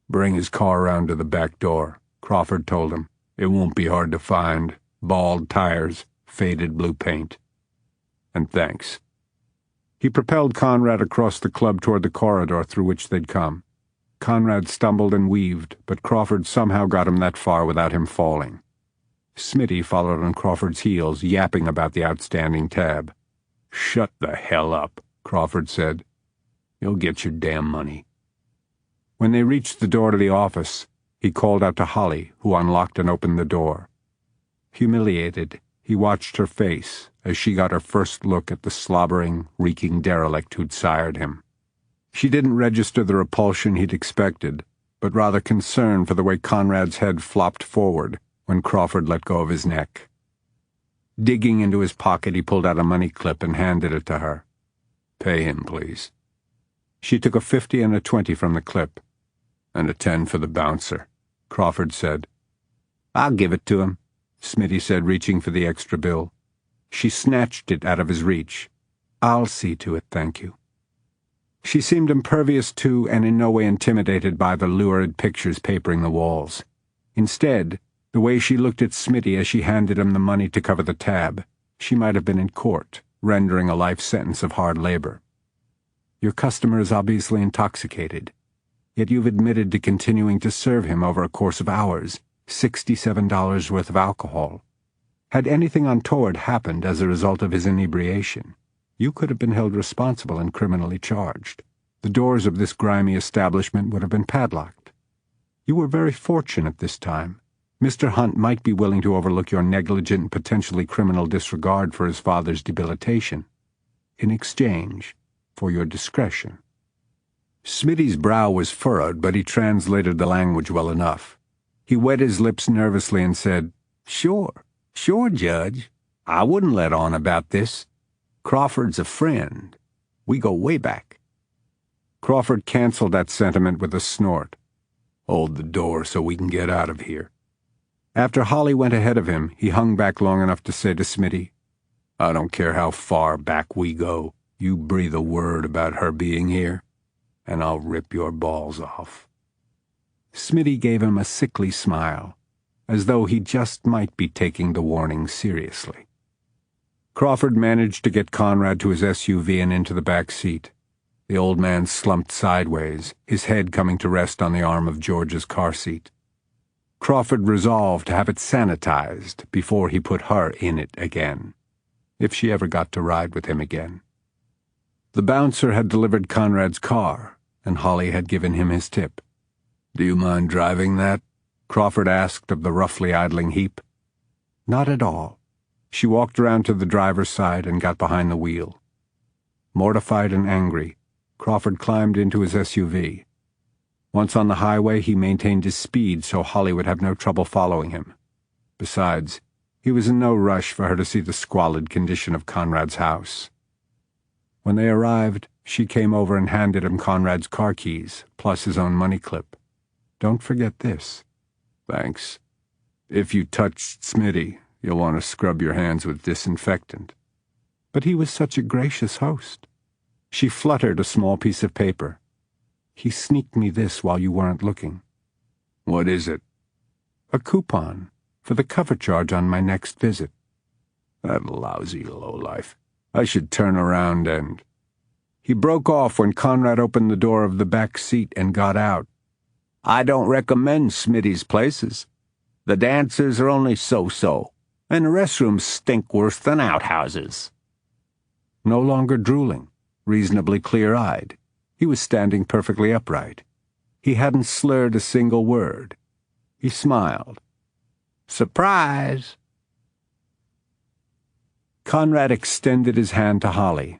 S5: "Bring his car around to the back door," Crawford told him. "It won't be hard to find. Bald tires, faded blue paint. And thanks."
S3: He propelled Conrad across the club toward the corridor through which they'd come. Conrad stumbled and weaved, but Crawford somehow got him that far without him falling. Smitty followed on Crawford's heels, yapping about the outstanding tab. "Shut the hell up," Crawford said. "You'll get your damn money." When they reached the door to the office, he called out to Holly, who unlocked and opened the door. Humiliated, he watched her face as she got her first look at the slobbering, reeking derelict who'd sired him. She didn't register the repulsion he'd expected, but rather concern for the way Conrad's head flopped forward when Crawford let go of his neck. Digging into his pocket, he pulled out a money clip and handed it to her. "Pay him, please." She took a 50 and a 20 from the clip. "And a 10 for the bouncer," Crawford said. "I'll give it to him," Smitty said, reaching for the extra bill. She snatched it out of his reach. "I'll see to it, thank you." She seemed impervious to and in no way intimidated by the lurid pictures papering the walls. Instead, the way she looked at Smitty as she handed him the money to cover the tab, she might have been in court, rendering a life sentence of hard labor. "Your customer is obviously intoxicated, yet you've admitted to continuing to serve him over a course of hours, $67 worth of alcohol. Had anything untoward happened as a result of his inebriation, you could have been held responsible and criminally charged. The doors of this grimy establishment would have been padlocked. You were very fortunate this time. Mr. Hunt might be willing to overlook your negligent and potentially criminal disregard for his father's debilitation, in exchange for your discretion." Smitty's brow was furrowed, but he translated the language well enough. He wet his lips nervously and said, Sure, Judge. I wouldn't let on about this. Crawford's a friend. We go way back." Crawford canceled that sentiment with a snort. "Hold the door so we can get out of here." After Holly went ahead of him, he hung back long enough to say to Smitty, "I don't care how far back we go. You breathe a word about her being here, and I'll rip your balls off." Smitty gave him a sickly smile, as though he just might be taking the warning seriously. Crawford managed to get Conrad to his SUV and into the back seat. The old man slumped sideways, his head coming to rest on the arm of George's car seat. Crawford resolved to have it sanitized before he put her in it again, if she ever got to ride with him again. The bouncer had delivered Conrad's car, and Holly had given him his tip. "Do you mind driving that?" Crawford asked of the roughly idling heap. "Not at all." She walked around to the driver's side and got behind the wheel. Mortified and angry, Crawford climbed into his SUV. Once on the highway, he maintained his speed so Holly would have no trouble following him. Besides, he was in no rush for her to see the squalid condition of Conrad's house. When they arrived, she came over and handed him Conrad's car keys, plus his own money clip. "Don't forget this." "Thanks. If you touched Smitty, you'll want to scrub your hands with disinfectant." But he was such a gracious host. She fluttered a small piece of paper. "He sneaked me this while you weren't looking." "What is it?" "A coupon for the cover charge on my next visit." "That lousy lowlife. I should turn around and—" He broke off when Conrad opened the door of the back seat and got out. "I don't recommend Smitty's places. The dancers are only so-so, and the restrooms stink worse than outhouses." No longer drooling, reasonably clear-eyed, he was standing perfectly upright. He hadn't slurred a single word. He smiled. "Surprise!" Conrad extended his hand to Holly.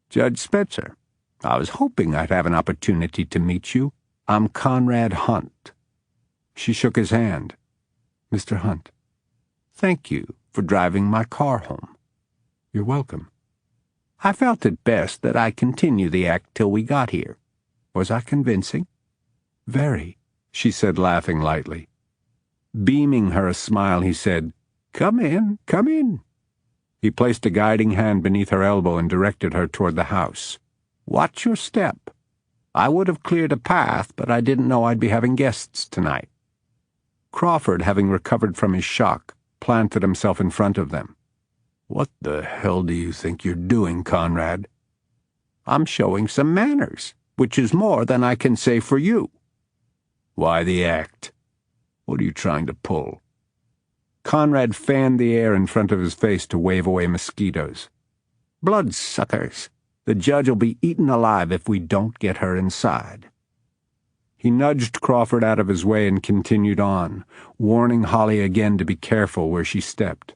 S3: "Judge Spitzer, I was hoping I'd have an opportunity to meet you. I'm Conrad Hunt." She shook his hand. "Mr. Hunt." "Thank you for driving my car home." "You're welcome." "I felt it best that I continue the act till we got here. Was I convincing?" "Very," she said, laughing lightly. Beaming her a smile, he said, Come in, come in." He placed a guiding hand beneath her elbow and directed her toward the house. "Watch your step. I would have cleared a path, but I didn't know I'd be having guests tonight." Crawford, having recovered from his shock, planted himself in front of them. "What the hell do you think you're doing, Conrad?" "I'm showing some manners, which is more than I can say for you." "Why the act? What are you trying to pull?" Conrad fanned the air in front of his face to wave away mosquitoes. "Bloodsuckers! The judge will be eaten alive if we don't get her inside." He nudged Crawford out of his way and continued on, warning Holly again to be careful where she stepped.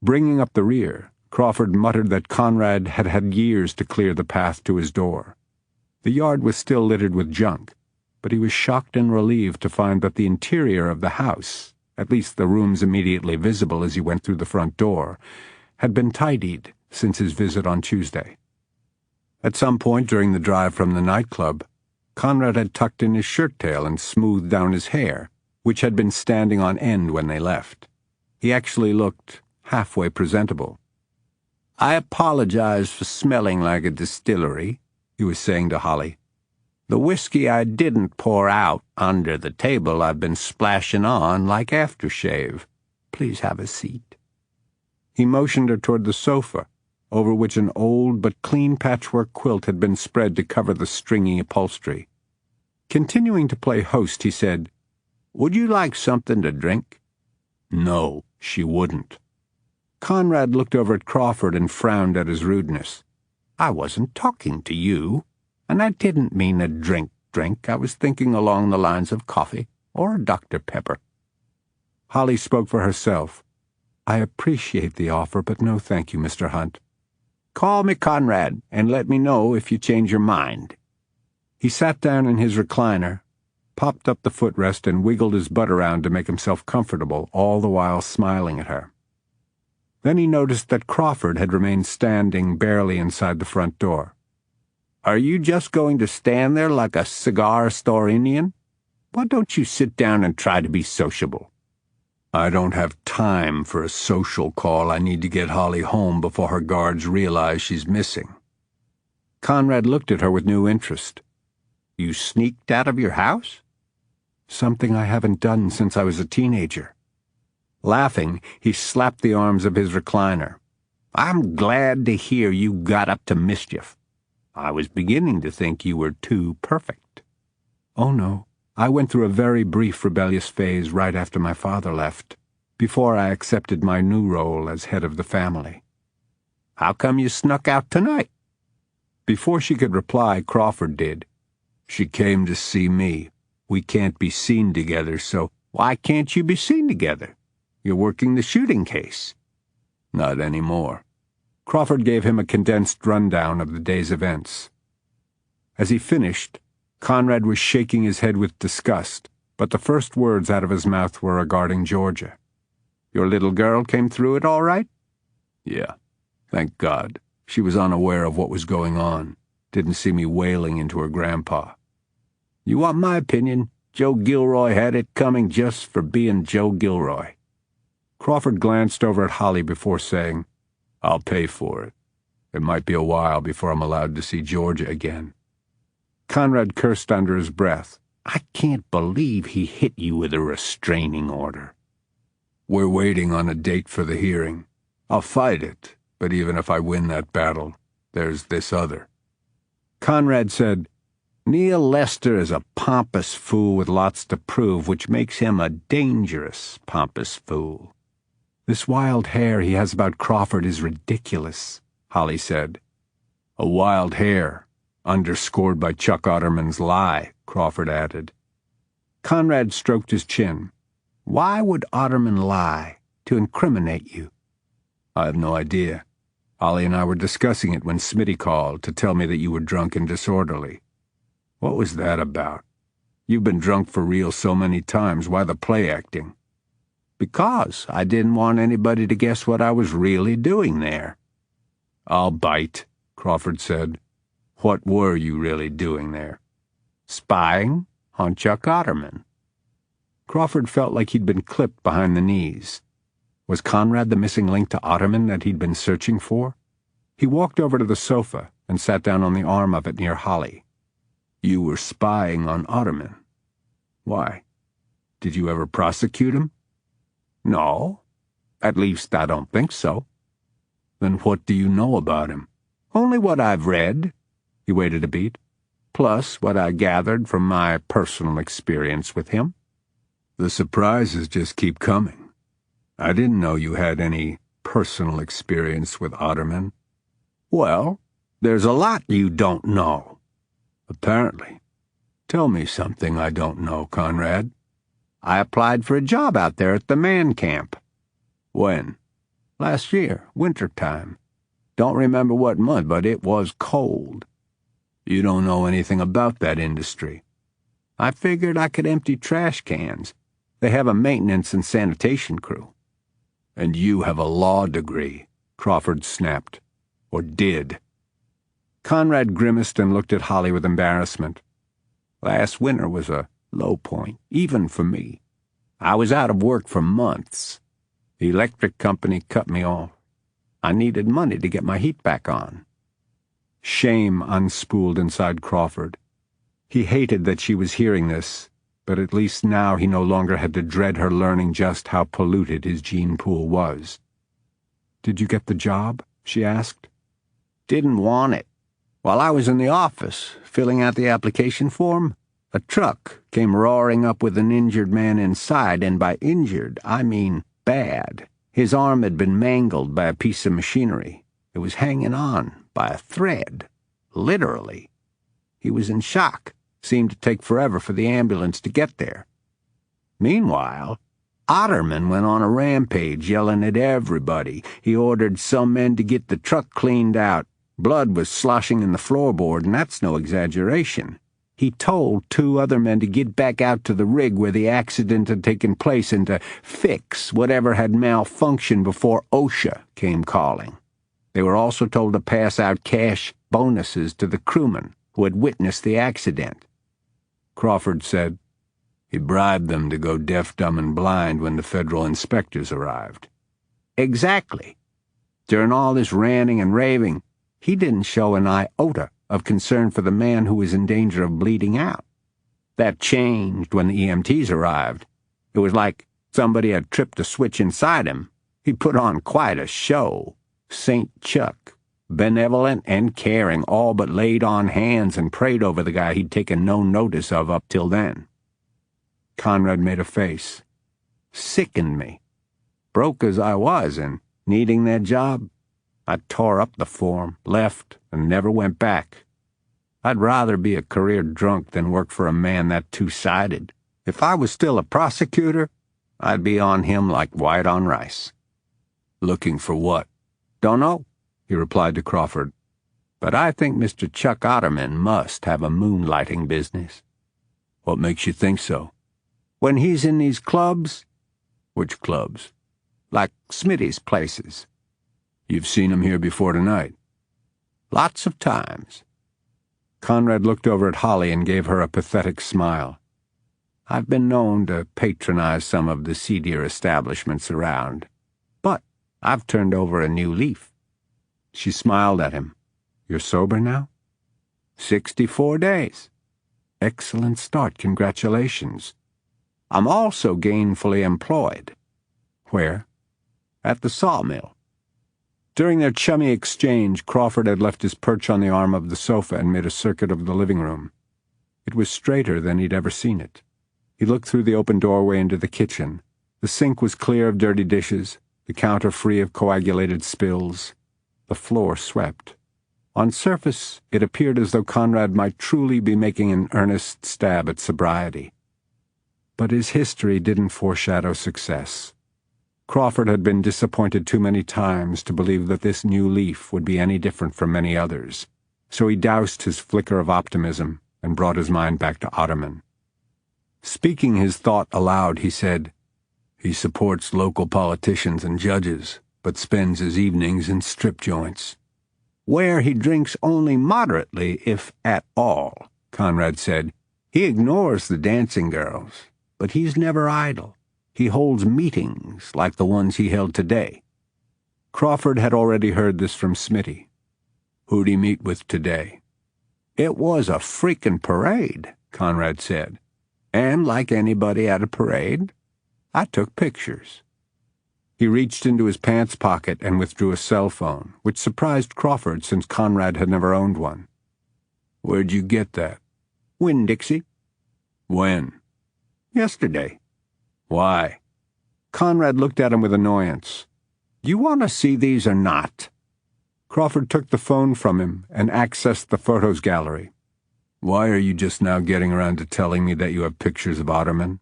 S3: Bringing up the rear, Crawford muttered that Conrad had had years to clear the path to his door. The yard was still littered with junk, but he was shocked and relieved to find that the interior of the house, at least the rooms immediately visible as he went through the front door, had been tidied since his visit on Tuesday. At some point during the drive from the nightclub, Conrad had tucked in his shirt tail and smoothed down his hair, which had been standing on end when they left. He actually looked halfway presentable. "I apologize for smelling like a distillery," he was saying to Holly. "The whiskey I didn't pour out under the table I've been splashing on like aftershave. Please have a seat." He motioned her toward the sofa, over which an old but clean patchwork quilt had been spread to cover the stringy upholstery. Continuing to play host, he said, "Would you like something to drink?" No, she wouldn't. Conrad looked over at Crawford and frowned at his rudeness. "I wasn't talking to you, and I didn't mean a drink. I was thinking along the lines of coffee or a Dr. Pepper." Holly spoke for herself. "I appreciate the offer, but no thank you, Mr. Hunt." "Call me Conrad, and let me know if you change your mind." He sat down in his recliner, popped up the footrest, and wiggled his butt around to make himself comfortable, all the while smiling at her. Then he noticed that Crawford had remained standing barely inside the front door. "Are you just going to stand there like a cigar store Indian? Why don't you sit down and try to be sociable?" "I don't have time for a social call. I need to get Holly home before her guards realize she's missing." Conrad looked at her with new interest. "You sneaked out of your house?" "Something I haven't done since I was a teenager." Laughing, he slapped the arms of his recliner. "I'm glad to hear you got up to mischief. I was beginning to think you were too perfect." "Oh, no. I went through a very brief rebellious phase right after my father left, before I accepted my new role as head of the family." "How come you snuck out tonight?" Before she could reply, Crawford did. "She came to see me. We can't be seen together, so—" "Why can't you be seen together? You're working the shooting case." "Not anymore." Crawford gave him a condensed rundown of the day's events. As he finished, Conrad was shaking his head with disgust, but the first words out of his mouth were regarding Georgia. "Your little girl came through it all right?" "Yeah, thank God. She was unaware of what was going on. Didn't see me wailing into her grandpa." "You want my opinion? Joe Gilroy had it coming just for being Joe Gilroy." Crawford glanced over at Holly before saying, "I'll pay for it. It might be a while before I'm allowed to see Georgia again." Conrad cursed under his breath. "I can't believe he hit you with a restraining order." "We're waiting on a date for the hearing. I'll fight it, but even if I win that battle, there's this other." Conrad said, "Neil Lester is a pompous fool with lots to prove, which makes him a dangerous pompous fool." "This wild hair he has about Crawford is ridiculous," Holly said. "A wild hair, underscored by Chuck Otterman's lie," Crawford added. Conrad stroked his chin. "Why would Otterman lie? To incriminate you?" "I have no idea. Holly and I were discussing it when Smitty called to tell me that you were drunk and disorderly." "What was that about? You've been drunk for real so many times. Why the play acting?" "Because I didn't want anybody to guess what I was really doing there." "I'll bite," Crawford said. "What were you really doing there?" "Spying on Chuck Otterman." Crawford felt like he'd been clipped behind the knees. Was Conrad the missing link to Otterman that he'd been searching for? He walked over to the sofa and sat down on the arm of it near Holly. "You were spying on Otterman. Why? Did you ever prosecute him?" "No. At least, I don't think so." "Then what do you know about him?" "Only what I've read." He waited a beat. "Plus what I gathered from my personal experience with him." "The surprises just keep coming." I didn't know you had any personal experience with Otterman. Well, there's a lot you don't know. Apparently. Tell me something I don't know, Conrad. I applied for a job out there at the man camp. When? Last year, wintertime. Don't remember what month, but it was cold. You don't know anything about that industry. I figured I could empty trash cans. They have a maintenance and sanitation crew. And you have a law degree, Crawford snapped. Or did. Conrad grimaced and looked at Holly with embarrassment. Last winter was a low point, even for me. I was out of work for months. The electric company cut me off. I needed money to get my heat back on. Shame unspooled inside Crawford. He hated that she was hearing this, but at least now he no longer had to dread her learning just how polluted his gene pool was. "Did you get the job?" she asked. "Didn't want it. While I was in the office, filling out the application form, a truck came roaring up with an injured man inside, and by injured, I mean bad. His arm had been mangled by a piece of machinery. It was hanging on by a thread, literally. He was in shock. Seemed to take forever for the ambulance to get there. Meanwhile, Otterman went on a rampage, yelling at everybody. He ordered some men to get the truck cleaned out. Blood was sloshing in the floorboard, and that's no exaggeration. He told 2 other men to get back out to the rig where the accident had taken place and to fix whatever had malfunctioned before OSHA came calling. They were also told to pass out cash bonuses to the crewmen who had witnessed the accident. Crawford said, "He bribed them to go deaf, dumb, and blind when the federal inspectors arrived." Exactly. During all this ranting and raving, he didn't show an iota of concern for the man who was in danger of bleeding out. That changed when the EMTs arrived. It was like somebody had tripped a switch inside him. He put on quite a show. St. Chuck, benevolent and caring, all but laid on hands and prayed over the guy he'd taken no notice of up till then. Conrad made a face. Sickened me. Broke as I was and needing that job, I tore up the form, left, and never went back. I'd rather be a career drunk than work for a man that two-sided. If I was still a prosecutor, I'd be on him like white on rice. Looking for what? Don't know, he replied to Crawford. But I think Mr. Chuck Otterman must have a moonlighting business. What makes you think so? When he's in these clubs. Which clubs? Like Smitty's places. You've seen him here before tonight? Lots of times. Conrad looked over at Holly and gave her a pathetic smile. I've been known to patronize some of the seedier establishments around, but I've turned over a new leaf. She smiled at him. You're sober now? 64 days. Excellent start, congratulations. I'm also gainfully employed. Where? At the sawmill. During their chummy exchange, Crawford had left his perch on the arm of the sofa and made a circuit of the living room. It was straighter than he'd ever seen it. He looked through the open doorway into the kitchen. The sink was clear of dirty dishes, the counter free of coagulated spills. The floor swept. On surface, it appeared as though Conrad might truly be making an earnest stab at sobriety. But his history didn't foreshadow success. Crawford had been disappointed too many times to believe that this new leaf would be any different from many others, so he doused his flicker of optimism and brought his mind back to Otterman. Speaking his thought aloud, he said, "He supports local politicians and judges, but spends his evenings in strip joints." "Where he drinks only moderately, if at all," Conrad said. "He ignores the dancing girls, but he's never idle. He holds meetings like the ones he held today." Crawford had already heard this from Smitty. "Who'd he meet with today?" "It was a freaking parade," Conrad said. "And like anybody at a parade, I took pictures." He reached into his pants pocket and withdrew a cell phone, which surprised Crawford since Conrad had never owned one. "Where'd you get that?" "Winn-Dixie." "When?" "Yesterday." "Why?" Conrad looked at him with annoyance. "You want to see these or not?" Crawford took the phone from him and accessed the photos gallery. "Why are you just now getting around to telling me that you have pictures of Otterman?"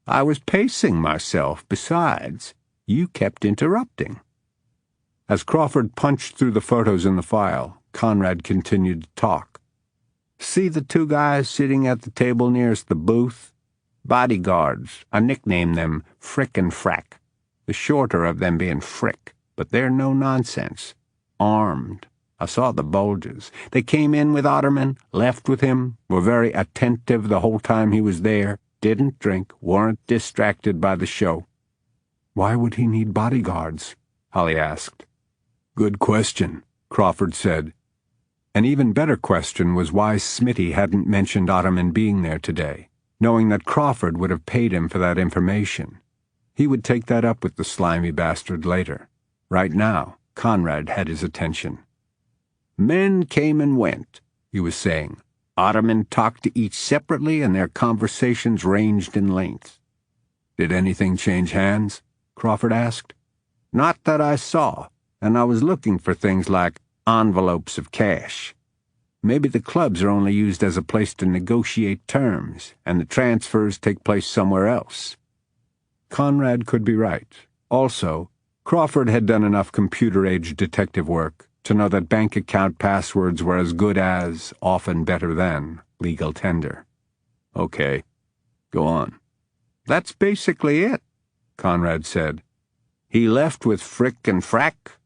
S3: "I was pacing myself. Besides, you kept interrupting." As Crawford punched through the photos in the file, Conrad continued to talk. "See the two guys sitting at the table nearest the booth? Bodyguards. I nicknamed them Frick and Frack, the shorter of them being Frick, but they're no nonsense. Armed. I saw the bulges. They came in with Otterman, left with him, were very attentive the whole time he was there, didn't drink, weren't distracted by the show."
S5: "Why would he need bodyguards?" Holly asked.
S3: "Good question," Crawford said.
S5: An even better question was why Smitty hadn't mentioned Otterman being there today, knowing that Crawford would have paid him for that information. He would take that up with the slimy bastard later. Right now, Conrad had his attention.
S3: "Men came and went," he was saying. "Otterman talked to each separately, and their conversations ranged in length."
S5: "Did anything change hands?" Crawford asked.
S3: "Not that I saw, and I was looking for things like envelopes of cash. Maybe the clubs are only used as a place to negotiate terms, and the transfers take place somewhere else."
S5: Conrad could be right. Also, Crawford had done enough computer-age detective work to know that bank account passwords were as good as, often better than, legal tender.
S3: "Okay, go on." "That's basically it," Conrad said. "He left with Frick and Frack.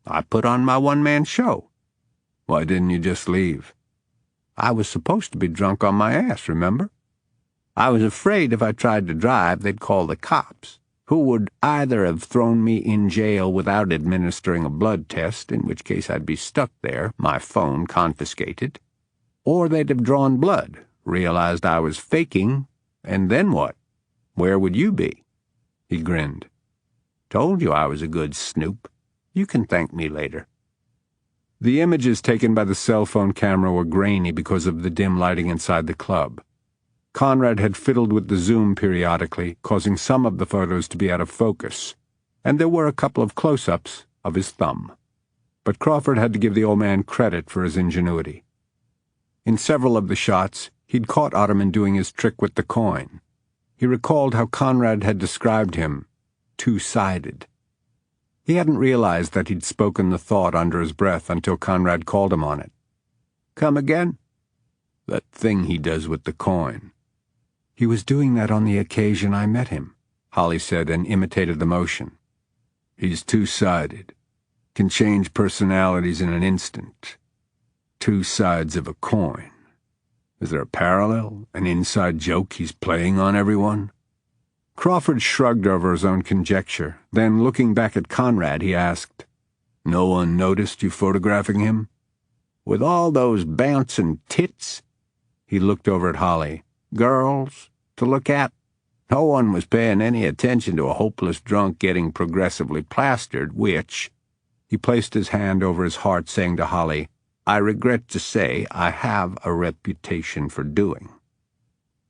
S3: I put on my one-man show."
S5: "Why didn't you just leave?"
S3: "I was supposed to be drunk on my ass, remember? I was afraid if I tried to drive, they'd call the cops, who would either have thrown me in jail without administering a blood test, in which case I'd be stuck there, my phone confiscated, or they'd have drawn blood, realized I was faking, and then what? Where would you be?" He grinned. "Told you I was a good snoop. You can thank me later."
S5: The images taken by the cell phone camera were grainy because of the dim lighting inside the club. Conrad had fiddled with the zoom periodically, causing some of the photos to be out of focus, and there were a couple of close-ups of his thumb. But Crawford had to give the old man credit for his ingenuity. In several of the shots, he'd caught Otterman doing his trick with the coin. He recalled how Conrad had described him, two-sided. He hadn't realized that he'd spoken the thought under his breath until Conrad called him on it.
S3: "Come again?"
S5: "That thing he does with the coin." "He was doing that on the occasion I met him," Holly said, and imitated the motion.
S3: "He's two-sided. Can change personalities in an instant. Two sides of a coin. Is there a parallel, an inside joke he's playing on everyone?"
S5: Crawford shrugged over his own conjecture. Then, looking back at Conrad, he asked,
S3: "No one noticed you photographing him? With all those bouncing tits?"
S5: He looked over at Holly.
S3: "Girls to look at? No one was paying any attention to a hopeless drunk getting progressively plastered, which—"
S5: He placed his hand over his heart, saying to Holly,
S3: "I regret to say I have a reputation for doing."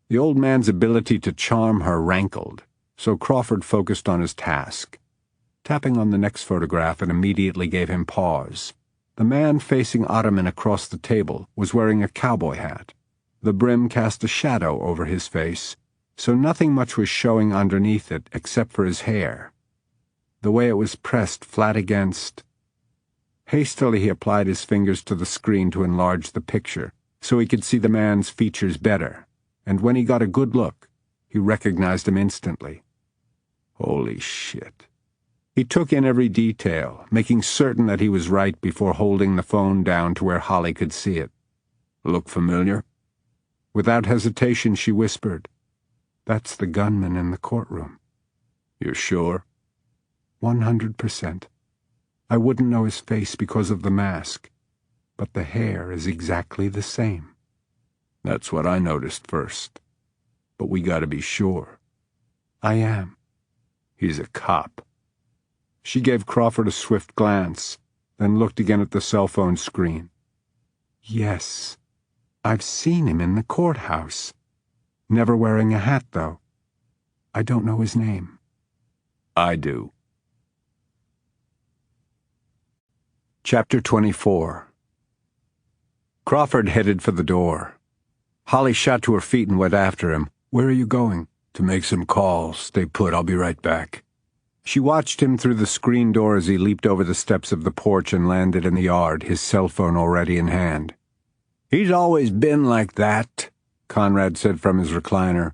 S5: The old man's ability to charm her rankled, so Crawford focused on his task. Tapping on the next photograph, it immediately gave him pause. The man facing Otterman across the table was wearing a cowboy hat. The brim cast a shadow over his face, so nothing much was showing underneath it except for his hair. The way it was pressed flat against... Hastily he applied his fingers to the screen to enlarge the picture, so he could see the man's features better, and when he got a good look, he recognized him instantly.
S3: Holy shit.
S5: He took in every detail, making certain that he was right before holding the phone down to where Holly could see it.
S3: Look familiar?
S5: Without hesitation, she whispered, "That's the gunman in the courtroom."
S3: You're sure?
S5: 100%. I wouldn't know his face because of the mask, but the hair is exactly the same.
S3: That's what I noticed first. But we gotta be sure.
S5: I am.
S3: He's a cop.
S5: She gave Crawford a swift glance, then looked again at the cell phone screen. Yes, I've seen him in the courthouse. Never wearing a hat, though. I don't know his name.
S3: I do. Chapter 24. Crawford headed for the door. Holly shot to her feet and went after him. "Where are you going?" "To make some calls. Stay put. I'll be right back." She watched him through the screen door as he leaped over the steps of the porch and landed in the yard, his cell phone already in hand. "He's always been like that," Conrad said from his recliner.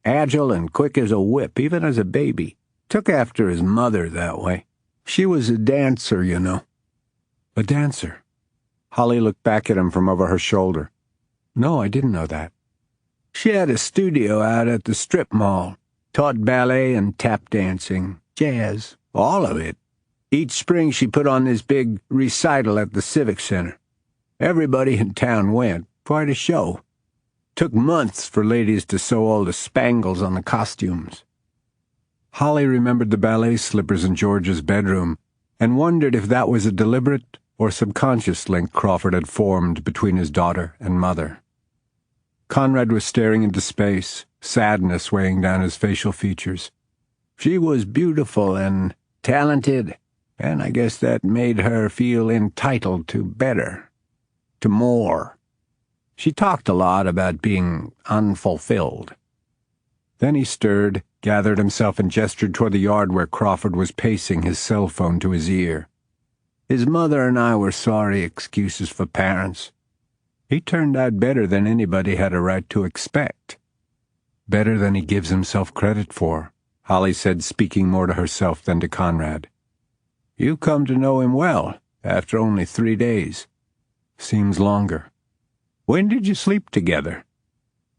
S3: "Agile and quick as a whip, even as a baby. Took after his mother that way. She was a dancer, you know." "A dancer?" Holly looked back at him from over her shoulder. "No, I didn't know that." "She had a studio out at the strip mall. Taught ballet and tap dancing, jazz, all of it. Each spring she put on this big recital at the Civic Center. Everybody in town went. Quite a show. Took months for ladies to sew all the spangles on the costumes." Holly remembered the ballet slippers in George's bedroom and wondered if that was a deliberate or subconscious link Crawford had formed between his daughter and mother. Conrad was staring into space, sadness weighing down his facial features. "She was beautiful and talented, and I guess that made her feel entitled to better, to more. She talked a lot about being unfulfilled." Then he stirred, gathered himself, and gestured toward the yard where Crawford was pacing, his cell phone to his ear. "His mother and I were sorry excuses for parents. He turned out better than anybody had a right to expect." "Better than he gives himself credit for," Holly said, speaking more to herself than to Conrad. "You come to know him well, after only 3 days." "Seems longer." "When did you sleep together?"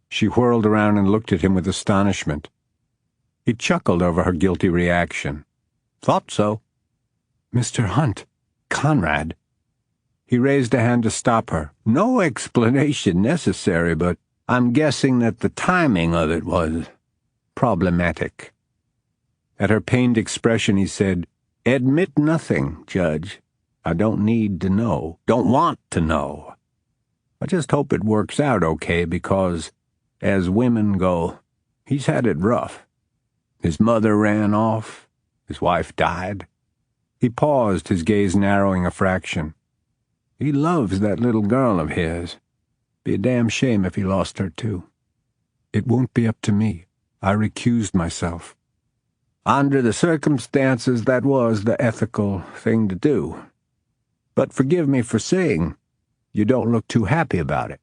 S3: She whirled around and looked at him with astonishment. He chuckled over her guilty reaction. "Thought so." "Mr. Hunt, Conrad." He raised a hand to stop her. "No explanation necessary, but I'm guessing that the timing of it was problematic." At her pained expression, he said, "Admit nothing, Judge. I don't need to know, don't want to know. I just hope it works out okay because, as women go, he's had it rough. His mother ran off. His wife died." He paused, his gaze narrowing a fraction. "He loves that little girl of his. Be a damn shame if he lost her, too." "It won't be up to me. I recused myself." "Under the circumstances, that was the ethical thing to do. But forgive me for saying, you don't look too happy about it."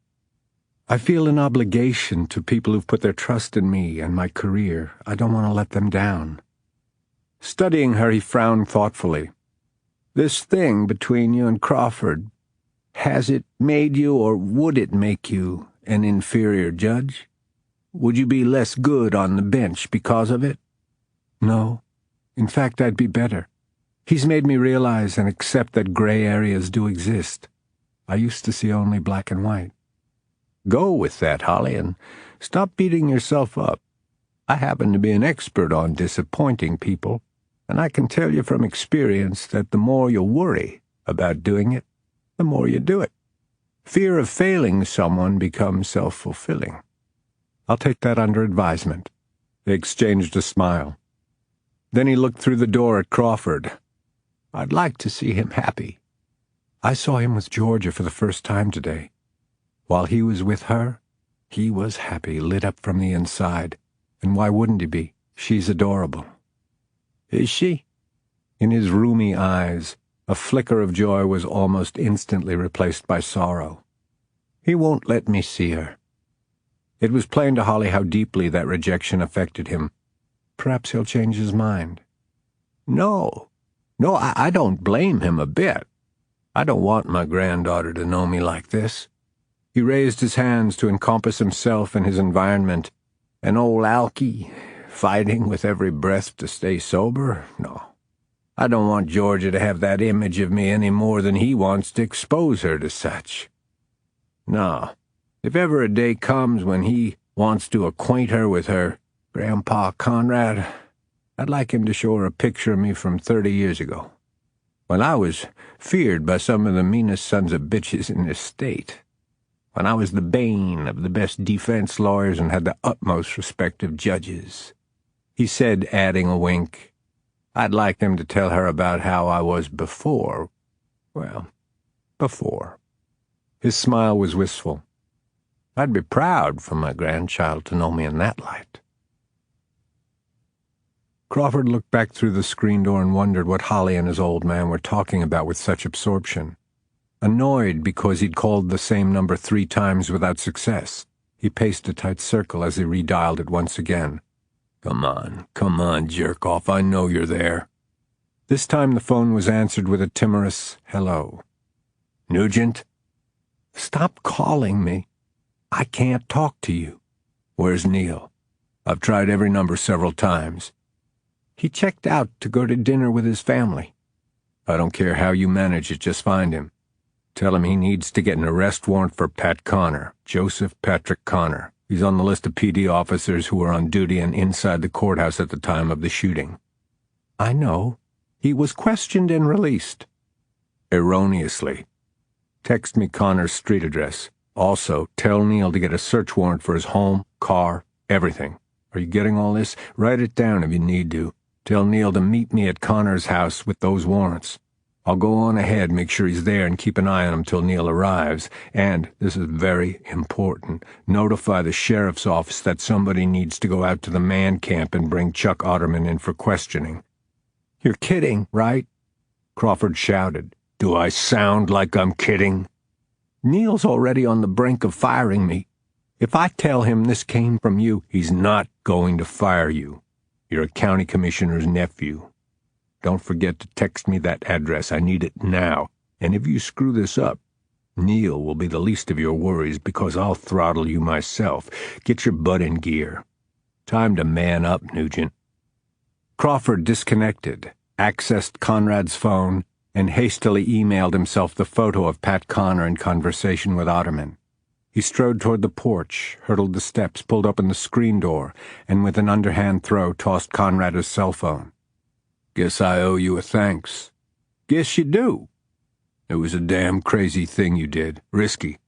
S3: "I feel an obligation to people who've put their trust in me and my career. I don't want to let them down." Studying her, he frowned thoughtfully. "This thing between you and Crawford, has it made you, or would it make you, an inferior judge? Would you be less good on the bench because of it?" "No. In fact, I'd be better. He's made me realize and accept that gray areas do exist. I used to see only black and white." "Go with that, Holly, and stop beating yourself up. I happen to be an expert on disappointing people, and I can tell you from experience that the more you worry about doing it, the more you do it. Fear of failing someone becomes self-fulfilling." "I'll take that under advisement." They exchanged a smile. Then he looked through the door at Crawford. "I'd like to see him happy." "I saw him with Georgia for the first time today. While he was with her, he was happy, lit up from the inside. And why wouldn't he be? She's adorable." "Is she?" In his roomy eyes, a flicker of joy was almost instantly replaced by sorrow. "He won't let me see her." It was plain to Holly how deeply that rejection affected him. Perhaps he'll change his mind. No, I don't blame him a bit. I don't want my granddaughter to know me like this." He raised his hands to encompass himself and his environment. "An old alky, fighting with every breath to stay sober? No. I don't want Georgia to have that image of me any more than he wants to expose her to such. No, if ever a day comes when he wants to acquaint her with her Grandpa Conrad, I'd like him to show her a picture of me from 30 years ago, when I was feared by some of the meanest sons of bitches in this state, when I was the bane of the best defense lawyers and had the utmost respect of judges," he said, adding a wink, I'd like him to tell her about how I was before. Well, before. His smile was wistful. I'd be proud for my grandchild to know me in that light. Crawford looked back through the screen door and wondered what Holly and his old man were talking about with such absorption. Annoyed because he'd called the same number 3 times without success, he paced a tight circle as he redialed it once again. Come on, jerk-off, I know you're there. This time the phone was answered with a timorous hello. Nugent? Stop calling me. I can't talk to you. Where's Neil? I've tried every number several times. He checked out to go to dinner with his family. I don't care how you manage it, just find him. Tell him he needs to get an arrest warrant for Pat Connor, Joseph Patrick Connor. He's on the list of PD officers who were on duty and inside the courthouse at the time of the shooting. I know. He was questioned and released. Erroneously. Text me Connor's street address. Also, tell Neil to get a search warrant for his home, car, everything. Are you getting all this? Write it down if you need to. Tell Neil to meet me at Connor's house with those warrants. I'll go on ahead, make sure he's there, and keep an eye on him till Neil arrives. And, this is very important, notify the sheriff's office that somebody needs to go out to the man camp and bring Chuck Otterman in for questioning. You're kidding, right? Crawford shouted. Do I sound like I'm kidding? Neil's already on the brink of firing me. If I tell him this came from you, he's not going to fire you. You're a county commissioner's nephew. Don't forget to text me that address. I need it now. And if you screw this up, Neil will be the least of your worries because I'll throttle you myself. Get your butt in gear. Time to man up, Nugent. Crawford disconnected, accessed Conrad's phone, and hastily emailed himself the photo of Pat Connor in conversation with Otterman. He strode toward the porch, hurdled the steps, pulled open the screen door, and with an underhand throw tossed Conrad his cell phone. Guess I owe you a thanks. Guess you do. It was a damn crazy thing you did, risky,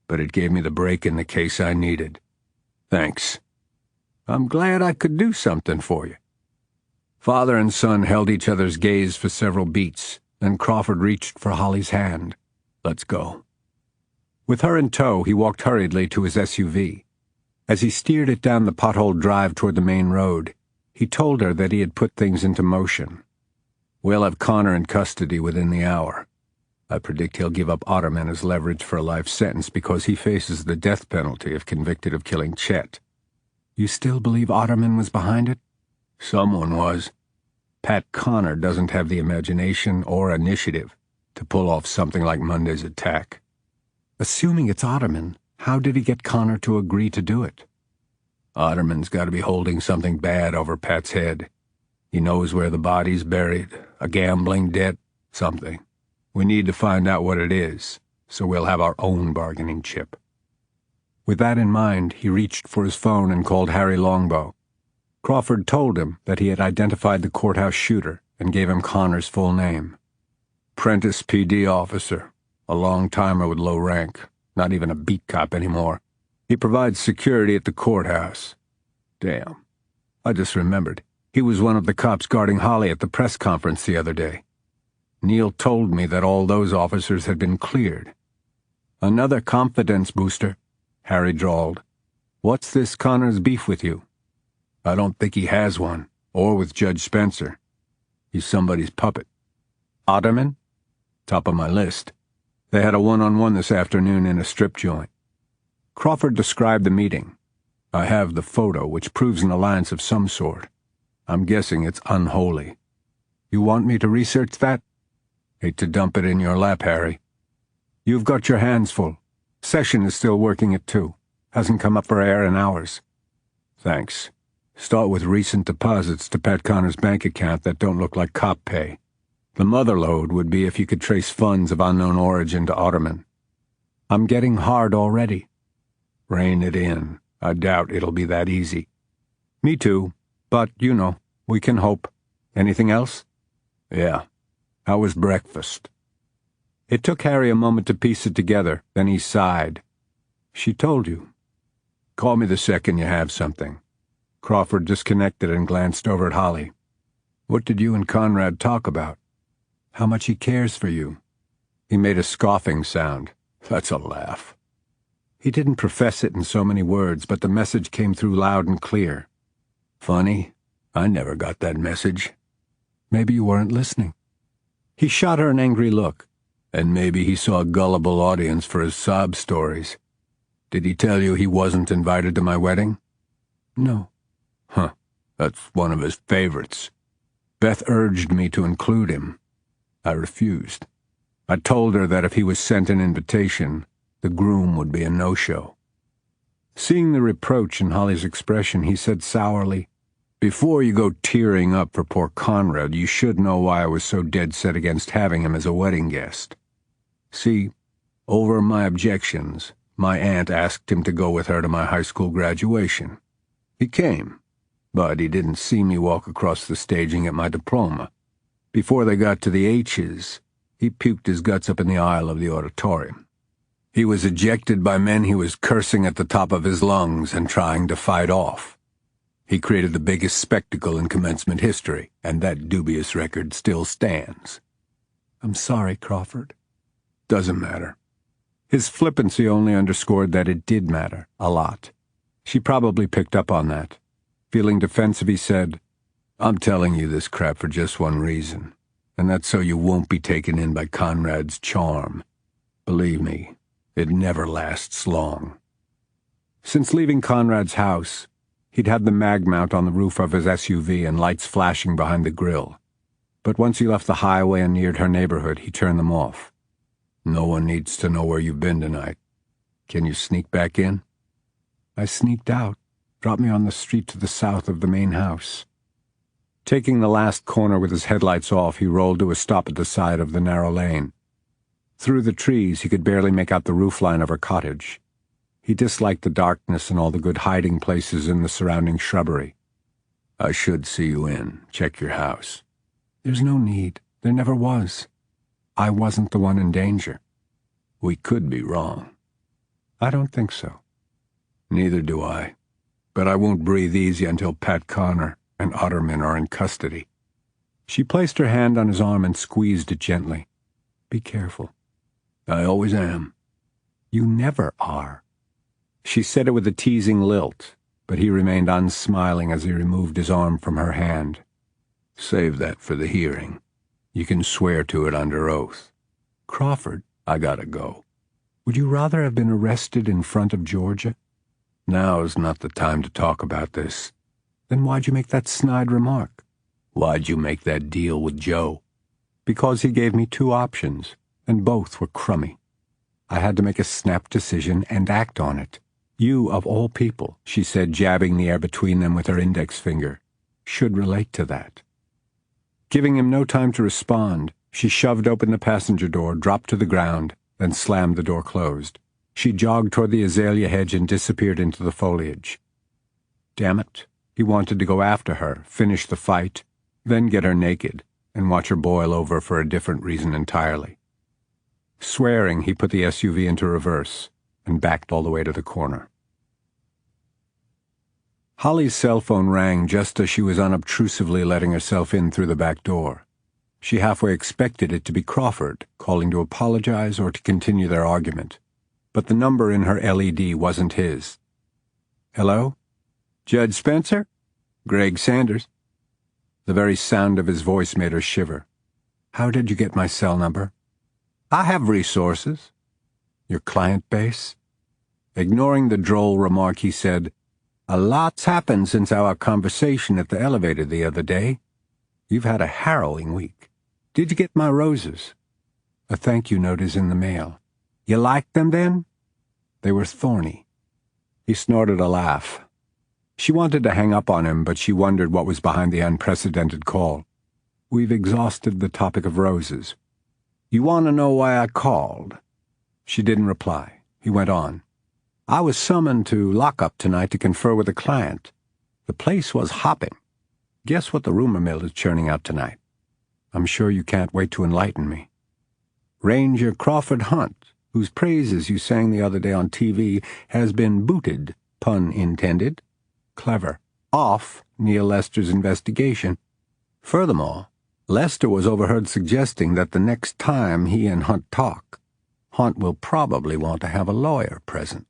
S3: but it gave me the break in the case I needed. Thanks. I'm glad I could do something for you. Father and son held each other's gaze for several beats, then Crawford reached for Holly's hand. Let's go. With her in tow, he walked hurriedly to his SUV. As he steered it down the potholed drive toward the main road, he told her that he had put things into motion. We'll have Connor in custody within the hour. I predict he'll give up Otterman as leverage for a life sentence because he faces the death penalty if convicted of killing Chet. You still believe Otterman was behind it? Someone was. Pat Connor doesn't have the imagination or initiative to pull off something like Monday's attack. Assuming it's Otterman, how did he get Connor to agree to do it? Otterman's got to be holding something bad over Pat's head. He knows where the body's buried, a gambling debt, something. We need to find out what it is, so we'll have our own bargaining chip. With that in mind, he reached for his phone and called Harry Longbow. Crawford told him that he had identified the courthouse shooter and gave him Connor's full name. Prentice PD officer, a long-timer with low rank, not even a beat cop anymore. He provides security at the courthouse. Damn. I just remembered. He was one of the cops guarding Holly at the press conference the other day. Neil told me that all those officers had been cleared. Another confidence booster, Harry drawled. What's this Connor's beef with you? I don't think he has one, or with Judge Spencer. He's somebody's puppet. Otterman? Top of my list. They had a one-on-one this afternoon in a strip joint. Crawford described the meeting. I have the photo, which proves an alliance of some sort. I'm guessing it's unholy. You want me to research that? Hate to dump it in your lap, Harry. You've got your hands full. Session is still working it too. Hasn't come up for air in hours. Thanks. Start with recent deposits to Pat Connor's bank account that don't look like cop pay. The mother lode would be if you could trace funds of unknown origin to Otterman. I'm getting hard already. Rein it in. I doubt it'll be that easy. Me too. But, you know, we can hope. Anything else? Yeah. How was breakfast? It took Harry a moment to piece it together, then he sighed. She told you. Call me the second you have something. Crawford disconnected and glanced over at Holly. What did you and Conrad talk about? How much he cares for you? He made a scoffing sound. That's a laugh. He didn't profess it in so many words, but the message came through loud and clear. Funny, I never got that message. Maybe you weren't listening. He shot her an angry look. And maybe he saw a gullible audience for his sob stories. Did he tell you he wasn't invited to my wedding? No. Huh, that's one of his favorites. Beth urged me to include him. I refused. I told her that if he was sent an invitation, the groom would be a no-show. Seeing the reproach in Holly's expression, he said sourly, "Before you go tearing up for poor Conrad, you should know why I was so dead set against having him as a wedding guest. See, over my objections, my aunt asked him to go with her to my high school graduation. He came, but he didn't see me walk across the stage and get my diploma. Before they got to the H's, he puked his guts up in the aisle of the auditorium. He was ejected by men he was cursing at the top of his lungs and trying to fight off. He created the biggest spectacle in commencement history, and that dubious record still stands." "I'm sorry, Crawford." "Doesn't matter." His flippancy only underscored that it did matter, a lot. She probably picked up on that. Feeling defensive, he said, "I'm telling you this crap for just one reason, and that's so you won't be taken in by Conrad's charm. Believe me, it never lasts long." Since leaving Conrad's house, he'd had the mag mount on the roof of his SUV and lights flashing behind the grill. But once he left the highway and neared her neighborhood, he turned them off. "No one needs to know where you've been tonight. Can you sneak back in?" "I sneaked out. Dropped me on the street to the south of the main house." Taking the last corner with his headlights off, he rolled to a stop at the side of the narrow lane. Through the trees, he could barely make out the roofline of her cottage. He disliked the darkness and all the good hiding places in the surrounding shrubbery. "I should see you in. Check your house." "There's no need. There never was. I wasn't the one in danger." "We could be wrong." "I don't think so." "Neither do I. But I won't breathe easy until Pat Connor and Otterman are in custody." She placed her hand on his arm and squeezed it gently. "Be careful." "I always am." "You never are." She said it with a teasing lilt, but he remained unsmiling as he removed his arm from her hand. "Save that for the hearing. You can swear to it under oath." "Crawford." "I gotta go." "Would you rather have been arrested in front of Georgia?" "Now's not the time to talk about this." "Then why'd you make that snide remark?" "Why'd you make that deal with Joe?" "Because he gave me two options, and both were crummy. I had to make a snap decision and act on it. You, of all people," she said, jabbing the air between them with her index finger, "should relate to that." Giving him no time to respond, she shoved open the passenger door, dropped to the ground, then slammed the door closed. She jogged toward the azalea hedge and disappeared into the foliage. Damn it, he wanted to go after her, finish the fight, then get her naked, and watch her boil over for a different reason entirely. Swearing, he put the SUV into reverse and backed all the way to the corner. Holly's cell phone rang just as she was unobtrusively letting herself in through the back door. She halfway expected it to be Crawford, calling to apologize or to continue their argument. But the number in her LED wasn't his. "Hello? Judge Spencer? Greg Sanders." The very sound of his voice made her shiver. "How did you get my cell number?" "I have resources." "Your client base?" Ignoring the droll remark, he said, "A lot's happened since our conversation at the elevator the other day. You've had a harrowing week. Did you get my roses?" "A thank you note is in the mail." "You liked them then?" "They were thorny." He snorted a laugh. She wanted to hang up on him, but she wondered what was behind the unprecedented call. "We've exhausted the topic of roses." "You want to know why I called?" She didn't reply. He went on. "I was summoned to lockup tonight to confer with a client. The place was hopping. Guess what the rumor mill is churning out tonight?" "I'm sure you can't wait to enlighten me." "Ranger Crawford Hunt, whose praises you sang the other day on TV, has been booted, pun intended." "Clever." "Off Neil Lester's investigation." Furthermore, Lester was overheard suggesting that the next time he and Hunt talk, Hunt will probably want to have a lawyer present.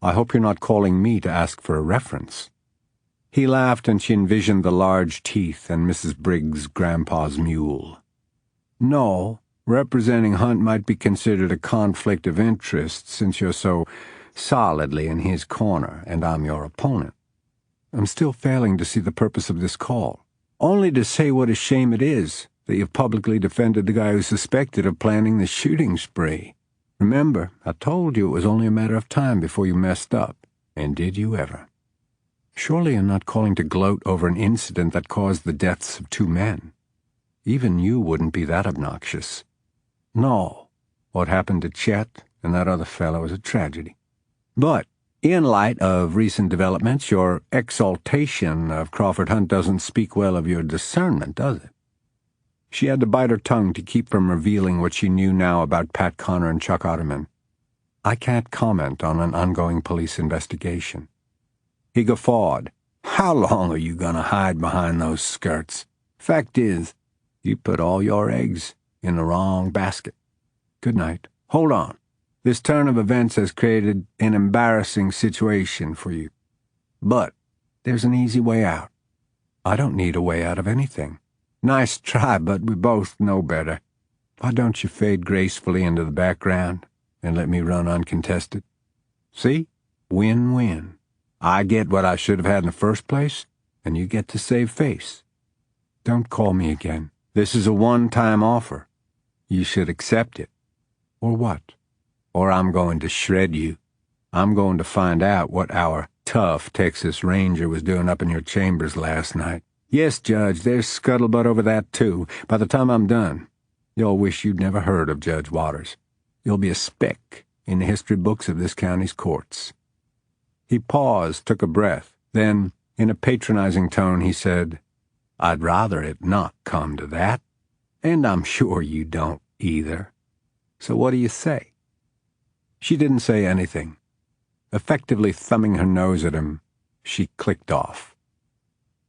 S3: I hope you're not calling me to ask for a reference. He laughed, and she envisioned the large teeth and Mrs. Briggs' grandpa's mule. No, representing Hunt might be considered a conflict of interest since you're so solidly in his corner and I'm your opponent. I'm still failing to see the purpose of this call. Only to say what a shame it is that you've publicly defended the guy who's suspected of planning the shooting spree. Remember, I told you it was only a matter of time before you messed up. And did you ever? Surely you're not calling to gloat over an incident that caused the deaths of 2 men. Even you wouldn't be that obnoxious. No, what happened to Chet and that other fellow is a tragedy. But in light of recent developments, your exaltation of Crawford Hunt doesn't speak well of your discernment, does it? She had to bite her tongue to keep from revealing what she knew now about Pat Connor and Chuck Otterman. I can't comment on an ongoing police investigation. He guffawed. How long are you going to hide behind those skirts? Fact is, you put all your eggs in the wrong basket. Good night. Hold on. This turn of events has created an embarrassing situation for you. But there's an easy way out. I don't need a way out of anything. Nice try, but we both know better. Why don't you fade gracefully into the background and let me run uncontested? See? Win-win. I get what I should have had in the first place, and you get to save face. Don't call me again. This is a one-time offer. You should accept it. Or what? Or I'm going to shred you. I'm going to find out what our tough Texas Ranger was doing up in your chambers last night. Yes, Judge, there's scuttlebutt over that, too. By the time I'm done, you'll wish you'd never heard of Judge Waters. You'll be a speck in the history books of this county's courts. He paused, took a breath. Then, in a patronizing tone, he said, I'd rather it not come to that. And I'm sure you don't either. So what do you say? She didn't say anything. Effectively thumbing her nose at him, she clicked off.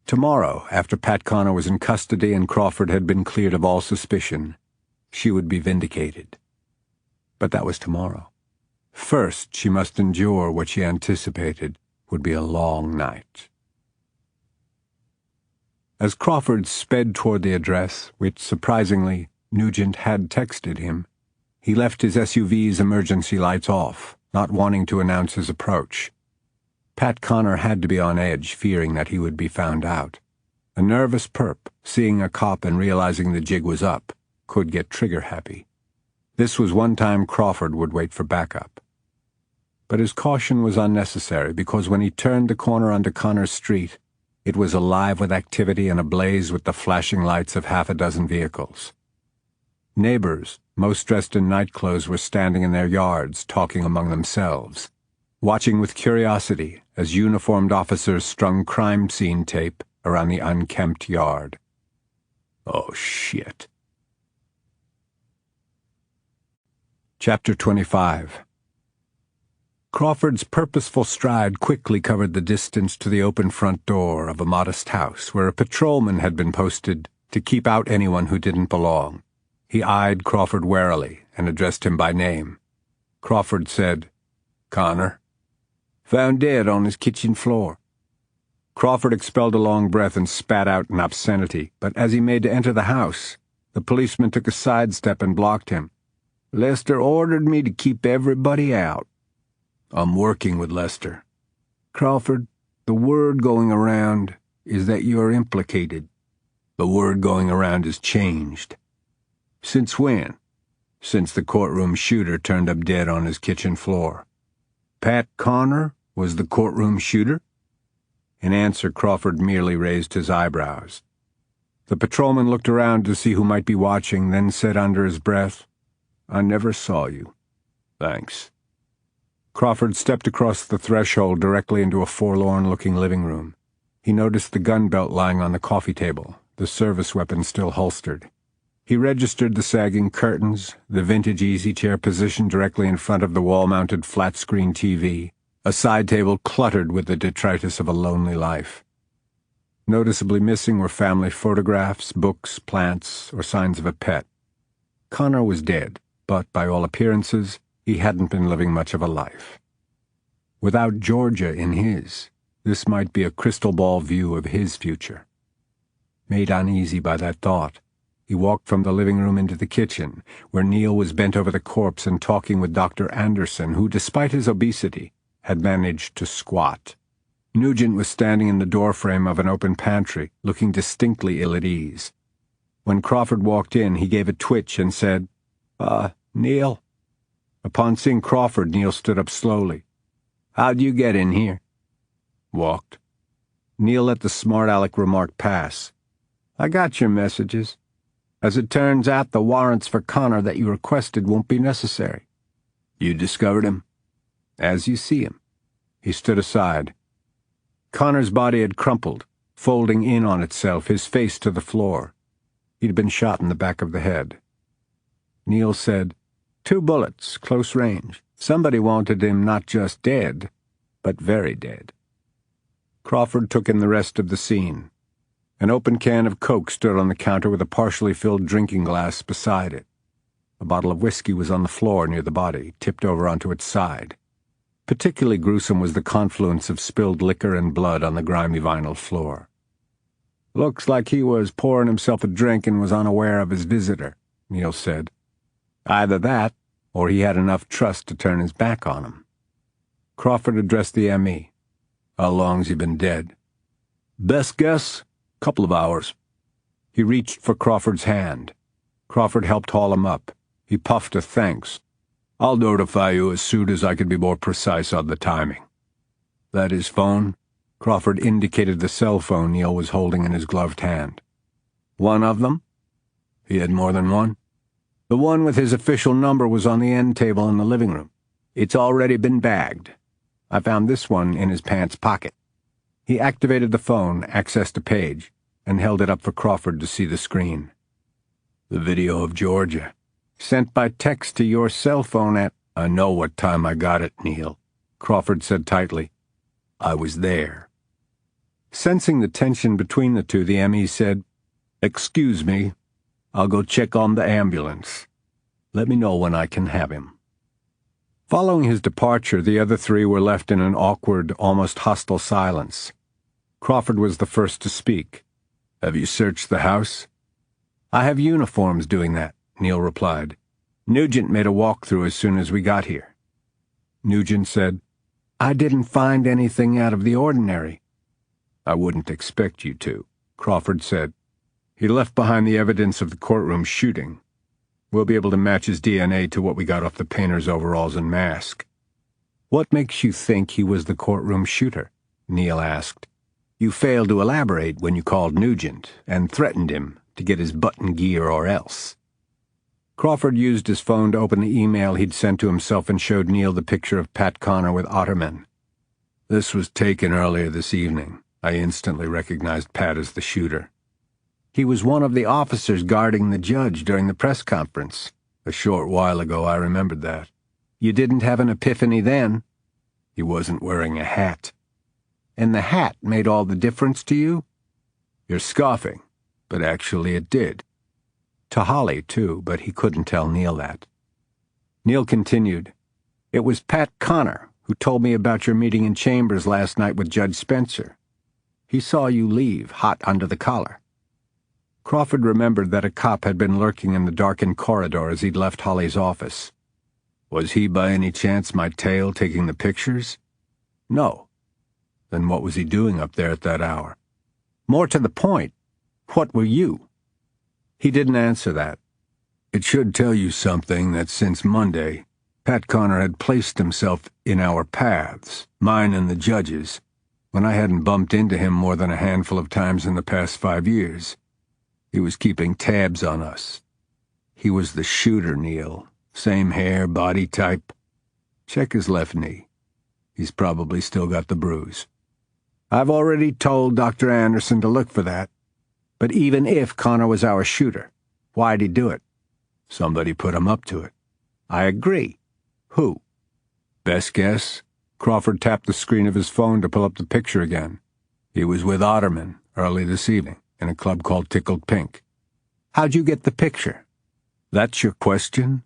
S3: Tomorrow, after Pat Connor was in custody and Crawford had been cleared of all suspicion, she would be vindicated. But that was tomorrow. First, she must endure what she anticipated would be a long night. As Crawford sped toward the address, which, surprisingly, Nugent had texted him, he left his SUV's emergency lights off, not wanting to announce his approach. Pat Connor had to be on edge, fearing that he would be found out. A nervous perp, seeing a cop and realizing the jig was up, could get trigger-happy. This was one time Crawford would wait for backup. But his caution was unnecessary, because when he turned the corner onto Connor's street, it was alive with activity and ablaze with the flashing lights of half a dozen vehicles. Neighbors, most dressed in nightclothes, were standing in their yards, talking among themselves, watching with curiosity as uniformed officers strung crime scene tape around the unkempt yard. Oh, shit. Chapter 25. Crawford's purposeful stride quickly covered the distance to the open front door of a modest house where a patrolman had been posted to keep out anyone who didn't belong. He eyed Crawford warily and addressed him by name. Crawford said, Connor. Found dead on his kitchen floor. Crawford expelled a long breath and spat out an obscenity, but as he made to enter the house, the policeman took a sidestep and blocked him. Lester ordered me to keep everybody out. I'm working with Lester. Crawford, the word going around is that you are implicated. The word going around has changed. Since when? Since the courtroom shooter turned up dead on his kitchen floor. Pat Connor was the courtroom shooter? In answer, Crawford merely raised his eyebrows. The patrolman looked around to see who might be watching, then said under his breath, I never saw you. Thanks. Crawford stepped across the threshold directly into a forlorn-looking living room. He noticed the gun belt lying on the coffee table, the service weapon still holstered. He registered the sagging curtains, the vintage easy chair positioned directly in front of the wall-mounted flat-screen TV, a side table cluttered with the detritus of a lonely life. Noticeably missing were family photographs, books, plants, or signs of a pet. Connor was dead, but by all appearances, he hadn't been living much of a life. Without Georgia in his, this might be a crystal ball view of his future. Made uneasy by that thought, he walked from the living room into the kitchen, where Neil was bent over the corpse and talking with Dr. Anderson, who, despite his obesity, had managed to squat. Nugent was standing in the doorframe of an open pantry, looking distinctly ill at ease. When Crawford walked in, he gave a twitch and said, Neil?" Upon seeing Crawford, Neil stood up slowly. "How'd you get in here?" "Walked." Neil let the smart aleck remark pass. "I got your messages. As it turns out, the warrants for Connor that you requested won't be necessary." "You discovered him?" "As you see him." He stood aside. Connor's body had crumpled, folding in on itself, his face to the floor. He'd been shot in the back of the head. Neil said, "2 bullets, close range. Somebody wanted him not just dead, but very dead." Crawford took in the rest of the scene. An open can of Coke stood on the counter with a partially filled drinking glass beside it. A bottle of whiskey was on the floor near the body, tipped over onto its side. Particularly gruesome was the confluence of spilled liquor and blood on the grimy vinyl floor. "Looks like he was pouring himself a drink and was unaware of his visitor," Neil said. "Either that, or he had enough trust to turn his back on him." Crawford addressed the M.E. "How long's he been dead?" "Best guess, couple of hours." He reached for Crawford's hand. Crawford helped haul him up. He puffed a thanks. "I'll notify you as soon as I can be more precise on the timing." "That his phone?" Crawford indicated the cell phone Neil was holding in his gloved hand. "One of them?" "He had more than one?" "The one with his official number was on the end table in the living room. It's already been bagged. I found this one in his pants pocket." He activated the phone, accessed a page, and held it up for Crawford to see the screen. "The video of Georgia. Sent by text to your cell phone at—" "I know what time I got it, Neil," Crawford said tightly. "I was there." Sensing the tension between the two, the M.E. said, "Excuse me. I'll go check on the ambulance. Let me know when I can have him." Following his departure, the other three were left in an awkward, almost hostile silence. Crawford was the first to speak. "Have you searched the house?" "I have uniforms doing that," Neil replied. "Nugent made a walkthrough as soon as we got here." Nugent said, "I didn't find anything out of the ordinary." "I wouldn't expect you to," Crawford said. "He left behind the evidence of the courtroom shooting. We'll be able to match his DNA to what we got off the painter's overalls and mask." "What makes you think he was the courtroom shooter?" Neil asked. "You failed to elaborate when you called Nugent and threatened him to get his button gear or else." Crawford used his phone to open the email he'd sent to himself and showed Neil the picture of Pat Connor with Otterman. "This was taken earlier this evening. I instantly recognized Pat as the shooter. He was one of the officers guarding the judge during the press conference. A short while ago, I remembered that." "You didn't have an epiphany then?" "He wasn't wearing a hat." "And the hat made all the difference to you?" "You're scoffing, but actually it did." To Holly, too, but he couldn't tell Neil that. Neil continued, "It was Pat Connor who told me about your meeting in chambers last night with Judge Spencer. He saw you leave, hot under the collar." Crawford remembered that a cop had been lurking in the darkened corridor as he'd left Holly's office. "Was he by any chance my tail taking the pictures?" "No." "Then what was he doing up there at that hour?" "More to the point, what were you?" He didn't answer that. "It should tell you something that since Monday, Pat Connor had placed himself in our paths, mine and the judge's, when I hadn't bumped into him more than a handful of times in the past 5 years. He was keeping tabs on us. He was the shooter, Neil. Same hair, body type. Check his left knee. He's probably still got the bruise." "I've already told Dr. Anderson to look for that. But even if Connor was our shooter, why'd he do it?" "Somebody put him up to it." "I agree. Who?" "Best guess?" Crawford tapped the screen of his phone to pull up the picture again. He was with Otterman early this evening in a club called Tickled Pink. How'd you get the picture? That's your question?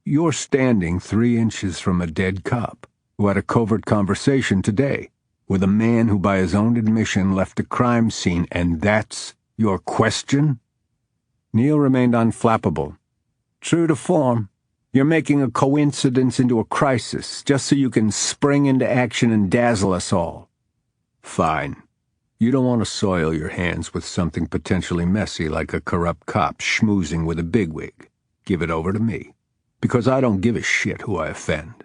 S3: You're standing 3 inches from a dead cop who had a covert conversation today with a man who by his own admission left a crime scene, and that's your question? Neil remained unflappable. True to form. You're making a coincidence into a crisis just so you can spring into action and dazzle us all. Fine. You don't want to soil your hands with something potentially messy like a corrupt cop schmoozing with a bigwig. Give it over to me, because I don't give a shit who I offend.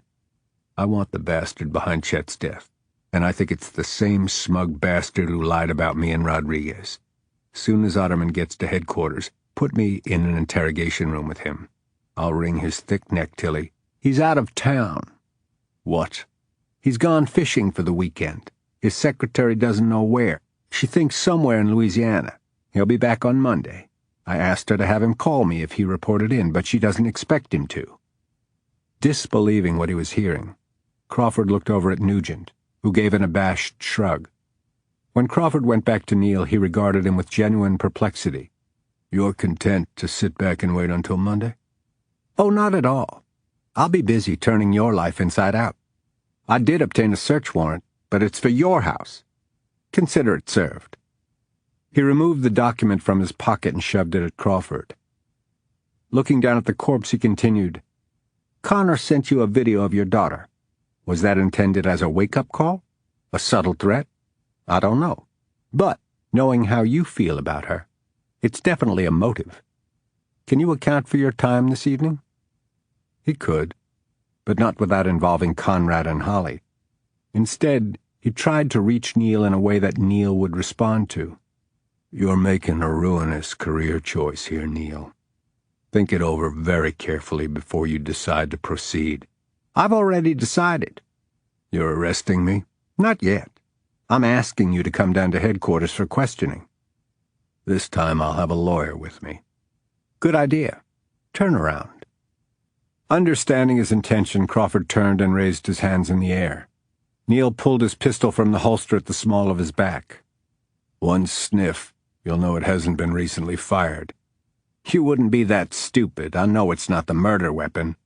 S3: I want the bastard behind Chet's death, and I think it's the same smug bastard who lied about me and Rodriguez. Soon as Otterman gets to headquarters, put me in an interrogation room with him. I'll wring his thick neck till he's out of town. What? He's gone fishing for the weekend. His secretary doesn't know where. She thinks somewhere in Louisiana. He'll be back on Monday. I asked her to have him call me if he reported in, but she doesn't expect him to. Disbelieving what he was hearing, Crawford looked over at Nugent, who gave an abashed shrug. When Crawford went back to Neil, he regarded him with genuine perplexity. You're content to sit back and wait until Monday? Oh, not at all. I'll be busy turning your life inside out. I did obtain a search warrant, but it's for your house. Consider it served. He removed the document from his pocket and shoved it at Crawford. Looking down at the corpse, he continued, Connor sent you a video of your daughter. Was that intended as a wake-up call? A subtle threat? I don't know. But, knowing how you feel about her, it's definitely a motive. Can you account for your time this evening? He could, but not without involving Conrad and Holly. Instead, he tried to reach Neil in a way that Neil would respond to. You're making a ruinous career choice here, Neil. Think it over very carefully before you decide to proceed. I've already decided. You're arresting me? Not yet. I'm asking you to come down to headquarters for questioning. This time I'll have a lawyer with me. Good idea. Turn around. Understanding his intention, Crawford turned and raised his hands in the air. Neil pulled his pistol from the holster at the small of his back. One sniff, you'll know it hasn't been recently fired. You wouldn't be that stupid. I know it's not the murder weapon.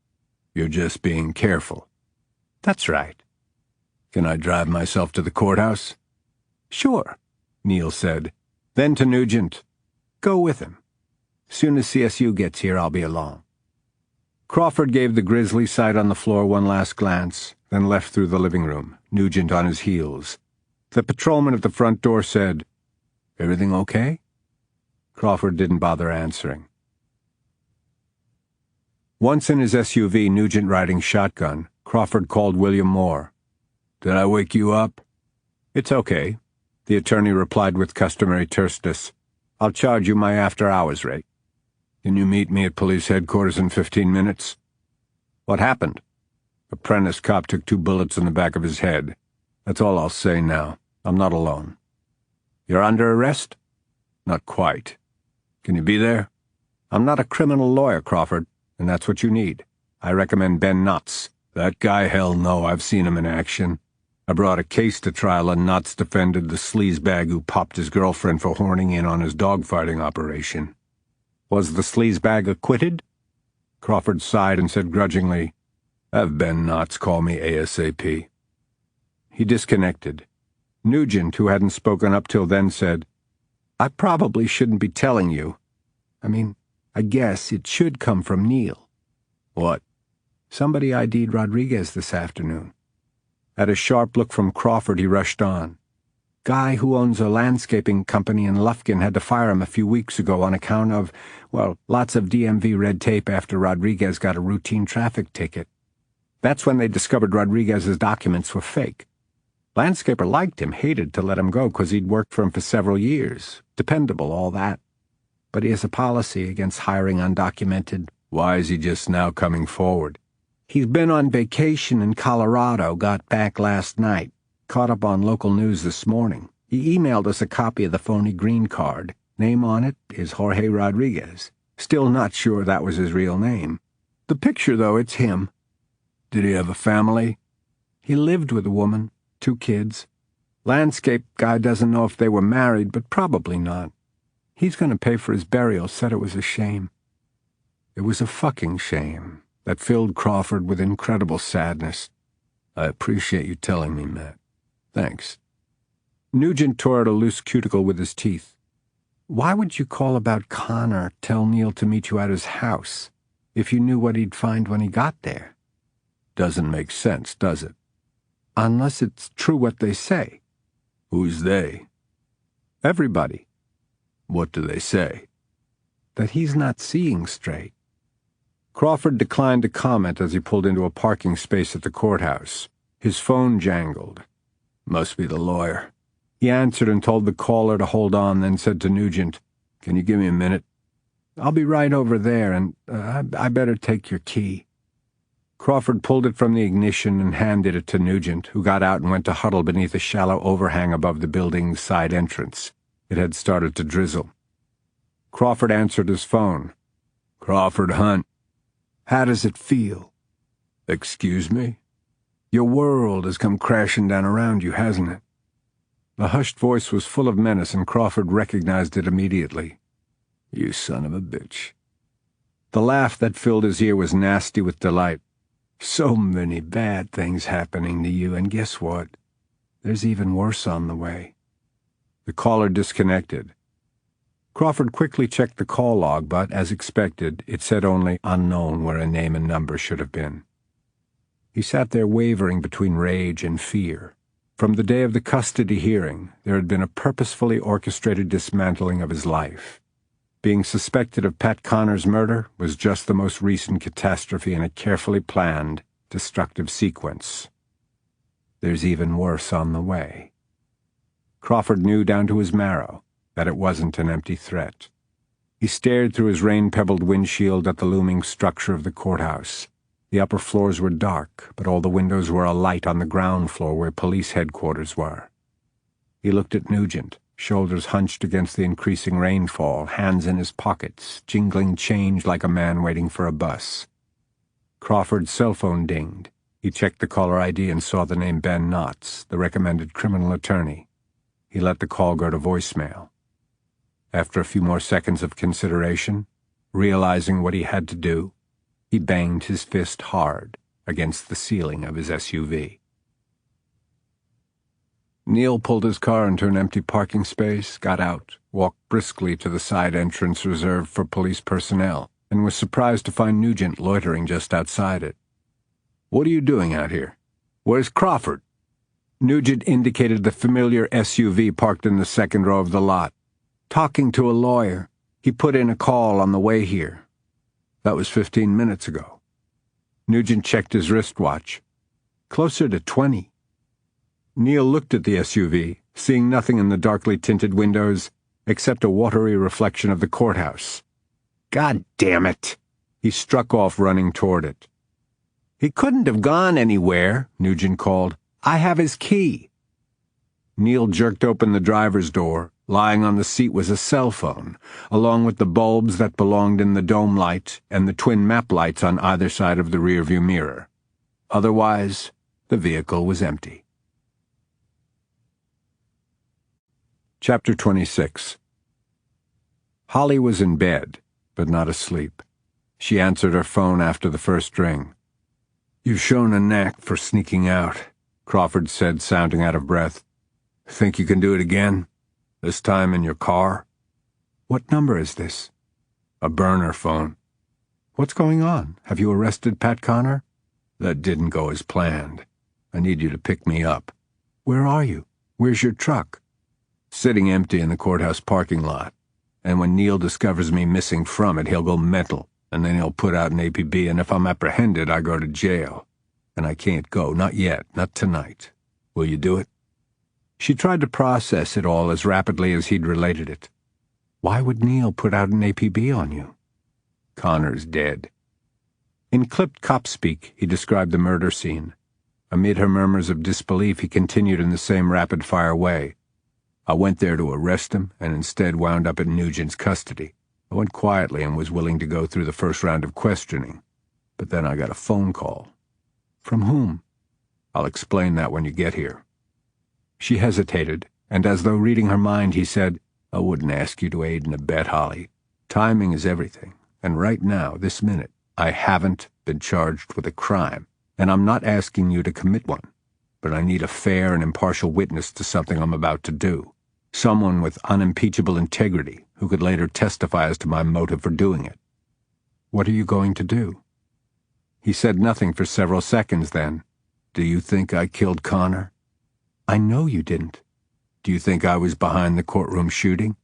S3: You're just being careful. That's right. Can I drive myself to the courthouse? Sure, Neil said. Then to Nugent, go with him. Soon as CSU gets here, I'll be along. Crawford gave the grisly sight on the floor one last glance, then left through the living room, Nugent on his heels. The patrolman at the front door said, Everything okay? Crawford didn't bother answering. Once in his SUV, Nugent riding shotgun, Crawford called William Moore. Did I wake you up? It's okay, the attorney replied with customary terseness. I'll charge you my after-hours rate. Can you meet me at police headquarters in 15 minutes? What happened? A Prentice cop took 2 bullets in the back of his head. That's all I'll say now. I'm not alone. You're under arrest? Not quite. Can you be there? I'm not a criminal lawyer, Crawford, and that's what you need. I recommend Ben Knotts. That guy, hell no, I've seen him in action. I brought a case to trial and Knotts defended the sleazebag who popped his girlfriend for horning in on his dogfighting operation. Was the sleazebag acquitted? Crawford sighed and said grudgingly, Have Ben Knotts call me ASAP. He disconnected. Nugent, who hadn't spoken up till then, said, I probably shouldn't be telling you. I guess it should come from Neil. What? Somebody ID'd Rodriguez this afternoon. At a sharp look from Crawford, he rushed on. Guy who owns a landscaping company in Lufkin had to fire him a few weeks ago on account of, lots of DMV red tape after Rodriguez got a routine traffic ticket. That's when they discovered Rodriguez's documents were fake. Landscaper liked him, hated to let him go because he'd worked for him for several years. Dependable, all that. But he has a policy against hiring undocumented. Why is he just now coming forward? He's been on vacation in Colorado, got back last night. Caught up on local news this morning. He emailed us a copy of the phony green card. Name on it is Jorge Rodriguez. Still not sure that was his real name. The picture, though, it's him. Did he have a family? He lived with a woman, 2 kids. Landscape guy doesn't know if they were married, but probably not. He's going to pay for his burial, said it was a shame. It was a fucking shame that filled Crawford with incredible sadness. I appreciate you telling me, Matt. Thanks. Nugent tore at a loose cuticle with his teeth. Why would you call about Connor, tell Neil to meet you at his house, if you knew what he'd find when he got there? Doesn't make sense, does it? Unless it's true what they say. Who's they? Everybody. What do they say? That he's not seeing straight. Crawford declined to comment as he pulled into a parking space at the courthouse. His phone jangled. Must be the lawyer. He answered and told the caller to hold on, then said to Nugent, "Can you give me a minute? I'll be right over there, and I better take your key." Crawford pulled it from the ignition and handed it to Nugent, who got out and went to huddle beneath a shallow overhang above the building's side entrance. It had started to drizzle. Crawford answered his phone. "Crawford Hunt. How does it feel?" "Excuse me?" "Your world has come crashing down around you, hasn't it?" The hushed voice was full of menace, and Crawford recognized it immediately. "You son of a bitch." The laugh that filled his ear was nasty with delight. "So many bad things happening to you, and guess what? There's even worse on the way." The caller disconnected. Crawford quickly checked the call log, but, as expected, it said only unknown where a name and number should have been. He sat there wavering between rage and fear. From the day of the custody hearing, there had been a purposefully orchestrated dismantling of his life. Being suspected of Pat Connor's murder was just the most recent catastrophe in a carefully planned, destructive sequence. There's even worse on the way. Crawford knew down to his marrow that it wasn't an empty threat. He stared through his rain-pebbled windshield at the looming structure of the courthouse. The upper floors were dark, but all the windows were alight on the ground floor where police headquarters were. He looked at Nugent, shoulders hunched against the increasing rainfall, hands in his pockets, jingling change like a man waiting for a bus. Crawford's cell phone dinged. He checked the caller ID and saw the name Ben Knotts, the recommended criminal attorney. He let the call go to voicemail. After a few more seconds of consideration, realizing what he had to do, he banged his fist hard against the ceiling of his SUV. Neil pulled his car into an empty parking space, got out, walked briskly to the side entrance reserved for police personnel, and was surprised to find Nugent loitering just outside it. "What are you doing out here? Where's Crawford?" Nugent indicated the familiar SUV parked in the second row of the lot. "Talking to a lawyer. He put in a call on the way here." "That was 15 minutes ago." Nugent checked his wristwatch. "Closer to 20. Neil looked at the SUV, seeing nothing in the darkly tinted windows except a watery reflection of the courthouse. "God damn it!" He struck off, running toward it. "He couldn't have gone anywhere," Nugent called. "I have his key." Neil jerked open the driver's door. Lying on the seat was a cell phone, along with the bulbs that belonged in the dome light and the twin map lights on either side of the rearview mirror. Otherwise, the vehicle was empty. Chapter 26. Holly was in bed, but not asleep. She answered her phone after the first ring. "You've shown a knack for sneaking out," Crawford said, sounding out of breath. "Think you can do it again? This time in your car?" "What number is this?" "A burner phone." "What's going on? Have you arrested Pat Connor?" "That didn't go as planned. I need you to pick me up." "Where are you? Where's your truck?" "Sitting empty in the courthouse parking lot. And when Neil discovers me missing from it, he'll go mental, and then he'll put out an APB, and if I'm apprehended, I go to jail. And I can't go, not yet, not tonight. Will you do it?" She tried to process it all as rapidly as he'd related it. "Why would Neil put out an APB on you?" "Connor's dead." In clipped cop speak, he described the murder scene. Amid her murmurs of disbelief, he continued in the same rapid-fire way. "I went there to arrest him, and instead wound up in Nugent's custody. I went quietly and was willing to go through the first round of questioning. But then I got a phone call." "From whom?" "I'll explain that when you get here." She hesitated, and as though reading her mind, he said, "I wouldn't ask you to aid and abet, Holly. Timing is everything, and right now, this minute, I haven't been charged with a crime, and I'm not asking you to commit one. But I need a fair and impartial witness to something I'm about to do. Someone with unimpeachable integrity who could later testify as to my motive for doing it." "What are you going to do?" He said nothing for several seconds then. "Do you think I killed Connor?" "I know you didn't." "Do you think I was behind the courtroom shooting?"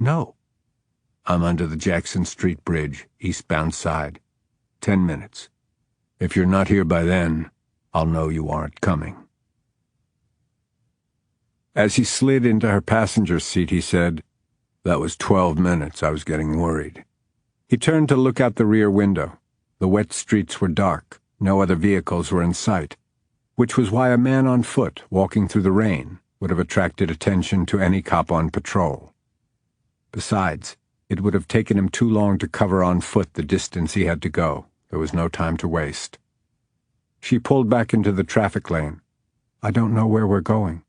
S3: "No." "I'm under the Jackson Street Bridge, eastbound side. 10 minutes. If you're not here by then, I'll know you aren't coming." As he slid into her passenger seat, he said, "That was 12 minutes. I was getting worried." He turned to look out the rear window. The wet streets were dark. No other vehicles were in sight, which was why a man on foot walking through the rain would have attracted attention to any cop on patrol. Besides, it would have taken him too long to cover on foot the distance he had to go. There was no time to waste. She pulled back into the traffic lane. "I don't know where we're going."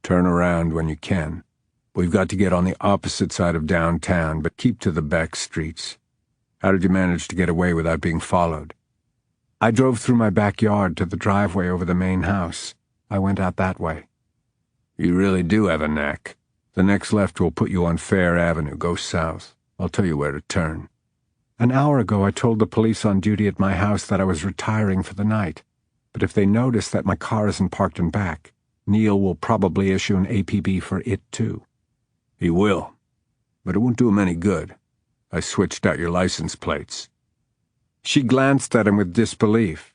S3: "Turn around when you can. We've got to get on the opposite side of downtown, but keep to the back streets. How did you manage to get away without being followed?" "I drove through my backyard to the driveway over the main house. I went out that way." "You really do have a knack. The next left will put you on Fair Avenue. Go south. I'll tell you where to turn." "An hour ago I told the police on duty at my house that I was retiring for the night. But if they notice that my car isn't parked in back, Neil will probably issue an APB for it too." "He will. But it won't do him any good. I switched out your license plates." She glanced at him with disbelief.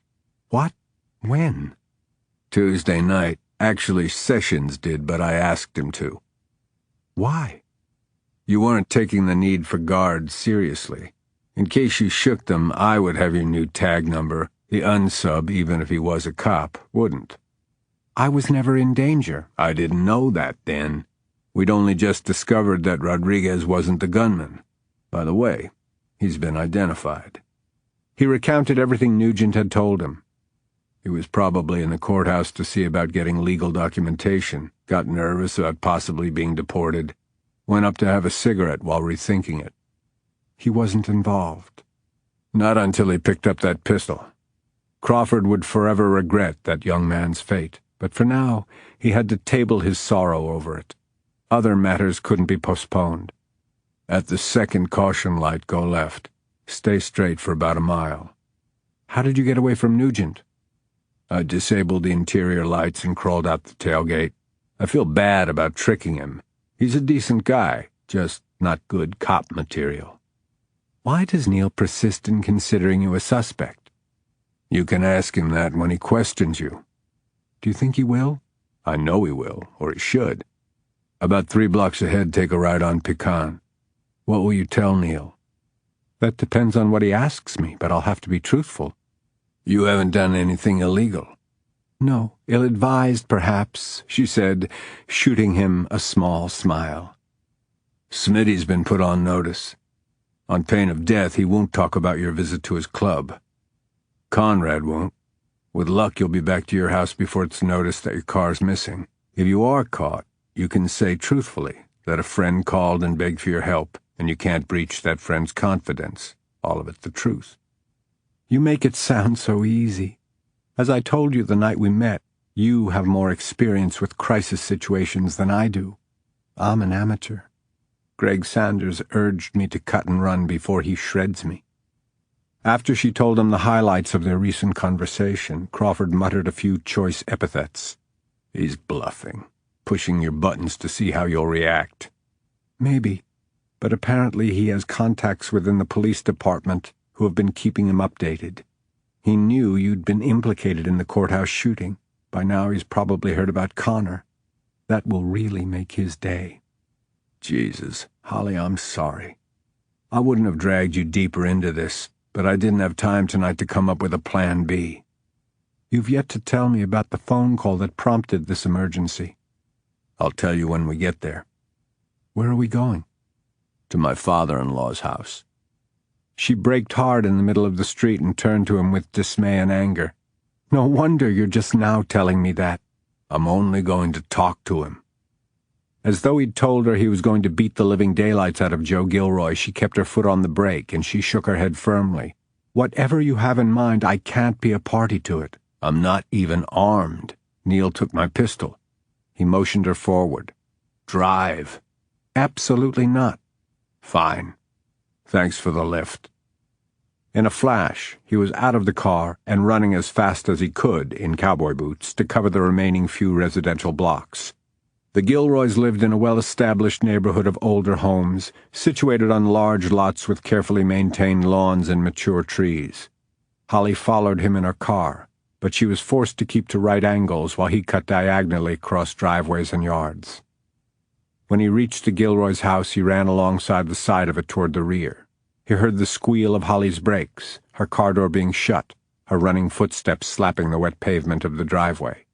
S3: "What? When?" "Tuesday night. Actually, Sessions did, but I asked him to." "Why?" "You weren't taking the need for guards seriously. In case you shook them, I would have your new tag number. The unsub, even if he was a cop, wouldn't." "I was never in danger." "I didn't know that then. We'd only just discovered that Rodriguez wasn't the gunman. By the way, he's been identified." He recounted everything Nugent had told him. He was probably in the courthouse to see about getting legal documentation, got nervous about possibly being deported, went up to have a cigarette while rethinking it. "He wasn't involved." "Not until he picked up that pistol. Crawford would forever regret that young man's fate, but for now he had to table his sorrow over it. Other matters couldn't be postponed. At the second caution light, go left. Stay straight for about a mile." "How did you get away from Nugent?" "I disabled the interior lights and crawled out the tailgate. I feel bad about tricking him. He's a decent guy, just not good cop material." "Why does Neil persist in considering you a suspect?" "You can ask him that when he questions you." "Do you think he will?" "I know he will, or he should. About 3 blocks ahead, take a right on Pecan. What will you tell Neil?" "That depends on what he asks me, but I'll have to be truthful." "You haven't done anything illegal?" "No, ill-advised, perhaps," she said, shooting him a small smile. "Smitty's been put on notice. On pain of death, he won't talk about your visit to his club. Conrad won't. With luck, you'll be back to your house before it's noticed that your car's missing. If you are caught, you can say truthfully that a friend called and begged for your help, and you can't breach that friend's confidence. All of it the truth." "You make it sound so easy. As I told you the night we met, you have more experience with crisis situations than I do. I'm an amateur. Greg Sanders urged me to cut and run before he shreds me." After she told him the highlights of their recent conversation, Crawford muttered a few choice epithets. "He's bluffing, pushing your buttons to see how you'll react." "Maybe, but apparently he has contacts within the police department who have been keeping him updated. He knew you'd been implicated in the courthouse shooting. By now he's probably heard about Connor. That will really make his day." "Jesus, Holly, I'm sorry. I wouldn't have dragged you deeper into this, but I didn't have time tonight to come up with a plan B." "You've yet to tell me about the phone call that prompted this emergency." "I'll tell you when we get there." "Where are we going?" "To my father-in-law's house." She braked hard in the middle of the street and turned to him with dismay and anger. "No wonder you're just now telling me that." I'm only going to talk to him." As though he'd told her he was going to beat the living daylights out of Joe Gilroy, she kept her foot on the brake, and she shook her head firmly. "Whatever you have in mind, I can't be a party to it. I'm not even armed. Neil took my pistol." He motioned her forward. "Drive." "Absolutely not." "Fine. Thanks for the lift." In a flash, he was out of the car and running as fast as he could, in cowboy boots, to cover the remaining few residential blocks. The Gilroys lived in a well-established neighborhood of older homes, situated on large lots with carefully maintained lawns and mature trees. Holly followed him in her car, but she was forced to keep to right angles while he cut diagonally across driveways and yards. When he reached the Gilroys' house, he ran alongside the side of it toward the rear. He heard the squeal of Holly's brakes, her car door being shut, her running footsteps slapping the wet pavement of the driveway.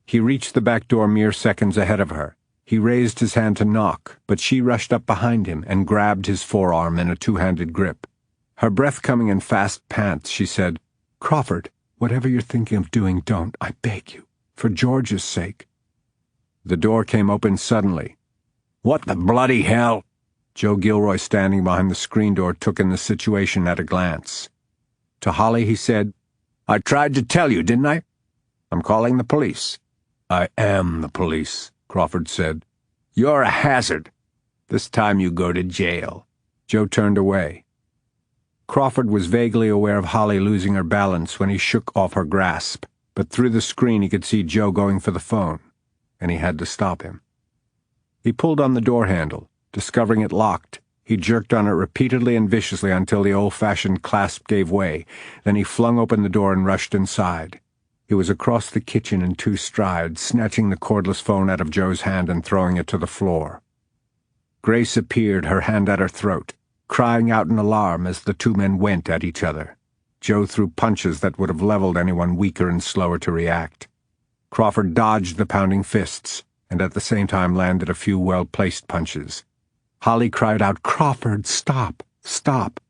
S3: He reached the back door mere seconds ahead of her. He raised his hand to knock, but she rushed up behind him and grabbed his forearm in a two-handed grip. Her breath coming in fast pants, she said, "Crawford, whatever you're thinking of doing, don't, I beg you, for George's sake." The door came open suddenly. "What the bloody hell?" Joe Gilroy, standing behind the screen door, took in the situation at a glance. To Holly he said, "I tried to tell you, didn't I? I'm calling the police." "I am the police," Crawford said. "You're a hazard. This time you go to jail." Joe turned away. Crawford was vaguely aware of Holly losing her balance when he shook off her grasp, but through the screen he could see Joe going for the phone, and he had to stop him. He pulled on the door handle. Discovering it locked, he jerked on it repeatedly and viciously until the old-fashioned clasp gave way. Then he flung open the door and rushed inside. He was across the kitchen in 2 strides, snatching the cordless phone out of Joe's hand and throwing it to the floor. Grace appeared, her hand at her throat, crying out in alarm as the two men went at each other. Joe threw punches that would have leveled anyone weaker and slower to react. Crawford dodged the pounding fists, and at the same time landed a few well-placed punches. Holly cried out, "Crawford, stop! Stop!"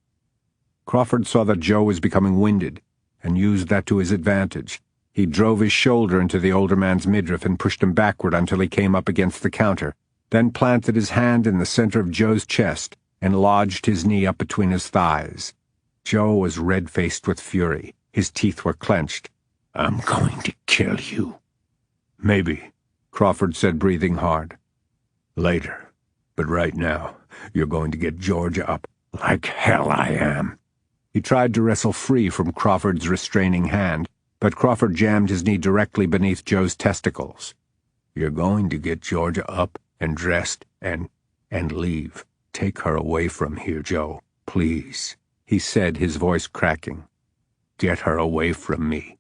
S3: Crawford saw that Joe was becoming winded, and used that to his advantage. He drove his shoulder into the older man's midriff and pushed him backward until he came up against the counter, then planted his hand in the center of Joe's chest and lodged his knee up between his thighs. Joe was red-faced with fury. His teeth were clenched. "I'm going to kill you." "Maybe," Crawford said, breathing hard. "Later. But right now, you're going to get Georgia up like hell I am." He tried to wrestle free from Crawford's restraining hand, but Crawford jammed his knee directly beneath Joe's testicles. "You're going to get Georgia up and dressed and leave. Take her away from here, Joe, please," he said, his voice cracking. "Get her away from me."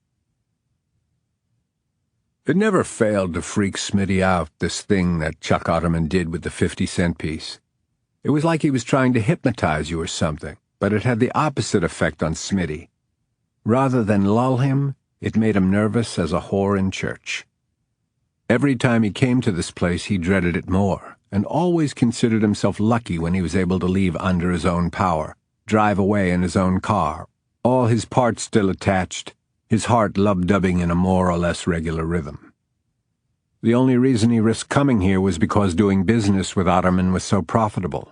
S3: It never failed to freak Smitty out, this thing that Chuck Ottoman did with the 50-cent piece. It was like he was trying to hypnotize you or something, but it had the opposite effect on Smitty. Rather than lull him, it made him nervous as a whore in church. Every time he came to this place, he dreaded it more, and always considered himself lucky when he was able to leave under his own power, drive away in his own car, all his parts still attached, his heart lub-dubbing in a more or less regular rhythm. The only reason he risked coming here was because doing business with Ottoman was so profitable.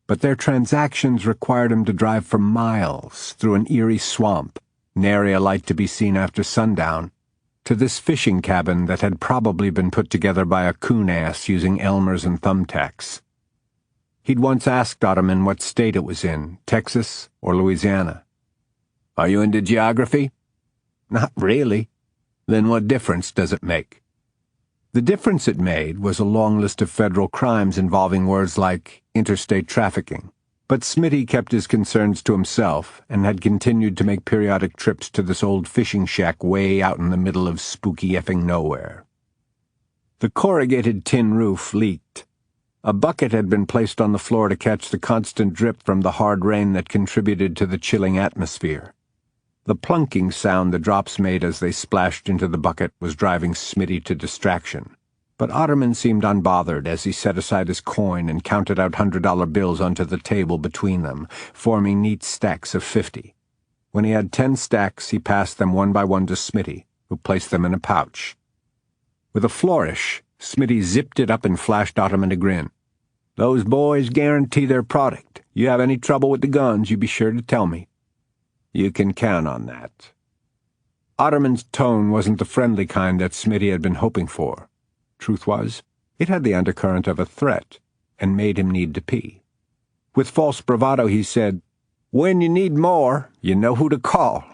S3: But their transactions required him to drive for miles through an eerie swamp, nary a light to be seen after sundown, to this fishing cabin that had probably been put together by a coon-ass using Elmers and thumbtacks. He'd once asked Ottoman what state it was in, Texas or Louisiana. "Are you into geography?" "Not really." "Then what difference does it make?" The difference it made was a long list of federal crimes involving words like interstate trafficking. But Smitty kept his concerns to himself and had continued to make periodic trips to this old fishing shack way out in the middle of spooky effing nowhere. The corrugated tin roof leaked. A bucket had been placed on the floor to catch the constant drip from the hard rain that contributed to the chilling atmosphere. The plunking sound the drops made as they splashed into the bucket was driving Smitty to distraction. But Ottoman seemed unbothered as he set aside his coin and counted out $100 bills onto the table between them, forming neat stacks of 50. When he had 10 stacks, he passed them one by one to Smitty, who placed them in a pouch. With a flourish, Smitty zipped it up and flashed Otterman a grin. "Those boys guarantee their product. You have any trouble with the guns, you be sure to tell me." "You can count on that." Otterman's tone wasn't the friendly kind that Smitty had been hoping for. Truth was, it had the undercurrent of a threat, and made him need to pee. With false bravado he said, "When you need more, you know who to call."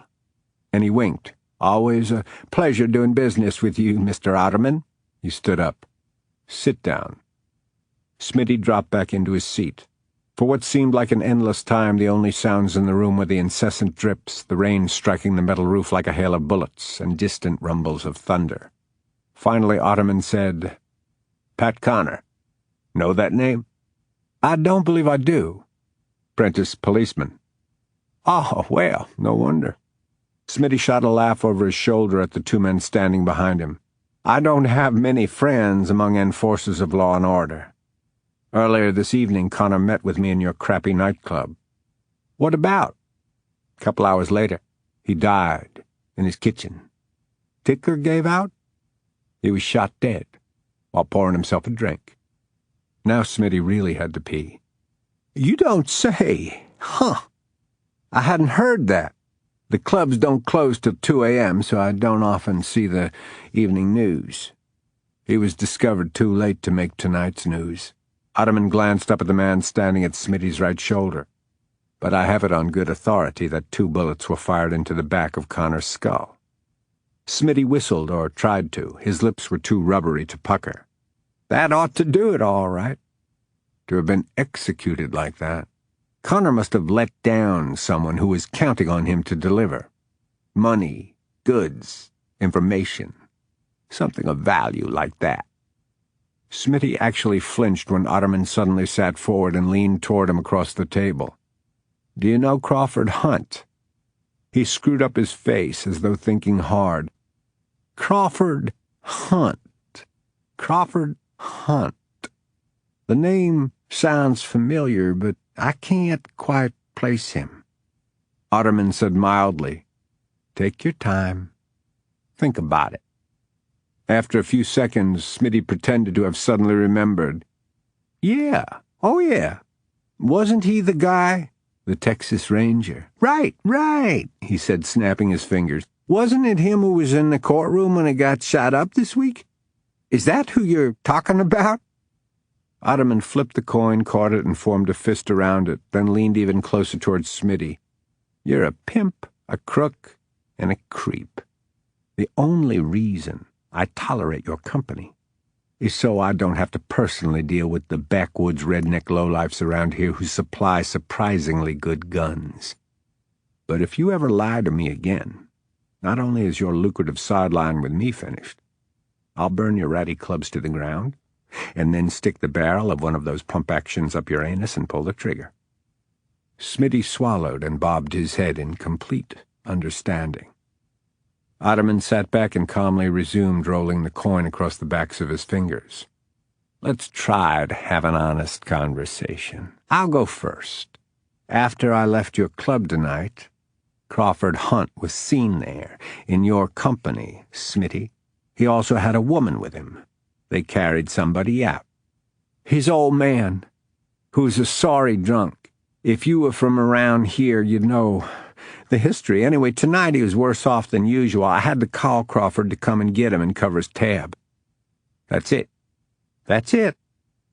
S3: And he winked. "Always a pleasure doing business with you, Mr. Otterman." He stood up. "Sit down." Smitty dropped back into his seat. For what seemed like an endless time, the only sounds in the room were the incessant drips, the rain striking the metal roof like a hail of bullets, and distant rumbles of thunder. Finally Otterman said, "Pat Connor. Know that name?" "I don't believe I do." "Prentice policeman." "Oh, well, no wonder." Smitty shot a laugh over his shoulder at the two men standing behind him. "I don't have many friends among enforcers of law and order. Earlier this evening, Connor met with me in your crappy nightclub." "What about?" "A couple hours later, he died in his kitchen. Ticker gave out. He was shot dead while pouring himself a drink." Now Smitty really had to pee. "You don't say? Huh. I hadn't heard that. The clubs don't close till 2 a.m., so I don't often see the evening news." He was discovered too late to make tonight's news. Otterman glanced up at the man standing at Smitty's right shoulder. "But I have it on good authority that 2 bullets were fired into the back of Connor's skull." Smitty whistled, or tried to. His lips were too rubbery to pucker. "That ought to do it, all right." To have been executed like that. Connor must have let down someone who was counting on him to deliver. Money, goods, information. Something of value like that. Smitty actually flinched when Otterman suddenly sat forward and leaned toward him across the table. "Do you know Crawford Hunt?" He screwed up his face as though thinking hard. "Crawford Hunt. Crawford Hunt. The name sounds familiar, but I can't quite place him." Otterman said mildly, "Take your time. Think about it." After a few seconds, Smitty pretended to have suddenly remembered. "Yeah, oh yeah. Wasn't he the guy?" "The Texas Ranger." Right, he said, snapping his fingers. "Wasn't it him who was in the courtroom when it got shot up this week? Is that who you're talking about?" Otterman flipped the coin, caught it, and formed a fist around it, then leaned even closer towards Smitty. "You're a pimp, a crook, and a creep. The only reason I tolerate your company is so I don't have to personally deal with the backwoods redneck lowlifes around here who supply surprisingly good guns. But if you ever lie to me again, not only is your lucrative sideline with me finished, I'll burn your ratty clubs to the ground, and then stick the barrel of one of those pump actions up your anus and pull the trigger." Smitty swallowed and bobbed his head in complete understanding. Otterman sat back and calmly resumed rolling the coin across the backs of his fingers. "Let's try to have an honest conversation. I'll go first. After I left your club tonight, Crawford Hunt was seen there, in your company, Smitty. He also had a woman with him. They carried somebody out. His old man, who's a sorry drunk. If you were from around here, you'd know the history. Anyway, tonight he was worse off than usual. I had to call Crawford to come and get him and cover his tab. That's it. That's it.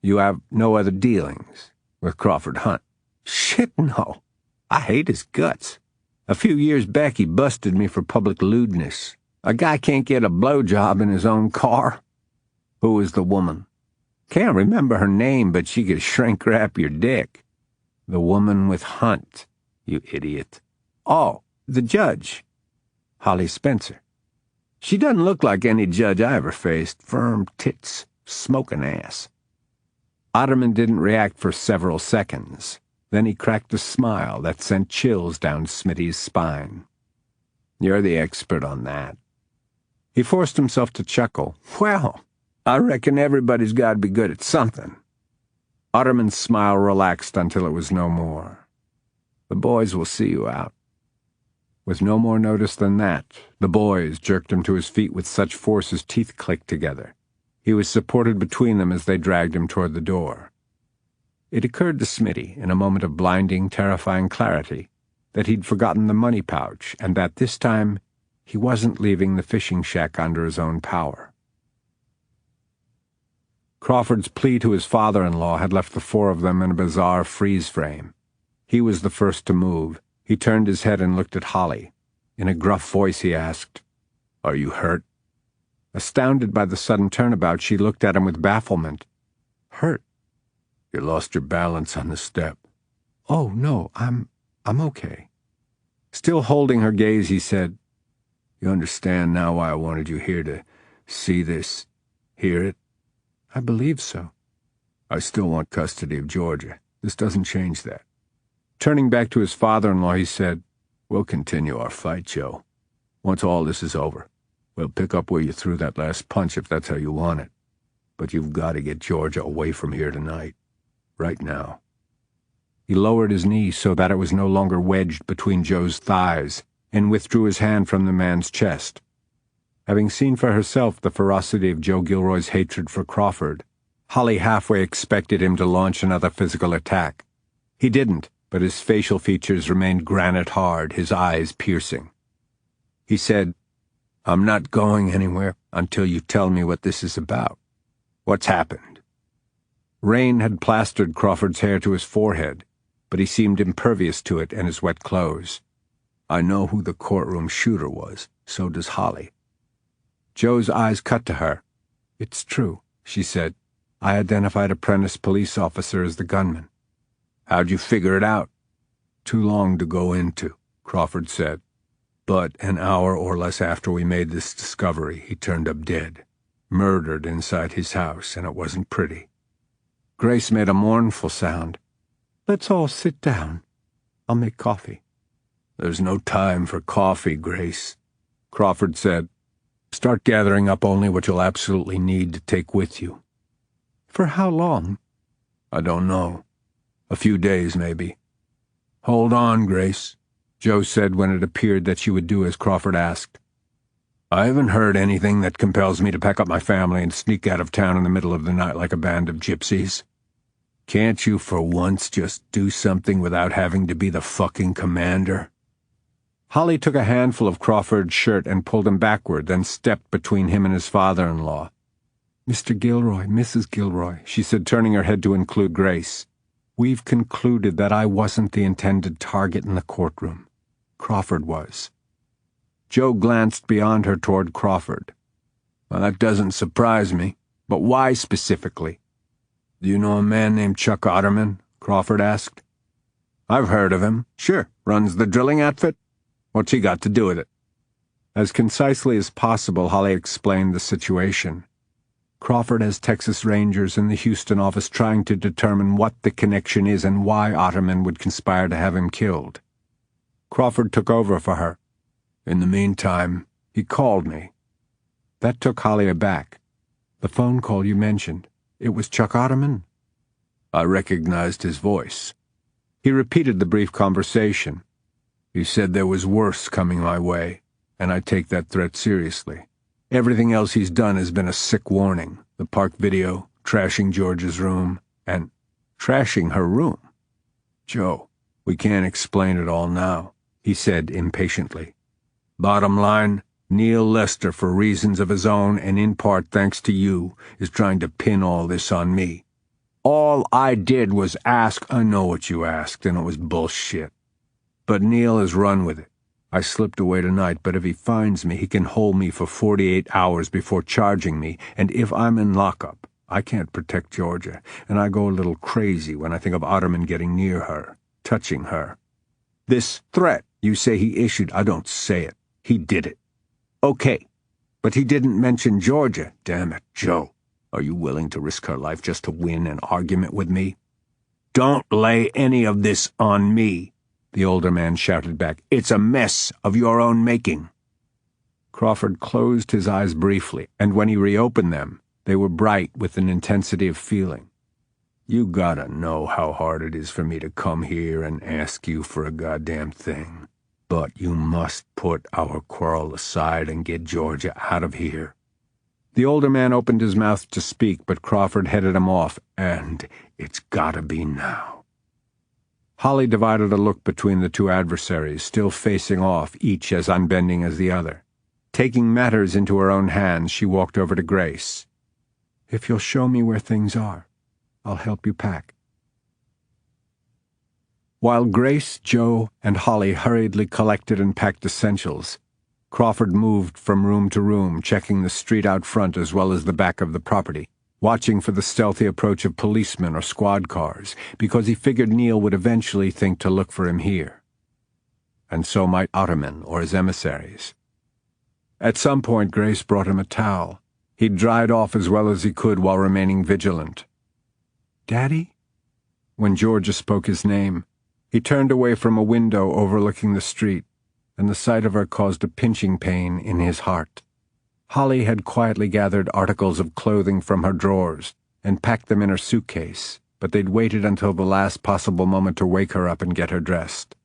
S3: You have no other dealings with Crawford Hunt?" "Shit, no. I hate his guts. A few years back he busted me for public lewdness. A guy can't get a blowjob in his own car." "Who was the woman?" "Can't remember her name, but she could shrink-wrap your dick." "The woman with Hunt, you idiot." "Oh, the judge. Holly Spencer. She doesn't look like any judge I ever faced. Firm tits, smoking ass." Otterman didn't react for several seconds. Then he cracked a smile that sent chills down Smitty's spine. "You're the expert on that." He forced himself to chuckle. "Well, I reckon everybody's got to be good at something." Otterman's smile relaxed until it was no more. "The boys will see you out." With no more notice than that, the boys jerked him to his feet with such force his teeth clicked together. He was supported between them as they dragged him toward the door. It occurred to Smitty, in a moment of blinding, terrifying clarity, that he'd forgotten the money pouch, and that this time he wasn't leaving the fishing shack under his own power. Crawford's plea to his father-in-law had left the four of them in a bizarre freeze frame. He was the first to move. He turned his head and looked at Holly. In a gruff voice he asked, "Are you hurt?" Astounded by the sudden turnabout, she looked at him with bafflement. "Hurt?" "You lost your balance on the step." "Oh, no, I'm okay." Still holding her gaze, he said, "You understand now why I wanted you here, to see this, hear it?" "I believe so." "I still want custody of Georgia. This doesn't change that." Turning back to his father-in-law, he said, "We'll continue our fight, Joe. Once all this is over, we'll pick up where you threw that last punch if that's how you want it. But you've got to get Georgia away from here tonight. Right now." He lowered his knee so that it was no longer wedged between Joe's thighs and withdrew his hand from the man's chest. Having seen for herself the ferocity of Joe Gilroy's hatred for Crawford, Holly halfway expected him to launch another physical attack. He didn't, but his facial features remained granite hard, his eyes piercing. He said, "I'm not going anywhere until you tell me what this is about. What's happened?" Rain had plastered Crawford's hair to his forehead, but he seemed impervious to it and his wet clothes. "I know who the courtroom shooter was. So does Holly." Joe's eyes cut to her. "It's true," she said. "I identified a Prentice police officer as the gunman." "How'd you figure it out?" "Too long to go into," Crawford said. "But an hour or less after we made this discovery, he turned up dead, murdered inside his house, and it wasn't pretty." Grace made a mournful sound. "Let's all sit down. I'll make coffee." "There's no time for coffee, Grace," Crawford said. "Start gathering up only what you'll absolutely need to take with you." "For how long?" "I don't know. A few days, maybe." "Hold on, Grace," Joe said when it appeared that she would do as Crawford asked. "I haven't heard anything that compels me to pack up my family and sneak out of town in the middle of the night like a band of gypsies. Can't you for once just do something without having to be the fucking commander?" Holly took a handful of Crawford's shirt and pulled him backward, then stepped between him and his father-in-law. "Mr. Gilroy, Mrs. Gilroy," she said, turning her head to include Grace, "we've concluded that I wasn't the intended target in the courtroom. Crawford was." Joe glanced beyond her toward Crawford. "Well, that doesn't surprise me. But why specifically?" "Do you know a man named Chuck Otterman?" Crawford asked. "I've heard of him. Sure. Runs the drilling outfit. What's he got to do with it?" As concisely as possible, Holly explained the situation. "Crawford has Texas Rangers in the Houston office trying to determine what the connection is and why Otterman would conspire to have him killed." Crawford took over for her. "In the meantime, he called me." That took Holly aback. "The phone call you mentioned, it was Chuck Otterman?" "I recognized his voice." He repeated the brief conversation. "He said there was worse coming my way, and I take that threat seriously. Everything else he's done has been a sick warning. The park video, trashing Georgia's room, and trashing her room. Joe, we can't explain it all now," he said impatiently. "Bottom line, Neil Lester, for reasons of his own and in part thanks to you, is trying to pin all this on me. All I did was ask. I know what you asked, and it was bullshit. But Neil has run with it. I slipped away tonight, but if he finds me, he can hold me for 48 hours before charging me, and if I'm in lockup, I can't protect Georgia, and I go a little crazy when I think of Otterman getting near her, touching her. This threat you say he issued, I don't say it. He did it. Okay, but he didn't mention Georgia. Damn it, Joe. Are you willing to risk her life just to win an argument with me?" "Don't lay any of this on me," the older man shouted back. "It's a mess of your own making." Crawford closed his eyes briefly, and when he reopened them, they were bright with an intensity of feeling. "You gotta know how hard it is for me to come here and ask you for a goddamn thing. But you must put our quarrel aside and get Georgia out of here." The older man opened his mouth to speak, but Crawford headed him off. "And it's gotta be now." Holly divided a look between the two adversaries, still facing off, each as unbending as the other. Taking matters into her own hands, she walked over to Grace. "If you'll show me where things are, I'll help you pack." While Grace, Joe, and Holly hurriedly collected and packed essentials, Crawford moved from room to room, checking the street out front as well as the back of the property, watching for the stealthy approach of policemen or squad cars, because he figured Neil would eventually think to look for him here. And so might Ottoman or his emissaries. At some point, Grace brought him a towel. He'd dried off as well as he could while remaining vigilant. "Daddy?" When Georgia spoke his name, he turned away from a window overlooking the street, and the sight of her caused a pinching pain in his heart. Holly had quietly gathered articles of clothing from her drawers and packed them in her suitcase, but they'd waited until the last possible moment to wake her up and get her dressed.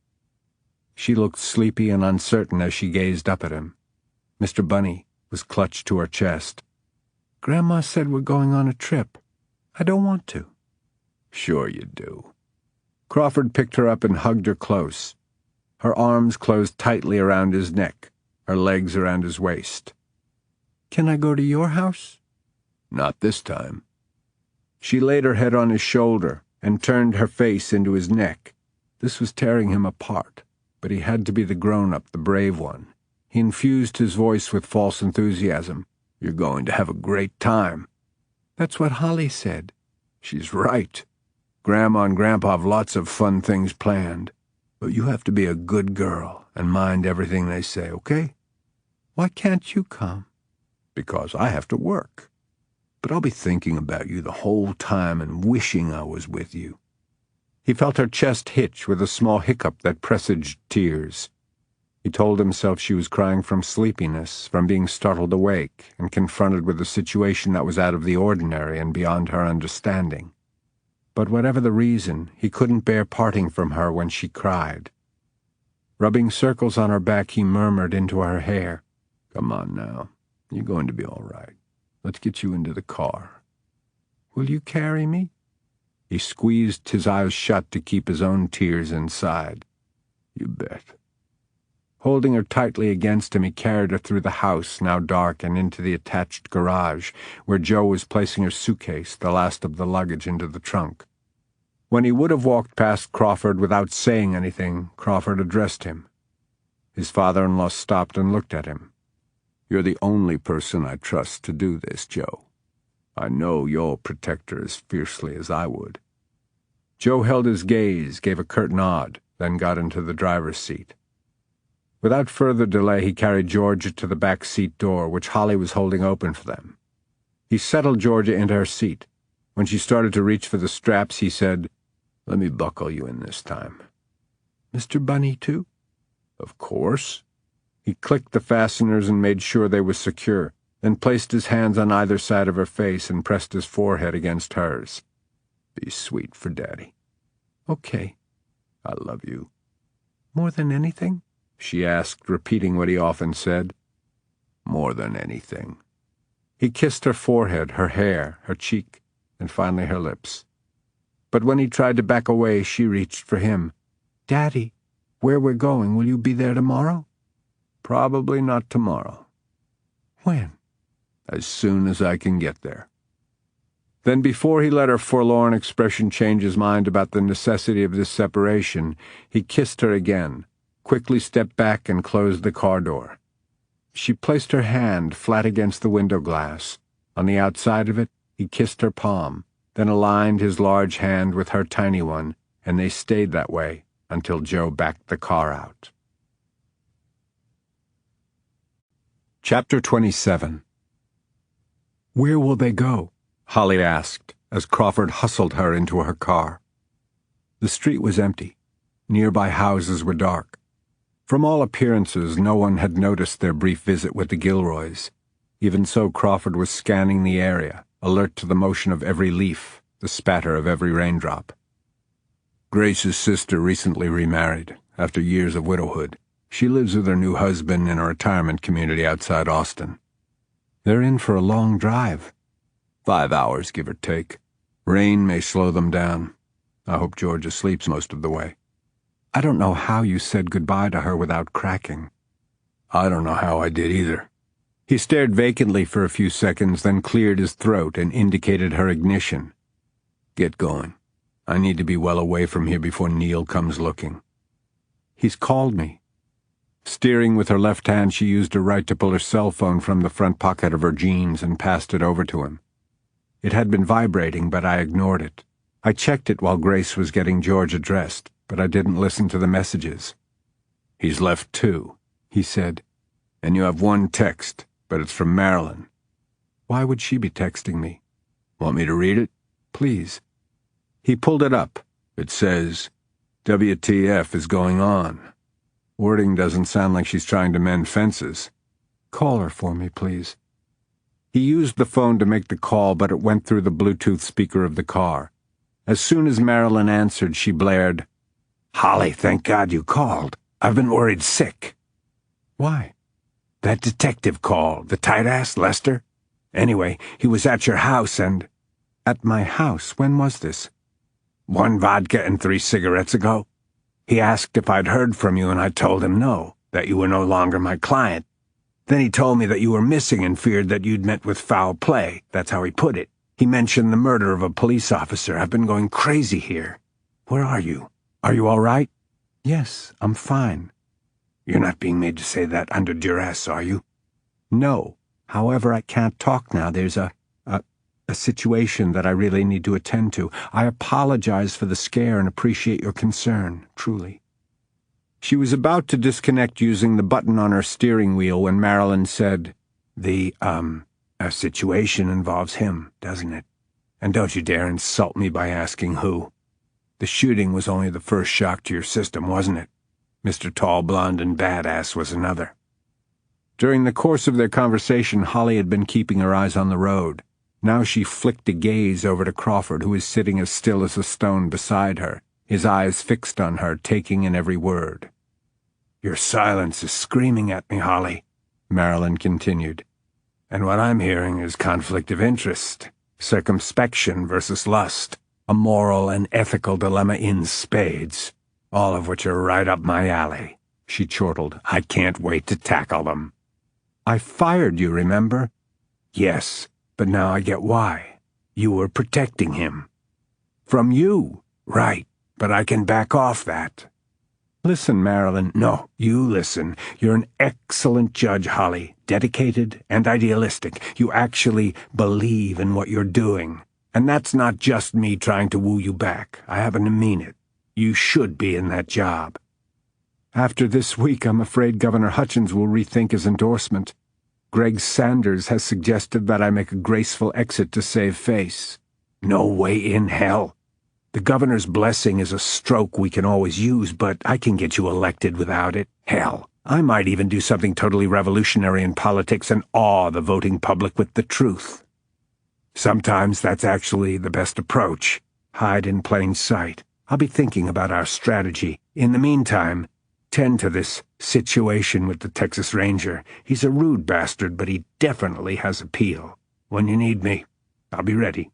S3: She looked sleepy and uncertain as she gazed up at him. Mr. Bunny was clutched to her chest. "Grandma said we're going on a trip. I don't want to." "Sure you do." Crawford picked her up and hugged her close. Her arms closed tightly around his neck, her legs around his waist. "Can I go to your house?" "Not this time." She laid her head on his shoulder and turned her face into his neck. This was tearing him apart, but he had to be the grown-up, the brave one. He infused his voice with false enthusiasm. "You're going to have a great time." "That's what Holly said." "She's right. Grandma and Grandpa have lots of fun things planned. But you have to be a good girl and mind everything they say, okay?" "Why can't you come?" "Because I have to work. But I'll be thinking about you the whole time and wishing I was with you." He felt her chest hitch with a small hiccup that presaged tears. He told himself she was crying from sleepiness, from being startled awake and confronted with a situation that was out of the ordinary and beyond her understanding. But whatever the reason, he couldn't bear parting from her when she cried. Rubbing circles on her back, he murmured into her hair, "Come on now. You're going to be all right. Let's get you into the car." "Will you carry me?" He squeezed his eyes shut to keep his own tears inside. "You bet." Holding her tightly against him, he carried her through the house, now dark, and into the attached garage, where Joe was placing her suitcase, the last of the luggage, into the trunk. When he would have walked past Crawford without saying anything, Crawford addressed him. His father-in-law stopped and looked at him. "You're the only person I trust to do this, Joe. I know you'll protect her as fiercely as I would." Joe held his gaze, gave a curt nod, then got into the driver's seat. Without further delay, he carried Georgia to the back seat door, which Holly was holding open for them. He settled Georgia into her seat. When she started to reach for the straps, he said, "Let me buckle you in this time." "Mr. Bunny, too?" "Of course." He clicked the fasteners and made sure they were secure, then placed his hands on either side of her face and pressed his forehead against hers. "Be sweet for Daddy." "Okay." "I love you." "More than anything?" she asked, repeating what he often said. "More than anything." He kissed her forehead, her hair, her cheek, and finally her lips. But when he tried to back away, she reached for him. "Daddy, where we're going, will you be there tomorrow?" "Probably not tomorrow." "When?" "As soon as I can get there." Then, before he let her forlorn expression change his mind about the necessity of this separation, he kissed her again, quickly stepped back and closed the car door. She placed her hand flat against the window glass. On the outside of it, he kissed her palm, then aligned his large hand with her tiny one, and they stayed that way until Joe backed the car out. Chapter 27. "Where will they go?" Holly asked, as Crawford hustled her into her car. The street was empty. Nearby houses were dark. From all appearances, no one had noticed their brief visit with the Gilroys. Even so, Crawford was scanning the area, alert to the motion of every leaf, the spatter of every raindrop. "Grace's sister recently remarried, after years of widowhood. She lives with her new husband in a retirement community outside Austin." They're in for a long drive. 5 hours, give or take. Rain may slow them down. I hope Georgia sleeps most of the way. I don't know how you said goodbye to her without cracking. I don't know how I did either. He stared vacantly for a few seconds, then cleared his throat and indicated her ignition. Get going. I need to be well away from here before Neil comes looking. He's called me. Steering with her left hand, she used her right to pull her cell phone from the front pocket of her jeans and passed it over to him. It had been vibrating, but I ignored it. I checked it while Grace was getting Georgia dressed, but I didn't listen to the messages. He's left 2, he said, and you have 1 text, but it's from Marilyn. Why would she be texting me? Want me to read it? Please. He pulled it up. It says, WTF is going on. Wording doesn't sound like she's trying to mend fences. Call her for me, please. He used the phone to make the call, but it went through the Bluetooth speaker of the car. As soon as Marilyn answered, she blared, Holly, thank God you called. I've been worried sick. Why? That detective called, the tight-ass Lester. Anyway, he was at your house and... At my house? When was this? 1 vodka and 3 cigarettes ago. He asked if I'd heard from you, and I told him no, that you were no longer my client. Then he told me that you were missing and feared that you'd met with foul play. That's how he put it. He mentioned the murder of a police officer. I've been going crazy here. Where are you? Are you all right? Yes, I'm fine. You're not being made to say that under duress, are you? No. However, I can't talk now. There's a situation that I really need to attend to. I apologize for the scare and appreciate your concern, truly. She was about to disconnect using the button on her steering wheel when Marilyn said, a situation involves him, doesn't it? And don't you dare insult me by asking who. The shooting was only the first shock to your system, wasn't it? Mr. Tall, Blonde, and Badass was another. During the course of their conversation, Holly had been keeping her eyes on the road. Now she flicked a gaze over to Crawford, who was sitting as still as a stone beside her, his eyes fixed on her, taking in every word. Your silence is screaming at me, Holly, Marilyn continued. And what I'm hearing is conflict of interest, circumspection versus lust, a moral and ethical dilemma in spades, all of which are right up my alley, she chortled. I can't wait to tackle them. I fired you, remember? Yes. But now I get why. You were protecting him. From you, right, but I can back off that. Listen, Marilyn. No, you listen. You're an excellent judge, Holly. Dedicated and idealistic. You actually believe in what you're doing. And that's not just me trying to woo you back. I happen to mean it. You should be in that job. After this week, I'm afraid Governor Hutchins will rethink his endorsement. Greg Sanders has suggested that I make a graceful exit to save face. No way in hell. The governor's blessing is a stroke we can always use, but I can get you elected without it. Hell, I might even do something totally revolutionary in politics and awe the voting public with the truth. Sometimes that's actually the best approach. Hide in plain sight. I'll be thinking about our strategy. In the meantime, tend to this situation with the Texas Ranger. He's a rude bastard, but he definitely has appeal. When you need me, I'll be ready.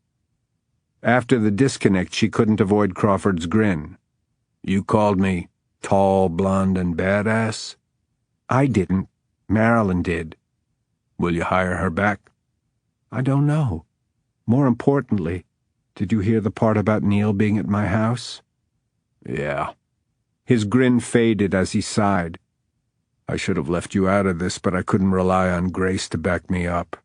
S3: After the disconnect, she couldn't avoid Crawford's grin. You called me tall, blonde, and badass? I didn't. Marilyn did. Will you hire her back? I don't know. More importantly, did you hear the part about Neil being at my house? Yeah. His grin faded as he sighed. I should have left you out of this, but I couldn't rely on Grace to back me up.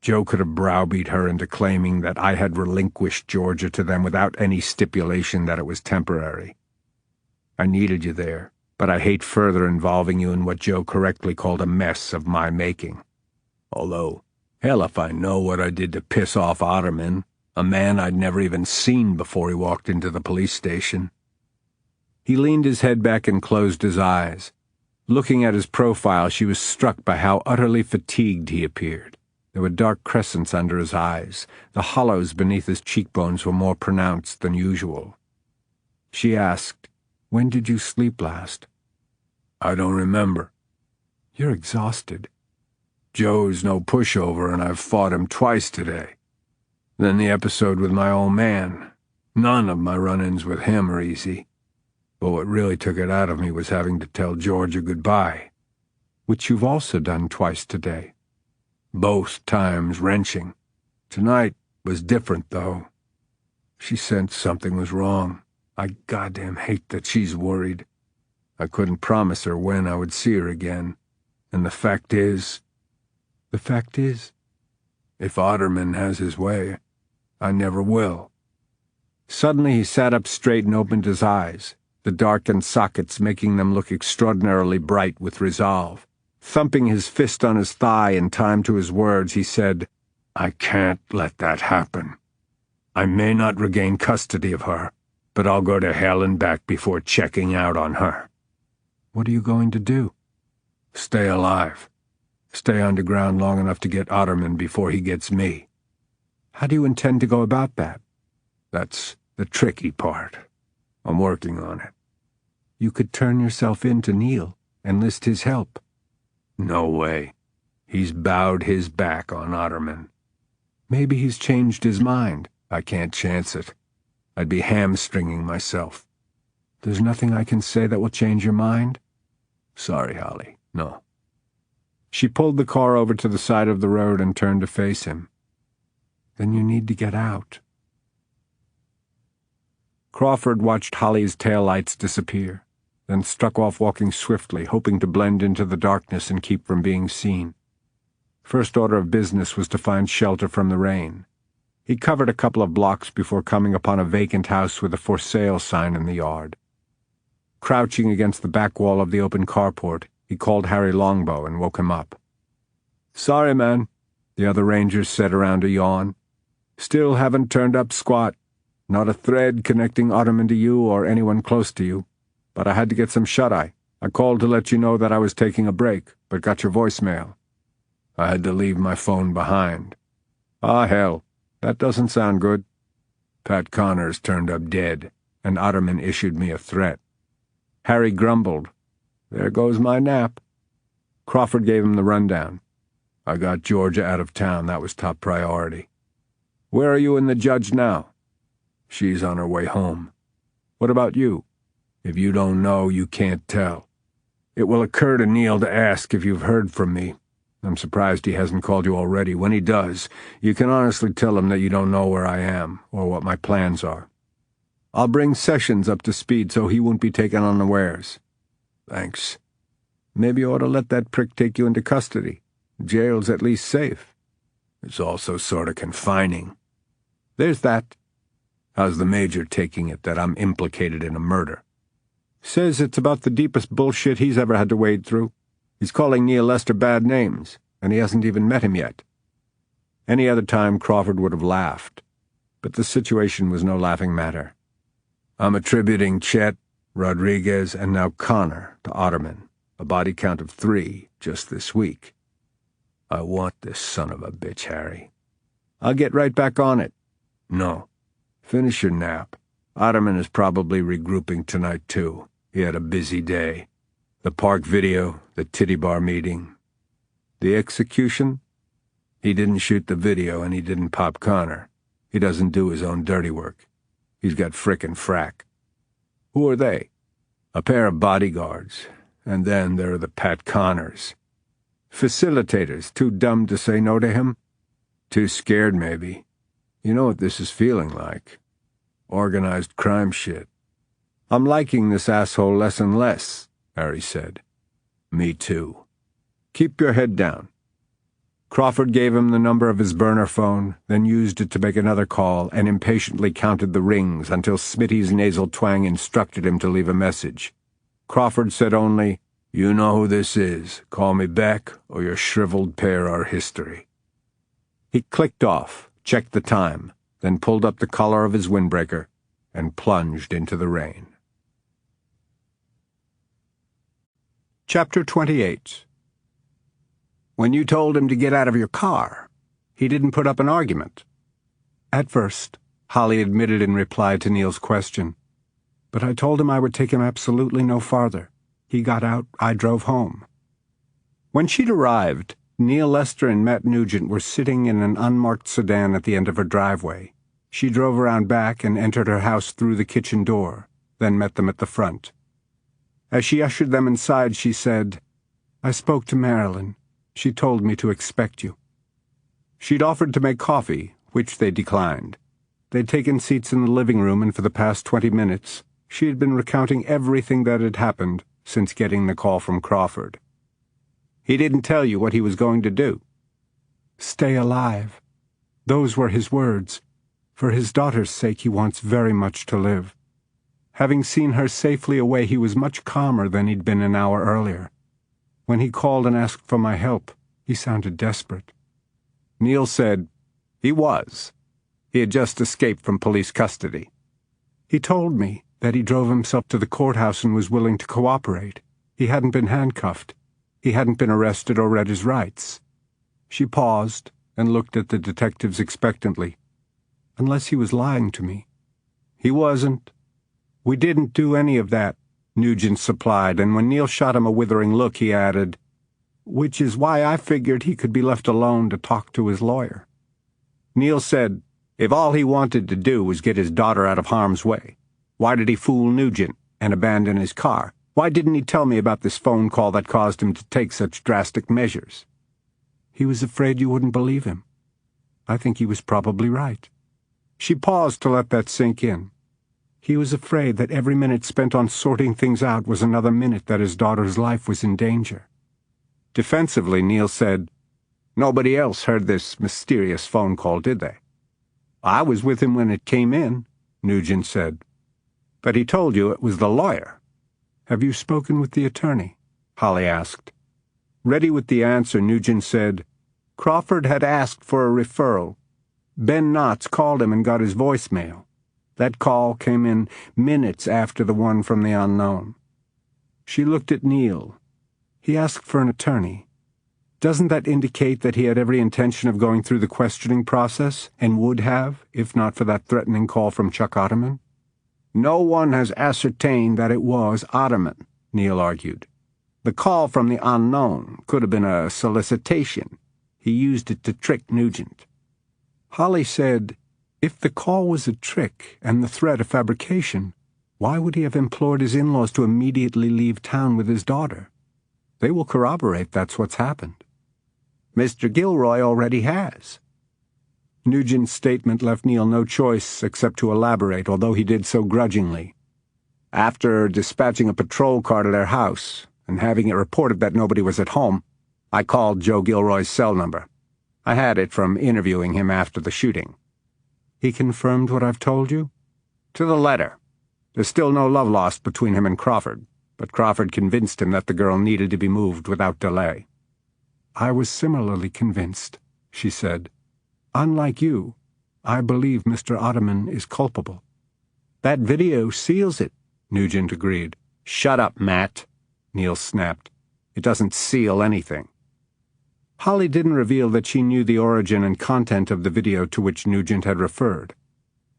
S3: Joe could have browbeat her into claiming that I had relinquished Georgia to them without any stipulation that it was temporary. I needed you there, but I hate further involving you in what Joe correctly called a mess of my making. Although, hell if I know what I did to piss off Otterman, a man I'd never even seen before he walked into the police station. He leaned his head back and closed his eyes. Looking at his profile, she was struck by how utterly fatigued he appeared. There were dark crescents under his eyes. The hollows beneath his cheekbones were more pronounced than usual. She asked, "When did you sleep last?" I don't remember. You're exhausted. Joe's no pushover, and I've fought him twice today. Then the episode with my old man. None of my run-ins with him are easy. But what really took it out of me was having to tell Georgia goodbye.
S5: Which you've also done twice today.
S3: Both times wrenching. Tonight was different, though. She sensed something was wrong. I goddamn hate that she's worried. I couldn't promise her when I would see her again. And the fact is...
S5: The fact is?
S3: If Otterman has his way, I never will.
S5: Suddenly he sat up straight and opened his eyes, the darkened sockets making them look extraordinarily bright with resolve. Thumping his fist on his thigh in time to his words, he said,
S3: I can't let that happen. I may not regain custody of her, but I'll go to hell and back before checking out on her.
S5: What are you going to do?
S3: Stay alive. Stay underground long enough to get Otterman before he gets me.
S5: How do you intend to go about that?
S3: That's the tricky part. I'm working on it.
S5: You could turn yourself in to Neil, enlist his help.
S3: No way. He's bowed his back on Otterman.
S5: Maybe he's changed his mind.
S3: I can't chance it. I'd be hamstringing myself.
S5: There's nothing I can say that will change your mind?
S3: Sorry, Holly. No.
S5: She pulled the car over to the side of the road and turned to face him. Then you need to get out. Crawford watched Holly's taillights disappear, then struck off walking swiftly, hoping to blend into the darkness and keep from being seen. First order of business was to find shelter from the rain. He covered a couple of blocks before coming upon a vacant house with a for sale sign in the yard. Crouching against the back wall of the open carport, he called Harry Longbow and woke him up.
S3: Sorry, man,
S5: the other rangers said around a yawn.
S3: Still haven't turned up squat. Not a thread connecting Otterman to you or anyone close to you. But I had to get some shut-eye. I called to let you know that I was taking a break, but got your voicemail. I had to leave my phone behind.
S5: Ah, hell. That doesn't sound good.
S3: Pat Connors turned up dead, and Otterman issued me a threat.
S5: Harry grumbled.
S3: There goes my nap.
S5: Crawford gave him the rundown.
S3: I got Georgia out of town. That was top priority. Where are you and the judge now? She's on her way home.
S5: What about you?
S3: If you don't know, you can't tell. It will occur to Neil to ask if you've heard from me. I'm surprised he hasn't called you already. When he does, you can honestly tell him that you don't know where I am or what my plans are.
S5: I'll bring Sessions up to speed so he won't be taken unawares.
S3: Thanks.
S5: Maybe you ought to let that prick take you into custody. Jail's at least safe.
S3: It's also sort of confining.
S5: There's that.
S3: How's the major taking it that I'm implicated in a murder?
S5: Says it's about the deepest bullshit he's ever had to wade through. He's calling Neil Lester bad names, and he hasn't even met him yet. Any other time Crawford would have laughed, but the situation was no laughing matter.
S3: I'm attributing Chet, Rodriguez, and now Connor to Otterman, a body count of 3 just this week. I want this son of a bitch, Harry.
S5: I'll get right back on it.
S3: No. Finish your nap. Otterman is probably regrouping tonight, too. He had a busy day. The park video, the titty bar meeting.
S5: The execution?
S3: He didn't shoot the video and he didn't pop Connor. He doesn't do his own dirty work. He's got frickin' frack.
S5: Who are they?
S3: A pair of bodyguards. And then there are the Pat Connors.
S5: Facilitators, too dumb to say no to him?
S3: Too scared, maybe. You know what this is feeling like. Organized crime shit.
S5: I'm liking this asshole less and less, Harry said.
S3: Me too.
S5: Keep your head down. Crawford gave him the number of his burner phone, then used it to make another call and impatiently counted the rings until Smitty's nasal twang instructed him to leave a message. Crawford said only,
S3: You know who this is. Call me back, or your shriveled pair are history.
S5: He clicked off, checked the time, then pulled up the collar of his windbreaker and plunged into the rain. Chapter 28. When you told him to get out of your car, he didn't put up an argument. At first, Holly admitted in reply to Neil's question. But I told him I would take him absolutely no farther. He got out, I drove home. When she'd arrived,
S3: Neil Lester and Matt Nugent were sitting in an unmarked sedan at the end of her driveway. She drove around back and entered her house through the kitchen door, then met them at the front. As she ushered them inside, she said, "I spoke to Marilyn. She told me to expect you." She'd offered to make coffee, which they declined. They'd taken seats in the living room, and for the past 20 minutes, she had been recounting everything that had happened since getting the call from Crawford. "He didn't tell you what he was going to do?" "Stay alive. Those were his words. For his daughter's sake, he wants very much to live." Having seen her safely away, he was much calmer than he'd been an hour earlier. When he called and asked for my help, he sounded desperate. Neil said, "He was. He had just escaped from police custody. He told me that he drove himself to the courthouse and was willing to cooperate. He hadn't been handcuffed. He hadn't been arrested or read his rights." She paused and looked at the detectives expectantly. "Unless he was lying to me." "He wasn't. We didn't do any of that," Nugent supplied, and when Neil shot him a withering look, he added, "Which is why I figured he could be left alone to talk to his lawyer." Neil said, if all he wanted to do was get his daughter out of harm's way, why did he fool Nugent and abandon his car? Why didn't he tell me about this phone call that caused him to take such drastic measures? "He was afraid you wouldn't believe him. I think he was probably right." She paused to let that sink in. He was afraid that every minute spent on sorting things out was another minute that his daughter's life was in danger. Defensively, Neil said, "Nobody else heard this mysterious phone call, did they?" "I was with him when it came in," Nugent said. "But he told you it was the lawyer." "Have you spoken with the attorney?" Holly asked. Ready with the answer, Nugent said, "Crawford had asked for a referral. Ben Knotts called him and got his voicemail. That call came in minutes after the one from the unknown." She looked at Neil. "He asked for an attorney. Doesn't that indicate that he had every intention of going through the questioning process, and would have, if not for that threatening call from Chuck Otterman?" "No one has ascertained that it was Otterman," Neil argued. "The call from the unknown could have been a solicitation. He used it to trick Nugent." Holly said, "If the call was a trick and the threat a fabrication, why would he have implored his in-laws to immediately leave town with his daughter? They will corroborate that's what's happened." "Mr. Gilroy already has." Nugent's statement left Neil no choice except to elaborate, although he did so grudgingly. "After dispatching a patrol car to their house and having it reported that nobody was at home, I called Joe Gilroy's cell number. I had it from interviewing him after the shooting." "He confirmed what I've told you?" "To the letter. There's still no love lost between him and Crawford, but Crawford convinced him that the girl needed to be moved without delay." "I was similarly convinced," she said. "Unlike you, I believe Mr. Otterman is culpable." "That video seals it," Nugent agreed. "Shut up, Matt," Neil snapped. "It doesn't seal anything." Holly didn't reveal that she knew the origin and content of the video to which Nugent had referred,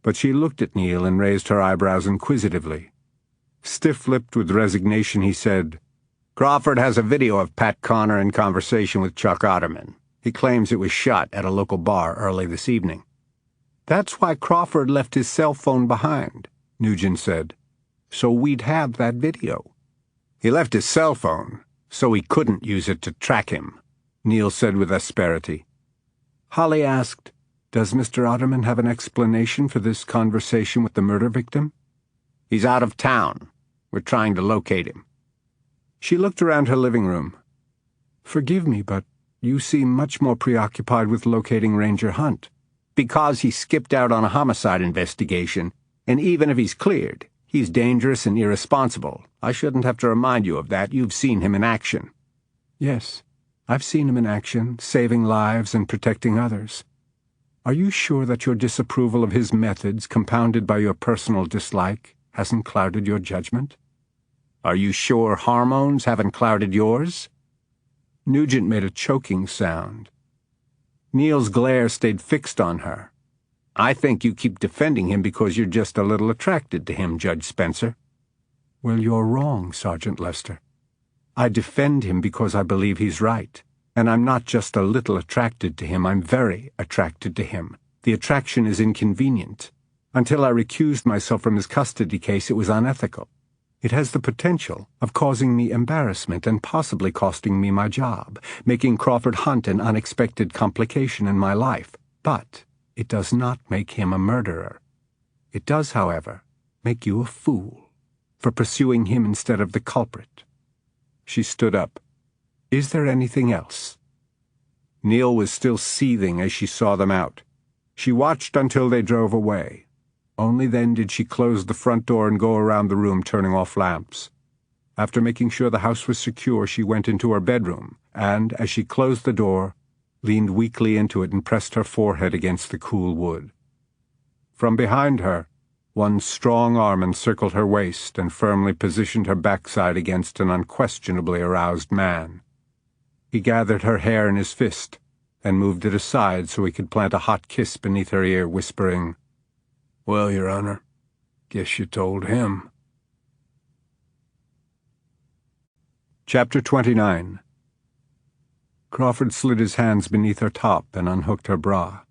S3: but she looked at Neil and raised her eyebrows inquisitively. Stiff-lipped with resignation, he said, "Crawford has a video of Pat Connor in conversation with Chuck Otterman. He claims it was shot at a local bar early this evening." "That's why Crawford left his cell phone behind," Nugent said. "So we'd have that video." "He left his cell phone so we couldn't use it to track him," Neil said with asperity. Holly asked, "Does Mr. Otterman have an explanation for this conversation with the murder victim?" "He's out of town. We're trying to locate him." She looked around her living room. "Forgive me, but you seem much more preoccupied with locating Ranger Hunt." "Because he skipped out on a homicide investigation, and even if he's cleared, he's dangerous and irresponsible. I shouldn't have to remind you of that. You've seen him in action." "Yes, I've seen him in action, saving lives and protecting others. Are you sure that your disapproval of his methods, compounded by your personal dislike, hasn't clouded your judgment?" "Are you sure hormones haven't clouded yours?" Nugent made a choking sound. Neil's glare stayed fixed on her. "I think you keep defending him because you're just a little attracted to him, Judge Spencer." "Well, you're wrong, Sergeant Lester. I defend him because I believe he's right. And I'm not just a little attracted to him, I'm very attracted to him. The attraction is inconvenient. Until I recused myself from his custody case, it was unethical. It has the potential of causing me embarrassment and possibly costing me my job, making Crawford Hunt an unexpected complication in my life. But it does not make him a murderer. It does, however, make you a fool for pursuing him instead of the culprit. She stood up. Is there anything else? Neil was still seething as she saw them out. She watched until they drove away. Only then did she close the front door and go around the room, turning off lamps. After making sure the house was secure, she went into her bedroom, and, as she closed the door, leaned weakly into it and pressed her forehead against the cool wood. From behind her, one strong arm encircled her waist and firmly positioned her backside against an unquestionably aroused man. He gathered her hair in his fist and moved it aside so he could plant a hot kiss beneath her ear, whispering, "Well, Your Honor, guess you told him." Chapter 29. Crawford slid his hands beneath her top and unhooked her bra.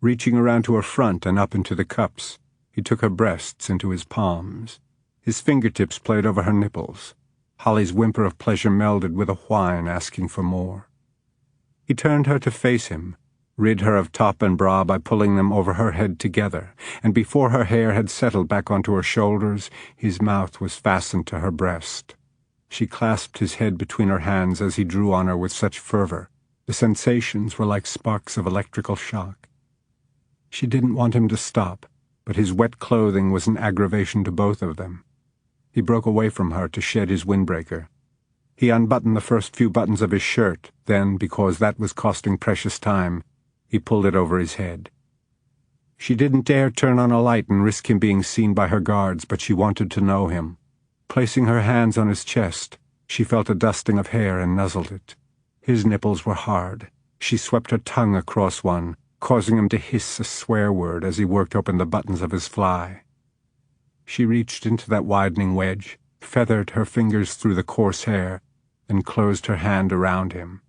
S3: Reaching around to her front and up into the cups, he took her breasts into his palms. His fingertips played over her nipples. Holly's whimper of pleasure melded with a whine, asking for more. He turned her to face him, rid her of top and bra by pulling them over her head together, and before her hair had settled back onto her shoulders, his mouth was fastened to her breast. She clasped his head between her hands as he drew on her with such fervor. The sensations were like sparks of electrical shock. She didn't want him to stop, but his wet clothing was an aggravation to both of them. He broke away from her to shed his windbreaker. He unbuttoned the first few buttons of his shirt, then, because that was costing precious time, he pulled it over his head. She didn't dare turn on a light and risk him being seen by her guards, but she wanted to know him. Placing her hands on his chest, she felt a dusting of hair and nuzzled it. His nipples were hard. She swept her tongue across one, causing him to hiss a swear word as he worked open the buttons of his fly. She reached into that widening wedge, feathered her fingers through the coarse hair, and closed her hand around him.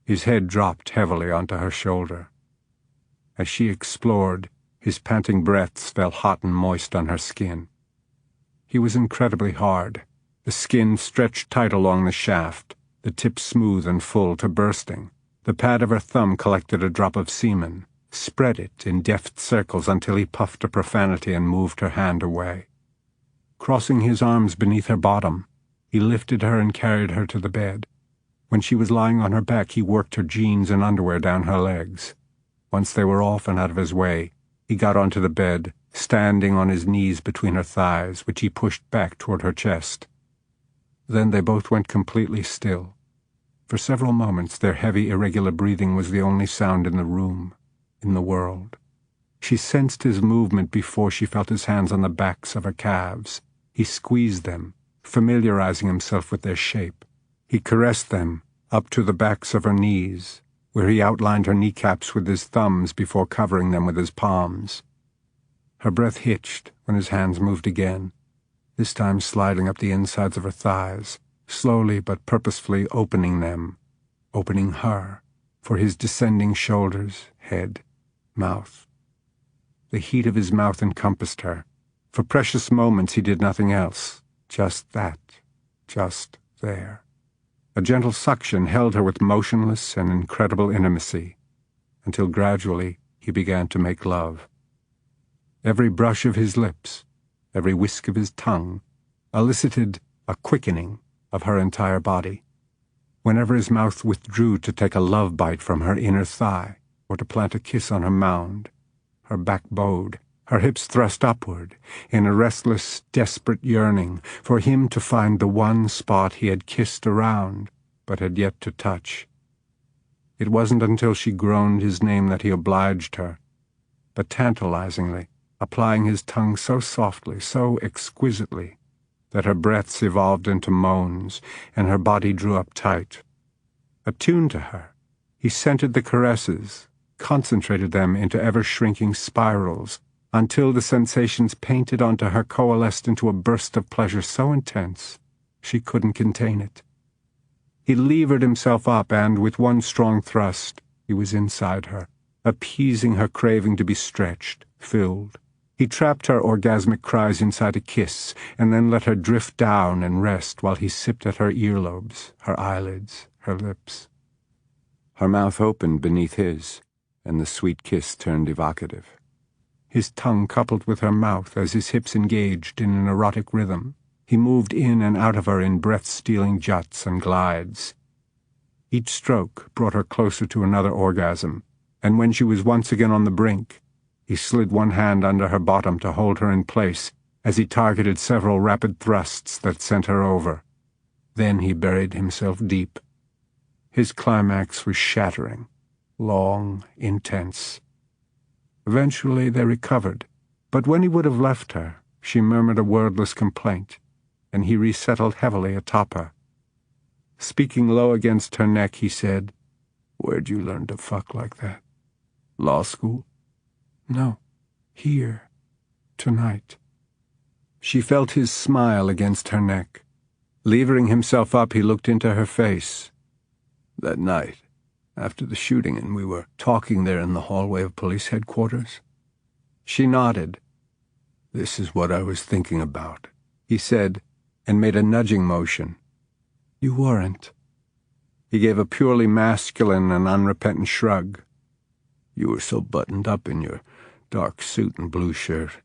S3: His head dropped heavily onto her shoulder. As she explored, his panting breaths fell hot and moist on her skin. He was incredibly hard. The skin stretched tight along the shaft, the tip smooth and full to bursting. The pad of her thumb collected a drop of semen, spread it in deft circles until he puffed a profanity and moved her hand away. Crossing his arms beneath her bottom, he lifted her and carried her to the bed. When she was lying on her back, he worked her jeans and underwear down her legs. Once they were off and out of his way, he got onto the bed, standing on his knees between her thighs, which he pushed back toward her chest. Then they both went completely still. For several moments their heavy, irregular breathing was the only sound in the room, in the world. She sensed his movement before she felt his hands on the backs of her calves. He squeezed them, familiarizing himself with their shape. He caressed them up to the backs of her knees, where he outlined her kneecaps with his thumbs before covering them with his palms. Her breath hitched when his hands moved again, this time sliding up the insides of her thighs, slowly but purposefully opening them, opening her, for his descending shoulders, head, mouth. The heat of his mouth encompassed her. For precious moments he did nothing else, just that, just there. A gentle suction held her with motionless and incredible intimacy, until gradually he began to make love. Every brush of his lips, every whisk of his tongue, elicited a quickening of her entire body. Whenever his mouth withdrew to take a love bite from her inner thigh, or to plant a kiss on her mound, her back bowed, her hips thrust upward, in a restless, desperate yearning for him to find the one spot he had kissed around, but had yet to touch. It wasn't until she groaned his name that he obliged her, but tantalizingly, applying his tongue so softly, so exquisitely, that her breaths evolved into moans, and her body drew up tight. Attuned to her, he centered the caresses, concentrated them into ever-shrinking spirals, until the sensations painted onto her coalesced into a burst of pleasure so intense she couldn't contain it. He levered himself up, and with one strong thrust, he was inside her, appeasing her craving to be stretched, filled. He trapped her orgasmic cries inside a kiss, and then let her drift down and rest while he sipped at her earlobes, her eyelids, her lips.
S5: Her mouth opened beneath his, and the sweet kiss turned evocative.
S3: His tongue coupled with her mouth as his hips engaged in an erotic rhythm. He moved in and out of her in breath-stealing juts and glides. Each stroke brought her closer to another orgasm, and when she was once again on the brink, he slid one hand under her bottom to hold her in place as he targeted several rapid thrusts that sent her over. Then he buried himself deep. His climax was shattering, long, intense. Eventually they recovered, but when he would have left her, she murmured a wordless complaint, and he resettled heavily atop her. Speaking low against her neck, he said, "Where'd you learn to fuck like that? Law school?" "No, here, tonight." She felt his smile against her neck. Levering himself up, he looked into her face. "That night, after the shooting, and we were talking there in the hallway of police headquarters?" She nodded. "This is what I was thinking about," he said, and made a nudging motion. "You weren't." He gave a purely masculine and unrepentant shrug. "You were so buttoned up in your dark suit and blue shirt,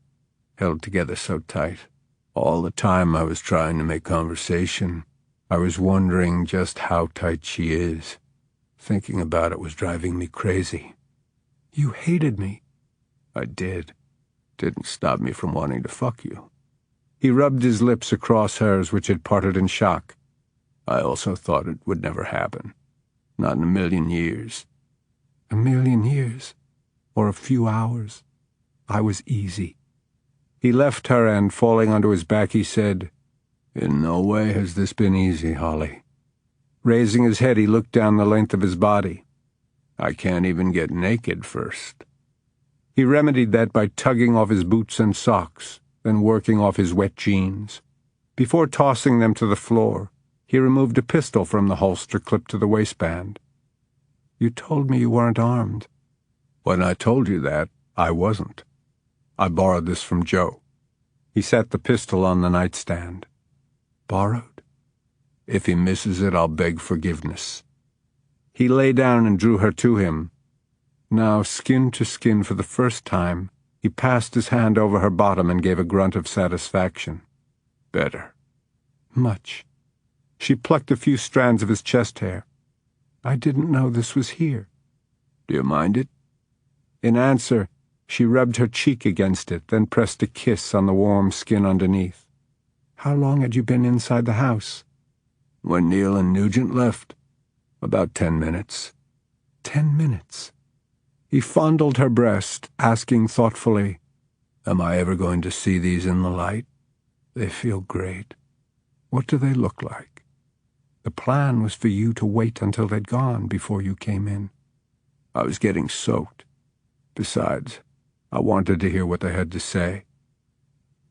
S3: held together so tight. All the time I was trying to make conversation, I was wondering just how tight she is. Thinking about it was driving me crazy." "You hated me." "I did. Didn't stop me from wanting to fuck you." He rubbed his lips across hers, which had parted in shock. "I also thought it would never happen. Not in a million years." "A million years? Or a few hours? I was easy." He left her, and falling onto his back, he said, "In no way has this been easy, Holly." Raising his head, he looked down the length of his body. "I can't even get naked first." He remedied that by tugging off his boots and socks, then working off his wet jeans. Before tossing them to the floor, he removed a pistol from the holster clipped to the waistband. "You told me you weren't armed." "When I told you that, I wasn't. I borrowed this from Joe." He set the pistol on the nightstand. "Borrowed?" "If he misses it, I'll beg forgiveness." He lay down and drew her to him. Now, skin to skin for the first time, he passed his hand over her bottom and gave a grunt of satisfaction. "Better." "Much." She plucked a few strands of his chest hair. "I didn't know this was here." "Do you mind it?" In answer, she rubbed her cheek against it, then pressed a kiss on the warm skin underneath. "How long had you been inside the house?" "When Neil and Nugent left. About 10 minutes." 10 minutes. He fondled her breast, asking thoughtfully, "Am I ever going to see these in the light?" "They feel great." "What do they look like?" "The plan was for you to wait until they'd gone before you came in." "I was getting soaked. Besides, I wanted to hear what they had to say."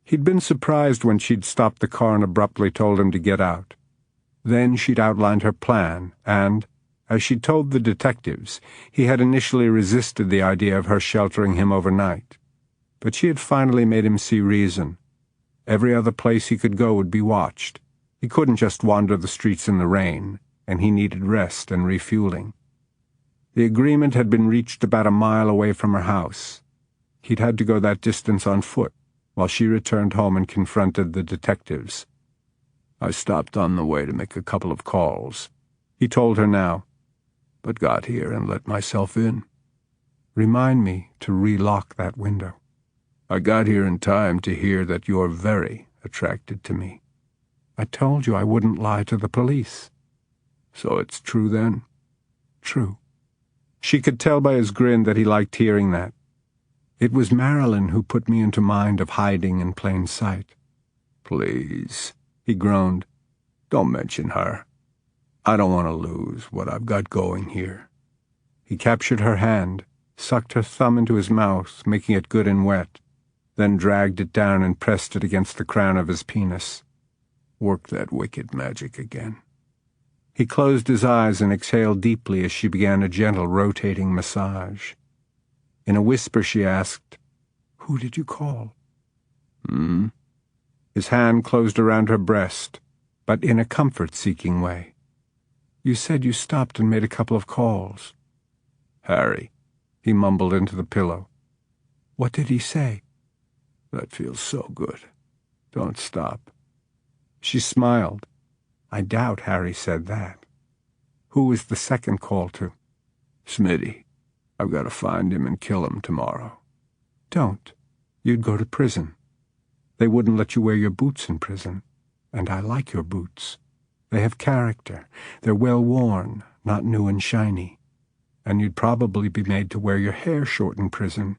S3: He'd been surprised when she'd stopped the car and abruptly told him to get out. Then she'd outlined her plan, and, as she told the detectives, he had initially resisted the idea of her sheltering him overnight. But she had finally made him see reason. Every other place he could go would be watched. He couldn't just wander the streets in the rain, and he needed rest and refueling. The agreement had been reached about a mile away from her house. He'd had to go that distance on foot, while she returned home and confronted the detectives. "I stopped on the way to make a couple of calls," he told her now, "but got here and let myself in." "Remind me to relock that window." "I got here in time to hear that you're very attracted to me." "I told you I wouldn't lie to the police." "So it's true then?" "True." She could tell by his grin that he liked hearing that. "It was Marilyn who put me into mind of hiding in plain sight." "Please," he groaned, "don't mention her. I don't want to lose what I've got going here." He captured her hand, sucked her thumb into his mouth, making it good and wet, then dragged it down and pressed it against the crown of his penis. "Work that wicked magic again." He closed his eyes and exhaled deeply as she began a gentle rotating massage. In a whisper she asked, "Who did you call?" His hand closed around her breast, but in a comfort-seeking way. "You said you stopped and made a couple of calls." "Harry," he mumbled into the pillow. "What did he say?" "That feels so good. Don't stop." She smiled. "I doubt Harry said that." "Who was the second call to?" "Smitty. I've got to find him and kill him tomorrow." "Don't. You'd go to prison. They wouldn't let you wear your boots in prison. And I like your boots. They have character. They're well worn, not new and shiny. And you'd probably be made to wear your hair short in prison.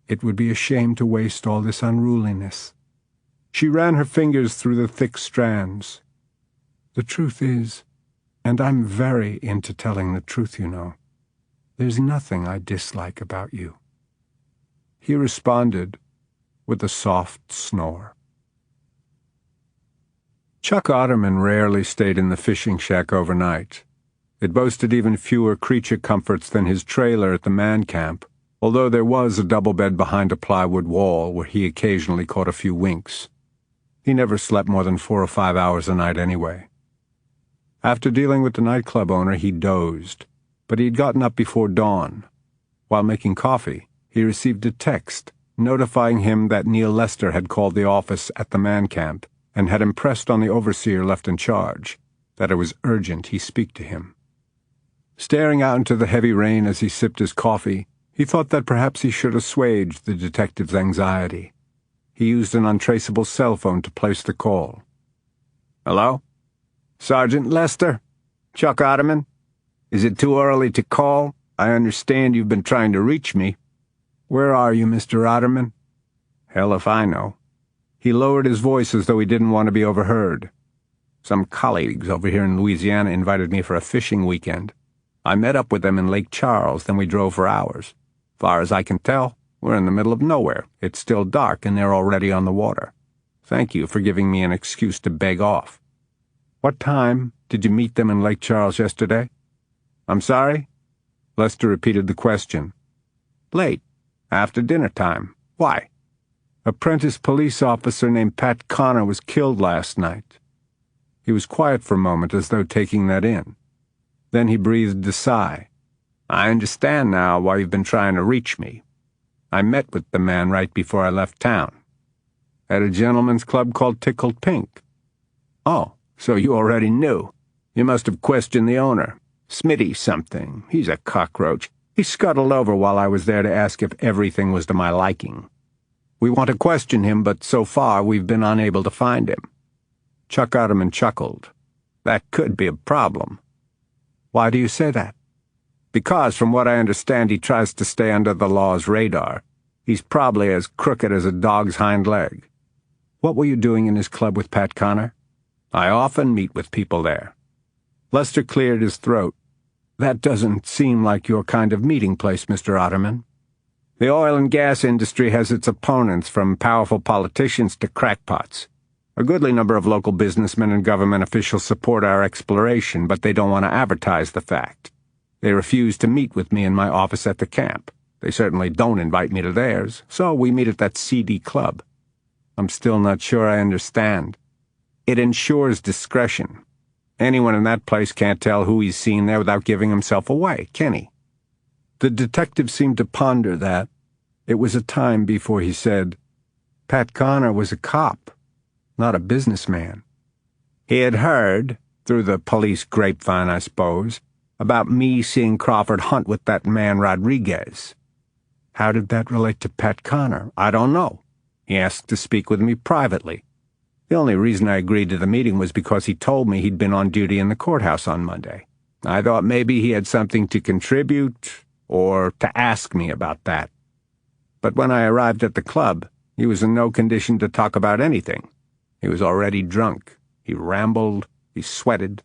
S3: It would be a shame to waste all this unruliness." She ran her fingers through the thick strands. "The truth is, and I'm very into telling the truth, you know, there's nothing I dislike about you." He responded with a soft snore. Chuck Otterman rarely stayed in the fishing shack overnight. It boasted even fewer creature comforts than his trailer at the man camp, although there was a double bed behind a plywood wall where he occasionally caught a few winks. He never slept more than 4 or 5 hours a night anyway. After dealing with the nightclub owner, he dozed, but he'd gotten up before dawn. While making coffee, he received a text notifying him that Neil Lester had called the office at the man camp and had impressed on the overseer left in charge that it was urgent he speak to him. Staring out into the heavy rain as he sipped his coffee, he thought that perhaps he should assuage the detective's anxiety. He used an untraceable cell phone to place the call. "Hello? Sergeant Lester? Chuck Otterman? Is it too early to call? I understand you've been trying to reach me." "Where are you, Mr. Otterman?" "Hell if I know." He lowered his voice as though he didn't want to be overheard. "Some colleagues over here in Louisiana invited me for a fishing weekend. I met up with them in Lake Charles, then we drove for hours. Far as I can tell, we're in the middle of nowhere. It's still dark and they're already on the water. Thank you for giving me an excuse to beg off." "What time did you meet them in Lake Charles yesterday?" "I'm sorry?" Lester repeated the question. "Late. After dinner time. Why?" "Apprentice police officer named Pat Connor was killed last night." He was quiet for a moment as though taking that in. Then he breathed a sigh. "I understand now why you've been trying to reach me. I met with the man right before I left town. At a gentleman's club called Tickled Pink." "Oh, so you already knew. You must have questioned the owner. Smitty something. He's a cockroach. He scuttled over while I was there to ask if everything was to my liking. We want to question him, but so far we've been unable to find him." Chuck Otterman chuckled. "That could be a problem." "Why do you say that?" "Because, from what I understand, he tries to stay under the law's radar. He's probably as crooked as a dog's hind leg." "What were you doing in his club with Pat Connor?" "I often meet with people there." Lester cleared his throat. "That doesn't seem like your kind of meeting place, Mr. Otterman." "The oil and gas industry has its opponents, from powerful politicians to crackpots. A goodly number of local businessmen and government officials support our exploration, but they don't want to advertise the fact. They refuse to meet with me in my office at the camp. They certainly don't invite me to theirs, so we meet at that seedy club." "I'm still not sure I understand." "It ensures discretion. Anyone in that place can't tell who he's seen there without giving himself away, can he?" The detective seemed to ponder that. It was a time before he said, "Pat Connor was a cop, not a businessman." "He had heard, through the police grapevine, I suppose, about me seeing Crawford Hunt with that man Rodriguez." "How did that relate to Pat Connor?" "I don't know. He asked to speak with me privately. The only reason I agreed to the meeting was because he told me he'd been on duty in the courthouse on Monday. I thought maybe he had something to contribute or to ask me about that. But when I arrived at the club, he was in no condition to talk about anything. He was already drunk. He rambled. He sweated."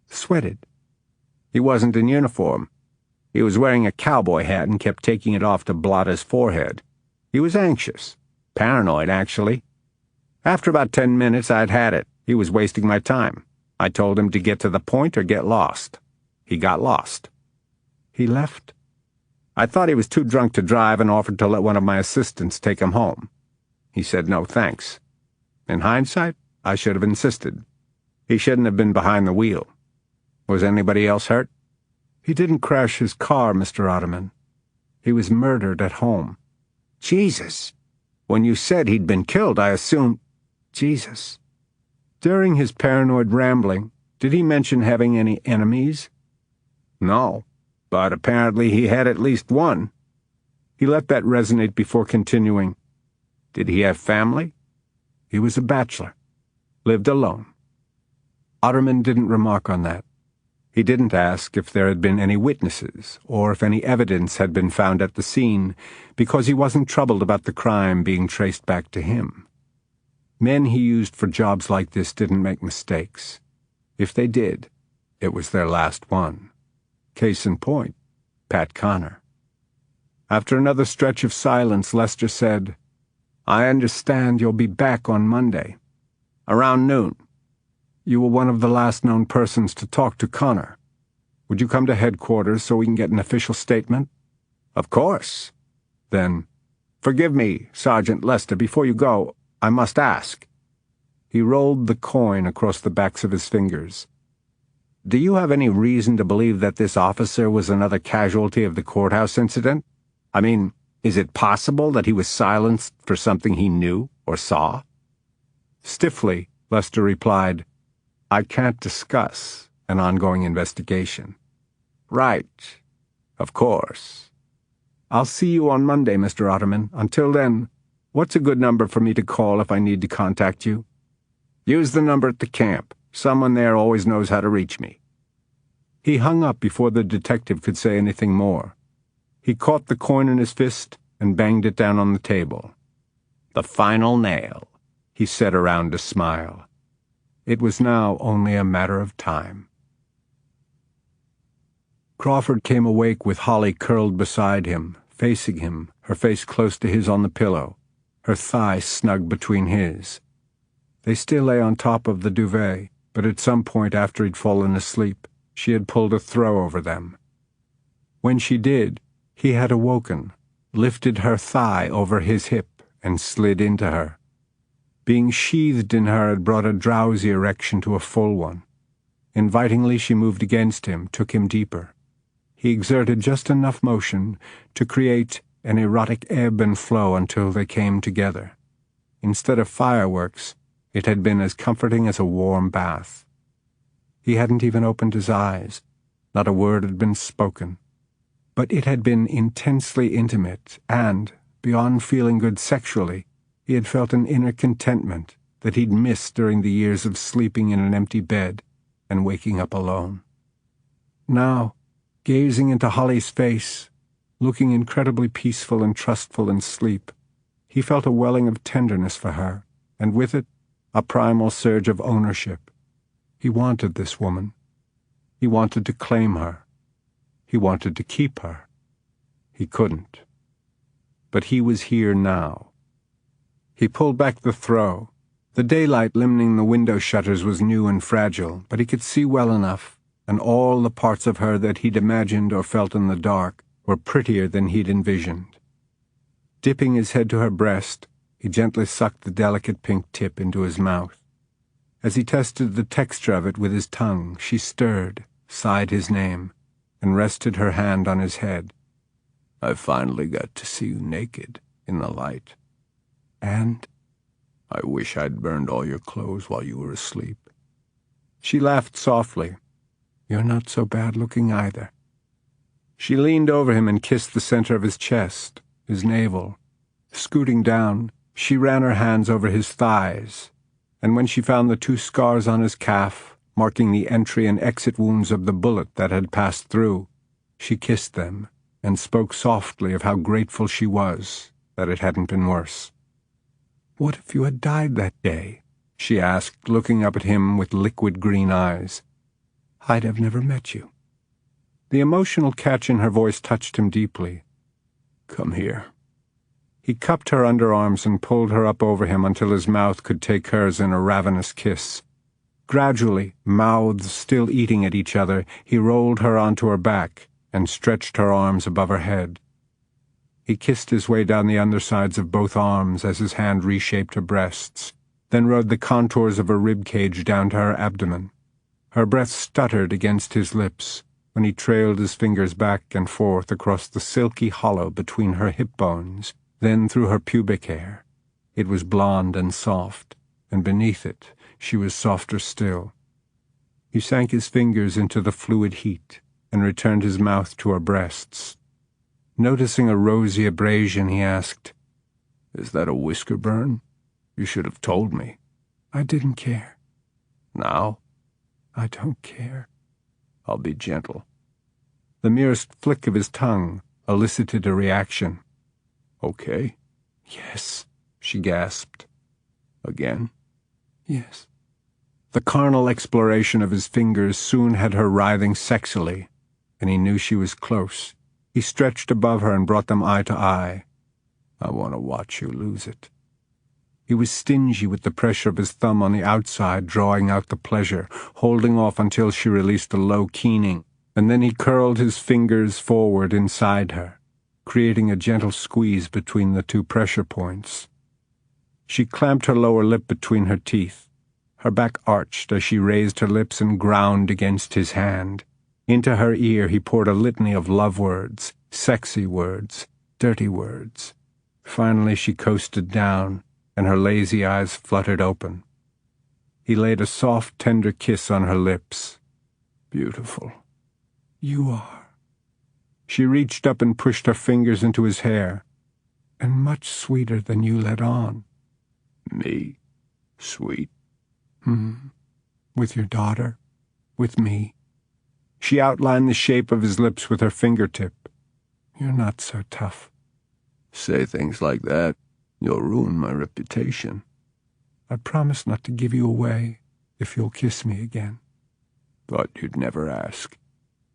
S3: "Sweated?" "He wasn't in uniform. He was wearing a cowboy hat and kept taking it off to blot his forehead. He was anxious. Paranoid, actually. After about 10 minutes, I'd had it. He was wasting my time. I told him to get to the point or get lost. He got lost.
S5: He left?
S3: I thought he was too drunk to drive and offered to let one of my assistants take him home. He said no thanks. In hindsight, I should have insisted. He shouldn't have been behind the wheel. Was anybody else hurt?
S5: He didn't crash his car, Mr. Ottoman. He was murdered at home.
S3: Jesus! When you said he'd been killed, I assumed... Jesus.
S5: During his paranoid rambling, did he mention having any enemies?
S3: No, but apparently he had at least one.
S5: He let that resonate before continuing.
S3: Did he have family?
S5: He was a bachelor. Lived alone. Ottoman didn't remark on that. He didn't ask if there had been any witnesses, or if any evidence had been found at the scene, because he wasn't troubled about the crime being traced back to him. Men he used for jobs like this didn't make mistakes. If they did, it was their last one. Case in point, Pat Connor. After another stretch of silence, Lester said, "I understand you'll be back on Monday."
S3: Around noon.
S5: You were one of the last known persons to talk to Connor. Would you come to headquarters so we can get an official statement?
S3: Of course.
S5: Then,
S3: forgive me, Sergeant Lester, before you go, I must ask.
S5: He rolled the coin across the backs of his fingers.
S3: Do you have any reason to believe that this officer was another casualty of the courthouse incident? I mean, is it possible that he was silenced for something he knew or saw?
S5: Stiffly, Lester replied, "I can't discuss an ongoing investigation."
S3: Right. Of course.
S5: I'll see you on Monday, Mr. Ottoman. Until then, what's a good number for me to call if I need to contact you?
S3: Use the number at the camp. Someone there always knows how to reach me.
S5: He hung up before the detective could say anything more. He caught the coin in his fist and banged it down on the table.
S3: The final nail,
S5: he said around a smile. It was now only a matter of time. Crawford came awake with Holly curled beside him, facing him, her face close to his on the pillow, her thigh snug between his. They still lay on top of the duvet, but at some point after he'd fallen asleep, she had pulled a throw over them. When she did, he had awoken, lifted her thigh over his hip, and slid into her. Being sheathed in her had brought a drowsy erection to a full one. Invitingly she moved against him, took him deeper. He exerted just enough motion to create an erotic ebb and flow until they came together. Instead of fireworks, it had been as comforting as a warm bath. He hadn't even opened his eyes. Not a word had been spoken. But it had been intensely intimate, and, beyond feeling good sexually, he had felt an inner contentment that he'd missed during the years of sleeping in an empty bed and waking up alone. Now, gazing into Holly's face, looking incredibly peaceful and trustful in sleep, he felt a welling of tenderness for her, and with it, a primal surge of ownership. He wanted this woman. He wanted to claim her. He wanted to keep her. He couldn't. But he was here now. He pulled back the throw. The daylight limning the window shutters was new and fragile, but he could see well enough, and all the parts of her that he'd imagined or felt in the dark were prettier than he'd envisioned. Dipping his head to her breast, he gently sucked the delicate pink tip into his mouth. As he tested the texture of it with his tongue, she stirred, sighed his name, and rested her hand on his head.
S3: "I finally got to see you naked in the light.
S5: And
S3: I wish I'd burned all your clothes while you were asleep."
S5: She laughed softly. "You're not so bad looking either." She leaned over him and kissed the center of his chest, his navel. Scooting down, she ran her hands over his thighs, and when she found the 2 scars on his calf, marking the entry and exit wounds of the bullet that had passed through, she kissed them and spoke softly of how grateful she was that it hadn't been worse. "What if you had died that day?" she asked, looking up at him with liquid green eyes. "I'd have never met you." The emotional catch in her voice touched him deeply. "Come here." He cupped her underarms and pulled her up over him until his mouth could take hers in a ravenous kiss.
S3: Gradually, mouths still eating at each other, he rolled her onto her back and stretched her arms above her head. He kissed his way down the undersides of both arms as his hand reshaped her breasts, then rode the contours of her rib cage down to her abdomen. Her breath stuttered against his lips when he trailed his fingers back and forth across the silky hollow between her hip bones, then through her pubic hair. It was blonde and soft, and beneath it she was softer still. He sank his fingers into the fluid heat and returned his mouth to her breasts. Noticing a rosy abrasion, he asked, "Is that a whisker burn? You should have told me."
S5: I didn't care.
S3: Now?
S5: I don't care.
S3: I'll be gentle. The merest flick of his tongue elicited a reaction. Okay?
S5: Yes,
S3: She gasped. Again?
S5: yes.
S3: The carnal exploration of his fingers soon had her writhing sexily, and he knew she was close. He stretched above her and brought them eye to eye. I want to watch you lose it. He was stingy with the pressure of his thumb on the outside, drawing out the pleasure, holding off until she released a low keening, and then he curled his fingers forward inside her, creating a gentle squeeze between the two pressure points. She clamped her lower lip between her teeth. Her back arched as she raised her lips and ground against his hand. Into her ear he poured a litany of love words, sexy words, dirty words. Finally she coasted down, and her lazy eyes fluttered open. He laid a soft, tender kiss on her lips. Beautiful.
S5: You are.
S3: She reached up and pushed her fingers into his hair.
S5: And much sweeter than you let on.
S3: Me? Sweet?
S5: With your daughter. With me.
S3: She outlined the shape of his lips with her fingertip.
S5: You're not so tough.
S3: Say things like that. You'll ruin my reputation.
S5: I promise not to give you away if you'll kiss me again.
S3: Thought you'd never ask.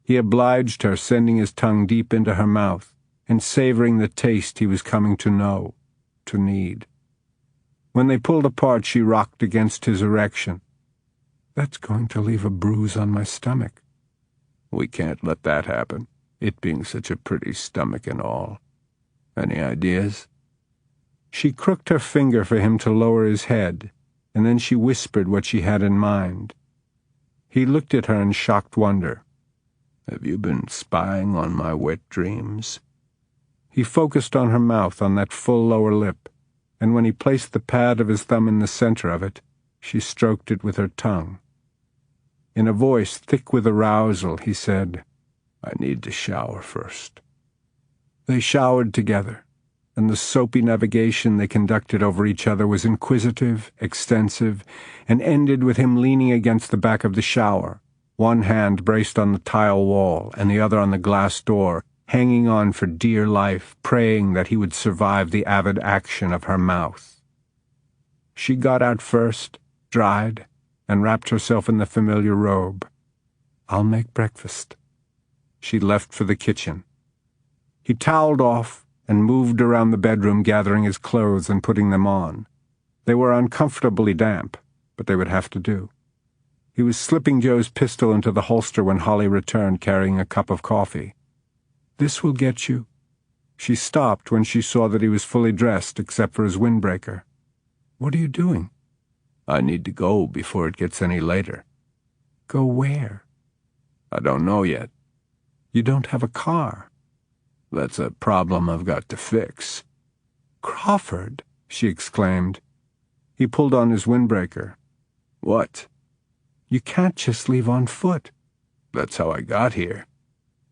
S3: He obliged her, sending his tongue deep into her mouth and savoring the taste he was coming to know, to need. When they pulled apart, she rocked against his erection.
S5: That's going to leave a bruise on my stomach.
S3: We can't let that happen, it being such a pretty stomach and all. Any ideas? She crooked her finger for him to lower his head, and then she whispered what she had in mind. He looked at her in shocked wonder. Have you been spying on my wet dreams? He focused on her mouth, on that full lower lip, and when he placed the pad of his thumb in the center of it, she stroked it with her tongue. In a voice thick with arousal, he said, I need to shower first. They showered together, and the soapy navigation they conducted over each other was inquisitive, extensive, and ended with him leaning against the back of the shower, one hand braced on the tile wall and the other on the glass door, hanging on for dear life, praying that he would survive the avid action of her mouth. She got out first, dried, and wrapped herself in the familiar robe. I'll make breakfast. She left for the kitchen. He toweled off and moved around the bedroom, gathering his clothes and putting them on. They were uncomfortably damp, but they would have to do. He was slipping Joe's pistol into the holster when Holly returned, carrying a cup of coffee. This will get you. She stopped when she saw that he was fully dressed, except for his windbreaker. What are you doing? I need to go before it gets any later.
S5: Go where?
S3: I don't know yet.
S5: You don't have a car.
S3: That's a problem I've got to fix.
S5: Crawford,
S3: she exclaimed. He pulled on his windbreaker. What?
S5: You can't just leave on foot.
S3: That's how I got here.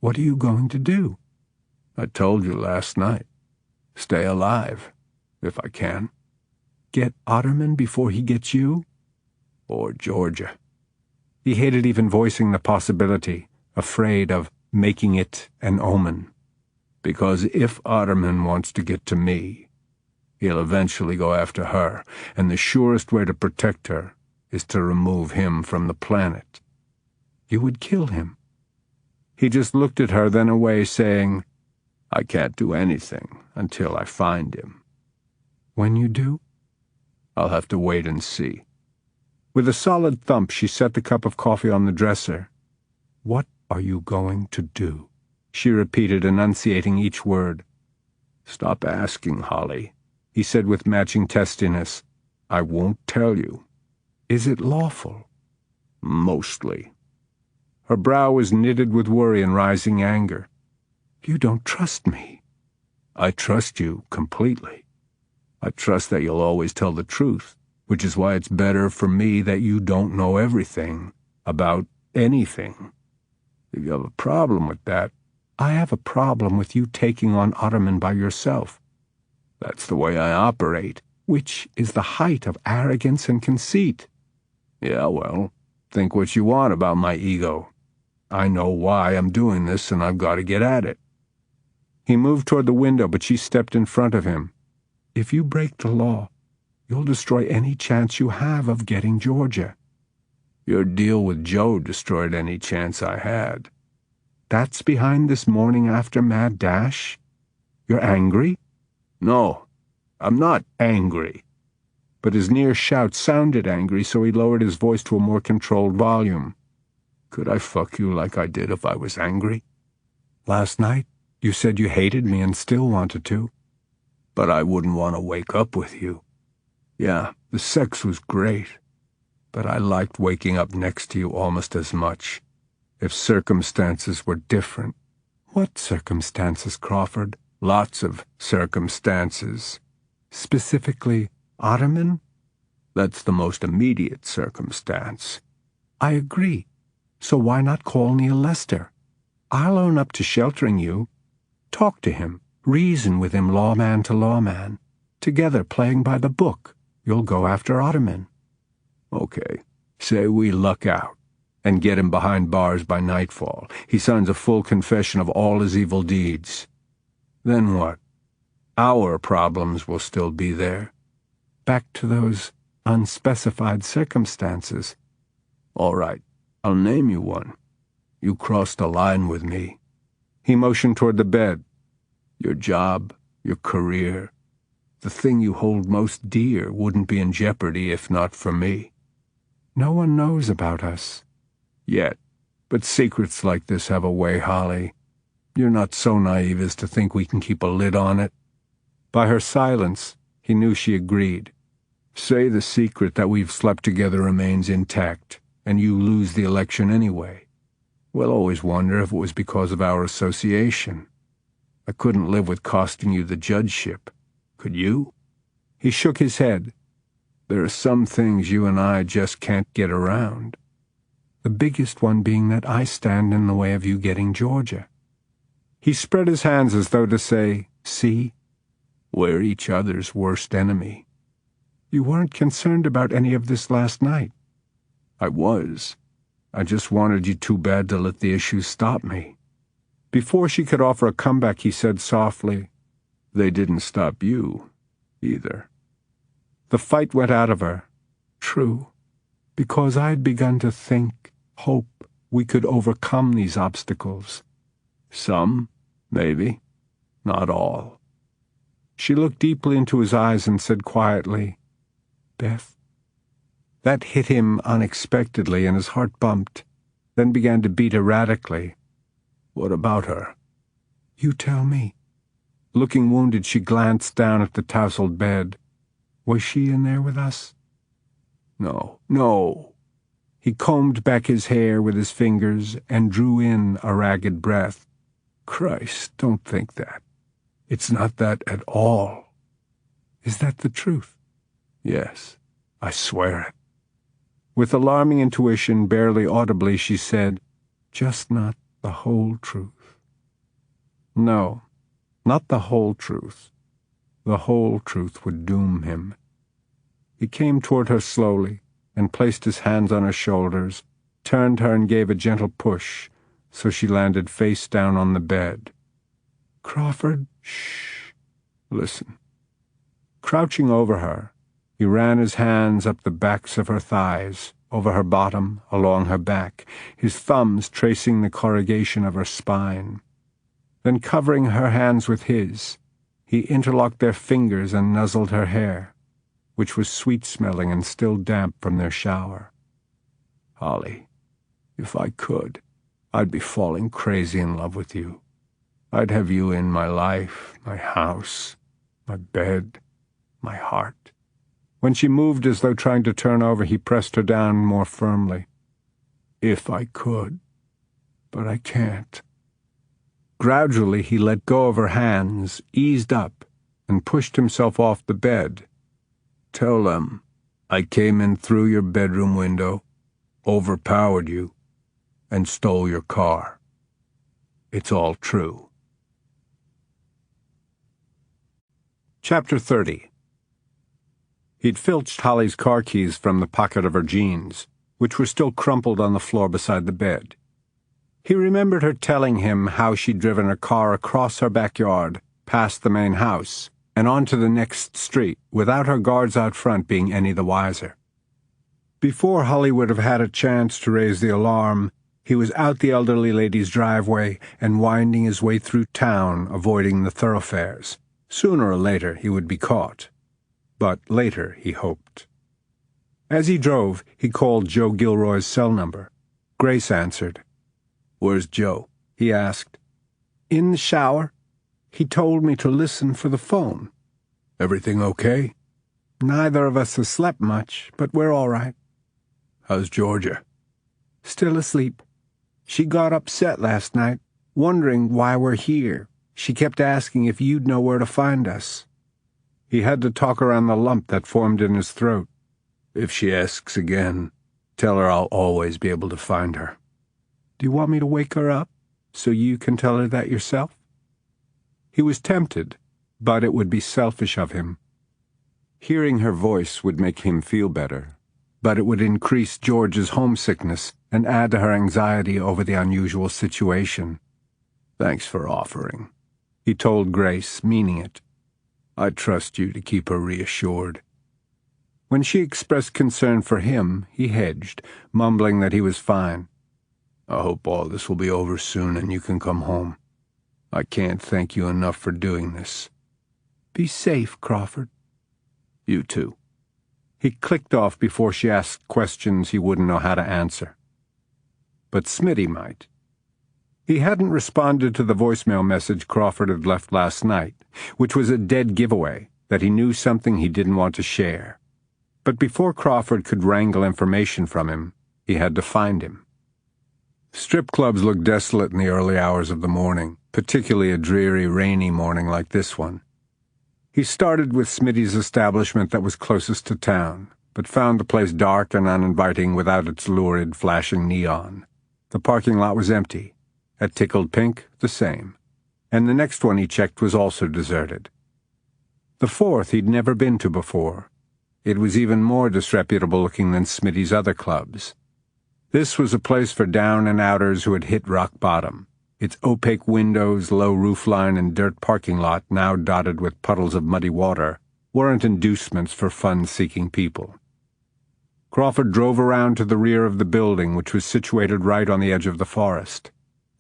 S5: What are you going to do?
S3: I told you last night. Stay alive, if I can.
S5: Get Otterman before he gets you?
S3: Or Georgia. He hated even voicing the possibility, afraid of making it an omen. Because if Otterman wants to get to me, he'll eventually go after her, and the surest way to protect her is to remove him from the planet.
S5: You would kill him.
S3: He just looked at her, then away, saying, I can't do anything until I find him.
S5: When you do?
S3: I'll have to wait and see. With a solid thump, she set the cup of coffee on the dresser. "What are you going to do?" she repeated, enunciating each word. "Stop asking, Holly," he said with matching testiness. "I won't tell you." "Is it lawful?" "Mostly." Her brow was knitted with worry and rising anger. "You don't trust me." "I trust you completely. I trust that you'll always tell the truth, which is why it's better for me that you don't know everything about anything. If you have a problem with that, I have a problem with you taking on Ottoman by yourself. That's the way I operate, which is the height of arrogance and conceit. Yeah, well, think what you want about my ego. I know why I'm doing this, and I've got to get at it." He moved toward the window, but she stepped in front of him. "If you break the law, you'll destroy any chance you have of getting Georgia." "Your deal with Joe destroyed any chance I had." "That's behind this morning after mad dash? You're angry?" "No, I'm not angry." But his near shout sounded angry, so he lowered his voice to a more controlled volume. "Could I fuck you like I did if I was angry?" "Last night you said you hated me and still wanted to." "But I wouldn't want to wake up with you. Yeah, the sex was great, but I liked waking up next to you almost as much, if circumstances were different." "What circumstances, Crawford?" "Lots of circumstances."
S2: "Specifically, Ottoman?"
S3: "That's the most immediate circumstance."
S2: "I agree. So why not call Neil Lester? I'll own up to sheltering you. Talk to him, reason with him lawman to lawman. Together, playing by the book, you'll go after Ottoman."
S3: "Okay, say we luck out and get him behind bars by nightfall. He signs a full confession of all his evil deeds. Then what? Our problems will still be there."
S2: "Back to those unspecified circumstances."
S3: "All right, I'll name you one. You crossed a line with me." He motioned toward the bed. "Your job, your career, the thing you hold most dear wouldn't be in jeopardy if not for me."
S2: "No one knows about us."
S3: "Yet, but secrets like this have a way, Holly. You're not so naive as to think we can keep a lid on it." By her silence, he knew she agreed. "Say the secret that we've slept together remains intact, and you lose the election anyway. We'll always wonder if it was because of our association. I couldn't live with costing you the judgeship. Could you?" He shook his head. "There are some things you and I just can't get around."
S2: "The biggest one being that I stand in the way of you getting Georgia." He spread his hands as though to say, "See?
S3: We're each other's worst enemy."
S2: "You weren't concerned about any of this last night."
S3: "I was. I just wanted you too bad to let the issue stop me."
S2: Before she could offer a comeback, he said softly,
S3: "They didn't stop you, either."
S2: The fight went out of her. "True, because I'd begun to think, hope, we could overcome these obstacles."
S3: "Some, maybe. Not all."
S2: She looked deeply into his eyes and said quietly, "Beth." That hit him unexpectedly, and his heart bumped, then began to beat erratically.
S3: "What about her?"
S2: "You tell me." Looking wounded, she glanced down at the tousled bed. "Was she in there with us?"
S3: "No, no."
S2: He combed back his hair with his fingers and drew in a ragged breath.
S3: "Christ, don't think that. It's not that at all."
S2: "Is that the truth?"
S3: "Yes, I swear it."
S2: With alarming intuition, barely audibly, she said, "Just not the whole truth." No, not the whole truth. The whole truth would doom him. He came toward her slowly and placed his hands on her shoulders, turned her and gave a gentle push, so she landed face down on the bed. "Crawford."
S3: "Shh. Listen."
S2: Crouching over her, he ran his hands up the backs of her thighs, over her bottom, along her back, his thumbs tracing the corrugation of her spine. Then, covering her hands with his, he interlocked their fingers and nuzzled her hair.
S3: which was sweet-smelling and still damp from their shower. "Holly, if I could, I'd be falling crazy in love with you. I'd have you in my life, my house, my bed, my heart." When she moved as though trying to turn over, he pressed her down more firmly. "If I could, but I can't." Gradually he let go of her hands, eased up, and pushed himself off the bed. "Tell them I came in through your bedroom window, overpowered you, and stole your car. It's all true." Chapter 30. He'd filched Holly's car keys from the pocket of her jeans, which were still crumpled on the floor beside the bed. He remembered her telling him how she'd driven her car across her backyard, past the main house, and onto the next street, without her guards out front being any the wiser. Before Holly would have had a chance to raise the alarm, he was out the elderly lady's driveway and winding his way through town, avoiding the thoroughfares. Sooner or later he would be caught. But later, he hoped. As he drove, he called Joe Gilroy's cell number. Grace answered. "Where's Joe?" he asked. "In the shower. He told me to listen for the phone." "Everything okay?" "Neither of us has slept much, but we're all right." "How's Georgia?" "Still asleep. She got upset last night, wondering why we're here. She kept asking if you'd know where to find us." He had to talk around the lump that formed in his throat. "If she asks again, tell her I'll always be able to find her." "Do you want me to wake her up, so you can tell her that yourself?" He was tempted, but it would be selfish of him. Hearing her voice would make him feel better, but it would increase George's homesickness and add to her anxiety over the unusual situation. "Thanks for offering," he told Grace, meaning it. "I trust you to keep her reassured." When she expressed concern for him, he hedged, mumbling that he was fine. "I hope all this will be over soon and you can come home. I can't thank you enough for doing this." "Be safe, Crawford." "You too." He clicked off before she asked questions he wouldn't know how to answer. But Smitty might. He hadn't responded to the voicemail message Crawford had left last night, which was a dead giveaway that he knew something he didn't want to share. But before Crawford could wrangle information from him, he had to find him. Strip clubs looked desolate in the early hours of the morning, particularly a dreary, rainy morning like this one. He started with Smitty's establishment that was closest to town, but found the place dark and uninviting without its lurid, flashing neon. The parking lot was empty. At Tickled Pink, the same. And the next one he checked was also deserted. The fourth he'd never been to before. It was even more disreputable looking than Smitty's other clubs. This was a place for down-and-outers who had hit rock bottom. Its opaque windows, low roofline, and dirt parking lot, now dotted with puddles of muddy water, weren't inducements for fun-seeking people. Crawford drove around to the rear of the building, which was situated right on the edge of the forest.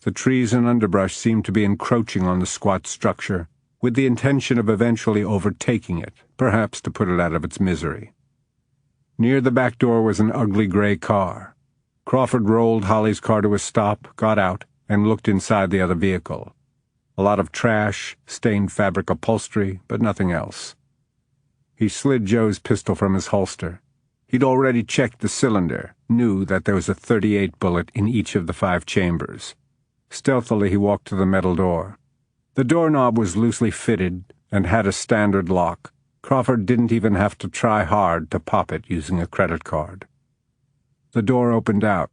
S3: The trees and underbrush seemed to be encroaching on the squat structure, with the intention of eventually overtaking it, perhaps to put it out of its misery. Near the back door was an ugly gray car. Crawford rolled Holly's car to a stop, got out, and looked inside the other vehicle. A lot of trash, stained fabric upholstery, but nothing else. He slid Joe's pistol from his holster. He'd already checked the cylinder, knew that there was a .38 bullet in each of the 5 chambers. Stealthily he walked to the metal door. The doorknob was loosely fitted and had a standard lock. Crawford didn't even have to try hard to pop it using a credit card. The door opened out.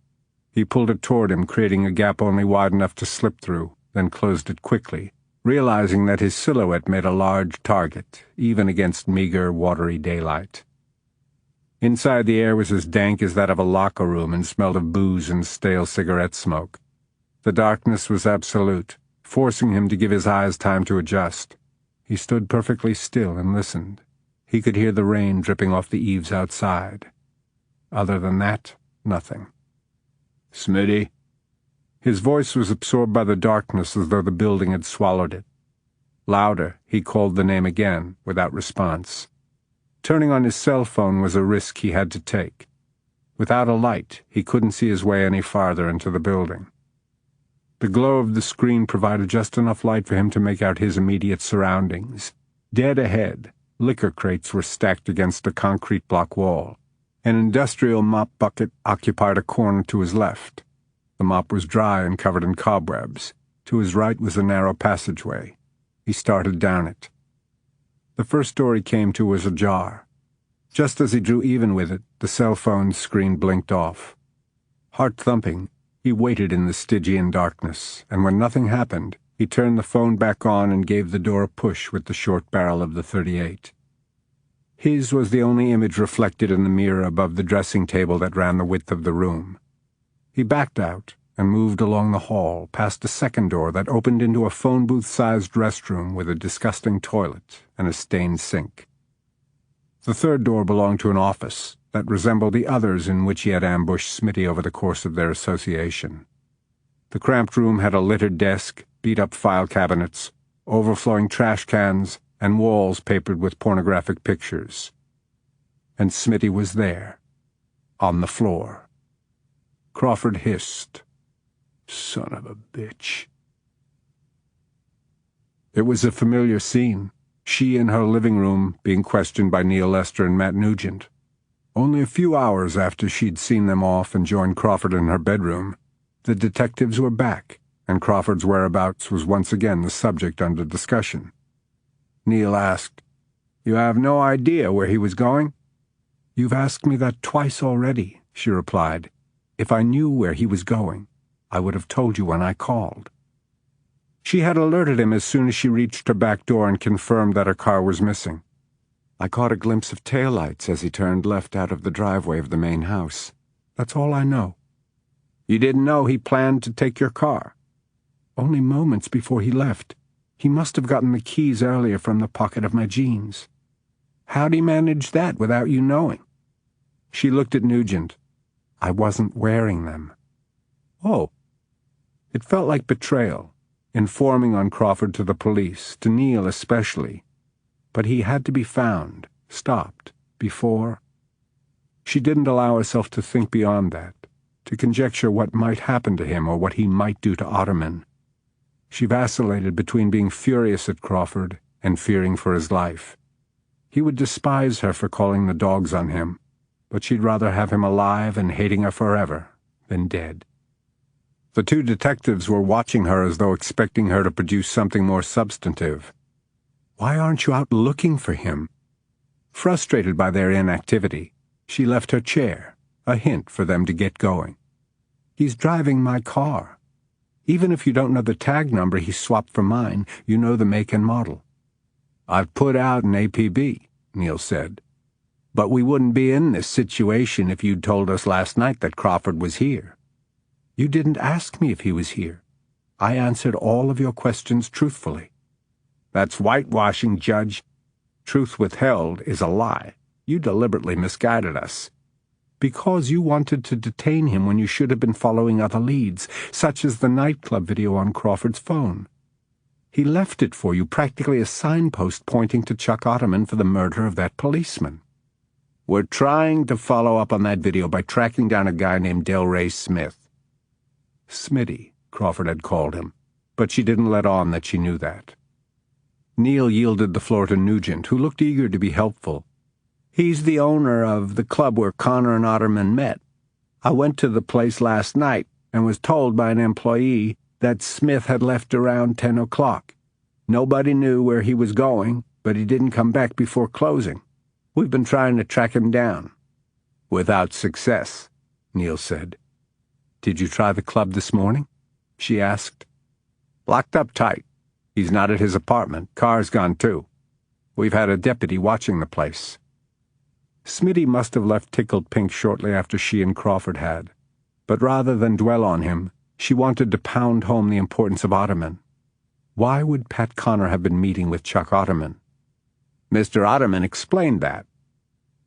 S3: He pulled it toward him, creating a gap only wide enough to slip through, then closed it quickly, realizing that his silhouette made a large target, even against meager, watery daylight. Inside, the air was as dank as that of a locker room and smelled of booze and stale cigarette smoke. The darkness was absolute, forcing him to give his eyes time to adjust. He stood perfectly still and listened. He could hear the rain dripping off the eaves outside. Other than that, nothing. "Smitty?" His voice was absorbed by the darkness as though the building had swallowed it. Louder, he called the name again, without response. Turning on his cell phone was a risk he had to take. Without a light, he couldn't see his way any farther into the building. The glow of the screen provided just enough light for him to make out his immediate surroundings. Dead ahead, liquor crates were stacked against a concrete block wall. An industrial mop bucket occupied a corner to his left. The mop was dry and covered in cobwebs. To his right was a narrow passageway. He started down it. The first door he came to was ajar. Just as he drew even with it, the cell phone screen blinked off. Heart-thumping, he waited in the Stygian darkness, and when nothing happened, he turned the phone back on and gave the door a push with the short barrel of the .38. His was the only image reflected in the mirror above the dressing table that ran the width of the room. He backed out and moved along the hall, past a second door that opened into a phone booth-sized restroom with a disgusting toilet and a stained sink. The third door belonged to an office that resembled the others in which he had ambushed Smitty over the course of their association. The cramped room had a littered desk, beat-up file cabinets, overflowing trash cans, and walls papered with pornographic pictures. And Smitty was there, on the floor. Crawford hissed, "Son of a bitch." It was a familiar scene. She in her living room being questioned by Neil Lester and Matt Nugent. Only a few hours after she'd seen them off and joined Crawford in her bedroom, the detectives were back, and Crawford's whereabouts was once again the subject under discussion. Neil asked, "You have no idea where he was going?" "You've asked me that twice already," she replied. "If I knew where he was going, I would have told you when I called." She had alerted him as soon as she reached her back door and confirmed that her car was missing. "I caught a glimpse of taillights as he turned left out of the driveway of the main house. That's all I know." "You didn't know he planned to take your car?" "Only moments before he left. He must have gotten the keys earlier from the pocket of my jeans." "How'd he manage that without you knowing?" She looked at Nugent. "I wasn't wearing them." "Oh." It felt like betrayal, informing on Crawford to the police, to Neil especially. But he had to be found, stopped, before. She didn't allow herself to think beyond that, to conjecture what might happen to him or what he might do to Ottoman. She vacillated between being furious at Crawford and fearing for his life. He would despise her for calling the dogs on him, but she'd rather have him alive and hating her forever than dead. The two detectives were watching her as though expecting her to produce something more substantive. "Why aren't you out looking for him?" Frustrated by their inactivity, she left her chair, a hint for them to get going. "He's driving my car. Even if you don't know the tag number he swapped for mine, you know the make and model." "I've put out an APB," Neil said. "But we wouldn't be in this situation if you'd told us last night that Crawford was here." "You didn't ask me if he was here. I answered all of your questions truthfully." "That's whitewashing, Judge. Truth withheld is a lie. You deliberately misguided us." "Because you wanted to detain him when you should have been following other leads, such as the nightclub video on Crawford's phone. He left it for you, practically a signpost pointing to Chuck Ottoman for the murder of that policeman." "We're trying to follow up on that video by tracking down a guy named Delray Smith." Smitty, Crawford had called him, but she didn't let on that she knew that. Neil yielded the floor to Nugent, who looked eager to be helpful. "He's the owner of the club where Connor and Otterman met. I went to the place last night and was told by an employee that Smith had left around 10 o'clock. Nobody knew where he was going, but he didn't come back before closing. We've been trying to track him down." "Without success," Neil said. "Did you try the club this morning?" she asked. "Locked up tight. He's not at his apartment. Car's gone too. We've had a deputy watching the place." Smitty must have left tickled pink shortly after she and Crawford had, but rather than dwell on him, she wanted to pound home the importance of Ottoman. Why would Pat Connor have been meeting with Chuck Ottoman? Mr. Ottoman explained that.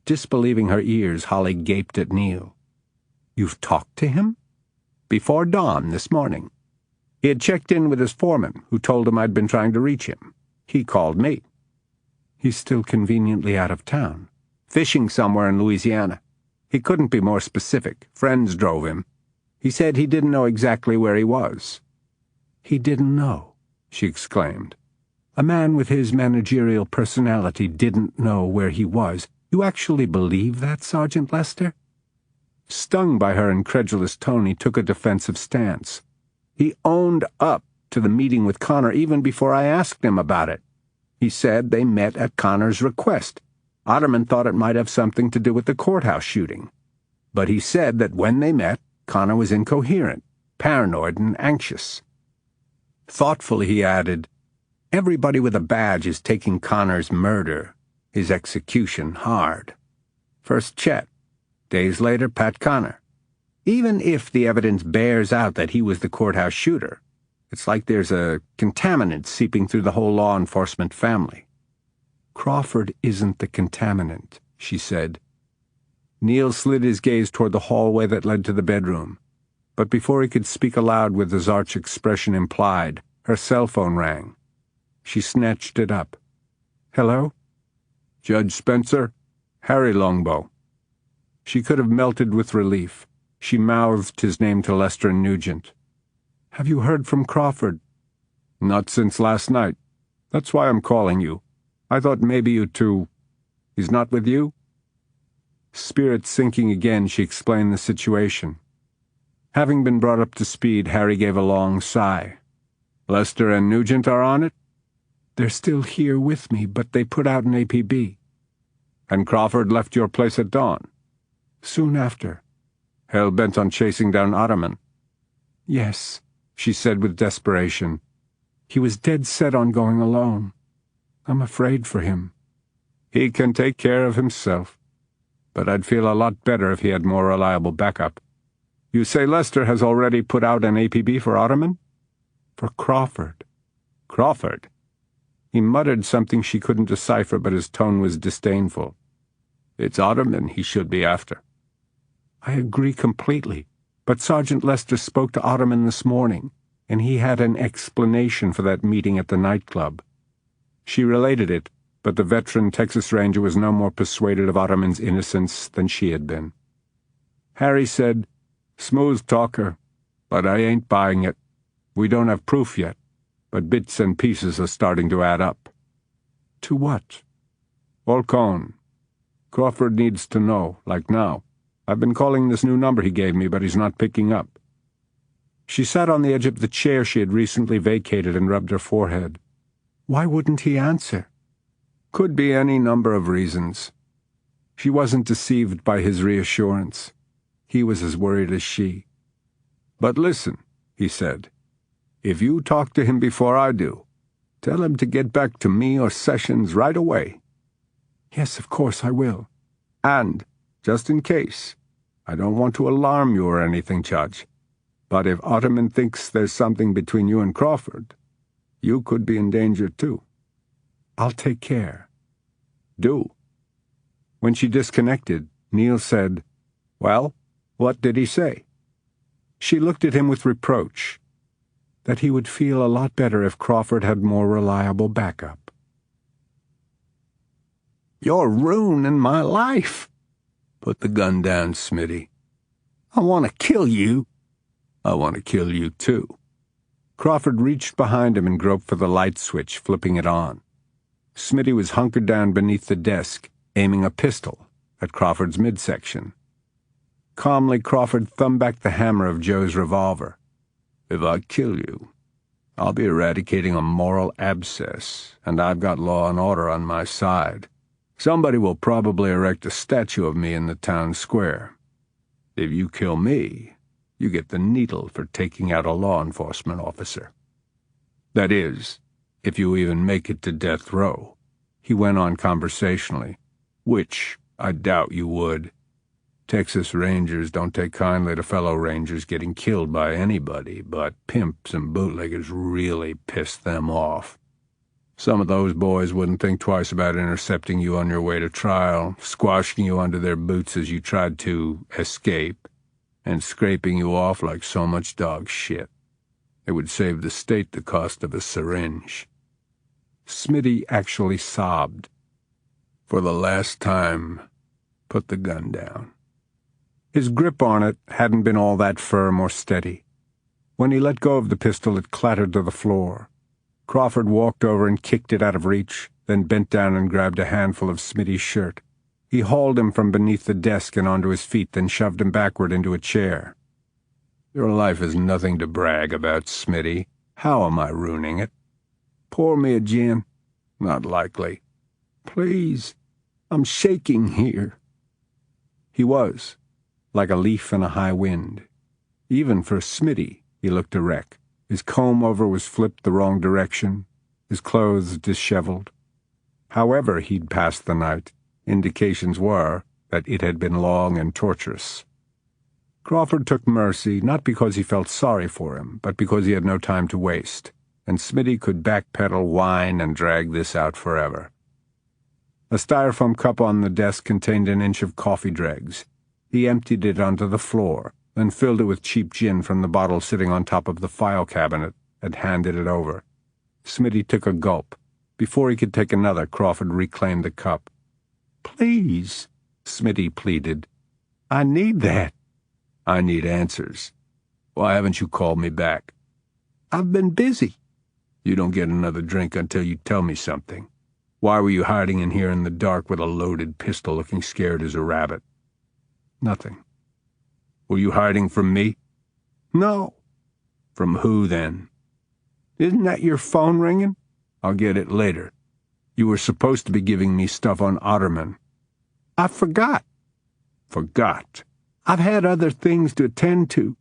S3: Disbelieving her ears, Holly gaped at Neil. "You've talked to him?" "Before dawn this morning. He had checked in with his foreman, who told him I'd been trying to reach him. He called me." "He's still conveniently out of town." Fishing somewhere in Louisiana. He couldn't be more specific. Friends drove him. He said he didn't know exactly where he was." "He didn't know," she exclaimed. "A man with his managerial personality didn't know where he was. You actually believe that, Sergeant Lester?" Stung by her incredulous tone, he took a defensive stance. "He owned up to the meeting with Connor even before I asked him about it. He said they met at Connor's request. Otterman thought it might have something to do with the courthouse shooting. But he said that when they met, Connor was incoherent, paranoid, and anxious." Thoughtfully he added, "Everybody with a badge is taking Connor's murder, his execution, hard. First Chet. Days later, Pat Connor. Even if the evidence bears out that he was the courthouse shooter, it's like there's a contaminant seeping through the whole law enforcement family." "Crawford isn't the contaminant," she said. Neil slid his gaze toward the hallway that led to the bedroom. But before he could speak aloud with his arch expression implied, her cell phone rang. She snatched it up. "Hello?" "Judge Spencer? Harry Longbow." She could have melted with relief. She mouthed his name to Lester and Nugent. "Have you heard from Crawford?" "Not since last night. That's why I'm calling you. I thought maybe you two— He's not with you?" Spirit sinking again, she explained the situation. Having been brought up to speed, Harry gave a long sigh. "Lester and Nugent are on it?" "They're still here with me, but they put out an APB." "And Crawford left your place at dawn?" "Soon after." "Hell-bent on chasing down Otterman?" "Yes," she said with desperation. "He was dead set on going alone. I'm afraid for him." "He can take care of himself. But I'd feel a lot better if he had more reliable backup. You say Lester has already put out an APB for Otterman?" "For Crawford." "Crawford?" He muttered something she couldn't decipher, but his tone was disdainful. "It's Otterman he should be after." "I agree completely, but Sergeant Lester spoke to Otterman this morning, and he had an explanation for that meeting at the nightclub." She related it, but the veteran Texas Ranger was no more persuaded of Otterman's innocence than she had been. Harry said, "Smooth talker, but I ain't buying it. We don't have proof yet, but bits and pieces are starting to add up." "To what?" "Olcone. Crawford needs to know, like now. I've been calling this new number he gave me, but he's not picking up." She sat on the edge of the chair she had recently vacated and rubbed her forehead. "Why wouldn't he answer?" "Could be any number of reasons." She wasn't deceived by his reassurance. He was as worried as she. "But listen," he said. "If you talk to him before I do, tell him to get back to me or Sessions right away." "Yes, of course I will." "And, just in case, I don't want to alarm you or anything, Judge, but if Otterman thinks there's something between you and Crawford, you could be in danger too." "I'll take care." "Do." When she disconnected, Neil said, "Well, what did he say?" She looked at him with reproach. That he would feel a lot better if Crawford had more reliable backup. "You're ruining my life." "Put the gun down, Smitty." "I want to kill you." "I want to kill you too." Crawford reached behind him and groped for the light switch, flipping it on. Smitty was hunkered down beneath the desk, aiming a pistol at Crawford's midsection. Calmly, Crawford thumbed back the hammer of Joe's revolver. "If I kill you, I'll be eradicating a moral abscess, and I've got law and order on my side. Somebody will probably erect a statue of me in the town square. If you kill me, you get the needle for taking out a law enforcement officer. That is, if you even make it to death row," he went on conversationally, "which I doubt you would. Texas Rangers don't take kindly to fellow Rangers getting killed by anybody, but pimps and bootleggers really piss them off. Some of those boys wouldn't think twice about intercepting you on your way to trial, squashing you under their boots as you tried to escape, and scraping you off like so much dog shit. It would save the state the cost of a syringe." Smitty actually sobbed. "For the last time, Put the gun down. His grip on it hadn't been all that firm or steady. When he let go of the pistol, it clattered to the floor. Crawford walked over and kicked it out of reach, then bent down and grabbed a handful of Smitty's shirt. He hauled him from beneath the desk and onto his feet, then shoved him backward into a chair. Your life is nothing to brag about, Smitty. How am I ruining it? Pour me a gin. Not likely. Please, I'm shaking here. He was, like a leaf in a high wind. Even for Smitty, he looked a wreck. His comb-over was flipped the wrong direction, his clothes disheveled. However he'd passed the night, indications were that it had been long and torturous. Crawford took mercy, not because he felt sorry for him, but because he had no time to waste, and Smitty could backpedal, whine, and drag this out forever. A styrofoam cup on the desk contained an inch of coffee dregs. He emptied it onto the floor, then filled it with cheap gin from the bottle sitting on top of the file cabinet, and handed it over. Smitty took a gulp. Before he could take another, Crawford reclaimed the cup. Please, Smitty pleaded. I need that. I need answers. Why haven't you called me back? I've been busy. You don't get another drink until you tell me something. Why were you hiding in here in the dark with a loaded pistol, looking scared as a rabbit? Nothing. Were you hiding from me? No. From who, then? Isn't that your phone ringing? I'll get it later. You were supposed to be giving me stuff on Otterman. I forgot. Forgot? I've had other things to attend to.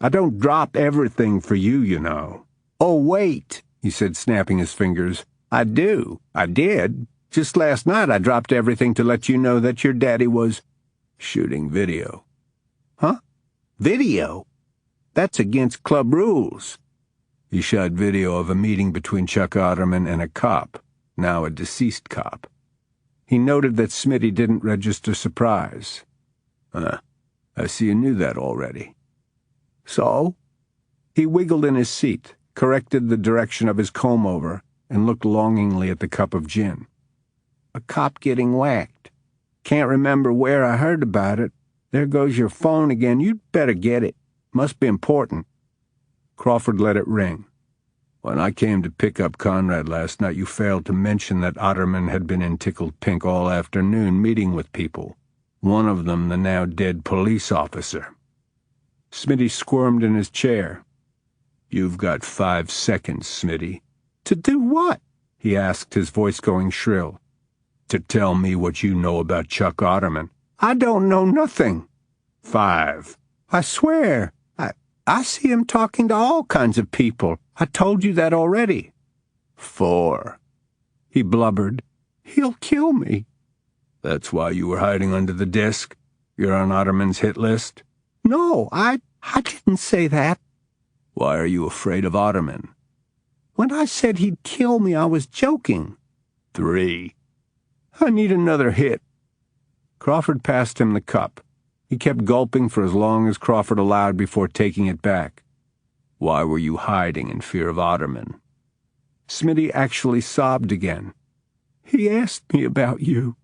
S3: I don't drop everything for you, you know. Oh, wait, he said, snapping his fingers. I do. I did. Just last night I dropped everything to let you know that your daddy was shooting video. Huh? Video? That's against club rules. He shot video of a meeting between Chuck Otterman and a cop, now a deceased cop. He noted that Smitty didn't register surprise. I see you knew that already. So? He wiggled in his seat, corrected the direction of his comb-over, and looked longingly at the cup of gin. A cop getting whacked. Can't remember where I heard about it. There goes your phone again. You'd better get it. Must be important. Crawford let it ring. When I came to pick up Conrad last night, you failed to mention that Otterman had been in tickled pink all afternoon meeting with people. One of them the now dead police officer. Smitty squirmed in his chair. You've got 5 seconds, Smitty. To do what? He asked, his voice going shrill. To tell me what you know about Chuck Otterman. I don't know nothing. 5. I swear. I see him talking to all kinds of people. I told you that already. 4. He blubbered. He'll kill me. That's why you were hiding under the desk? You're on Otterman's hit list? No, I didn't say that. Why are you afraid of Otterman? When I said he'd kill me, I was joking. 3. I need another hit. Crawford passed him the cup. He kept gulping for as long as Crawford allowed before taking it back. Why were you hiding in fear of Otterman? Smitty actually sobbed again. He asked me about you.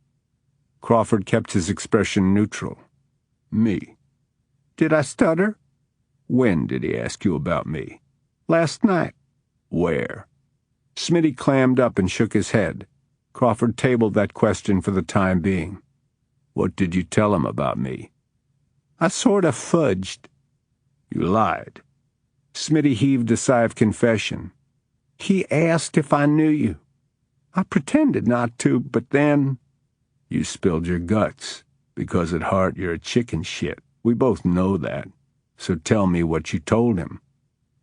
S3: Crawford kept his expression neutral. Me? Did I stutter? When did he ask you about me? Last night. Where? Smitty clammed up and shook his head. Crawford tabled that question for the time being. What did you tell him about me? I sort of fudged. You lied. Smitty heaved a sigh of confession. He asked if I knew you. I pretended not to, but then... You spilled your guts. Because at heart you're a chicken shit. We both know that. So tell me what you told him.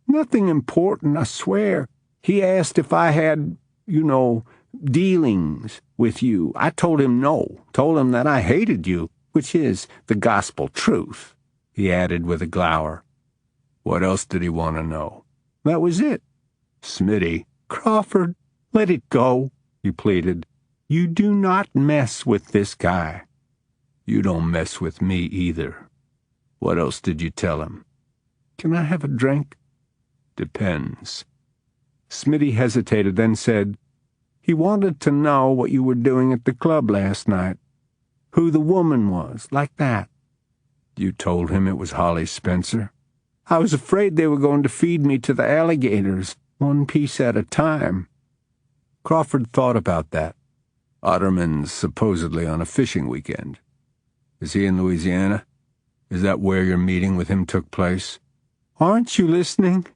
S3: Nothing important, I swear. He asked if I had, dealings with you. I told him no. Told him that I hated you, which is the gospel truth, he added with a glower. What else did he want to know? That was it. Smitty. Crawford, let it go, he pleaded. You do not mess with this guy. You don't mess with me either. What else did you tell him? Can I have a drink? Depends. Smitty hesitated, then said, He wanted to know what you were doing at the club last night. Who the woman was, like that. You told him it was Holly Spencer? I was afraid they were going to feed me to the alligators, one piece at a time. Crawford thought about that. Otterman's supposedly on a fishing weekend. Is he in Louisiana? Is that where your meeting with him took place? Aren't you listening?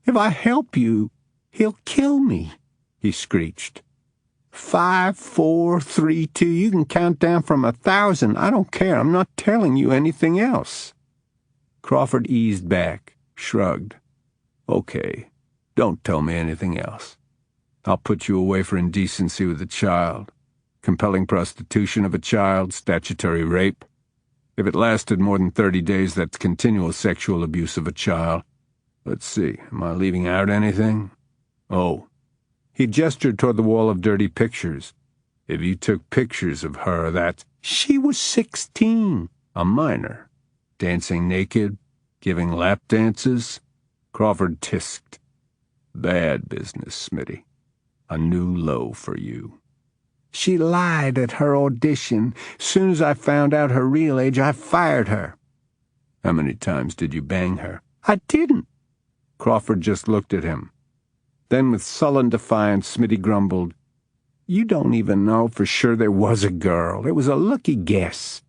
S3: If I help you, he'll kill me, he screeched. 5, 4, 3, 2, you can count down from 1,000. I don't care. I'm not telling you anything else. Crawford eased back, shrugged. Okay, don't tell me anything else. I'll put you away for indecency with a child, compelling prostitution of a child, statutory rape. If it lasted more than 30 days, that's continual sexual abuse of a child. Let's see, am I leaving out anything? Oh. He gestured toward the wall of dirty pictures. If you took pictures of her, that she was 16, a minor, dancing naked, giving lap dances. Crawford tisked. Bad business, Smitty. A new low for you. She lied at her audition. Soon as I found out her real age, I fired her. How many times did you bang her? I didn't. Crawford just looked at him. Then with sullen defiance, Smitty grumbled, You don't even know for sure there was a girl. It was a lucky guess.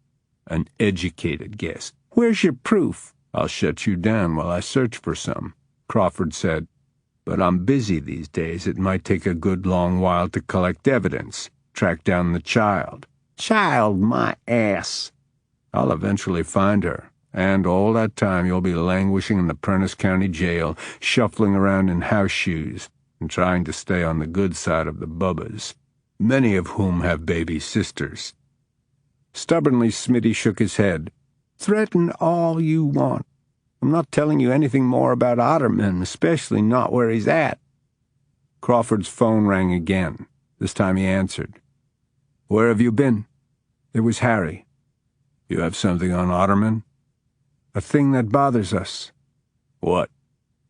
S3: An educated guess. Where's your proof? I'll shut you down while I search for some, Crawford said. But I'm busy these days. It might take a good long while to collect evidence, track down the child. Child, my ass. I'll eventually find her. And all that time you'll be languishing in the Prentiss County Jail, shuffling around in house shoes, and trying to stay on the good side of the bubbas, many of whom have baby sisters. Stubbornly, Smitty shook his head. Threaten all you want. I'm not telling you anything more about Otterman, especially not where he's at. Crawford's phone rang again. This time he answered. Where have you been? It was Harry. You have something on Otterman? A thing that bothers us. What?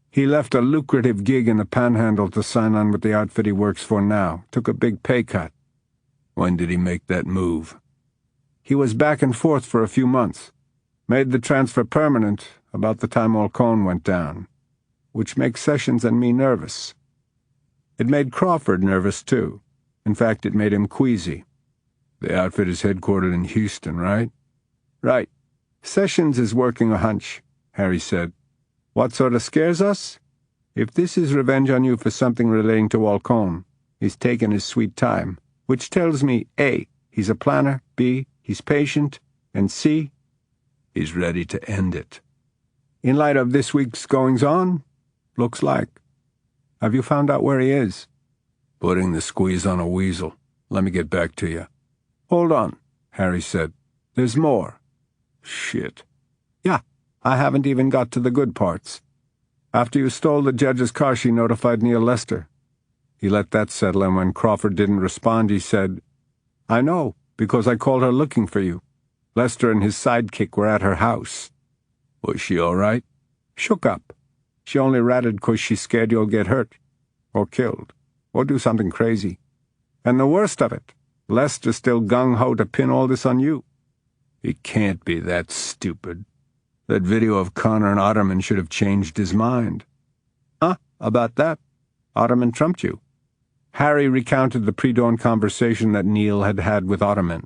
S3: He left a lucrative gig in the Panhandle to sign on with the outfit he works for now. Took a big pay cut. When did he make that move? He was back and forth for a few months. Made the transfer permanent about the time Olcone went down, which makes Sessions and me nervous. It made Crawford nervous, too. In fact, it made him queasy. The outfit is headquartered in Houston, right? Right. Sessions is working a hunch, Harry said. What sort of scares us? If this is revenge on you for something relating to Olcone, he's taken his sweet time, which tells me, A, he's a planner, B, he's patient, and C, he's ready to end it. In light of this week's goings-on, looks like. Have you found out where he is? Putting the squeeze on a weasel. Let me get back to you. Hold on, Harry said. There's more. Shit. Yeah, I haven't even got to the good parts. After you stole the judge's car, she notified Neil Lester. He let that settle, and when Crawford didn't respond, he said, I know, because I called her looking for you. Lester and his sidekick were at her house. Was she all right? Shook up. She only ratted 'cause she's scared you'll get hurt, or killed, or do something crazy. And the worst of it, Lester's still gung-ho to pin all this on you. He can't be that stupid. That video of Connor and Otterman should have changed his mind. Huh? About that? Otterman trumped you. Harry recounted the pre-dawn conversation that Neil had had with Otterman.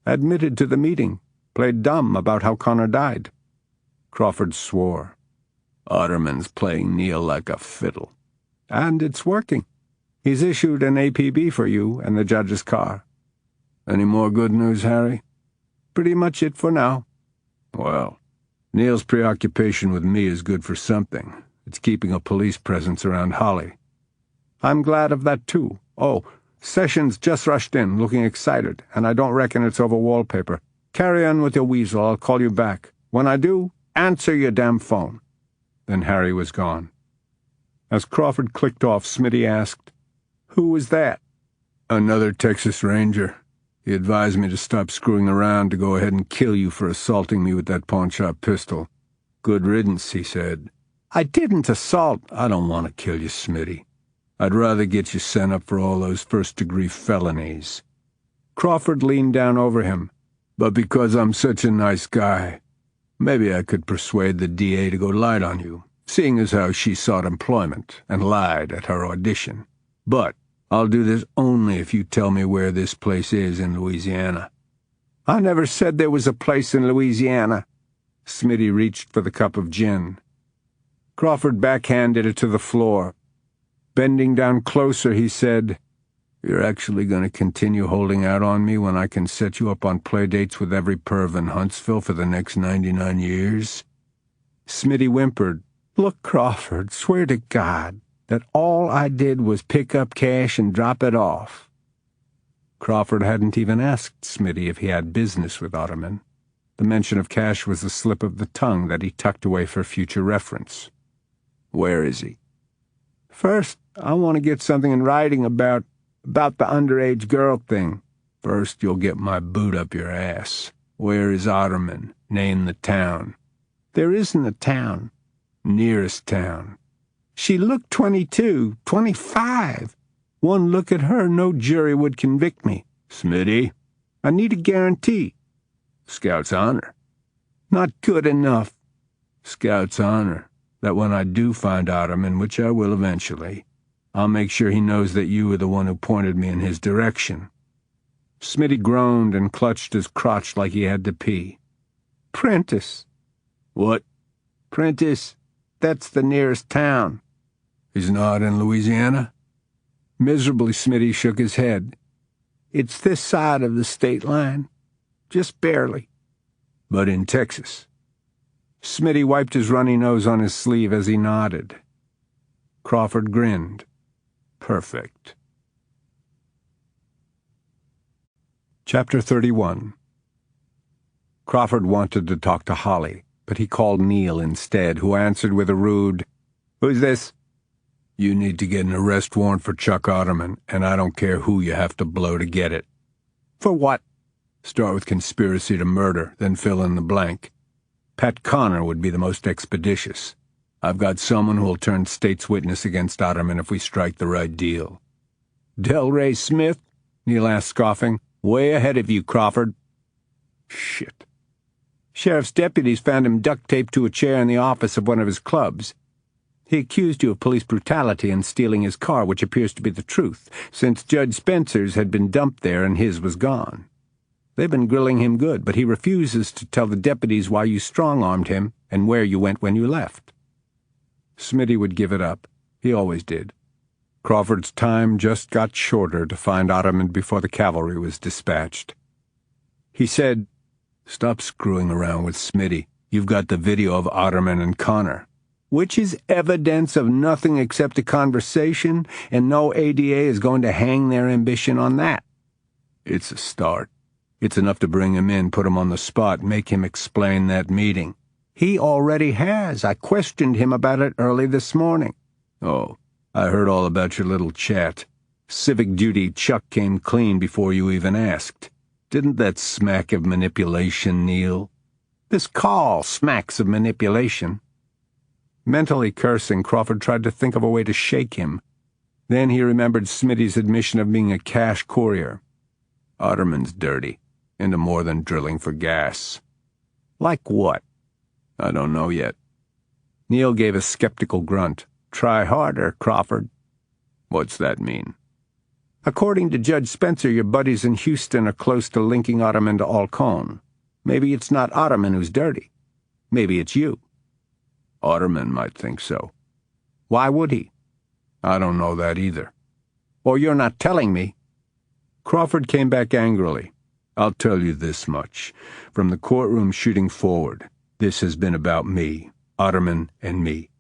S3: Admitted to the meeting. Played dumb about how Connor died. Crawford swore. Otterman's playing Neil like a fiddle. And it's working. He's issued an APB for you and the judge's car. Any more good news, Harry? Pretty much it for now. Well, Neil's preoccupation with me is good for something. It's keeping a police presence around Holly. I'm glad of that, too. Oh, Sessions just rushed in, looking excited, and I don't reckon it's over wallpaper. Carry on with your weasel. I'll call you back. When I do, answer your damn phone. Then Harry was gone. As Crawford clicked off, Smitty asked, Who was that? Another Texas Ranger. He advised me to stop screwing around, to go ahead and kill you for assaulting me with that pawnshop pistol. Good riddance, he said. I didn't assault. I don't want to kill you, Smitty. I'd rather get you sent up for all those first-degree felonies. Crawford leaned down over him, But because I'm such a nice guy, maybe I could persuade the DA to go light on you, seeing as how she sought employment and lied at her audition. But I'll do this only if you tell me where this place is in Louisiana." "I never said there was a place in Louisiana." Smitty reached for the cup of gin. Crawford backhanded it to the floor. Bending down closer, he said, "You're actually going to continue holding out on me when I can set you up on playdates with every perv in Huntsville for the next 99 years? Smitty whimpered, "Look, Crawford, swear to God that all I did was pick up cash and drop it off." Crawford hadn't even asked Smitty if he had business with Otterman. The mention of cash was a slip of the tongue that he tucked away for future reference. "Where is he?" "First, I want to get something in writing about the underage girl thing." "First, you'll get my boot up your ass. Where is Otterman? Name the town." "There isn't a town." "Nearest town." "She looked 22, 25. One look at her, no jury would convict me." "Smitty." "I need a guarantee." "Scout's honor." "Not good enough." "Scout's honor that when I do find Otterman, which I will eventually, I'll make sure he knows that you were the one who pointed me in his direction." Smitty groaned and clutched his crotch like he had to pee. "Prentice." "What?" "Prentice. That's the nearest town." "He's not in Louisiana?" Miserably, Smitty shook his head. "It's this side of the state line. Just barely." "But in Texas?" Smitty wiped his runny nose on his sleeve as he nodded. Crawford grinned. "Perfect." Chapter 31. Crawford wanted to talk to Holly, but he called Neil instead, who answered with a rude, "Who's this?" "You need to get an arrest warrant for Chuck Otterman, and I don't care who you have to blow to get it." "For what?" "Start with conspiracy to murder, then fill in the blank. Pat Connor would be the most expeditious. I've got someone who'll turn state's witness against Otterman if we strike the right deal." "Delray Smith?" Neil asked, scoffing. "Way ahead of you, Crawford." "Shit." "Sheriff's deputies found him duct-taped to a chair in the office of one of his clubs. He accused you of police brutality and stealing his car, which appears to be the truth, since Judge Spencer's had been dumped there and his was gone. They've been grilling him good, but he refuses to tell the deputies why you strong-armed him and where you went when you left." Smitty would give it up. He always did. Crawford's time just got shorter to find Otterman before the cavalry was dispatched. He said, "Stop screwing around with Smitty. You've got the video of Otterman and Connor." "Which is evidence of nothing except a conversation, and no ADA is going to hang their ambition on that." "It's a start. It's enough to bring him in, put him on the spot, make him explain that meeting." "He already has. I questioned him about it early this morning." "Oh, I heard all about your little chat. Civic duty Chuck came clean before you even asked. Didn't that smack of manipulation, Neil?" "This call smacks of manipulation." Mentally cursing, Crawford tried to think of a way to shake him. Then he remembered Smitty's admission of being a cash courier. "Otterman's dirty, into more than drilling for gas." "Like what?" "I don't know yet." Neil gave a skeptical grunt. "Try harder, Crawford." "What's that mean?" "According to Judge Spencer, your buddies in Houston are close to linking Otterman to Alcone. Maybe it's not Otterman who's dirty. Maybe it's you." "Otterman might think so." "Why would he?" "I don't know that either." "Or you're not telling me." Crawford came back angrily. "I'll tell you this much. From the courtroom shooting forward, this has been about me, Otterman and me.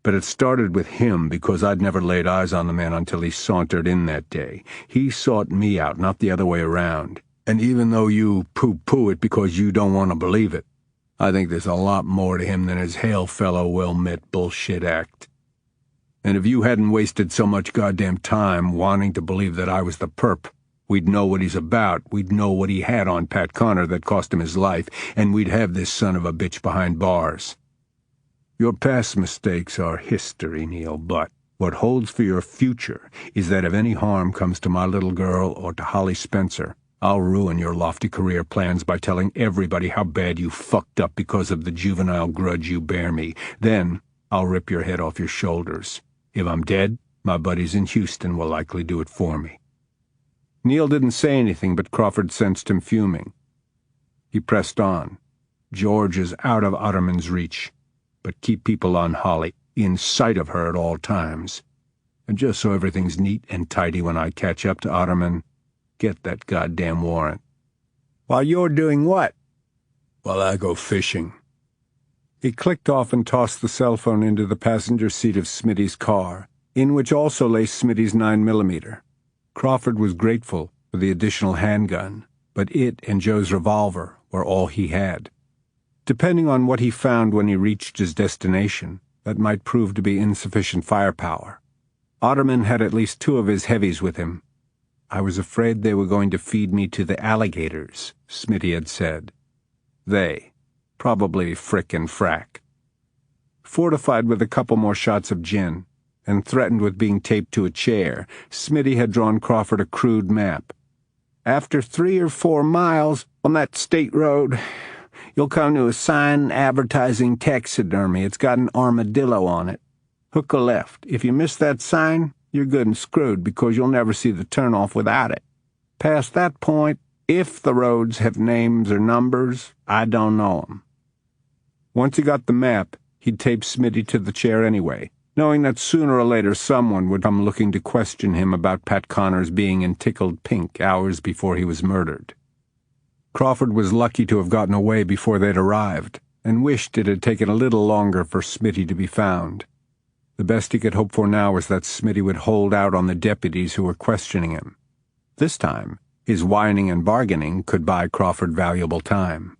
S3: But it started with him because I'd never laid eyes on the man until he sauntered in that day. He sought me out, not the other way around. And even though you pooh-pooh it because you don't want to believe it, I think there's a lot more to him than his hail-fellow well-met bullshit act. And if you hadn't wasted so much goddamn time wanting to believe that I was the perp, we'd know what he's about, we'd know what he had on Pat Connor that cost him his life, and we'd have this son of a bitch behind bars. Your past mistakes are history, Neil, but what holds for your future is that if any harm comes to my little girl or to Holly Spencer, I'll ruin your lofty career plans by telling everybody how bad you fucked up because of the juvenile grudge you bear me. Then I'll rip your head off your shoulders. If I'm dead, my buddies in Houston will likely do it for me." Neil didn't say anything, but Crawford sensed him fuming. He pressed on. "George is out of Otterman's reach, but keep people on Holly in sight of her at all times. And just so everything's neat and tidy when I catch up to Otterman, get that goddamn warrant." "While you're doing what?" "While I go fishing." He clicked off and tossed the cell phone into the passenger seat of Smitty's car, in which also lay Smitty's 9mm. Crawford was grateful for the additional handgun, but it and Joe's revolver were all he had. Depending on what he found when he reached his destination, that might prove to be insufficient firepower. Otterman had at least 2 of his heavies with him. "I was afraid they were going to feed me to the alligators," Smitty had said. They, probably Frick and Frack. Fortified with a couple more shots of gin, and threatened with being taped to a chair, Smitty had drawn Crawford a crude map. "After 3 or 4 miles on that state road, you'll come to a sign advertising taxidermy. It's got an armadillo on it. Hook a left. If you miss that sign, you're good and screwed because you'll never see the turnoff without it. Past that point, if the roads have names or numbers, I don't know 'em." Once he got the map, he'd tape Smitty to the chair anyway, knowing that sooner or later someone would come looking to question him about Pat Connor's being in tickled pink hours before he was murdered. Crawford was lucky to have gotten away before they'd arrived, and wished it had taken a little longer for Smitty to be found. The best he could hope for now was that Smitty would hold out on the deputies who were questioning him. This time, his whining and bargaining could buy Crawford valuable time.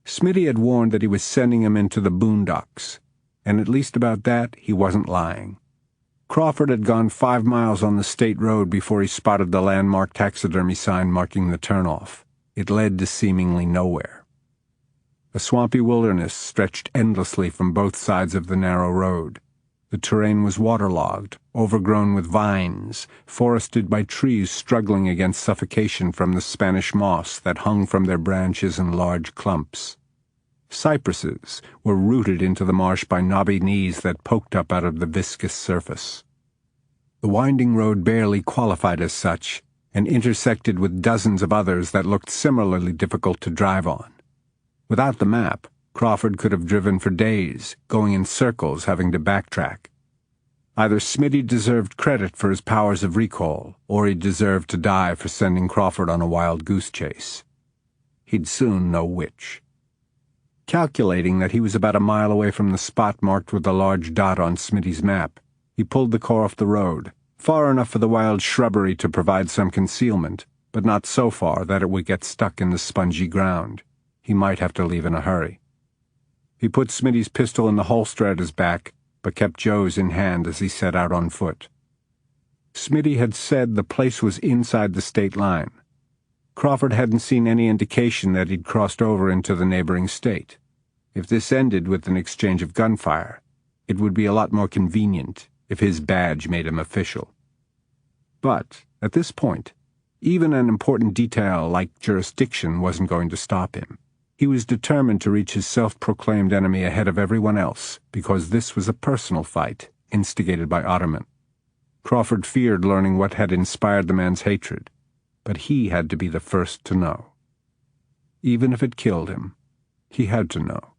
S3: Smitty had warned that he was sending him into the boondocks, and at least about that he wasn't lying. Crawford had gone 5 miles on the state road before he spotted the landmark taxidermy sign marking the turnoff. It led to seemingly nowhere. A swampy wilderness stretched endlessly from both sides of the narrow road. The terrain was waterlogged, overgrown with vines, forested by trees struggling against suffocation from the Spanish moss that hung from their branches in large clumps. Cypresses were rooted into the marsh by knobby knees that poked up out of the viscous surface. The winding road barely qualified as such, and intersected with dozens of others that looked similarly difficult to drive on. Without the map, Crawford could have driven for days, going in circles, having to backtrack. Either Smitty deserved credit for his powers of recall, or he deserved to die for sending Crawford on a wild goose chase. He'd soon know which. Calculating that he was about a mile away from the spot marked with a large dot on Smitty's map, he pulled the car off the road, far enough for the wild shrubbery to provide some concealment, but not so far that it would get stuck in the spongy ground. He might have to leave in a hurry. He put Smitty's pistol in the holster at his back, but kept Joe's in hand as he set out on foot. Smitty had said the place was inside the state line. Crawford hadn't seen any indication that he'd crossed over into the neighboring state. If this ended with an exchange of gunfire, it would be a lot more convenient if his badge made him official. But, at this point, even an important detail like jurisdiction wasn't going to stop him. He was determined to reach his self-proclaimed enemy ahead of everyone else, because this was a personal fight, instigated by Otterman. Crawford feared learning what had inspired the man's hatred, but he had to be the first to know. Even if it killed him, he had to know.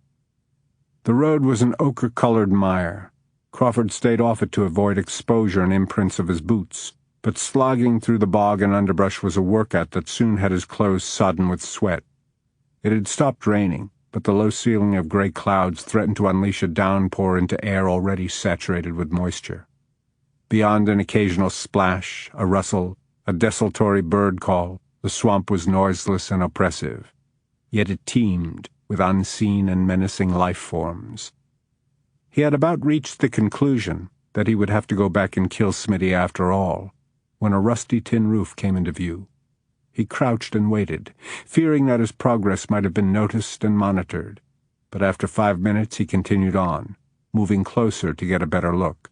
S3: The road was an ochre-colored mire. Crawford stayed off it to avoid exposure and imprints of his boots, but slogging through the bog and underbrush was a workout that soon had his clothes sodden with sweat. It had stopped raining, but the low ceiling of gray clouds threatened to unleash a downpour into air already saturated with moisture. Beyond an occasional splash, a rustle, a desultory bird call, the swamp was noiseless and oppressive. Yet it teemed with unseen and menacing life forms. He had about reached the conclusion that he would have to go back and kill Smitty after all, when a rusty tin roof came into view. He crouched and waited, fearing that his progress might have been noticed and monitored, but after 5 minutes he continued on, moving closer to get a better look.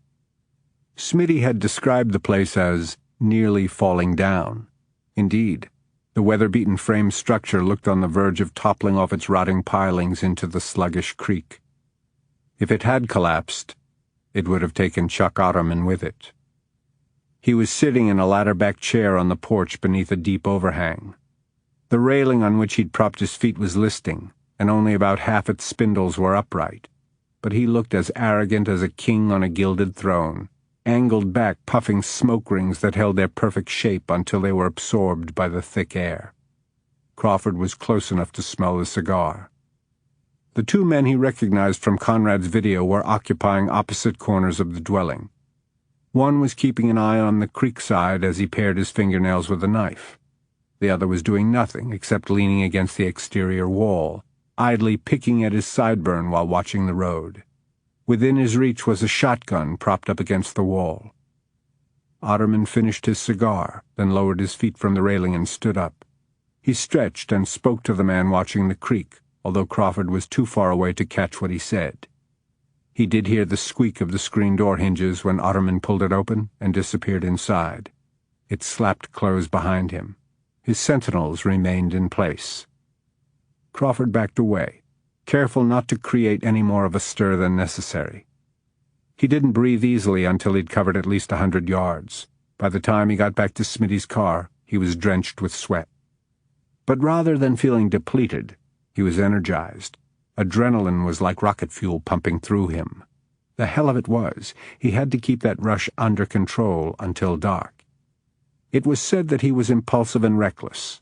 S3: Smitty had described the place as nearly falling down. Indeed, The weather-beaten frame structure looked on the verge of toppling off its rotting pilings into the sluggish creek. If it had collapsed, it would have taken Chuck Otterman with it. He was sitting in a ladder-backed chair on the porch beneath a deep overhang. The railing on which he'd propped his feet was listing, and only about half its spindles were upright, but he looked as arrogant as a king on a gilded throne, angled back, puffing smoke rings that held their perfect shape until they were absorbed by the thick air. Crawford was close enough to smell the cigar. The two men he recognized from Conrad's video were occupying opposite corners of the dwelling. One was keeping an eye on the creek side as he pared his fingernails with a knife. The other was doing nothing except leaning against the exterior wall, idly picking at his sideburn while watching the road. Within his reach was a shotgun propped up against the wall. Otterman finished his cigar, then lowered his feet from the railing and stood up. He stretched and spoke to the man watching the creek, although Crawford was too far away to catch what he said. He did hear the squeak of the screen door hinges when Otterman pulled it open and disappeared inside. It slapped closed behind him. His sentinels remained in place. Crawford backed away, careful not to create any more of a stir than necessary. He didn't breathe easily until he'd covered at least 100 yards. By the time he got back to Smitty's car, he was drenched with sweat. But rather than feeling depleted, he was energized. Adrenaline was like rocket fuel pumping through him. The hell of it was, he had to keep that rush under control until dark. It was said that he was impulsive and reckless.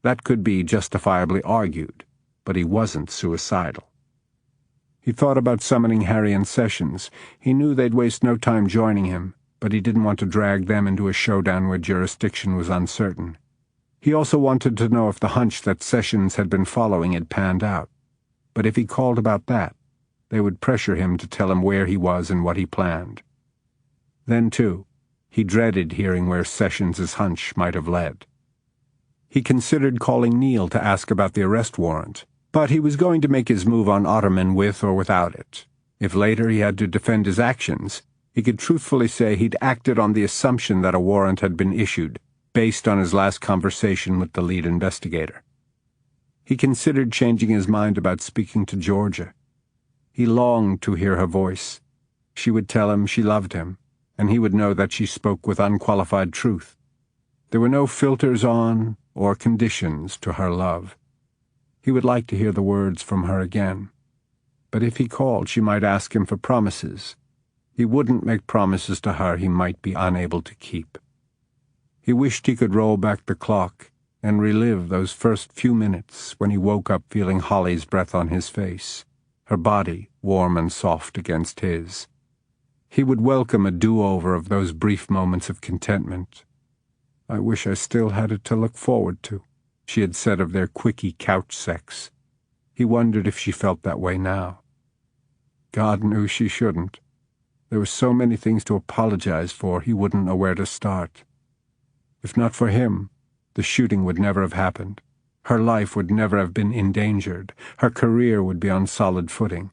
S3: That could be justifiably argued, but he wasn't suicidal. He thought about summoning Harry and Sessions. He knew they'd waste no time joining him, but he didn't want to drag them into a showdown where jurisdiction was uncertain. He also wanted to know if the hunch that Sessions had been following had panned out. But if he called about that, they would pressure him to tell him where he was and what he planned. Then, too, he dreaded hearing where Sessions's hunch might have led. He considered calling Neil to ask about the arrest warrant, but he was going to make his move on Otterman with or without it. If later he had to defend his actions, he could truthfully say he'd acted on the assumption that a warrant had been issued, based on his last conversation with the lead investigator. He considered changing his mind about speaking to Georgia. He longed to hear her voice. She would tell him she loved him, and he would know that she spoke with unqualified truth. There were no filters on or conditions to her love. He would like to hear the words from her again. But if he called, she might ask him for promises. He wouldn't make promises to her he might be unable to keep. He wished he could roll back the clock and relive those first few minutes when he woke up feeling Holly's breath on his face, her body warm and soft against his. He would welcome a do-over of those brief moments of contentment. "I wish I still had it to look forward to," she had said of their quickie couch sex. He wondered if she felt that way now. God knew she shouldn't. There were so many things to apologize for, he wouldn't know where to start. If not for him, the shooting would never have happened. Her life would never have been endangered. Her career would be on solid footing.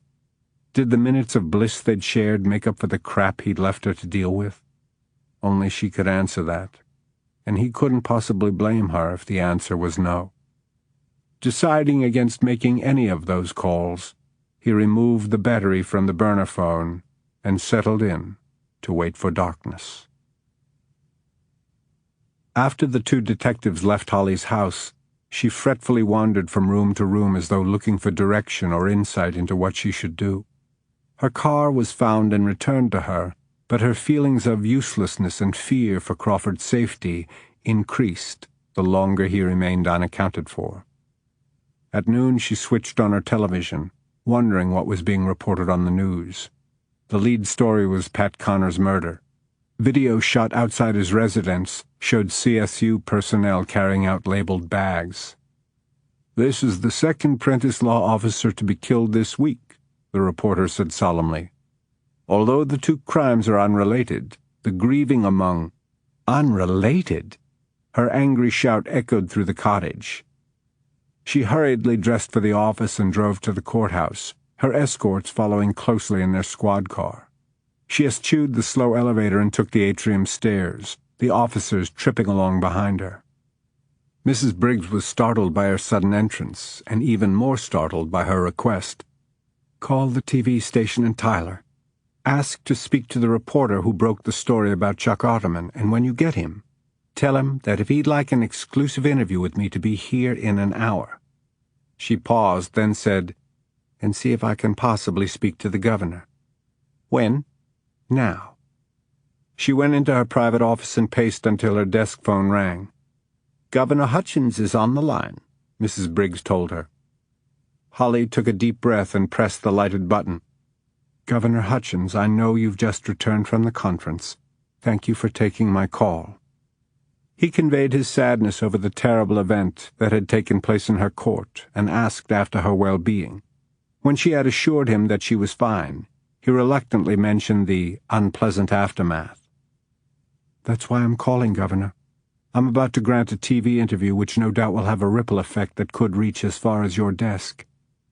S3: Did the minutes of bliss they'd shared make up for the crap he'd left her to deal with? Only she could answer that, and he couldn't possibly blame her if the answer was no. Deciding against making any of those calls, he removed the battery from the burner phone and settled in to wait for darkness. After the two detectives left Holly's house, she fretfully wandered from room to room as though looking for direction or insight into what she should do. Her car was found and returned to her, but her feelings of uselessness and fear for Crawford's safety increased the longer he remained unaccounted for. At noon she switched on her television, wondering what was being reported on the news. The lead story was Pat Connor's murder. Video shot outside his residence showed CSU personnel carrying out labeled bags. "This is the second Prentice law officer to be killed this week," the reporter said solemnly. "Although the two crimes are unrelated, the grieving among—" "Unrelated?" Her angry shout echoed through the cottage. She hurriedly dressed for the office and drove to the courthouse, her escorts following closely in their squad car. She eschewed the slow elevator and took the atrium stairs, the officers tripping along behind her. Mrs. Briggs was startled by her sudden entrance, and even more startled by her request. "Call the TV station in Tyler. Ask to speak to the reporter who broke the story about Chuck Ottoman, and when you get him, tell him that if he'd like an exclusive interview with me to be here in an hour." She paused, then said, "And see if I can possibly speak to the governor." "When?" "Now." She went into her private office and paced until her desk phone rang. "Governor Hutchins is on the line," Mrs. Briggs told her. Holly took a deep breath and pressed the lighted button. "Governor Hutchins, I know you've just returned from the conference. Thank you for taking my call." He conveyed his sadness over the terrible event that had taken place in her court and asked after her well-being. When she had assured him that she was fine, he reluctantly mentioned the unpleasant aftermath. "That's why I'm calling, Governor. I'm about to grant a TV interview which no doubt will have a ripple effect that could reach as far as your desk.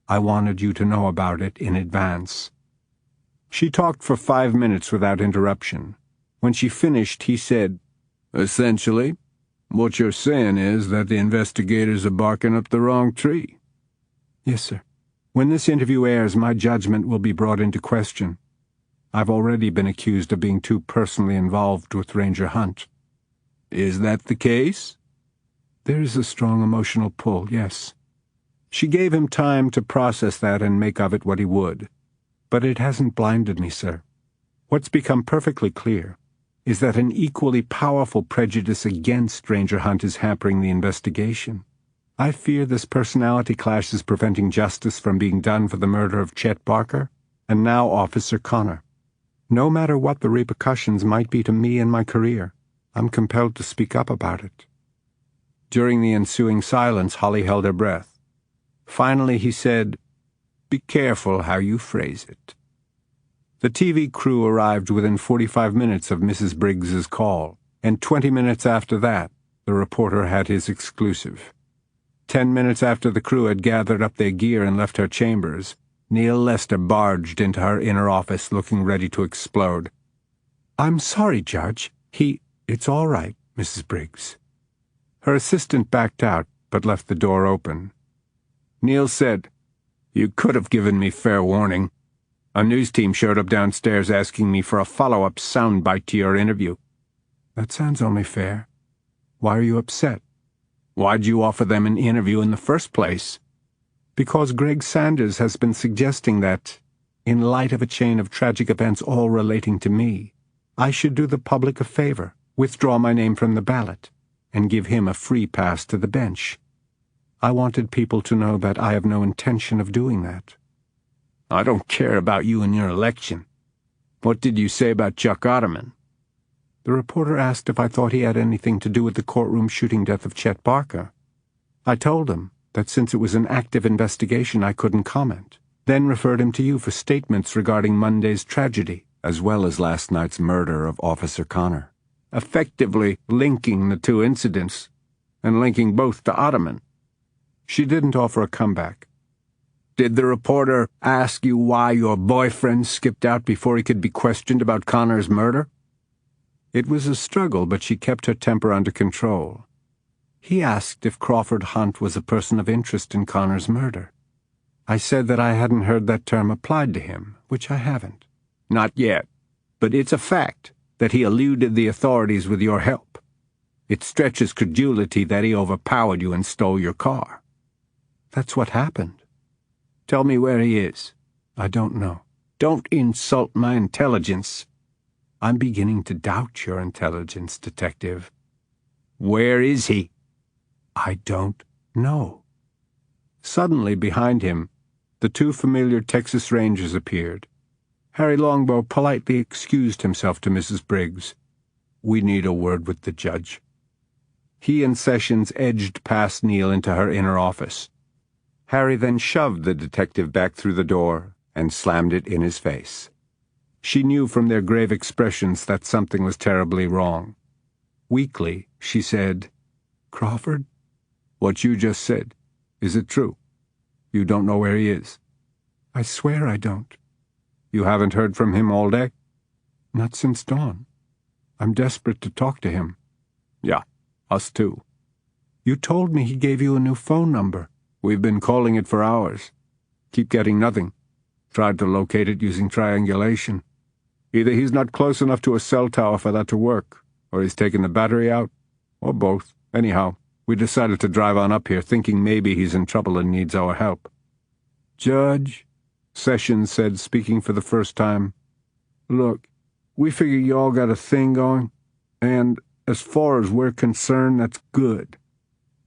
S3: I wanted you to know about it in advance." She talked for 5 minutes without interruption. When she finished, he said, "Essentially, what you're saying is that the investigators are barking up the wrong tree." "Yes, sir. When this interview airs, my judgment will be brought into question. I've already been accused of being too personally involved with Ranger Hunt." "Is that the case?" "There is a strong emotional pull, yes." She gave him time to process that and make of it what he would. "But it hasn't blinded me, sir. What's become perfectly clear is that an equally powerful prejudice against Ranger Hunt is hampering the investigation. I fear this personality clash is preventing justice from being done for the murder of Chet Barker and now Officer Connor. No matter what the repercussions might be to me and my career, I'm compelled to speak up about it." During the ensuing silence, Holly held her breath. Finally, he said, "Be careful how you phrase it." The TV crew arrived within 45 minutes of Mrs. Briggs's call, and 20 minutes after that, the reporter had his exclusive. 10 minutes after the crew had gathered up their gear and left her chambers, Neil Lester barged into her inner office looking ready to explode. "I'm sorry, Judge. It's all right, Mrs. Briggs." Her assistant backed out, but left the door open. Neil said, "You could have given me fair warning. A news team showed up downstairs asking me for a follow-up soundbite to your interview." "That sounds only fair. Why are you upset?" "Why'd you offer them an interview in the first place?" "Because Greg Sanders has been suggesting that, in light of a chain of tragic events all relating to me, I should do the public a favor, withdraw my name from the ballot, and give him a free pass to the bench. I wanted people to know that I have no intention of doing that." "I don't care about you and your election. What did you say about Chuck Ottoman?" "The reporter asked if I thought he had anything to do with the courtroom shooting death of Chet Barker. I told him that since it was an active investigation I couldn't comment, then referred him to you for statements regarding Monday's tragedy, as well as last night's murder of Officer Connor." Effectively linking the two incidents, and linking both to Ottoman. She didn't offer a comeback. "Did the reporter ask you why your boyfriend skipped out before he could be questioned about Connor's murder?" It was a struggle, but she kept her temper under control. "He asked if Crawford Hunt was a person of interest in Connor's murder. I said that I hadn't heard that term applied to him, which I haven't." "Not yet, but it's a fact that he eluded the authorities with your help. It stretches credulity that he overpowered you and stole your car." "That's what happened." "Tell me where he is." "I don't know." "Don't insult my intelligence." "I'm beginning to doubt your intelligence, Detective." "Where is he?" "I don't know." Suddenly, behind him, the two familiar Texas Rangers appeared. Harry Longbow politely excused himself to Mrs. Briggs. "We need a word with the judge." He and Sessions edged past Neil into her inner office. Harry then shoved the detective back through the door and slammed it in his face. She knew from their grave expressions that something was terribly wrong. Weakly, she said, "Crawford, what you just said, is it true? You don't know where he is?" "I swear I don't." "You haven't heard from him all day?" "Not since dawn. I'm desperate to talk to him." "Yeah, us too." You told me he gave you a new phone number. We've been calling it for hours. Keep getting nothing. Tried to locate it using triangulation. Either he's not close enough to a cell tower for that to work, or he's taken the battery out, or both. Anyhow, we decided to drive on up here thinking maybe he's in trouble and needs our help. Judge, Sessions said, speaking for the first time, look, we figure you all got a thing going, and as far as we're concerned, that's good.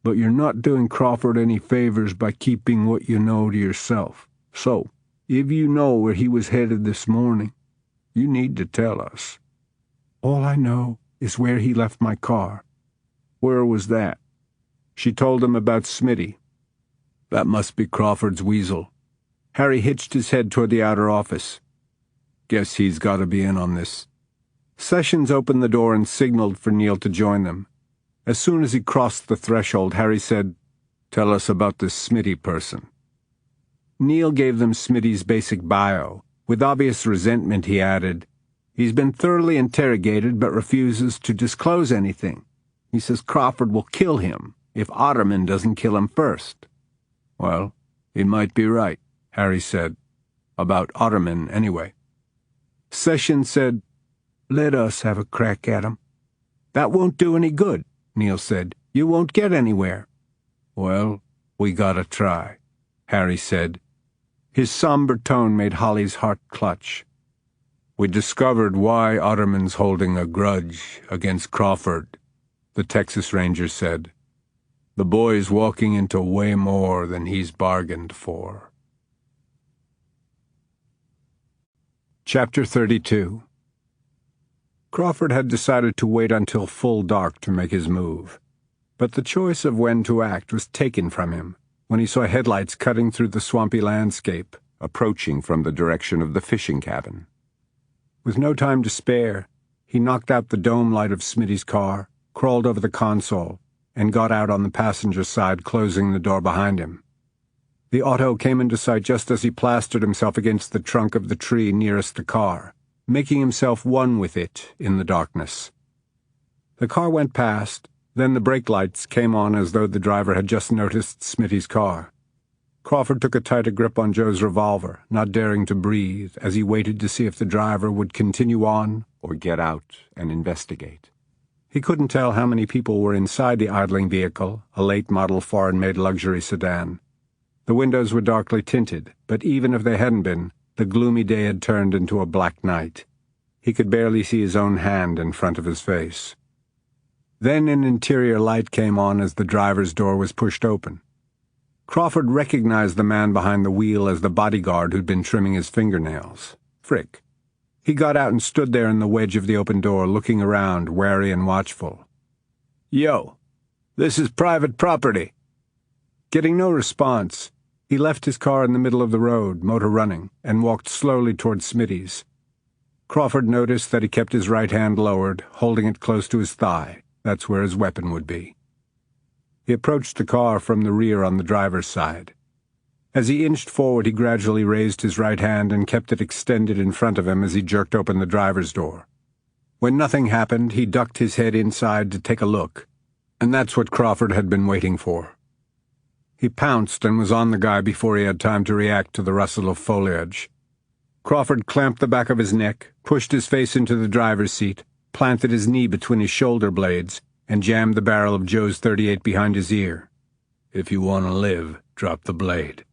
S3: But you're not doing Crawford any favors by keeping what you know to yourself. So, if you know where he was headed this morning, you need to tell us. All I know is where he left my car. Where was that? She told him about Smitty. That must be Crawford's weasel. Harry hitched his head toward the outer office. Guess he's got to be in on this. Sessions opened the door and signaled for Neil to join them. As soon as he crossed the threshold, Harry said, "Tell us about this Smitty person." Neil gave them Smitty's basic bio. With obvious resentment, he added, "He's been thoroughly interrogated but refuses to disclose anything. He says Crawford will kill him if Otterman doesn't kill him first." "Well, he might be right," Harry said. "About Otterman, anyway." Sessions said, "Let us have a crack at him." "That won't do any good," Neil said. "You won't get anywhere." "Well, we gotta try," Harry said. His somber tone made Holly's heart clutch. "We discovered why Otterman's holding a grudge against Crawford," the Texas Ranger said. "The boy's walking into way more than he's bargained for." Chapter 32. Crawford had decided to wait until full dark to make his move, but the choice of when to act was taken from him when he saw headlights cutting through the swampy landscape, approaching from the direction of the fishing cabin. With no time to spare, he knocked out the dome light of Smitty's car, crawled over the console, and got out on the passenger side, closing the door behind him. The auto came into sight just as he plastered himself against the trunk of the tree nearest the car, making himself one with it in the darkness. The car went past, then the brake lights came on as though the driver had just noticed Smitty's car. Crawford took a tighter grip on Joe's revolver, not daring to breathe, as he waited to see if the driver would continue on or get out and investigate. He couldn't tell how many people were inside the idling vehicle, a late-model foreign-made luxury sedan. The windows were darkly tinted, but even if they hadn't been, the gloomy day had turned into a black night. He could barely see his own hand in front of his face. Then an interior light came on as the driver's door was pushed open. Crawford recognized the man behind the wheel as the bodyguard who'd been trimming his fingernails, Frick. He got out and stood there in the wedge of the open door, looking around, wary and watchful. "Yo, this is private property." Getting no response, he left his car in the middle of the road, motor running, and walked slowly toward Smitty's. Crawford noticed that he kept his right hand lowered, holding it close to his thigh. That's where his weapon would be. He approached the car from the rear on the driver's side. As he inched forward, he gradually raised his right hand and kept it extended in front of him as he jerked open the driver's door. When nothing happened, he ducked his head inside to take a look, and that's what Crawford had been waiting for. He pounced and was on the guy before he had time to react to the rustle of foliage. Crawford clamped the back of his neck, pushed his face into the driver's seat, planted his knee between his shoulder blades, and jammed the barrel of Joe's .38 behind his ear. "If you want to live, drop the blade."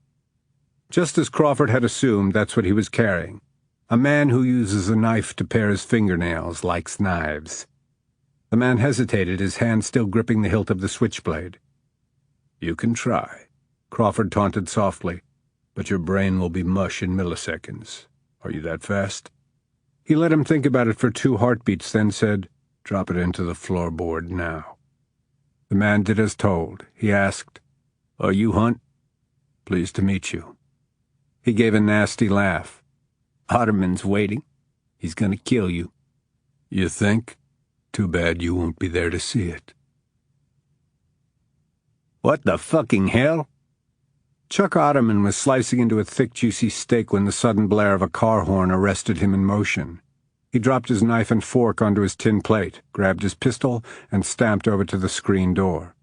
S3: Just as Crawford had assumed, that's what he was carrying. A man who uses a knife to pare his fingernails likes knives. The man hesitated, his hand still gripping the hilt of the switchblade. "You can try," Crawford taunted softly, "but your brain will be mush in milliseconds. Are you that fast?" He let him think about it for 2 heartbeats, then said, "Drop it into the floorboard now." The man did as told. He asked, "Are you Hunt? Pleased to meet you." He gave a nasty laugh. "Otterman's waiting. He's going to kill you." "You think? Too bad you won't be there to see it." "What the fucking hell?" Chuck Otterman was slicing into a thick, juicy steak when the sudden blare of a car horn arrested him in motion. He dropped his knife and fork onto his tin plate, grabbed his pistol, and stamped over to the screen door.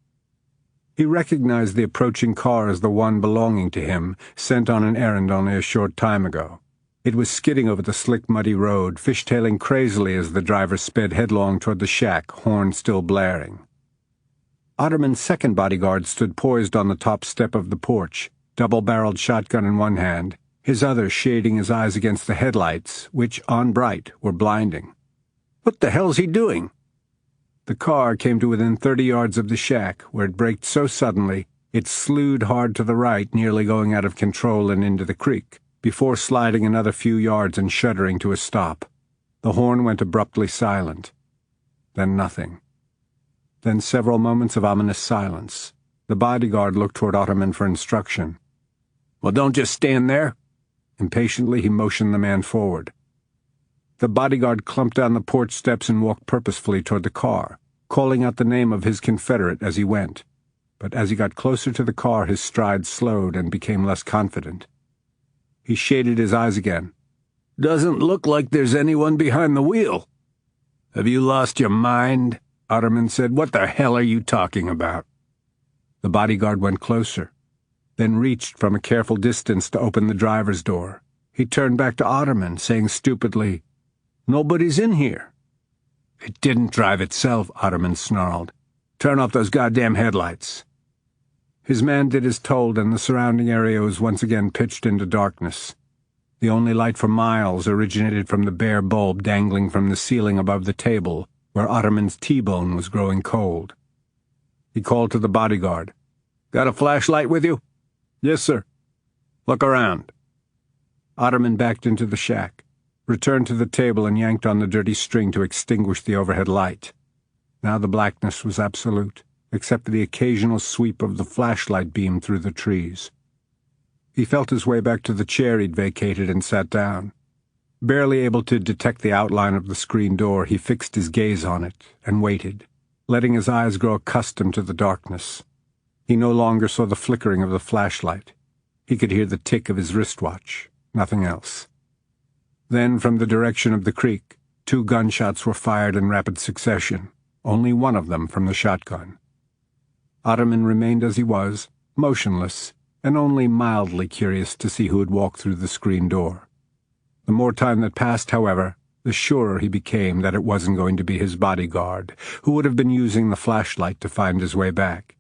S3: He recognized the approaching car as the one belonging to him, sent on an errand only a short time ago. It was skidding over the slick, muddy road, fishtailing crazily as the driver sped headlong toward the shack, horn still blaring. Otterman's second bodyguard stood poised on the top step of the porch, double-barreled shotgun in one hand, his other shading his eyes against the headlights, which, on bright, were blinding. "What the hell's he doing?" The car came to within 30 yards of the shack, where it braked so suddenly it slewed hard to the right, nearly going out of control and into the creek, before sliding another few yards and shuddering to a stop. The horn went abruptly silent. Then nothing. Then several moments of ominous silence. The bodyguard looked toward Otterman for instruction. "Well, don't just stand there." Impatiently, he motioned the man forward. The bodyguard clumped down the porch steps and walked purposefully toward the car, calling out the name of his confederate as he went. But as he got closer to the car, his stride slowed and became less confident. He shaded his eyes again. "Doesn't look like there's anyone behind the wheel." "Have you lost your mind?" Otterman said. "What the hell are you talking about?" The bodyguard went closer, then reached from a careful distance to open the driver's door. He turned back to Otterman, saying stupidly, "Nobody's in here." "It didn't drive itself," Otterman snarled. "Turn off those goddamn headlights." His man did as told, and the surrounding area was once again pitched into darkness. The only light for miles originated from the bare bulb dangling from the ceiling above the table, where Otterman's T-bone was growing cold. He called to the bodyguard. "Got a flashlight with you?" "Yes, sir." "Look around." Otterman backed into the shack, returned to the table and yanked on the dirty string to extinguish the overhead light. Now the blackness was absolute, except for the occasional sweep of the flashlight beam through the trees. He felt his way back to the chair he'd vacated and sat down. Barely able to detect the outline of the screen door, he fixed his gaze on it and waited, letting his eyes grow accustomed to the darkness. He no longer saw the flickering of the flashlight. He could hear the tick of his wristwatch, nothing else. Then, from the direction of the creek, 2 gunshots were fired in rapid succession, only one of them from the shotgun. Otterman remained as he was, motionless, and only mildly curious to see who had walked through the screen door. The more time that passed, however, the surer he became that it wasn't going to be his bodyguard, who would have been using the flashlight to find his way back.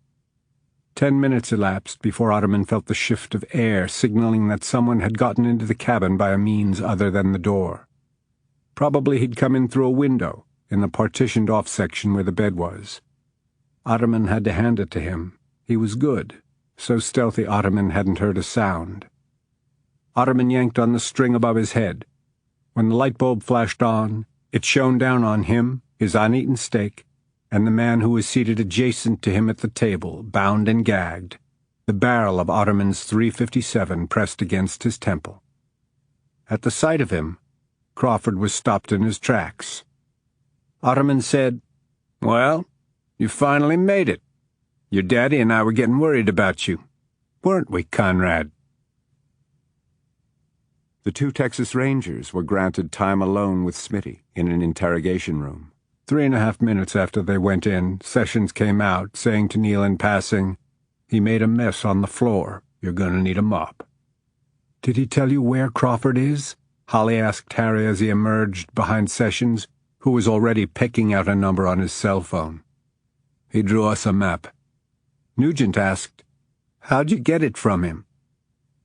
S3: 10 minutes elapsed before Otterman felt the shift of air signaling that someone had gotten into the cabin by a means other than the door. Probably he'd come in through a window in the partitioned-off section where the bed was. Otterman had to hand it to him. He was good. So stealthy Otterman hadn't heard a sound. Otterman yanked on the string above his head. When the light bulb flashed on, it shone down on him, his uneaten steak, and the man who was seated adjacent to him at the table, bound and gagged, the barrel of Otterman's .357 pressed against his temple. At the sight of him, Crawford was stopped in his tracks. Otterman said, "Well, you finally made it. Your daddy and I were getting worried about you. Weren't we, Conrad?"
S5: The 2 Texas Rangers were granted time alone with Smitty in an interrogation room.
S3: 3.5 minutes after they went in, Sessions came out, saying to Neil in passing, "He made a mess on the floor. You're going to need a mop." "Did he tell you where Crawford is?" Holly asked Harry as he emerged behind Sessions, who was already picking out a number on his cell phone. "He drew us a map." Nugent asked, "How'd you get it from him?"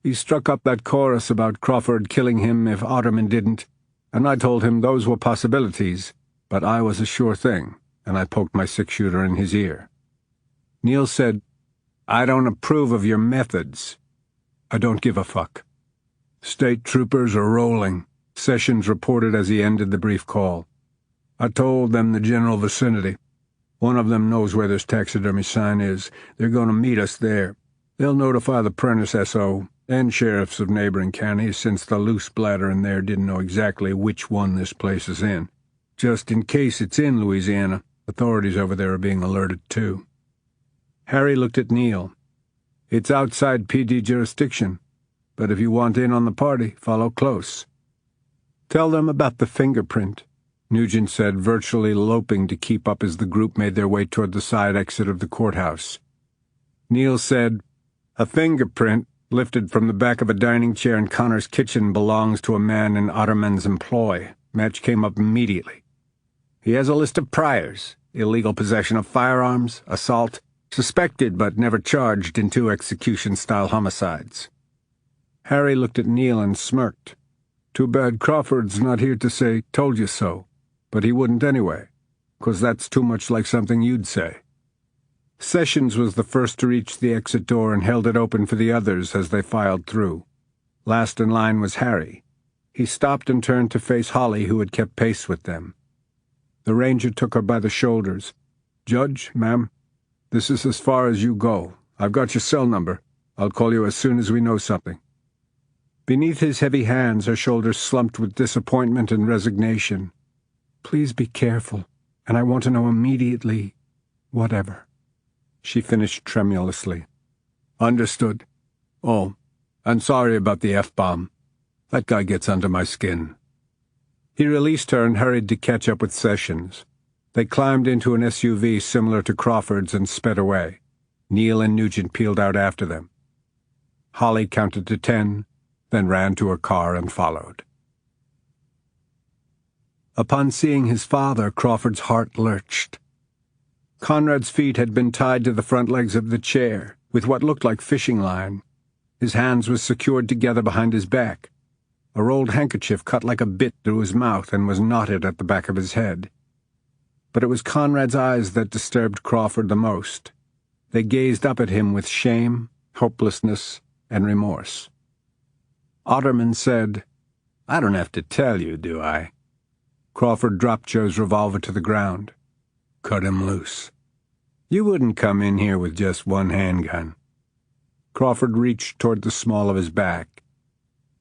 S3: "He struck up that chorus about Crawford killing him if Otterman didn't, and I told him those were possibilities, but I was a sure thing, and I poked my 6-shooter in his ear." Neil said, "I don't approve of your methods." "I don't give a fuck." "State troopers are rolling," Sessions reported as he ended the brief call. "I told them the general vicinity. One of them knows where this taxidermy sign is. They're going to meet us there. They'll notify the Prentice S.O. and sheriffs of neighboring counties, since the loose bladder in there didn't know exactly which one this place is in. Just in case it's in Louisiana, authorities over there are being alerted too." Harry looked at Neil. "It's outside PD jurisdiction, but if you want in on the party, follow close." "Tell them about the fingerprint," Nugent said, virtually loping to keep up as the group made their way toward the side exit of the courthouse. Neil said, "A fingerprint lifted from the back of a dining chair in Connor's kitchen belongs to a man in Otterman's employ. Match came up immediately. He has a list of priors: illegal possession of firearms, assault, suspected but never charged in 2 execution-style homicides." Harry looked at Neil and smirked. "Too bad Crawford's not here to say, 'Told you so,' but he wouldn't anyway, 'cause that's too much like something you'd say." Sessions was the first to reach the exit door and held it open for the others as they filed through. Last in line was Harry. He stopped and turned to face Holly, who had kept pace with them. The ranger took her by the shoulders. "Judge, ma'am, this is as far as you go. I've got your cell number. I'll call you as soon as we know something." Beneath his heavy hands, her shoulders slumped with disappointment and resignation. "Please be careful, and I want to know immediately whatever," she finished tremulously. "Understood. Oh, and sorry about the F-bomb. That guy gets under my skin." He released her and hurried to catch up with Sessions. They climbed into an SUV similar to Crawford's and sped away. Neil and Nugent peeled out after them. Holly counted to 10, then ran to her car and followed. Upon seeing his father, Crawford's heart lurched. Conrad's feet had been tied to the front legs of the chair, with what looked like fishing line. His hands were secured together behind his back. A rolled handkerchief cut like a bit through his mouth and was knotted at the back of his head. But it was Conrad's eyes that disturbed Crawford the most. They gazed up at him with shame, hopelessness, and remorse. Otterman said, "I don't have to tell you, do I?" Crawford dropped Joe's revolver to the ground. "Cut him loose. You wouldn't come in here with just one handgun." Crawford reached toward the small of his back.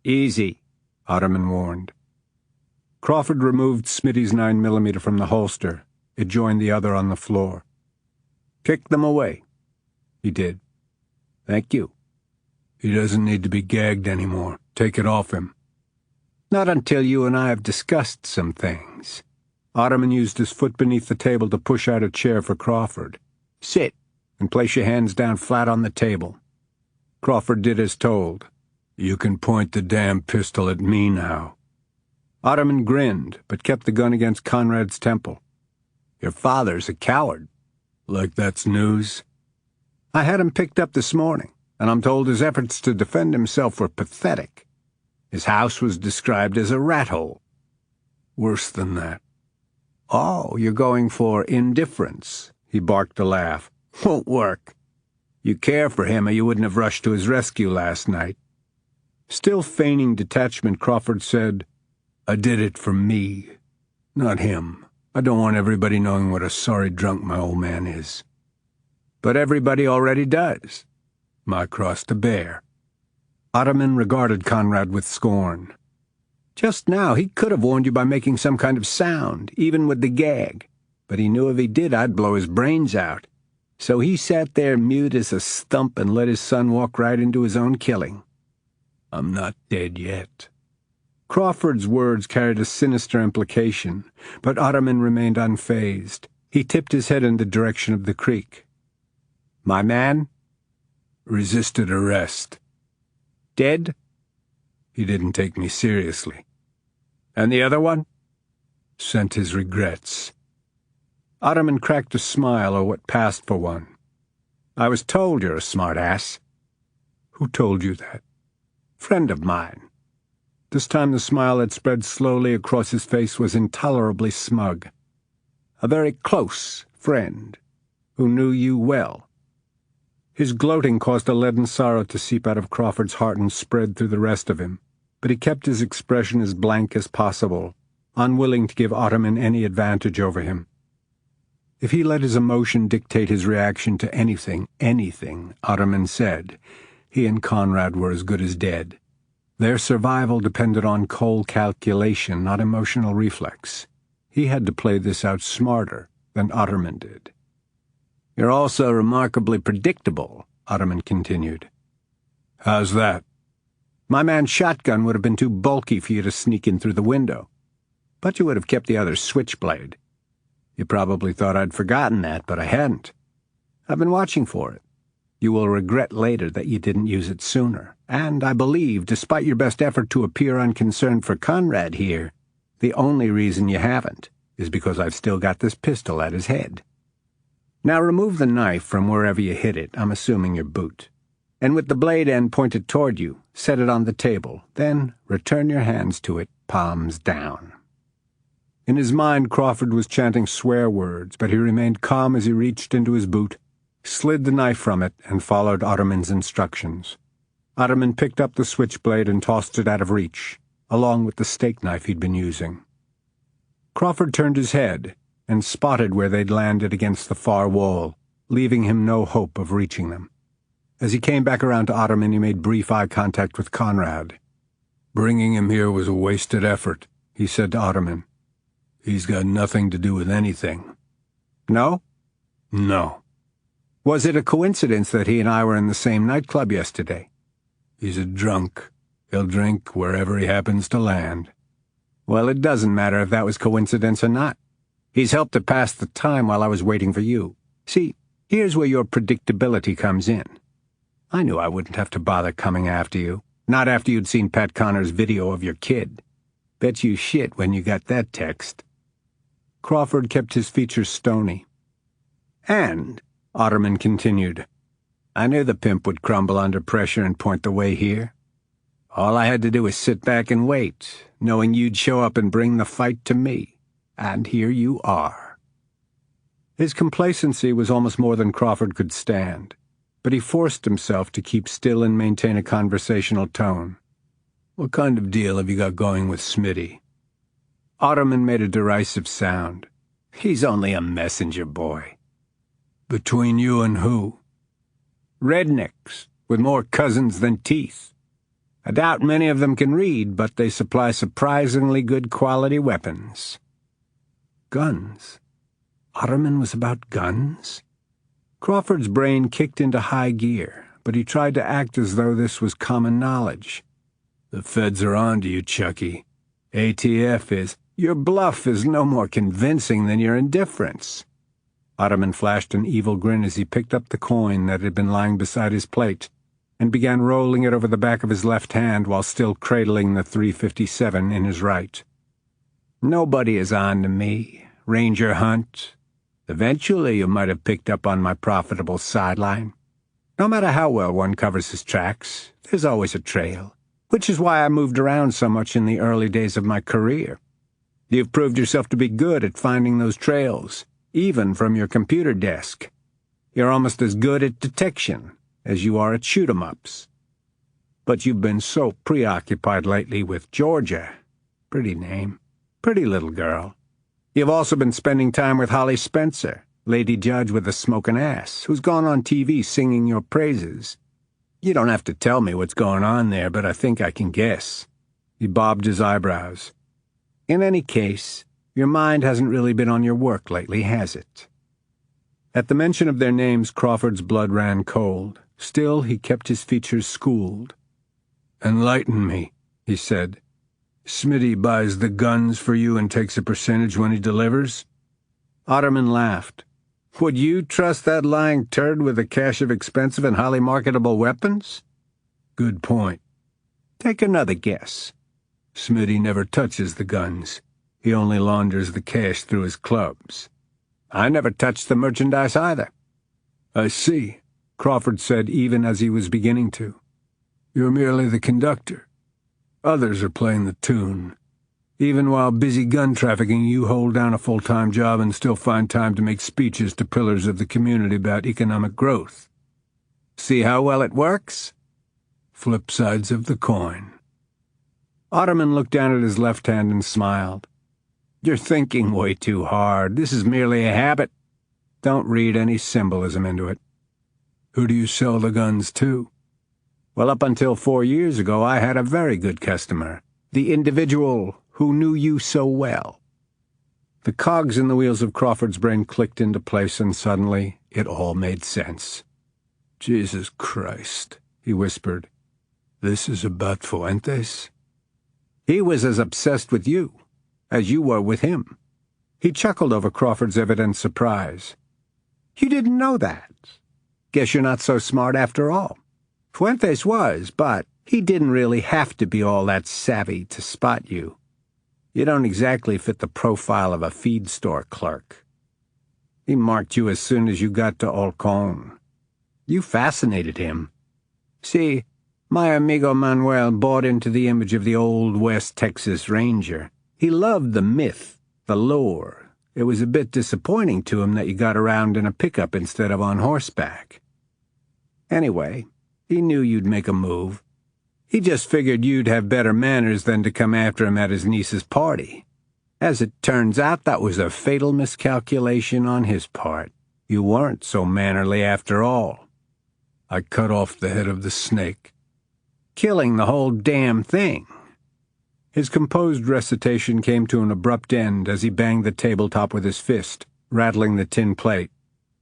S3: "Easy," Otterman warned. Crawford removed Smitty's 9mm from the holster. It joined the other on the floor. "Kick them away." He did. "Thank you." "He doesn't need to be gagged anymore. Take it off him." "Not until you and I have discussed some things." Otterman used his foot beneath the table to push out a chair for Crawford. "Sit, and place your hands down flat on the table." Crawford did as told. "You can point the damn pistol at me now." Otterman grinned, but kept the gun against Conrad's temple. "Your father's a coward." "Like that's news?" "I had him picked up this morning, and I'm told his efforts to defend himself were pathetic. His house was described as a rat hole." "Worse than that." "Oh, you're going for indifference." He barked a laugh. "Won't work. You care for him or you wouldn't have rushed to his rescue last night." Still feigning detachment, Crawford said, "I did it for me, not him. I don't want everybody knowing what a sorry drunk my old man is." "But everybody already does." "My cross to bear." Otterman regarded Conrad with scorn. "Just now he could have warned you by making some kind of sound, even with the gag. But he knew if he did I'd blow his brains out. So he sat there mute as a stump and let his son walk right into his own killing." "I'm not dead yet." Crawford's words carried a sinister implication, but Otterman remained unfazed. He tipped his head in the direction of the creek. "My man?" "Resisted arrest." "Dead?" "He didn't take me seriously." "And the other one?" "Sent his regrets." Otterman cracked a smile, or what passed for one. "I was told you're a smart-ass." "Who told you that?" "Friend of mine." This time the smile that spread slowly across his face was intolerably smug. "A very close friend, who knew you well." His gloating caused a leaden sorrow to seep out of Crawford's heart and spread through the rest of him, but he kept his expression as blank as possible, unwilling to give Otterman any advantage over him. If he let his emotion dictate his reaction to anything, Otterman said, he and Conrad were as good as dead. Their survival depended on cold calculation, not emotional reflex. He had to play this out smarter than Otterman did. "You're also remarkably predictable," Otterman continued. "How's that?" "My man's shotgun would have been too bulky for you to sneak in through the window. But you would have kept the other switchblade. You probably thought I'd forgotten that, but I hadn't. I've been watching for it. You will regret later that you didn't use it sooner, and I believe, despite your best effort to appear unconcerned for Conrad here, the only reason you haven't is because I've still got this pistol at his head. Now remove the knife from wherever you hit it, I'm assuming your boot, and with the blade end pointed toward you, set it on the table, then return your hands to it, palms down." In his mind, Crawford was chanting swear words, but he remained calm as he reached into his boot, slid the knife from it, and followed Otterman's instructions. Otterman picked up the switchblade and tossed it out of reach, along with the steak knife he'd been using. Crawford turned his head and spotted where they'd landed against the far wall, leaving him no hope of reaching them. As he came back around to Otterman, he made brief eye contact with Conrad.
S4: "Bringing him here was a wasted effort," he said to Otterman. "He's got nothing to do with anything."
S3: "No?"
S4: "No.
S3: Was it a coincidence that he and I were in the same nightclub yesterday?"
S4: He's a drunk. He'll drink wherever he happens to land."
S3: "Well, it doesn't matter if that was coincidence or not. He's helped to pass the time while I was waiting for you. See, here's where your predictability comes in. I knew I wouldn't have to bother coming after you, not after you'd seen Pat Connor's video of your kid. Bet you shit when you got that text." Crawford kept his features stony. "And," Otterman continued, "I knew the pimp would crumble under pressure and point the way here. All I had to do was sit back and wait, knowing you'd show up and bring the fight to me. And here you are." His complacency was almost more than Crawford could stand, but he forced himself to keep still and maintain a conversational tone.
S4: "What kind of deal have you got going with Smitty?"
S3: Otterman made a derisive sound. "He's only a messenger boy."
S4: "Between you and who?"
S3: "Rednecks, with more cousins than teeth. I doubt many of them can read, but they supply surprisingly good quality weapons." Guns? Otterman was about guns? Crawford's brain kicked into high gear, but he tried to act as though this was common knowledge.
S4: "The feds are on to you, Chucky."
S3: "ATF is. Your bluff is no more convincing than your indifference." Otterman flashed an evil grin as he picked up the coin that had been lying beside his plate and began rolling it over the back of his left hand while still cradling the .357 in his right. "Nobody is on to me, Ranger Hunt. Eventually you might have picked up on my profitable sideline. No matter how well one covers his tracks, there's always a trail, which is why I moved around so much in the early days of my career. You've proved yourself to be good at finding those trails, even from your computer desk. You're almost as good at detection as you are at shoot-'em-ups. But you've been so preoccupied lately with Georgia. Pretty name. Pretty little girl. You've also been spending time with Holly Spencer, lady judge with a smoking ass, who's gone on TV singing your praises. You don't have to tell me what's going on there, but I think I can guess." He bobbed his eyebrows. "In any case, your mind hasn't really been on your work lately, has it?" At the mention of their names, Crawford's blood ran cold. Still, he kept his features schooled.
S4: "Enlighten me," he said. "Smitty buys the guns for you and takes a percentage when he delivers?"
S3: Otterman laughed. "Would you trust that lying turd with a cache of expensive and highly marketable weapons?"
S4: "Good point."
S3: "Take another guess."
S4: "Smitty never touches the guns. He only launders the cash through his clubs."
S3: "I never touched the merchandise either."
S4: "I see," Crawford said even as he was beginning to. "You're merely the conductor. Others are playing the tune. Even while busy gun trafficking, you hold down a full-time job and still find time to make speeches to pillars of the community about economic growth.
S3: See how well it works?"
S4: Flip sides of the coin.
S3: Otterman looked down at his left hand and smiled. "You're thinking way too hard. This is merely a habit. Don't read any symbolism into it."
S4: "Who do you sell the guns to?"
S3: "Well, up until 4 years ago, I had a very good customer, the individual who knew you so well." The cogs in the wheels of Crawford's brain clicked into place, and suddenly it all made sense.
S4: "Jesus Christ," he whispered. "This is about Fuentes?"
S3: "He was as obsessed with you as you were with him." He chuckled over Crawford's evident surprise. "You didn't know that? Guess you're not so smart after all. Fuentes was, but he didn't really have to be all that savvy to spot you. You don't exactly fit the profile of a feed store clerk. He marked you as soon as you got to Holcomb. You fascinated him. See, my amigo Manuel bought into the image of the old West Texas Ranger. He loved the myth, the lore. It was a bit disappointing to him that you got around in a pickup instead of on horseback. Anyway, he knew you'd make a move. He just figured you'd have better manners than to come after him at his niece's party. As it turns out, that was a fatal miscalculation on his part. You weren't so mannerly after all. I cut off the head of the snake, killing the whole damn thing. His composed recitation came to an abrupt end as he banged the tabletop with his fist, rattling the tin plate.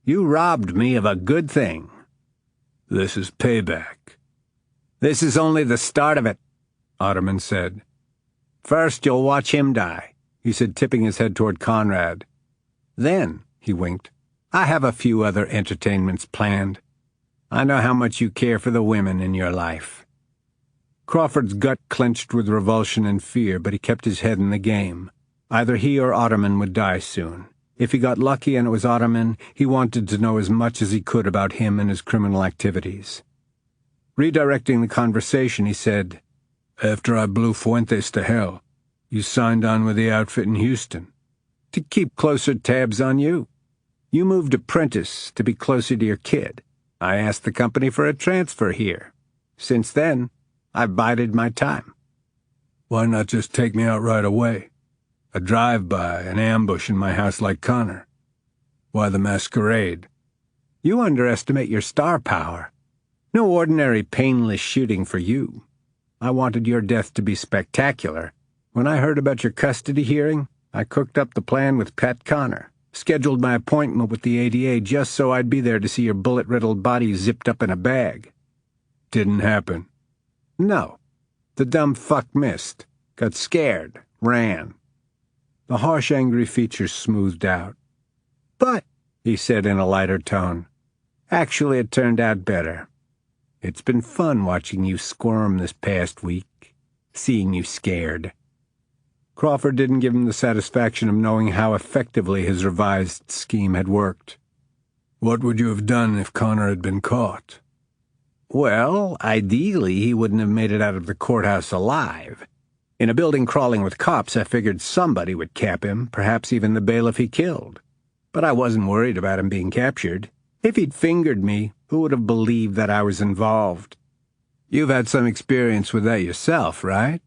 S3: You robbed me of a good thing. This is payback. This is only the start of it, Otterman said. First you'll watch him die, he said, tipping his head toward Conrad. Then, he winked, I have a few other entertainments planned. I know how much you care for the women in your life. Crawford's gut clenched with revulsion and fear, but he kept his head in the game. Either he or Otterman would die soon. If he got lucky and it was Otterman, he wanted to know as much as he could about him and his criminal activities. Redirecting the conversation, he said, After I blew Fuentes to hell, you signed on with the outfit in Houston. To keep closer tabs on you. You moved apprentice to be closer to your kid. I asked the company for a transfer here. Since then, I've bided my time. Why not just take me out right away? A drive-by, an ambush in my house like Connor. Why the masquerade? You underestimate your star power. No ordinary painless shooting for you. I wanted your death to be spectacular. When I heard about your custody hearing, I cooked up the plan with Pat Connor, scheduled my appointment with the ADA just so I'd be there to see your bullet-riddled body zipped up in a bag. Didn't happen. No. The dumb fuck missed. Got scared. Ran. The harsh, angry features smoothed out. But, he said in a lighter tone, actually it turned out better. It's been fun watching you squirm this past week, seeing you scared. Crawford didn't give him the satisfaction of knowing how effectively his revised scheme had worked. What would you have done if Connor had been caught? Well, ideally, he wouldn't have made it out of the courthouse alive. In a building crawling with cops, I figured somebody would cap him, perhaps even the bailiff he killed. But I wasn't worried about him being captured. If he'd fingered me, who would have believed that I was involved? You've had some experience with that yourself, right?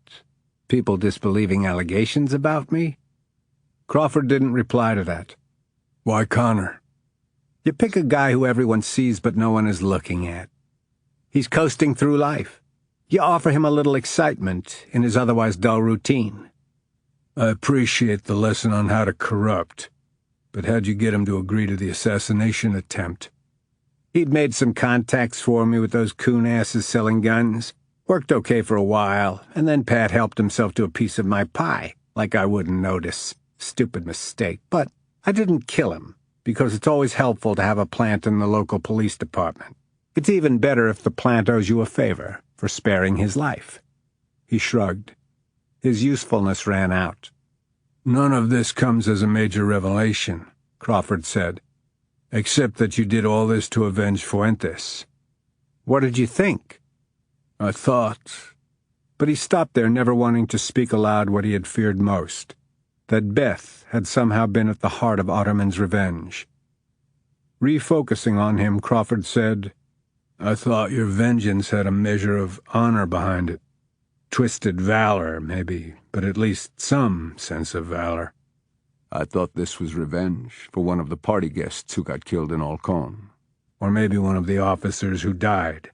S3: People disbelieving allegations about me? Crawford didn't reply to that. Why Connor? You pick a guy who everyone sees but no one is looking at. He's coasting through life. You offer him a little excitement in his otherwise dull routine. I appreciate the lesson on how to corrupt, but how'd you get him to agree to the assassination attempt? He'd made some contacts for me with those coon asses selling guns. Worked okay for a while, and then Pat helped himself to a piece of my pie, like I wouldn't notice. Stupid mistake, but I didn't kill him, because it's always helpful to have a plant in the local police department. It's even better if the plant owes you a favor for sparing his life. He shrugged. His usefulness ran out. None of this comes as a major revelation, Crawford said, except that you did all this to avenge Fuentes. What did you think? I thought... But he stopped there, never wanting to speak aloud what he had feared most, that Beth had somehow been at the heart of Otterman's revenge. Refocusing on him, Crawford said, I thought your vengeance had a measure of honor behind it. Twisted valor, maybe, but at least some sense of valor. I thought this was revenge for one of the party guests who got killed in Holcomb. Or maybe one of the officers who died.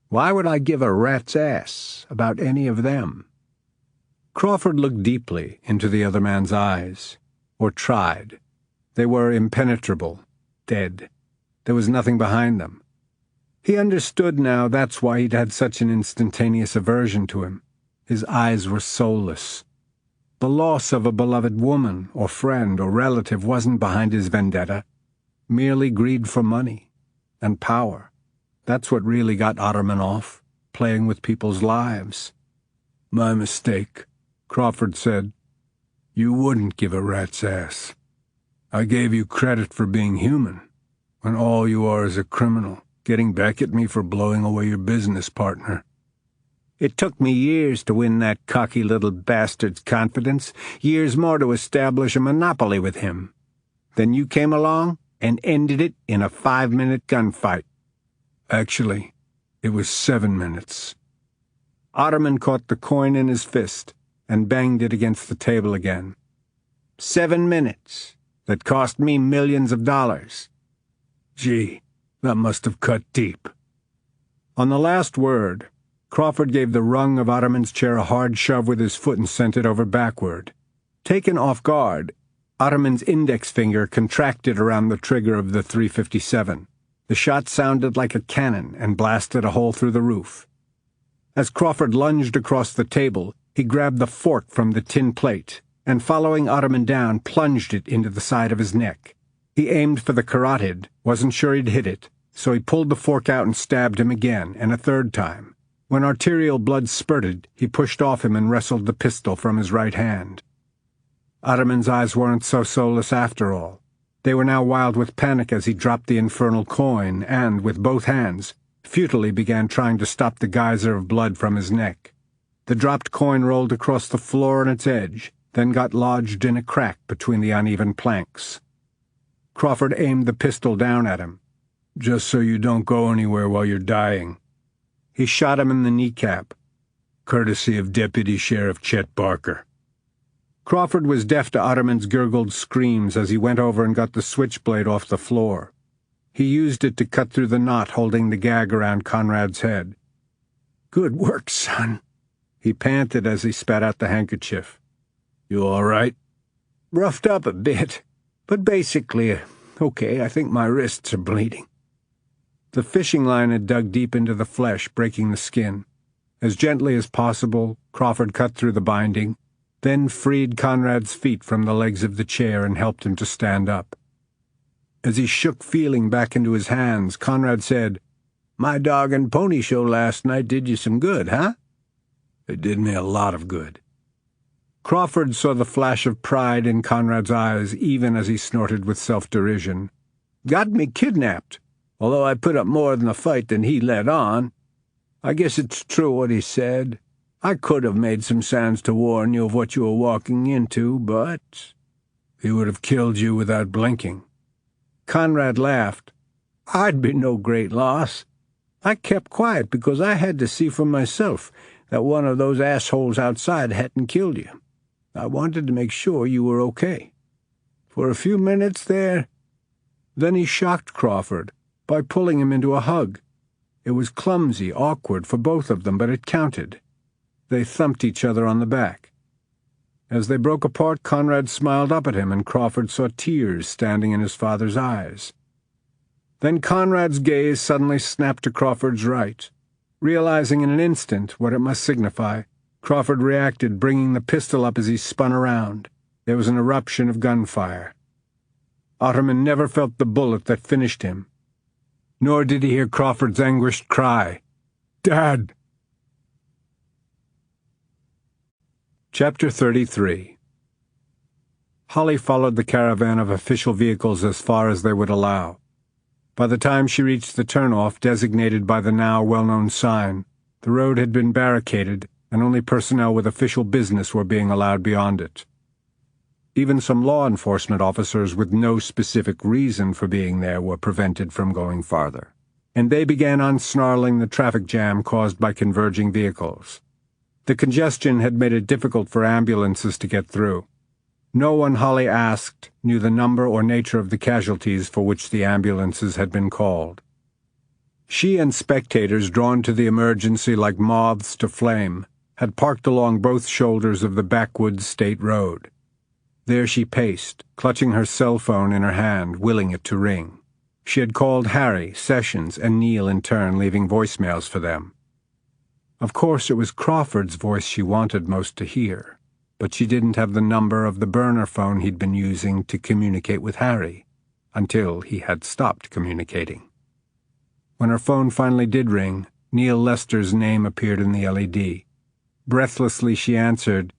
S3: Why would I give a rat's ass about any of them? Crawford looked deeply into the other man's eyes, or tried. They were impenetrable, dead. There was nothing behind them. He understood now that's why he'd had such an instantaneous aversion to him. His eyes were soulless. The loss of a beloved woman, or friend, or relative wasn't behind his vendetta. Merely greed for money. and power. That's what really got Otterman off, playing with people's lives. My mistake, Crawford said. You wouldn't give a rat's ass. I gave you credit for being human, when all you are is a criminal, getting back at me for blowing away your business partner. It took me years to win that cocky little bastard's confidence, years more to establish a monopoly with him. Then you came along and ended it in a 5-minute gunfight. Actually, it was 7 minutes. Otterman caught the coin in his fist and banged it against the table again. 7 minutes. That cost me millions of dollars. Gee, that must have cut deep. On the last word, Crawford gave the rung of Otterman's chair a hard shove with his foot and sent it over backward. Taken off guard, Otterman's index finger contracted around the trigger of the .357. The shot sounded like a cannon and blasted a hole through the roof. As Crawford lunged across the table, he grabbed the fork from the tin plate and, following Otterman down, plunged it into the side of his neck. He aimed for the carotid, wasn't sure he'd hit it, so he pulled the fork out and stabbed him again, and a third time. When arterial blood spurted, he pushed off him and wrestled the pistol from his right hand. Otterman's eyes weren't so soulless after all. They were now wild with panic as he dropped the infernal coin and, with both hands, futilely began trying to stop the geyser of blood from his neck. The dropped coin rolled across the floor on its edge, then got lodged in a crack between the uneven planks. Crawford aimed the pistol down at him. Just so you don't go anywhere while you're dying. He shot him in the kneecap, courtesy of Deputy Sheriff Chet Barker. Crawford was deaf to Otterman's gurgled screams as he went over and got the switchblade off the floor. He used it to cut through the knot holding the gag around Conrad's head. Good work, son, he panted as he spat out the handkerchief. You all right? Roughed up a bit, but basically, okay. I think my wrists are bleeding. The fishing line had dug deep into the flesh, breaking the skin. As gently as possible, Crawford cut through the binding, then freed Conrad's feet from the legs of the chair and helped him to stand up. As he shook feeling back into his hands, Conrad said, My dog and pony show last night did you some good, huh? It did me a lot of good. Crawford saw the flash of pride in Conrad's eyes even as he snorted with self-derision. Got me kidnapped, although I put up more than a fight than he let on. I guess it's true what he said. I could have made some sounds to warn you of what you were walking into, but he would have killed you without blinking. Conrad laughed. I'd be no great loss. I kept quiet because I had to see for myself that one of those assholes outside hadn't killed you. I wanted to make sure you were okay. For a few minutes there, then he shocked Crawford by pulling him into a hug. It was clumsy, awkward for both of them, but it counted. They thumped each other on the back. As they broke apart, Conrad smiled up at him, and Crawford saw tears standing in his father's eyes. Then Conrad's gaze suddenly snapped to Crawford's right. Realizing in an instant what it must signify, Crawford reacted, bringing the pistol up as he spun around. There was an eruption of gunfire. Otterman never felt the bullet that finished him. Nor did he hear Crawford's anguished cry, Dad! Chapter 33. Holly followed the caravan of official vehicles as far as they would allow. By the time she reached the turnoff designated by the now well-known sign, the road had been barricaded, and only personnel with official business were being allowed beyond it. Even some law enforcement officers with no specific reason for being there were prevented from going farther, and they began unsnarling the traffic jam caused by converging vehicles. The congestion had made it difficult for ambulances to get through. No one, Holly asked, knew the number or nature of the casualties for which the ambulances had been called. She and spectators, drawn to the emergency like moths to flame, had parked along both shoulders of the backwoods state road. There she paced, clutching her cell phone in her hand, willing it to ring. She had called Harry, Sessions, and Neil in turn, leaving voicemails for them. Of course, it was Crawford's voice she wanted most to hear, but she didn't have the number of the burner phone he'd been using to communicate with Harry, until he had stopped communicating. When her phone finally did ring, Neil Lester's name appeared in the LED. Breathlessly she answered.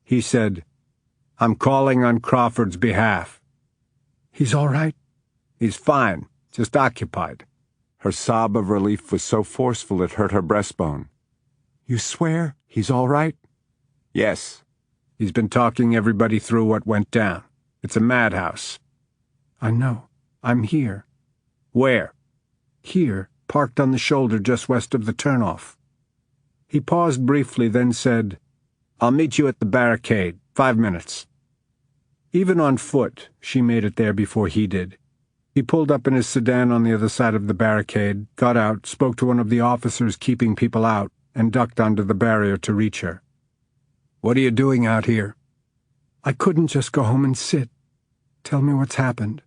S3: He said, "I'm calling on Crawford's behalf."
S5: "He's all right?"
S3: "He's fine, just occupied."
S5: Her sob of relief was so forceful it hurt her breastbone. "You swear he's all right?"
S3: "Yes. He's been talking everybody through what went down. It's a madhouse."
S5: "I know. I'm here."
S3: "Where?"
S5: "Here, parked on the shoulder just west of the turnoff."
S3: He paused briefly, then said, "I'll meet you at the barricade. 5 minutes." Even on foot, she made it there before he did. He pulled up in his sedan on the other side of the barricade, got out, spoke to one of the officers keeping people out, and ducked onto the barrier to reach her. "What are you doing out here?"
S5: "I couldn't just go home and sit. Tell me what's happened.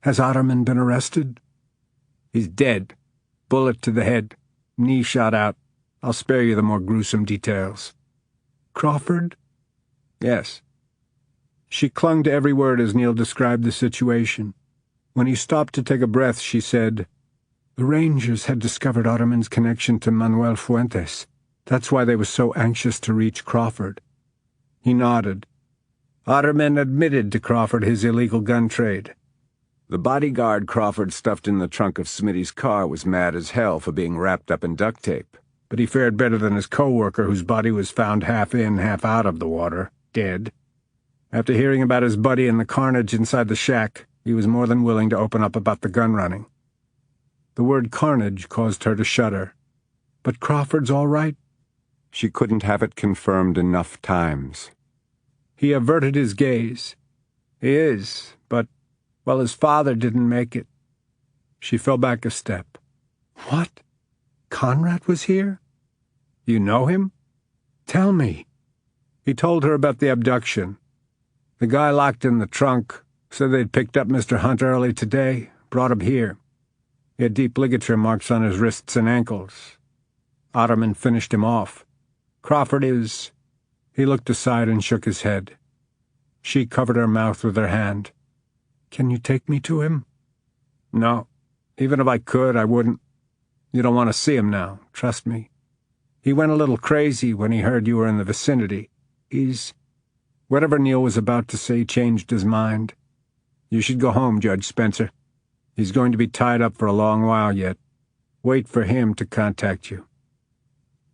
S5: Has Otterman been arrested?"
S3: "He's dead. Bullet to the head. Knee shot out. I'll spare you the more gruesome details."
S5: "Crawford?"
S3: "Yes."
S4: She clung to every word as Neil described the situation. When he stopped to take a breath, she said,
S5: "The Rangers had discovered Otterman's connection to Manuel Fuentes. That's why they were so anxious to reach Crawford."
S4: He nodded. "Otterman admitted to Crawford his illegal gun trade."
S3: The bodyguard Crawford stuffed in the trunk of Smitty's car was mad as hell for being wrapped up in duct tape.
S4: But he fared better than his co-worker, whose body was found half in, half out of the water, dead. After hearing about his buddy and the carnage inside the shack, he was more than willing to open up about the gun running. The word carnage caused her to shudder.
S5: "But Crawford's all right?"
S3: She couldn't have it confirmed enough times.
S4: He averted his gaze. "He is, but, well, his father didn't make it." She fell back a step.
S5: "What? Conrad was here?"
S4: "You know him?"
S5: "Tell me."
S4: He told her about the abduction. "The guy locked in the trunk said they'd picked up Mr. Hunt early today, brought him here. He had deep ligature marks on his wrists and ankles. Otterman finished him off. Crawford is—" He looked aside and shook his head. She covered her mouth with her hand.
S5: "Can you take me to him?"
S4: "No. Even if I could, I wouldn't. You don't want to see him now, trust me. He went a little crazy when he heard you were in the vicinity. He's—" Whatever Neil was about to say changed his mind. "You should go home, Judge Spencer. He's going to be tied up for a long while yet. Wait for him to contact you."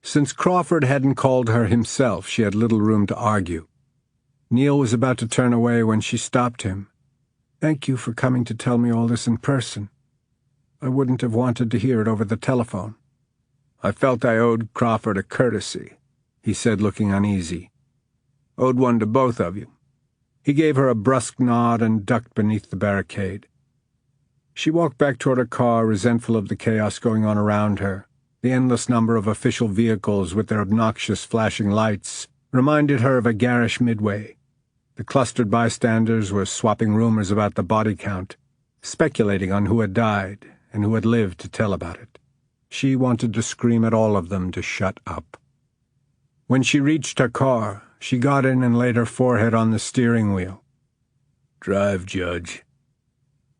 S4: Since Crawford hadn't called her himself, she had little room to argue. Neil was about to turn away when she stopped him.
S5: "Thank you for coming to tell me all this in person. I wouldn't have wanted to hear it over the telephone."
S4: "I felt I owed Crawford a courtesy," he said, looking uneasy. "Owed one to both of you." He gave her a brusque nod and ducked beneath the barricade. She walked back toward her car, resentful of the chaos going on around her. The endless number of official vehicles with their obnoxious flashing lights reminded her of a garish midway. The clustered bystanders were swapping rumors about the body count, speculating on who had died and who had lived to tell about it. She wanted to scream at all of them to shut up. When she reached her car, she got in and laid her forehead on the steering wheel. "Drive, Judge."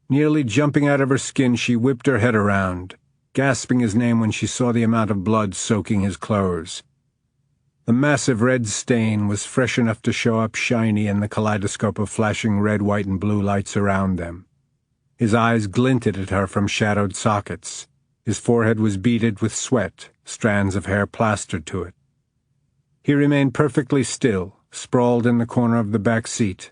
S4: Nearly jumping out of her skin, she whipped her head around, gasping his name when she saw the amount of blood soaking his clothes. The massive red stain was fresh enough to show up shiny in the kaleidoscope of flashing red, white, and blue lights around them. His eyes glinted at her from shadowed sockets. His forehead was beaded with sweat, strands of hair plastered to it. He remained perfectly still, sprawled in the corner of the back seat,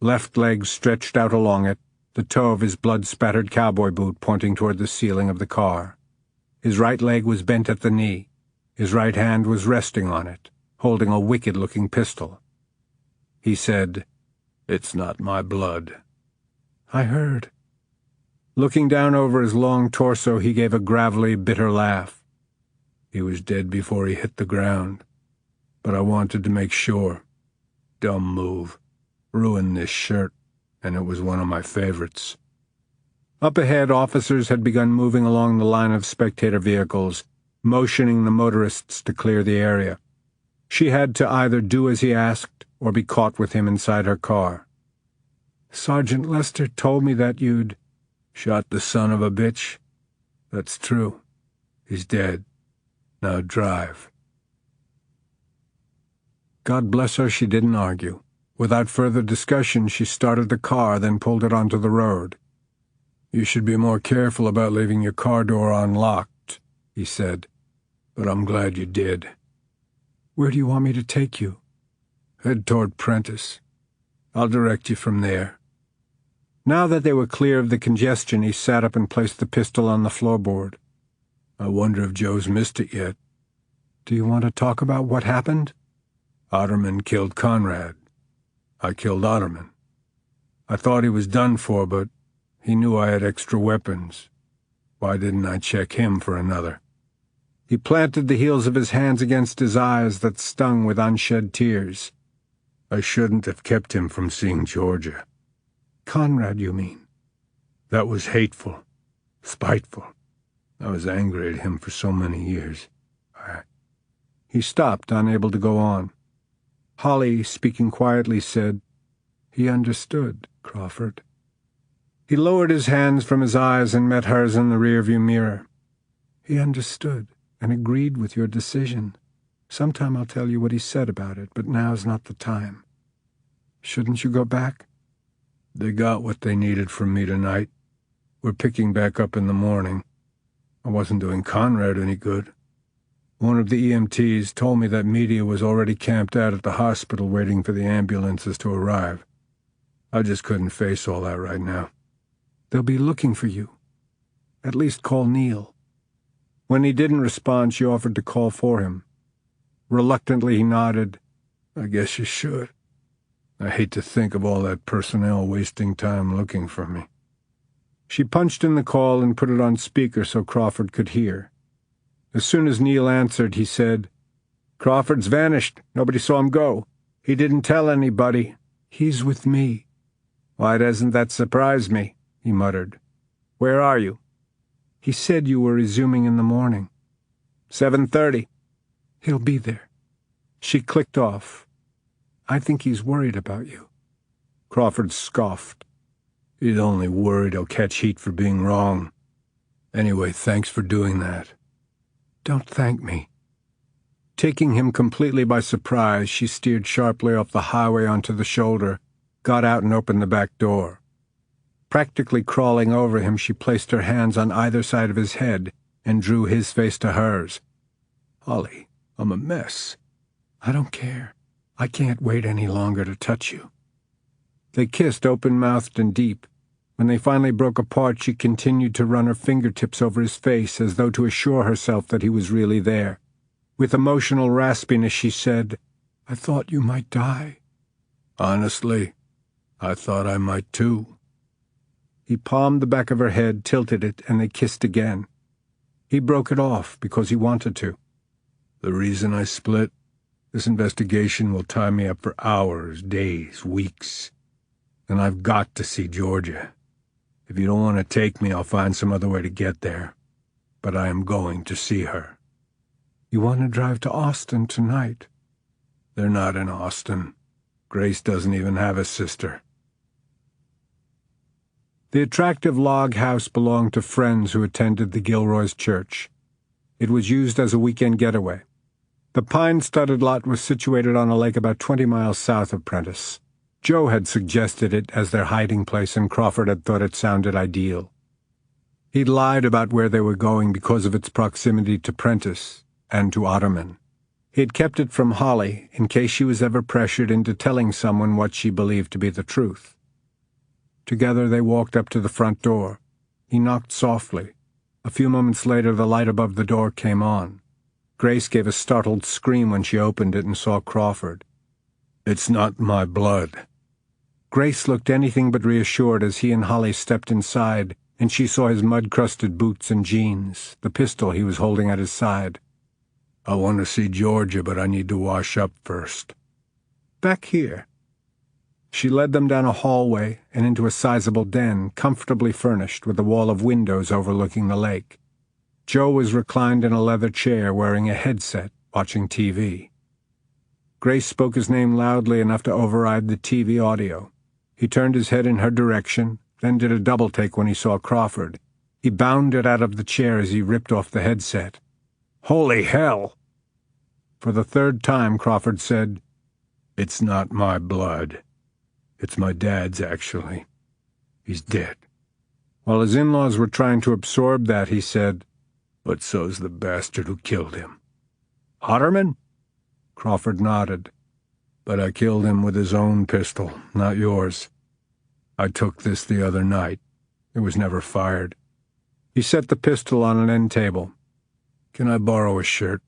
S4: left leg stretched out along it, the toe of his blood-spattered cowboy boot pointing toward the ceiling of the car. His right leg was bent at the knee. His right hand was resting on it, holding a wicked-looking pistol. He said, "It's not my blood."
S5: "I heard."
S4: Looking down over his long torso, he gave a gravelly, bitter laugh. "He was dead before he hit the ground. But I wanted to make sure. Dumb move. Ruined this shirt, and it was one of my favorites." Up ahead, officers had begun moving along the line of spectator vehicles, motioning the motorists to clear the area. She had to either do as he asked or be caught with him inside her car.
S5: "Sergeant Lester told me that you'd—"
S4: "Shot the son of a bitch?"
S3: That's true. He's dead. Now drive. God bless her, she didn't argue. Without further discussion, she started the car, then pulled it onto the road. You should be more careful about leaving your car door unlocked, he said, but I'm glad you did.
S5: Where do you want me to take you?
S3: Head toward Prentice. I'll direct you from there. Now that they were clear of the congestion, he sat up and placed the pistol on the floorboard. I wonder if Joe's missed it yet.
S5: Do you want to talk about what happened?
S3: Otterman killed Conrad. I killed Otterman. I thought he was done for, but he knew I had extra weapons. Why didn't I check him for another? He planted the heels of his hands against his eyes that stung with unshed tears. I shouldn't have kept him from seeing Georgia.
S5: Conrad, you mean?
S3: That was hateful, spiteful. I was angry at him for so many years. He stopped, unable to go on. Holly, speaking quietly, said,
S5: He understood, Crawford.
S3: He lowered his hands from his eyes and met hers in the rearview mirror.
S5: He understood and agreed with your decision. Sometime I'll tell you what he said about it, but now's not the time. Shouldn't you go back?
S3: They got what they needed from me tonight. We're picking back up in the morning. I wasn't doing Conrad any good. One of the EMTs told me that media was already camped out at the hospital waiting for the ambulances to arrive. I just couldn't face all that right now.
S5: They'll be looking for you. At least call Neil.
S3: When he didn't respond, she offered to call for him. Reluctantly, he nodded. I guess you should. I hate to think of all that personnel wasting time looking for me. She punched in the call and put it on speaker so Crawford could hear. As soon as Neil answered, he said, Crawford's vanished. Nobody saw him go. He didn't tell anybody.
S5: He's with me.
S3: Why doesn't that surprise me? He muttered. Where are you?
S5: He said you were resuming in the morning.
S3: 7:30.
S5: He'll be there.
S3: She clicked off.
S5: I think he's worried about you.
S3: Crawford scoffed. He's only worried I'll catch heat for being wrong. Anyway, thanks for doing that.
S5: Don't thank me.
S3: Taking him completely by surprise, she steered sharply off the highway onto the shoulder, got out and opened the back door. Practically crawling over him, she placed her hands on either side of his head and drew his face to hers.
S5: Holly, I'm a mess. I don't care. I can't wait any longer to touch you.
S3: They kissed open-mouthed and deep. When they finally broke apart, she continued to run her fingertips over his face as though to assure herself that he was really there. With emotional raspiness, she said,
S5: I thought you might die.
S3: Honestly, I thought I might too. He palmed the back of her head, tilted it, and they kissed again. He broke it off because he wanted to. The reason I split? This investigation will tie me up for hours, days, weeks. And I've got to see Georgia. If you don't want to take me, I'll find some other way to get there. But I am going to see her.
S5: You want to drive to Austin tonight?
S3: They're not in Austin. Grace doesn't even have a sister. The attractive log house belonged to friends who attended the Gilroy's church. It was used as a weekend getaway. The pine-studded lot was situated on a lake about 20 miles south of Prentice. Joe had suggested it as their hiding place, and Crawford had thought it sounded ideal. He'd lied about where they were going because of its proximity to Prentice and to Otterman. He had kept it from Holly in case she was ever pressured into telling someone what she believed to be the truth. Together they walked up to the front door. He knocked softly. A few moments later the light above the door came on. Grace gave a startled scream when she opened it and saw Crawford. It's not my blood. Grace looked anything but reassured as he and Holly stepped inside, and she saw his mud-crusted boots and jeans, the pistol he was holding at his side. I want to see Georgia, but I need to wash up first. Back here. She led them down a hallway and into a sizable den, comfortably furnished, with a wall of windows overlooking the lake. Joe was reclined in a leather chair, wearing a headset, watching TV. Grace spoke his name loudly enough to override the TV audio. He turned his head in her direction, then did a double-take when he saw Crawford. He bounded out of the chair as he ripped off the headset. "Holy hell!" For the third time, Crawford said, "It's not my blood. It's my dad's, actually. He's dead." While his in-laws were trying to absorb that, he said, "But so's the bastard who killed him." "Otterman?" Crawford nodded. "But I killed him with his own pistol, not yours. I took this the other night. It was never fired." He set the pistol on an end table. "Can I borrow a shirt?"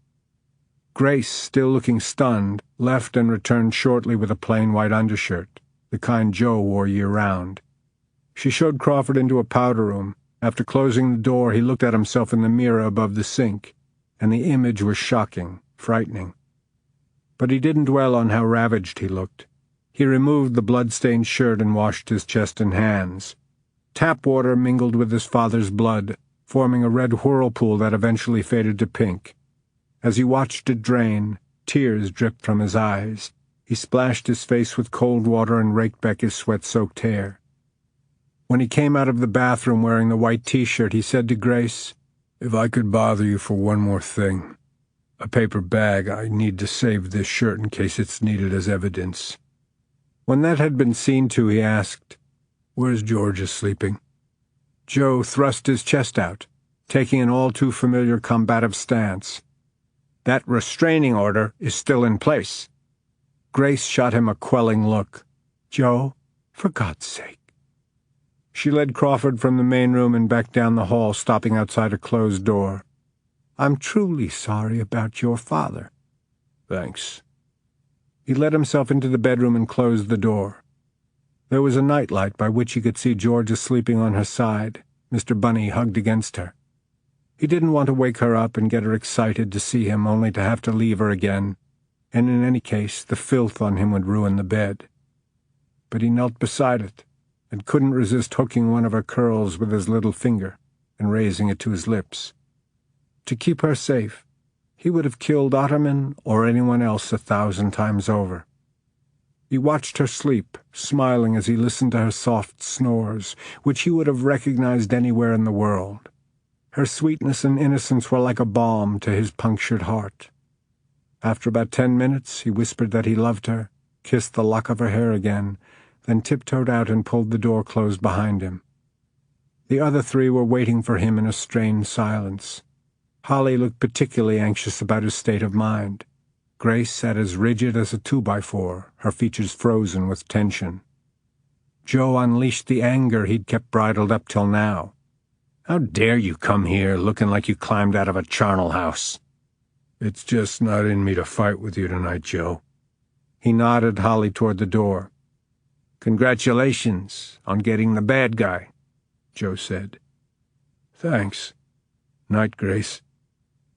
S3: Grace, still looking stunned, left and returned shortly with a plain white undershirt, the kind Joe wore year-round. She showed Crawford into a powder room. After closing the door, he looked at himself in the mirror above the sink, and the image was shocking, frightening. But he didn't dwell on how ravaged he looked. He removed the blood-stained shirt and washed his chest and hands. Tap water mingled with his father's blood, forming a red whirlpool that eventually faded to pink. As he watched it drain, tears dripped from his eyes. He splashed his face with cold water and raked back his sweat-soaked hair. When he came out of the bathroom wearing the white T-shirt, he said to Grace, "If I could bother you for one more thing. A paper bag. I need to save this shirt in case it's needed as evidence." When that had been seen to, he asked, "Where's Georgia sleeping?" Joe thrust his chest out, taking an all-too-familiar combative stance. "That restraining order is still in place." Grace shot him a quelling look. "Joe, for God's sake." She led Crawford from the main room and back down the hall, stopping outside a closed door. "I'm truly sorry about your father." "Thanks." He let himself into the bedroom and closed the door. There was a nightlight by which he could see Georgia sleeping on her side, Mr. Bunny hugged against her. He didn't want to wake her up and get her excited to see him only to have to leave her again, and in any case the filth on him would ruin the bed. But he knelt beside it and couldn't resist hooking one of her curls with his little finger and raising it to his lips. To keep her safe, he would have killed Otterman or anyone else 1,000 times over. He watched her sleep, smiling as he listened to her soft snores, which he would have recognized anywhere in the world. Her sweetness and innocence were like a balm to his punctured heart. After about 10 minutes, he whispered that he loved her, kissed the lock of her hair again, then tiptoed out and pulled the door closed behind him. The other three were waiting for him in a strained silence. Holly looked particularly anxious about his state of mind. Grace sat as rigid as a 2x4, her features frozen with tension. Joe unleashed the anger he'd kept bridled up till now. "How dare you come here looking like you climbed out of a charnel house?" "It's just not in me to fight with you tonight, Joe." He nodded Holly toward the door. "Congratulations on getting the bad guy," Joe said. "Thanks. Night, Grace."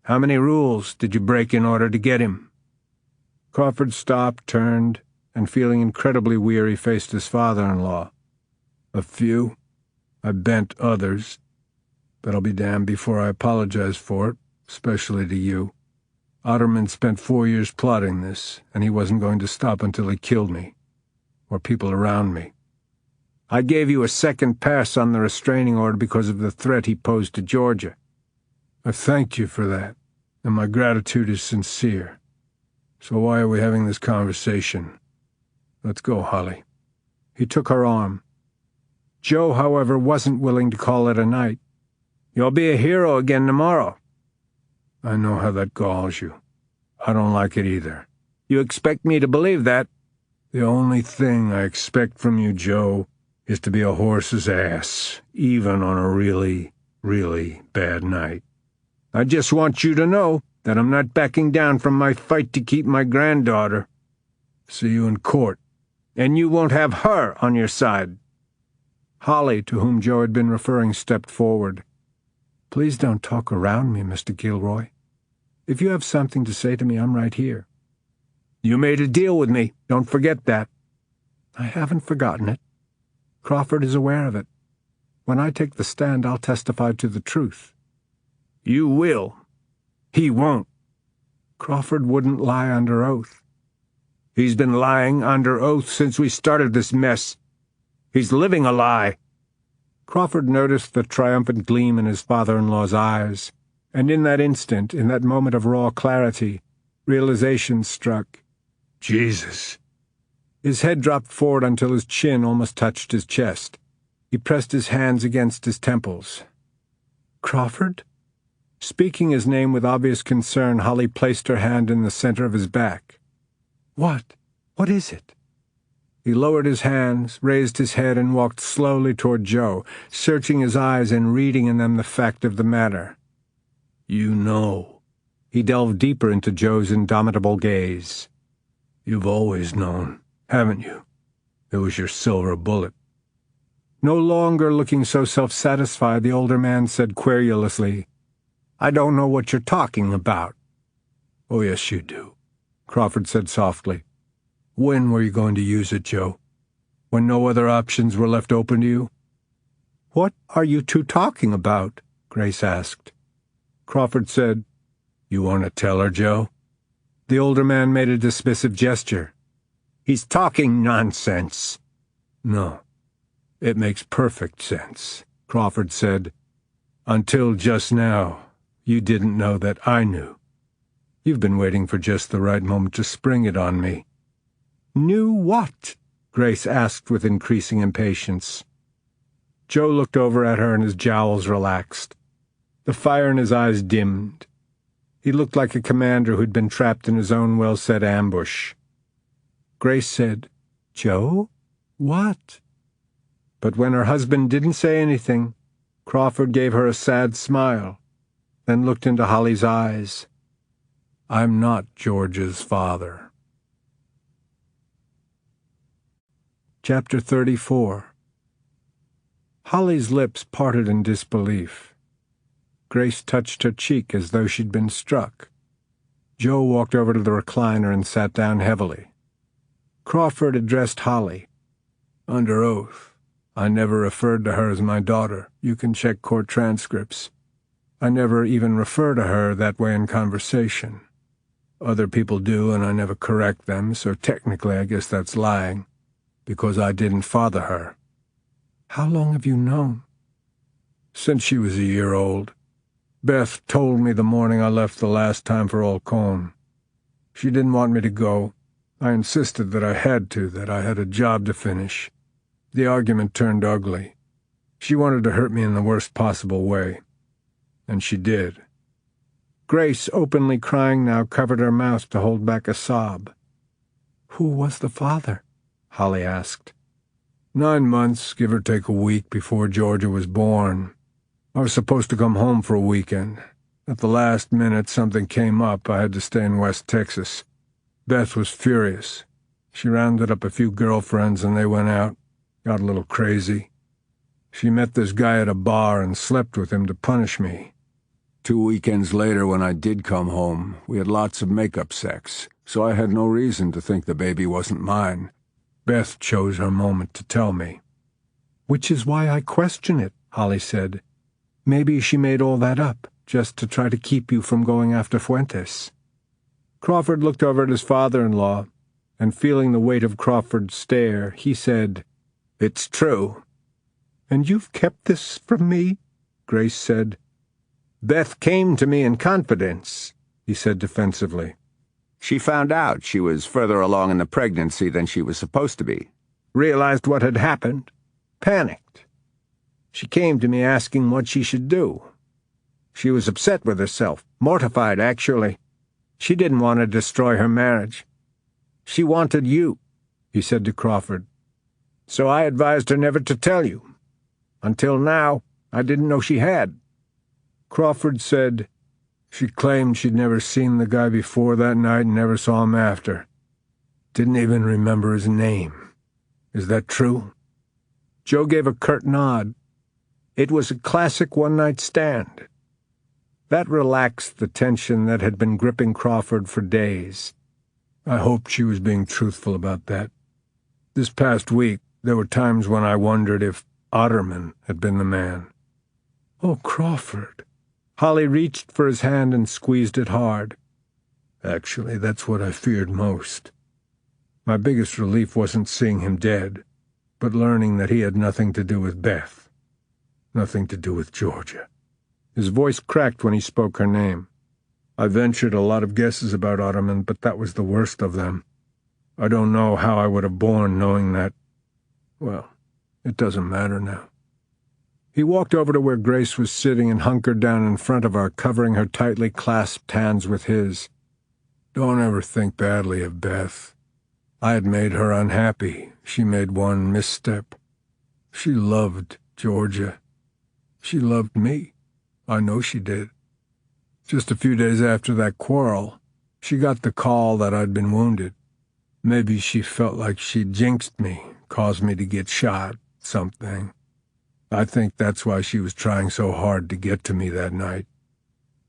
S3: "How many rules did you break in order to get him?" Crawford stopped, turned, and feeling incredibly weary, faced his father-in-law. "A few. I bent others. But I'll be damned before I apologize for it, especially to you. Otterman spent 4 years plotting this, and he wasn't going to stop until he killed me, or people around me. I gave you a second pass on the restraining order because of the threat he posed to Georgia. I thanked you for that, and my gratitude is sincere. So why are we having this conversation? Let's go, Holly." He took her arm. Joe, however, wasn't willing to call it a night. "You'll be a hero again tomorrow." "I know how that galls you. I don't like it either." "You expect me to believe that?" "The only thing I expect from you, Joe, is to be a horse's ass, even on a really, really bad night. I just want you to know that I'm not backing down from my fight to keep my granddaughter. See you in court. And you won't have her on your side." Holly, to whom Joe had been referring, stepped forward. "Please don't talk around me, Mr. Gilroy. If you have something to say to me, I'm right here." "You made a deal with me. Don't forget that." "I haven't forgotten it. Crawford is aware of it. When I take the stand, I'll testify to the truth." "You will. He won't." "Crawford wouldn't lie under oath." "He's been lying under oath since we started this mess. He's living a lie." Crawford noticed the triumphant gleam in his father-in-law's eyes, and in that instant, in that moment of raw clarity, realization struck. Jesus! His head dropped forward until his chin almost touched his chest. He pressed his hands against his temples. "Crawford?" Speaking his name with obvious concern, Holly placed her hand in the center of his back. "What? What is it?" He lowered his hands, raised his head, and walked slowly toward Joe, searching his eyes and reading in them the fact of the matter. "You know." He delved deeper into Joe's indomitable gaze. "You've always known, haven't you? It was your silver bullet." No longer looking so self-satisfied, the older man said querulously, "I don't know what you're talking about." "Oh, yes, you do," Crawford said softly. "When were you going to use it, Joe? When no other options were left open to you?" "What are you two talking about?" Grace asked. Crawford said, "You want to tell her, Joe?" The older man made a dismissive gesture. "He's talking nonsense." "No, it makes perfect sense," Crawford said. "Until just now, you didn't know that I knew. You've been waiting for just the right moment to spring it on me." "Knew what?" Grace asked with increasing impatience. Joe looked over at her and his jowls relaxed. The fire in his eyes dimmed. He looked like a commander who'd been trapped in his own well-set ambush. Grace said, "Joe? What?" But when her husband didn't say anything, Crawford gave her a sad smile, then looked into Holly's eyes. "I'm not George's father." Chapter 34. Holly's lips parted in disbelief. Grace touched her cheek as though she'd been struck. Joe walked over to the recliner and sat down heavily. Crawford addressed Holly. "Under oath, I never referred to her as my daughter. You can check court transcripts. I never even refer to her that way in conversation. Other people do, and I never correct them, so technically I guess that's lying, because I didn't father her." "How long have you known?" "Since she was a year old. Beth told me the morning I left the last time for Olcone. She didn't want me to go. I insisted that I had to, that I had a job to finish. The argument turned ugly. She wanted to hurt me in the worst possible way. And she did." Grace, openly crying now, covered her mouth to hold back a sob. "Who was the father?" Holly asked. 9 months, give or take a week, before Georgia was born. I was supposed to come home for a weekend. At the last minute, something came up. I had to stay in West Texas. Beth was furious. She rounded up a few girlfriends and they went out, got a little crazy. She met this guy at a bar and slept with him to punish me. 2 weekends later, when I did come home, we had lots of make-up sex, so I had no reason to think the baby wasn't mine. Beth chose her moment to tell me. "Which is why I question it," Holly said. "Maybe she made all that up, just to try to keep you from going after Fuentes." Crawford looked over at his father-in-law, and feeling the weight of Crawford's stare, he said, "It's true." "And you've kept this from me?" Grace said. "Beth came to me in confidence," he said defensively. "She found out she was further along in the pregnancy than she was supposed to be. Realized what had happened. Panicked. She came to me asking what she should do. She was upset with herself, mortified, actually. She didn't want to destroy her marriage. She wanted you," he said to Crawford. "So I advised her never to tell you. Until now, I didn't know she had." Crawford said, "She claimed she'd never seen the guy before that night and never saw him after. Didn't even remember his name. Is that true?" Joe gave a curt nod. It was a classic one-night stand. That relaxed the tension that had been gripping Crawford for days. I hoped she was being truthful about that. This past week, there were times when I wondered if Otterman had been the man. "Oh, Crawford." Holly reached for his hand and squeezed it hard. "Actually, that's what I feared most. My biggest relief wasn't seeing him dead, but learning that he had nothing to do with Beth. Nothing to do with Georgia. His voice cracked when he spoke her name. I ventured a lot of guesses about Ottoman, but that was the worst of them. I don't know how I would have borne knowing that. Well, it doesn't matter now. He walked over to where Grace was sitting and hunkered down in front of her, covering her tightly clasped hands with his. Don't ever think badly of Beth. I had made her unhappy. She made one misstep. She loved Georgia. She loved me. I know she did. Just a few days after that quarrel, she got the call that I'd been wounded. Maybe she felt like she'd jinxed me, caused me to get shot, something. I think that's why she was trying so hard to get to me that night.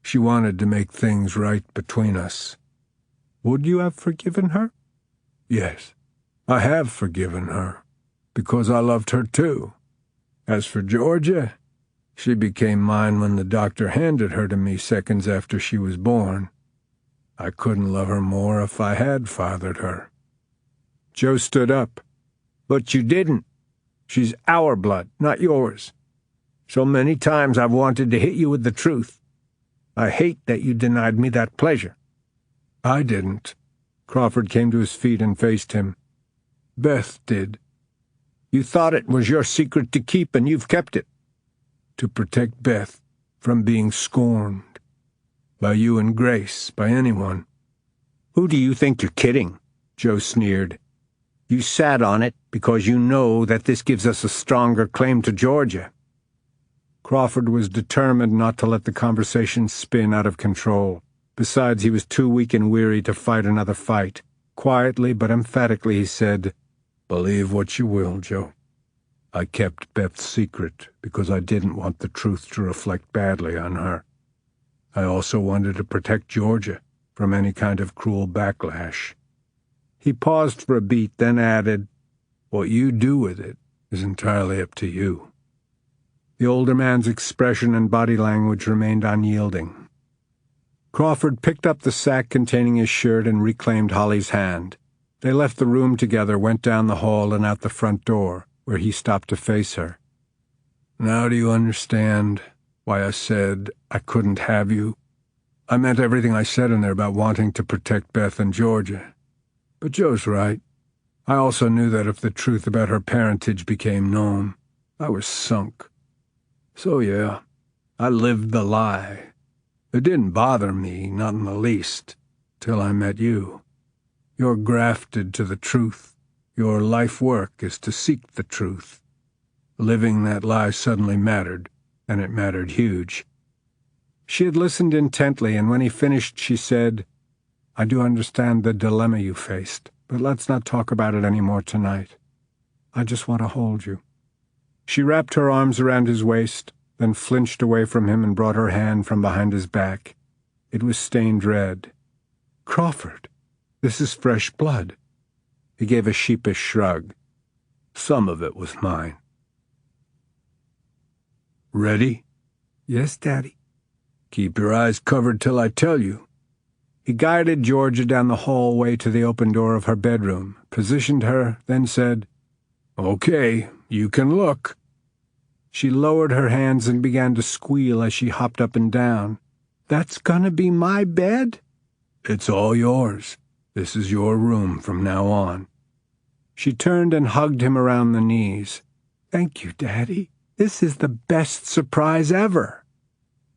S3: She wanted to make things right between us. Would you have forgiven her? Yes, I have forgiven her, because I loved her too. As for Georgia, she became mine when the doctor handed her to me seconds after she was born. I couldn't love her more if I had fathered her. Joe stood up. But you didn't. She's our blood, not yours. So many times I've wanted to hit you with the truth. I hate that you denied me that pleasure. I didn't. Crawford came to his feet and faced him. Beth did. You thought it was your secret to keep, and you've kept it. To protect Beth from being scorned. By you and Grace, by anyone. Who do you think you're kidding? Joe sneered. You sat on it because you know that this gives us a stronger claim to Georgia. Crawford was determined not to let the conversation spin out of control. Besides, he was too weak and weary to fight another fight. Quietly but emphatically he said, Believe what you will, Joe. I kept Beth's secret because I didn't want the truth to reflect badly on her. I also wanted to protect Georgia from any kind of cruel backlash. He paused for a beat, then added, What you do with it is entirely up to you. The older man's expression and body language remained unyielding. Crawford picked up the sack containing his shirt and reclaimed Holly's hand. They left the room together, went down the hall and out the front door, where he stopped to face her. Now do you understand why I said I couldn't have you? I meant everything I said in there about wanting to protect Beth and Georgia. But Joe's right. I also knew that if the truth about her parentage became known, I was sunk. So yeah, I lived the lie. It didn't bother me, not in the least, till I met you. You're grafted to the truth. Your life work is to seek the truth. Living that lie suddenly mattered, and it mattered huge. She had listened intently, and when he finished she said, I do understand the dilemma you faced, but let's not talk about it any more tonight. I just want to hold you. She wrapped her arms around his waist, then flinched away from him and brought her hand from behind his back. It was stained red. Crawford, this is fresh blood. He gave a sheepish shrug. Some of it was mine. Ready? Yes, Daddy. Keep your eyes covered till I tell you. He guided Georgia down the hallway to the open door of her bedroom, positioned her, then said, Okay, you can look. She lowered her hands and began to squeal as she hopped up and down. That's gonna be my bed? It's all yours. This is your room from now on. She turned and hugged him around the knees. Thank you, Daddy. This is the best surprise ever.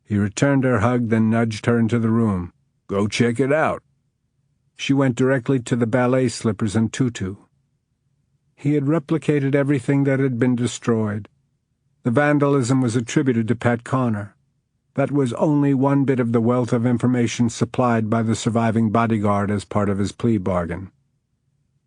S3: He returned her hug, then nudged her into the room. Go check it out. She went directly to the ballet slippers and tutu. He had replicated everything that had been destroyed. The vandalism was attributed to Pat Connor. That was only one bit of the wealth of information supplied by the surviving bodyguard as part of his plea bargain.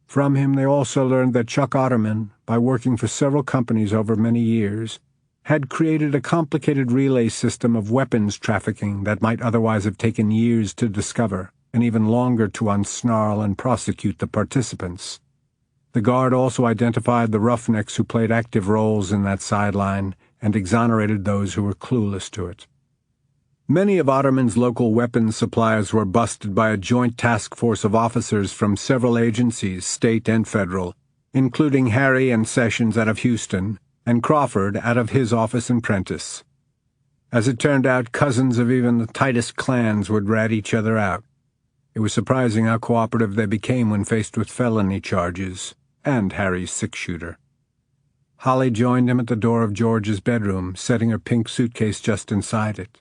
S3: From him they also learned that Chuck Ottoman, by working for several companies over many years, had created a complicated relay system of weapons trafficking that might otherwise have taken years to discover, and even longer to unsnarl and prosecute the participants. The guard also identified the roughnecks who played active roles in that sideline and exonerated those who were clueless to it. Many of Ottoman's local weapons suppliers were busted by a joint task force of officers from several agencies, state and federal, including Harry and Sessions out of Houston, and Crawford out of his office and Prentice. As it turned out, cousins of even the tightest clans would rat each other out. It was surprising how cooperative they became when faced with felony charges, and Harry's six-shooter. Holly joined him at the door of George's bedroom, setting her pink suitcase just inside it.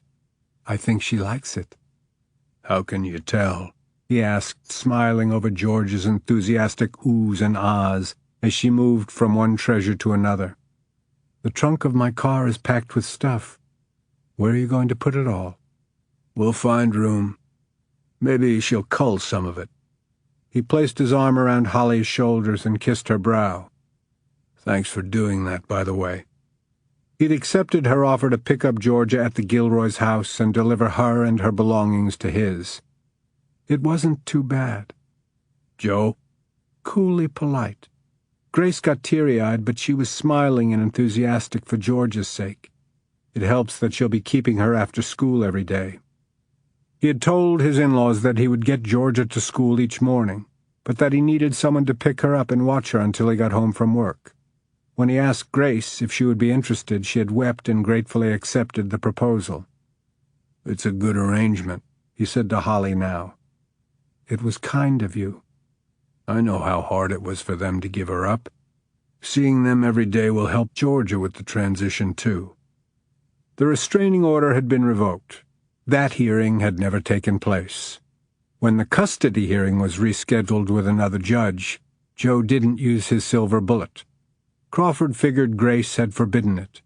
S3: "I think she likes it." "How can you tell?" he asked, smiling over George's enthusiastic oohs and ahs as she moved from one treasure to another. "The trunk of my car is packed with stuff. Where are you going to put it all?" "We'll find room. Maybe she'll cull some of it." He placed his arm around Holly's shoulders and kissed her brow. "Thanks for doing that, by the way." He'd accepted her offer to pick up Georgia at the Gilroy's house and deliver her and her belongings to his. It wasn't too bad. "Joe?" Coolly polite. Grace got teary-eyed, but she was smiling and enthusiastic for Georgia's sake. It helps that she'll be keeping her after school every day. He had told his in-laws that he would get Georgia to school each morning, but that he needed someone to pick her up and watch her until he got home from work. When he asked Grace if she would be interested, she had wept and gratefully accepted the proposal. "It's a good arrangement," he said to Holly now. "It was kind of you." "I know how hard it was for them to give her up. Seeing them every day will help Georgia with the transition, too." The restraining order had been revoked. That hearing had never taken place. When the custody hearing was rescheduled with another judge, Joe didn't use his silver bullet. Crawford figured Grace had forbidden it.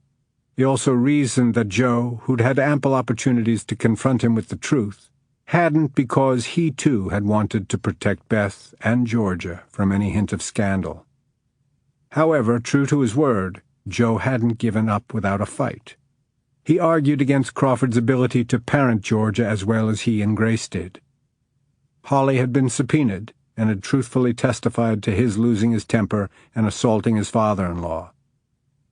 S3: He also reasoned that Joe, who'd had ample opportunities to confront him with the truth, hadn't because he too had wanted to protect Beth and Georgia from any hint of scandal. However, true to his word, Joe hadn't given up without a fight. He argued against Crawford's ability to parent Georgia as well as he and Grace did. Holly had been subpoenaed and had truthfully testified to his losing his temper and assaulting his father-in-law.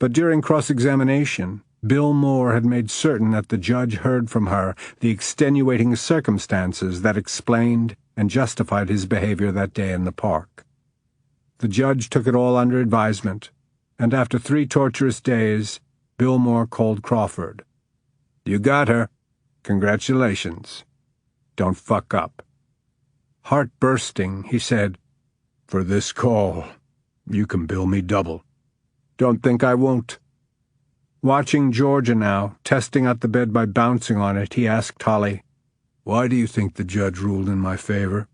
S3: But during cross-examination, Bill Moore had made certain that the judge heard from her the extenuating circumstances that explained and justified his behavior that day in the park. The judge took it all under advisement, and after 3 torturous days, Bill Moore called Crawford. "You got her. Congratulations. Don't fuck up." Heart bursting, he said, "For this call, you can bill me double." "Don't think I won't." Watching Georgia now, testing out the bed by bouncing on it, he asked Holly, "Why do you think the judge ruled in my favor?"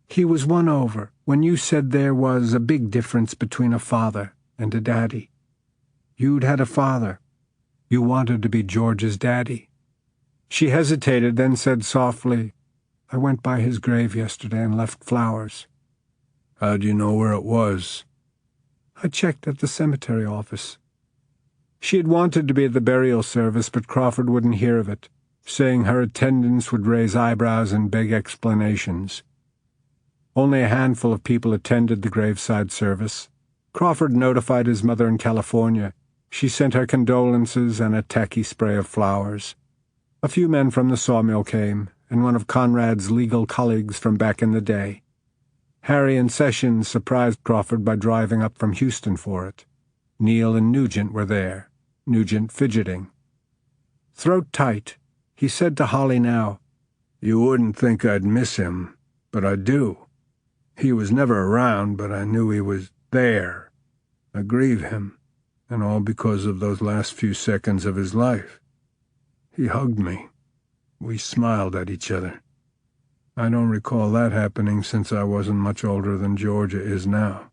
S3: "He was won over when you said there was a big difference between a father and a daddy. You'd had a father. You wanted to be George's daddy." She hesitated, then said softly, "I went by his grave yesterday and left flowers." "How do you know where it was?" "I checked at the cemetery office." She had wanted to be at the burial service, but Crawford wouldn't hear of it, saying her attendance would raise eyebrows and beg explanations. Only a handful of people attended the graveside service. Crawford notified his mother in California. She sent her condolences and a tacky spray of flowers. A few men from the sawmill came, and one of Conrad's legal colleagues from back in the day. Harry and Sessions surprised Crawford by driving up from Houston for it. Neil and Nugent were there, Nugent fidgeting. Throat tight, he said to Holly now, "You wouldn't think I'd miss him, but I do. He was never around, but I knew he was there. I grieve him, and all because of those last few seconds of his life. He hugged me. We smiled at each other. I don't recall that happening since I wasn't much older than Georgia is now.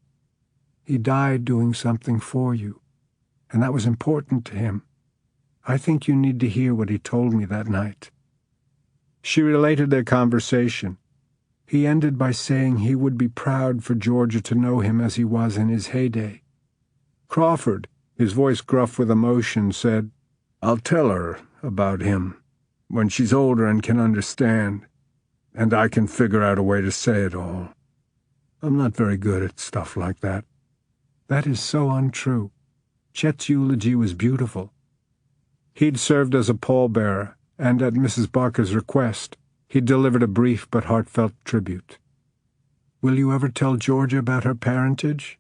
S3: He died doing something for you, and that was important to him. I think you need to hear what he told me that night." She related their conversation. He ended by saying he would be proud for Georgia to know him as he was in his heyday. Crawford, his voice gruff with emotion, said, "I'll tell her about him when she's older and can understand, and I can figure out a way to say it all. I'm not very good at stuff like that." "That is so untrue. Chet's eulogy was beautiful." He'd served as a pallbearer, and at Mrs. Barker's request, he delivered a brief but heartfelt tribute. "Will you ever tell Georgia about her parentage?"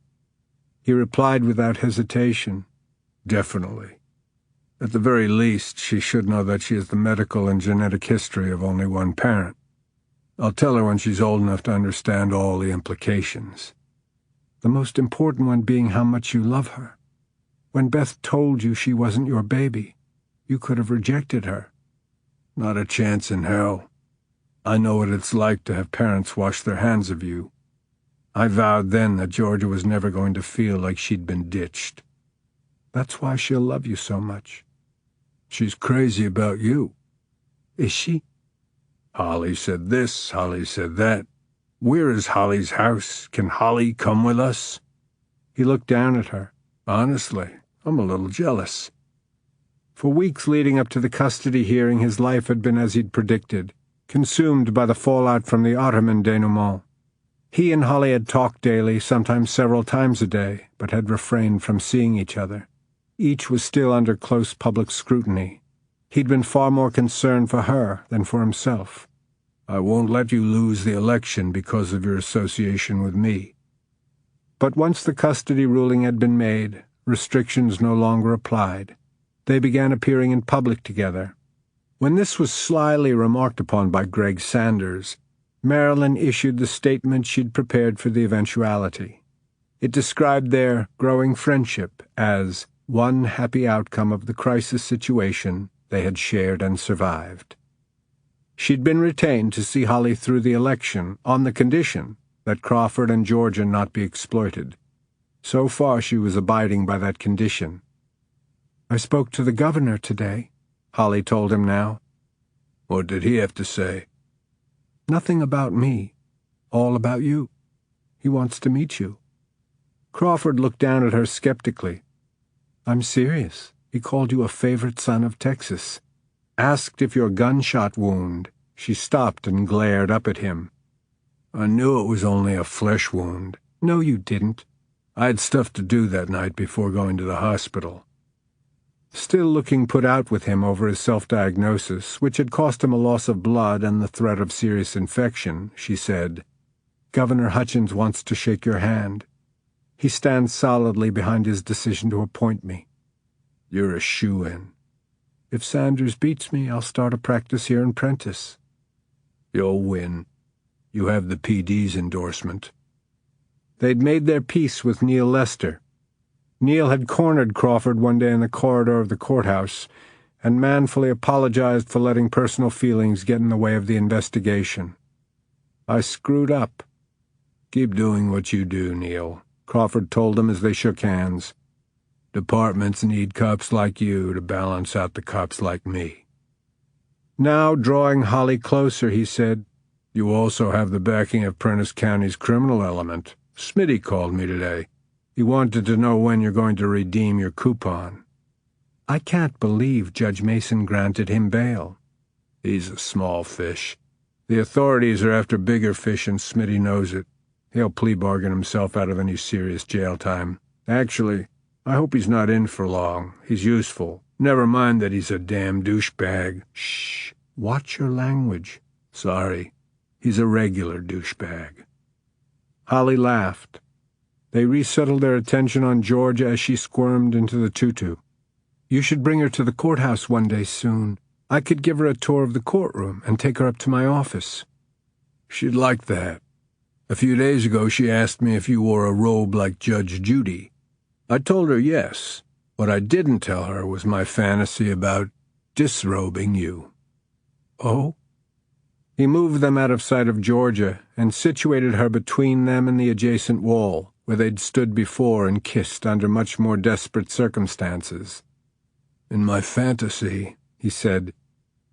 S3: He replied without hesitation, Definitely. At the very least, she should know that she has the medical and genetic history of only one parent. I'll tell her when she's old enough to understand all the implications. The most important one being how much you love her. When Beth told you she wasn't your baby, you could have rejected her. Not a chance in hell. I know what it's like to have parents wash their hands of you. I vowed then that Georgia was never going to feel like she'd been ditched. That's why she'll love you so much. She's crazy about you. Is she? Holly said this, Holly said that. Where is Holly's house? Can Holly come with us? He looked down at her. Honestly, I'm a little jealous. For weeks leading up to the custody hearing, his life had been as he'd predicted, consumed by the fallout from the Ottoman denouement. He and Holly had talked daily, sometimes several times a day, but had refrained from seeing each other. Each was still under close public scrutiny. He'd been far more concerned for her than for himself. I won't let you lose the election because of your association with me. But once the custody ruling had been made, restrictions no longer applied. They began appearing in public together. When this was slyly remarked upon by Greg Sanders, Marilyn issued the statement she'd prepared for the eventuality. It described their growing friendship as one happy outcome of the crisis situation they had shared and survived. She'd been retained to see Holly through the election on the condition that Crawford and Georgia not be exploited. So far she was abiding by that condition. "I spoke to the governor today," Holly told him now. "What did he have to say?" "Nothing about me. All about you. He wants to meet you." Crawford looked down at her skeptically. "I'm serious. He called you a favorite son of Texas. Asked if your gunshot wound." She stopped and glared up at him. "I knew it was only a flesh wound." "No, you didn't." "I had stuff to do that night before going to the hospital." Still looking put out with him over his self-diagnosis, which had cost him a loss of blood and the threat of serious infection, she said, "Governor Hutchins wants to shake your hand. He stands solidly behind his decision to appoint me." "You're a shoo-in." "If Sanders beats me, I'll start a practice here in Prentice." "You'll win. You have the PD's endorsement." They'd made their peace with Neil Lester. Neil had cornered Crawford one day in the corridor of the courthouse and manfully apologized for letting personal feelings get in the way of the investigation. "I screwed up." "Keep doing what you do, Neil," Crawford told him as they shook hands. "Departments need cops like you to balance out the cops like me." Now, drawing Holly closer, he said, "You also have the backing of Prentice County's criminal element. Smitty called me today. He wanted to know when you're going to redeem your coupon." "I can't believe Judge Mason granted him bail." "He's a small fish. The authorities are after bigger fish, and Smitty knows it. He'll plea bargain himself out of any serious jail time. Actually, I hope he's not in for long. He's useful. Never mind that he's a damn douchebag." "Shh. Watch your language." "Sorry. He's a regular douchebag." Holly laughed. They resettled their attention on Georgia as she squirmed into the tutu. "You should bring her to the courthouse one day soon. I could give her a tour of the courtroom and take her up to my office." "She'd like that. A few days ago she asked me if you wore a robe like Judge Judy. I told her yes. What I didn't tell her was my fantasy about disrobing you." "Oh?" He moved them out of sight of Georgia and situated her between them and the adjacent wall, where they'd stood before and kissed under much more desperate circumstances. "In my fantasy," he said,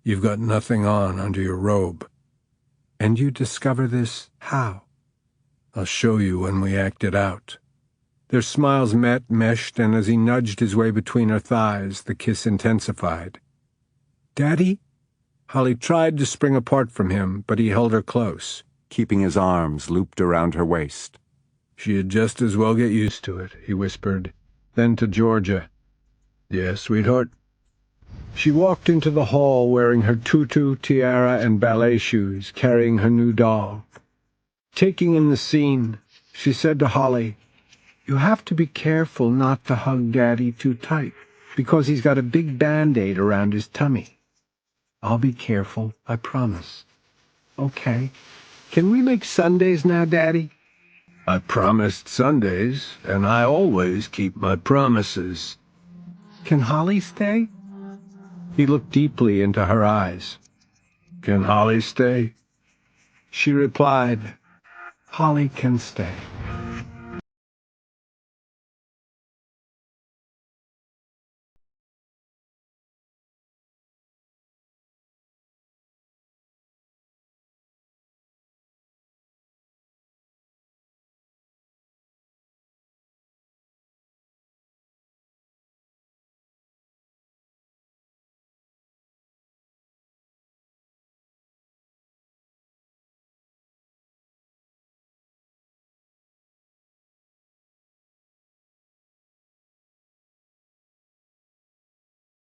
S3: "you've got nothing on under your robe." "And you discover this how?" "I'll show you when we act it out." Their smiles meshed, and as he nudged his way between her thighs, the kiss intensified. "Daddy?" Holly tried to spring apart from him, but he held her close,
S5: keeping his arms looped around her waist.
S3: "She'd just as well get used to it," he whispered. Then to Georgia, "Yes, sweetheart?" She walked into the hall wearing her tutu, tiara, and ballet shoes, carrying her new doll. Taking in the scene, she said to Holly,
S2: You have to be careful not to hug Daddy too tight, because he's got a big Band-Aid around his tummy. I'll be careful, I promise. Okay. Can we make Sundays now, Daddy?
S3: I promised Sundays, and I always keep my promises.
S2: Can Holly stay? He looked deeply into her eyes.
S3: Can Holly stay?
S2: She replied, Holly can stay.